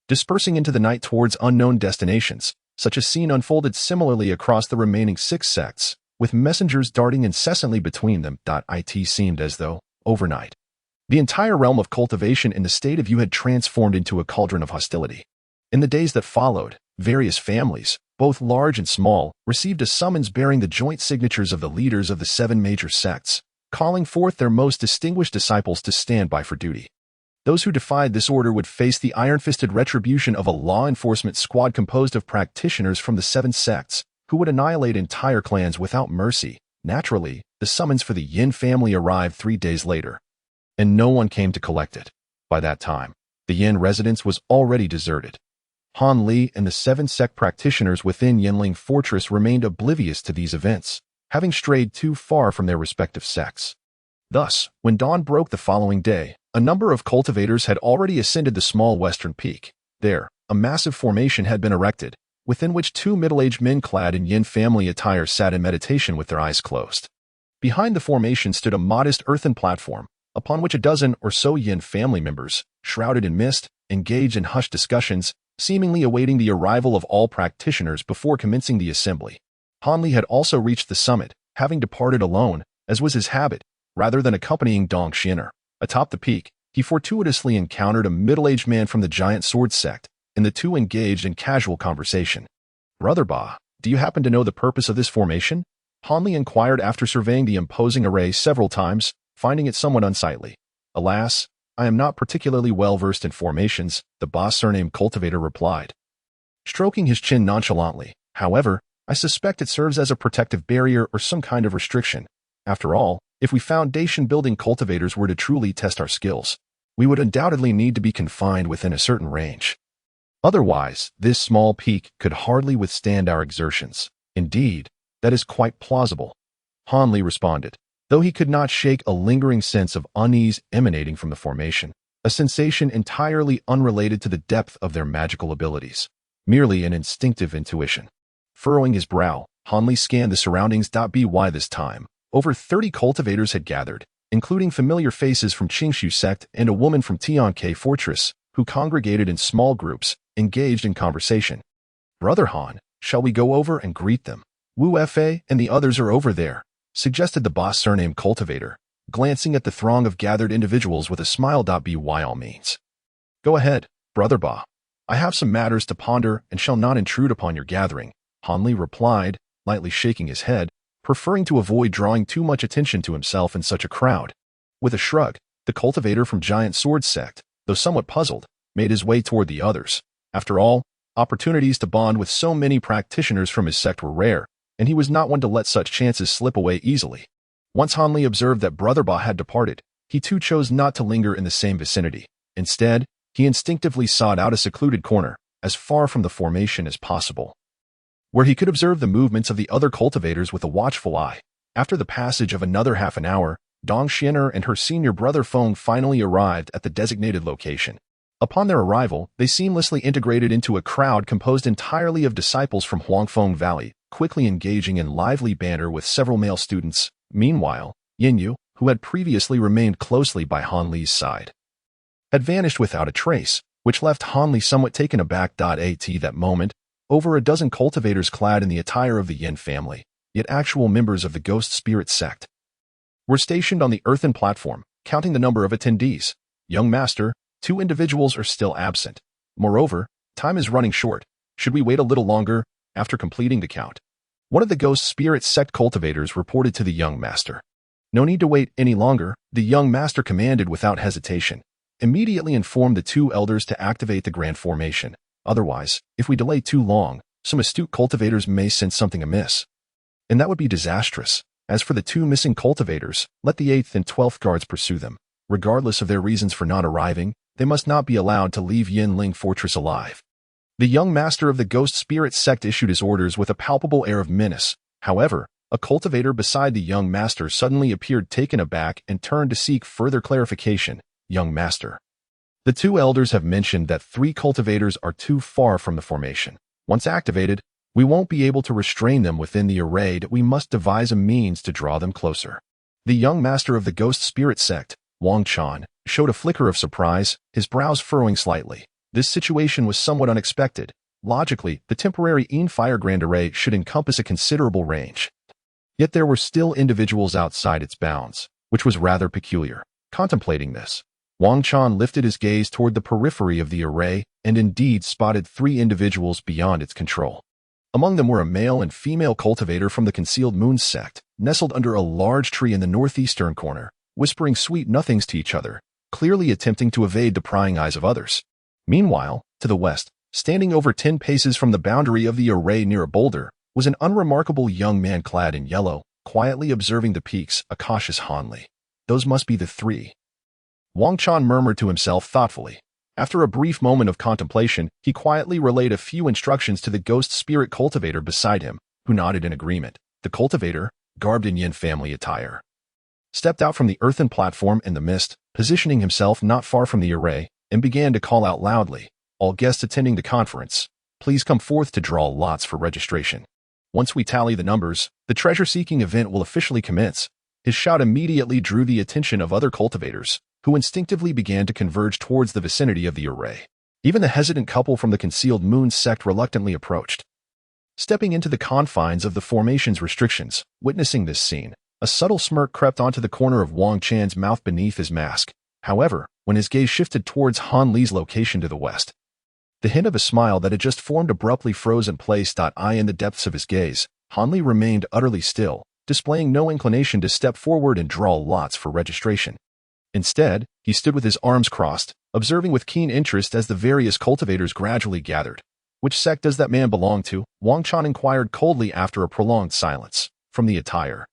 dispersing into the night towards unknown destinations. Such a scene unfolded similarly across the remaining 6 sects, with messengers darting incessantly between them. It seemed as though, overnight, the entire realm of cultivation in the state of Yu had transformed into a cauldron of hostility. In the days that followed, various families, both large and small, received a summons bearing the joint signatures of the leaders of the 7 major sects, calling forth their most distinguished disciples to stand by for duty. Those who defied this order would face the iron-fisted retribution of a law enforcement squad composed of practitioners from the 7 sects, who would annihilate entire clans without mercy. Naturally, the summons for the Yin family arrived 3 days later, and no one came to collect it. By that time, the Yin residence was already deserted. Han Li and the 7 sect practitioners within Yinling Fortress remained oblivious to these events, having strayed too far from their respective sects. Thus, when dawn broke the following day, a number of cultivators had already ascended the small western peak. There, a massive formation had been erected, within which 2 middle-aged men clad in Yin family attire sat in meditation with their eyes closed. Behind the formation stood a modest earthen platform, upon which a dozen or so Yin family members, shrouded in mist, engaged in hushed discussions, seemingly awaiting the arrival of all practitioners before commencing the assembly. Han Li had also reached the summit, having departed alone, as was his habit, rather than accompanying Dong Xianer. Atop the peak, he fortuitously encountered a middle-aged man from the Giant Sword sect, and the two engaged in casual conversation. "Brother Ba, do you happen to know the purpose of this formation?" Han Li inquired after surveying the imposing array several times, finding it somewhat unsightly. "Alas, I am not particularly well versed in formations," the boss surnamed Cultivator replied, stroking his chin nonchalantly. "However, I suspect it serves as a protective barrier or some kind of restriction. After all, if we foundation-building cultivators were to truly test our skills, we would undoubtedly need to be confined within a certain range. Otherwise, this small peak could hardly withstand our exertions." "Indeed, that is quite plausible," Han Li responded, though he could not shake a lingering sense of unease emanating from the formation, a sensation entirely unrelated to the depth of their magical abilities, merely an instinctive intuition. Furrowing his brow, Han Li scanned the surroundings. By this time, over 30 cultivators had gathered, including familiar faces from Qingshu sect and a woman from Tianke Fortress, who congregated in small groups, engaged in conversation. "Brother Han, shall we go over and greet them? Wu Fa and the others are over there," suggested the boss surnamed Cultivator, glancing at the throng of gathered individuals with a smile. "By all means. Go ahead, Brother Ba. I have some matters to ponder and shall not intrude upon your gathering," Han Li replied, lightly shaking his head, preferring to avoid drawing too much attention to himself in such a crowd. With a shrug, the cultivator from Giant Sword sect, though somewhat puzzled, made his way toward the others. After all, opportunities to bond with so many practitioners from his sect were rare, and he was not one to let such chances slip away easily. Once Han Li observed that Brother Ba had departed, he too chose not to linger in the same vicinity. Instead, he instinctively sought out a secluded corner, as far from the formation as possible, where he could observe the movements of the other cultivators with a watchful eye. After the passage of another half an hour, Dong Xianer and her senior brother Feng finally arrived at the designated location. Upon their arrival, they seamlessly integrated into a crowd composed entirely of disciples from Huangfeng Valley, quickly engaging in lively banter with several male students. Meanwhile, Yinyu, who had previously remained closely by Han Li's side, had vanished without a trace, which left Han Li somewhat taken aback. At that moment, Over a dozen cultivators clad in the attire of the Yin family, yet actual members of the ghost spirit sect, were stationed on the earthen platform, counting the number of attendees. Young Master, 2 individuals are still absent. Moreover, time is running short. Should we wait a little longer after completing the count? One of the ghost spirit sect cultivators reported to the young master. No need to wait any longer, the young master commanded without hesitation. Immediately inform the 2 elders to activate the grand formation. Otherwise, if we delay too long, some astute cultivators may sense something amiss. And that would be disastrous. As for the 2 missing cultivators, let the 8th and 12th guards pursue them. Regardless of their reasons for not arriving, they must not be allowed to leave Yinling Fortress alive. The young master of the ghost spirit sect issued his orders with a palpable air of menace. However, a cultivator beside the young master suddenly appeared, taken aback, and turned to seek further clarification. Young master, the 2 elders have mentioned that 3 cultivators are too far from the formation. Once activated, we won't be able to restrain them within the array. We must devise a means to draw them closer. The young master of the ghost spirit sect, Wang Chan, showed a flicker of surprise, his brows furrowing slightly. This situation was somewhat unexpected. Logically, the temporary Yin Fire Grand Array should encompass a considerable range. Yet there were still individuals outside its bounds, which was rather peculiar. Contemplating this, Wang Chan lifted his gaze toward the periphery of the array and indeed spotted 3 individuals beyond its control. Among them were a male and female cultivator from the Concealed Moon sect, nestled under a large tree in the northeastern corner, whispering sweet nothings to each other, clearly attempting to evade the prying eyes of others. Meanwhile, to the west, standing over 10 paces from the boundary of the array near a boulder, was an unremarkable young man clad in yellow, quietly observing the peaks, a cautious Hanli. Those must be the 3. Wang Chan murmured to himself thoughtfully. After a brief moment of contemplation, he quietly relayed a few instructions to the ghost spirit cultivator beside him, who nodded in agreement. The cultivator, garbed in Yin family attire, stepped out from the earthen platform in the mist, positioning himself not far from the array, and began to call out loudly, "All guests attending the conference, please come forth to draw lots for registration. Once we tally the numbers, the treasure-seeking event will officially commence." His shout immediately drew the attention of other cultivators, who instinctively began to converge towards the vicinity of the array. Even the hesitant couple from the Concealed Moon sect reluctantly approached, stepping into the confines of the formation's restrictions. Witnessing this scene, a subtle smirk crept onto the corner of Wang Chan's mouth beneath his mask. However, when his gaze shifted towards Han Li's location to the west, the hint of a smile that had just formed abruptly froze in place. In the depths of his gaze, Han Li remained utterly still, displaying no inclination to step forward and draw lots for registration. Instead, he stood with his arms crossed, observing with keen interest as the various cultivators gradually gathered. "Which sect does that man belong to?" Wang Chan inquired coldly after a prolonged silence. "From the attire,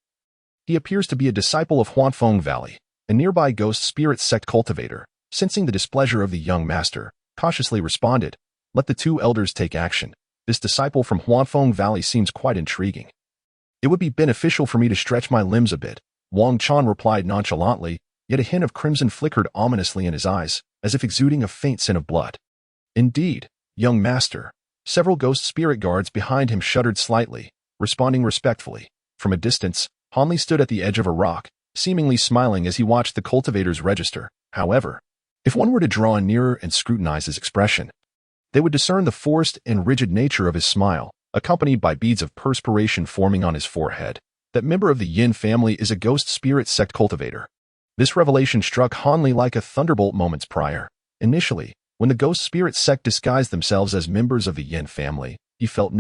he appears to be a disciple of Huanfeng Valley." A nearby ghost spirit sect cultivator, sensing the displeasure of the young master, cautiously responded, "Let the 2 elders take action. This disciple from Huanfeng Valley seems quite intriguing. It would be beneficial for me to stretch my limbs a bit." Wang Chan replied nonchalantly, yet a hint of crimson flickered ominously in his eyes, as if exuding a faint scent of blood. "Indeed, young master." Several ghost spirit guards behind him shuddered slightly, responding respectfully. From a distance, Hanli stood at the edge of a rock, seemingly smiling as he watched the cultivators register. However, if one were to draw nearer and scrutinize his expression, they would discern the forced and rigid nature of his smile, accompanied by beads of perspiration forming on his forehead. That member of the Yin family is a ghost spirit sect cultivator. This revelation struck Hanli like a thunderbolt moments prior. Initially, when the ghost spirit sect disguised themselves as members of the Yin family, he felt no